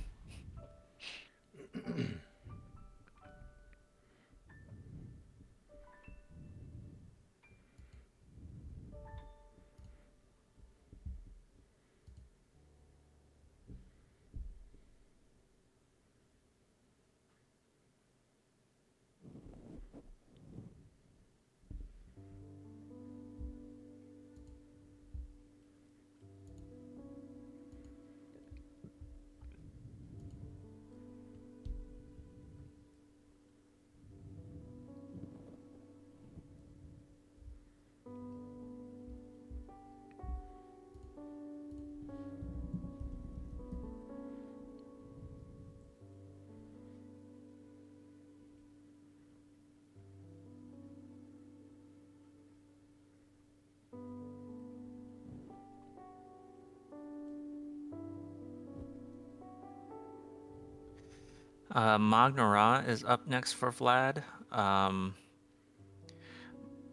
Magnara is up next for Vlad.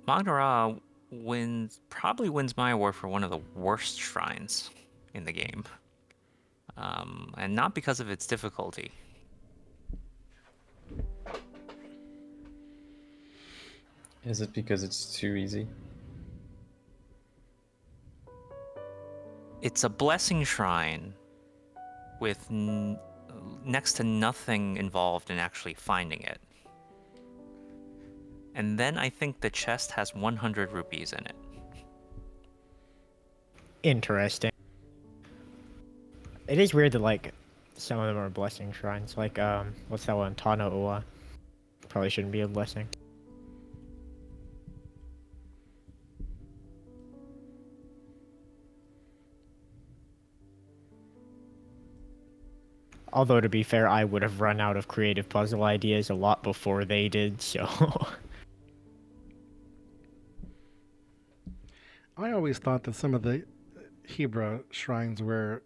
Magnara probably wins my award for one of the worst shrines in the game. And not because of its difficulty. Is it because it's too easy? It's a blessing shrine with next to nothing involved in actually finding it. And then I think the chest has 100 rupees in it. Interesting. It is weird that like some of them are blessing shrines. Like what's that one? Tana Ua. Probably shouldn't be a blessing. Although, to be fair, I would have run out of creative puzzle ideas a lot before they did, so... I always thought that some of the Hebra shrines were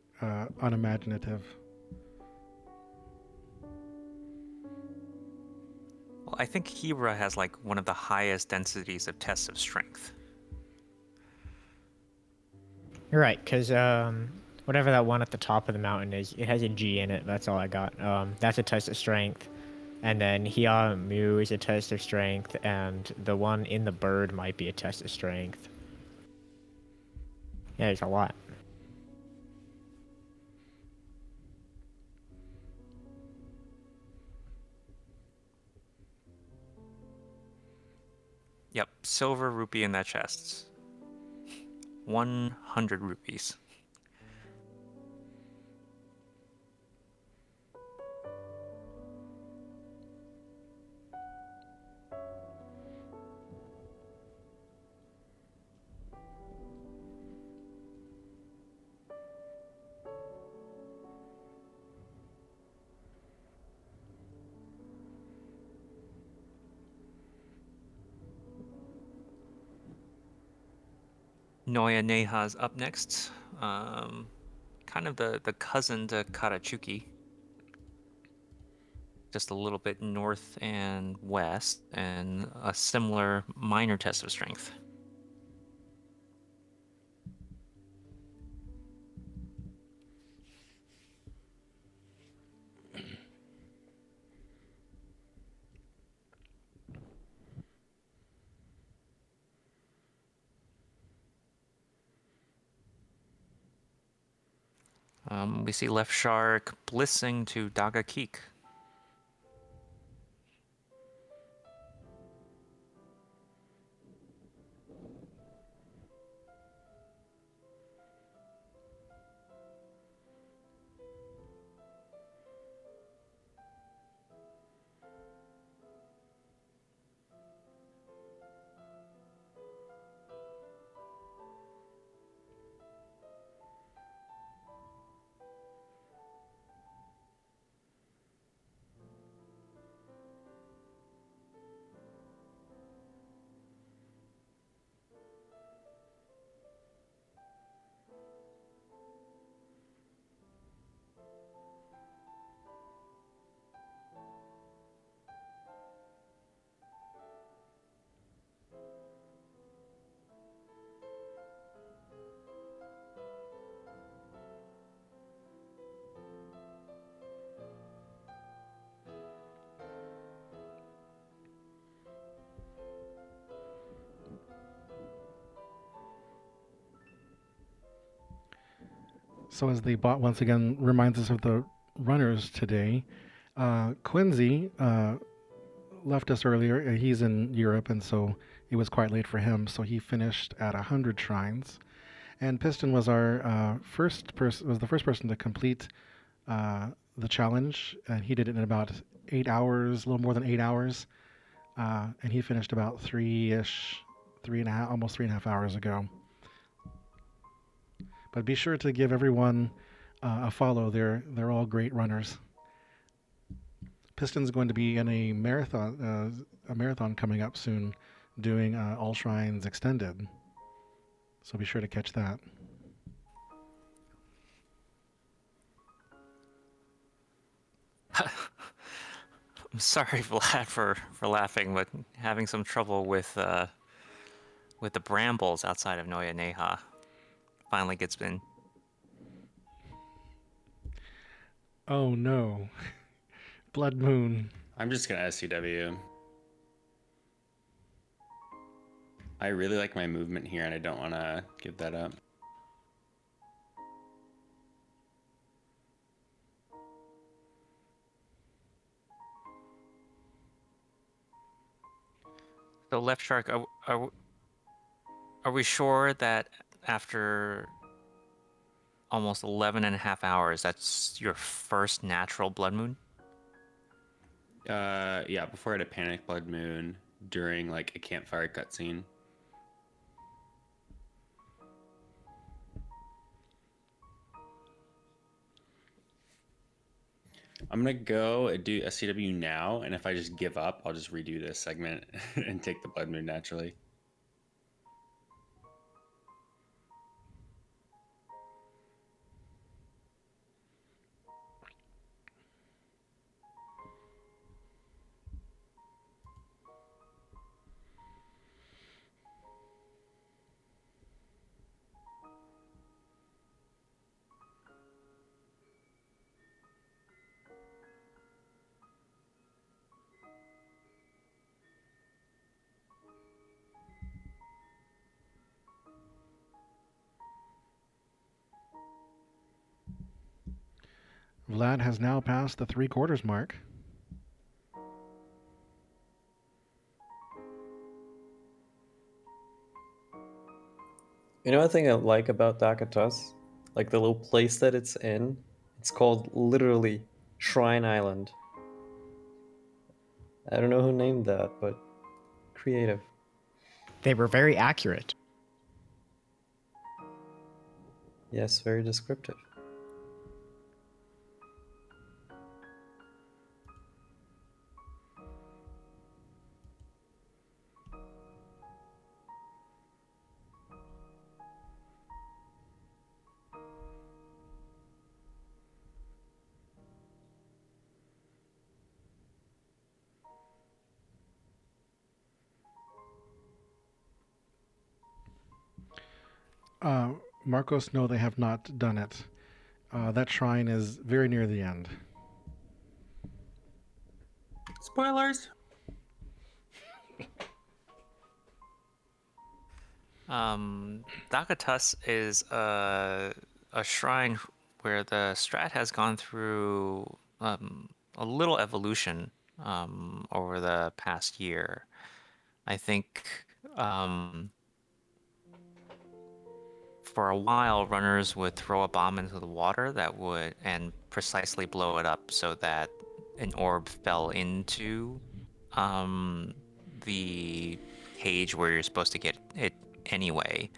unimaginative. Well, I think Hebra has like one of the highest densities of tests of strength. You're right, because whatever that one at the top of the mountain is, it has a G in it. That's all I got. That's a test of strength. And then Hia Mu is a test of strength, and the one in the bird might be a test of strength. Yeah, there's a lot. Yep, silver rupee in that chest. 100 rupees. Noya Neha's up next. Kind of the cousin to Karachuki. Just a little bit north and west, and a similar minor test of strength. We see Left Shark blissing to Daga Keek. So as the bot once again reminds us of the runners today, Cönsi left us earlier. He's in Europe, and so it was quite late for him. So he finished at 100 shrines, and Piston was our first the first person to complete the challenge, and he did it in about 8 hours, a little more than 8 hours, and he finished about almost 3.5 hours ago. But be sure to give everyone a follow. They're all great runners. Piston's going to be in a marathon coming up soon, doing All Shrines Extended. So be sure to catch that. I'm sorry, Vlad, for laughing, but having some trouble with the brambles outside of Noya Neha. Finally gets in. Oh no. Blood Moon. I'm just gonna SCW. I really like my movement here, and I don't want to give that up. So Left Shark, are we sure that after almost 11.5 hours, that's your first natural blood moon? Yeah, before I had a panic blood moon during like a campfire cutscene. I'm gonna go do a CW now, and if I just give up, I'll just redo this segment and take the blood moon naturally. Vlad has now passed the 3/4 mark. You know what thing I like about Dakatos? Like the little place that it's in. It's called literally Shrine Island. I don't know who named that, but creative. They were very accurate. Yes, very descriptive. Marcos, no, they have not done it. That shrine is very near the end. Spoilers. Dakatus is a shrine where the strat has gone through a little evolution over the past year. I think for a while, runners would throw a bomb into the water that would and precisely blow it up so that an orb fell into the cage where you're supposed to get it anyway,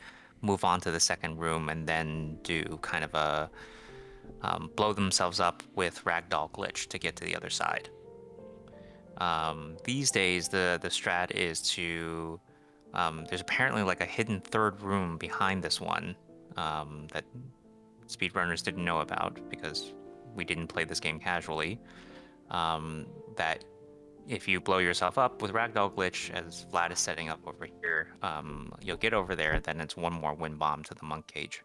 move on to the second room, and then do kind of a blow themselves up with ragdoll glitch to get to the other side. These days, the strat is to there's apparently like a hidden third room behind this one that speedrunners didn't know about because we didn't play this game casually. That if you blow yourself up with ragdoll glitch, as Vlad is setting up over here, you'll get over there, then it's one more wind bomb to the monk cage.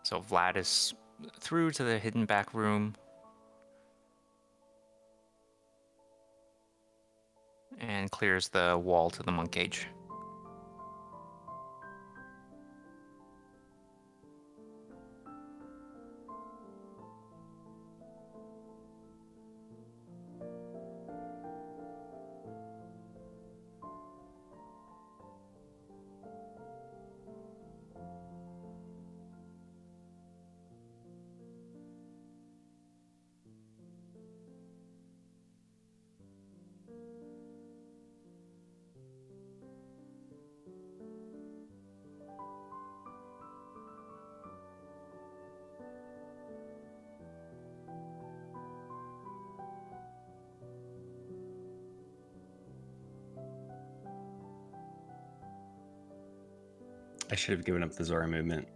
So Vlad is through to the hidden back room. And clears the wall to the monk cage. I should have given up the Zora movement.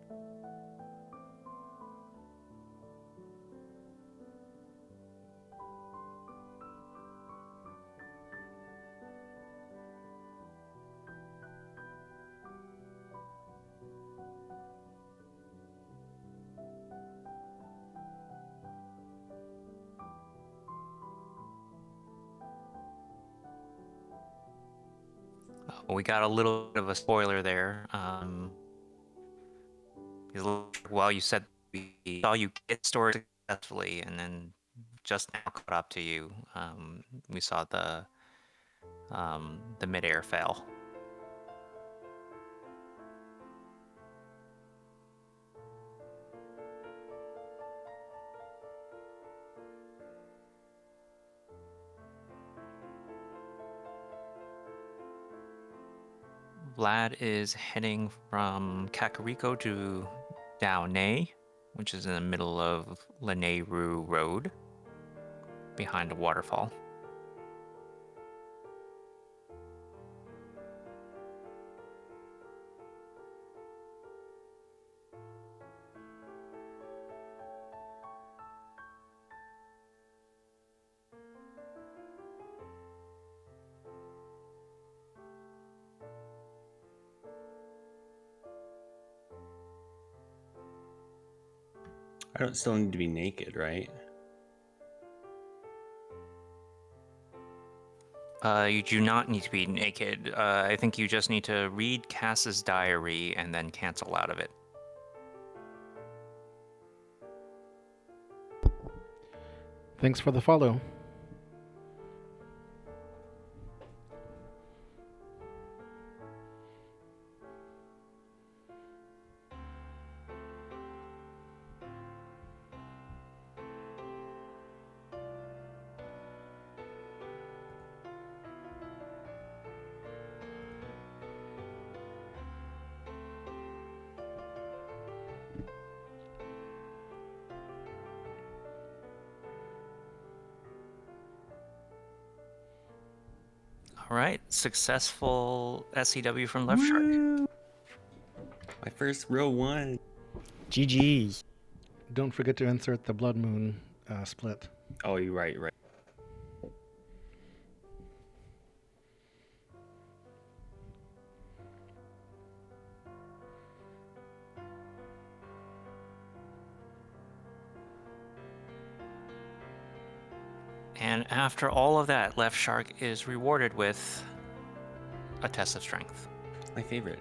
We got a little bit of a spoiler there. Well, you said we saw you get stored successfully, and then just now caught up to you. We saw the midair fail. Vlad is heading from Kakariko to Daone, which is in the middle of Lanayru Road, behind a waterfall. I don't still need to be naked, right? You do not need to be naked. I think you just need to read Cass's diary and then cancel out of it. Thanks for the follow. All right, successful SCW from Left Shark. My first real one. GG. Don't forget to insert the Blood Moon split. Oh, you're right, right. And after all of that, Left Shark is rewarded with a test of strength. My favorite.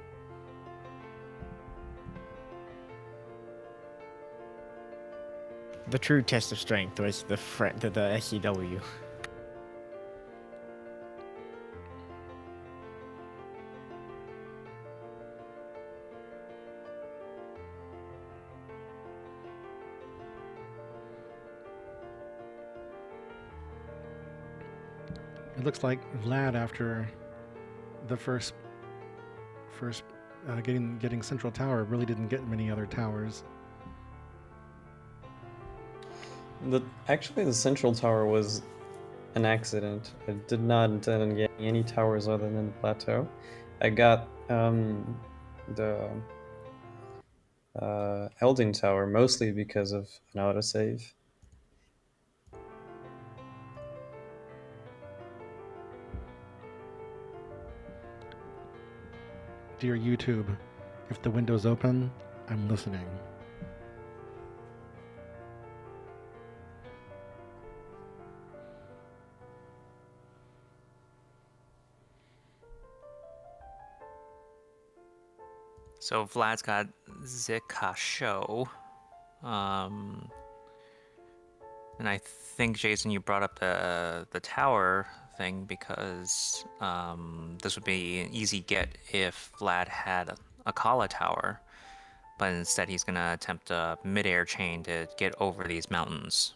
The true test of strength was the SCW. It looks like Vlad, after the first getting Central Tower, really didn't get many other towers. Actually, the Central Tower was an accident. I did not intend on getting any towers other than the plateau. I got the Elding Tower mostly because of an autosave. Dear YouTube, if the window's open, I'm listening. So Vlad's got Zikasho. And I think, Jason, you brought up the tower thing because this would be an easy get if Vlad had a Kala tower, but instead he's going to attempt a mid-air chain to get over these mountains.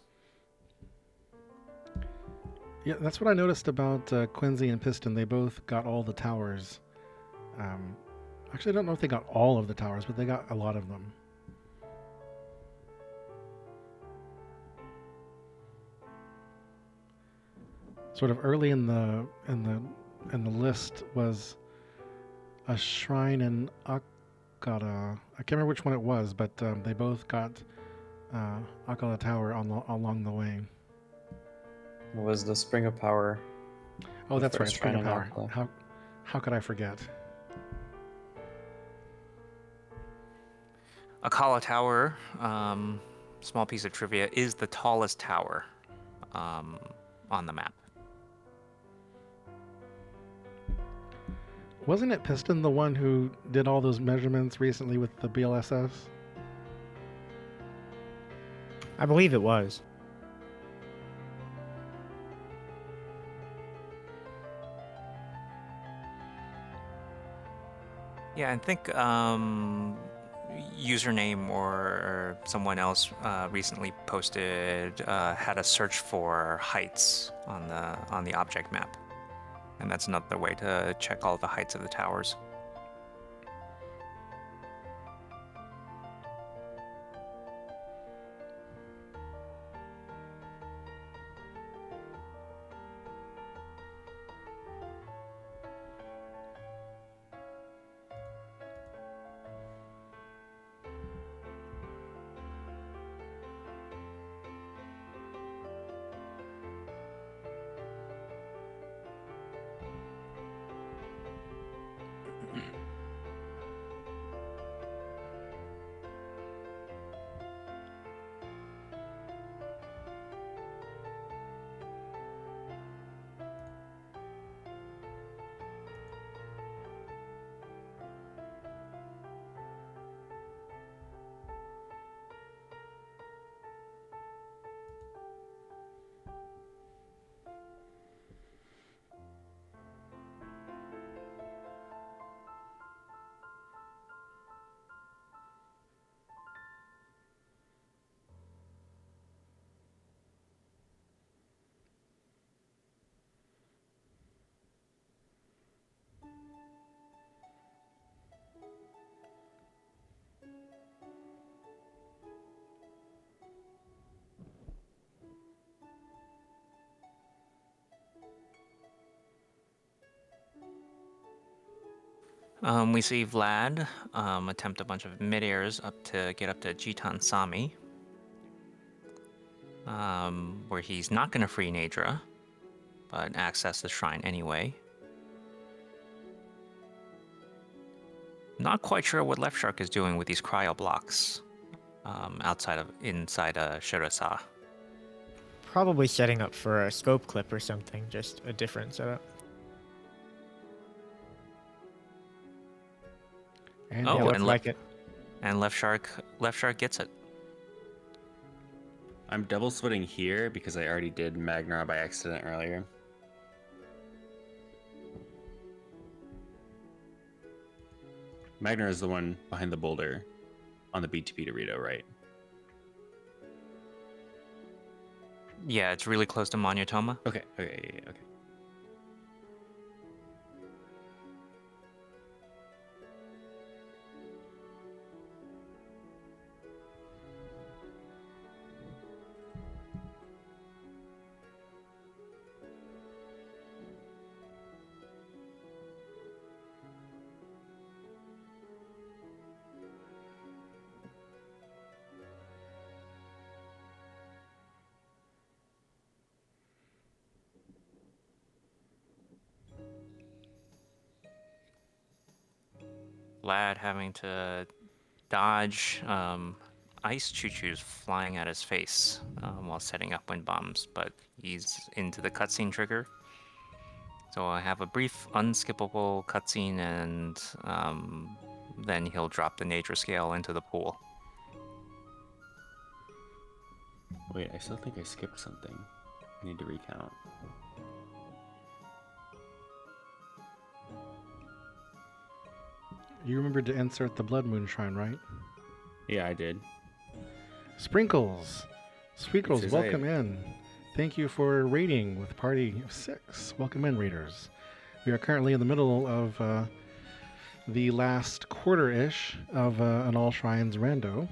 Yeah, that's what I noticed about Cönsi and Piston. They both got all the towers. Actually, I don't know if they got all of the towers, but they got a lot of them. Sort of early in the list was a shrine in Akara. I can't remember which one it was, but they both got Akala Tower along the way. It was the Spring of Power. Oh, that's right, first Spring of shrine in Power. Akala. How could I forget? Akala Tower, small piece of trivia, is the tallest tower on the map. Wasn't it Piston the one who did all those measurements recently with the BLSS? I believe it was. Yeah, I think username or someone else recently posted had a search for heights on the object map, and that's another way to check all the heights of the towers. We see Vlad attempt a bunch of mid-airs to get up to Jitan Sami, where he's not going to free Nadra, but access the shrine anyway. Not quite sure what Left Shark is doing with these cryo blocks inside Shirasa. Probably setting up for a scope clip or something, just a different setup. And Oh, yeah, looks and like it. And Left Shark gets it. I'm double splitting here because I already did Magnar by accident earlier. Magnar is the one behind the boulder on the B2B Dorito, right? Yeah, it's really close to Monotoma. Okay. Vlad having to dodge ice choo-choos flying at his face while setting up wind bombs, but he's into the cutscene trigger. So I have a brief unskippable cutscene, and then he'll drop the nature scale into the pool. Wait, I still think I skipped something. I need to recount. You remembered to insert the Blood Moon Shrine, right? Yeah, I did. Sprinkles! Sprinkles, Says welcome in. Thank you for raiding with party of 6. Welcome in, raiders. We are currently in the middle of the last quarter-ish of an All Shrines rando.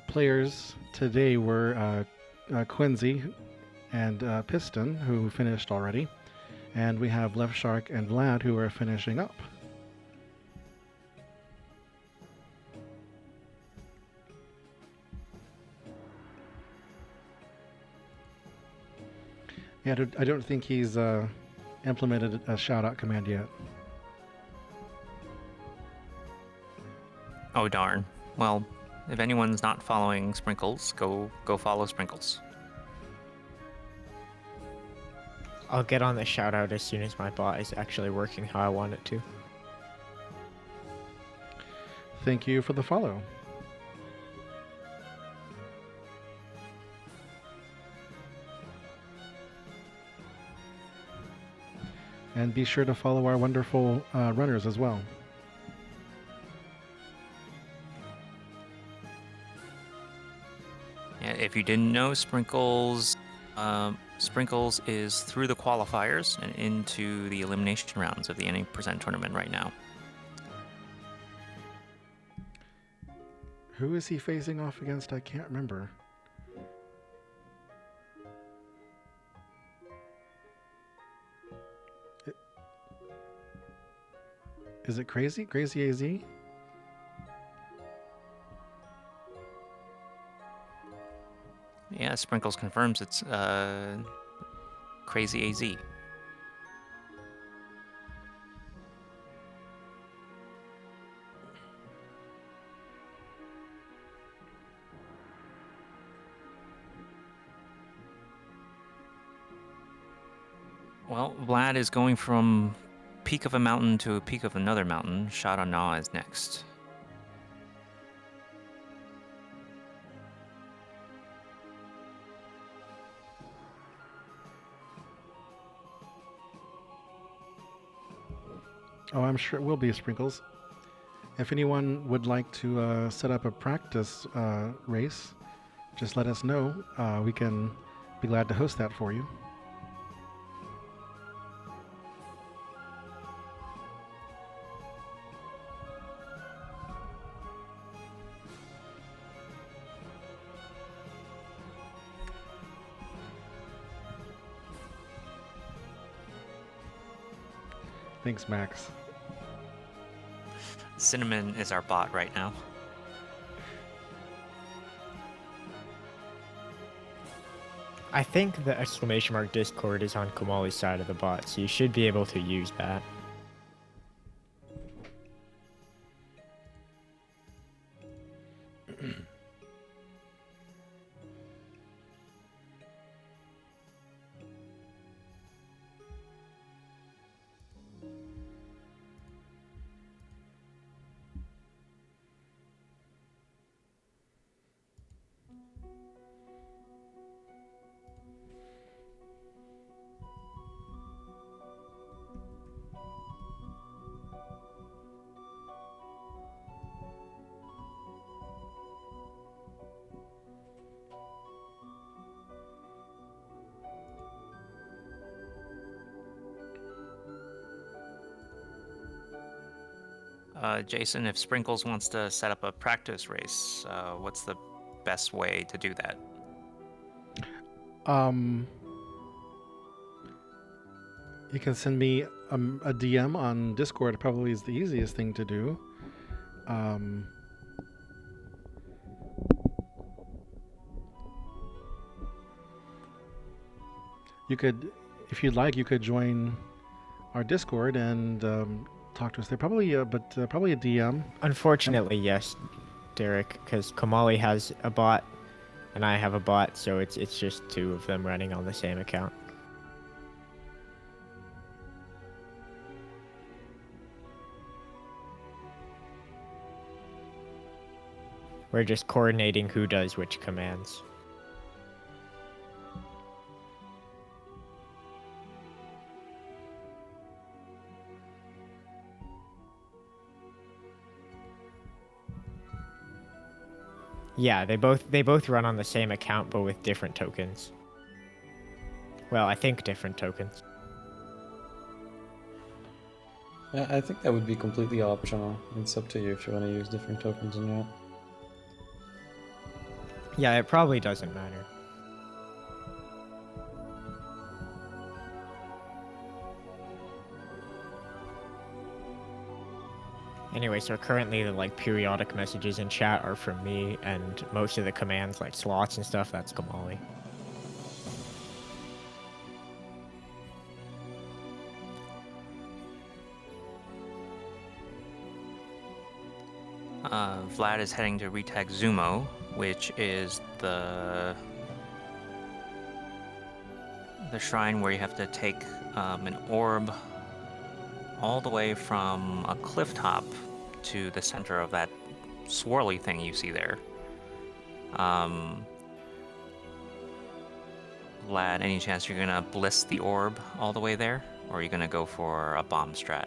Players today were Cönsi and Piston, who finished already. And we have Left Shark and Vlad, who are finishing up. Yeah, I don't think he's implemented a shout-out command yet. Oh darn. Well, if anyone's not following Sprinkles, go follow Sprinkles. I'll get on the shout out as soon as my bot is actually working how I want it to. Thank you for the follow. And be sure to follow our wonderful runners as well. Yeah, if you didn't know, Sprinkles is through the qualifiers and into the elimination rounds of the NA% tournament right now. Who is he facing off against? I can't remember. Is it Crazy? Crazy AZ? Yeah, Sprinkles confirms it's Crazy AZ. Well, Vlad is going from peak of a mountain to a peak of another mountain. Shada Na is next. Oh, I'm sure it will be Sprinkles. If anyone would like to set up a practice race, just let us know. We can be glad to host that for you. Thanks, Max. Cinnamon is our bot right now. I think the exclamation mark Discord is on Kamali's side of the bot, so you should be able to use that. Jason, if Sprinkles wants to set up a practice race, what's the best way to do that? You can send me a DM on Discord. Probably is the easiest thing to do. You could, if you'd like, you could join our Discord and talk to us there. Probably, probably a DM. Unfortunately, yes, Derek, because Kamali has a bot and I have a bot, so it's just two of them running on the same account. We're just coordinating who does which commands. Yeah, they both run on the same account, but with different tokens. Well, I think different tokens. Yeah, I think that would be completely optional. It's up to you if you want to use different tokens or not. Yeah, it probably doesn't matter. Anyway, so currently the periodic messages in chat are from me, and most of the commands like slots and stuff, that's Kamali. Vlad is heading to retag Zumo, which is the shrine where you have to take an orb all the way from a cliff top to the center of that swirly thing you see there. Vlad, any chance you're gonna bliss the orb all the way there, or are you gonna go for a bomb strat?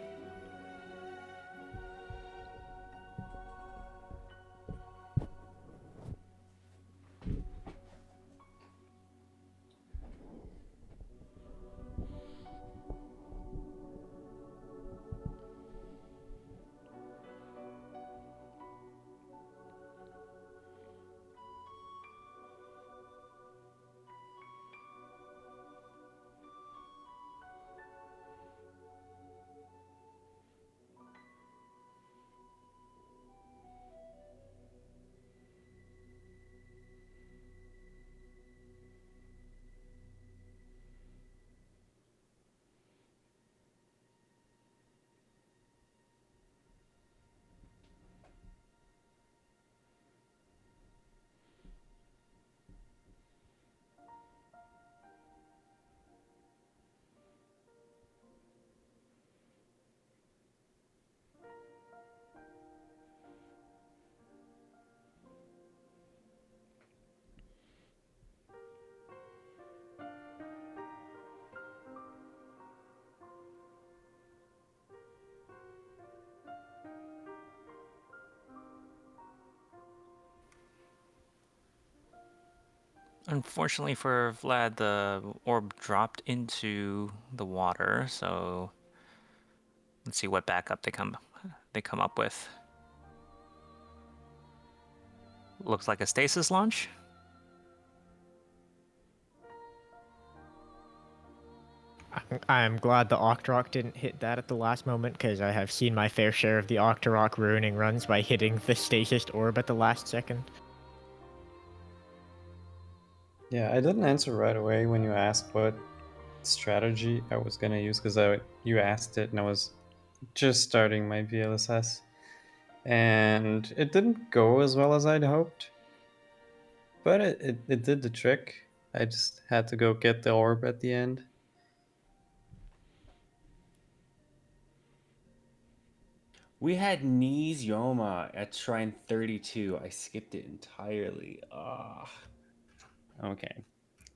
Unfortunately for Vlad, the orb dropped into the water, so let's see what backup they come up with. Looks like a stasis launch. I'm glad the Octorok didn't hit that at the last moment, because I have seen my fair share of the Octorok ruining runs by hitting the stasis orb at the last second. Yeah, I didn't answer right away when you asked what strategy I was gonna use, because you asked it and I was just starting my VLSS, and it didn't go as well as I'd hoped, but it did the trick. I just had to go get the orb at the end. We had Knees Yoma at Shrine 32. I skipped it entirely. Ah. Okay.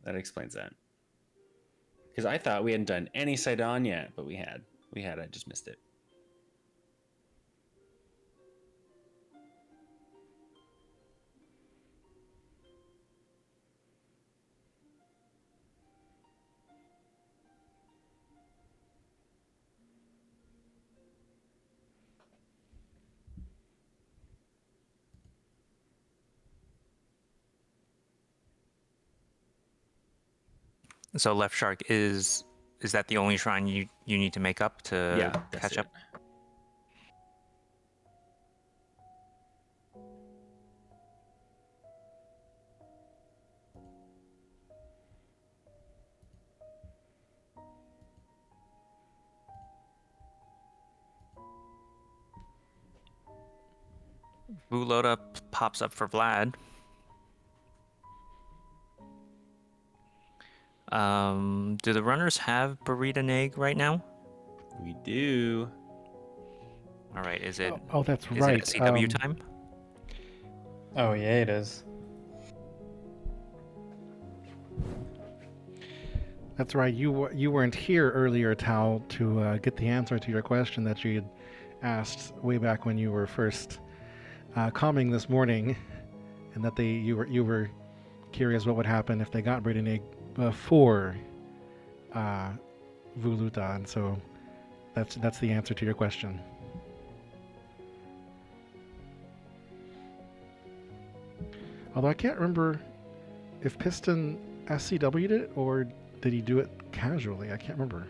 That explains that. Because I thought we hadn't done any Sidon yet, but we had. I just missed it. So Left Shark is that the only shrine you need to make up to catch up? Vuloda pops up for Vlad. Do the runners have Burrito Neg right now? We do. All right. Is it? Oh, that's is right. It SCW time? Oh yeah, it is. That's right. You weren't here earlier, Tao, to get the answer to your question that you had asked way back when you were first calming this morning, and that you were curious what would happen if they got breeding egg before Vuluta, and so that's the answer to your question. Although I can't remember if Piston SCW'd it or did he do it casually? I can't remember.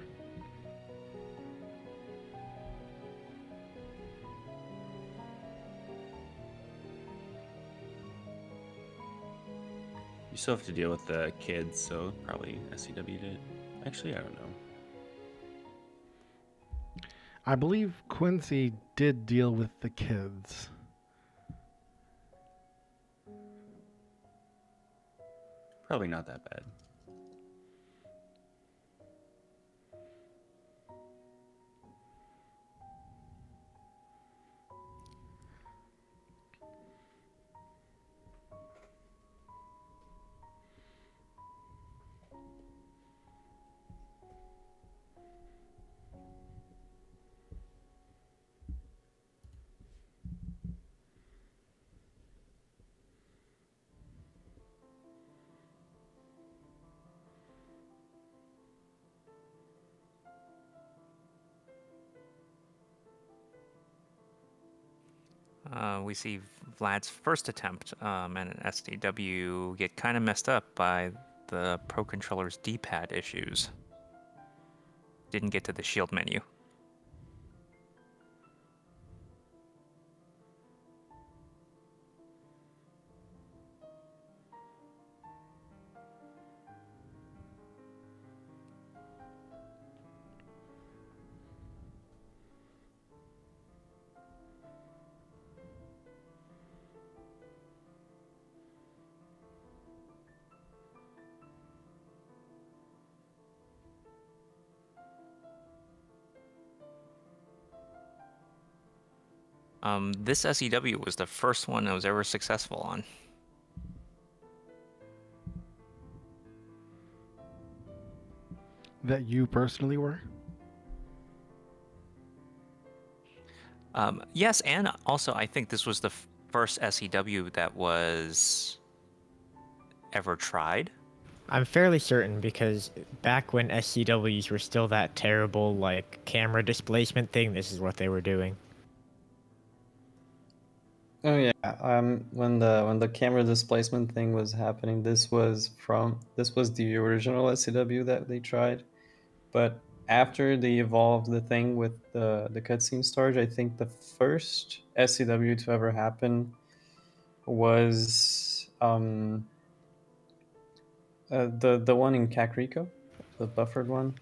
You still have to deal with the kids, so probably SCW did. Actually, I don't know. I believe Cönsi did deal with the kids. Probably not that bad. We see Vlad's first attempt and an SDW get kind of messed up by the Pro Controller's D-pad issues. Didn't get to the shield menu. This SEW was the first one I was ever successful on. That you personally were? Yes, and also I think this was the first SEW that was ever tried. I'm fairly certain, because back when SCWs were still that terrible, like, camera displacement thing, this is what they were doing. Oh yeah, when the camera displacement thing was happening, this was the original SCW that they tried, but after they evolved the thing with the cutscene storage, I think the first SCW to ever happen was the one in Kakariko, the buffered one.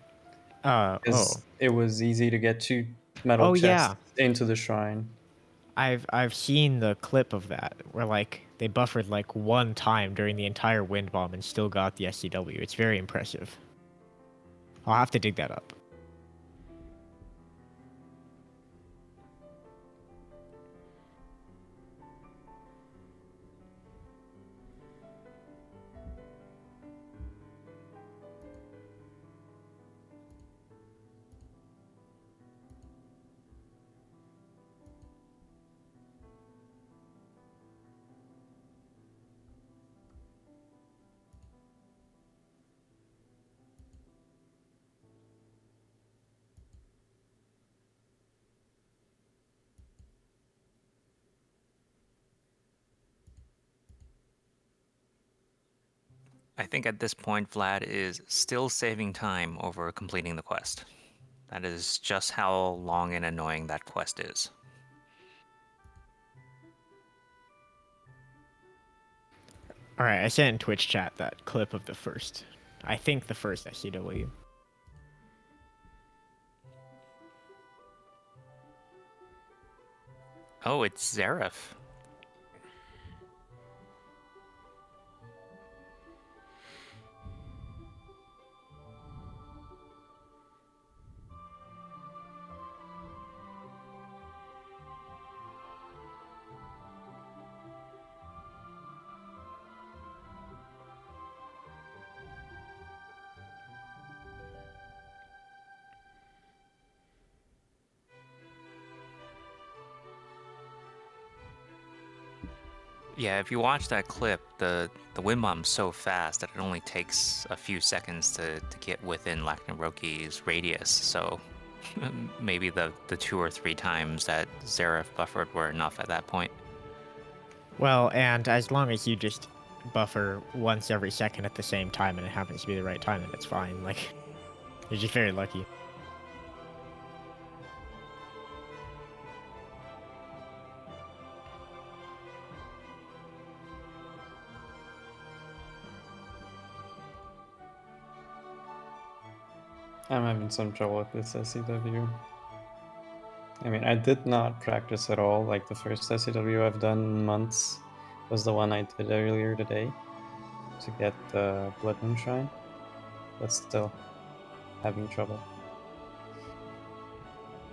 It was easy to get 2 metal Oh, chests yeah. into the shrine. I've seen the clip of that where like they buffered like one time during the entire wind bomb and still got the SCW. It's very impressive. I'll have to dig that up. I think at this point, Vlad is still saving time over completing the quest. That is just how long and annoying that quest is. All right, I sent in Twitch chat that clip of the first. I think the first SCW. Oh, it's Zareth. Yeah, if you watch that clip, the wind bomb's so fast that it only takes a few seconds to get within Lachnoroki's radius, so maybe the 2 or 3 times that Zareth buffered were enough at that point. Well, and as long as you just buffer once every second at the same time and it happens to be the right time, then it's fine. Like, you're just very lucky. I'm having some trouble with this SCW. I mean, I did not practice at all. Like, the first SCW I've done in months was the one I did earlier today to get the Blood Moon Shrine, but still having trouble.